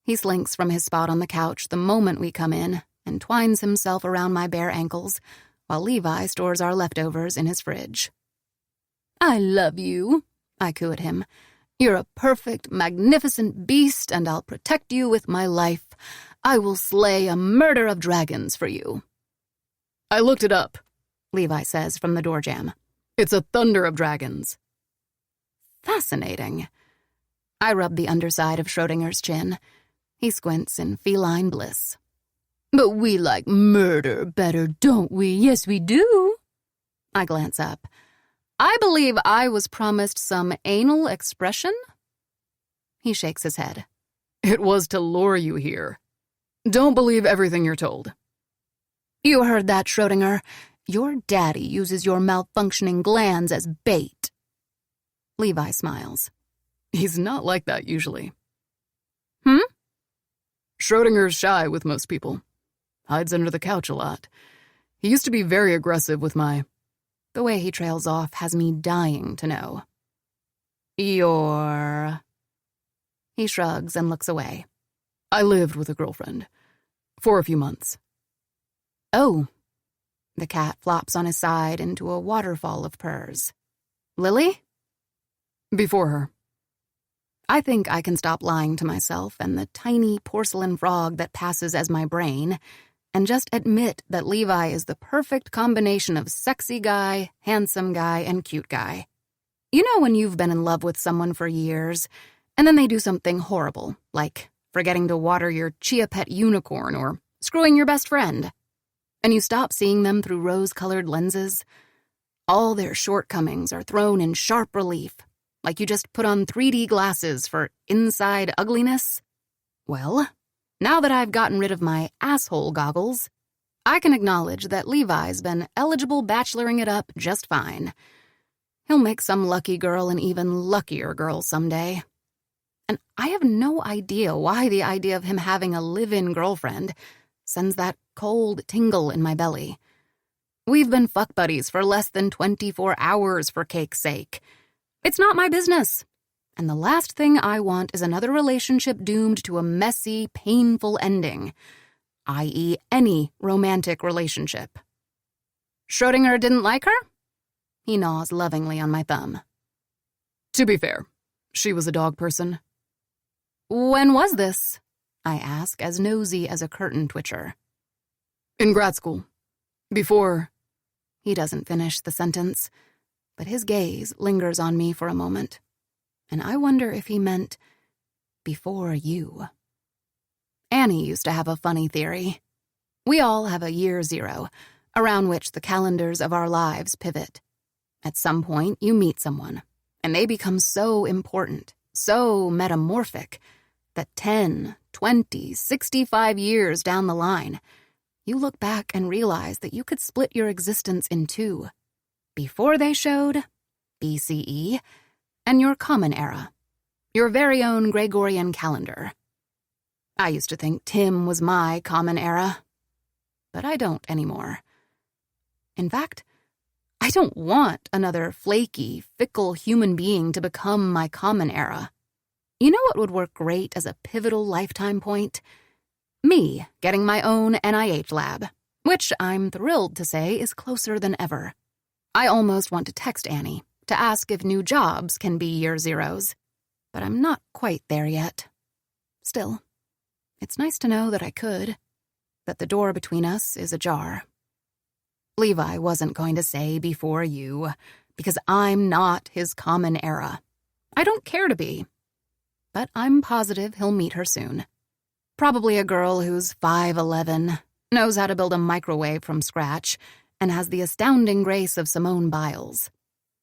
He slinks from his spot on the couch the moment we come in and twines himself around my bare ankles while Levi stores our leftovers in his fridge. I love you, I coo at him. You're a perfect, magnificent beast, and I'll protect you with my life. I will slay a murder of dragons for you. I looked it up, Levi says from the door jamb. It's a thunder of dragons. Fascinating. I rub the underside of Schrödinger's chin. He squints in feline bliss. But we like murder better, don't we? Yes, we do. I glance up. I believe I was promised some anal expression? He shakes his head. It was to lure you here. Don't believe everything you're told. You heard that, Schrödinger. Your daddy uses your malfunctioning glands as bait. Levi smiles. He's not like that usually. Hmm? Schrödinger's shy with most people. Hides under the couch a lot. He used to be very aggressive with my... The way he trails off has me dying to know. Your... He shrugs and looks away. I lived with a girlfriend. For a few months. Oh. The cat flops on his side into a waterfall of purrs. Lily? Before her. I think I can stop lying to myself and the tiny porcelain frog that passes as my brain and just admit that Levi is the perfect combination of sexy guy, handsome guy, and cute guy. You know when you've been in love with someone for years, and then they do something horrible, like forgetting to water your chia pet unicorn or screwing your best friend, and you stop seeing them through rose-colored lenses? All their shortcomings are thrown in sharp relief, like you just put on 3D glasses for inside ugliness. Well, now that I've gotten rid of my asshole goggles, I can acknowledge that Levi's been eligible bacheloring it up just fine. He'll make some lucky girl an even luckier girl someday. And I have no idea why the idea of him having a live-in girlfriend sends that cold tingle in my belly. We've been fuck buddies for less than 24 hours, for cake's sake. It's not my business. And the last thing I want is another relationship doomed to a messy, painful ending, i.e. any romantic relationship. Schrödinger didn't like her? He gnaws lovingly on my thumb. To be fair, she was a dog person. When was this? I ask, as nosy as a curtain twitcher. In grad school. Before... He doesn't finish the sentence, but his gaze lingers on me for a moment, and I wonder if he meant before you. Annie used to have a funny theory. We all have a year zero, around which the calendars of our lives pivot. At some point, you meet someone, and they become so important, so metamorphic, that 10, 20, 65 years down the line, you look back and realize that you could split your existence in two. Before they showed, BCE, and your common era, your very own Gregorian calendar. I used to think Tim was my common era, but I don't anymore. In fact, I don't want another flaky, fickle human being to become my common era. You know what would work great as a pivotal lifetime point? Me getting my own NIH lab, which I'm thrilled to say is closer than ever. I almost want to text Annie to ask if new jobs can be year zeros, but I'm not quite there yet. Still, it's nice to know that I could, that the door between us is ajar. Levi wasn't going to say before you, because I'm not his common era. I don't care to be. But I'm positive he'll meet her soon. Probably a girl who's 5'11", knows how to build a microwave from scratch, and has the astounding grace of Simone Biles.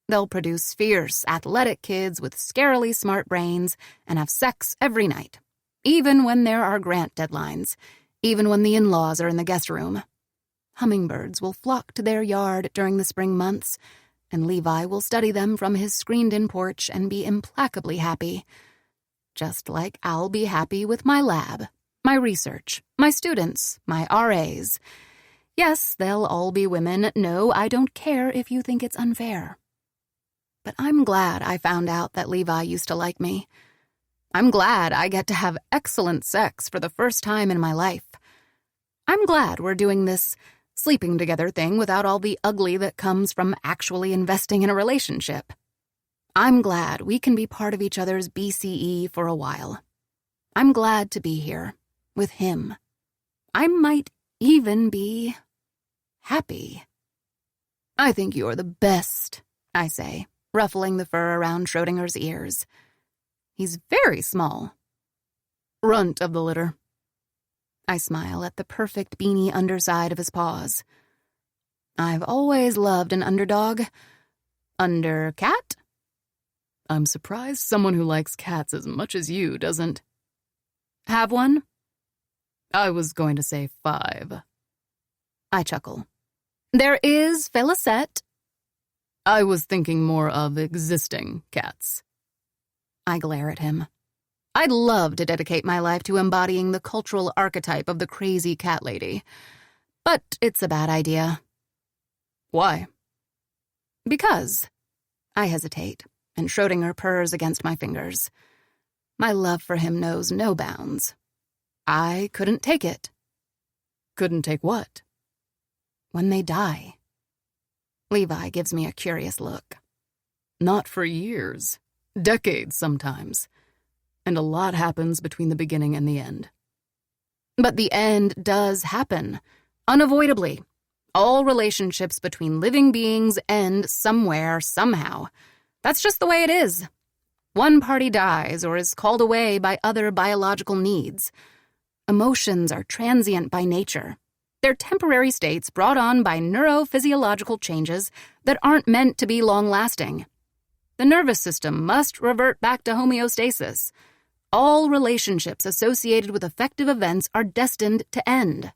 They'll produce fierce, athletic kids with scarily smart brains and have sex every night, even when there are grant deadlines, even when the in-laws are in the guest room. Hummingbirds will flock to their yard during the spring months, and Levi will study them from his screened-in porch and be implacably happy. Just like I'll be happy with my lab, my research, my students, my RAs. Yes, they'll all be women. No, I don't care if you think it's unfair. But I'm glad I found out that Levi used to like me. I'm glad I get to have excellent sex for the first time in my life. I'm glad we're doing this sleeping together thing without all the ugly that comes from actually investing in a relationship. I'm glad we can be part of each other's BCE for a while. I'm glad to be here with him. I might even be happy. I think you're the best, I say, ruffling the fur around Schrodinger's ears. He's very small. Runt of the litter. I smile at the perfect beanie underside of his paws. I've always loved an underdog. Undercat? I'm surprised someone who likes cats as much as you doesn't. Have one? I was going to say 5. I chuckle. There is Felicette. I was thinking more of existing cats. I glare at him. I'd love to dedicate my life to embodying the cultural archetype of the crazy cat lady. But it's a bad idea. Why? Because. I hesitate, and Schrodinger purrs against my fingers. My love for him knows no bounds. I couldn't take it. Couldn't take what? When they die. Levi gives me a curious look. Not for years. Decades sometimes. And a lot happens between the beginning and the end. But the end does happen, unavoidably. All relationships between living beings end somewhere, somehow. That's just the way it is. One party dies or is called away by other biological needs. Emotions are transient by nature. They're temporary states brought on by neurophysiological changes that aren't meant to be long-lasting. The nervous system must revert back to homeostasis. All relationships associated with affective events are destined to end.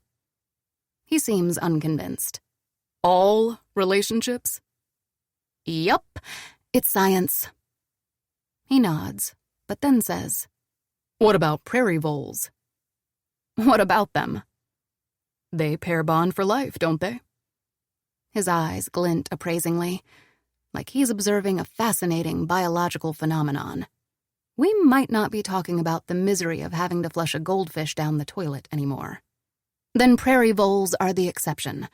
He seems unconvinced. All relationships? Yup, it's science. He nods, but then says, What about prairie voles? What about them? They pair bond for life, don't they? His eyes glint appraisingly, like he's observing a fascinating biological phenomenon. We might not be talking about the misery of having to flush a goldfish down the toilet anymore. Then prairie voles are the exception,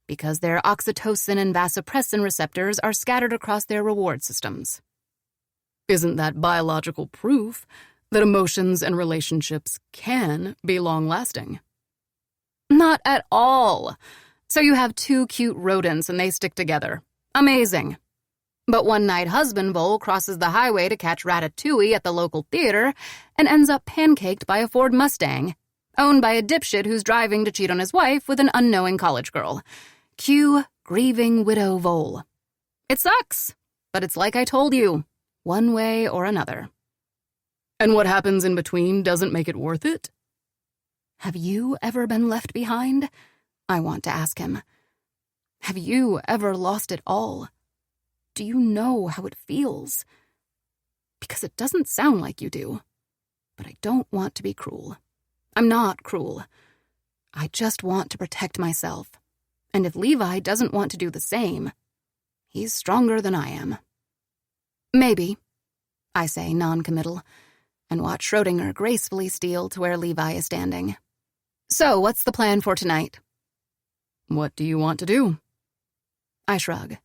because their oxytocin and vasopressin receptors are scattered across their reward systems. Isn't that biological proof that emotions and relationships can be long-lasting? Not at all. So you have 2 cute rodents and they stick together. Amazing. But one night husband vole crosses the highway to catch Ratatouille at the local theater and ends up pancaked by a Ford Mustang, owned by a dipshit who's driving to cheat on his wife with an unknowing college girl. Cue grieving widow vole. It sucks, but it's like I told you, one way or another. And what happens in between doesn't make it worth it? Have you ever been left behind? I want to ask him. Have you ever lost it all? Do you know how it feels? Because it doesn't sound like you do. But I don't want to be cruel. I'm not cruel. I just want to protect myself. And if Levi doesn't want to do the same, he's stronger than I am. Maybe, I say non-committal, and watch Schrodinger gracefully steal to where Levi is standing. So, what's the plan for tonight? What do you want to do? I shrug.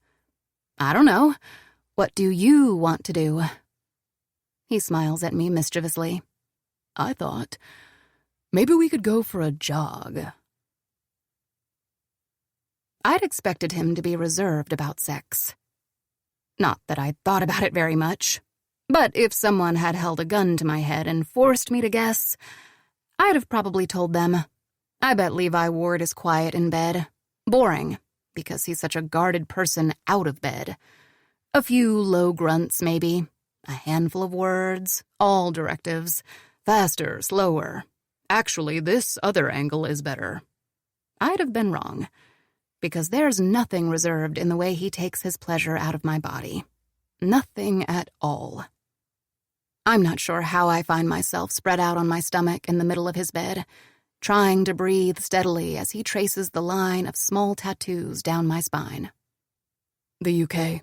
I don't know. What do you want to do? He smiles at me mischievously. I thought, maybe we could go for a jog. I'd expected him to be reserved about sex. Not that I'd thought about it very much, but if someone had held a gun to my head and forced me to guess, I'd have probably told them. I bet Levi Ward is quiet in bed. Boring, because he's such a guarded person out of bed. A few low grunts, maybe. A handful of words, all directives. Faster, slower. Actually, this other angle is better. I'd have been wrong, because there's nothing reserved in the way he takes his pleasure out of my body. Nothing at all. I'm not sure how I find myself spread out on my stomach in the middle of his bed, trying to breathe steadily as he traces the line of small tattoos down my spine. The UK,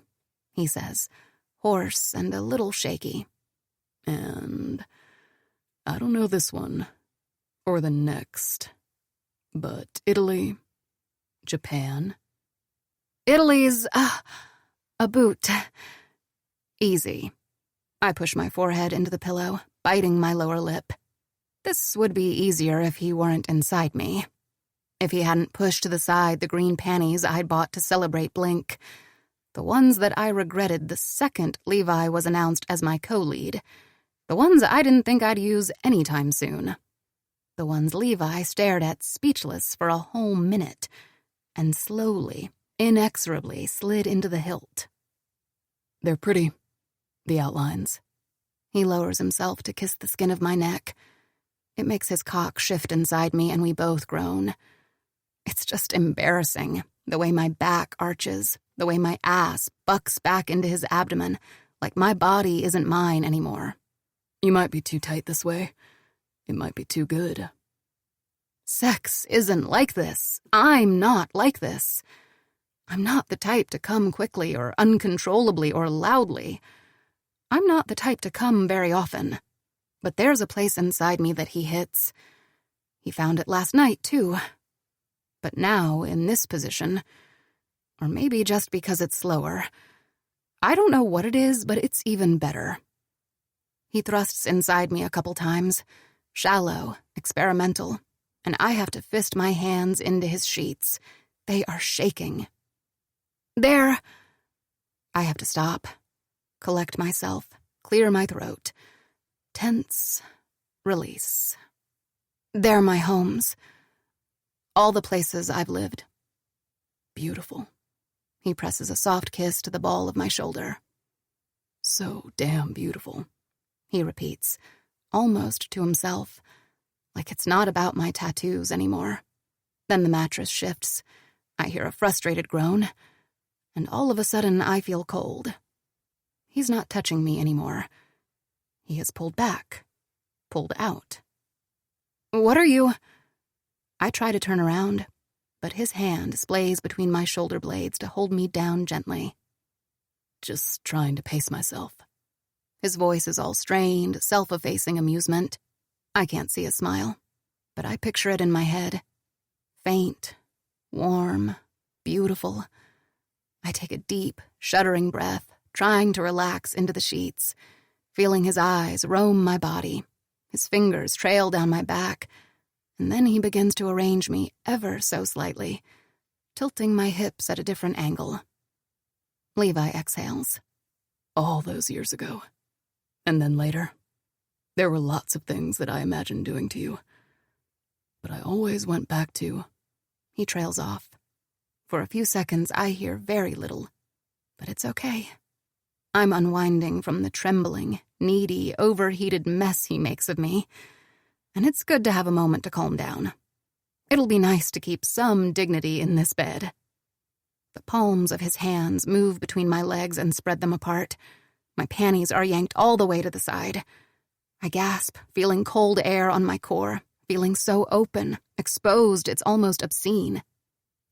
he says, hoarse and a little shaky. And I don't know this one, or the next, but Italy, Japan. Italy's, a boot. Easy. I push my forehead into the pillow, biting my lower lip. This would be easier if he weren't inside me. If he hadn't pushed to the side the green panties I'd bought to celebrate Blink. The ones that I regretted the second Levi was announced as my co-lead. The ones I didn't think I'd use anytime soon. The ones Levi stared at speechless for a whole minute, and slowly, inexorably slid into the hilt. They're pretty, the outlines. He lowers himself to kiss the skin of my neck. It makes his cock shift inside me and we both groan. It's just embarrassing, the way my back arches, the way my ass bucks back into his abdomen, like my body isn't mine anymore. You might be too tight this way. It might be too good. Sex isn't like this. I'm not like this. I'm not the type to come quickly or uncontrollably or loudly. I'm not the type to come very often. But there's a place inside me that he hits. He found it last night, too. But now, in this position, or maybe just because it's slower, I don't know what it is, but it's even better. He thrusts inside me a couple times, shallow, experimental, and I have to fist my hands into his sheets. They are shaking. There. I have to stop, collect myself, clear my throat. Tense, release. They're my homes. All the places I've lived. Beautiful. He presses a soft kiss to the ball of my shoulder. So damn beautiful, he repeats, almost to himself, like it's not about my tattoos anymore. Then the mattress shifts. I hear a frustrated groan, and all of a sudden I feel cold. He's not touching me anymore. He has pulled back, pulled out. What are you? I try to turn around, but his hand splays between my shoulder blades to hold me down gently. Just trying to pace myself. His voice is all strained, self-effacing amusement. I can't see a smile, but I picture it in my head. Faint, warm, beautiful. I take a deep, shuddering breath, trying to relax into the sheets, feeling his eyes roam my body. His fingers trail down my back, and then he begins to arrange me ever so slightly, tilting my hips at a different angle. Levi exhales. All those years ago. And then later, there were lots of things that I imagined doing to you. But I always went back to... He trails off. For a few seconds, I hear very little, but it's okay. I'm unwinding from the trembling, needy, overheated mess he makes of me, and it's good to have a moment to calm down. It'll be nice to keep some dignity in this bed. The palms of his hands move between my legs and spread them apart. My panties are yanked all the way to the side. I gasp, feeling cold air on my core, feeling so open, exposed, it's almost obscene.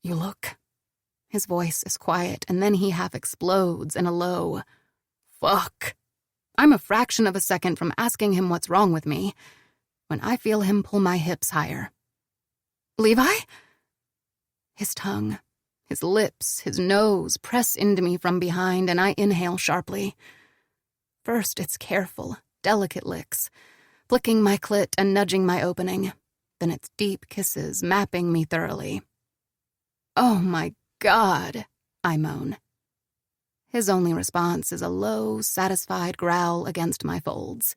You look. His voice is quiet, and then he half explodes in a low, fuck. I'm a fraction of a second from asking him what's wrong with me, when I feel him pull my hips higher. Levi? His tongue, his lips, his nose press into me from behind, and I inhale sharply. First, it's careful, delicate licks, flicking my clit and nudging my opening. Then it's deep kisses, mapping me thoroughly. "Oh my God," I moan. His only response is a low, satisfied growl against my folds.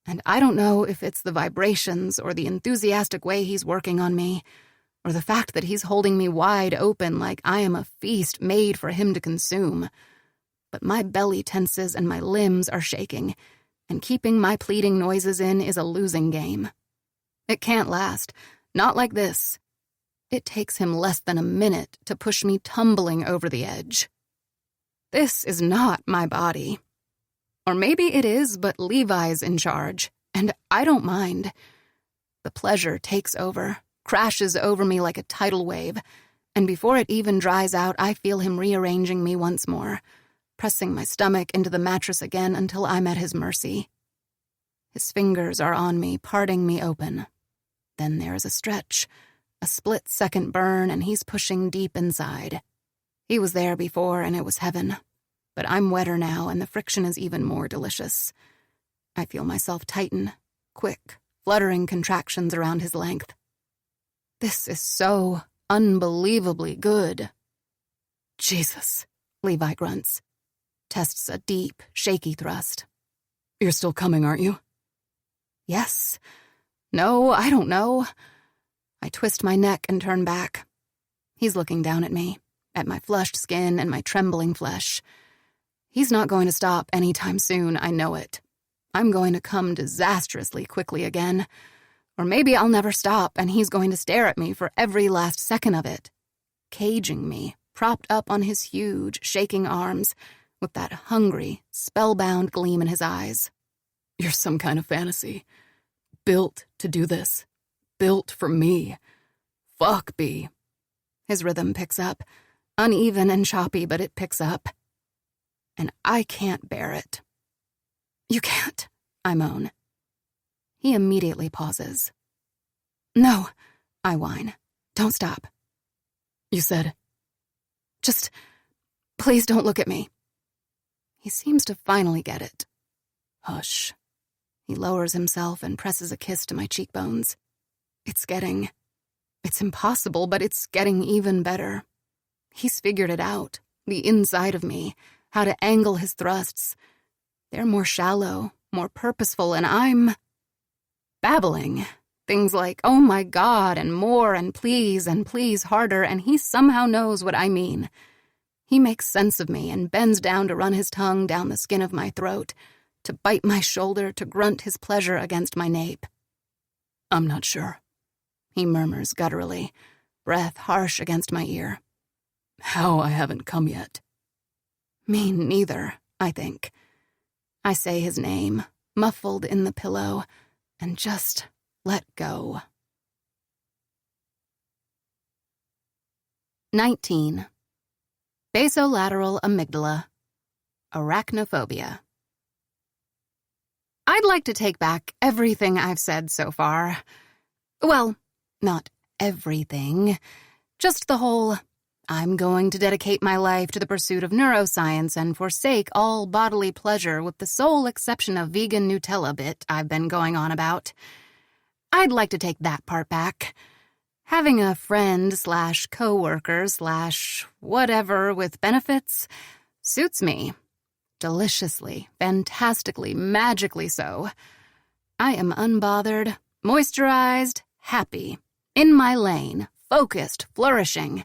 And I don't know if it's the vibrations or the enthusiastic way he's working on me, or the fact that he's holding me wide open like I am a feast made for him to consume. But my belly tenses and my limbs are shaking, and keeping my pleading noises in is a losing game. It can't last, not like this. It takes him less than a minute to push me tumbling over the edge. This is not my body. Or maybe it is, but Levi's in charge, and I don't mind. The pleasure takes over, crashes over me like a tidal wave, and before it even dries out, I feel him rearranging me once more, pressing my stomach into the mattress again until I'm at his mercy. His fingers are on me, parting me open. Then there is a stretch, a split-second burn, and he's pushing deep inside. He was there before, and it was heaven. But I'm wetter now, and the friction is even more delicious. I feel myself tighten, quick, fluttering contractions around his length. This is so unbelievably good. Jesus, Levi grunts. Tests a deep, shaky thrust. "You're still coming, aren't you?" "Yes. No, I don't know." I twist my neck and turn back. He's looking down at me, at my flushed skin and my trembling flesh. He's not going to stop anytime soon, I know it. I'm going to come disastrously quickly again. Or maybe I'll never stop, and he's going to stare at me for every last second of it, caging me, propped up on his huge, shaking arms, with that hungry, spellbound gleam in his eyes. "You're some kind of fantasy. Built to do this. Built for me. Fuck, B." His rhythm picks up, uneven and choppy, but it picks up. And I can't bear it. "You can't," I moan. He immediately pauses. "No," I whine. "Don't stop." "You said..." "Just, please don't look at me." He seems to finally get it. "Hush." He lowers himself and presses a kiss to my cheekbones. It's impossible, but it's getting even better. He's figured it out, the inside of me, how to angle his thrusts. They're more shallow, more purposeful, and I'm babbling. Things like, "Oh my God," and please harder, and he somehow knows what I mean. He makes sense of me and bends down to run his tongue down the skin of my throat, to bite my shoulder, to grunt his pleasure against my nape. "I'm not sure," he murmurs gutturally, breath harsh against my ear. "How I haven't come yet." Me neither, I think. I say his name, muffled in the pillow, and just let go. 19. Basolateral amygdala. Arachnophobia. I'd like to take back everything I've said so far. Well, not everything. Just the whole, "I'm going to dedicate my life to the pursuit of neuroscience and forsake all bodily pleasure with the sole exception of vegan Nutella" bit I've been going on about. I'd like to take that part back. Having a friend/coworker/whatever with benefits suits me. Deliciously, fantastically, magically so. I am unbothered, moisturized, happy, in my lane, focused, flourishing.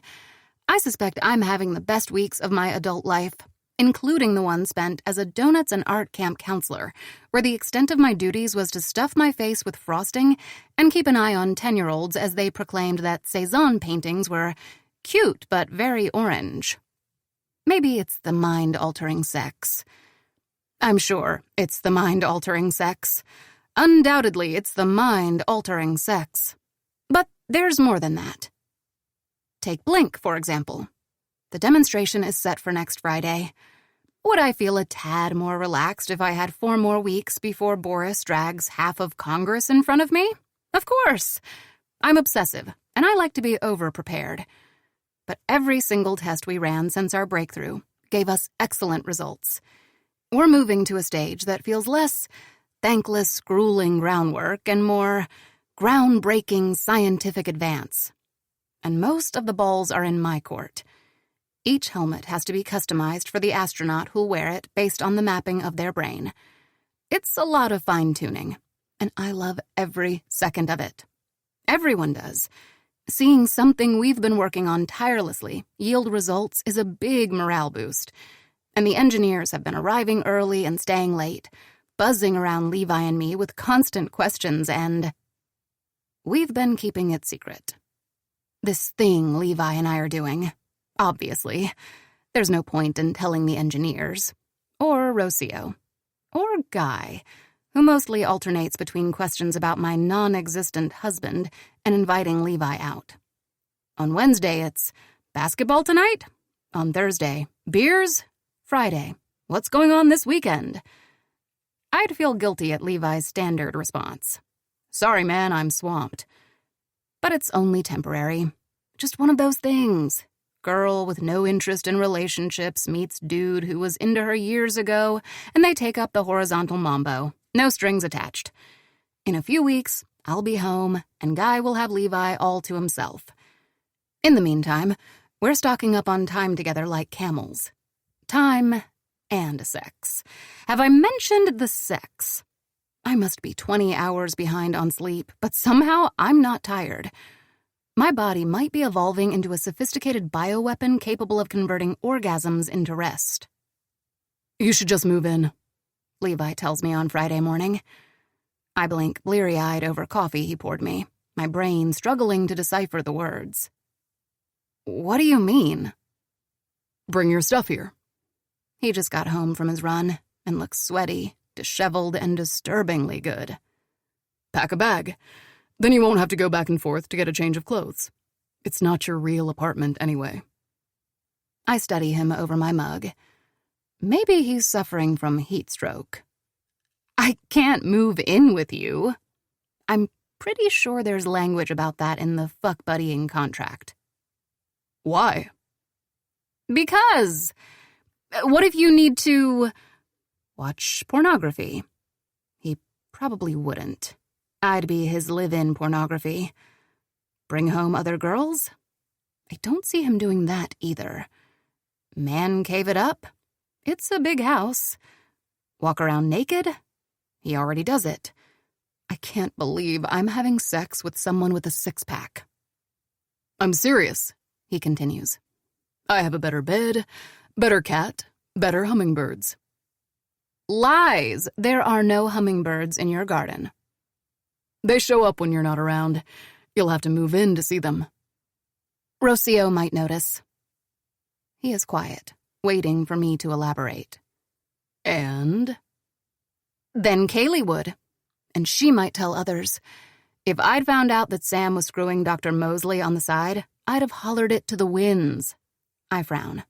I suspect I'm having the best weeks of my adult life, including the one spent as a donuts and art camp counselor, where the extent of my duties was to stuff my face with frosting and keep an eye on 10-year-olds as they proclaimed that Cezanne paintings were cute but very orange. Maybe it's the mind-altering sex. I'm sure it's the mind-altering sex. Undoubtedly, it's the mind-altering sex. But there's more than that. Take Blink, for example. The demonstration is set for next Friday. Would I feel a tad more relaxed if I had 4 more weeks before Boris drags half of Congress in front of me? Of course. I'm obsessive, and I like to be over-prepared. But every single test we ran since our breakthrough gave us excellent results. We're moving to a stage that feels less thankless, grueling groundwork and more groundbreaking scientific advance. And most of the balls are in my court. Each helmet has to be customized for the astronaut who'll wear it based on the mapping of their brain. It's a lot of fine-tuning, and I love every second of it. Everyone does. Seeing something we've been working on tirelessly yield results is a big morale boost, and the engineers have been arriving early and staying late, buzzing around Levi and me with constant questions, and we've been keeping it secret. This thing Levi and I are doing, obviously, there's no point in telling the engineers, or Rocio, or Guy, who mostly alternates between questions about my non-existent husband and inviting Levi out. On Wednesday, it's basketball tonight. On Thursday, beers. Friday, what's going on this weekend? I'd feel guilty at Levi's standard response. Sorry, man, I'm swamped. But it's only temporary. Just one of those things. Girl with no interest in relationships meets dude who was into her years ago, and they take up the horizontal mambo. No strings attached. In a few weeks, I'll be home, and Guy will have Levi all to himself. In the meantime, we're stocking up on time together like camels. Time and sex. Have I mentioned the sex? I must be 20 hours behind on sleep, but somehow I'm not tired. My body might be evolving into a sophisticated bioweapon capable of converting orgasms into rest. You should just move in, Levi tells me on Friday morning. I blink bleary-eyed over coffee he poured me, my brain struggling to decipher the words. What do you mean? Bring your stuff here. He just got home from his run and looks sweaty, disheveled, and disturbingly good. Pack a bag. Then you won't have to go back and forth to get a change of clothes. It's not your real apartment anyway. I study him over my mug. Maybe he's suffering from heat stroke. I can't move in with you. I'm pretty sure there's language about that in the fuck-buddying contract. Why? Because... What if you need to watch pornography? He probably wouldn't. I'd be his live-in pornography. Bring home other girls? I don't see him doing that either. Man cave it up? It's a big house. Walk around naked? He already does it. I can't believe I'm having sex with someone with a six-pack. I'm serious, he continues. I have a better bed, better cat, better hummingbirds. Lies! There are no hummingbirds in your garden. They show up when you're not around. You'll have to move in to see them. Rocio might notice. He is quiet, waiting for me to elaborate. And? Then Kaylee would, and she might tell others. If I'd found out that Sam was screwing Dr. Mosley on the side, I'd have hollered it to the winds. I frown.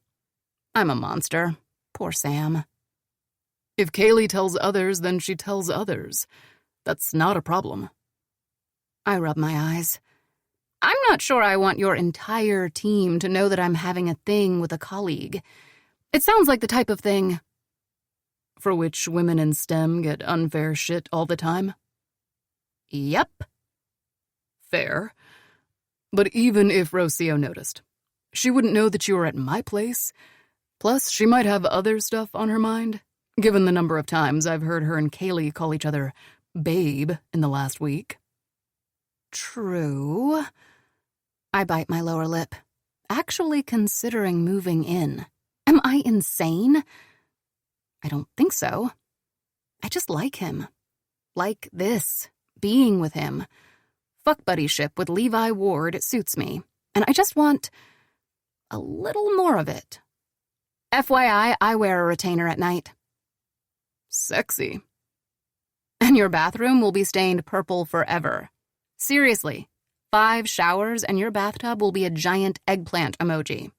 I'm a monster. Poor Sam. If Kaylee tells others, then she tells others. That's not a problem. I rub my eyes. I'm not sure I want your entire team to know that I'm having a thing with a colleague. It sounds like the type of thing for which women in STEM get unfair shit all the time. Yep. Fair. But even if Rocio noticed, she wouldn't know that you were at my place. Plus, she might have other stuff on her mind, given the number of times I've heard her and Kaylee call each other babe in the last week. True. I bite my lower lip, actually considering moving in. Am I insane? I don't think so. I just like him. Like this, being with him. Fuck buddyship with Levi Ward suits me, and I just want a little more of it. FYI, I wear a retainer at night. Sexy. And your bathroom will be stained purple forever. Seriously, 5 showers and your bathtub will be a giant eggplant emoji.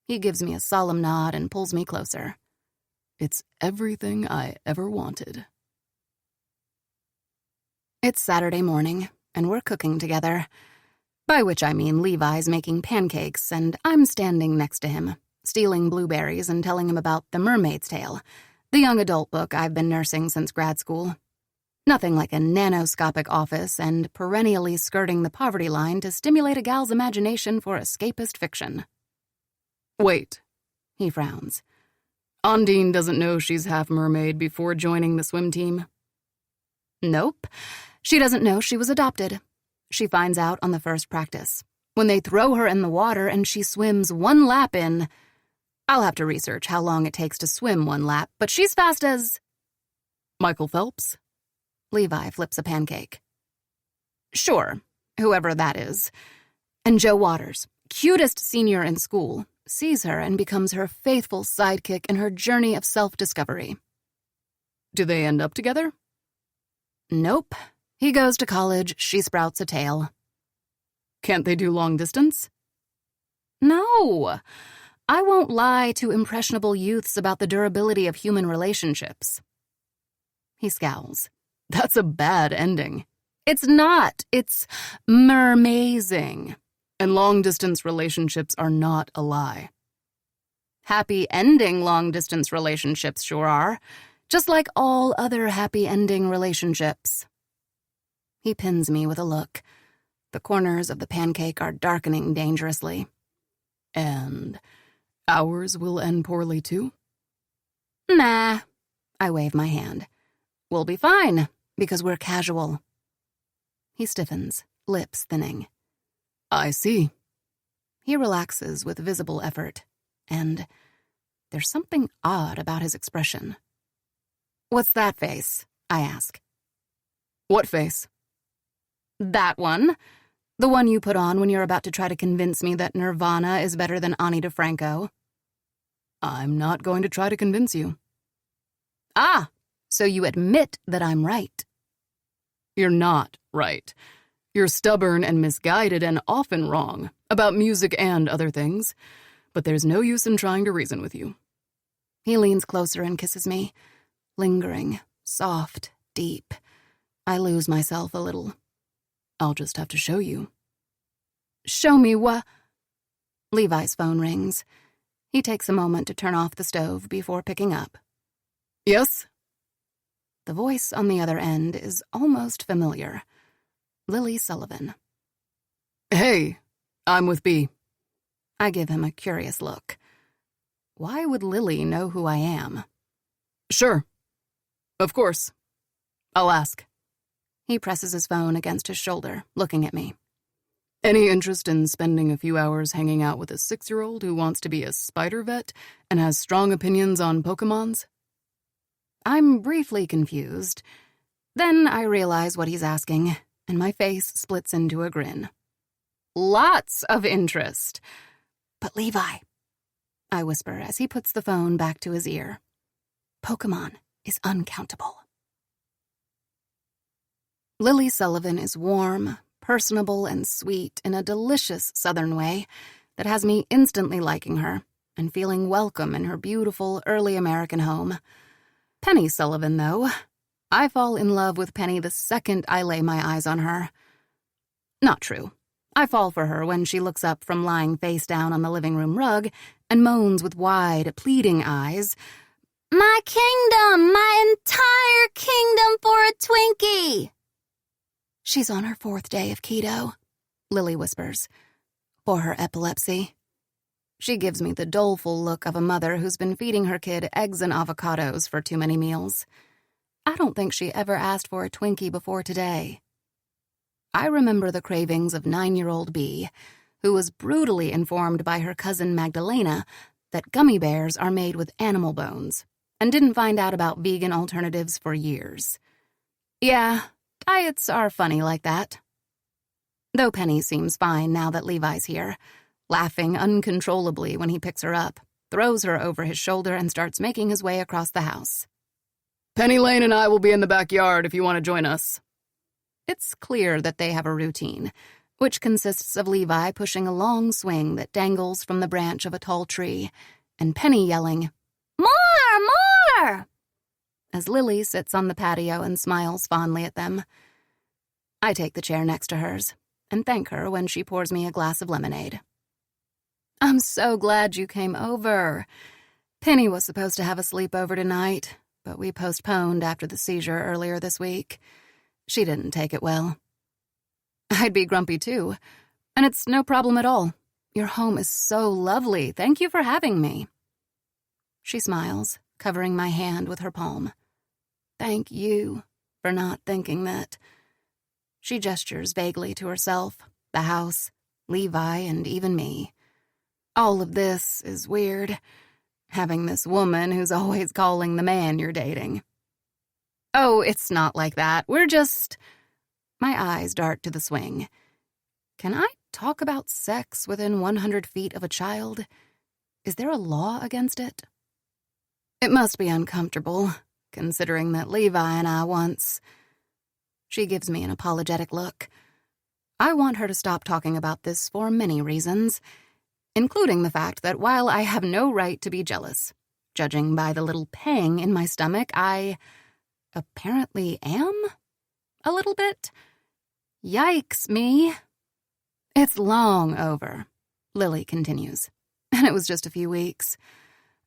He gives me a solemn nod and pulls me closer. It's everything I ever wanted. It's Saturday morning, and we're cooking together. By which I mean Levi's making pancakes, and I'm standing next to him, stealing blueberries and telling him about The Mermaid's Tale, the young adult book I've been nursing since grad school. Nothing like a nanoscopic office and perennially skirting the poverty line to stimulate a gal's imagination for escapist fiction. Wait, He frowns. Ondine doesn't know she's half mermaid before joining the swim team? Nope. She doesn't know she was adopted. She finds out on the first practice, when they throw her in the water and she swims one lap in... I'll have to research how long it takes to swim one lap, but she's fast as... Michael Phelps? Levi flips a pancake. Sure, whoever that is. And Joe Waters, cutest senior in school, sees her and becomes her faithful sidekick in her journey of self-discovery. Do they end up together? Nope. He goes to college, she sprouts a tail. Can't they do long distance? No. I won't lie to impressionable youths about the durability of human relationships. He scowls. That's a bad ending. It's not. It's mermazing. And long-distance relationships are not a lie. Happy ending long-distance relationships sure are, just like all other happy ending relationships. He pins me with a look. The corners of the pancake are darkening dangerously. And ours will end poorly too? Nah. I wave my hand. We'll be fine, because we're casual. He stiffens, lips thinning. I see. He relaxes with visible effort, and there's something odd about his expression. What's that face? I ask. What face? That one. The one you put on when you're about to try to convince me that Nirvana is better than Ani DeFranco. I'm not going to try to convince you. Ah, so you admit that I'm right. You're not right. You're stubborn and misguided and often wrong about music and other things, but there's no use in trying to reason with you. He leans closer and kisses me, lingering, soft, deep. I lose myself a little. I'll just have to show you. Show me what? Levi's phone rings. He takes a moment to turn off the stove before picking up. Yes? The voice on the other end is almost familiar. Lily Sullivan. Hey, I'm with B. I give him a curious look. Why would Lily know who I am? Sure. Of course. I'll ask. He presses his phone against his shoulder, looking at me. Any interest in spending a few hours hanging out with a 6-year-old who wants to be a spider vet and has strong opinions on Pokemons? I'm briefly confused. Then I realize what he's asking, and my face splits into a grin. Lots of interest. But Levi, I whisper as he puts the phone back to his ear. Pokemon is uncountable. Lily Sullivan is warm, personable, and sweet in a delicious Southern way that has me instantly liking her and feeling welcome in her beautiful early American home. Penny Sullivan, though. I fall in love with Penny the second I lay my eyes on her. Not true. I fall for her when she looks up from lying face down on the living room rug and moans with wide, pleading eyes, "My kingdom! My entire kingdom for a Twinkie!" She's on her 4th day of keto, Lily whispers, for her epilepsy. She gives me the doleful look of a mother who's been feeding her kid eggs and avocados for too many meals. I don't think she ever asked for a Twinkie before today. I remember the cravings of 9-year-old B, who was brutally informed by her cousin Magdalena that gummy bears are made with animal bones, and didn't find out about vegan alternatives for years. Yeah, diets are funny like that. Though Penny seems fine now that Levi's here, laughing uncontrollably when he picks her up, throws her over his shoulder, and starts making his way across the house. Penny Lane and I will be in the backyard if you want to join us. It's clear that they have a routine, which consists of Levi pushing a long swing that dangles from the branch of a tall tree, and Penny yelling, "More! More!" as Lily sits on the patio and smiles fondly at them. I take the chair next to hers and thank her when she pours me a glass of lemonade. I'm so glad you came over. Penny was supposed to have a sleepover tonight, but we postponed after the seizure earlier this week. She didn't take it well. I'd be grumpy too, and it's no problem at all. Your home is so lovely. Thank you for having me. She smiles, covering my hand with her palm. Thank you for not thinking that. She gestures vaguely to herself, the house, Levi, and even me. All of this is weird, having this woman who's always calling the man you're dating. Oh, it's not like that. We're just... My eyes dart to the swing. Can I talk about sex within 100 feet of a child? Is there a law against it? It must be uncomfortable, considering that Levi and I once... She gives me an apologetic look. I want her to stop talking about this for many reasons, including the fact that while I have no right to be jealous, judging by the little pang in my stomach, I apparently am a little bit. Yikes me. It's long over, Lily continues, and it was just a few weeks.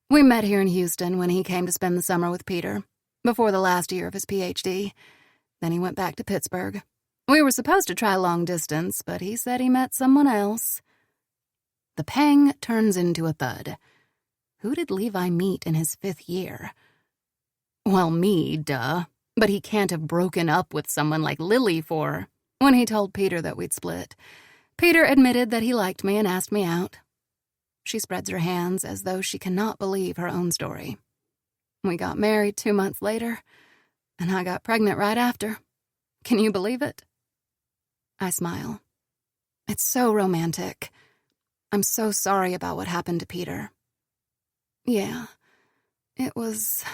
We met here in Houston when he came to spend the summer with Peter, before the last year of his PhD. Then he went back to Pittsburgh. We were supposed to try long distance, but he said he met someone else. The pang turns into a thud. Who did Levi meet in his 5th year? Well, me, duh. But he can't have broken up with someone like Lily for... When he told Peter that we'd split, Peter admitted that he liked me and asked me out. She spreads her hands as though she cannot believe her own story. We got married 2 months later, and I got pregnant right after. Can you believe it? I smile. It's so romantic. I'm so sorry about what happened to Peter. Yeah, it was...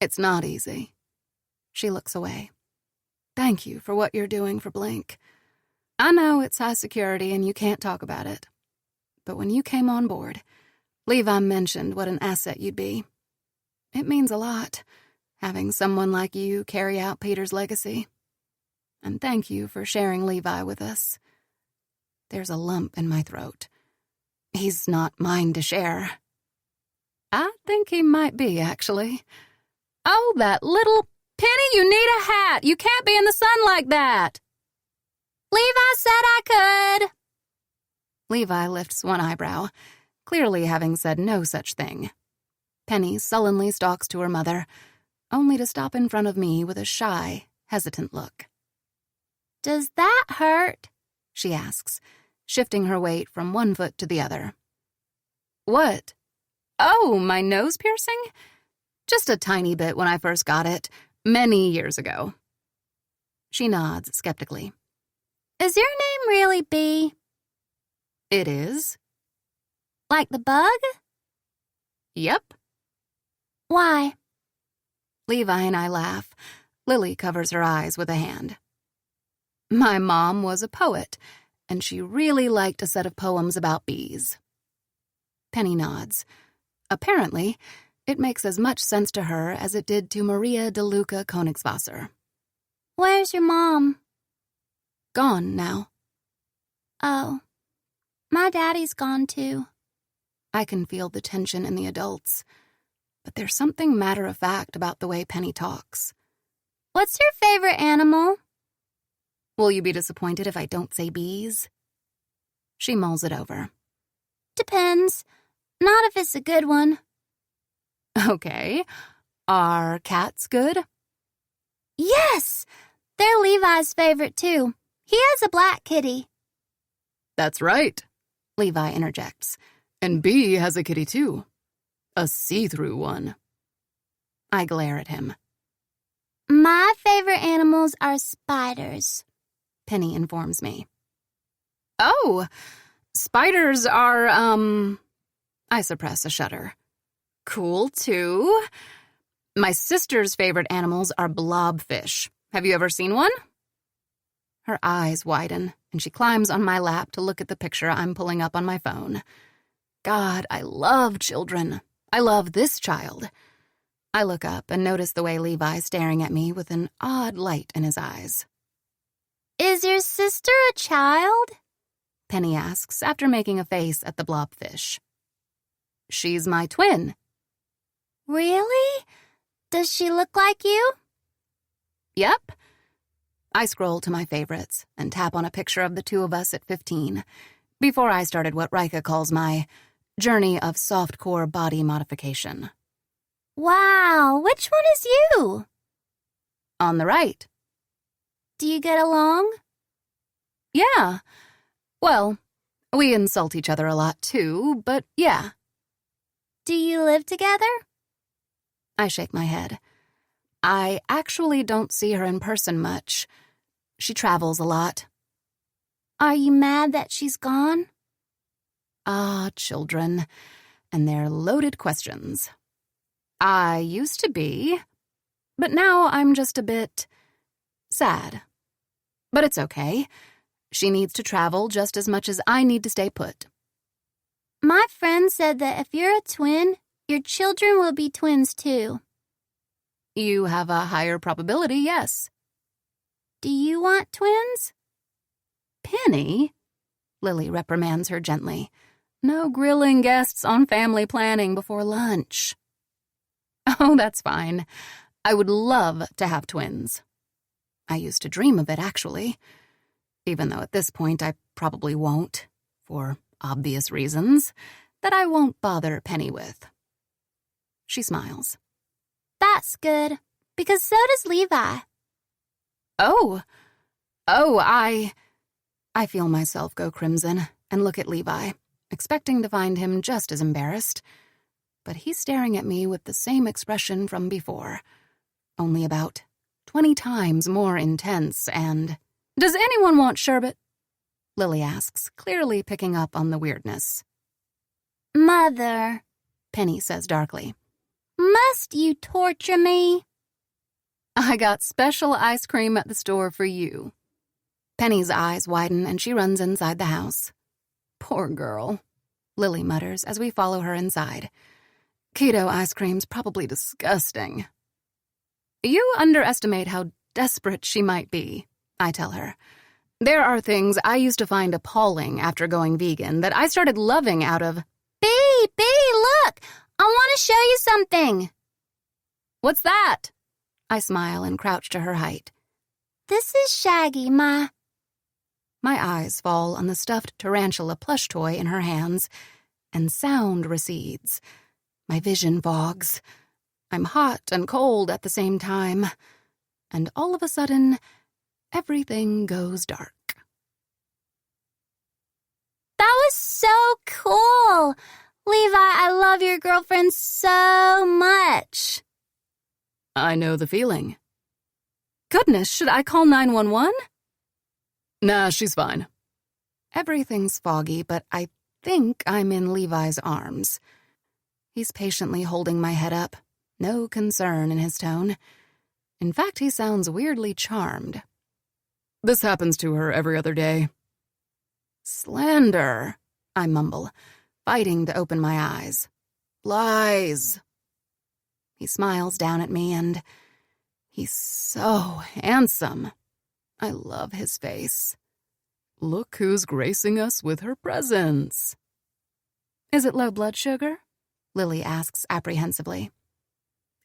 It's not easy. She looks away. Thank you for what you're doing for Blink. I know it's high security and you can't talk about it. But when you came on board, Levi mentioned what an asset you'd be. It means a lot, having someone like you carry out Peter's legacy. And thank you for sharing Levi with us. There's a lump in my throat. He's not mine to share. I think he might be, actually. Oh, that little... Penny, you need a hat. You can't be in the sun like that. Levi said I could. Levi lifts one eyebrow, clearly having said no such thing. Penny sullenly stalks to her mother, only to stop in front of me with a shy, hesitant look. Does that hurt? She asks, shifting her weight from one foot to the other. What? Oh, my nose piercing? Just a tiny bit when I first got it, many years ago. She nods skeptically. Is your name really Bee? It is. Like the bug? Yep. Why? Levi and I laugh. Lily covers her eyes with a hand. My mom was a poet, and she really liked a set of poems about bees. Penny nods. Apparently, it makes as much sense to her as it did to Maria de Luca Königswasser. Where's your mom? Gone now. Oh, my daddy's gone too. I can feel the tension in the adults, but there's something matter-of-fact about the way Penny talks. What's your favorite animal? Will you be disappointed if I don't say bees? She mulls it over. Depends. Not if it's a good one. Okay. Are cats good? Yes! They're Levi's favorite, too. He has a black kitty. That's right, Levi interjects. And Bee has a kitty, too. A see-through one. I glare at him. My favorite animals are spiders, Penny informs me. Oh, spiders are, I suppress a shudder. Cool, too. My sister's favorite animals are blobfish. Have you ever seen one? Her eyes widen, and she climbs on my lap to look at the picture I'm pulling up on my phone. God, I love children. I love this child. I look up and notice the way Levi's staring at me with an odd light in his eyes. Is your sister a child? Penny asks after making a face at the blobfish. She's my twin. Really? Does she look like you? Yep. I scroll to my favorites and tap on a picture of the two of us at 15 before I started what Rika calls my journey of softcore body modification. Wow, which one is you? On the right. Do you get along? Yeah. Well, we insult each other a lot too, but yeah. Do you live together? I shake my head. I actually don't see her in person much. She travels a lot. Are you mad that she's gone? Ah, children, and their loaded questions. I used to be, but now I'm just a bit sad. But it's okay. She needs to travel just as much as I need to stay put. My friend said that if you're a twin, your children will be twins too. You have a higher probability, yes. Do you want twins? Penny? Lily reprimands her gently. No grilling guests on family planning before lunch. Oh, that's fine. I would love to have twins. I used to dream of it, actually. Even though at this point I probably won't, for obvious reasons that I won't bother Penny with. She smiles. That's good, because so does Levi. Oh, I feel myself go crimson and look at Levi, expecting to find him just as embarrassed. But he's staring at me with the same expression from before, only about 20 times more intense and... Does anyone want sherbet? Lily asks, clearly picking up on the weirdness. Mother, Penny says darkly. Must you torture me? I got special ice cream at the store for you. Penny's eyes widen and she runs inside the house. Poor girl, Lily mutters as we follow her inside. Keto ice cream's probably disgusting. You underestimate how desperate she might be, I tell her. There are things I used to find appalling after going vegan that I started loving out of... Bee, look! I want to show you something. What's that? I smile and crouch to her height. This is Shaggy, My eyes fall on the stuffed tarantula plush toy in her hands, and sound recedes. My vision fogs. I'm hot and cold at the same time. And all of a sudden, everything goes dark. That was so cool! Levi, I love your girlfriend so much. I know the feeling. Goodness, should I call 911? Nah, she's fine. Everything's foggy, but I think I'm in Levi's arms. He's patiently holding my head up, no concern in his tone. In fact, he sounds weirdly charmed. This happens to her every other day. Slander, I mumble, fighting to open my eyes. Lies. He smiles down at me and he's so handsome. I love his face. Look who's gracing us with her presence. Is it low blood sugar? Lily asks apprehensively.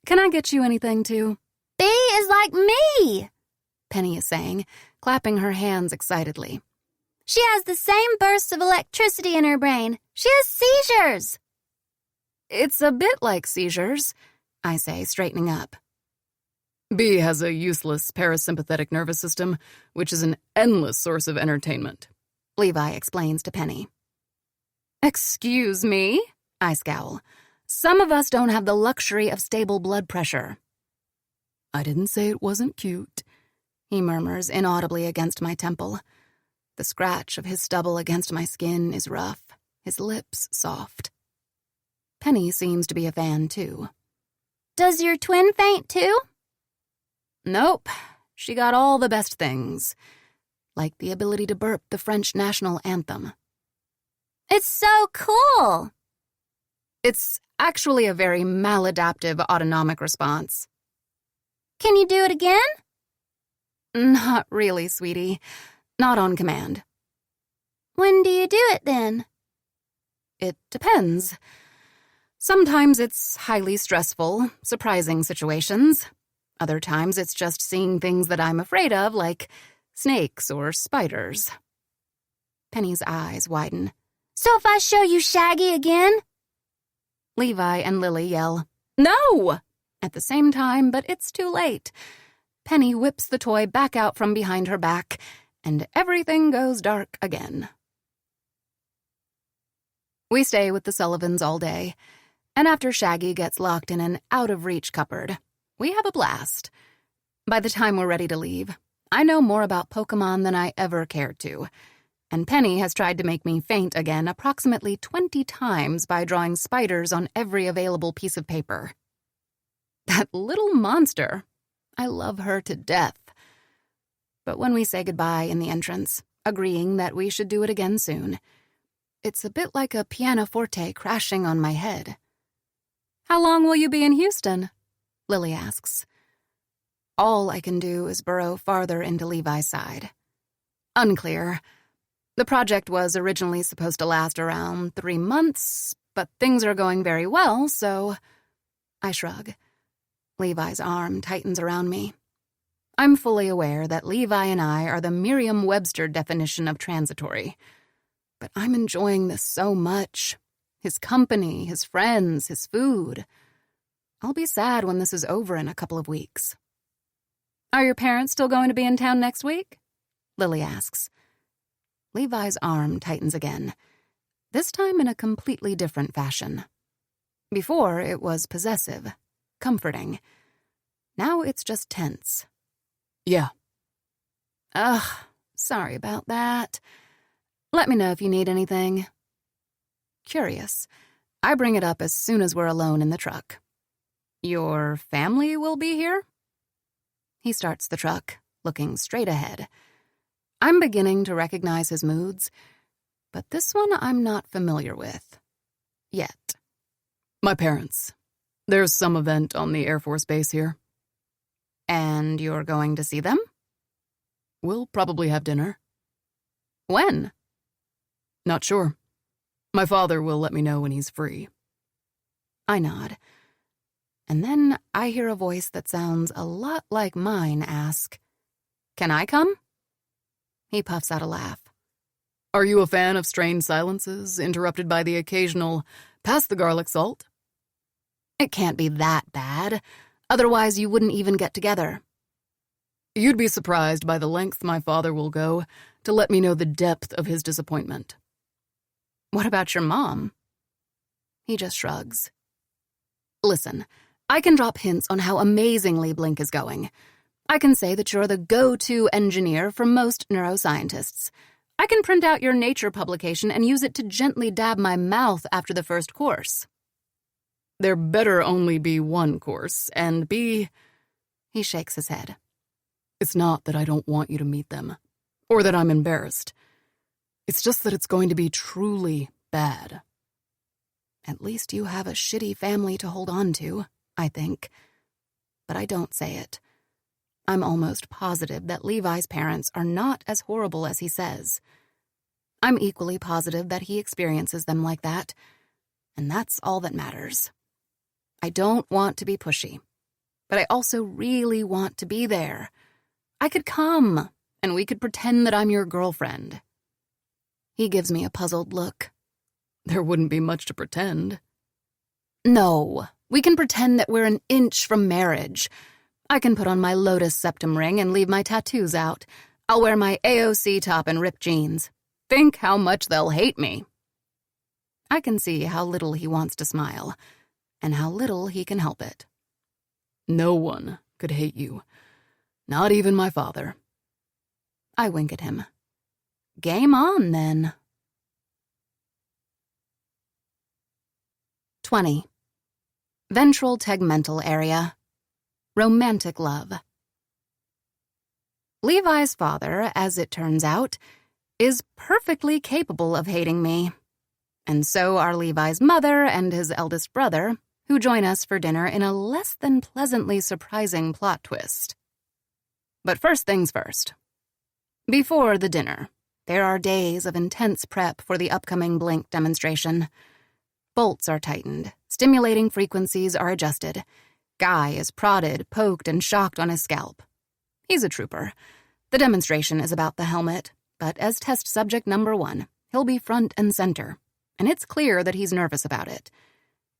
Can I get you anything, too? Bee is like me, Penny is saying, clapping her hands excitedly. She has the same bursts of electricity in her brain. She has seizures. It's a bit like seizures, I say, straightening up. Bee has a useless parasympathetic nervous system, which is an endless source of entertainment, Levi explains to Penny. Excuse me, I scowl. Some of us don't have the luxury of stable blood pressure. I didn't say it wasn't cute, he murmurs inaudibly against my temple. The scratch of his stubble against my skin is rough, his lips soft. Penny seems to be a fan, too. Does your twin faint, too? Nope. She got all the best things. Like the ability to burp the French national anthem. It's so cool. It's actually a very maladaptive autonomic response. Can you do it again? Not really, sweetie. Not on command. When do you do it, then? It depends. Sometimes it's highly stressful, surprising situations. Other times it's just seeing things that I'm afraid of, like snakes or spiders. Penny's eyes widen. So if I show you Shaggy again? Levi and Lily yell, "No!" at the same time, but it's too late. Penny whips the toy back out from behind her back, and everything goes dark again. We stay with the Sullivans all day, and after Shaggy gets locked in an out-of-reach cupboard, we have a blast. By the time we're ready to leave, I know more about Pokemon than I ever cared to, and Penny has tried to make me faint again approximately 20 times by drawing spiders on every available piece of paper. That little monster. I love her to death. But when we say goodbye in the entrance, agreeing that we should do it again soon, it's a bit like a pianoforte crashing on my head. "How long will you be in Houston?" Lily asks. All I can do is burrow farther into Levi's side. Unclear. The project was originally supposed to last around 3 months, but things are going very well, so I shrug. Levi's arm tightens around me. I'm fully aware that Levi and I are the Merriam-Webster definition of transitory. But I'm enjoying this so much. His company, his friends, his food. I'll be sad when this is over in a couple of weeks. "Are your parents still going to be in town next week?" Lily asks. Levi's arm tightens again, this time in a completely different fashion. Before, it was possessive, comforting. Now it's just tense. "Yeah." "Ugh, sorry about that. Let me know if you need anything." Curious, I bring it up as soon as we're alone in the truck. "Your family will be here?" He starts the truck, looking straight ahead. I'm beginning to recognize his moods, but this one I'm not familiar with. Yet. "My parents. There's some event on the Air Force Base here." "And you're going to see them?" "We'll probably have dinner." "When?" "Not sure. My father will let me know when he's free." I nod. And then I hear a voice that sounds a lot like mine ask, "Can I come?" He puffs out a laugh. "Are you a fan of strained silences, interrupted by the occasional, 'Pass the garlic salt'?" "It can't be that bad. Otherwise you wouldn't even get together." "You'd be surprised by the length my father will go to let me know the depth of his disappointment." "What about your mom?" He just shrugs. "Listen, I can drop hints on how amazingly Blink is going. I can say that you're the go-to engineer for most neuroscientists. I can print out your Nature publication and use it to gently dab my mouth after the first course." "There better only be one course, and be—" He shakes his head. "It's not that I don't want you to meet them, or that I'm embarrassed. It's just that it's going to be truly bad. At least you have a shitty family to hold on to, I think. But I don't say it. I'm almost positive that Levi's parents are not as horrible as he says. I'm equally positive that he experiences them like that, and that's all that matters. I don't want to be pushy, but I also really want to be there. I could come, and we could pretend that I'm your girlfriend." He gives me a puzzled look. "There wouldn't be much to pretend." "No, we can pretend that we're an inch from marriage. I can put on my lotus septum ring and leave my tattoos out. I'll wear my AOC top and ripped jeans. Think how much they'll hate me." I can see how little he wants to smile, and how little he can help it. "No one could hate you. Not even my father." I wink at him. "Game on, then." 20. Ventral tegmental area. Romantic love. Levi's father, as it turns out, is perfectly capable of hating me. And so are Levi's mother and his eldest brother, who join us for dinner in a less than pleasantly surprising plot twist. But first things first. Before the dinner, there are days of intense prep for the upcoming Blink demonstration. Bolts are tightened, stimulating frequencies are adjusted. Guy is prodded, poked, and shocked on his scalp. He's a trooper. The demonstration is about the helmet, but as test subject number 1, he'll be front and center, and it's clear that he's nervous about it.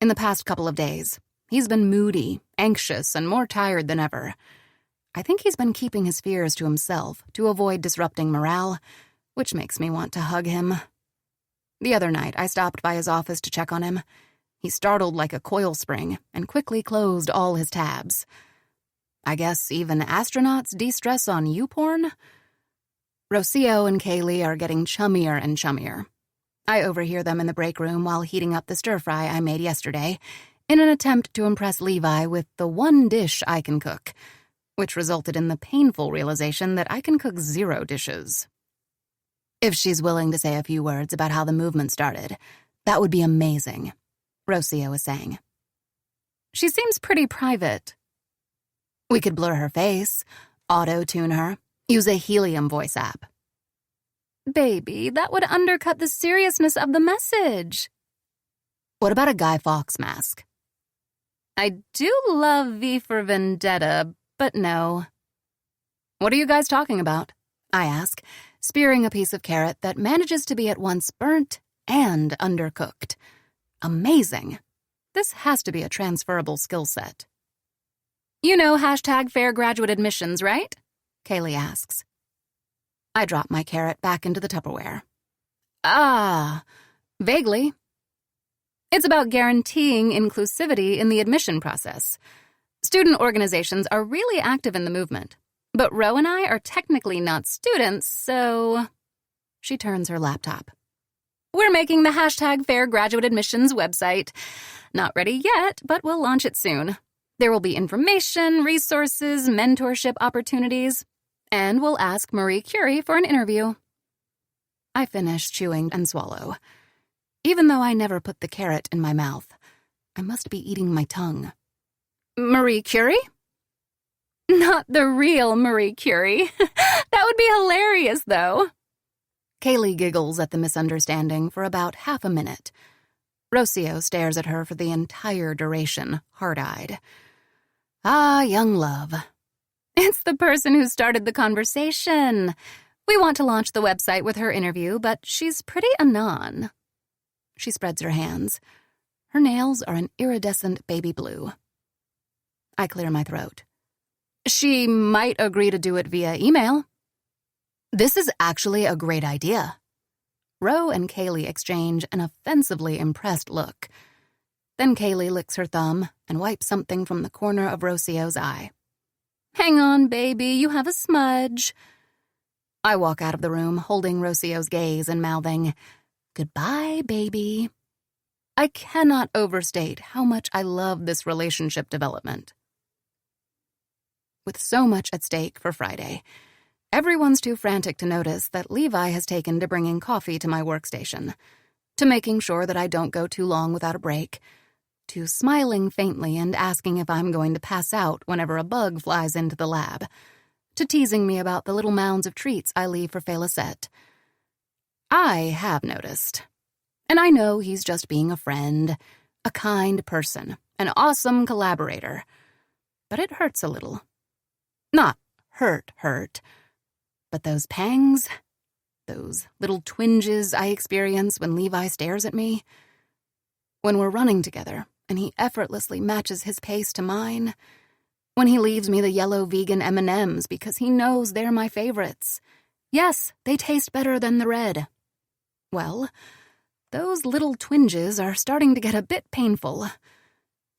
In the past couple of days, he's been moody, anxious, and more tired than ever. I think he's been keeping his fears to himself to avoid disrupting morale, which makes me want to hug him. The other night, I stopped by his office to check on him. He startled like a coil spring and quickly closed all his tabs. I guess even astronauts de-stress on YouPorn? Rocio and Kaylee are getting chummier and chummier. I overhear them in the break room while heating up the stir-fry I made yesterday in an attempt to impress Levi with the one dish I can cook, which resulted in the painful realization that I can cook 0 dishes. If she's willing to say a few words about how the movement started, that would be amazing, Rocio is saying. She seems pretty private. We could blur her face, auto-tune her, use a helium voice app. Baby, that would undercut the seriousness of the message. What about a Guy Fawkes mask? I do love V for Vendetta, but no. What are you guys talking about? I ask, spearing a piece of carrot that manages to be at once burnt and undercooked. Amazing. This has to be a transferable skill set. You know #fair graduate admissions, right? Kaylee asks. I drop my carrot back into the Tupperware. Vaguely. It's about guaranteeing inclusivity in the admission process. Student organizations are really active in the movement, but Ro and I are technically not students, so... She turns her laptop. We're making the #fair graduate admissions website. Not ready yet, but we'll launch it soon. There will be information, resources, mentorship opportunities, and we'll ask Marie Curie for an interview. I finish chewing and swallow. Even though I never put the carrot in my mouth, I must be eating my tongue. Marie Curie? Not the real Marie Curie. That would be hilarious, though. Kaylee giggles at the misunderstanding for about half a minute. Rocio stares at her for the entire duration, hard-eyed. Ah, young love. It's the person who started the conversation. We want to launch the website with her interview, but she's pretty anon. She spreads her hands. Her nails are an iridescent baby blue. I clear my throat. She might agree to do it via email. This is actually a great idea. Ro and Kaylee exchange an offensively impressed look. Then Kaylee licks her thumb and wipes something from the corner of Rocio's eye. Hang on, baby, you have a smudge. I walk out of the room, holding Rocio's gaze and mouthing, "Goodbye, baby." I cannot overstate how much I love this relationship development. With so much at stake for Friday, everyone's too frantic to notice that Levi has taken to bringing coffee to my workstation, to making sure that I don't go too long without a break, to smiling faintly and asking if I'm going to pass out whenever a bug flies into the lab, to teasing me about the little mounds of treats I leave for Félicette. I have noticed. And I know he's just being a friend, a kind person, an awesome collaborator. But it hurts a little. Not hurt, but those pangs, those little twinges I experience when Levi stares at me, when we're running together and he effortlessly matches his pace to mine, when he leaves me the yellow vegan M&Ms because he knows they're my favorites. Yes, they taste better than the red. Well, those little twinges are starting to get a bit painful,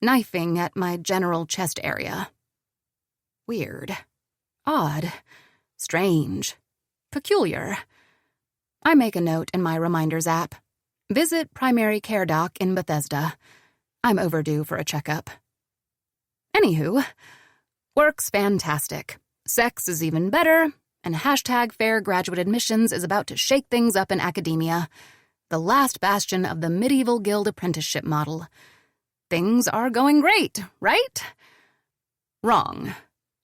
knifing at my general chest area. Weird. Odd. Strange. Peculiar. I make a note in my reminders app. Visit primary care doc in Bethesda. I'm overdue for a checkup. Anywho, work's fantastic. Sex is even better. And #fair graduate admissions is about to shake things up in academia. The last bastion of the medieval guild apprenticeship model. Things are going great, right? Wrong.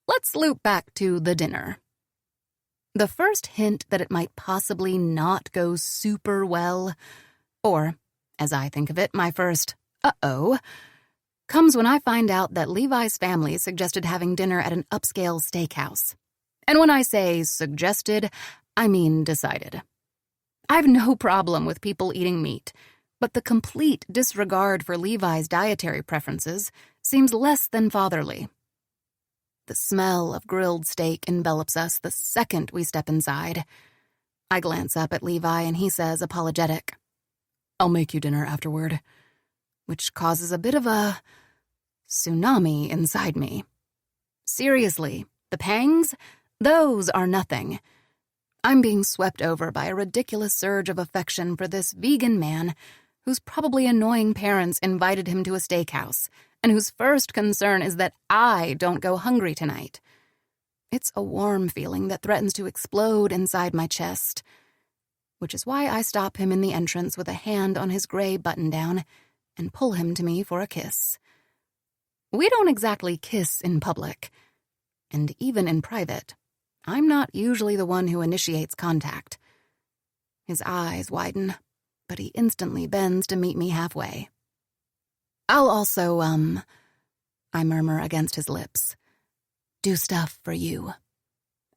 Let's loop back to the dinner. The first hint that it might possibly not go super well, or, as I think of it, my first uh-oh, comes when I find out that Levi's family suggested having dinner at an upscale steakhouse. And when I say suggested, I mean decided. I've no problem with people eating meat, but the complete disregard for Levi's dietary preferences seems less than fatherly. The smell of grilled steak envelops us the second we step inside. I glance up at Levi and he says, apologetic, "I'll make you dinner afterward," which causes a bit of a tsunami inside me. Seriously, the pangs? Those are nothing. I'm being swept over by a ridiculous surge of affection for this vegan man whose probably annoying parents invited him to a steakhouse and whose first concern is that I don't go hungry tonight. It's a warm feeling that threatens to explode inside my chest, which is why I stop him in the entrance with a hand on his gray button-down and pull him to me for a kiss. We don't exactly kiss in public, and even in private, I'm not usually the one who initiates contact. His eyes widen, but he instantly bends to meet me halfway. "I'll also, I murmur against his lips, "do stuff for you.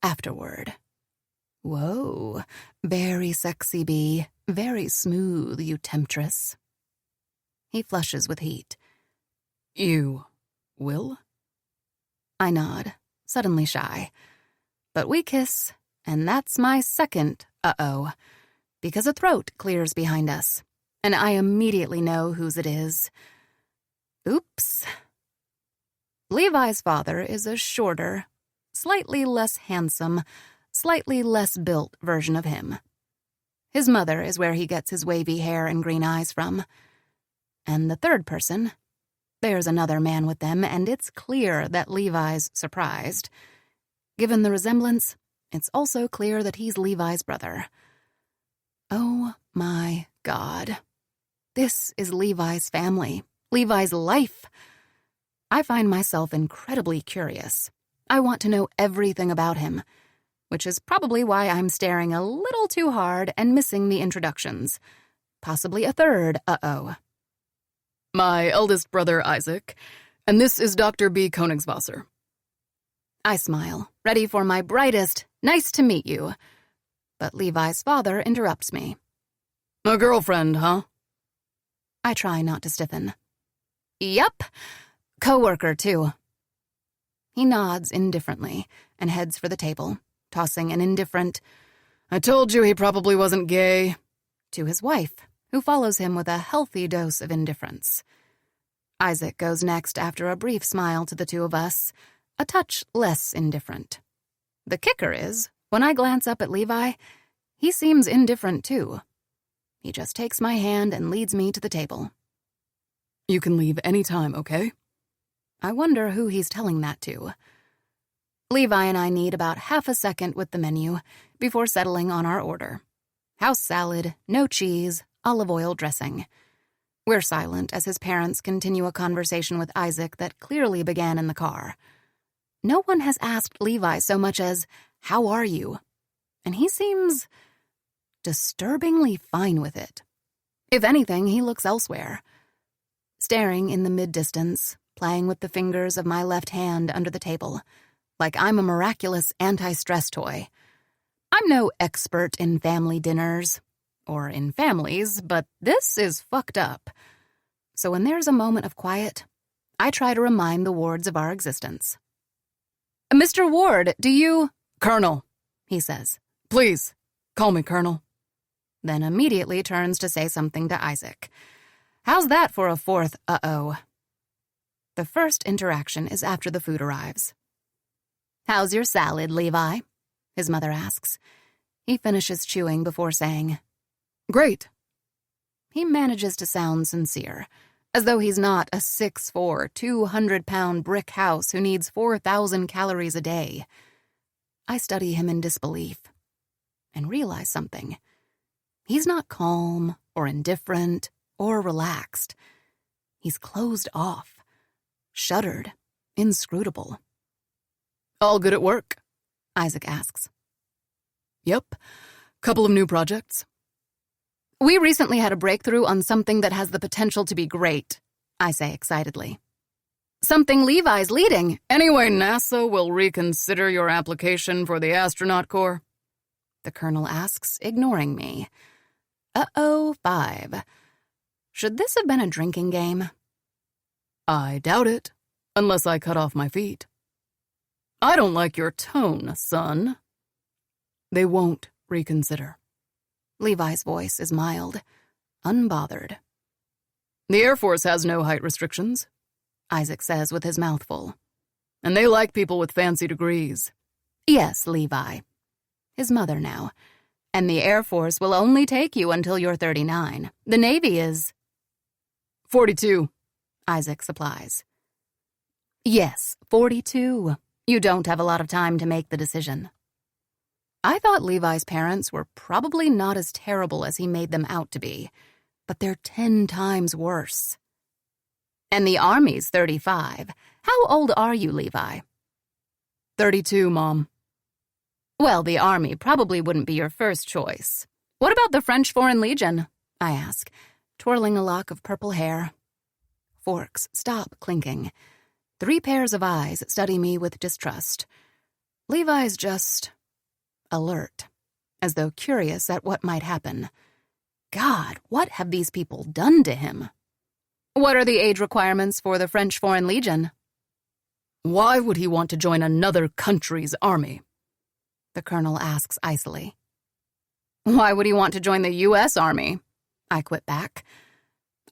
Afterward." Whoa, very sexy bee, very smooth, you temptress. He flushes with heat. "You will?" I nod, suddenly shy. But we kiss, and that's my second uh-oh, because a throat clears behind us, and I immediately know whose it is. Oops. Levi's father is a shorter, slightly less handsome, slightly less built version of him. His mother is where he gets his wavy hair and green eyes from. And the third person, there's another man with them, and it's clear that Levi's surprised. Given the resemblance, it's also clear that he's Levi's brother. Oh my God. This is Levi's family, Levi's life. I find myself incredibly curious. I want to know everything about him, which is probably why I'm staring a little too hard and missing the introductions. Possibly a third uh-oh. "My eldest brother, Isaac, and this is Dr. B. Königswasser." I smile, ready for my brightest, "nice to meet you." But Levi's father interrupts me. "A girlfriend, huh?" I try not to stiffen. "Yup. Coworker, too." He nods indifferently and heads for the table, tossing an indifferent, "I told you he probably wasn't gay," to his wife, who follows him with a healthy dose of indifference. Isaac goes next after a brief smile to the two of us, a touch less indifferent. The kicker is, when I glance up at Levi, he seems indifferent too. He just takes my hand and leads me to the table. "You can leave any time, okay?" I wonder who he's telling that to. Levi and I need about half a second with the menu before settling on our order. House salad, no cheese, olive oil dressing. We're silent as his parents continue a conversation with Isaac that clearly began in the car. No one has asked Levi so much as, "How are you?" And he seems disturbingly fine with it. If anything, he looks elsewhere. Staring in the mid-distance, playing with the fingers of my left hand under the table, like I'm a miraculous anti-stress toy. I'm no expert in family dinners, or in families, but this is fucked up. So when there's a moment of quiet, I try to remind the Wards of our existence. "Mr. Ward, do you—" "Colonel," he says. "Please, call me Colonel." Then immediately turns to say something to Isaac. How's that for a fourth uh-oh? The first interaction is after the food arrives. "How's your salad, Levi?" his mother asks. He finishes chewing before saying, "Great." He manages to sound sincere, as though he's not a 6'4", 200-pound brick house who needs 4,000 calories a day. I study him in disbelief and realize something. He's not calm or indifferent or relaxed. He's closed off, shuttered, inscrutable. All good at work? Isaac asks. Yep. Couple of new projects. We recently had a breakthrough on something that has the potential to be great, I say excitedly. Something Levi's leading. Anyway, NASA will reconsider your application for the astronaut corps? The colonel asks, ignoring me. 5. Should this have been a drinking game? I doubt it, unless I cut off my feet. I don't like your tone, son. They won't reconsider. Levi's voice is mild, unbothered. The Air Force has no height restrictions, Isaac says with his mouth full. And they like people with fancy degrees. Yes, Levi. His mother now. And the Air Force will only take you until you're 39. The Navy is... 42, Isaac supplies. Yes, 42. You don't have a lot of time to make the decision. I thought Levi's parents were probably not as terrible as he made them out to be, but they're 10 times worse. And the Army's 35. How old are you, Levi? 32, Mom. Well, the Army probably wouldn't be your first choice. What about the French Foreign Legion? I ask, twirling a lock of purple hair. Forks stop clinking. 3 pairs of eyes study me with distrust. Levi's just alert, as though curious at what might happen. God, what have these people done to him? What are the age requirements for the French Foreign Legion? Why would he want to join another country's army? The colonel asks icily. Why would he want to join the U.S. Army? I quit back.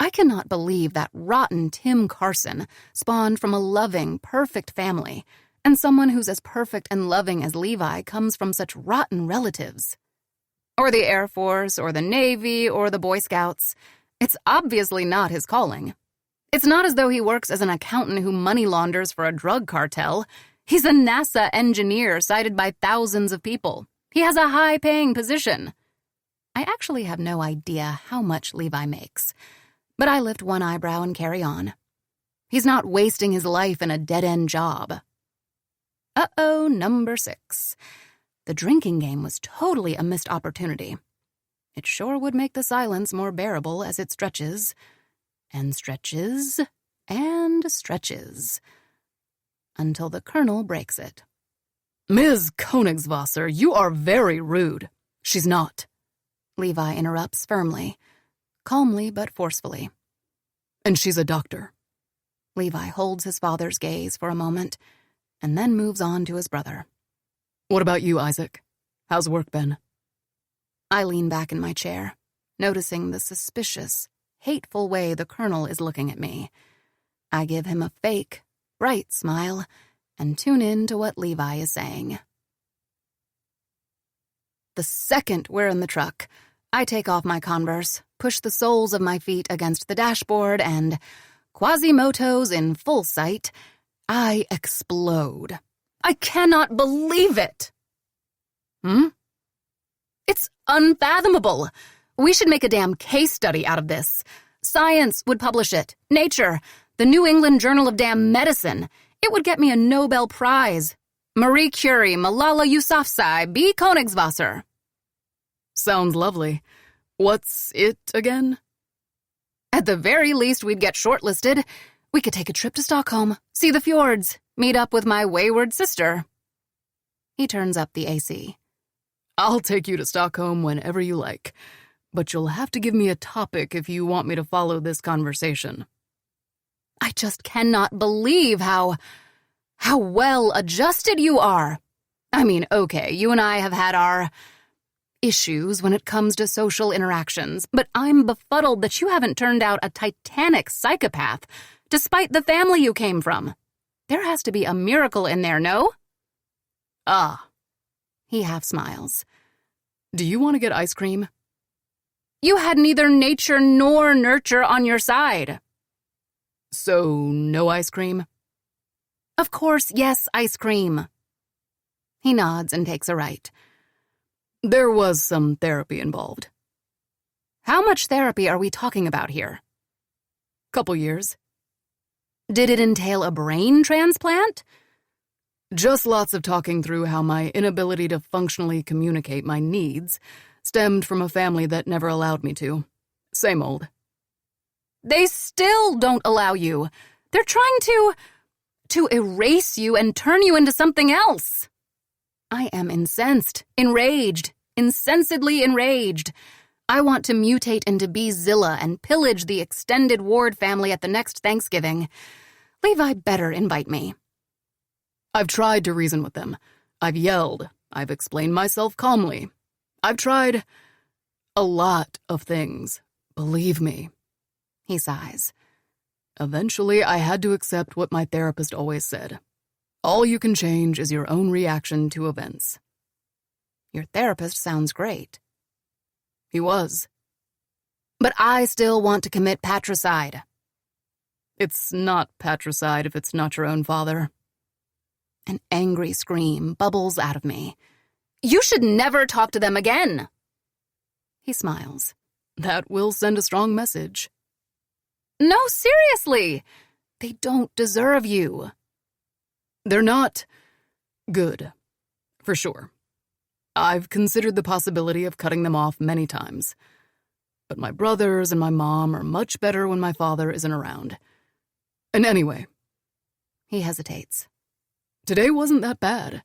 I cannot believe that rotten Tim Carson spawned from a loving, perfect family, and someone who's as perfect and loving as Levi comes from such rotten relatives. Or the Air Force, or the Navy, or the Boy Scouts. It's obviously not his calling. It's not as though he works as an accountant who money launders for a drug cartel. He's a NASA engineer cited by thousands of people. He has a high-paying position. I actually have no idea how much Levi makes, but I lift one eyebrow and carry on. He's not wasting his life in a dead-end job. Number 6. The drinking game was totally a missed opportunity. It sure would make the silence more bearable as it stretches, and stretches, and stretches, until the colonel breaks it. Ms. Königswasser, you are very rude. She's not. Levi interrupts firmly, calmly but forcefully. And she's a doctor. Levi holds his father's gaze for a moment, and then moves on to his brother. What about you, Isaac? How's work been? I lean back in my chair, noticing the suspicious, hateful way the colonel is looking at me. I give him a fake, bright smile, and tune in to what Levi is saying. The second we're in the truck, I take off my Converse, push the soles of my feet against the dashboard, and, Quasimodos in full sight, I explode. I cannot believe it! It's unfathomable. We should make a damn case study out of this. Science would publish it. Nature. The New England Journal of Damn Medicine. It would get me a Nobel Prize. Marie Curie, Malala Yousafzai, B. Königswasser. Sounds lovely. What's it again? At the very least, we'd get shortlisted. We could take a trip to Stockholm, see the fjords, meet up with my wayward sister. He turns up the AC. I'll take you to Stockholm whenever you like, but you'll have to give me a topic if you want me to follow this conversation. I just cannot believe how well adjusted you are. I mean, okay, you and I have had our issues when it comes to social interactions, but I'm befuddled that you haven't turned out a titanic psychopath, despite the family you came from. There has to be a miracle in there, no? He half smiles. Do you want to get ice cream? You had neither nature nor nurture on your side. So, no ice cream? Of course, yes, ice cream. He nods and takes a right. There was some therapy involved. How much therapy are we talking about here? Couple years. Did it entail a brain transplant? Just lots of talking through how my inability to functionally communicate my needs stemmed from a family that never allowed me to. Same old. They still don't allow you. They're trying to erase you and turn you into something else. I am incensed, enraged, incensedly enraged. I want to mutate into Bee-Zilla and pillage the extended Ward family at the next Thanksgiving. Levi better invite me. I've tried to reason with them. I've yelled. I've explained myself calmly. I've tried a lot of things, believe me. He sighs. Eventually, I had to accept what my therapist always said. All you can change is your own reaction to events. Your therapist sounds great. He was. But I still want to commit patricide. It's not patricide if it's not your own father. An angry scream bubbles out of me. You should never talk to them again. He smiles. That will send a strong message. No, seriously. They don't deserve you. They're not good, for sure. I've considered the possibility of cutting them off many times. But my brothers and my mom are much better when my father isn't around. And anyway. He hesitates. Today wasn't that bad.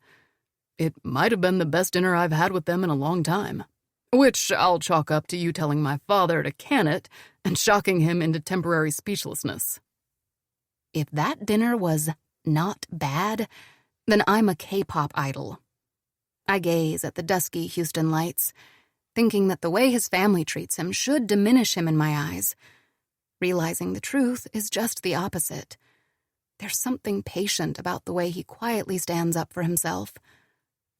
It might have been the best dinner I've had with them in a long time. Which I'll chalk up to you telling my father to can it and shocking him into temporary speechlessness. If that dinner was not bad, then I'm a K-pop idol. I gaze at the dusky Houston lights, thinking that the way his family treats him should diminish him in my eyes, realizing the truth is just the opposite. There's something patient about the way he quietly stands up for himself,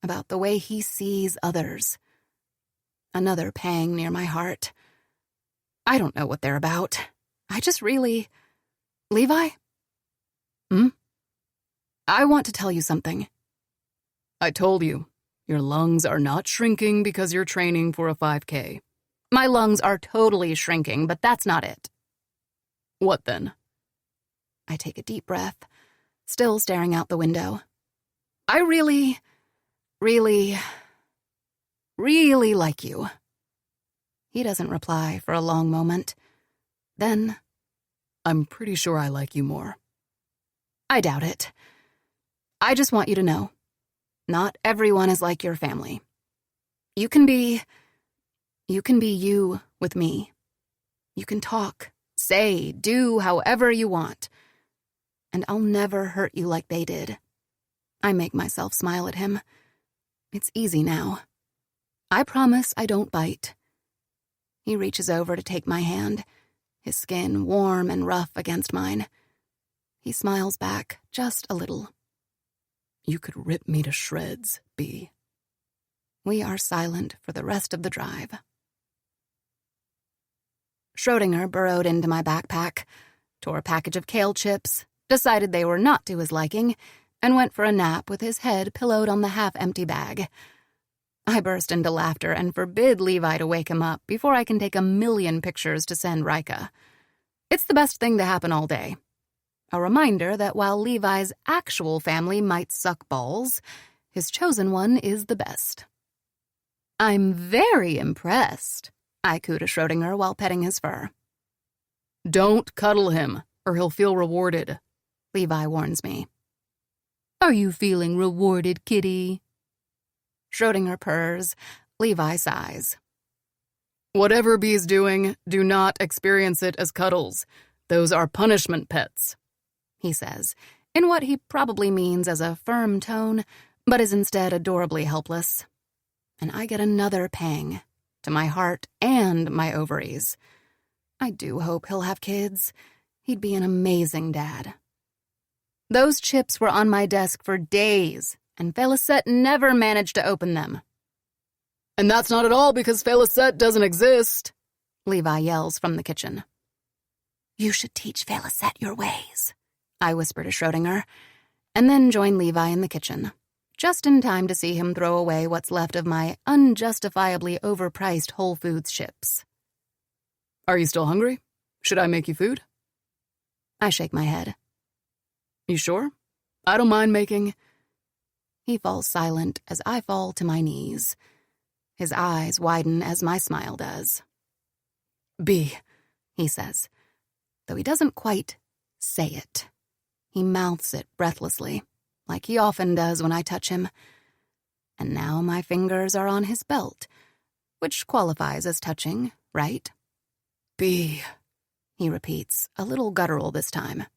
about the way he sees others. Another pang near my heart. I don't know what they're about. I just really... Levi? I want to tell you something. I told you, your lungs are not shrinking because you're training for a 5K. My lungs are totally shrinking, but that's not it. What then? I take a deep breath, still staring out the window. I really like you. He doesn't reply for a long moment. Then, I'm pretty sure I like you more. I doubt it. I just want you to know, not everyone is like your family. You can be you with me. You can talk, say, do however you want. And I'll never hurt you like they did. I make myself smile at him. It's easy now. I promise I don't bite. He reaches over to take my hand, his skin warm and rough against mine. He smiles back just a little. You could rip me to shreds, Bee. We are silent for the rest of the drive. Schrodinger burrowed into my backpack, tore a package of kale chips, decided they were not to his liking, and went for a nap with his head pillowed on the half-empty bag. I burst into laughter and forbid Levi to wake him up before I can take 1,000,000 pictures to send Rika. It's the best thing to happen all day. A reminder that while Levi's actual family might suck balls, his chosen one is the best. I'm very impressed, I coo to Schrodinger while petting his fur. Don't cuddle him, or he'll feel rewarded, Levi warns me. Are you feeling rewarded, kitty? Schrodinger purrs. Levi sighs. Whatever Bee's doing, do not experience it as cuddles. Those are punishment pets, he says, in what he probably means as a firm tone, but is instead adorably helpless. And I get another pang, to my heart and my ovaries. I do hope he'll have kids. He'd be an amazing dad. Those chips were on my desk for days, and Félicette never managed to open them. And that's not at all because Félicette doesn't exist, Levi yells from the kitchen. You should teach Félicette your ways, I whisper to Schrodinger, and then join Levi in the kitchen, just in time to see him throw away what's left of my unjustifiably overpriced Whole Foods chips. Are you still hungry? Should I make you food? I shake my head. You sure? I don't mind making... He falls silent as I fall to my knees. His eyes widen as my smile does. "B," he says, though he doesn't quite say it. He mouths it breathlessly, like he often does when I touch him. And now my fingers are on his belt, which qualifies as touching, right? "B," he repeats, a little guttural this time.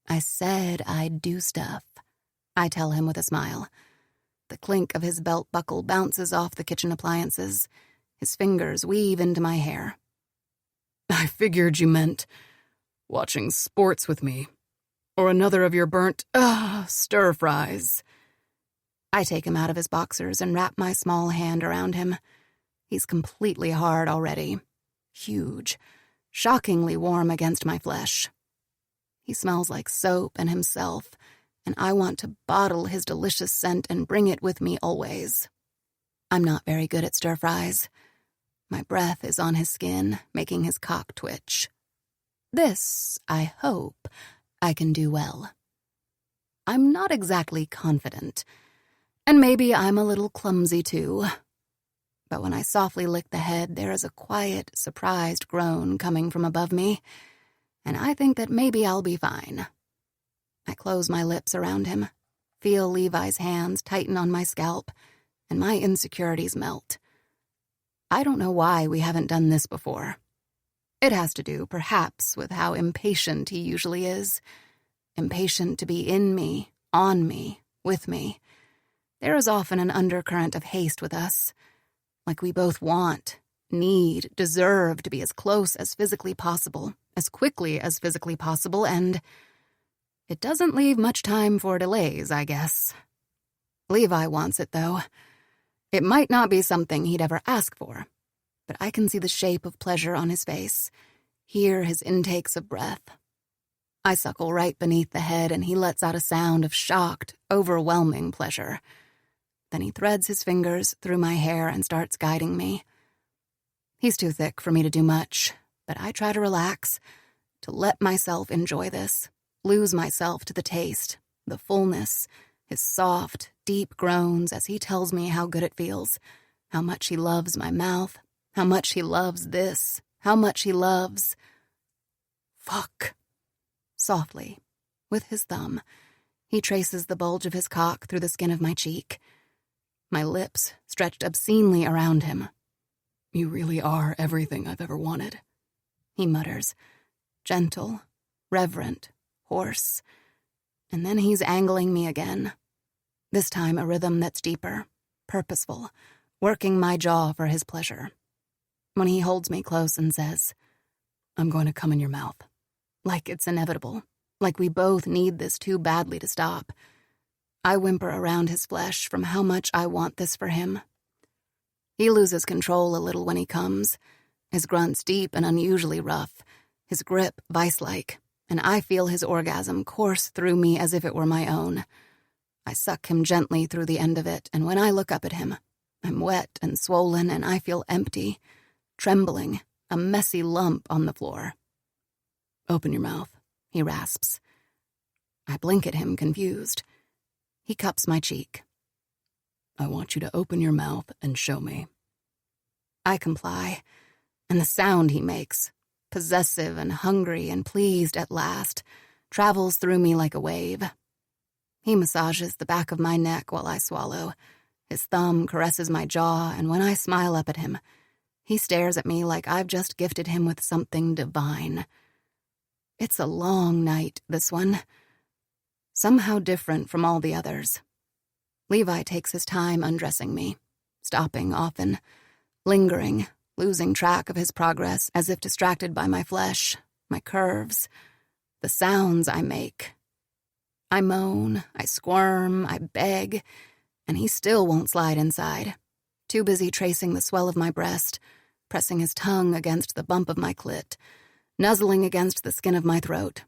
"I said I'd do stuff," I tell him with a smile. The clink of his belt buckle bounces off the kitchen appliances. His fingers weave into my hair. "I figured you meant watching sports with me, or another of your burnt, stir-fries." I take him out of his boxers and wrap my small hand around him. He's completely hard already. Huge, shockingly warm against my flesh. He smells like soap and himself, and I want to bottle his delicious scent and bring it with me always. I'm not very good at stir-fries. My breath is on his skin, making his cock twitch. This, I hope, I can do well. I'm not exactly confident, and maybe I'm a little clumsy too. But when I softly lick the head, there is a quiet, surprised groan coming from above me, and I think that maybe I'll be fine. I close my lips around him, feel Levi's hands tighten on my scalp, and my insecurities melt. I don't know why we haven't done this before. It has to do, perhaps, with how impatient he usually is. Impatient to be in me, on me, with me. There is often an undercurrent of haste with us, like we both want, need, deserve to be as close as physically possible, as quickly as physically possible, and it doesn't leave much time for delays, I guess. Levi wants it, though. It might not be something he'd ever ask for, but I can see the shape of pleasure on his face, hear his intakes of breath. I suckle right beneath the head, and he lets out a sound of shocked, overwhelming pleasure. Then he threads his fingers through my hair and starts guiding me. He's too thick for me to do much, but I try to relax, to let myself enjoy this, lose myself to the taste, the fullness, his soft, deep groans as he tells me how good it feels, how much he loves my mouth, how much he loves this, how much he loves... Fuck. Softly, with his thumb, he traces the bulge of his cock through the skin of my cheek. My lips stretched obscenely around him. "You really are everything I've ever wanted," he mutters, gentle, reverent, hoarse. And then he's angling me again. This time a rhythm that's deeper, purposeful, working my jaw for his pleasure. When he holds me close and says, "I'm going to come in your mouth," like it's inevitable, like we both need this too badly to stop. I whimper around his flesh from how much I want this for him. He loses control a little when he comes, his grunts deep and unusually rough, his grip vice-like, and I feel his orgasm course through me as if it were my own. I suck him gently through the end of it, and when I look up at him, I'm wet and swollen, and I feel empty, trembling, a messy lump on the floor. "Open your mouth," he rasps. I blink at him, confused. He cups my cheek. "I want you to open your mouth and show me." I comply, and the sound he makes, possessive and hungry and pleased at last, travels through me like a wave. He massages the back of my neck while I swallow. His thumb caresses my jaw, and when I smile up at him, he stares at me like I've just gifted him with something divine. It's a long night, this one. Somehow different from all the others. Levi takes his time undressing me, stopping often, lingering, losing track of his progress as if distracted by my flesh, my curves, the sounds I make. I moan, I squirm, I beg, and he still won't slide inside, too busy tracing the swell of my breast, pressing his tongue against the bump of my clit, nuzzling against the skin of my throat.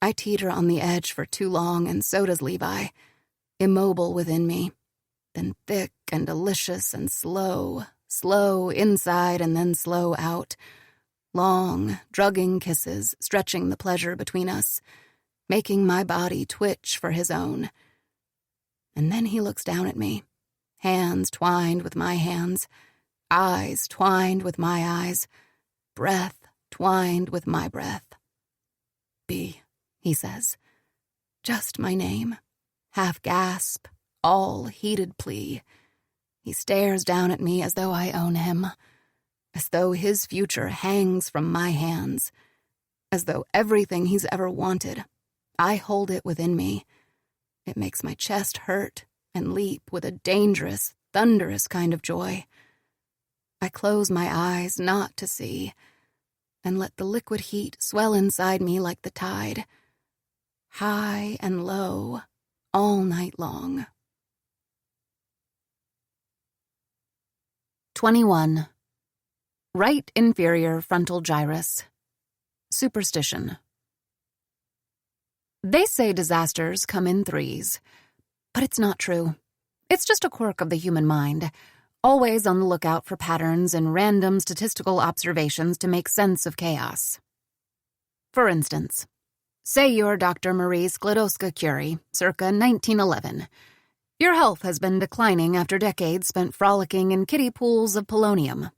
I teeter on the edge for too long, and so does Levi, immobile within me, then thick and delicious and slow inside and then slow out, long, drugging kisses stretching the pleasure between us, making my body twitch for his own. And then he looks down at me, hands twined with my hands, eyes twined with my eyes, breath twined with my breath. B, he says. Just my name. Half gasp, all heated plea. He stares down at me as though I own him, as though his future hangs from my hands, as though everything he's ever wanted, I hold it within me. It makes my chest hurt and leap with a dangerous, thunderous kind of joy. I close my eyes not to see, and let the liquid heat swell inside me like the tide, high and low, all night long. 21. Right inferior frontal gyrus. Superstition. They say disasters come in threes, but it's not true. It's just a quirk of the human mind, always on the lookout for patterns and random statistical observations to make sense of chaos. For instance, say you're Dr. Marie Sklodowska-Curie, circa 1911. Your health has been declining after decades spent frolicking in kiddie pools of polonium.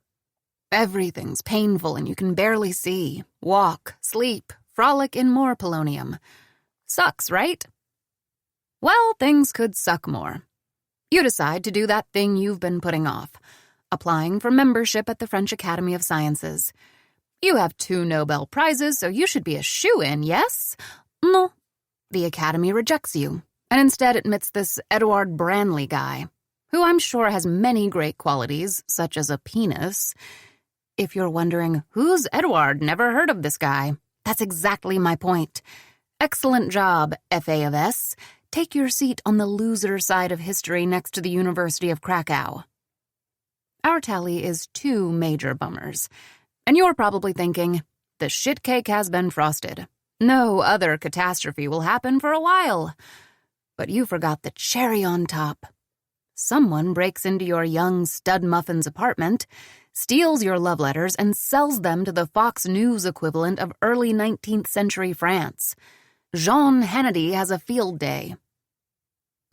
Everything's painful and you can barely see, walk, sleep, frolic in more polonium. Sucks, right? Well, things could suck more. You decide to do that thing you've been putting off, applying for membership at the French Academy of Sciences. You have 2 Nobel Prizes, so you should be a shoo-in, yes? No. The Academy rejects you, and instead admits this Edouard Branly guy, who I'm sure has many great qualities, such as a penis. If you're wondering, who's Edouard? Never heard of this guy. That's exactly my point. Excellent job, FA of S. Take your seat on the loser side of history next to the University of Krakow. Our tally is 2 major bummers. And you're probably thinking, the shit cake has been frosted. No other catastrophe will happen for a while. But you forgot the cherry on top. Someone breaks into your young stud muffin's apartment, steals your love letters, and sells them to the Fox News equivalent of early 19th century France. Jean Hannity has a field day.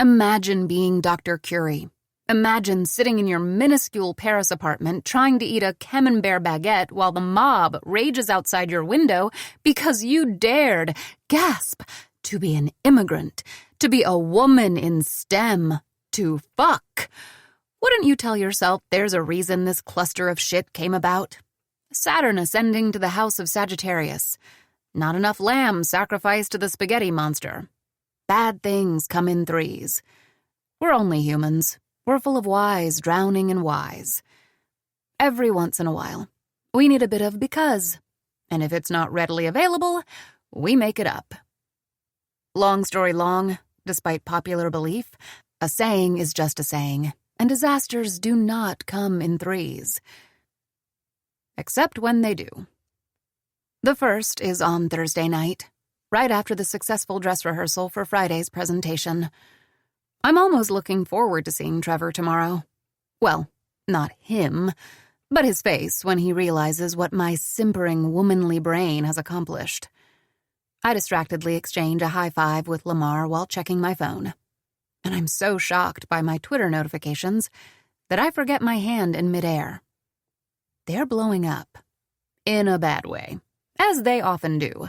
Imagine being Dr. Curie. Imagine sitting in your minuscule Paris apartment trying to eat a camembert baguette while the mob rages outside your window because you dared, gasp, to be an immigrant, to be a woman in STEM, to fuck. Wouldn't you tell yourself there's a reason this cluster of shit came about? Saturn ascending to the house of Sagittarius. Not enough lamb sacrificed to the spaghetti monster. Bad things come in threes. We're only humans. We're full of whys, drowning in whys. Every once in a while, we need a bit of because, and if it's not readily available, we make it up. Long story long, despite popular belief, a saying is just a saying, and disasters do not come in threes. Except when they do. The first is on Thursday night, right after the successful dress rehearsal for Friday's presentation. I'm almost looking forward to seeing Trevor tomorrow. Well, not him, but his face when he realizes what my simpering womanly brain has accomplished. I distractedly exchange a high five with Lamar while checking my phone. And I'm so shocked by my Twitter notifications that I forget my hand in midair. They're blowing up. In a bad way. As they often do.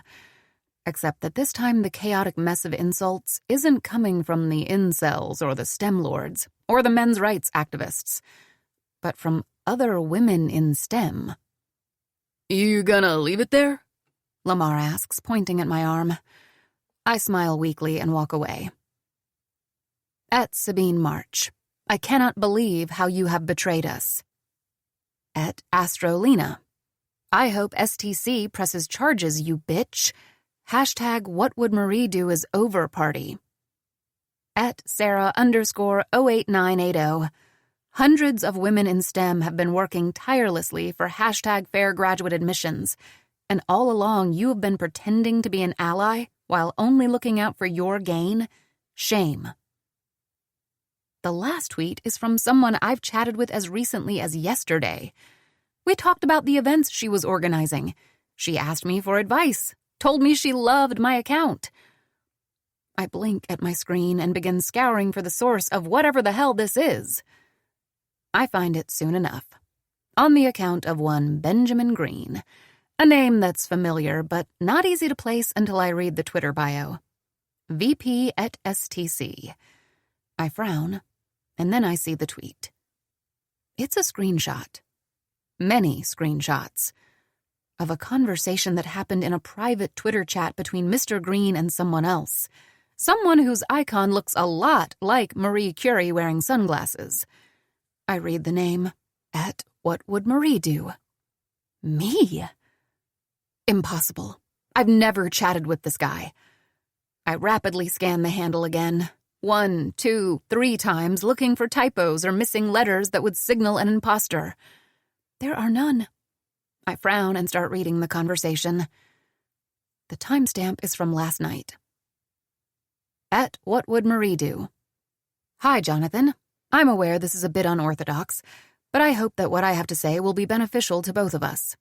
Except that this time the chaotic mess of insults isn't coming from the incels or the STEM lords or the men's rights activists, but from other women in STEM. You gonna leave it there? Lamar asks, pointing at my arm. I smile weakly and walk away. At Sabine March, I cannot believe how you have betrayed us. At Astrolina, I hope STC presses charges, you bitch. Hashtag what would Marie do is over party. At Sarah_08980, hundreds of women in STEM have been working tirelessly for hashtag fair graduate admissions, and all along you have been pretending to be an ally while only looking out for your gain. Shame. The last tweet is from someone I've chatted with as recently as yesterday. We talked about the events she was organizing. She asked me for advice, told me she loved my account. I blink at my screen and begin scouring for the source of whatever the hell this is. I find it soon enough. On the account of one Benjamin Green, a name that's familiar but not easy to place until I read the Twitter bio. VP at STC. I frown, and then I see the tweet. It's a screenshot. Many screenshots. Of a conversation that happened in a private Twitter chat between Mr. Green and someone else. Someone whose icon looks a lot like Marie Curie wearing sunglasses. I read the name, at What Would Marie Do? Me? Impossible. I've never chatted with this guy. I rapidly scan the handle again, 1, 2, 3 times, looking for typos or missing letters that would signal an imposter. There are none. I frown and start reading the conversation. The timestamp is from last night. At What Would Marie Do? Hi, Jonathan. I'm aware this is a bit unorthodox, but I hope that what I have to say will be beneficial to both of us.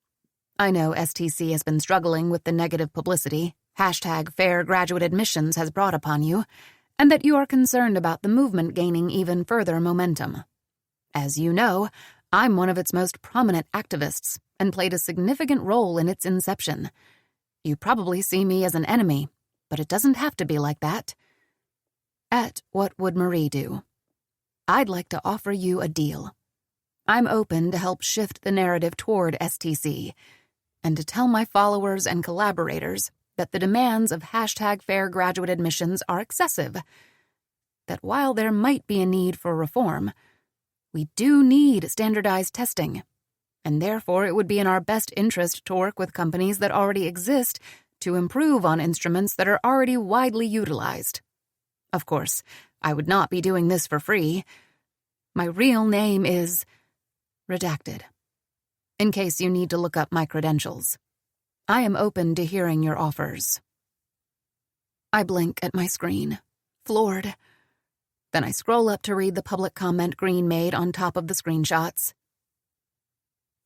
I know STC has been struggling with the negative publicity #fair graduate admissions has brought upon you, and that you are concerned about the movement gaining even further momentum. As you know, I'm one of its most prominent activists and played a significant role in its inception. You probably see me as an enemy, but it doesn't have to be like that. At What Would Marie Do? I'd like to offer you a deal. I'm open to help shift the narrative toward STC, and to tell my followers and collaborators that the demands of #fair graduate admissions are excessive. That while there might be a need for reform, we do need standardized testing, and therefore it would be in our best interest to work with companies that already exist to improve on instruments that are already widely utilized. Of course, I would not be doing this for free. My real name is redacted, in case you need to look up my credentials. I am open to hearing your offers. I blink at my screen, floored. Then I scroll up to read the public comment Green made on top of the screenshots.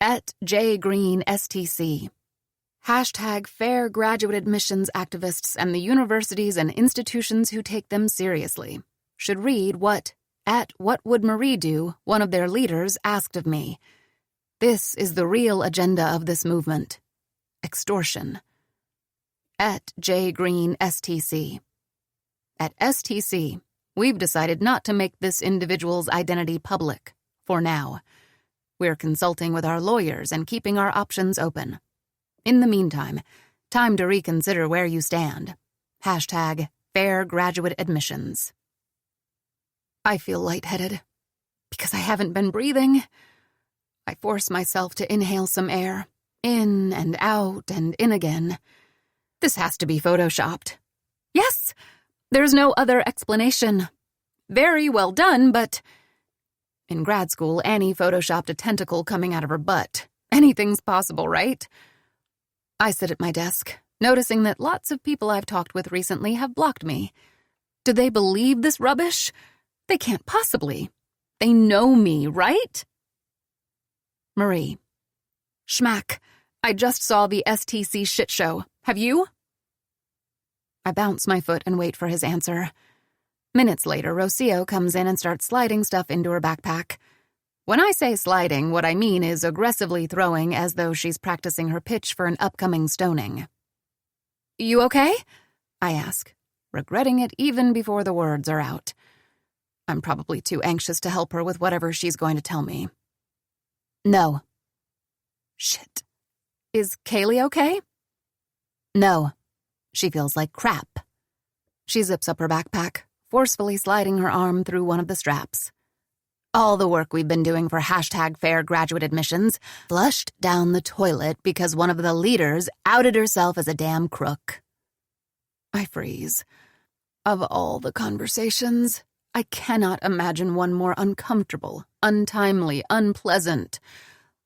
At J Green STC. #fair graduate admissions activists and the universities and institutions who take them seriously should read what, at What Would Marie Do, one of their leaders asked of me. This is the real agenda of this movement. Extortion. At J Green STC. At STC, we've decided not to make this individual's identity public, for now. We're consulting with our lawyers and keeping our options open. In the meantime, time to reconsider where you stand. #fair graduate admissions. I feel lightheaded because I haven't been breathing. I force myself to inhale some air, in and out and in again. This has to be photoshopped. Yes, there's no other explanation. Very well done, but... In grad school, Annie photoshopped a tentacle coming out of her butt. Anything's possible, right? I sit at my desk, noticing that lots of people I've talked with recently have blocked me. Do they believe this rubbish? They can't possibly. They know me, right? Marie. Schmack. I just saw the STC shit show. Have you? I bounce my foot and wait for his answer. Minutes later, Rocio comes in and starts sliding stuff into her backpack. When I say sliding, what I mean is aggressively throwing as though she's practicing her pitch for an upcoming stoning. You okay? I ask, regretting it even before the words are out. I'm probably too anxious to help her with whatever she's going to tell me. No. Shit. Is Kaylee okay? No. She feels like crap. She zips up her backpack, forcefully sliding her arm through one of the straps. All the work we've been doing for #fair graduate admissions flushed down the toilet because one of the leaders outed herself as a damn crook. I freeze. Of all the conversations, I cannot imagine one more uncomfortable, untimely, unpleasant.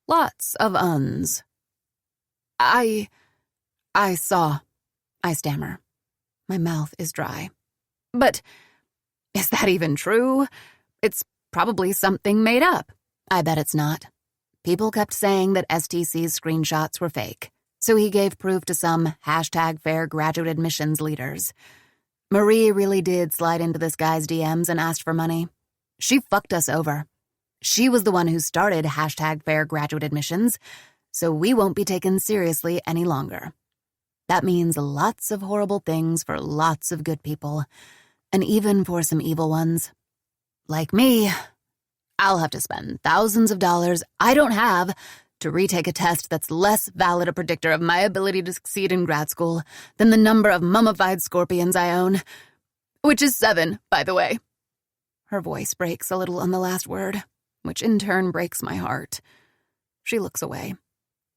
Lots of uns. I saw, I stammer. My mouth is dry. But is that even true? It's probably something made up. I bet it's not. People kept saying that STC's screenshots were fake, so he gave proof to some #fair graduate admissions leaders. Marie really did slide into this guy's DMs and asked for money. She fucked us over. She was the one who started #fair graduate admissions, so we won't be taken seriously any longer. That means lots of horrible things for lots of good people, and even for some evil ones. Like me, I'll have to spend thousands of dollars I don't have to retake a test that's less valid a predictor of my ability to succeed in grad school than the number of mummified scorpions I own, which is 7, by the way. Her voice breaks a little on the last word, which in turn breaks my heart. She looks away,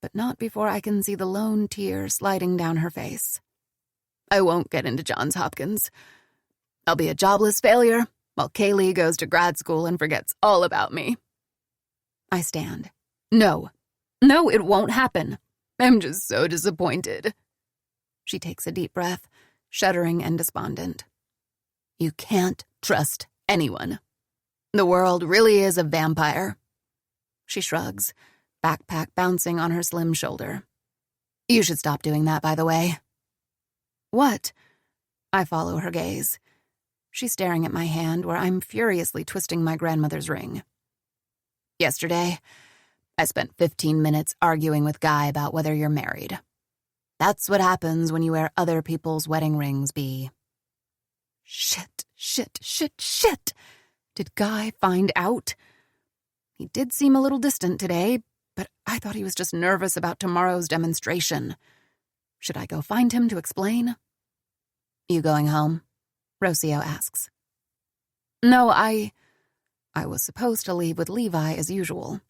but not before I can see the lone tear sliding down her face. I won't get into Johns Hopkins. I'll be a jobless failure while Kaylee goes to grad school and forgets all about me. I stand. No, it won't happen. I'm just so disappointed. She takes a deep breath, shuddering and despondent. You can't trust anyone. The world really is a vampire. She shrugs, backpack bouncing on her slim shoulder. You should stop doing that, by the way. What? I follow her gaze. She's staring at my hand where I'm furiously twisting my grandmother's ring. Yesterday, I spent 15 minutes arguing with Guy about whether you're married. That's what happens when you wear other people's wedding rings, B. Shit. Did Guy find out? He did seem a little distant today, but I thought he was just nervous about tomorrow's demonstration. Should I go find him to explain? You going home? Rocio asks. No, I was supposed to leave with Levi as usual.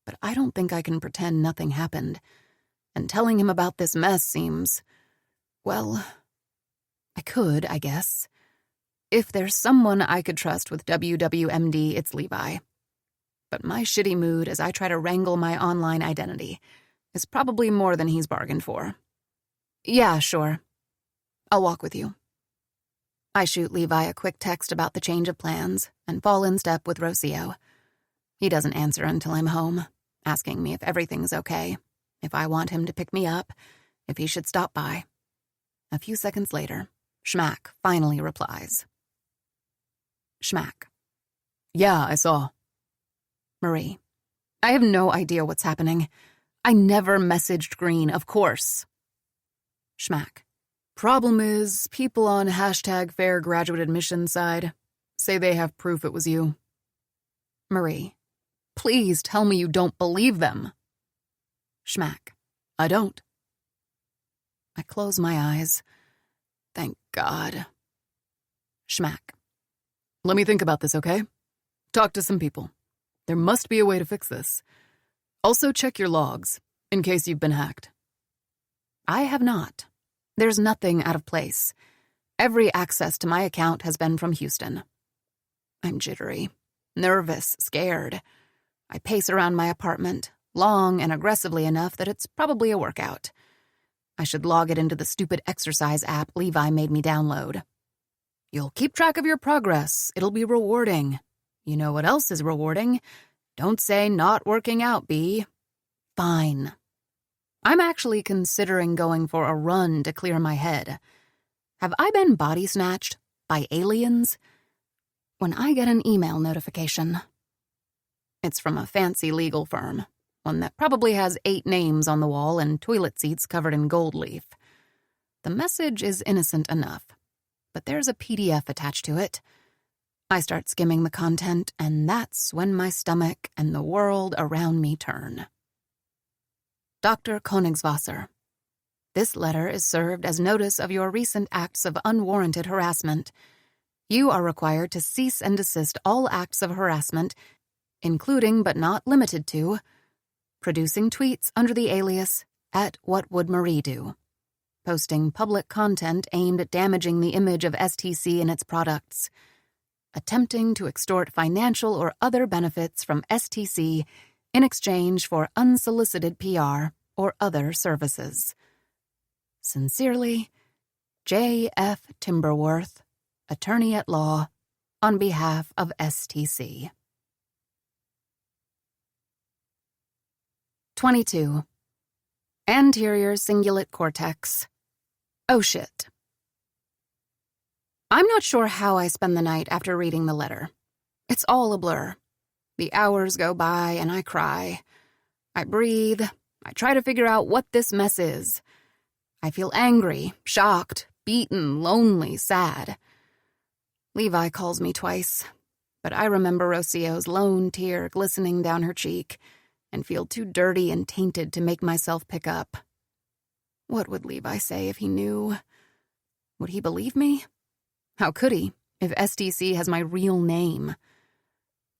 But I don't think I can pretend nothing happened. And telling him about this mess seems... well, I could, I guess. If there's someone I could trust with WWMD, it's Levi. But my shitty mood as I try to wrangle my online identity is probably more than he's bargained for. Yeah, sure. I'll walk with you. I shoot Levi a quick text about the change of plans and fall in step with Rocio. He doesn't answer until I'm home, asking me if everything's okay, if I want him to pick me up, if he should stop by. A few seconds later, Schmack finally replies. Schmack. Yeah, I saw. Marie. I have no idea what's happening. I never messaged Green, of course. Schmack. Problem is, people on #fair graduate admission side say they have proof it was you. Marie. Please tell me you don't believe them. Schmack. I don't. I close my eyes. Thank God. Schmack. Let me think about this, okay? Talk to some people. There must be a way to fix this. Also check your logs, in case you've been hacked. I have not. There's nothing out of place. Every access to my account has been from Houston. I'm jittery, nervous, scared. I pace around my apartment, long and aggressively enough that it's probably a workout. I should log it into the stupid exercise app Levi made me download. You'll keep track of your progress. It'll be rewarding. You know what else is rewarding? Don't say not working out, B. Fine. I'm actually considering going for a run to clear my head. Have I been body snatched by aliens? When I get an email notification. It's from a fancy legal firm, one that probably has 8 names on the wall and toilet seats covered in gold leaf. The message is innocent enough, but there's a PDF attached to it. I start skimming the content, and that's when my stomach and the world around me turn. Dr. Königswasser, this letter is served as notice of your recent acts of unwarranted harassment. You are required to cease and desist all acts of harassment, including but not limited to producing tweets under the alias @WhatWouldMarieDo, posting public content aimed at damaging the image of STC and its products, attempting to extort financial or other benefits from STC in exchange for unsolicited PR or other services. Sincerely, J.F. Timberworth, Attorney at Law, on behalf of STC. 22. Anterior cingulate cortex. Oh shit. I'm not sure how I spend the night after reading the letter. It's all a blur. The hours go by and I cry. I breathe. I try to figure out what this mess is. I feel angry, shocked, beaten, lonely, sad. Levi calls me twice, but I remember Rocio's lone tear glistening down her cheek and feel too dirty and tainted to make myself pick up. What would Levi say if he knew? Would he believe me? How could he, if SDC has my real name?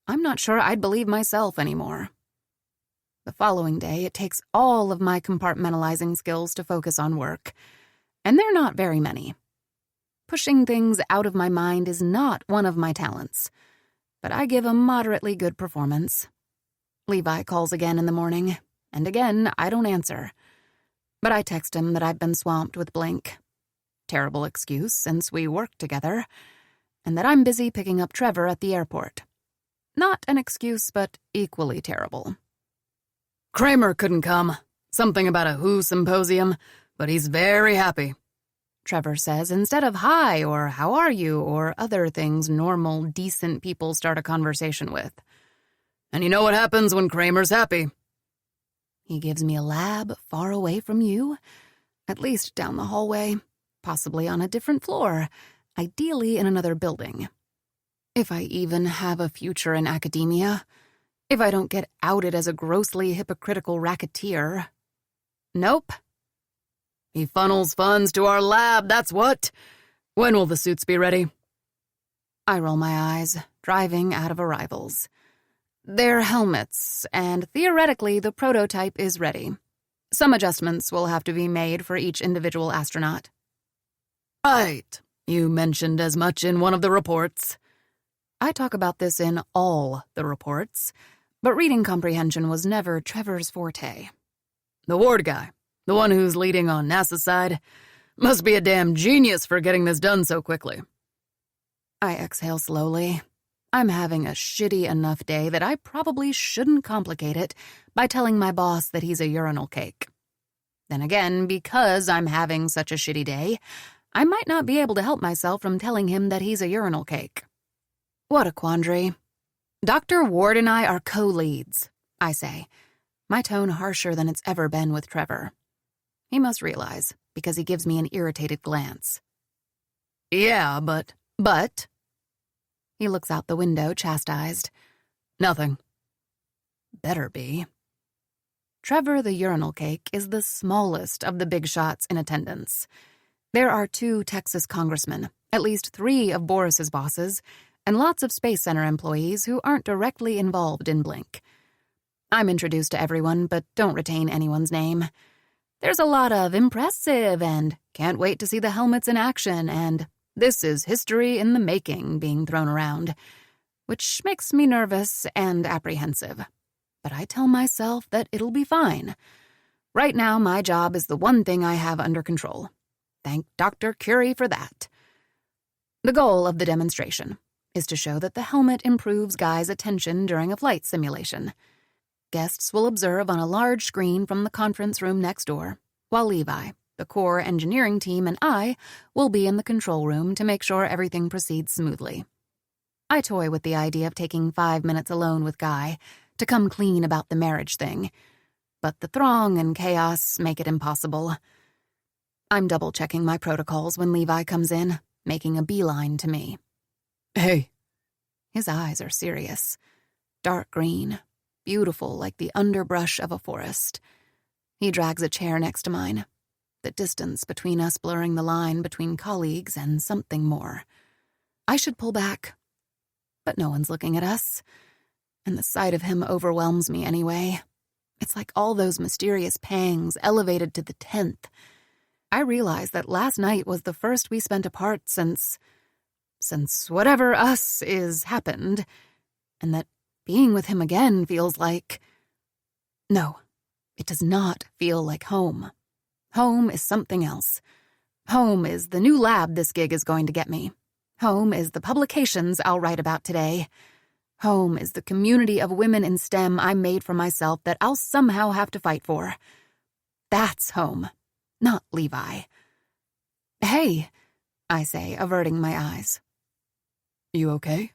I'm not sure I'd believe myself anymore. The following day, it takes all of my compartmentalizing skills to focus on work, and they're not very many. Pushing things out of my mind is not one of my talents, but I give a moderately good performance. Levi calls again in the morning, and again I don't answer. But I text him that I've been swamped with Blink. Terrible excuse since we work together, and that I'm busy picking up Trevor at the airport. Not an excuse, but equally terrible. Kramer couldn't come. Something about a WHO symposium, but he's very happy. Trevor says instead of hi or how are you or other things normal, decent people start a conversation with. And you know what happens when Kramer's happy? He gives me a lab far away from you, at least down the hallway, possibly on a different floor, ideally in another building. If I even have a future in academia, if I don't get outed as a grossly hypocritical racketeer. Nope. He funnels funds to our lab, that's what. When will the suits be ready? I roll my eyes, driving out of arrivals. They're helmets, and theoretically the prototype is ready. Some adjustments will have to be made for each individual astronaut. Right. You mentioned as much in one of the reports. I talk about this in all the reports, but reading comprehension was never Trevor's forte. The Ward guy, the one who's leading on NASA's side, must be a damn genius for getting this done so quickly. I exhale slowly. I'm having a shitty enough day that I probably shouldn't complicate it by telling my boss that he's a urinal cake. Then again, because I'm having such a shitty day, I might not be able to help myself from telling him that he's a urinal cake. What a quandary. Dr. Ward and I are co-leads, I say, my tone harsher than it's ever been with Trevor. He must realize, because he gives me an irritated glance. Yeah, but... He looks out the window, chastised. Nothing. Better be. Trevor the urinal cake is the smallest of the big shots in attendance. There are 2 Texas congressmen, at least 3 of Boris's bosses, and lots of Space Center employees who aren't directly involved in Blink. I'm introduced to everyone, but don't retain anyone's name. There's a lot of impressive and can't wait to see the helmets in action and this is history in the making being thrown around, which makes me nervous and apprehensive. But I tell myself that it'll be fine. Right now, my job is the one thing I have under control. Thank Dr. Curie for that. The goal of the demonstration is to show that the helmet improves guys' attention during a flight simulation. Guests will observe on a large screen from the conference room next door, while Levi, the core engineering team, and I will be in the control room to make sure everything proceeds smoothly. I toy with the idea of taking 5 minutes alone with Guy to come clean about the marriage thing, but the throng and chaos make it impossible. I'm double-checking my protocols when Levi comes in, making a beeline to me. Hey. His eyes are serious, dark green, beautiful like the underbrush of a forest. He drags a chair next to mine, the distance between us blurring the line between colleagues and something more. I should pull back, but no one's looking at us, and the sight of him overwhelms me anyway. It's like all those mysterious pangs elevated to the 10th. I realize that last night was the first we spent apart since whatever us is happened, and that being with him again feels like... No, it does not feel like home. Home is something else. Home is the new lab this gig is going to get me. Home is the publications I'll write about today. Home is the community of women in STEM I made for myself that I'll somehow have to fight for. That's home, not Levi. Hey, I say, averting my eyes. You okay?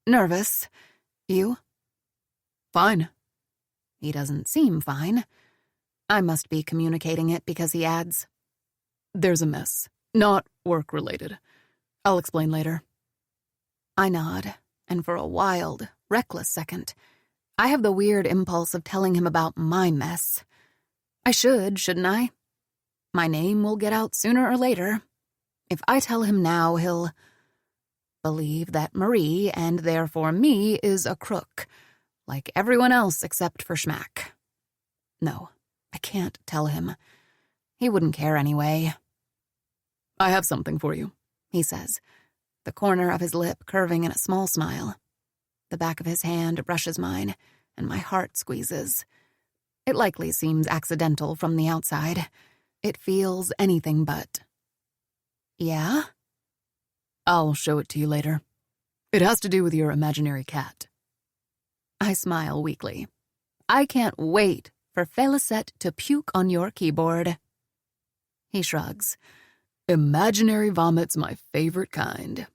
Nervous. You? Fine. He doesn't seem fine. I must be communicating it because he adds, There's a mess. Not work-related. I'll explain later. I nod, and for a wild, reckless second, I have the weird impulse of telling him about my mess. I should, shouldn't I? My name will get out sooner or later. If I tell him now, he'll believe that Marie, and therefore me, is a crook, like everyone else except for Schmack. No, I can't tell him. He wouldn't care anyway. I have something for you, he says, the corner of his lip curving in a small smile. The back of his hand brushes mine, and my heart squeezes. It likely seems accidental from the outside. It feels anything but. Yeah? I'll show it to you later. It has to do with your imaginary cat. I smile weakly. I can't wait for Félicette to puke on your keyboard. He shrugs. Imaginary vomit's my favorite kind.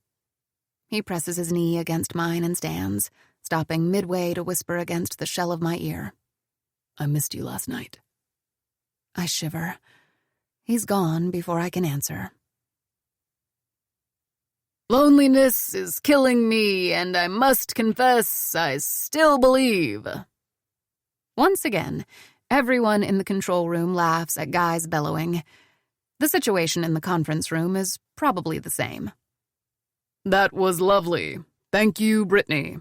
He presses his knee against mine and stands, stopping midway to whisper against the shell of my ear. I missed you last night. I shiver. He's gone before I can answer. Loneliness is killing me, and I must confess I still believe. Once again, everyone in the control room laughs at Guy's bellowing. The situation in the conference room is probably the same. That was lovely. Thank you, Brittany.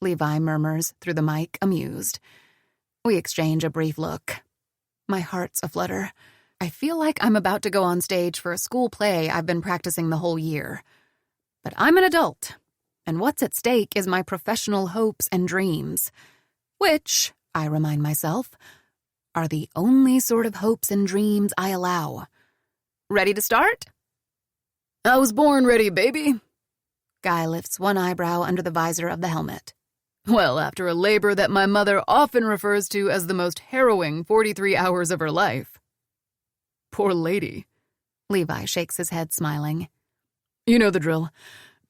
Levi murmurs through the mic, amused. We exchange a brief look. My heart's aflutter. I feel like I'm about to go on stage for a school play I've been practicing the whole year. But I'm an adult, and what's at stake is my professional hopes and dreams, which, I remind myself, are the only sort of hopes and dreams I allow. Ready to start? I was born ready, baby. Guy lifts one eyebrow under the visor of the helmet. Well, after a labor that my mother often refers to as the most harrowing 43 hours of her life. Poor lady. Levi shakes his head, smiling. You know the drill,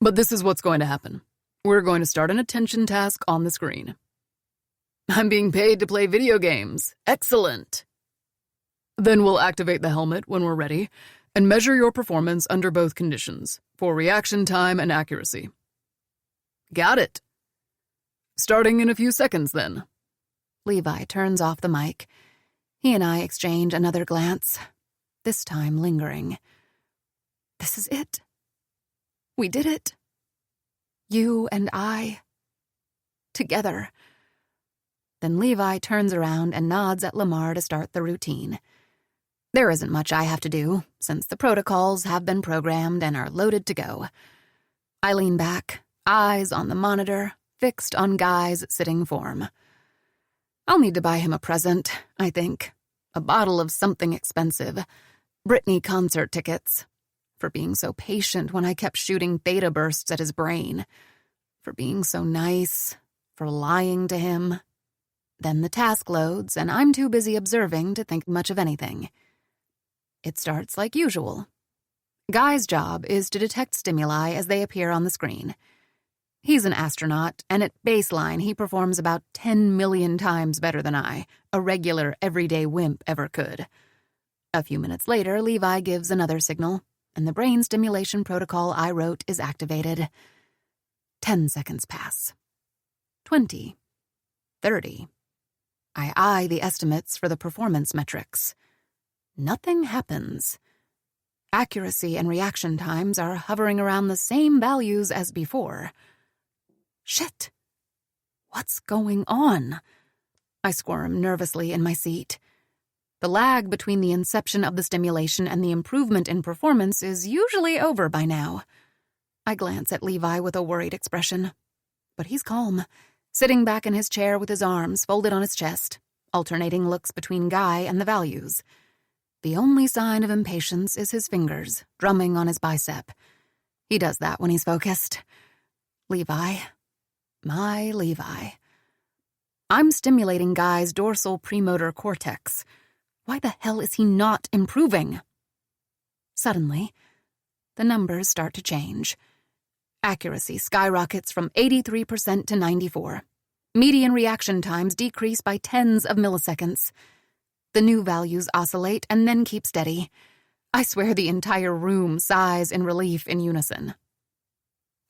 but this is what's going to happen. We're going to start an attention task on the screen. I'm being paid to play video games. Excellent. Then we'll activate the helmet when we're ready and measure your performance under both conditions, for reaction time and accuracy. Got it. Starting in a few seconds, then. Levi turns off the mic. He and I exchange another glance, this time lingering. This is it. We did it. You and I. Together. Then Levi turns around and nods at Lamar to start the routine. There isn't much I have to do, since the protocols have been programmed and are loaded to go. I lean back, eyes on the monitor, fixed on Guy's sitting form. I'll need to buy him a present, I think. A bottle of something expensive. Britney concert tickets. For being so patient when I kept shooting theta bursts at his brain. For being so nice. For lying to him. Then the task loads, and I'm too busy observing to think much of anything. It starts like usual. Guy's job is to detect stimuli as they appear on the screen. He's an astronaut, and at baseline he performs about 10 million times better than I, a regular, everyday wimp, ever could. A few minutes later, Levi gives another signal, and the brain stimulation protocol I wrote is activated. 10 seconds pass. 20. 30. I eye the estimates for the performance metrics. Nothing happens. Accuracy and reaction times are hovering around the same values as before. Shit! What's going on? I squirm nervously in my seat. The lag between the inception of the stimulation and the improvement in performance is usually over by now. I glance at Levi with a worried expression. But he's calm, sitting back in his chair with his arms folded on his chest, alternating looks between Guy and the values. The only sign of impatience is his fingers, drumming on his bicep. He does that when he's focused. Levi. My Levi. I'm stimulating Guy's dorsal premotor cortex. Why the hell is he not improving? Suddenly, the numbers start to change. Accuracy skyrockets from 83% to 94%. Median reaction times decrease by tens of milliseconds. The new values oscillate and then keep steady. I swear the entire room sighs in relief in unison.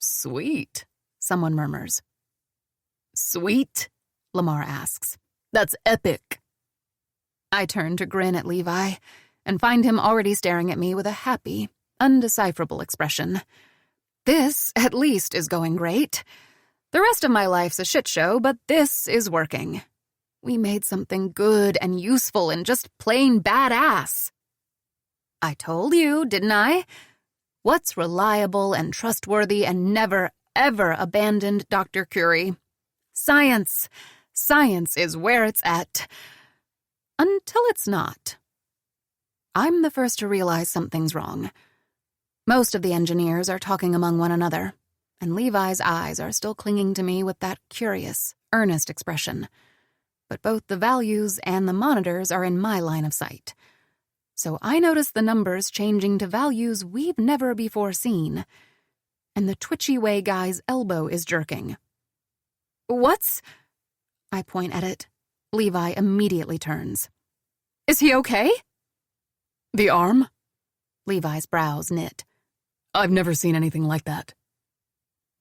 Sweet, someone murmurs. Sweet? Lamar asks. That's epic. I turn to grin at Levi and find him already staring at me with a happy, undecipherable expression. This, at least, is going great. The rest of my life's a shit show, but this is working. We made something good and useful and just plain badass. I told you, didn't I? What's reliable and trustworthy and never, ever abandoned Dr. Curie? Science. Science is where it's at. Until it's not. I'm the first to realize something's wrong. Most of the engineers are talking among one another, and Levi's eyes are still clinging to me with that curious, earnest expression. But both the values and the monitors are in my line of sight. So I notice the numbers changing to values we've never before seen, and the twitchy way guy's elbow is jerking. What's... I point at it. Levi immediately turns. Is he okay? The arm? Levi's brows knit. I've never seen anything like that.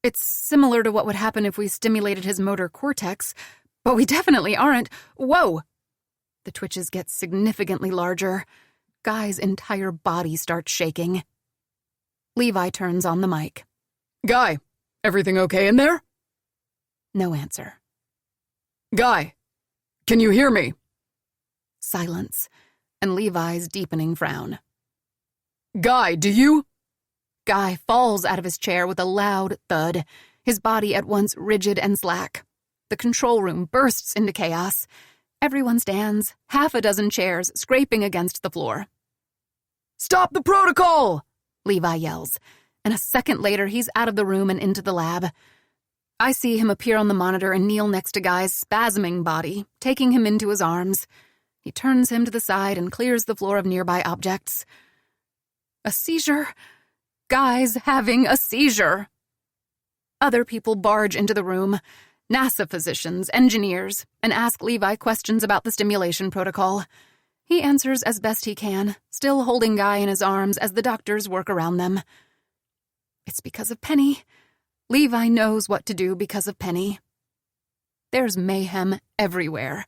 It's similar to what would happen if we stimulated his motor cortex, but we definitely aren't. Whoa! The twitches get significantly larger. Guy's entire body starts shaking. Levi turns on the mic. Guy, everything okay in there? No answer. Guy, can you hear me? Silence, and Levi's deepening frown. Guy, do you? Guy falls out of his chair with a loud thud, his body at once rigid and slack. The control room bursts into chaos. Everyone stands, half a dozen chairs scraping against the floor. Stop the protocol! Levi yells, and a second later he's out of the room and into the lab. I see him appear on the monitor and kneel next to Guy's spasming body, taking him into his arms. He turns him to the side and clears the floor of nearby objects. A seizure? Guy's having a seizure. Other people barge into the room, NASA physicians, engineers, and ask Levi questions about the stimulation protocol. He answers as best he can, still holding Guy in his arms as the doctors work around them. It's because of Penny. Levi knows what to do because of Penny. There's mayhem everywhere.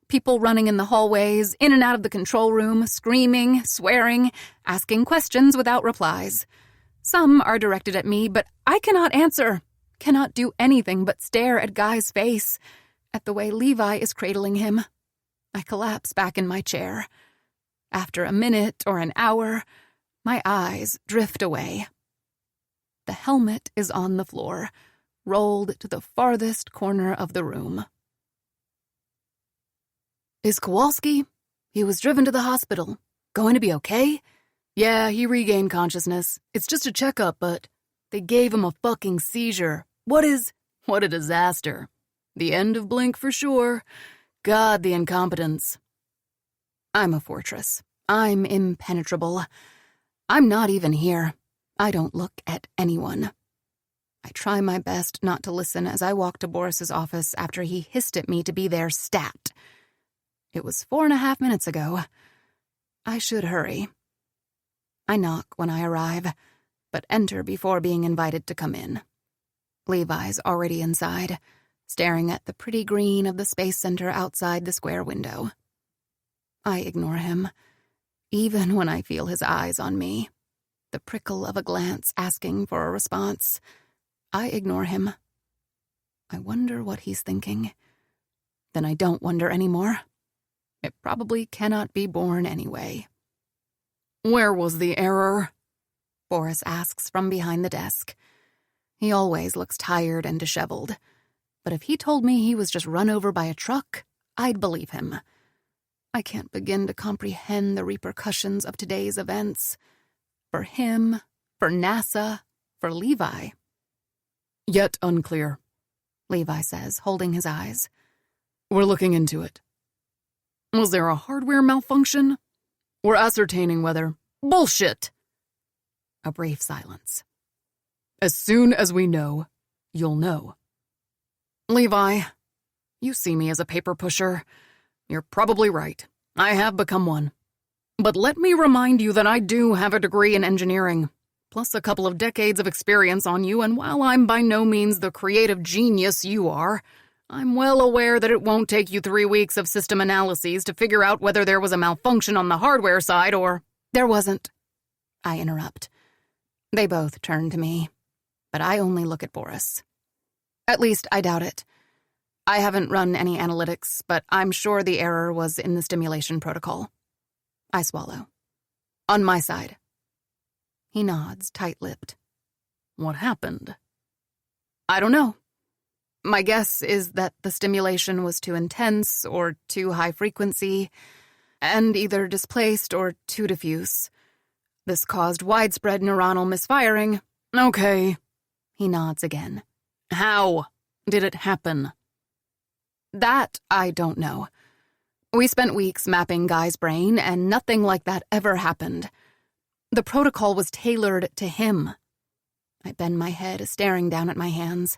People running in the hallways, in and out of the control room, screaming, swearing, asking questions without replies. Some are directed at me, but I cannot answer, cannot do anything but stare at Guy's face, at the way Levi is cradling him. I collapse back in my chair. After a minute or an hour, my eyes drift away. The helmet is on the floor, rolled to the farthest corner of the room. Is Kowalski? He was driven to the hospital. Going to be okay? Yeah, he regained consciousness. It's just a checkup, but they gave him a fucking seizure. What a disaster. The end of Blink for sure. God, the incompetence. I'm a fortress. I'm impenetrable. I'm not even here. I don't look at anyone. I try my best not to listen as I walk to Boris's office after he hissed at me to be there stat. It was 4.5 minutes ago. I should hurry. I knock when I arrive, but enter before being invited to come in. Levi's already inside, staring at the pretty green of the Space Center outside the square window. I ignore him, even when I feel his eyes on me. The prickle of a glance asking for a response. I ignore him. I wonder what he's thinking. Then I don't wonder anymore. It probably cannot be born anyway. Where was the error? Boris asks from behind the desk. He always looks tired and disheveled. But if he told me he was just run over by a truck, I'd believe him. I can't begin to comprehend the repercussions of today's events. For him, for NASA, for Levi. Yet unclear, Levi says, holding his eyes. We're looking into it. Was there a hardware malfunction? We're ascertaining whether... Bullshit! A brief silence. As soon as we know, you'll know. Levi, you see me as a paper pusher. You're probably right. I have become one. But let me remind you that I do have a degree in engineering, plus a couple of decades of experience on you, and while I'm by no means the creative genius you are, I'm well aware that it won't take you 3 weeks of system analyses to figure out whether there was a malfunction on the hardware side or... There wasn't. I interrupt. They both turn to me, but I only look at Boris. At least, I doubt it. I haven't run any analytics, but I'm sure the error was in the stimulation protocol. I swallow. On my side. He nods, tight-lipped. What happened? I don't know. My guess is that the stimulation was too intense or too high frequency, and either displaced or too diffuse. This caused widespread neuronal misfiring. Okay. He nods again. How did it happen? That I don't know. We spent weeks mapping Guy's brain, and nothing like that ever happened. The protocol was tailored to him. I bend my head, staring down at my hands.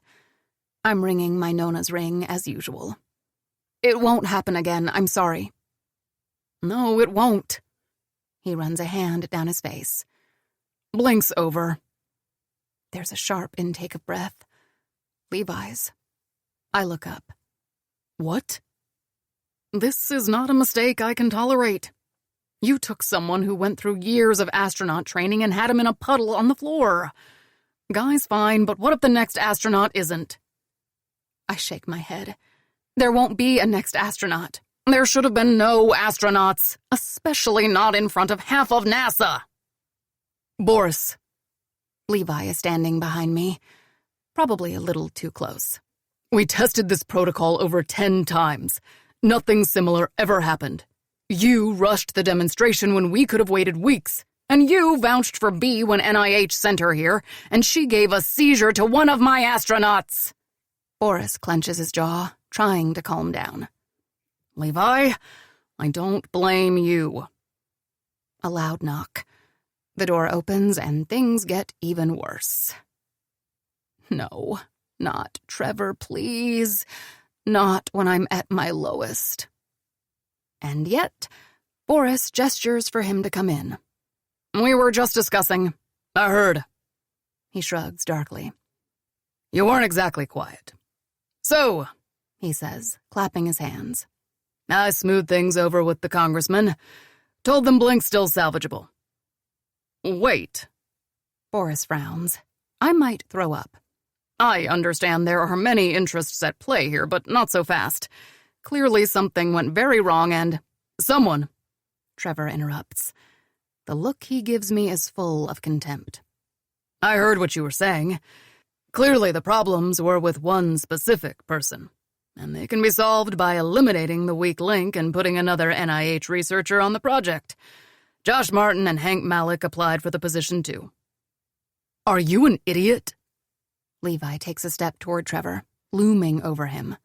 I'm ringing my Nona's ring, as usual. It won't happen again, I'm sorry. No, it won't. He runs a hand down his face. Blink's over. There's a sharp intake of breath. Levi's. I look up. What? This is not a mistake I can tolerate. You took someone who went through years of astronaut training and had him in a puddle on the floor. Guy's fine, but what if the next astronaut isn't? I shake my head. There won't be a next astronaut. There should have been no astronauts, especially not in front of half of NASA. Boris. Levi is standing behind me, probably a little too close. We tested this protocol over 10 times. Nothing similar ever happened. You rushed the demonstration when we could have waited weeks, and you vouched for B when NIH sent her here, and she gave a seizure to one of my astronauts. Boris clenches his jaw, trying to calm down. Levi, I don't blame you. A loud knock. The door opens and things get even worse. No, not Trevor, please. Not when I'm at my lowest. And yet, Boris gestures for him to come in. We were just discussing. I heard. He shrugs darkly. You weren't exactly quiet. So, he says, clapping his hands. I smoothed things over with the congressman. Told them Blink's still salvageable. Wait. Boris frowns. I might throw up. I understand there are many interests at play here, but not so fast. Clearly something went very wrong and... Someone... Trevor interrupts. The look he gives me is full of contempt. I heard what you were saying. Clearly the problems were with one specific person, and they can be solved by eliminating the weak link and putting another NIH researcher on the project. Josh Martin and Hank Malick applied for the position too. Are you an idiot? Levi takes a step toward Trevor, looming over him.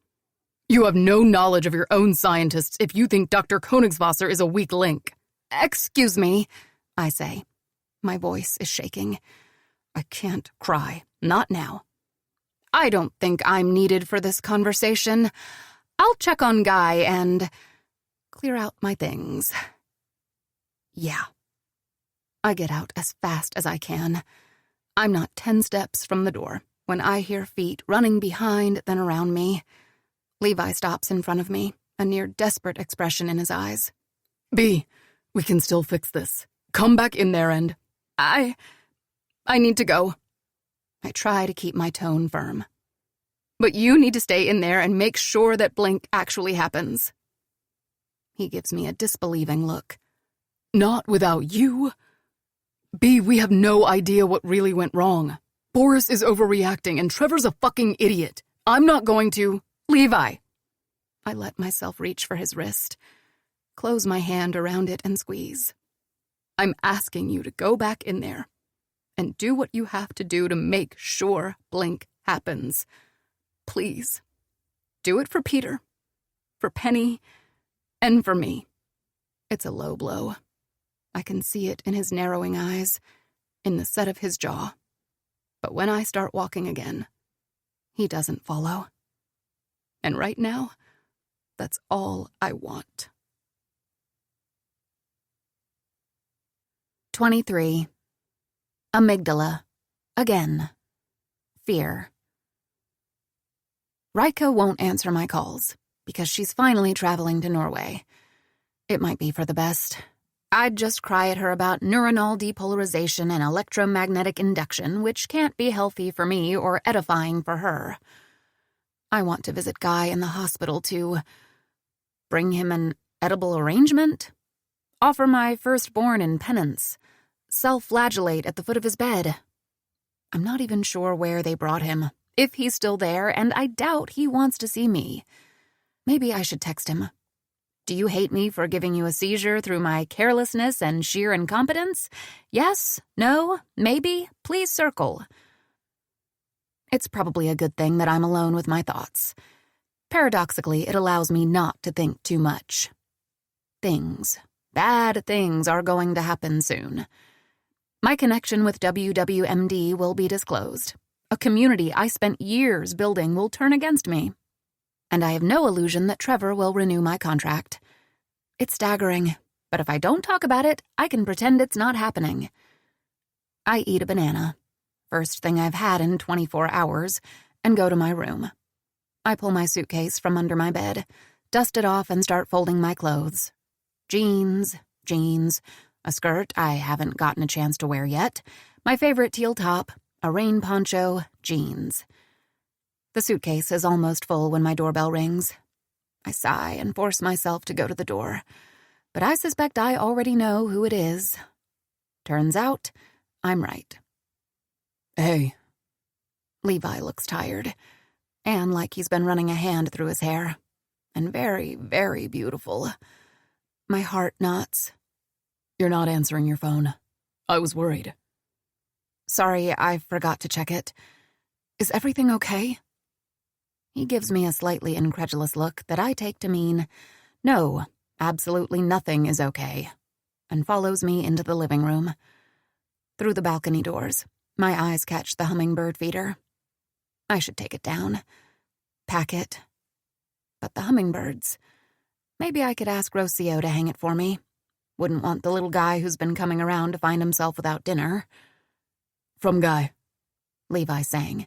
You have no knowledge of your own scientists if you think Dr. Koenigswasser is a weak link. Excuse me, I say. My voice is shaking. I can't cry. Not now. I don't think I'm needed for this conversation. I'll check on Guy and clear out my things. Yeah. I get out as fast as I can. I'm not 10 steps from the door when I hear feet running behind, then around me. Levi stops in front of me, a near desperate expression in his eyes. B, we can still fix this. Come back in there and... I need to go. I try to keep my tone firm. But you need to stay in there and make sure that Blink actually happens. He gives me a disbelieving look. Not without you. B, we have no idea what really went wrong. Boris is overreacting and Trevor's a fucking idiot. I'm not going to... Levi. I let myself reach for his wrist, close my hand around it and squeeze. I'm asking you to go back in there and do what you have to do to make sure Blink happens. Please. Do it for Peter, for Penny, and for me. It's a low blow. I can see it in his narrowing eyes. in the set of his jaw. But when I start walking again, he doesn't follow. And right now, that's all I want. 23. Amygdala. Again. Fear. Rika won't answer my calls because she's finally traveling to Norway. It might be for the best. I'd just cry at her about neuronal depolarization and electromagnetic induction, which can't be healthy for me or edifying for her. I want to visit Guy in the hospital to bring him an edible arrangement, offer my firstborn in penance, self-flagellate at the foot of his bed. I'm not even sure where they brought him, if he's still there, and I doubt he wants to see me. Maybe I should text him. Do you hate me for giving you a seizure through my carelessness and sheer incompetence? Yes? No? Maybe? Please circle. It's probably a good thing that I'm alone with my thoughts. Paradoxically, it allows me not to think too much. Things, bad things, are going to happen soon. My connection with WWMD will be disclosed. A community I spent years building will turn against me. And I have no illusion that Trevor will renew my contract. It's staggering, but if I don't talk about it, I can pretend it's not happening. I eat a banana, first thing I've had in 24 hours, and go to my room. I pull my suitcase from under my bed, dust it off, and start folding my clothes. Jeans, a skirt I haven't gotten a chance to wear yet, my favorite teal top, a rain poncho, jeans. The suitcase is almost full when my doorbell rings. I sigh and force myself to go to the door, but I suspect I already know who it is. Turns out, I'm right. Hey. Levi looks tired, and like he's been running a hand through his hair, and very, very beautiful. My heart knots. You're not answering your phone. I was worried. Sorry, I forgot to check it. Is everything okay? He gives me a slightly incredulous look that I take to mean, no, absolutely nothing is okay, and follows me into the living room. Through the balcony doors, my eyes catch the hummingbird feeder. I should take it down, pack it. But the hummingbirds, maybe I could ask Rocio to hang it for me. Wouldn't want the little guy who's been coming around to find himself without dinner. From Guy, Levi sang.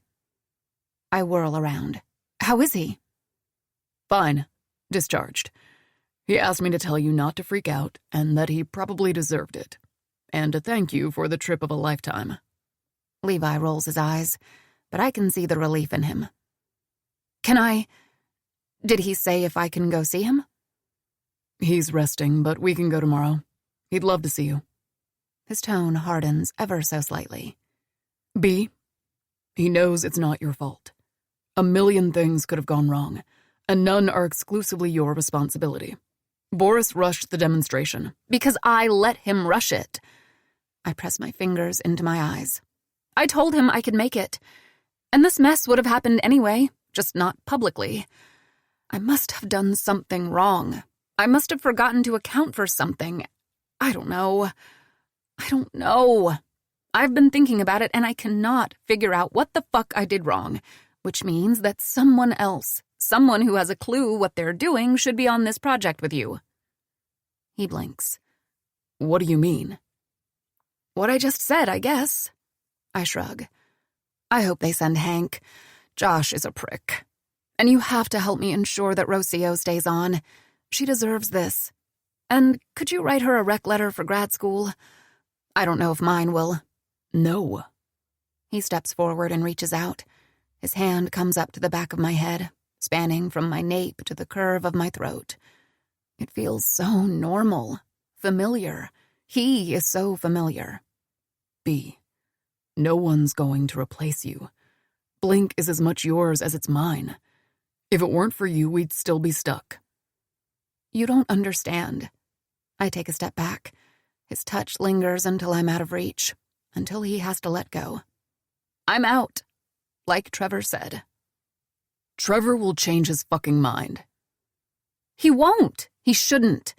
I whirl around. How is he? Fine. Discharged. He asked me to tell you not to freak out and that he probably deserved it. And to thank you for the trip of a lifetime. Levi rolls his eyes, but I can see the relief in him. Did he say if I can go see him? He's resting, but we can go tomorrow. He'd love to see you. His tone hardens ever so slightly. B, he knows it's not your fault. A million things could have gone wrong, and none are exclusively your responsibility. Boris rushed the demonstration. Because I let him rush it. I press my fingers into my eyes. I told him I could make it. And this mess would have happened anyway, just not publicly. I must have done something wrong. I must have forgotten to account for something. I don't know. I've been thinking about it, and I cannot figure out what the fuck I did wrong. Which means that someone else, someone who has a clue what they're doing, should be on this project with you. He blinks. What do you mean? What I just said, I guess. I shrug. I hope they send Hank. Josh is a prick. And you have to help me ensure that Rocio stays on. She deserves this. And could you write her a rec letter for grad school? I don't know if mine will. No. He steps forward and reaches out. His hand comes up to the back of my head, spanning from my nape to the curve of my throat. It feels so normal, familiar. He is so familiar. B, no one's going to replace you. Blink is as much yours as it's mine. If it weren't for you, we'd still be stuck. You don't understand. I take a step back. His touch lingers until I'm out of reach, until he has to let go. I'm out. Like Trevor said. Trevor will change his fucking mind. He won't. He shouldn't.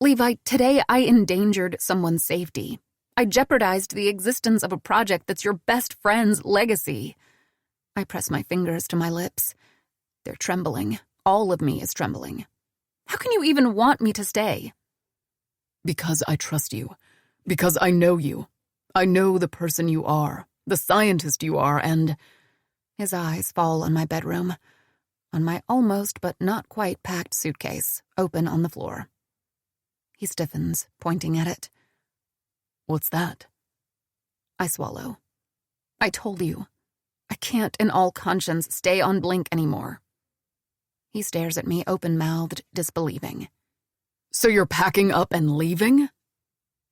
Levi, today I endangered someone's safety. I jeopardized the existence of a project that's your best friend's legacy. I press my fingers to my lips. They're trembling. All of me is trembling. How can you even want me to stay? Because I trust you. Because I know you. I know the person you are, the scientist you are, and... His eyes fall on my bedroom, on my almost but not quite packed suitcase, open on the floor. He stiffens, pointing at it. What's that? I swallow. I told you. I can't in all conscience stay on Blink anymore. He stares at me open-mouthed, disbelieving. So you're packing up and leaving?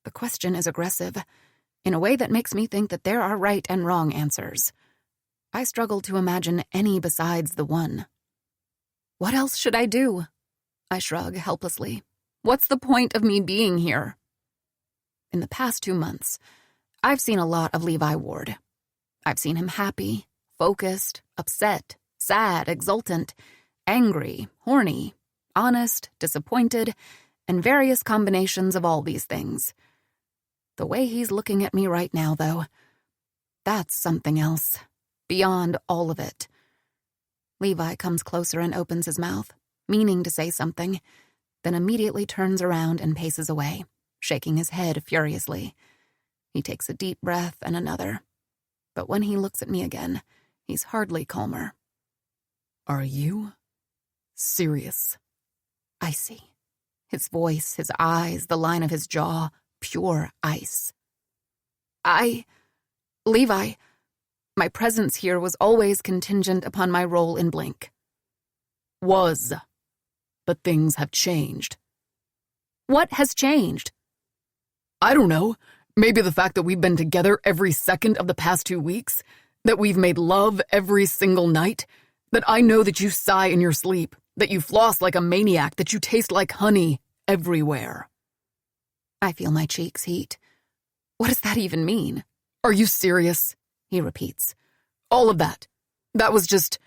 The question is aggressive, in a way that makes me think that there are right and wrong answers. I struggle to imagine any besides the one. What else should I do? I shrug helplessly. What's the point of me being here? In the past 2 months, I've seen a lot of Levi Ward. I've seen him happy, focused, upset, sad, exultant, angry, horny, honest, disappointed, and various combinations of all these things. The way he's looking at me right now, though, that's something else, beyond all of it. Levi comes closer and opens his mouth, meaning to say something, then immediately turns around and paces away, shaking his head furiously. He takes a deep breath and another. But when he looks at me again, he's hardly calmer. Are you serious? Icy. His voice, his eyes, the line of his jaw, pure ice. Levi, my presence here was always contingent upon my role in Blink. Was. But things have changed. What has changed? I don't know. Maybe the fact that we've been together every second of the past 2 weeks, that we've made love every single night, that I know that you sigh in your sleep, that you floss like a maniac, that you taste like honey everywhere. I feel my cheeks heat. What does that even mean? Are you serious? He repeats. All of that. That was just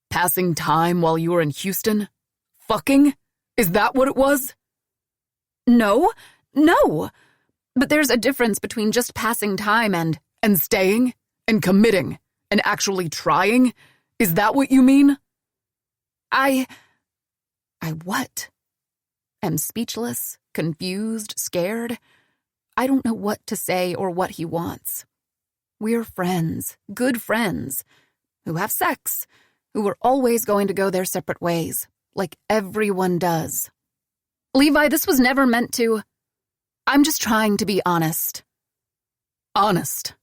passing time while you were in Houston? Fucking? Is that what it was? No. But there's a difference between just passing time and staying, and committing, and actually trying? Is that what you mean? I what? Am speechless, confused, scared. I don't know what to say or what he wants. We're friends, good friends, who have sex, who are always going to go their separate ways, like everyone does. Levi, this was never meant to... I'm just trying to be honest. Honest?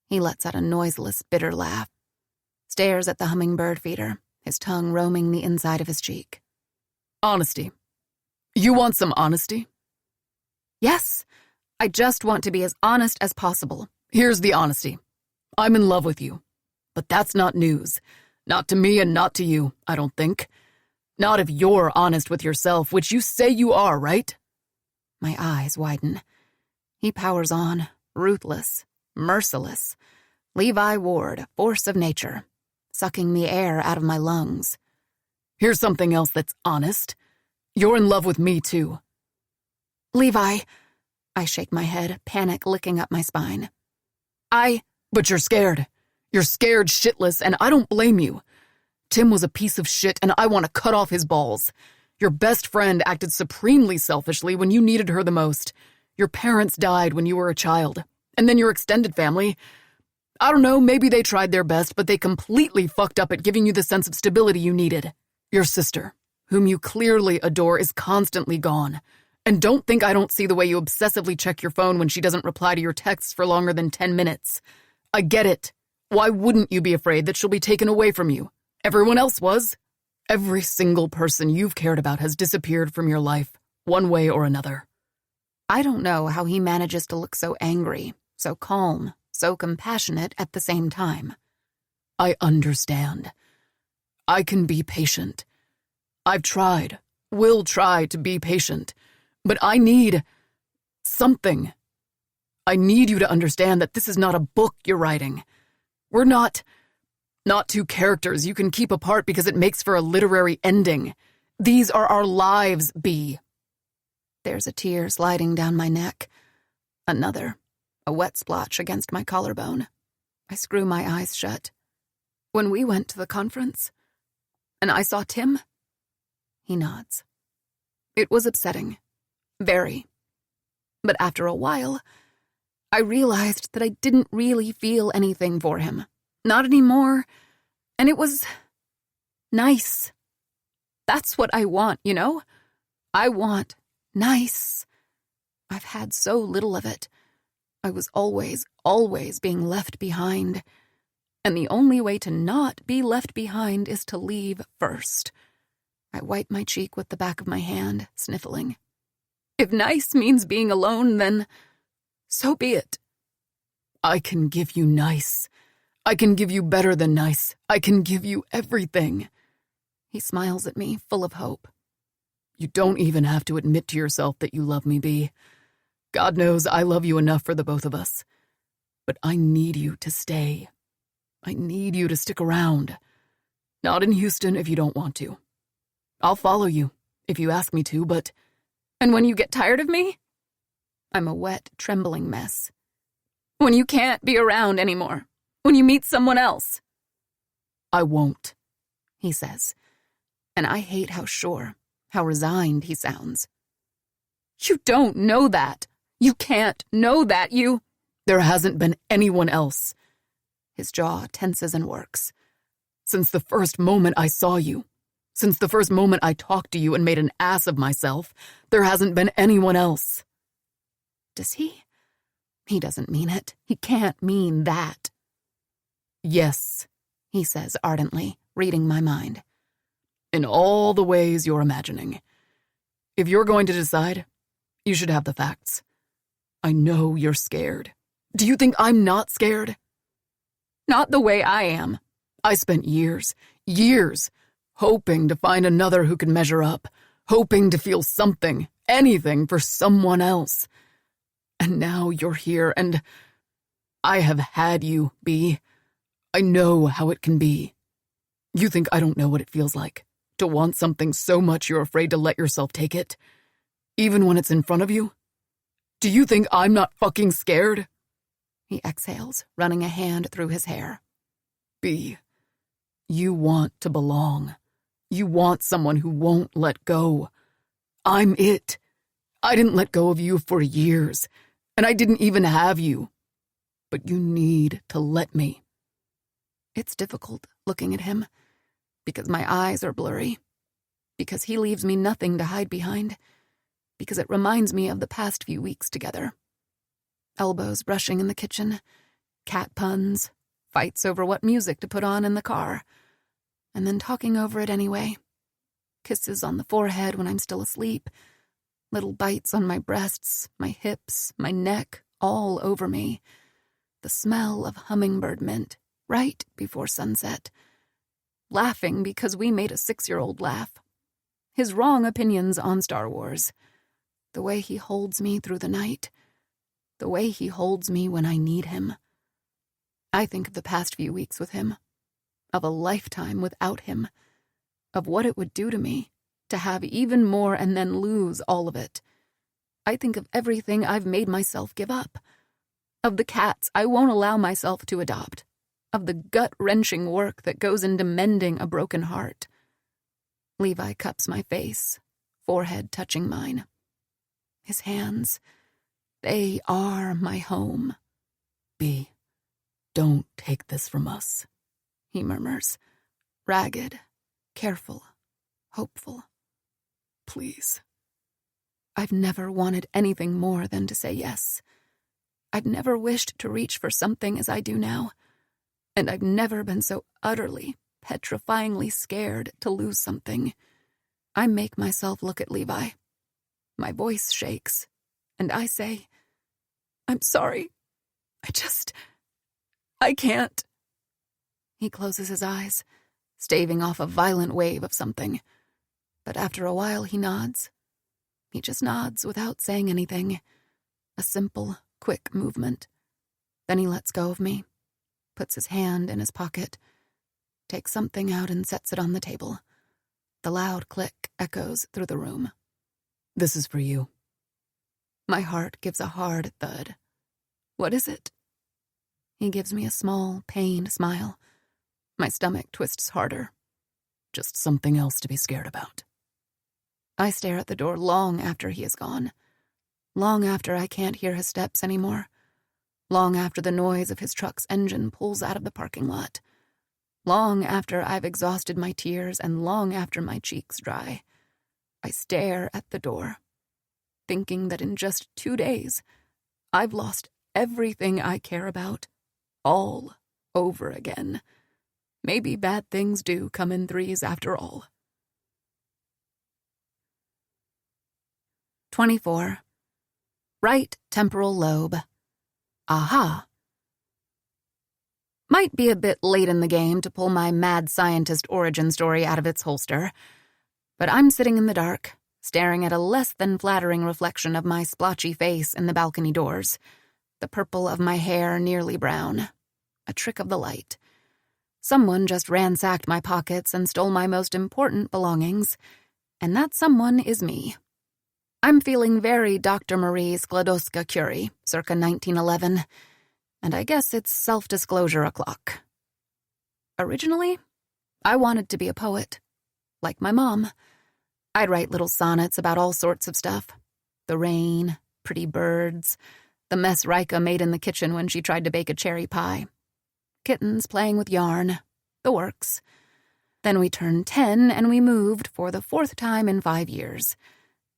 He lets out a noiseless, bitter laugh, stares at the hummingbird feeder, his tongue roaming the inside of his cheek. Honesty. You want some honesty? Yes. I just want to be as honest as possible. Here's the honesty. I'm in love with you. But that's not news. Not to me and not to you, I don't think. Not if you're honest with yourself, which you say you are, right? My eyes widen. He powers on, ruthless, merciless. Levi Ward, force of nature, sucking the air out of my lungs. Here's something else that's honest. You're in love with me, too. Levi, I shake my head, panic licking up my spine. But you're scared. You're scared shitless, and I don't blame you. Tim was a piece of shit, and I want to cut off his balls. Your best friend acted supremely selfishly when you needed her the most. Your parents died when you were a child. And then your extended family. I don't know, maybe they tried their best, but they completely fucked up at giving you the sense of stability you needed. Your sister, whom you clearly adore, is constantly gone. And don't think I don't see the way you obsessively check your phone when she doesn't reply to your texts for longer than 10 minutes. I get it. Why wouldn't you be afraid that she'll be taken away from you? Everyone else was. Every single person you've cared about has disappeared from your life, one way or another. I don't know how he manages to look so angry, so calm, so compassionate at the same time. I understand. I can be patient. I've tried, will try to be patient, but I need something. I need you to understand that this is not a book you're writing. We're not two characters you can keep apart because it makes for a literary ending. These are our lives, B. There's a tear sliding down my neck. Another. a wet splotch against my collarbone. I screw my eyes shut. When we went to the conference, and I saw Tim, he nods. It was upsetting. Very. But after a while, I realized that I didn't really feel anything for him. Not anymore. And it was nice. That's what I want, you know? I want nice. I've had so little of it. I was always being left behind. And the only way to not be left behind is to leave first. I wipe my cheek with the back of my hand, sniffling. If nice means being alone, then so be it. I can give you nice. I can give you better than nice. I can give you everything. He smiles at me, full of hope. You don't even have to admit to yourself that you love me, Bee. God knows I love you enough for the both of us. But I need you to stay. I need you to stick around. Not in Houston if you don't want to. I'll follow you if you ask me to, but... And when you get tired of me? I'm a wet, trembling mess. When you can't be around anymore. When you meet someone else. I won't, he says. And I hate how sure, how resigned he sounds. You don't know that. You can't know that. There hasn't been anyone else. His jaw tenses and works. Since the first moment I saw you, since the first moment I talked to you and made an ass of myself, there hasn't been anyone else. Does he? He doesn't mean it. He can't mean that. Yes, he says ardently, reading my mind. In all the ways you're imagining. If you're going to decide, you should have the facts. I know you're scared. Do you think I'm not scared? Not the way I am. I spent years, hoping to find another who could measure up, hoping to feel something, anything for someone else. And now you're here, and I have had you, Bee. I know how it can be. You think I don't know what it feels like, to want something so much you're afraid to let yourself take it, even when it's in front of you? Do you think I'm not fucking scared? He exhales, running a hand through his hair. Bee, you want to belong. You want someone who won't let go. I'm it. I didn't let go of you for years, and I didn't even have you. But you need to let me. It's difficult looking at him, because my eyes are blurry, because he leaves me nothing to hide behind, because it reminds me of the past few weeks together. Elbows brushing in the kitchen, cat puns, fights over what music to put on in the car, and then talking over it anyway. Kisses on the forehead when I'm still asleep, little bites on my breasts, my hips, my neck, all over me. The smell of hummingbird mint right before sunset. Laughing because we made a 6-year-old laugh. His wrong opinions on Star Wars. The way he holds me through the night. The way he holds me when I need him. I think of the past few weeks with him. Of a lifetime without him. Of what it would do to me to have even more and then lose all of it. I think of everything I've made myself give up. Of the cats I won't allow myself to adopt. Of the gut-wrenching work that goes into mending a broken heart. Levi cups my face, forehead touching mine. His hands, they are my home. Bee, don't take this from us, he murmurs, ragged, careful, hopeful. Please. I've never wanted anything more than to say yes. I've never wished to reach for something as I do now. And I've never been so utterly, petrifyingly scared to lose something. I make myself look at Levi. My voice shakes, and I say, I'm sorry. I can't. He closes his eyes, staving off a violent wave of something. But after a while, he nods. He just nods without saying anything. A simple, quick movement. Then he lets go of me. Puts his hand in his pocket, takes something out and sets it on the table. The loud click echoes through the room. This is for you. My heart gives a hard thud. What is it? He gives me a small, pained smile. My stomach twists harder. Just something else to be scared about. I stare at the door long after he is gone. Long after I can't hear his steps anymore. Long after the noise of his truck's engine pulls out of the parking lot. Long after I've exhausted my tears and long after my cheeks dry. I stare at the door, thinking that in just 2 days, I've lost everything I care about, all over again. Maybe bad things do come in threes after all. 24. Right temporal lobe. Aha. Might be a bit late in the game to pull my mad scientist origin story out of its holster, but I'm sitting in the dark, staring at a less than flattering reflection of my splotchy face in the balcony doors, the purple of my hair nearly brown, a trick of the light. Someone just ransacked my pockets and stole my most important belongings, and that someone is me. I'm feeling very Dr. Marie Sklodowska-Curie, circa 1911, and I guess it's self-disclosure o'clock. Originally, I wanted to be a poet, like my mom. I'd write little sonnets about all sorts of stuff. The rain, pretty birds, the mess Rika made in the kitchen when she tried to bake a cherry pie. Kittens playing with yarn, the works. Then we turned 10 and we moved for the 4th time in 5 years.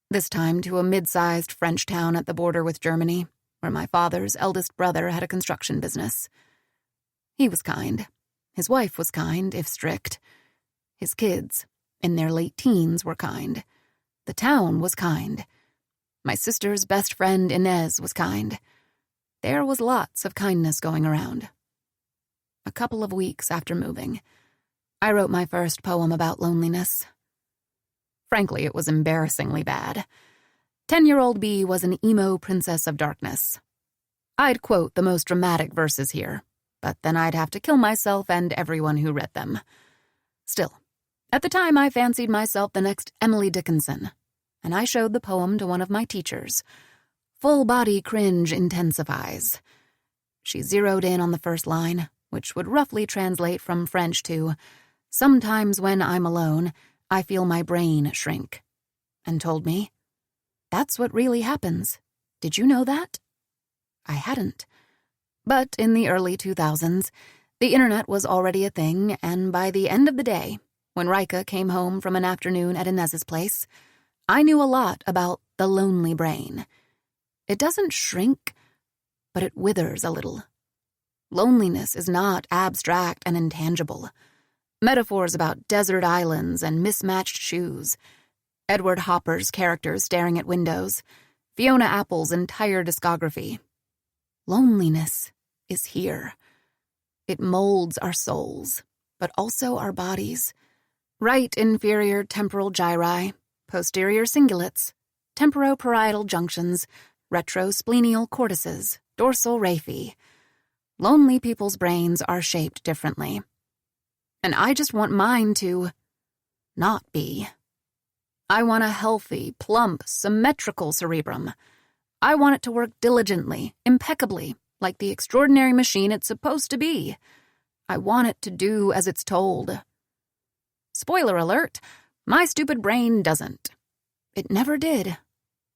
This time to a mid-sized French town at the border with Germany, where my father's eldest brother had a construction business. He was kind. His wife was kind, if strict. His kids, in their late teens, were kind. The town was kind. My sister's best friend Inez was kind. There was lots of kindness going around. A couple of weeks after moving, I wrote my first poem about loneliness. Frankly, it was embarrassingly bad. 10-year-old B was an emo princess of darkness. I'd quote the most dramatic verses here, but then I'd have to kill myself and everyone who read them. Still, at the time I fancied myself the next Emily Dickinson, and I showed the poem to one of my teachers. Full body cringe intensifies. She zeroed in on the first line, which would roughly translate from French to, "Sometimes when I'm alone, I feel my brain shrink," and told me, "That's what really happens. Did you know that?" I hadn't. But in the early 2000s, the internet was already a thing, and by the end of the day, when Rika came home from an afternoon at Inez's place, I knew a lot about the lonely brain. It doesn't shrink, but it withers a little. Loneliness is not abstract and intangible. Metaphors about desert islands and mismatched shoes, Edward Hopper's characters staring at windows, Fiona Apple's entire discography. Loneliness is here. It molds our souls, but also our bodies. Right inferior temporal gyri, posterior cingulates, temporoparietal junctions, retrosplenial cortices, dorsal raphe. Lonely people's brains are shaped differently. And I just want mine to not be. I want a healthy, plump, symmetrical cerebrum. I want it to work diligently, impeccably, like the extraordinary machine it's supposed to be. I want it to do as it's told. Spoiler alert, my stupid brain doesn't. It never did.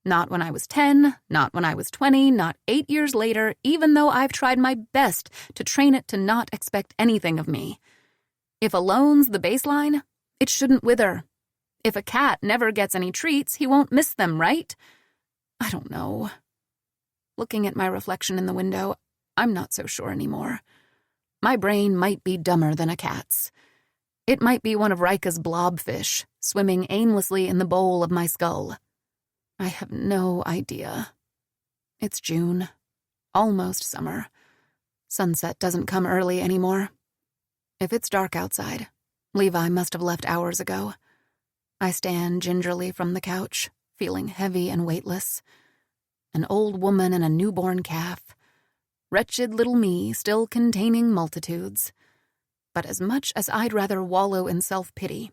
Not when I was 10, not when I was 20, not 8 years later, even though I've tried my best to train it to not expect anything of me. If alone's the baseline, it shouldn't wither. If a cat never gets any treats, he won't miss them, right? I don't know. Looking at my reflection in the window, I'm not so sure anymore. My brain might be dumber than a cat's. It might be one of Rika's blobfish, swimming aimlessly in the bowl of my skull. I have no idea. It's June. Almost summer. Sunset doesn't come early anymore. If it's dark outside, Levi must have left hours ago. I stand gingerly from the couch, feeling heavy and weightless. An old woman and a newborn calf. Wretched little me still containing multitudes. But as much as I'd rather wallow in self-pity,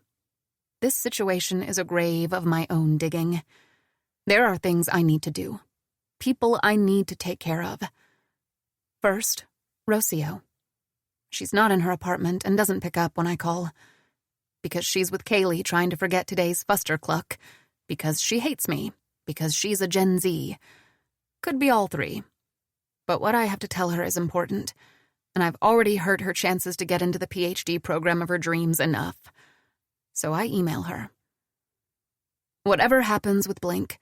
this situation is a grave of my own digging. There are things I need to do. People I need to take care of. First, Rocio. She's not in her apartment and doesn't pick up when I call. Because she's with Kaylee trying to forget today's Fustercluck. Because she hates me. Because she's a Gen Z. Could be all three. But what I have to tell her is important, and I've already hurt her chances to get into the PhD program of her dreams enough. So I email her. Whatever happens with Blink,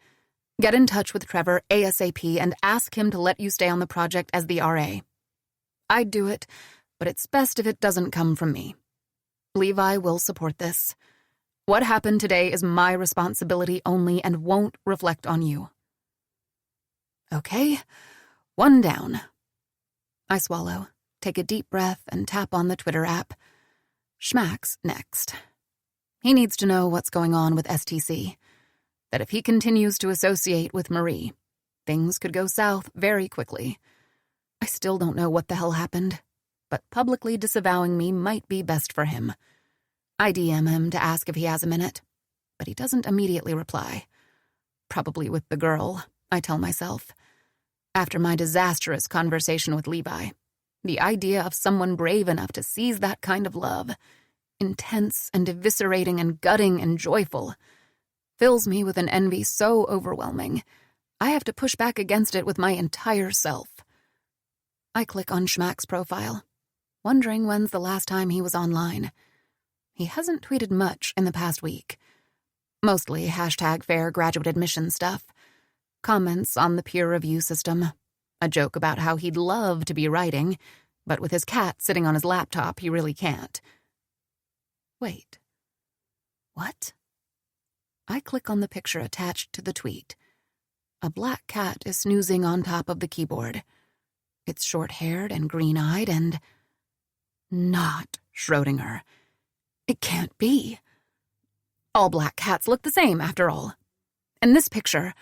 get in touch with Trevor ASAP and ask him to let you stay on the project as the RA. I'd do it, but it's best if it doesn't come from me. Levi will support this. What happened today is my responsibility only and won't reflect on you. Okay, one down. I swallow, take a deep breath, and tap on the Twitter app. Schmack's next. He needs to know what's going on with STC. That if he continues to associate with Marie, things could go south very quickly. I still don't know what the hell happened, but publicly disavowing me might be best for him. I DM him to ask if he has a minute, but he doesn't immediately reply. Probably with the girl, I tell myself. After my disastrous conversation with Levi, the idea of someone brave enough to seize that kind of love, intense and eviscerating and gutting and joyful, fills me with an envy so overwhelming, I have to push back against it with my entire self. I click on Schmack's profile, wondering when's the last time he was online. He hasn't tweeted much in the past week. Mostly #fair graduate admission stuff, comments on the peer review system, a joke about how he'd love to be writing, but with his cat sitting on his laptop, he really can't. Wait. What? I click on the picture attached to the tweet. A black cat is snoozing on top of the keyboard. It's short-haired and green-eyed and... not Schrodinger. It can't be. All black cats look the same, after all. In this picture,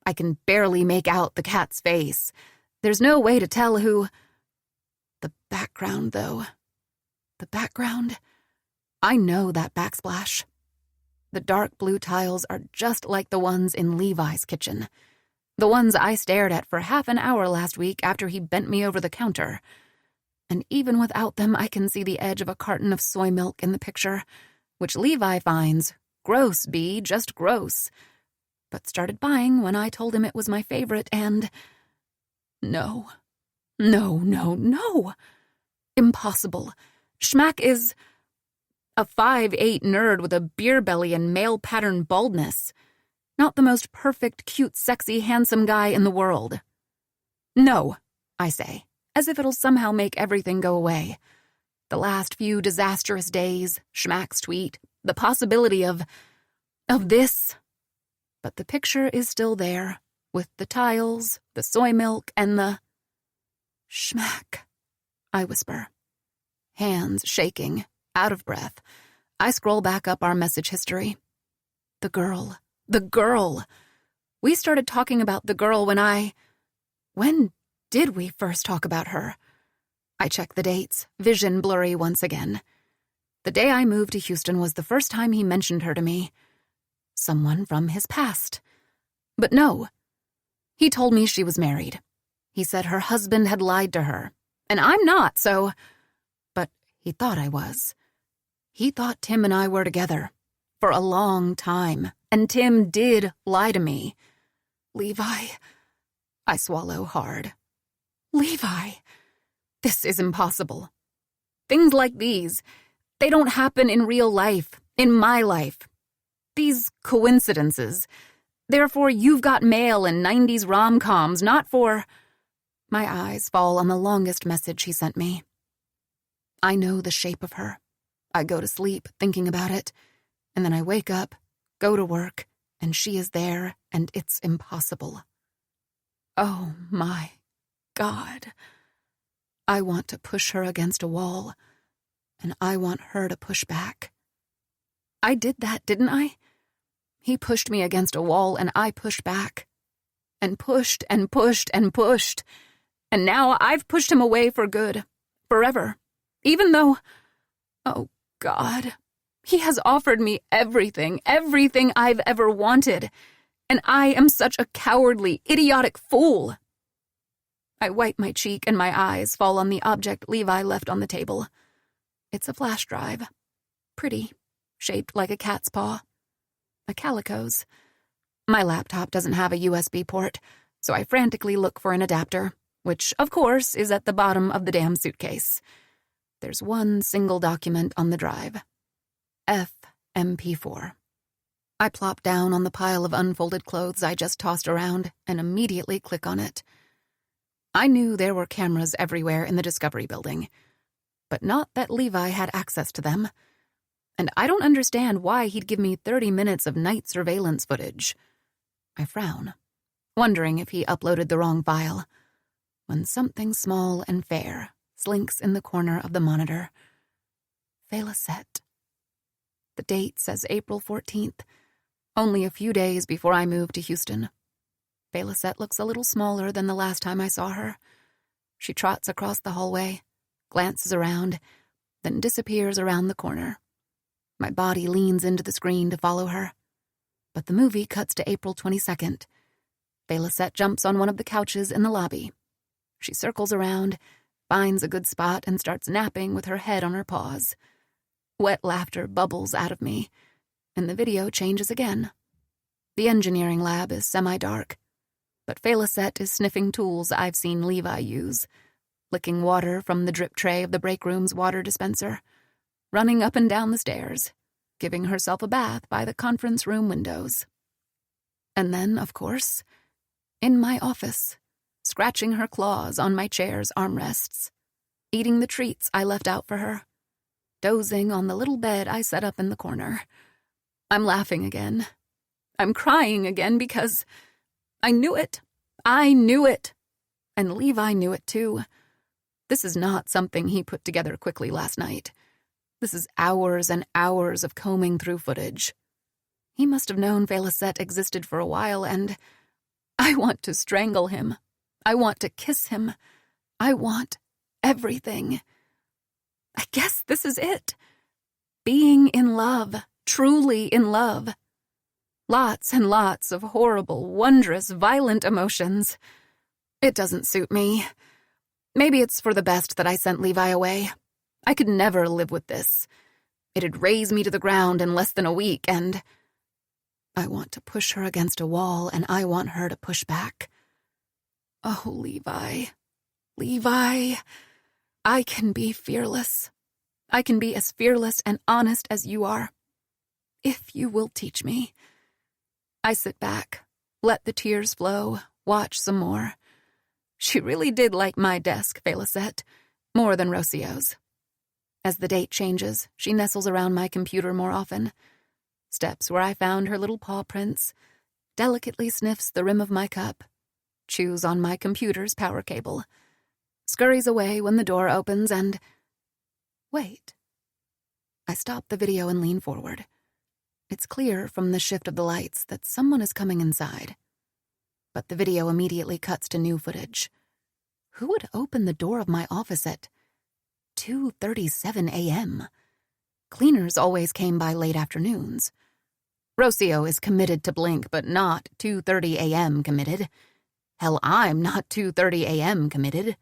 I can barely make out the cat's face. There's no way to tell who... The background, though. The background? I know that backsplash. The dark blue tiles are just like the ones in Levi's kitchen. The ones I stared at for half an hour last week after he bent me over the counter. And even without them, I can see the edge of a carton of soy milk in the picture, which Levi finds gross, B, just gross, but started buying when I told him it was my favorite, and... No. Impossible. Schmack is a 5'8" nerd with a beer belly and male pattern baldness. Not the most perfect, cute, sexy, handsome guy in the world. No, I say, as if it'll somehow make everything go away. The last few disastrous days, Schmack's tweet, the possibility of this. But the picture is still there, with the tiles, the soy milk, and the... Schmack, I whisper. Hands shaking, out of breath, I scroll back up our message history. The girl. We started talking about the girl when did we first talk about her? I check the dates, vision blurry once again. The day I moved to Houston was the first time he mentioned her to me. Someone from his past. But no. He told me she was married. He said her husband had lied to her. And I'm not, so... But he thought I was. He thought Tim and I were together. For a long time. And Tim did lie to me. Levi... I swallow hard. Levi... This is impossible. Things like these, they don't happen in real life, in my life. These coincidences. Therefore, you've got mail and 90s rom-coms, not for... My eyes fall on the longest message he sent me. I know the shape of her. I go to sleep thinking about it, and then I wake up, go to work, and she is there, and it's impossible. Oh my God. I want to push her against a wall, and I want her to push back. I did that, didn't I? He pushed me against a wall, and I pushed back. And pushed and pushed and pushed. And now I've pushed him away for good. Forever. Even though... Oh, God. He has offered me everything I've ever wanted. And I am such a cowardly, idiotic fool. I wipe my cheek and my eyes fall on the object Levi left on the table. It's a flash drive. Pretty, shaped like a cat's paw. A calico's. My laptop doesn't have a USB port, so I frantically look for an adapter, which, of course, is at the bottom of the damn suitcase. There's one single document on the drive. FMP4. I plop down on the pile of unfolded clothes I just tossed around and immediately click on it. I knew there were cameras everywhere in the Discovery Building, but not that Levi had access to them. And I don't understand why he'd give me 30 minutes of night surveillance footage. I frown, wondering if he uploaded the wrong file, when something small and fair slinks in the corner of the monitor. Félicette. The date says April 14th, only a few days before I moved to Houston. Félicette looks a little smaller than the last time I saw her. She trots across the hallway, glances around, then disappears around the corner. My body leans into the screen to follow her. But the movie cuts to April 22nd. Félicette jumps on one of the couches in the lobby. She circles around, finds a good spot, and starts napping with her head on her paws. Wet laughter bubbles out of me, and the video changes again. The engineering lab is semi-dark, but Félicette is sniffing tools I've seen Levi use, licking water from the drip tray of the break room's water dispenser, running up and down the stairs, giving herself a bath by the conference room windows. And then, of course, in my office, scratching her claws on my chair's armrests, eating the treats I left out for her, dozing on the little bed I set up in the corner. I'm laughing again. I'm crying again because I knew it. I knew it. And Levi knew it too. This is not something he put together quickly last night. This is hours and hours of combing through footage. He must have known Félicette existed for a while, and I want to strangle him. I want to kiss him. I want everything. I guess this is it. Being in love, truly in love. Lots and lots of horrible, wondrous, violent emotions. It doesn't suit me. Maybe it's for the best that I sent Levi away. I could never live with this. It'd raze me to the ground in less than a week, and I want to push her against a wall, and I want her to push back. Oh, Levi. Levi. I can be fearless. I can be as fearless and honest as you are. If you will teach me. I sit back, let the tears flow, watch some more. She really did like my desk, Félicette, more than Rocio's. As the date changes, she nestles around my computer more often, steps where I found her little paw prints, delicately sniffs the rim of my cup, chews on my computer's power cable, scurries away when the door opens, and... Wait. I stop the video and lean forward. It's clear from the shift of the lights that someone is coming inside. But the video immediately cuts to new footage. Who would open the door of my office at 2:37 a.m.? Cleaners always came by late afternoons. Rocio is committed to Blink, but not 2:30 a.m. committed. Hell, I'm not 2:30 a.m. committed.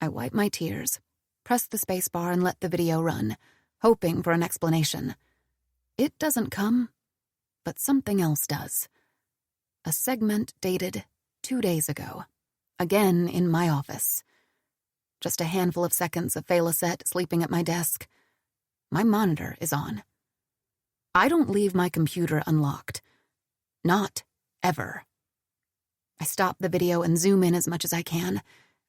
I wipe my tears, press the spacebar, and let the video run, hoping for an explanation. It doesn't come, but something else does. A segment dated 2 days ago, again in my office. Just a handful of seconds of Félicette sleeping at my desk. My monitor is on. I don't leave my computer unlocked. Not ever. I stop the video and zoom in as much as I can,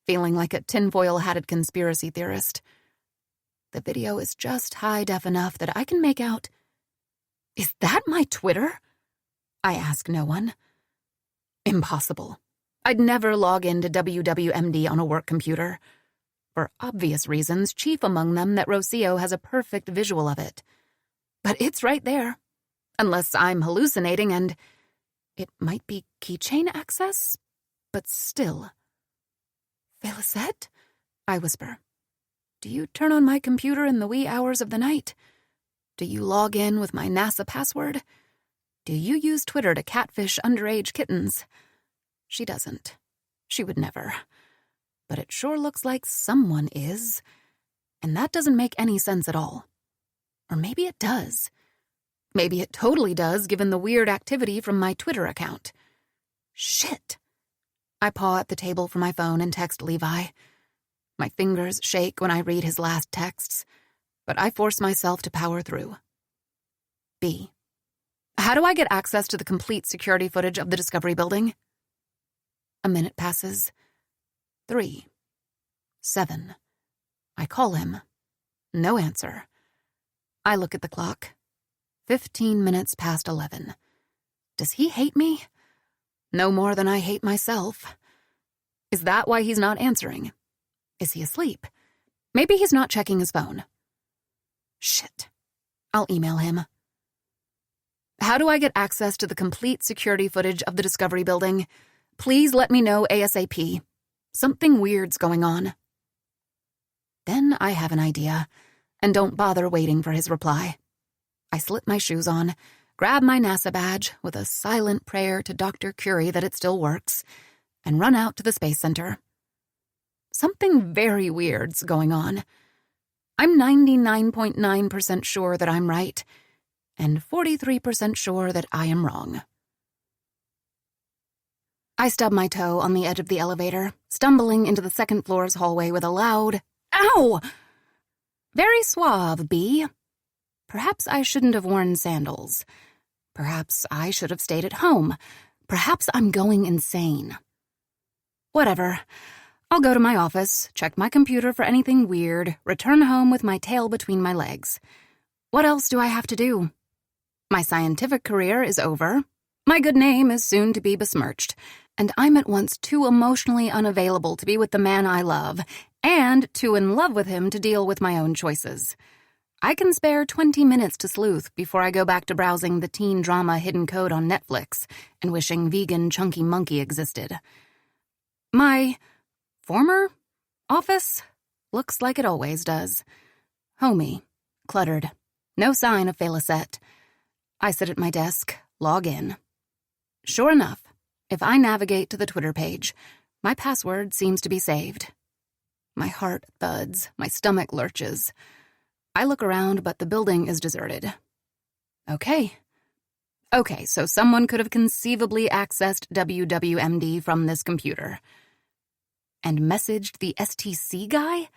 feeling like a tinfoil-hatted conspiracy theorist. The video is just high def enough that I can make out... Is that my Twitter? I ask no one. Impossible. I'd never log into WWMD on a work computer. For obvious reasons, chief among them that Rocio has a perfect visual of it. But it's right there. Unless I'm hallucinating, and it might be keychain access, but still. Félicette? I whisper. Do you turn on my computer in the wee hours of the night? Do you log in with my NASA password? Do you use Twitter to catfish underage kittens? She doesn't. She would never. but it sure looks like someone is. And that doesn't make any sense at all. Or maybe it does. Maybe it totally does, given the weird activity from my Twitter account. Shit. I paw at the table for my phone and text Levi. My fingers shake when I read his last texts, but I force myself to power through. B. How do I get access to the complete security footage of the Discovery Building? A minute passes. 3. 7. I call him. No answer. I look at the clock. 15 minutes past 11. Does he hate me? No more than I hate myself. Is that why he's not answering? Is he asleep? Maybe he's not checking his phone. Shit. I'll email him. How do I get access to the complete security footage of the Discovery Building? Please let me know ASAP. Something weird's going on. Then I have an idea, and don't bother waiting for his reply. I slip my shoes on, grab my NASA badge with a silent prayer to Dr. Curie that it still works, and run out to the Space Center. Something very weird's going on. I'm 99.9% sure that I'm right, and 43% sure that I am wrong. I stub my toe on the edge of the elevator, stumbling into the second floor's hallway with a loud, "Ow!" Very suave, B. Perhaps I shouldn't have worn sandals. Perhaps I should have stayed at home. Perhaps I'm going insane. Whatever. I'll go to my office, check my computer for anything weird, return home with my tail between my legs. What else do I have to do? My scientific career is over. My good name is soon to be besmirched, and I'm at once too emotionally unavailable to be with the man I love, and too in love with him to deal with my own choices. I can spare 20 minutes to sleuth before I go back to browsing the teen drama Hidden Code on Netflix and wishing vegan Chunky Monkey existed. My former office looks like it always does. Homey, cluttered, no sign of Félicette. I sit at my desk, log in. Sure enough, if I navigate to the Twitter page, my password seems to be saved. My heart thuds, my stomach lurches. I look around, but the building is deserted. Okay, so someone could have conceivably accessed WWMD from this computer. And messaged the STC guy?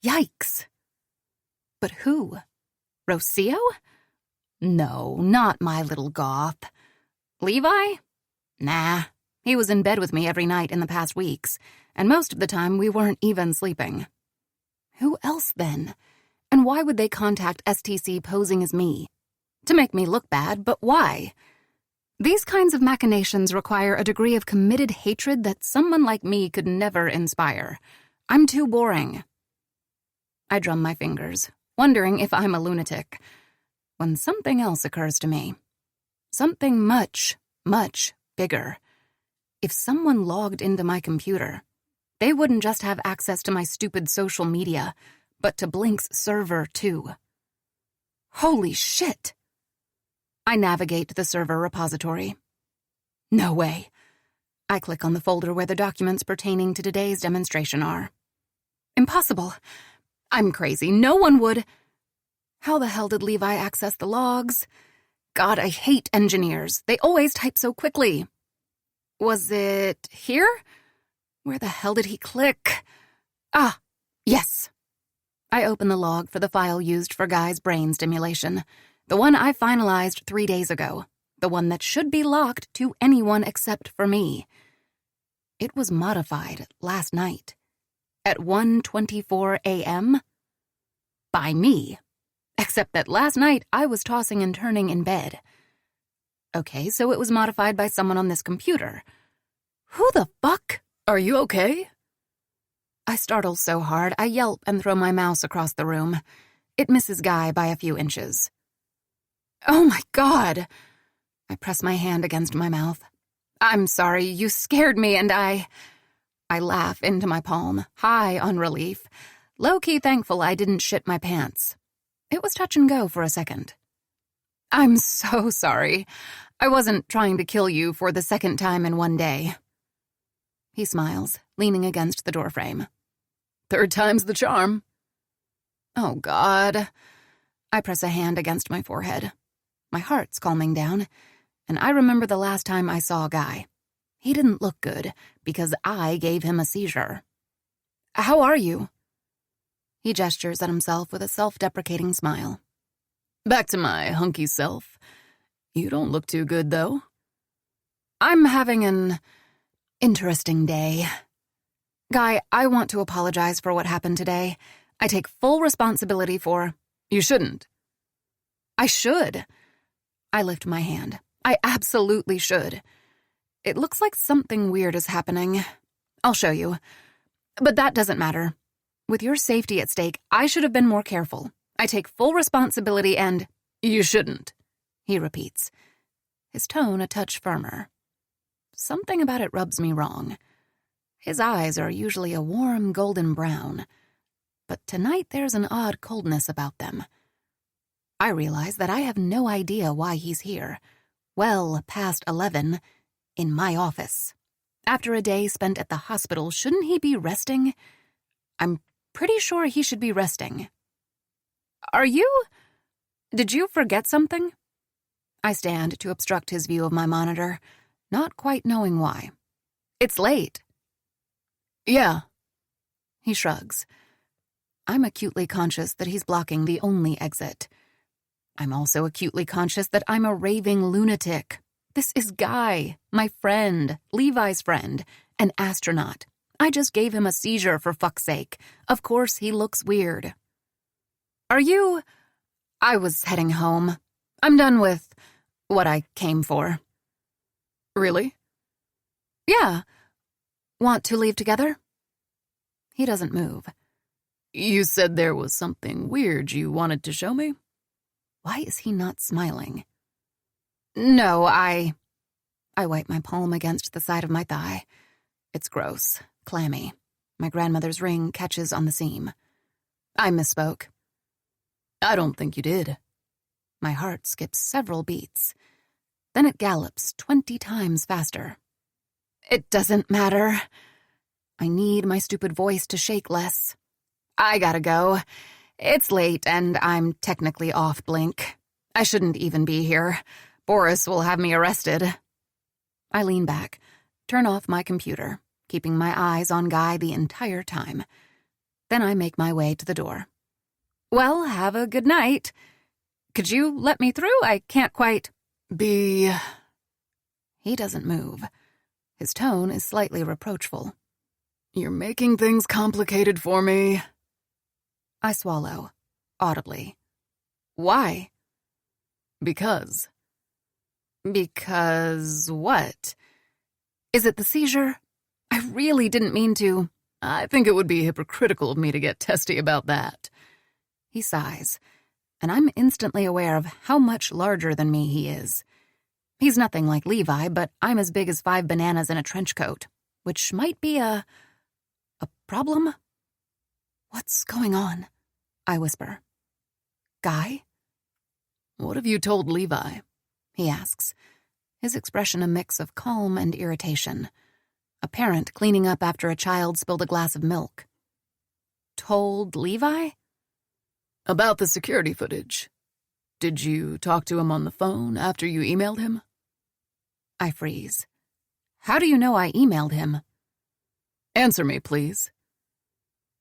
Yikes. But who? Rocio? No, not my little goth. Levi? Nah, he was in bed with me every night in the past weeks, and most of the time we weren't even sleeping. Who else then? And why would they contact STC posing as me? To make me look bad, but why? These kinds of machinations require a degree of committed hatred that someone like me could never inspire. I'm too boring. I drum my fingers, wondering if I'm a lunatic, when something else occurs to me. Something much, much bigger. If someone logged into my computer, they wouldn't just have access to my stupid social media, but to Blink's server, too. Holy shit! I navigate to the server repository. No way. I click on the folder where the documents pertaining to today's demonstration are. Impossible. I'm crazy. No one would. How the hell did Levi access the logs? God, I hate engineers. They always type so quickly. Was it here? Where the hell did he click? Ah, yes. I open the log for the file used for Guy's brain stimulation, the one I finalized 3 days ago, the one that should be locked to anyone except for me. It was modified last night, at 1:24 a.m. by me, except that last night I was tossing and turning in bed. Okay, so it was modified by someone on this computer. Who the fuck? Are you okay? I startle so hard, I yelp and throw my mouse across the room. It misses Guy by a few inches. Oh my God! I press my hand against my mouth. I'm sorry, you scared me, and I laugh into my palm, high on relief, low-key thankful I didn't shit my pants. It was touch and go for a second. I'm so sorry. I wasn't trying to kill you for the second time in one day. He smiles, leaning against the doorframe. Third time's the charm. Oh, God. I press a hand against my forehead. My heart's calming down, and I remember the last time I saw Guy. He didn't look good because I gave him a seizure. How are you? He gestures at himself with a self-deprecating smile. Back to my hunky self. You don't look too good, though. I'm having an interesting day. Guy, I want to apologize for what happened today. I take full responsibility for— You shouldn't. I should. I lift my hand. I absolutely should. It looks like something weird is happening. I'll show you. But that doesn't matter. With your safety at stake, I should have been more careful. I take full responsibility and— You shouldn't, he repeats, his tone a touch firmer. Something about it rubs me wrong. His eyes are usually a warm golden brown, but tonight there's an odd coldness about them. I realize that I have no idea why he's here, well past 11, in my office. After a day spent at the hospital, shouldn't he be resting? I'm pretty sure he should be resting. Did you forget something? I stand to obstruct his view of my monitor, not quite knowing why. It's late. Yeah. He shrugs. I'm acutely conscious that he's blocking the only exit. I'm also acutely conscious that I'm a raving lunatic. This is Guy, my friend, Levi's friend, an astronaut. I just gave him a seizure, for fuck's sake. Of course he looks weird. I was heading home. I'm done with what I came for. Really? Yeah. Want to leave together? He doesn't move. You said there was something weird you wanted to show me? Why is he not smiling? No, I wipe my palm against the side of my thigh. It's gross, clammy. My grandmother's ring catches on the seam. I misspoke. I don't think you did. My heart skips several beats. Then it gallops 20 times faster. It doesn't matter. I need my stupid voice to shake less. I gotta go. It's late and I'm technically off blink. I shouldn't even be here. Boris will have me arrested. I lean back, turn off my computer, keeping my eyes on Guy the entire time. Then I make my way to the door. Well, have a good night. Could you let me through? I can't quite be... He doesn't move. His tone is slightly reproachful. You're making things complicated for me. I swallow, audibly. Why? Because. Because what? Is it the seizure? I really didn't mean to. I think it would be hypocritical of me to get testy about that. He sighs, and I'm instantly aware of how much larger than me he is. He's nothing like Levi, but I'm as big as 5 bananas in a trench coat, which might be a problem? What's going on? I whisper. Guy? What have you told Levi? He asks, his expression a mix of calm and irritation. A parent cleaning up after a child spilled a glass of milk. Told Levi? About the security footage. Did you talk to him on the phone after you emailed him? I freeze. How do you know I emailed him? Answer me, please.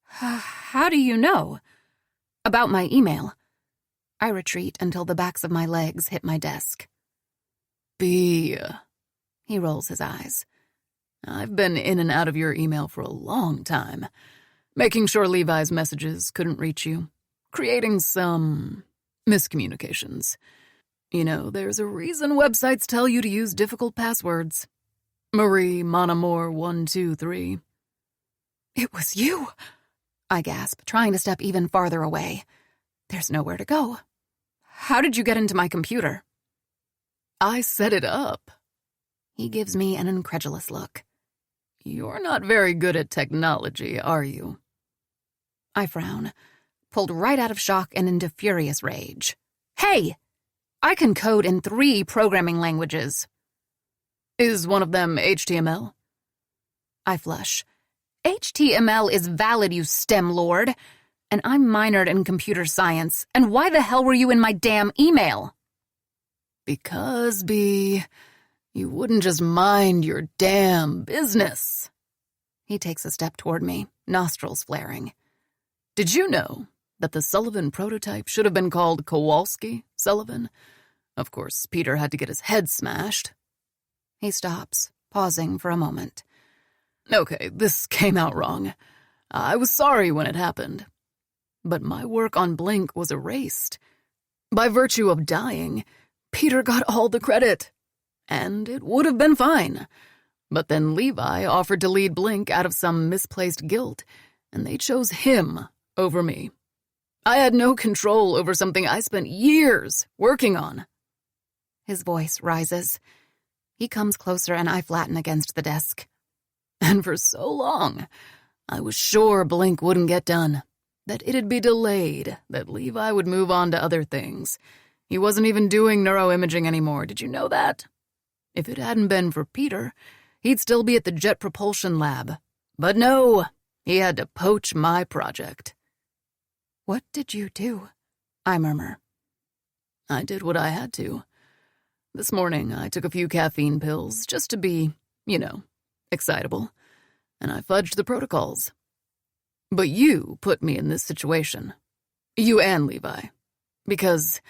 How do you know? About my email. I retreat until the backs of my legs hit my desk. He rolls his eyes. I've been in and out of your email for a long time, making sure Levi's messages couldn't reach you, creating some miscommunications. You know, there's a reason websites tell you to use difficult passwords. Marie Monamour 123. It was you, I gasp, trying to step even farther away. There's nowhere to go. How did you get into my computer? I set it up. He gives me an incredulous look. You're not very good at technology, are you? I frown, pulled right out of shock and into furious rage. Hey! I can code in 3 programming languages. Is one of them HTML? I flush. HTML is valid, you STEM lord. And I'm minored in computer science. And why the hell were you in my damn email? Because, B, you wouldn't just mind your damn business. He takes a step toward me, nostrils flaring. Did you know that the Sullivan prototype should have been called Kowalski-Sullivan? Of course, Peter had to get his head smashed. He stops, pausing for a moment. Okay, this came out wrong. I was sorry when it happened. But my work on Blink was erased. By virtue of dying, Peter got all the credit. And it would have been fine. But then Levi offered to lead Blink out of some misplaced guilt, and they chose him over me. I had no control over something I spent years working on. His voice rises. He comes closer and I flatten against the desk. And for so long, I was sure Blink wouldn't get done, that it'd be delayed, that Levi would move on to other things. He wasn't even doing neuroimaging anymore, did you know that? If it hadn't been for Peter, he'd still be at the Jet Propulsion Lab. But no, he had to poach my project. What did you do? I murmur. I did what I had to. This morning, I took a few caffeine pills just to be, excitable, and I fudged the protocols. But you put me in this situation. You and Levi. Because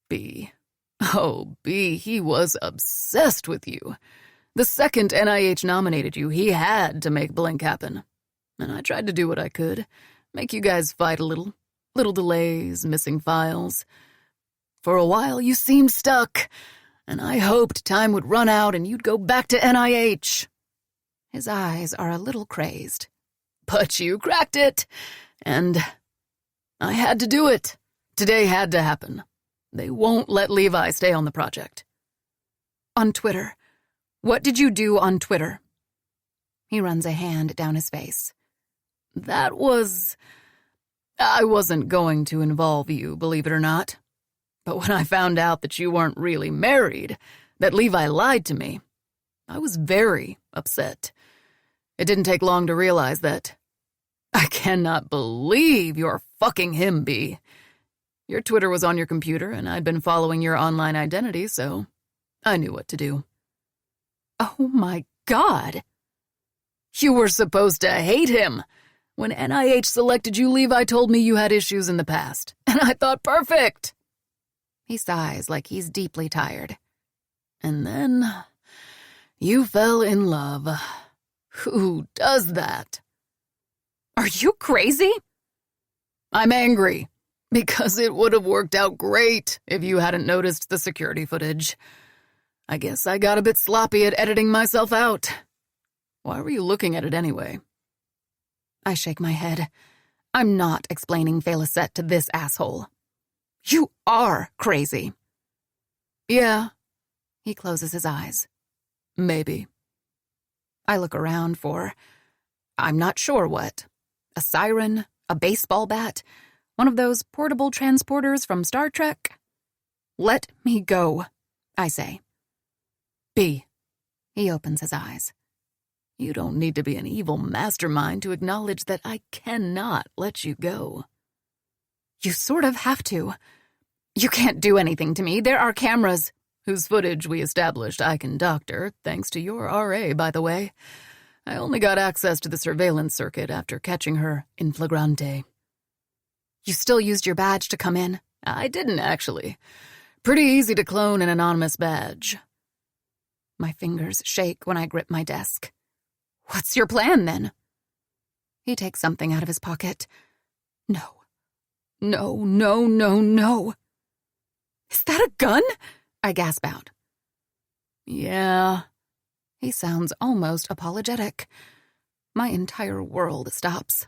B, he was obsessed with you. The second NIH nominated you, he had to make Blink happen. And I tried to do what I could, make you guys fight a little delays, missing files. For a while, you seemed stuck, and I hoped time would run out and you'd go back to NIH. His eyes are a little crazed. But you cracked it, and I had to do it. Today had to happen. They won't let Levi stay on the project. On Twitter. What did you do on Twitter? He runs a hand down his face. I wasn't going to involve you, believe it or not. But when I found out that you weren't really married, that Levi lied to me, I was very upset. It didn't take long to realize that I cannot believe you're fucking him, B. Your Twitter was on your computer, and I'd been following your online identity, so I knew what to do. Oh my God! You were supposed to hate him. When NIH selected you, Levi told me you had issues in the past, and I thought, perfect. He sighs like he's deeply tired. And then you fell in love. Who does that? Are you crazy? I'm angry, because it would have worked out great if you hadn't noticed the security footage. I guess I got a bit sloppy at editing myself out. Why were you looking at it anyway? I shake my head. I'm not explaining Félicette to this asshole. You are crazy. Yeah. He closes his eyes. Maybe. I look around for, I'm not sure what. A siren, a baseball bat, one of those portable transporters from Star Trek. Let me go, I say. B. He opens his eyes. You don't need to be an evil mastermind to acknowledge that I cannot let you go. You sort of have to. You can't do anything to me. There are cameras. Whose footage we established I can doctor, thanks to your RA, by the way. I only got access to the surveillance circuit after catching her in flagrante. You still used your badge to come in? I didn't, actually. Pretty easy to clone an anonymous badge. My fingers shake when I grip my desk. What's your plan, then? He takes something out of his pocket. No. No, no, no, no. Is that a gun? I gasp out. Yeah. He sounds almost apologetic. My entire world stops.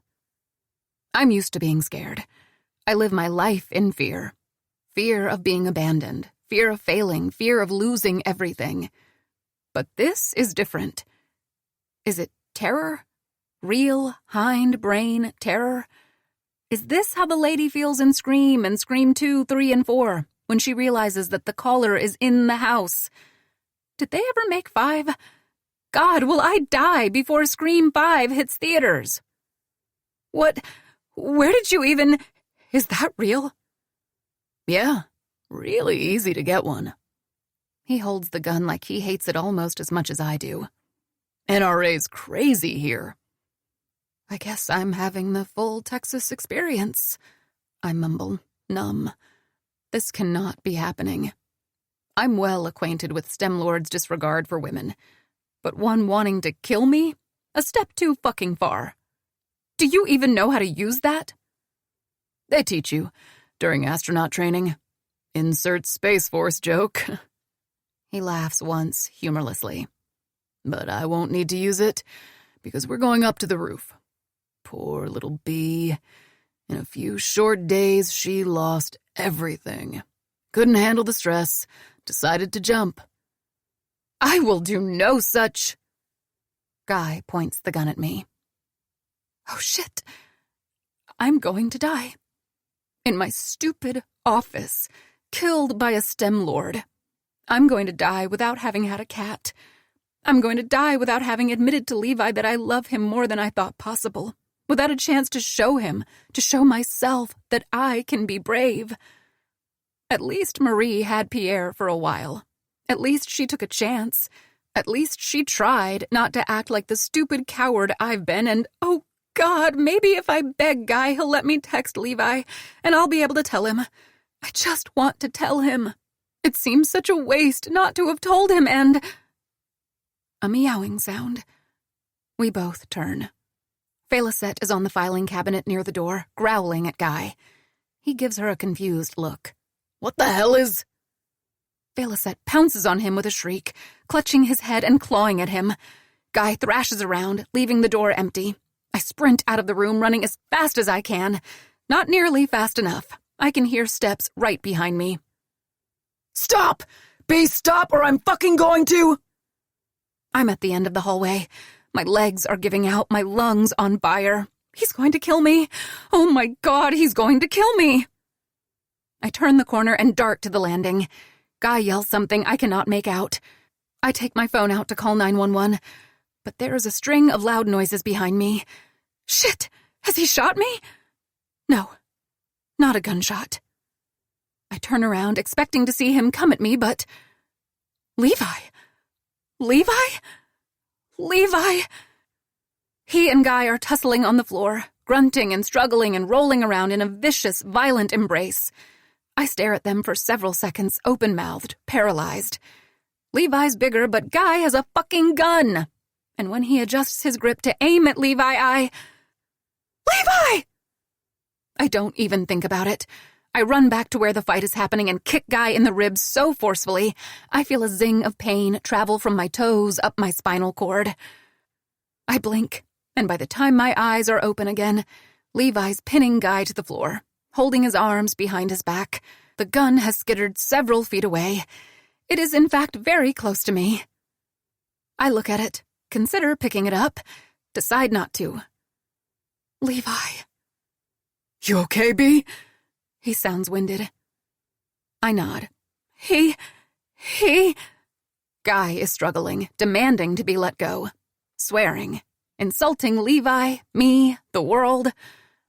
I'm used to being scared. I live my life in fear. Fear of being abandoned. Fear of failing. Fear of losing everything. But this is different. Is it terror? Real, hindbrain terror? Is this how the lady feels in Scream and Scream 2, 3, and 4, when she realizes that the caller is in the house? Did they ever make 5? God, will I die before Scream 5 hits theaters? What? Where did you even... Is that real? Yeah, really easy to get one. He holds the gun like he hates it almost as much as I do. NRA's crazy here. I guess I'm having the full Texas experience. I mumble, numb. This cannot be happening. I'm well acquainted with STEM Lord's disregard for women. But one wanting to kill me? A step too fucking far. Do you even know how to use that? They teach you during astronaut training. Insert Space Force joke. He laughs once, humorlessly. But I won't need to use it, because we're going up to the roof. Poor little bee. In a few short days, she lost everything. Couldn't handle the stress. Decided to jump. I will do no such... Guy points the gun at me. Oh, shit. I'm going to die. In my stupid office, killed by a STEM Lord. I'm going to die without having had a cat. I'm going to die without having admitted to Levi that I love him more than I thought possible. Without a chance to show him, to show myself that I can be brave. At least Marie had Pierre for a while. At least she took a chance. At least she tried not to act like the stupid coward I've been, and oh God, maybe if I beg Guy, he'll let me text Levi, and I'll be able to tell him. I just want to tell him. It seems such a waste not to have told him, and... A meowing sound. We both turn. Félicette is on the filing cabinet near the door, growling at Guy. He gives her a confused look. What the hell is... Félicette pounces on him with a shriek, clutching his head and clawing at him. Guy thrashes around, leaving the door empty. I sprint out of the room, running as fast as I can. Not nearly fast enough. I can hear steps right behind me. Stop! Bee, stop, or I'm fucking going to... I'm at the end of the hallway. My legs are giving out, my lungs on fire. He's going to kill me. Oh my God, he's going to kill me. I turn the corner and dart to the landing. Guy yells something I cannot make out. I take my phone out to call 911, but there is a string of loud noises behind me. Shit! Has he shot me? No, not a gunshot. I turn around, expecting to see him come at me, but... Levi! Levi? Levi! He and Guy are tussling on the floor, grunting and struggling and rolling around in a vicious, violent embrace. I stare at them for several seconds, open-mouthed, paralyzed. Levi's bigger, but Guy has a fucking gun! And when he adjusts his grip to aim at Levi, Levi! I don't even think about it. I run back to where the fight is happening and kick Guy in the ribs so forcefully, I feel a zing of pain travel from my toes up my spinal cord. I blink, and by the time my eyes are open again, Levi's pinning Guy to the floor, holding his arms behind his back. The gun has skittered several feet away. It is, in fact, very close to me. I look at it, consider picking it up, decide not to. Levi. You okay, Bee? He sounds winded. I nod. He... Guy is struggling, demanding to be let go. Swearing. Insulting Levi, me, the world.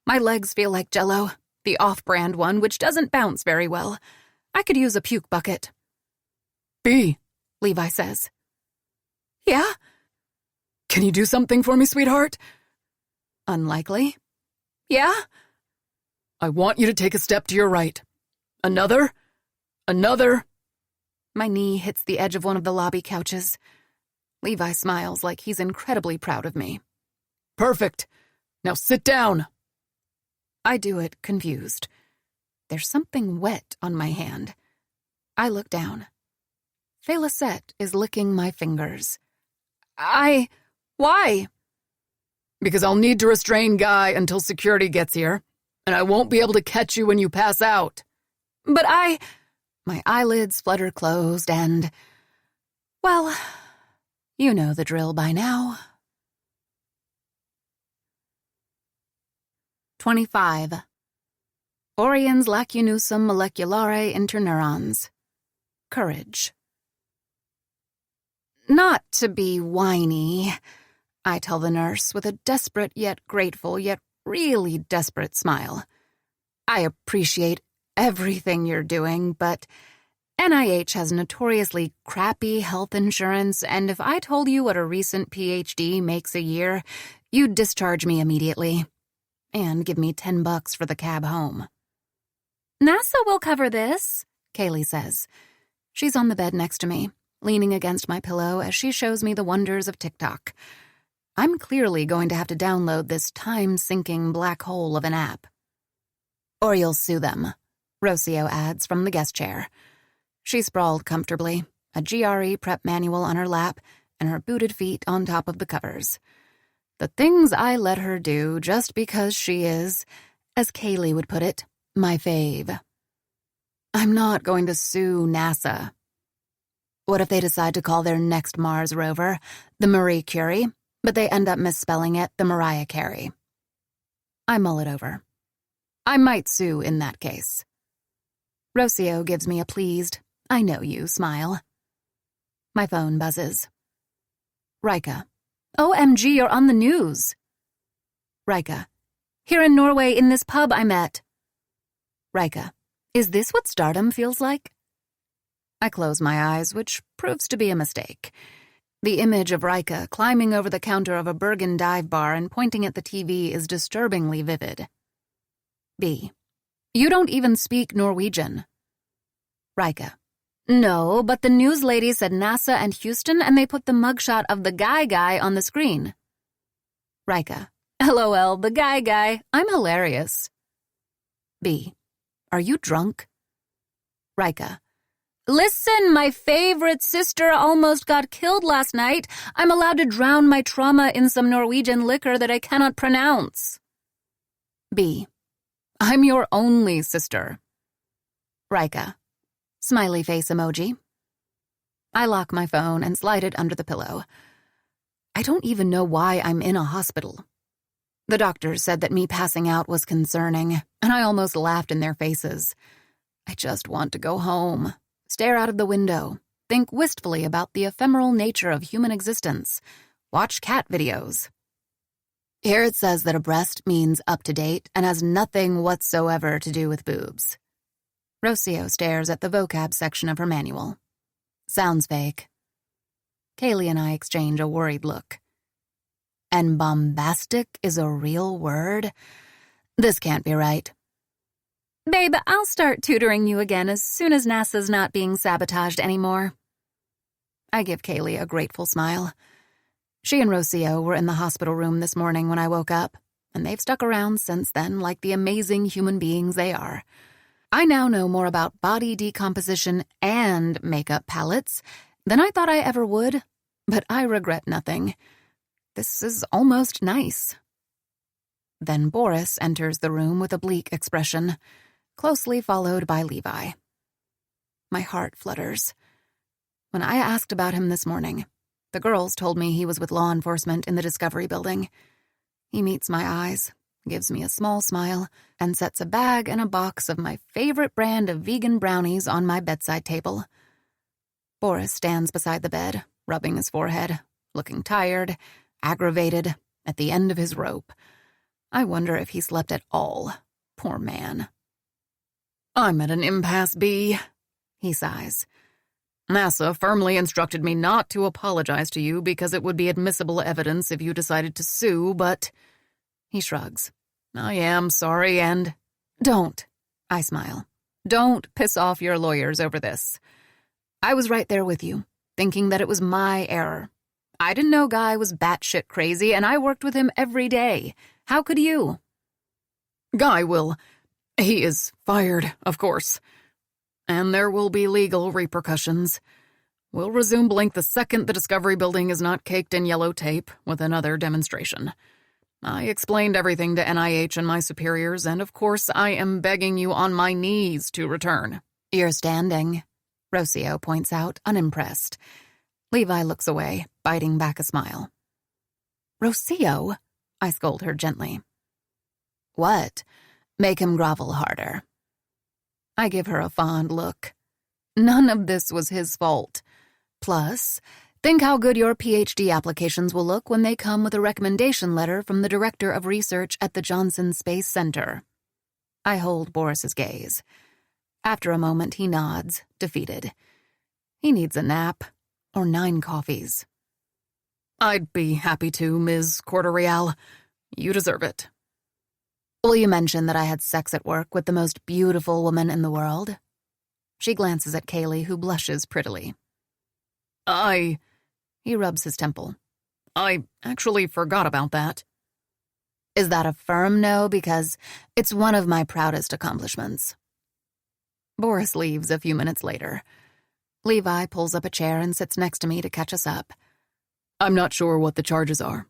My legs feel like Jell-O, the off-brand one, which doesn't bounce very well. I could use a puke bucket. Bee, Levi says. Yeah? Can you do something for me, sweetheart? Unlikely. Yeah? I want you to take a step to your right. Another. My knee hits the edge of one of the lobby couches. Levi smiles like he's incredibly proud of me. Perfect. Now sit down. I do it, confused. There's something wet on my hand. I look down. Félicette is licking my fingers. Why? Because I'll need to restrain Guy until security gets here, and I won't be able to catch you when you pass out. But My eyelids flutter closed and... Well, you know the drill by now. 25. Oriens lacunusum moleculare interneurons. Courage. Not to be whiny, I tell the nurse with a desperate yet grateful yet really desperate smile. I appreciate everything you're doing, but NIH has notoriously crappy health insurance, and if I told you what a recent PhD makes a year, you'd discharge me immediately. And give me $10 for the cab home. NASA will cover this, Kaylee says. She's on the bed next to me, leaning against my pillow as she shows me the wonders of TikTok. I'm clearly going to have to download this time-sinking black hole of an app. Or you'll sue them, Rocio adds from the guest chair. She sprawled comfortably, a GRE prep manual on her lap, and her booted feet on top of the covers. The things I let her do just because she is, as Kaylee would put it, my fave. I'm not going to sue NASA. What if they decide to call their next Mars rover the Marie Curie, but they end up misspelling it the Mariah Carey? I mull it over. I might sue in that case. Rocio gives me a pleased, I know you smile. My phone buzzes. Rika. OMG, you're on the news. Rika. Here in Norway, in this pub I met. Rika. Is this what stardom feels like? I close my eyes, which proves to be a mistake. The image of Rika climbing over the counter of a Bergen dive bar and pointing at the TV is disturbingly vivid. B. You don't even speak Norwegian. Rika. No, but the news lady said NASA and Houston, and they put the mugshot of the guy on the screen. Rika. LOL, the guy. I'm hilarious. B. Are you drunk? Rika. Listen, my favorite sister almost got killed last night. I'm allowed to drown my trauma in some Norwegian liquor that I cannot pronounce. B. I'm your only sister. Rika. Smiley face emoji. I lock my phone and slide it under the pillow. I don't even know why I'm in a hospital. The doctors said that me passing out was concerning, and I almost laughed in their faces. I just want to go home, stare out of the window, think wistfully about the ephemeral nature of human existence, watch cat videos. Here it says that a breast means up to date and has nothing whatsoever to do with boobs. Rocio stares at the vocab section of her manual. Sounds fake. Kaylee and I exchange a worried look. And bombastic is a real word? This can't be right. Babe, I'll start tutoring you again as soon as NASA's not being sabotaged anymore. I give Kaylee a grateful smile. She and Rocio were in the hospital room this morning when I woke up, and they've stuck around since then like the amazing human beings they are. I now know more about body decomposition and makeup palettes than I thought I ever would, but I regret nothing. This is almost nice. Then Boris enters the room with a bleak expression, closely followed by Levi. My heart flutters. When I asked about him this morning, the girls told me he was with law enforcement in the Discovery Building. He meets my eyes, gives me a small smile, and sets a bag and a box of my favorite brand of vegan brownies on my bedside table. Boris stands beside the bed, rubbing his forehead, looking tired, aggravated, at the end of his rope. I wonder if he slept at all. Poor man. I'm at an impasse, B, he sighs. NASA firmly instructed me not to apologize to you because it would be admissible evidence if you decided to sue, but... He shrugs. I am sorry and... Don't, I smile. Don't piss off your lawyers over this. I was right there with you, thinking that it was my error. I didn't know Guy was batshit crazy, and I worked with him every day. How could you? Guy will... He is fired, of course. And there will be legal repercussions. We'll resume Blink the second the Discovery Building is not caked in yellow tape with another demonstration. I explained everything to NIH and my superiors, and of course I am begging you on my knees to return. You're standing, Rocio points out, unimpressed. Levi looks away, biting back a smile. Rocio, I scold her gently. What? Make him grovel harder. I give her a fond look. None of this was his fault. Plus, Think how good your PhD applications will look when they come with a recommendation letter from the Director of Research at the Johnson Space Center. I hold Boris's gaze. After a moment, he nods, defeated. He needs a nap, or 9 coffees. I'd be happy to, Ms. Cordereal. You deserve it. Will you mention that I had sex at work with the most beautiful woman in the world? She glances at Kaylee, who blushes prettily. He rubs his temple. I actually forgot about that. Is that a firm no? Because it's one of my proudest accomplishments. Boris leaves a few minutes later. Levi pulls up a chair and sits next to me to catch us up. I'm not sure what the charges are,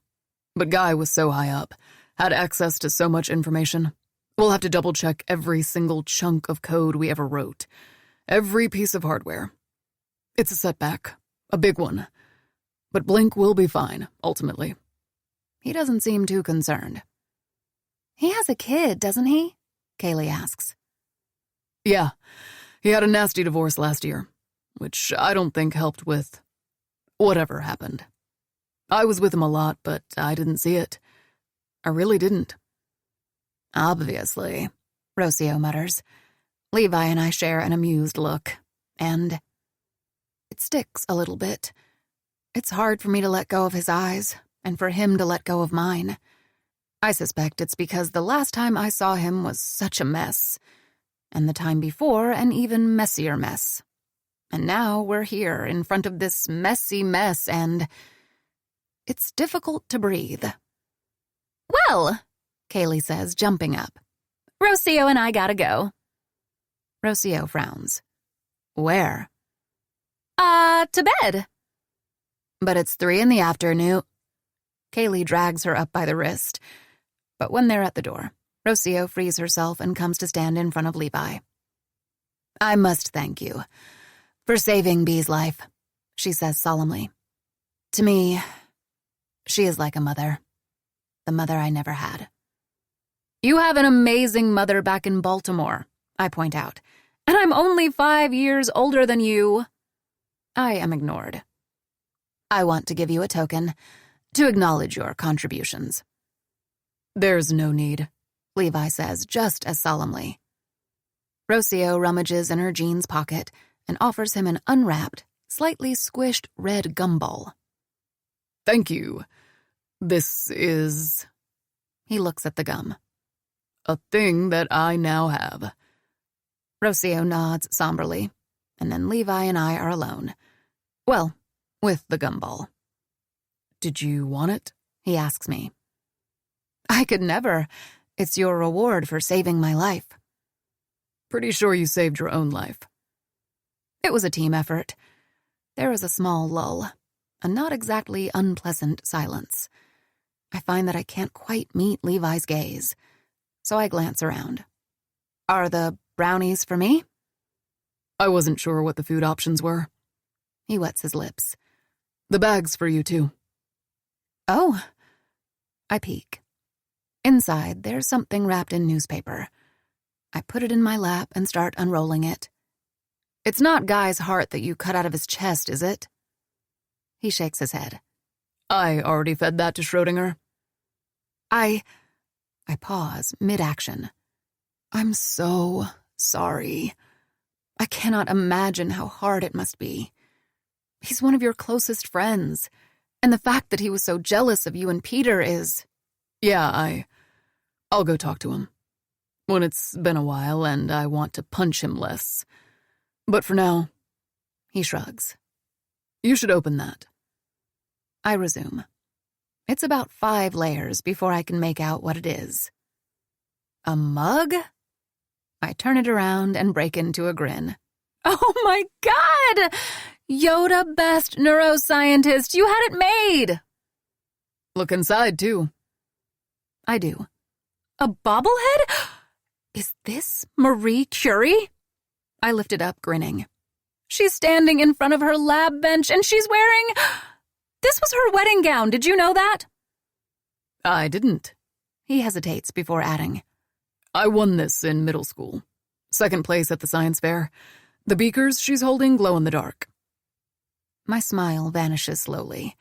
but Guy was so high up, had access to so much information. We'll have to double-check every single chunk of code we ever wrote, every piece of hardware. It's a setback, a big one, but Blink will be fine, ultimately. He doesn't seem too concerned. He has a kid, doesn't he? Kaylee asks. Yeah, he had a nasty divorce last year, which I don't think helped with whatever happened. I was with him a lot, but I didn't see it. I really didn't. Obviously, Rocio mutters. Levi and I share an amused look, and it sticks a little bit. It's hard for me to let go of his eyes, and for him to let go of mine. I suspect it's because the last time I saw him was such a mess, and the time before an even messier mess. And now we're here in front of this messy mess, and it's difficult to breathe. Well, Kaylee says, jumping up. Rocio and I gotta go. Rocio frowns. Where? To bed. But it's 3 in the afternoon. Kaylee drags her up by the wrist. But when they're at the door, Rocio frees herself and comes to stand in front of Levi. I must thank you for saving Bee's life, she says solemnly. To me, she is like a mother. The mother I never had. You have an amazing mother back in Baltimore, I point out. And I'm only 5 years older than you. I am ignored. I want to give you a token to acknowledge your contributions. There's no need, Levi says just as solemnly. Rocio rummages in her jeans pocket and offers him an unwrapped, slightly squished red gumball. Thank you. This is... He looks at the gum. A thing that I now have. Rocio nods somberly, and then Levi and I are alone. Well, with the gumball. Did you want it? He asks me. I could never. It's your reward for saving my life. Pretty sure you saved your own life. It was a team effort. There is a small lull, a not exactly unpleasant silence. I find that I can't quite meet Levi's gaze, so I glance around. Are the brownies for me? I wasn't sure what the food options were. He wets his lips. The bag's for you, too. Oh. I peek. Inside, there's something wrapped in newspaper. I put it in my lap and start unrolling it. It's not Guy's heart that you cut out of his chest, is it? He shakes his head. I already fed that to Schrodinger. I pause mid-action. I'm so sorry. I cannot imagine how hard it must be. He's one of your closest friends, and the fact that he was so jealous of you and Peter is... Yeah, I'll go talk to him. When it's been a while and I want to punch him less. But for now... He shrugs. You should open that. I resume. It's about 5 layers before I can make out what it is. A mug? I turn it around and break into a grin. Oh my God! Yoda best neuroscientist, you had it made! Look inside, too. I do. A bobblehead? Is this Marie Curie? I lift it up, grinning. She's standing in front of her lab bench and she's wearing... This was her wedding gown, did you know that? I didn't. He hesitates before adding. I won this in middle school. 2nd place at the science fair. The beakers she's holding glow in the dark. My smile vanishes slowly.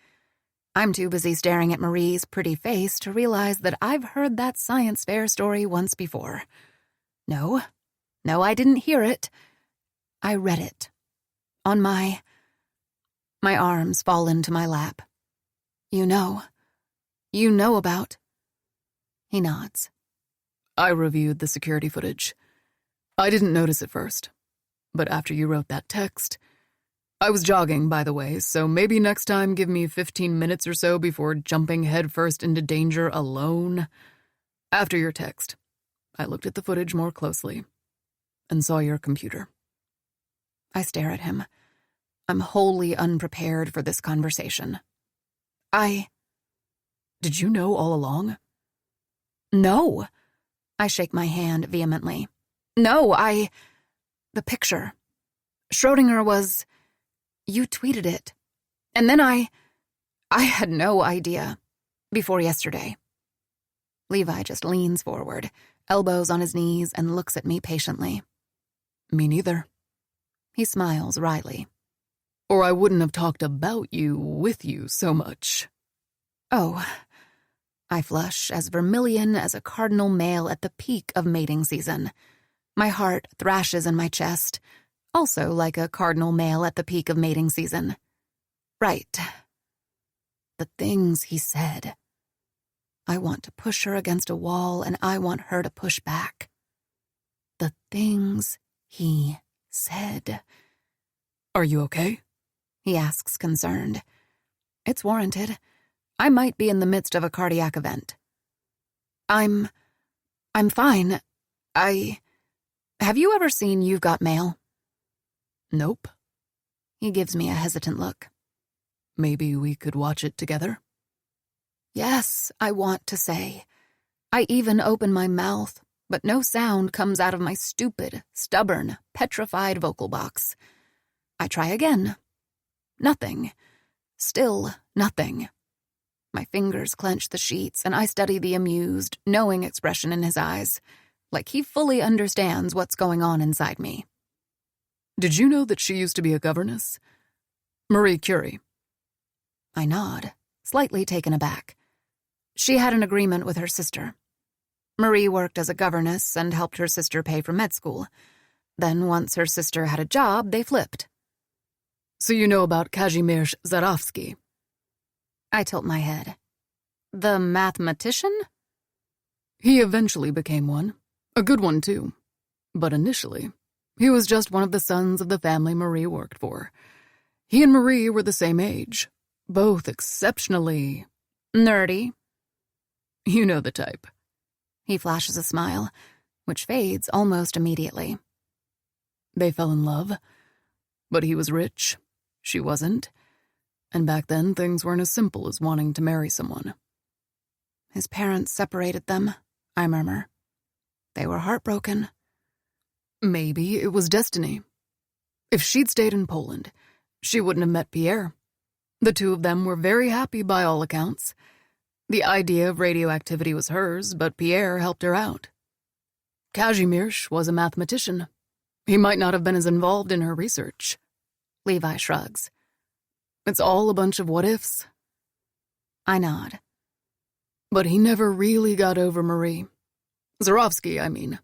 I'm too busy staring at Marie's pretty face to realize that I've heard that science fair story once before. No, I didn't hear it. I read it. On my arms fall into my lap. You know about. He nods. I reviewed the security footage. I didn't notice at first, but after you wrote that text, I was jogging, by the way, so maybe next time give me 15 minutes or so before jumping headfirst into danger alone. After your text, I looked at the footage more closely and saw your computer. I stare at him. I'm wholly unprepared for this conversation. Did you know all along? No. I shake my hand vehemently. No, the picture. Schrödinger was... You tweeted it. And then I had no idea. Before yesterday. Levi just leans forward, elbows on his knees, and looks at me patiently. Me neither. He smiles wryly. Or I wouldn't have talked about you with you so much. Oh. I flush, as vermilion as a cardinal male at the peak of mating season. My heart thrashes in my chest, also like a cardinal male at the peak of mating season. Right. The things he said. I want to push her against a wall, and I want her to push back. The things he said. Are you okay? He asks, concerned. It's warranted. I might be in the midst of a cardiac event. I'm fine. Have you ever seen You've Got Mail? Nope. He gives me a hesitant look. Maybe we could watch it together? Yes, I want to say. I even open my mouth, but no sound comes out of my stupid, stubborn, petrified vocal box. I try again. Nothing. Still nothing. My fingers clench the sheets, and I study the amused, knowing expression in his eyes, like he fully understands what's going on inside me. Did you know that she used to be a governess? Marie Curie. I nod, slightly taken aback. She had an agreement with her sister. Marie worked as a governess and helped her sister pay for med school. Then once her sister had a job, they flipped. So you know about Kazimierz Zarowski? I tilt my head. The mathematician? He eventually became one. A good one, too. But initially, he was just one of the sons of the family Marie worked for. He and Marie were the same age, both exceptionally... nerdy. You know the type. He flashes a smile, which fades almost immediately. They fell in love, but he was rich. She wasn't. And back then, things weren't as simple as wanting to marry someone. His parents separated them, I murmur. They were heartbroken. Maybe it was destiny. If she'd stayed in Poland, she wouldn't have met Pierre. The two of them were very happy by all accounts. The idea of radioactivity was hers, but Pierre helped her out. Kazimierz was a mathematician. He might not have been as involved in her research. Levi shrugs. It's all a bunch of what-ifs. I nod. But he never really got over Marie. Zarowski, I mean.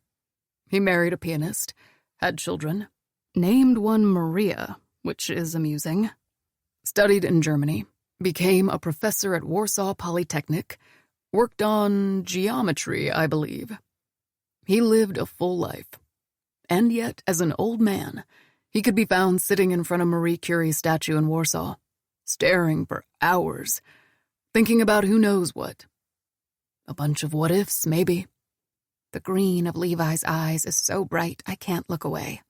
He married a pianist, had children, named one Maria, which is amusing, studied in Germany, became a professor at Warsaw Polytechnic, worked on geometry, I believe. He lived a full life. And yet, as an old man, he could be found sitting in front of Marie Curie's statue in Warsaw, staring for hours, thinking about who knows what. A bunch of what-ifs, maybe. The green of Levi's eyes is so bright I can't look away.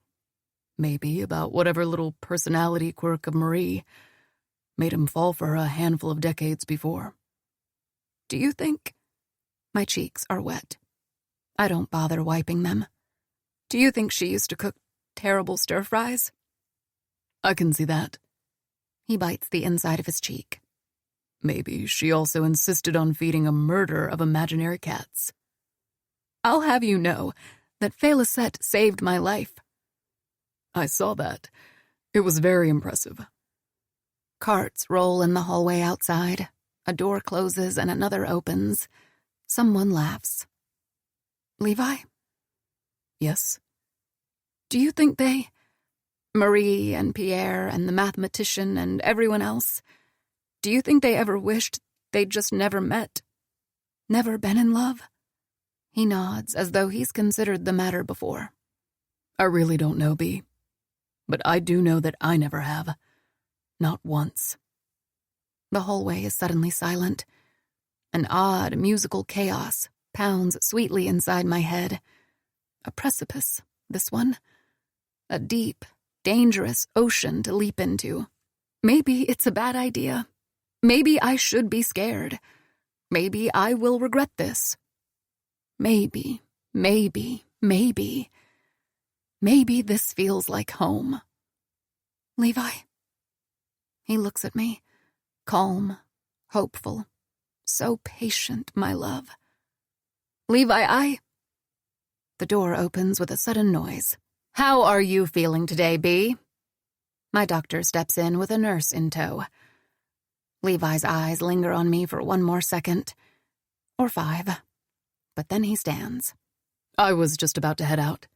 Maybe about whatever little personality quirk of Marie made him fall for her a handful of decades before. Do you think... My cheeks are wet. I don't bother wiping them. Do you think she used to cook terrible stir-fries? I can see that. He bites the inside of his cheek. Maybe she also insisted on feeding a murder of imaginary cats. I'll have you know that Félicette saved my life. I saw that. It was very impressive. Carts roll in the hallway outside. A door closes and another opens. Someone laughs. Levi? Yes? Do you think they... Marie and Pierre and the mathematician and everyone else, do you think they ever wished they'd just never met? Never been in love? He nods as though he's considered the matter before. I really don't know, Bee. But I do know that I never have. Not once. The hallway is suddenly silent. An odd musical chaos pounds sweetly inside my head. A precipice, this one. A deep, dangerous ocean to leap into. Maybe it's a bad idea. Maybe I should be scared. Maybe I will regret this. Maybe this feels like home. Levi. He looks at me, calm, hopeful, so patient, my love. Levi, The door opens with a sudden noise. How are you feeling today, Bee? My doctor steps in with a nurse in tow. Levi's eyes linger on me for one more second. Or 5. But then he stands. I was just about to head out.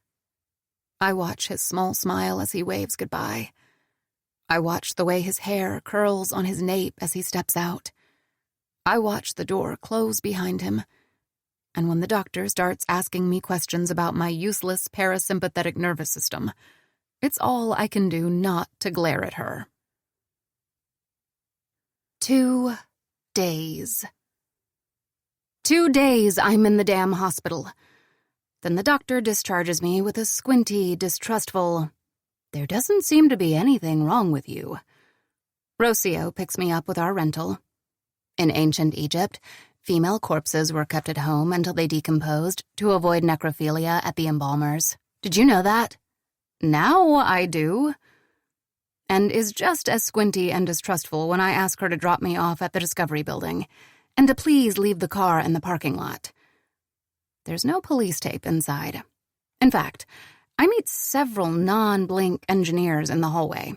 I watch his small smile as he waves goodbye. I watch the way his hair curls on his nape as he steps out. I watch the door close behind him. And when the doctor starts asking me questions about my useless parasympathetic nervous system, it's all I can do not to glare at her. 2 days. 2 days I'm in the damn hospital. Then the doctor discharges me with a squinty, distrustful, "There doesn't seem to be anything wrong with you." Rocio picks me up with our rental. In ancient Egypt, female corpses were kept at home until they decomposed to avoid necrophilia at the embalmers. Did you know that? Now I do. And is just as squinty and distrustful when I ask her to drop me off at the Discovery Building, and to please leave the car in the parking lot. There's no police tape inside. In fact, I meet several non-blink engineers in the hallway.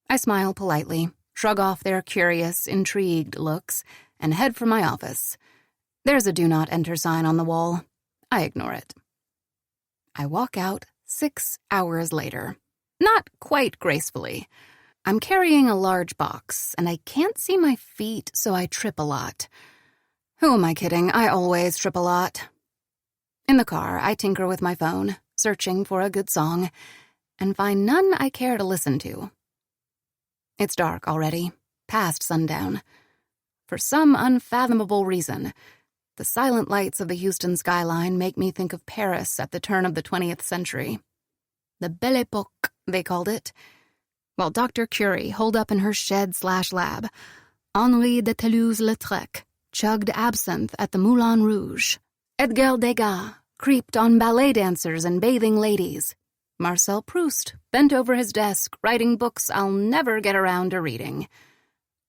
I smile politely, shrug off their curious, intrigued looks, and head for my office. There's a do not enter sign on the wall. I ignore it. I walk out 6 hours later. Not quite gracefully. I'm carrying a large box, and I can't see my feet, so I trip a lot. Who am I kidding? I always trip a lot. In the car, I tinker with my phone, searching for a good song, and find none I care to listen to. It's dark already, past sundown. For some unfathomable reason, the silent lights of the Houston skyline make me think of Paris at the turn of the 20th century. The Belle Époque, they called it. While Dr. Curie, holed up in her shed/lab, Henri de Toulouse-Lautrec chugged absinthe at the Moulin Rouge. Edgar Degas creeped on ballet dancers and bathing ladies. Marcel Proust bent over his desk, writing books I'll never get around to reading.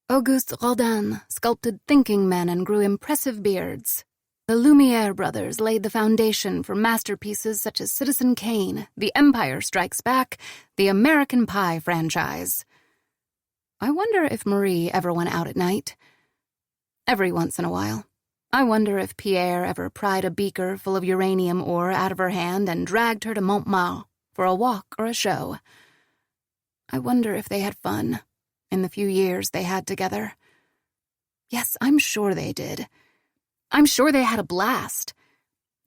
Auguste Rodin sculpted thinking men and grew impressive beards. The Lumiere brothers laid the foundation for masterpieces such as Citizen Kane, The Empire Strikes Back, the American Pie franchise. I wonder if Marie ever went out at night. Every once in a while. I wonder if Pierre ever pried a beaker full of uranium ore out of her hand and dragged her to Montmartre for a walk or a show. I wonder if they had fun in the few years they had together. Yes, I'm sure they did. I'm sure they had a blast.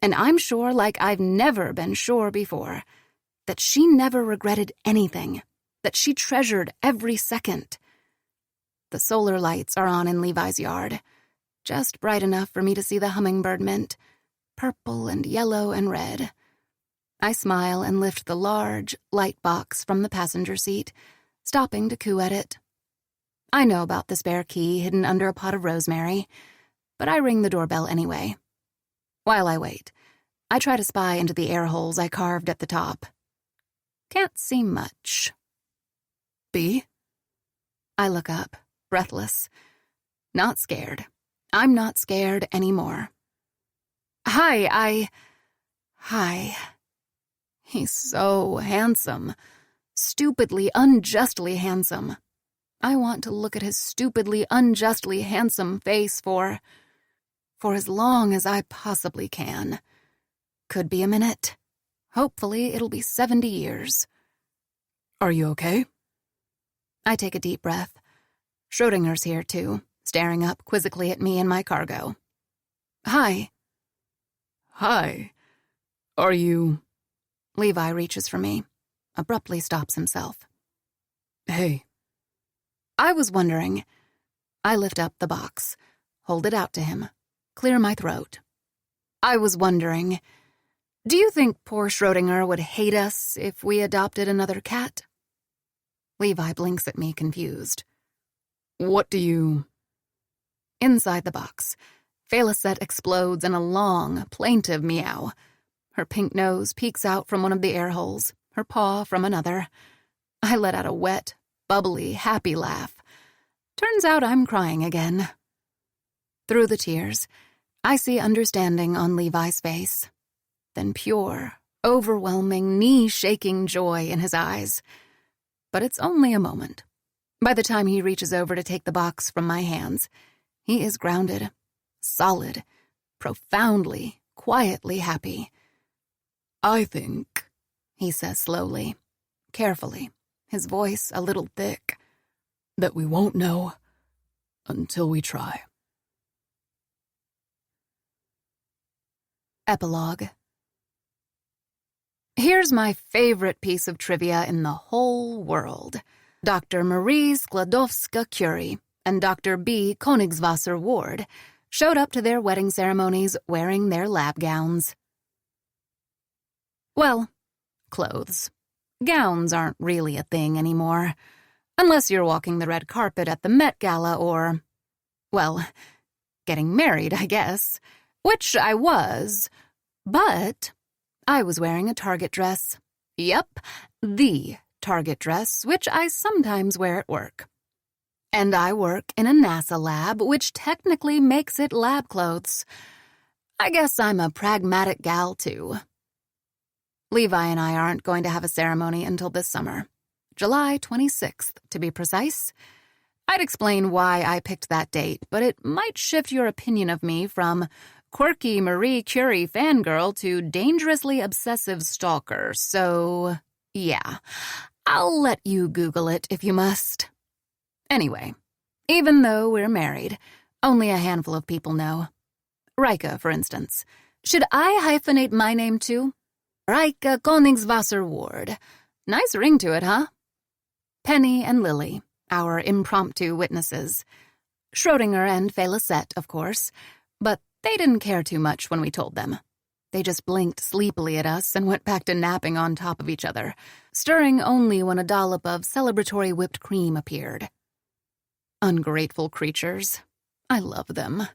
And I'm sure, like I've never been sure before, that she never regretted anything, that she treasured every second. The solar lights are on in Levi's yard, just bright enough for me to see the hummingbird mint, purple and yellow and red. I smile and lift the large light box from the passenger seat, stopping to coo at it. I know about the spare key hidden under a pot of rosemary, but I ring the doorbell anyway. While I wait, I try to spy into the air holes I carved at the top. Can't see much. Bee? I look up, breathless. Not scared. I'm not scared anymore. Hi. He's so handsome. Stupidly, unjustly handsome. I want to look at his stupidly, unjustly handsome face for as long as I possibly can. Could be a minute. Hopefully it'll be 70 years. Are you okay? I take a deep breath. Schrodinger's here, too, staring up quizzically at me and my cargo. Hi. Hi. Are you... Levi reaches for me, abruptly stops himself. Hey. I was wondering. I lift up the box, hold it out to him, clear my throat. I was wondering, do you think poor Schrodinger would hate us if we adopted another cat? Levi blinks at me, confused. What do you... Inside the box, Felicette explodes in a long, plaintive meow. Her pink nose peeks out from one of the air holes, her paw from another. I let out a wet, bubbly, happy laugh. Turns out I'm crying again. Through the tears, I see understanding on Levi's face, then pure, overwhelming, knee-shaking joy in his eyes. But it's only a moment. By the time he reaches over to take the box from my hands, he is grounded, solid, profoundly, quietly happy. I think, he says slowly, carefully, his voice a little thick, that we won't know until we try. Epilogue. Here's my favorite piece of trivia in the whole world. Dr. Marie Skłodowska-Curie and Dr. B. Königswasser-Ward showed up to their wedding ceremonies wearing their lab gowns. Well, clothes. Gowns aren't really a thing anymore. Unless you're walking the red carpet at the Met Gala or, well, getting married, I guess. Which I was, but I was wearing a Target dress. Yep, the Target dress, which I sometimes wear at work. And I work in a NASA lab, which technically makes it lab clothes. I guess I'm a pragmatic gal, too. Levi and I aren't going to have a ceremony until this summer. July 26th, to be precise. I'd explain why I picked that date, but it might shift your opinion of me from quirky Marie Curie fangirl to dangerously obsessive stalker, so yeah, I'll let you Google it if you must. Anyway, even though we're married, only a handful of people know. Rika, for instance. Should I hyphenate my name too? Rika Königswasser-Ward. Nice ring to it, huh? Penny and Lily, our impromptu witnesses. Schrodinger and Felicette, of course, but they didn't care too much when we told them. They just blinked sleepily at us and went back to napping on top of each other, stirring only when a dollop of celebratory whipped cream appeared. Ungrateful creatures. I love them.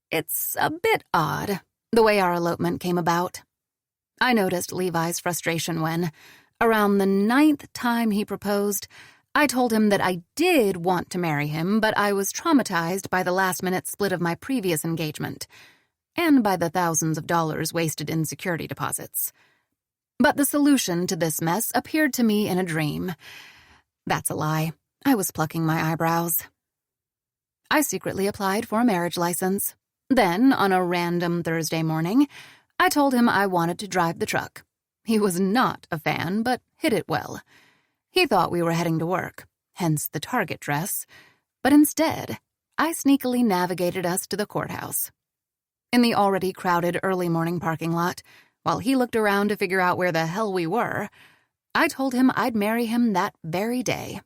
It's a bit odd, the way our elopement came about. I noticed Levi's frustration when, around the 9th time he proposed, I told him that I did want to marry him, but I was traumatized by the last-minute split of my previous engagement, and by the thousands of dollars wasted in security deposits. But the solution to this mess appeared to me in a dream. That's a lie. I was plucking my eyebrows. I secretly applied for a marriage license. Then, on a random Thursday morning, I told him I wanted to drive the truck. He was not a fan, but hid it well. He thought we were heading to work, hence the Target dress, but instead, I sneakily navigated us to the courthouse. In the already crowded early morning parking lot, while he looked around to figure out where the hell we were, I told him I'd marry him that very day.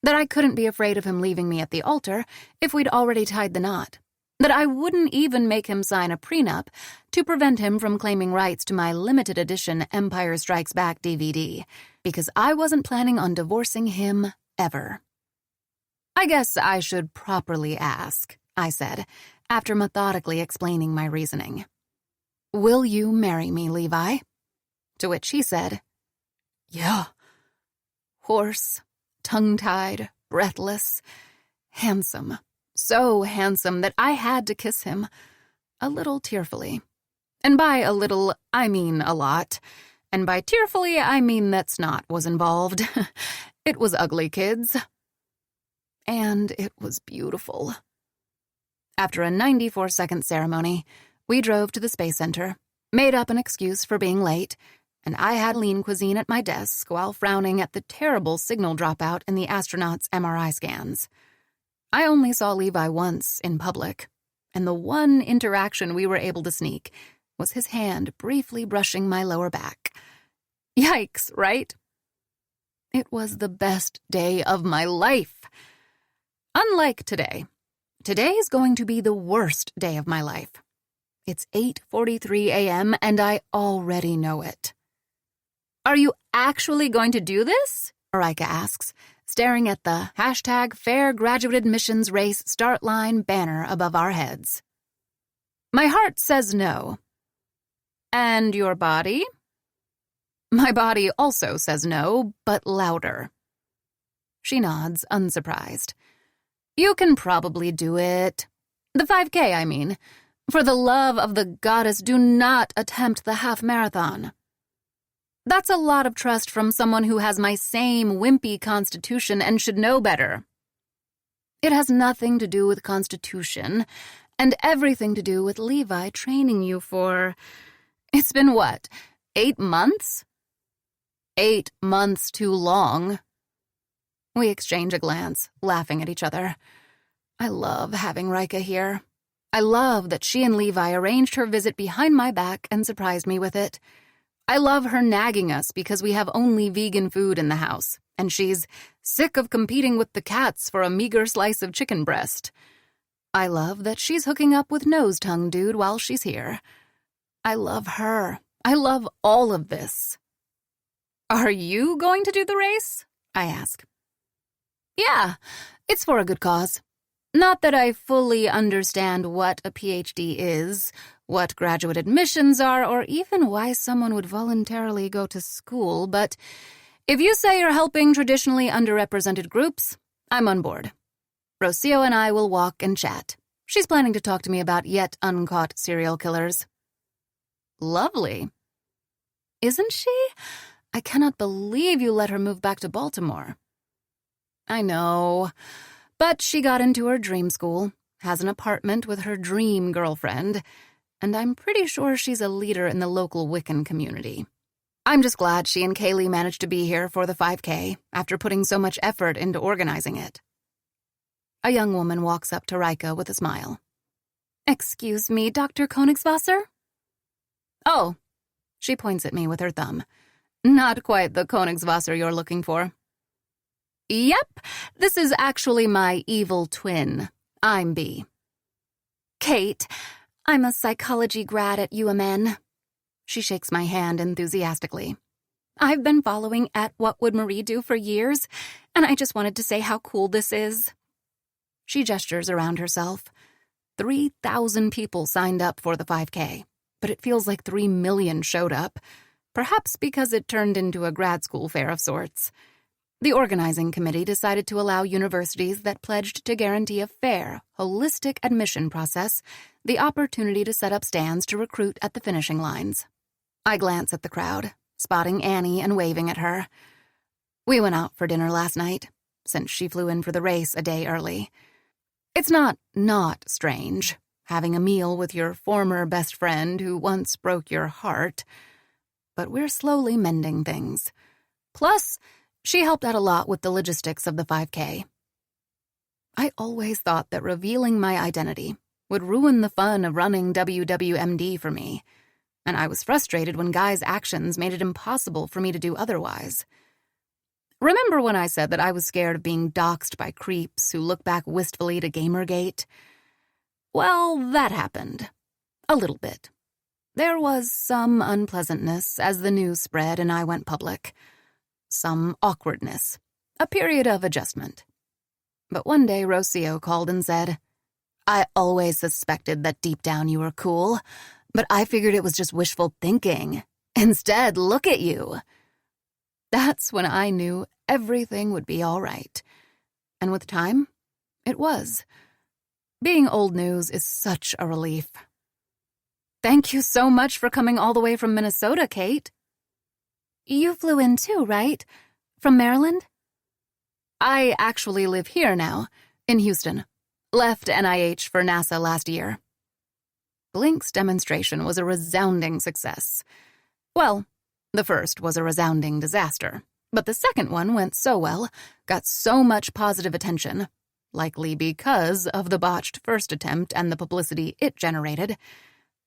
That I couldn't be afraid of him leaving me at the altar if we'd already tied the knot. That I wouldn't even make him sign a prenup to prevent him from claiming rights to my limited edition Empire Strikes Back DVD, because I wasn't planning on divorcing him ever. I guess I should properly ask, I said, after methodically explaining my reasoning. Will you marry me, Levi? To which he said, yeah. Hoarse, tongue-tied, breathless, handsome. So handsome that I had to kiss him, a little tearfully. And by a little, I mean a lot. And by tearfully, I mean that snot was involved. It was ugly, kids. and it was beautiful. After a 94-second ceremony, we drove to the Space Center, made up an excuse for being late, and I had lean cuisine at my desk while frowning at the terrible signal dropout in the astronauts' MRI scans. I only saw Levi once in public, and the one interaction we were able to sneak was his hand briefly brushing my lower back. Yikes, right? It was the best day of my life. Unlike today. Today is going to be the worst day of my life. It's 8:43 a.m. and I already know it. Are you actually going to do this? Marika asks, staring at the #Fair Graduate Admissions Race start line banner above our heads. My heart says no. And your body? My body also says no, but louder. She nods, unsurprised. You can probably do it. The 5K, I mean. For the love of the goddess, do not attempt the half marathon. That's a lot of trust from someone who has my same wimpy constitution and should know better. It has nothing to do with constitution, and everything to do with Levi training you for... It's been what, 8 months? 8 months too long. We exchange a glance, laughing at each other. I love having Rika here. I love that she and Levi arranged her visit behind my back and surprised me with it. I love her nagging us because we have only vegan food in the house, and she's sick of competing with the cats for a meager slice of chicken breast. I love that she's hooking up with nose-tongue dude while she's here. I love her. I love all of this. Are you going to do the race? I ask. Yeah, it's for a good cause. Not that I fully understand what a PhD is, what graduate admissions are, or even why someone would voluntarily go to school, but if you say you're helping traditionally underrepresented groups, I'm on board. Rocio and I will walk and chat. She's planning to talk to me about yet uncaught serial killers. Lovely. Isn't she? I cannot believe you let her move back to Baltimore. I know, but she got into her dream school, has an apartment with her dream girlfriend, and I'm pretty sure she's a leader in the local Wiccan community. I'm just glad she and Kaylee managed to be here for the 5K after putting so much effort into organizing it. A young woman walks up to Rika with a smile. Excuse me, Dr. Königswasser? Oh, she points at me with her thumb. Not quite the Königswasser you're looking for. Yep, this is actually my evil twin. I'm B. Kate, I'm a psychology grad at UMN. She shakes my hand enthusiastically. I've been following at What Would Marie Do for years, and I just wanted to say how cool this is. She gestures around herself. 3,000 people signed up for the 5K, but it feels like 3 million showed up, perhaps because it turned into a grad school fair of sorts. The organizing committee decided to allow universities that pledged to guarantee a fair, holistic admission process the opportunity to set up stands to recruit at the finishing lines. I glance at the crowd, spotting Annie and waving at her. We went out for dinner last night, since she flew in for the race a day early. It's not strange, having a meal with your former best friend who once broke your heart, but we're slowly mending things. Plus, she helped out a lot with the logistics of the 5K. I always thought that revealing my identity would ruin the fun of running WWMD for me, and I was frustrated when Guy's actions made it impossible for me to do otherwise. Remember when I said that I was scared of being doxxed by creeps who look back wistfully to Gamergate? Well, that happened. A little bit. There was some unpleasantness as the news spread and I went public. Some awkwardness. A period of adjustment. But one day Rocio called and said, I always suspected that deep down you were cool, but I figured it was just wishful thinking. Instead, look at you. That's when I knew everything would be all right. And with time, it was. Being old news is such a relief. Thank you so much for coming all the way from Minnesota, Kate. You flew in too, right? From Maryland? I actually live here now, in Houston. Left NIH for NASA last year. Blink's demonstration was a resounding success. Well, the first was a resounding disaster, but the second one went so well, got so much positive attention, likely because of the botched first attempt and the publicity it generated,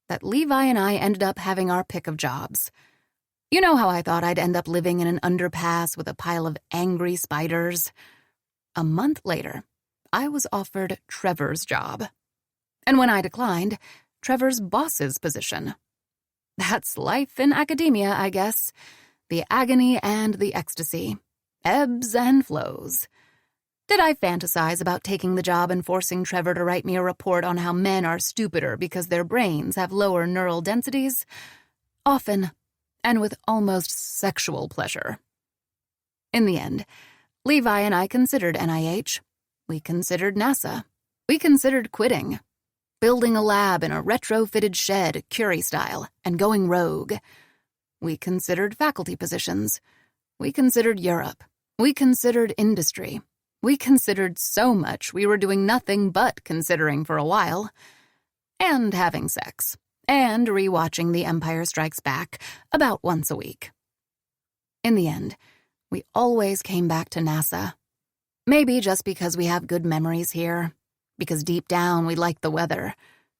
that Levi and I ended up having our pick of jobs. You know how I thought I'd end up living in an underpass with a pile of angry spiders? A month later, I was offered Trevor's job. And when I declined, Trevor's boss's position. That's life in academia, I guess. The agony and the ecstasy. Ebbs and flows. Did I fantasize about taking the job and forcing Trevor to write me a report on how men are stupider because their brains have lower neural densities? Often. And with almost sexual pleasure. In the end, Levi and I considered NIH. We considered NASA. We considered quitting. Building a lab in a retrofitted shed, Curie style, and going rogue. We considered faculty positions. We considered Europe. We considered industry. We considered so much we were doing nothing but considering for a while. And having sex. And rewatching The Empire Strikes Back about once a week. In the end, we always came back to NASA. Maybe just because we have good memories here, because deep down we like the weather,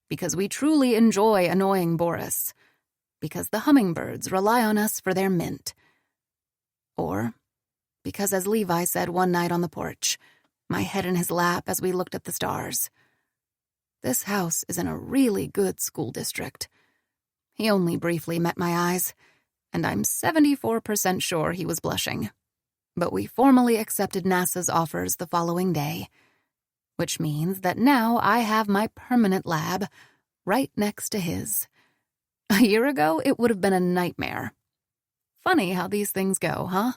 because we truly enjoy annoying Boris, because the hummingbirds rely on us for their mint. Or because, as Levi said one night on the porch, my head in his lap as we looked at the stars, this house is in a really good school district. He only briefly met my eyes, and I'm 74% sure he was blushing. But we formally accepted NASA's offers the following day, which means that now I have my permanent lab right next to his. A year ago, it would have been a nightmare. Funny how these things go, huh?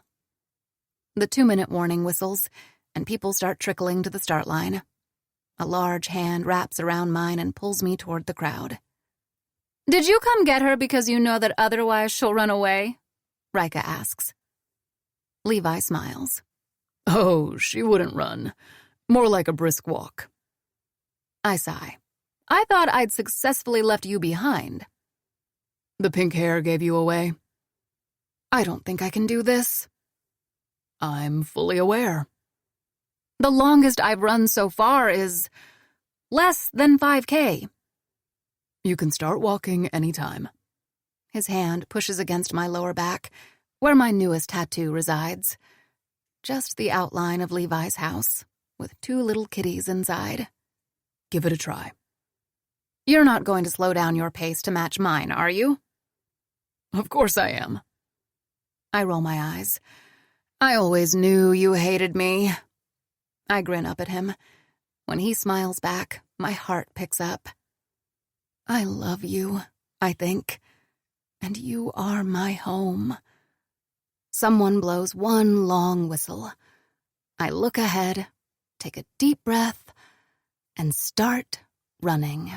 The 2-minute warning whistles, and people start trickling to the start line. A large hand wraps around mine and pulls me toward the crowd. "Did you come get her because you know that otherwise she'll run away?" Rika asks. Levi smiles. Oh, she wouldn't run. More like a brisk walk. I sigh. I thought I'd successfully left you behind. The pink hair gave you away. I don't think I can do this. I'm fully aware. The longest I've run so far is less than 5K. You can start walking anytime. His hand pushes against my lower back, where my newest tattoo resides. Just the outline of Levi's house, with 2 little kitties inside. Give it a try. You're not going to slow down your pace to match mine, are you? Of course I am. I roll my eyes. I always knew you hated me. I grin up at him. When he smiles back, my heart picks up. I love you, I think, and you are my home. Someone blows one long whistle. I look ahead, take a deep breath, and start running.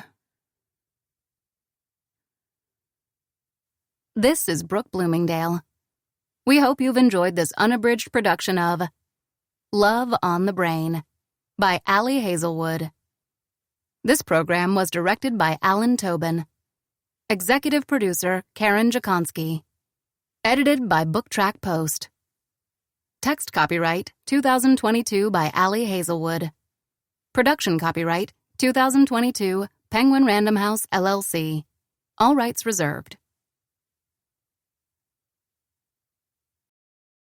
This is Brooke Bloomingdale. We hope you've enjoyed this unabridged production of Love on the Brain by Allie Hazelwood. This program was directed by Alan Tobin. Executive producer Karen Jakonski. Edited by Book Track Post. Text copyright 2022 by Allie Hazelwood. Production copyright 2022 Penguin Random House, LLC. All rights reserved.